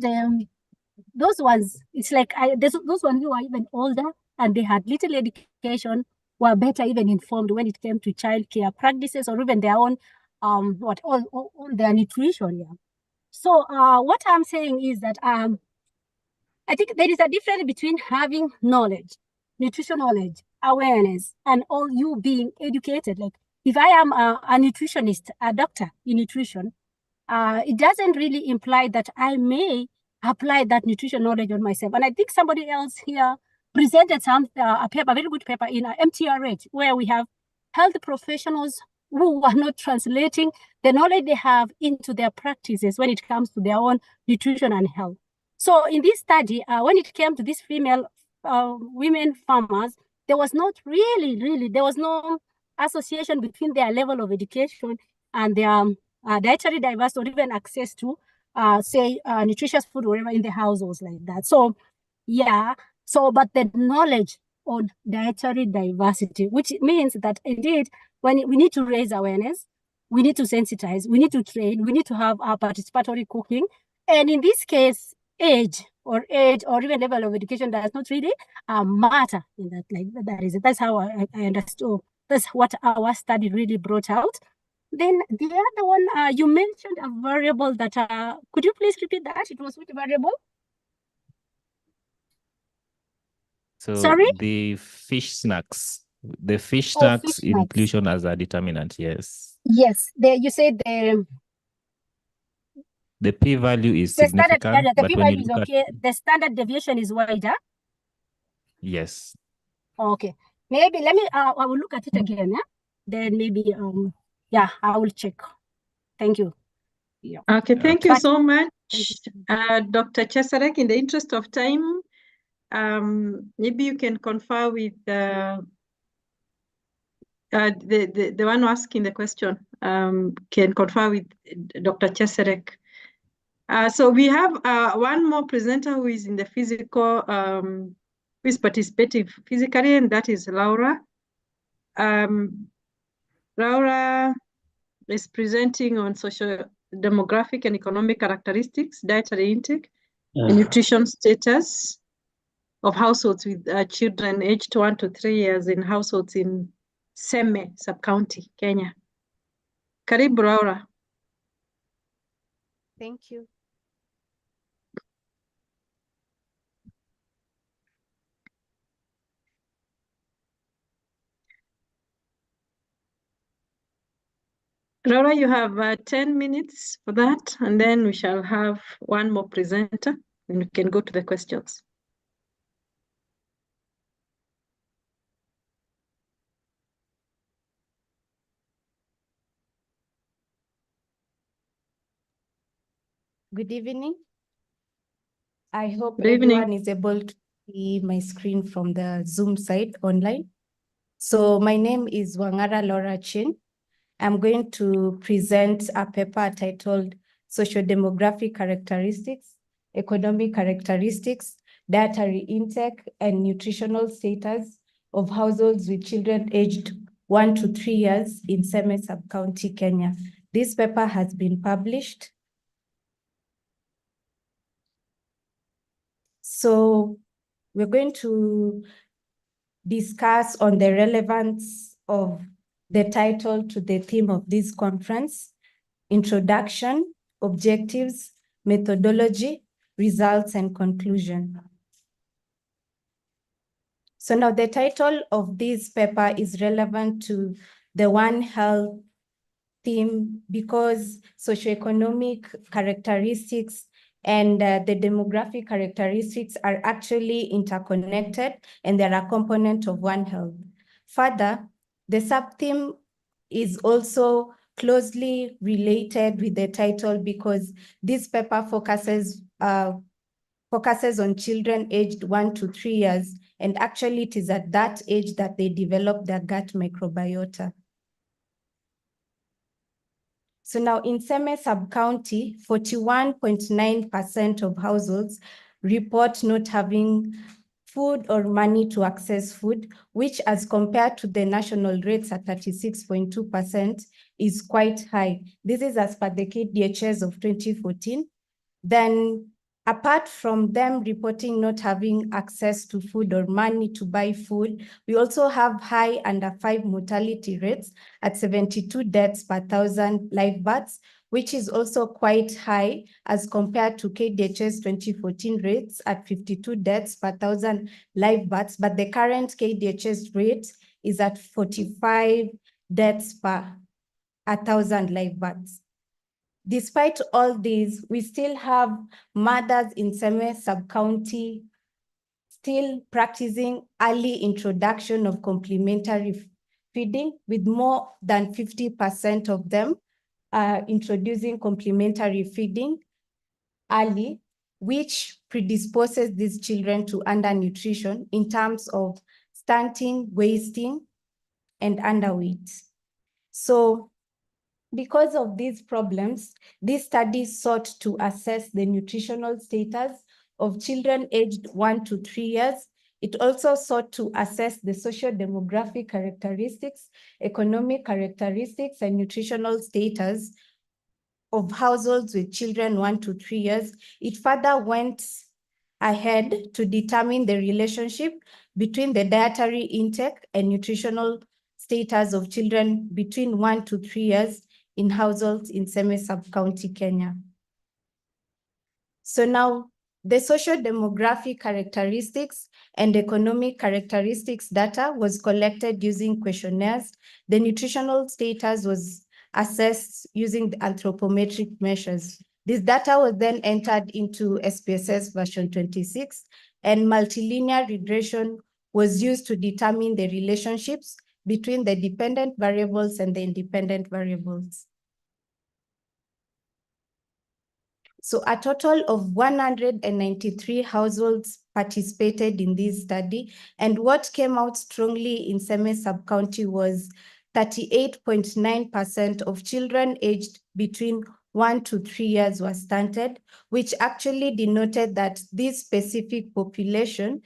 those ones, it's like those ones who are even older and they had little education were better even informed when it came to childcare practices or even their own on their nutrition. Yeah. So what I'm saying is that I think there is a difference between having knowledge, nutrition knowledge, awareness, and all you being educated. Like if I am a nutritionist, a doctor in nutrition, it doesn't really imply that I may apply that nutrition knowledge on myself. And I think somebody else here presented a very good paper in MTRH, where we have health professionals who are not translating the knowledge they have into their practices when it comes to their own nutrition and health. So in this study, when it came to these female women farmers, there was not really, there was no association between their level of education and their dietary diversity, or even access to, say, nutritious food or whatever in the households like that. So, yeah. So, but the knowledge on dietary diversity, which means that indeed, when we need to raise awareness, we need to sensitize, we need to train, we need to have our participatory cooking. And in this case, age or even level of education does not really matter in that. Like that is it. That's how I understood. That's what our study really brought out. Then the other one, you mentioned a variable that, could you please repeat that? It was which variable? So sorry? the fish snacks Fish snacks. inclusion as a determinant, yes. Yes, you said The p-value is the standard, significant, the but when you p-value is look okay. at, The standard deviation is wider. yes. Okay, maybe let me, I will look at it again. Yeah? Then maybe, yeah, I will check. Thank you. Yeah. Okay, thank you so much, Dr. Chesarek. In the interest of time, maybe you can confer with the one asking the question, can confer with Dr. Chesarek. So we have one more presenter who is in the physical, who is participating physically, and that is Laura. Laura is presenting on social demographic and economic characteristics, dietary intake, and nutrition status of households with children aged 1 to 3 years in households in Seme sub-county, Kenya. Karibu, Laura. Thank you. Laura, you have 10 minutes for that, and then we shall have one more presenter, and we can go to the questions. Good evening. I hope Good evening. everyone is able to see my screen from the Zoom site online. So my name is Wangara Laura Chin. I'm going to present a paper titled Socio-Demographic Characteristics, Economic Characteristics, Dietary Intake, and Nutritional Status of Households with Children aged 1 to 3 years in Seme Sub-County, Kenya. This paper has been published. So we're going to discuss on the relevance of the title to the theme of this conference: introduction, objectives, methodology, results, and conclusion. So now the title of this paper is relevant to the One Health theme because socioeconomic characteristics and the demographic characteristics are actually interconnected, and they're a component of One Health. Further, the sub-theme is also closely related with the title because this paper focuses on children aged 1 to 3 years, and actually it is at that age that they develop their gut microbiota. So now in Seme sub-county, 41.9% of households report not having food or money to access food, which as compared to the national rates at 36.2% is quite high. This is as per the KDHS of 2014. Then apart from them reporting not having access to food or money to buy food, we also have high under 5 mortality rates at 72 deaths per 1,000 live births, which is also quite high as compared to KDHS 2014 rates at 52 deaths per 1,000 live births. But the current KDHS rate is at 45 deaths per 1,000 live births. Despite all these, we still have mothers in Seme sub-county still practicing early introduction of complementary feeding, with more than 50% of them introducing complementary feeding early, which predisposes these children to undernutrition in terms of stunting, wasting, and underweight. So because of these problems, this study sought to assess the nutritional status of children aged 1 to 3 years. It also sought to assess the socio-demographic characteristics, economic characteristics, and nutritional status of households with children 1 to 3 years. It further went ahead to determine the relationship between the dietary intake and nutritional status of children between 1 to 3 years in households in Seme sub-county, Kenya. So now, the socio-demographic characteristics and economic characteristics data was collected using questionnaires. The nutritional status was assessed using the anthropometric measures. This data was then entered into SPSS version 26, and multilinear regression was used to determine the relationships between the dependent variables and the independent variables. So a total of 193 households participated in this study, and what came out strongly in Seme sub-county was 38.9% of children aged between 1 to 3 years were stunted, which actually denoted that this specific population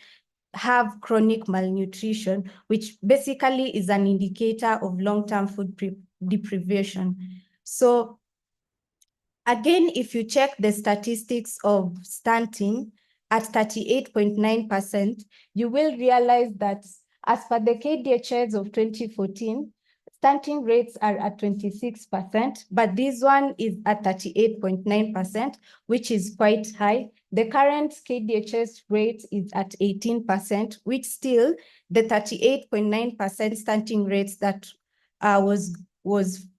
have chronic malnutrition, which basically is an indicator of long-term food deprivation. So again, if you check the statistics of stunting at 38.9%, you will realize that as per the KDHS of 2014, stunting rates are at 26%, but this one is at 38.9%, which is quite high. The current KDHS rate is at 18%, which still the 38.9% stunting rates that was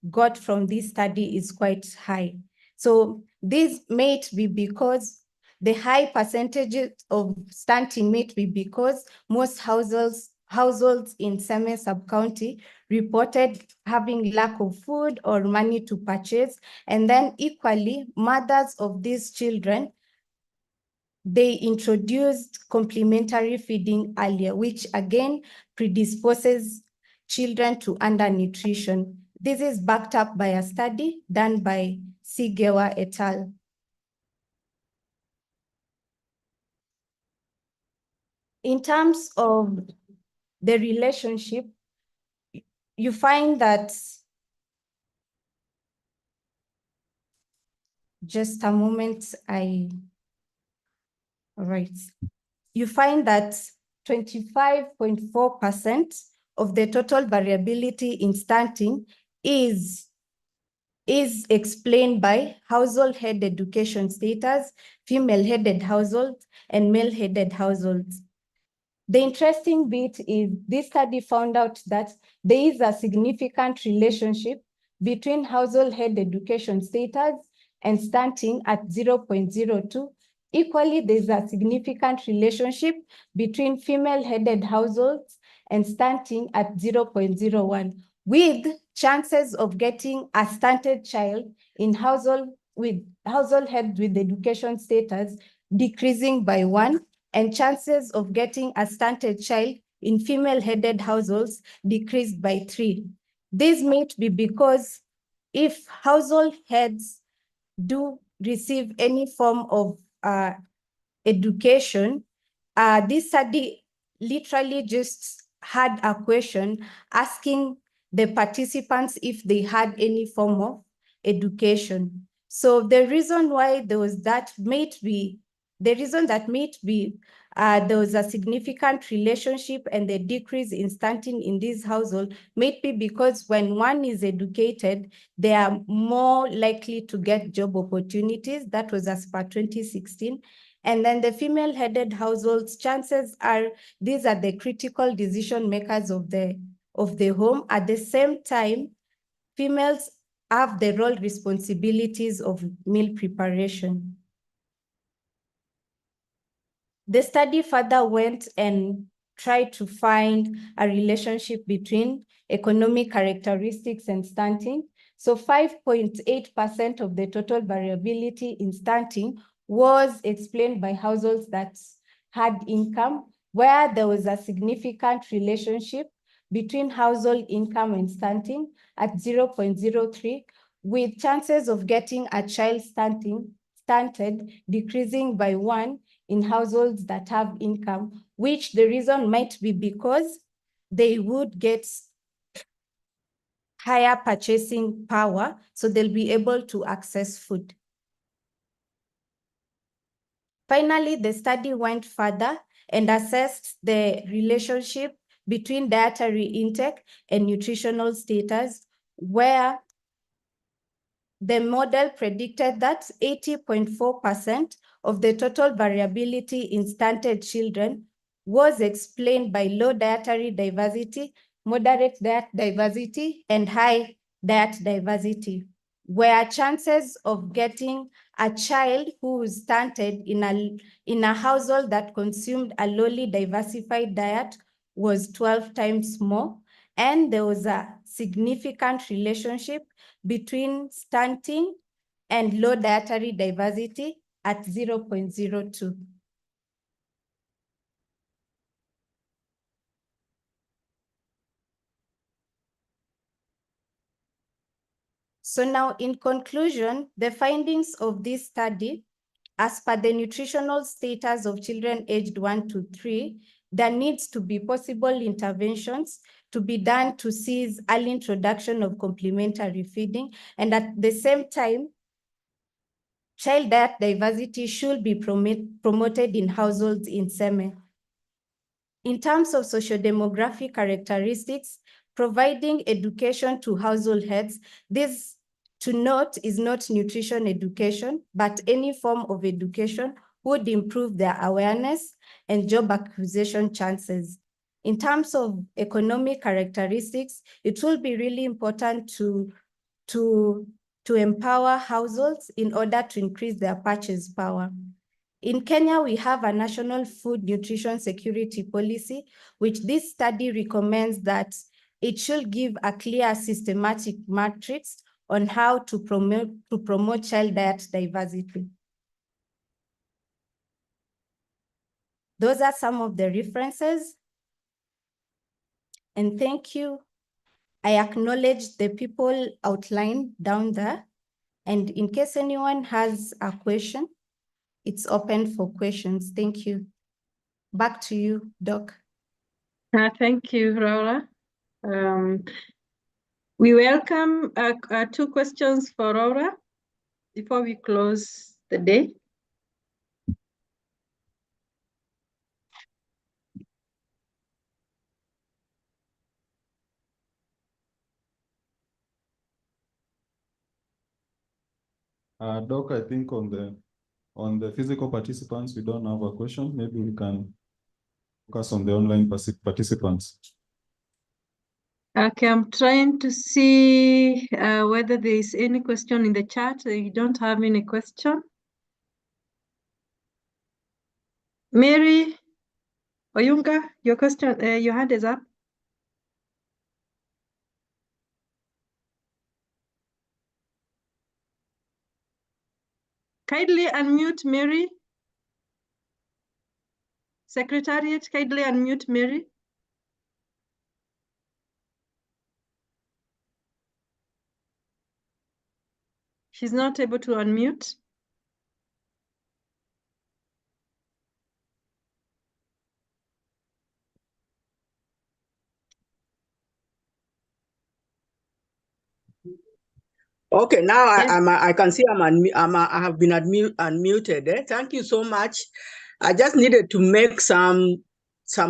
got from this study is quite high. So this may be because the high percentages of stunting may be because most households in Seme sub-county reported having lack of food or money to purchase. And then equally, mothers of these children, they introduced complementary feeding earlier, which again predisposes children to undernutrition. This is backed up by a study done by Sigewa et al. In terms of the relationship, you find that, just a moment, all right. You find that 25.4% of the total variability in stunting is explained by household-head education status, female-headed households, and male-headed households. The interesting bit is this study found out that there is a significant relationship between household-head education status and stunting at 0.02. Equally, there's a significant relationship between female-headed households and stunting at 0.01, with chances of getting a stunted child in household head with education status decreasing by 1, and chances of getting a stunted child in female-headed households decreased by 3. This may be because if household heads do receive any form of education, this study literally just had a question asking the participants if they had any form of education. So the reason why there was that there was a significant relationship and the decrease in stunting in this household may be because when one is educated, they are more likely to get job opportunities. That was as per 2016. And then the female-headed households, chances are these are the critical decision makers of the of the home. At the same time, females have the role responsibilities of meal preparation. The study further went and tried to find a relationship between economic characteristics and stunting. So 5.8% of the total variability in stunting was explained by households that had income, where there was a significant relationship between household income and stunting at 0.03, with chances of getting a child stunted decreasing by 1 in households that have income, which the reason might be because they would get higher purchasing power, so they'll be able to access food. Finally, the study went further and assessed the relationship between dietary intake and nutritional status, where the model predicted that 80.4% of the total variability in stunted children was explained by low dietary diversity, moderate diet diversity, and high diet diversity, where chances of getting a child who was stunted in a household that consumed a lowly diversified diet was 12 times more, and there was a significant relationship between stunting and low dietary diversity at 0.02. So now, in conclusion, the findings of this study, as per the nutritional status of children aged 1 to 3, there needs to be possible interventions to be done to seize early introduction of complementary feeding, and at the same time, child diet diversity should be promoted in households in SEME. In terms of socio-demographic characteristics, providing education to household heads, this, to note, is not nutrition education, but any form of education would improve their awareness and job acquisition chances. In terms of economic characteristics, it will be really important to empower households in order to increase their purchase power. In Kenya, we have a national food nutrition security policy, which this study recommends that it should give a clear systematic matrix on how to promote child diet diversity. Those are some of the references. And thank you. I acknowledge the people outlined down there. And in case anyone has a question, it's open for questions. Thank you. Back to you, Doc. Thank you, Laura. We welcome 2 questions for Laura before we close the day. Doc, I think on the physical participants, we don't have a question. Maybe we can focus on the online participants. Okay, I'm trying to see whether there is any question in the chat. You don't have any question? Mary Oyunga, your question, your hand is up. Kindly unmute Mary. Secretariat, kindly unmute Mary. She's not able to unmute. Okay, now Yes. I can see I have been unmuted. Thank you so much. I just needed to make some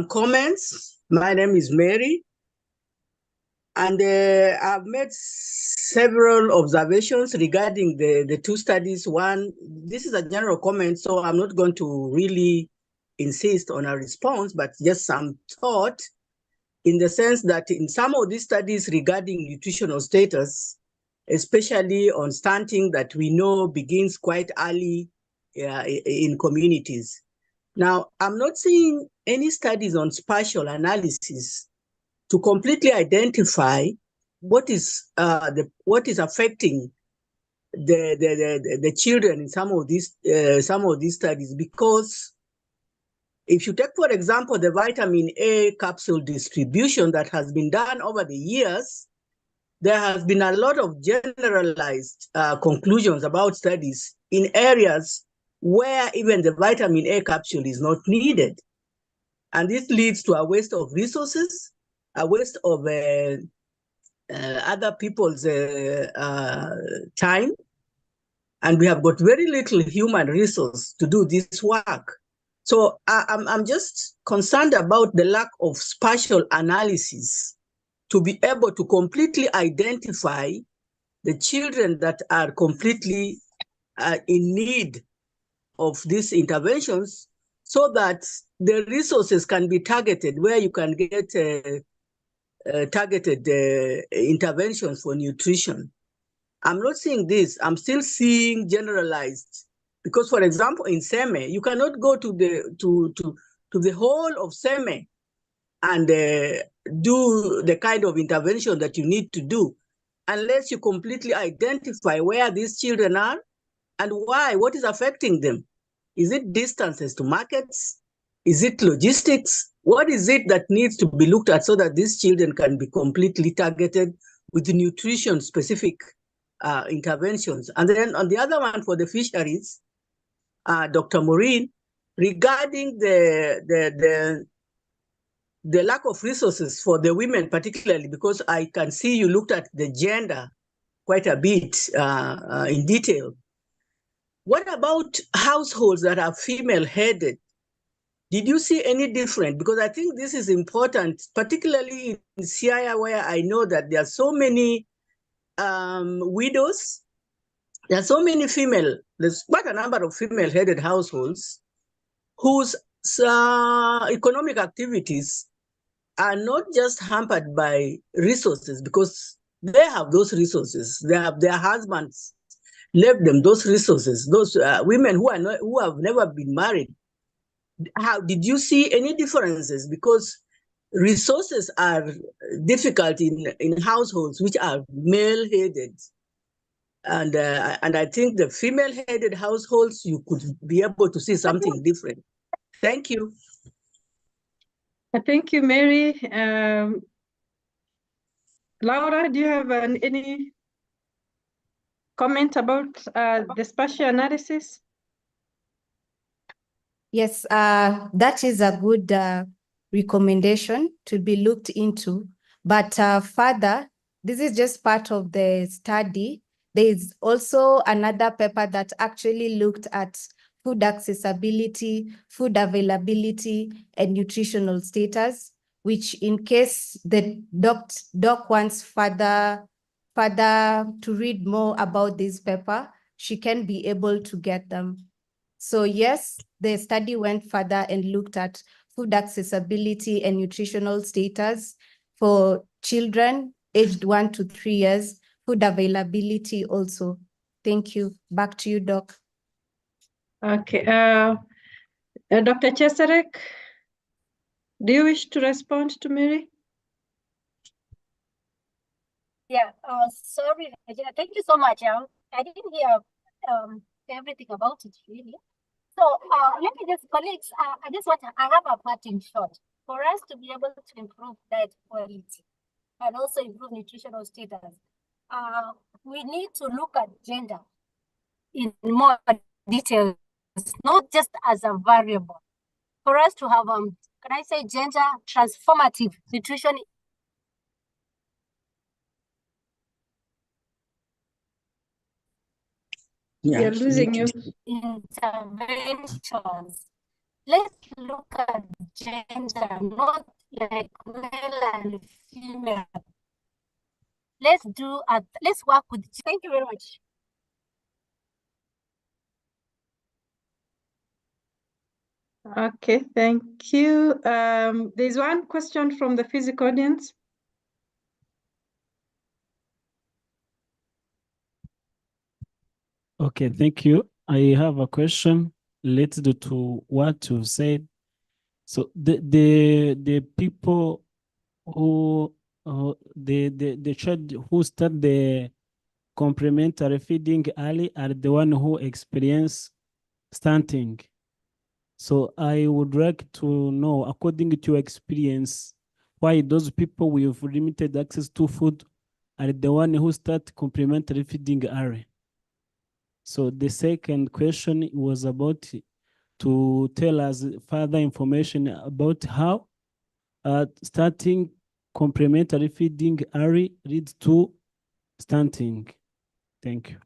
comments. My name is Mary, and I've made several observations regarding the 2 studies. One, this is a general comment, so I'm not going to really insist on a response, but just some thought. in the sense that in some of these studies regarding nutritional status, especially on stunting that we know begins quite early in communities. Now, I'm not seeing any studies on spatial analysis to completely identify what is affecting the children in some of these studies, because if you take, for example, the vitamin A capsule distribution that has been done over the years, there has been a lot of generalized conclusions about studies in areas where even the vitamin A capsule is not needed. And this leads to a waste of resources, a waste of other people's time. And we have got very little human resource to do this work. So I'm just concerned about the lack of spatial analysis to be able to completely identify the children that are completely in need of these interventions, so that the resources can be targeted where you can get targeted interventions for nutrition. I'm not seeing this. I'm still seeing generalized, because, for example, in SEME, you cannot go to the whole of SEME and do the kind of intervention that you need to do unless you completely identify where these children are and why, what is affecting them. Is it distances to markets? Is it logistics? What is it that needs to be looked at so that these children can be completely targeted with nutrition-specific interventions? And then on the other one, for the fisheries, Dr. Maureen, regarding the lack of resources for the women particularly, because I can see you looked at the gender quite a bit in detail. What about households that are female-headed? Did you see any difference? Because I think this is important, particularly in Siaya, where I know that there are so many widows. There are so many there's quite a number of female-headed households whose economic activities are not just hampered by resources, because they have those resources. They have their husbands left them those resources. Those women who have never been married. How did you see any differences? Because resources are difficult in households which are male-headed. And I think the female-headed households, you could be able to see something different. Thank you. Thank you, Mary. Laura, do you have any comment about the spatial analysis? Yes, that is a good recommendation to be looked into. But further, this is just part of the study. There is also another paper that actually looked at food accessibility, food availability, and nutritional status, which in case the doc wants further to read more about this paper, she can be able to get them. So yes, the study went further and looked at food accessibility and nutritional status for children aged 1 to 3 years, food availability also. Thank you. Back to you, Doc. Okay. Dr. Chesarek, do you wish to respond to Mary? Yeah, sorry, Regina. Thank you so much. I didn't hear everything about it, really. So let me just, colleagues, I have a parting shot. For us to be able to improve diet quality and also improve nutritional status, we need to look at gender in more detail, not just as a variable. For us to have, can I say, gender transformative nutrition. You're losing you. Interventions. Let's look at gender, not like male and female. Let's work with. Thank you very much. Okay, thank you. There's one question from the physical audience. Okay, thank you. I have a question related to what you said. So the people who the child who start the complementary feeding early are the one who experience stunting. So I would like to know, according to your experience, why those people with limited access to food are the one who start complementary feeding early. So the second question was about to tell us further information about how starting complementary feeding early leads to stunting. Thank you.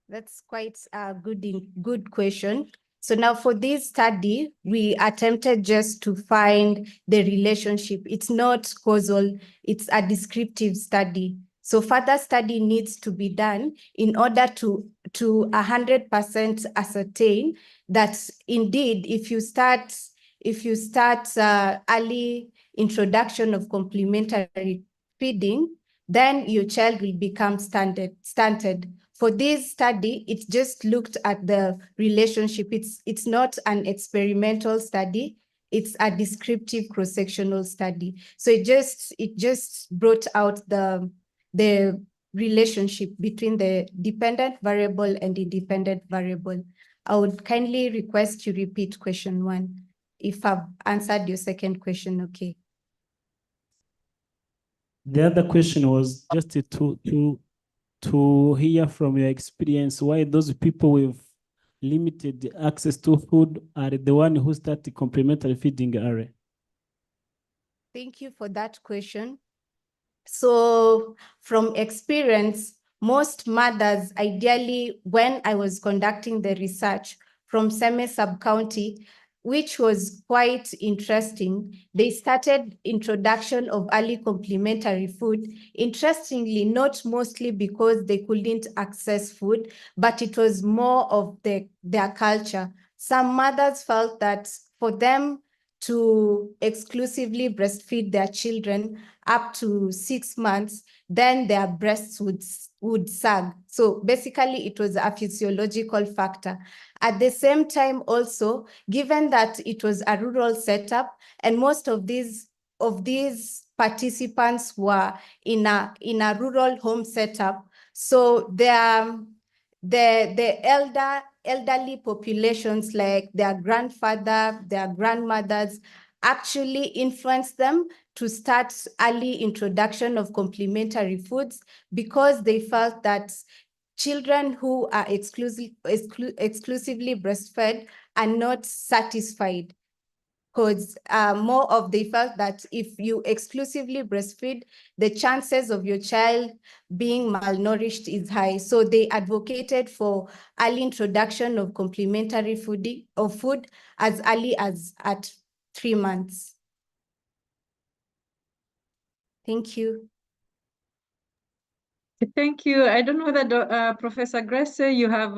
That's quite a good question. So now for this study, we attempted just to find the relationship. It's not causal, it's a descriptive study. So further study needs to be done in order to 100% ascertain that indeed, if you start early introduction of complementary feeding, then your child will become stunted. For this study, it just looked at the relationship. It's not an experimental study. It's a descriptive cross-sectional study. So it just brought out the relationship between the dependent variable and independent variable. I would kindly request you repeat question 1 if I've answered your second question, okay. The other question was just to hear from your experience why those people with limited access to food are the one who start the complementary feeding early. Thank you for that question. So from experience, most mothers, ideally, when I was conducting the research from Seme sub-county, which was quite interesting, they started introduction of early complementary food. Interestingly, not mostly because they couldn't access food, but it was more of their culture. Some mothers felt that for them to exclusively breastfeed their children up to 6 months, then their breasts would sag. So basically it was a physiological factor. At the same time also, given that it was a rural setup and most of these participants were in a rural home setup, so the elderly populations like their grandfather, their grandmothers actually influenced them to start early introduction of complementary foods because they felt that children who are exclusively breastfed are not satisfied. Because more of they felt that if you exclusively breastfeed, the chances of your child being malnourished is high. So they advocated for early introduction of complementary food as early as at 3 months. Thank you. Thank you. I don't know that Professor Grace, you have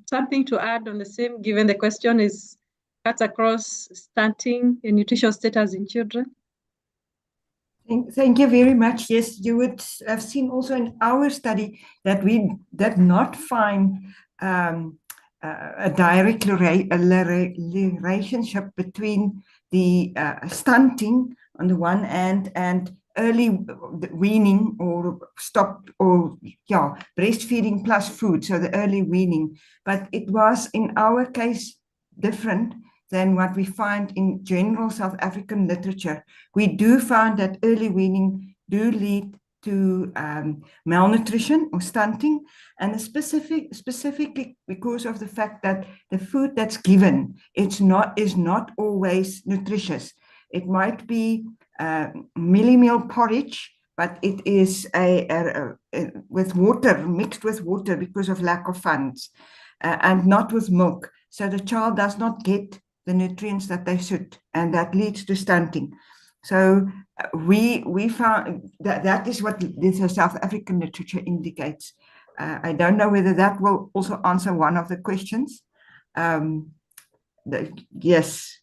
something to add on the same, given the question is cuts across stunting and nutritional status in children. Thank you very much. Yes, you would have seen also in our study that we did not find a direct relationship between the stunting on the one hand and early weaning or breastfeeding plus food, so the early weaning. But it was in our case different than what we find in general South African literature. We do find that early weaning do lead to malnutrition or stunting, and specifically because of the fact that the food that's given is not always nutritious. It might be milli-meal porridge, but it is with water, mixed with water because of lack of funds, and not with milk. So the child does not get the nutrients that they should, and that leads to stunting. So we found that is what the South African literature indicates. I don't know whether that will also answer one of the questions. Yes.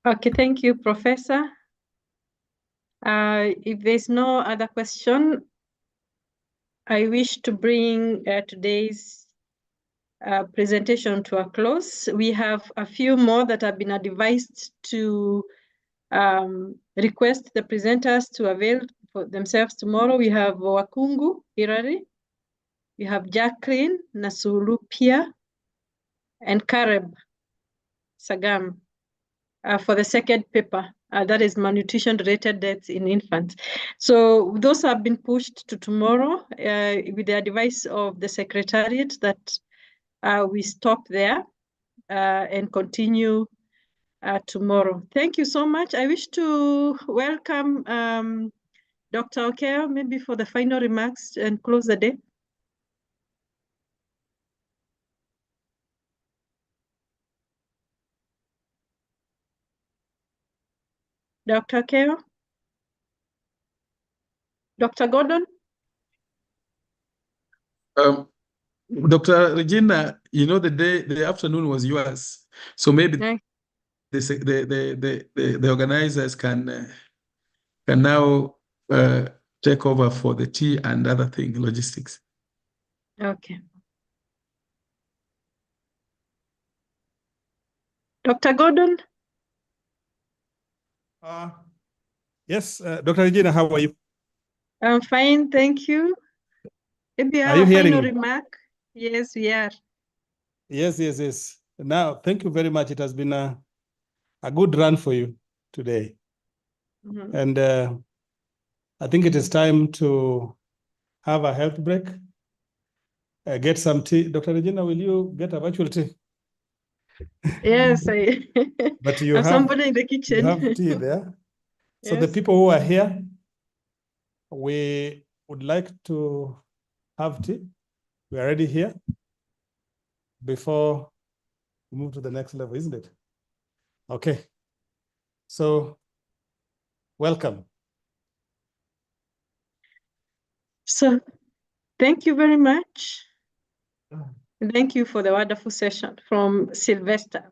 Okay, thank you, Professor. If there's no other question, I wish to bring today's presentation to a close. We have a few more that have been advised to request the presenters to avail for themselves tomorrow. We have Wakungu Irari, we have Jacqueline Nasulupia, and Kareb Sagam for the second paper. That is malnutrition-related deaths in infants. So those have been pushed to tomorrow with the advice of the Secretariat that we stop there and continue tomorrow. Thank you so much. I wish to welcome Dr. Okeo, maybe for the final remarks and close the day. Dr. Okeo? Dr. Gordon? Dr. Regina, you know, the afternoon was yours. So maybe the organizers can now take over for the tea and other thing, logistics. Okay. Dr. Gordon? Yes, Dr. Regina, how are you? I'm fine, thank you. Maybe you Are have you a hearing final me? remark? Yes, we are. Yes. Now, thank you very much. It has been a good run for you today. Mm-hmm. And I think it is time to have a health break. Get some tea. Dr. Regina, will you get a virtual tea? Yes, But you have have somebody in the kitchen. You have tea there. So the Yes. people who are here, we would like to have tea. We are already here before we move to the next level, isn't it? Okay. So welcome. So thank you very much. Thank you for the wonderful session from Sylvester.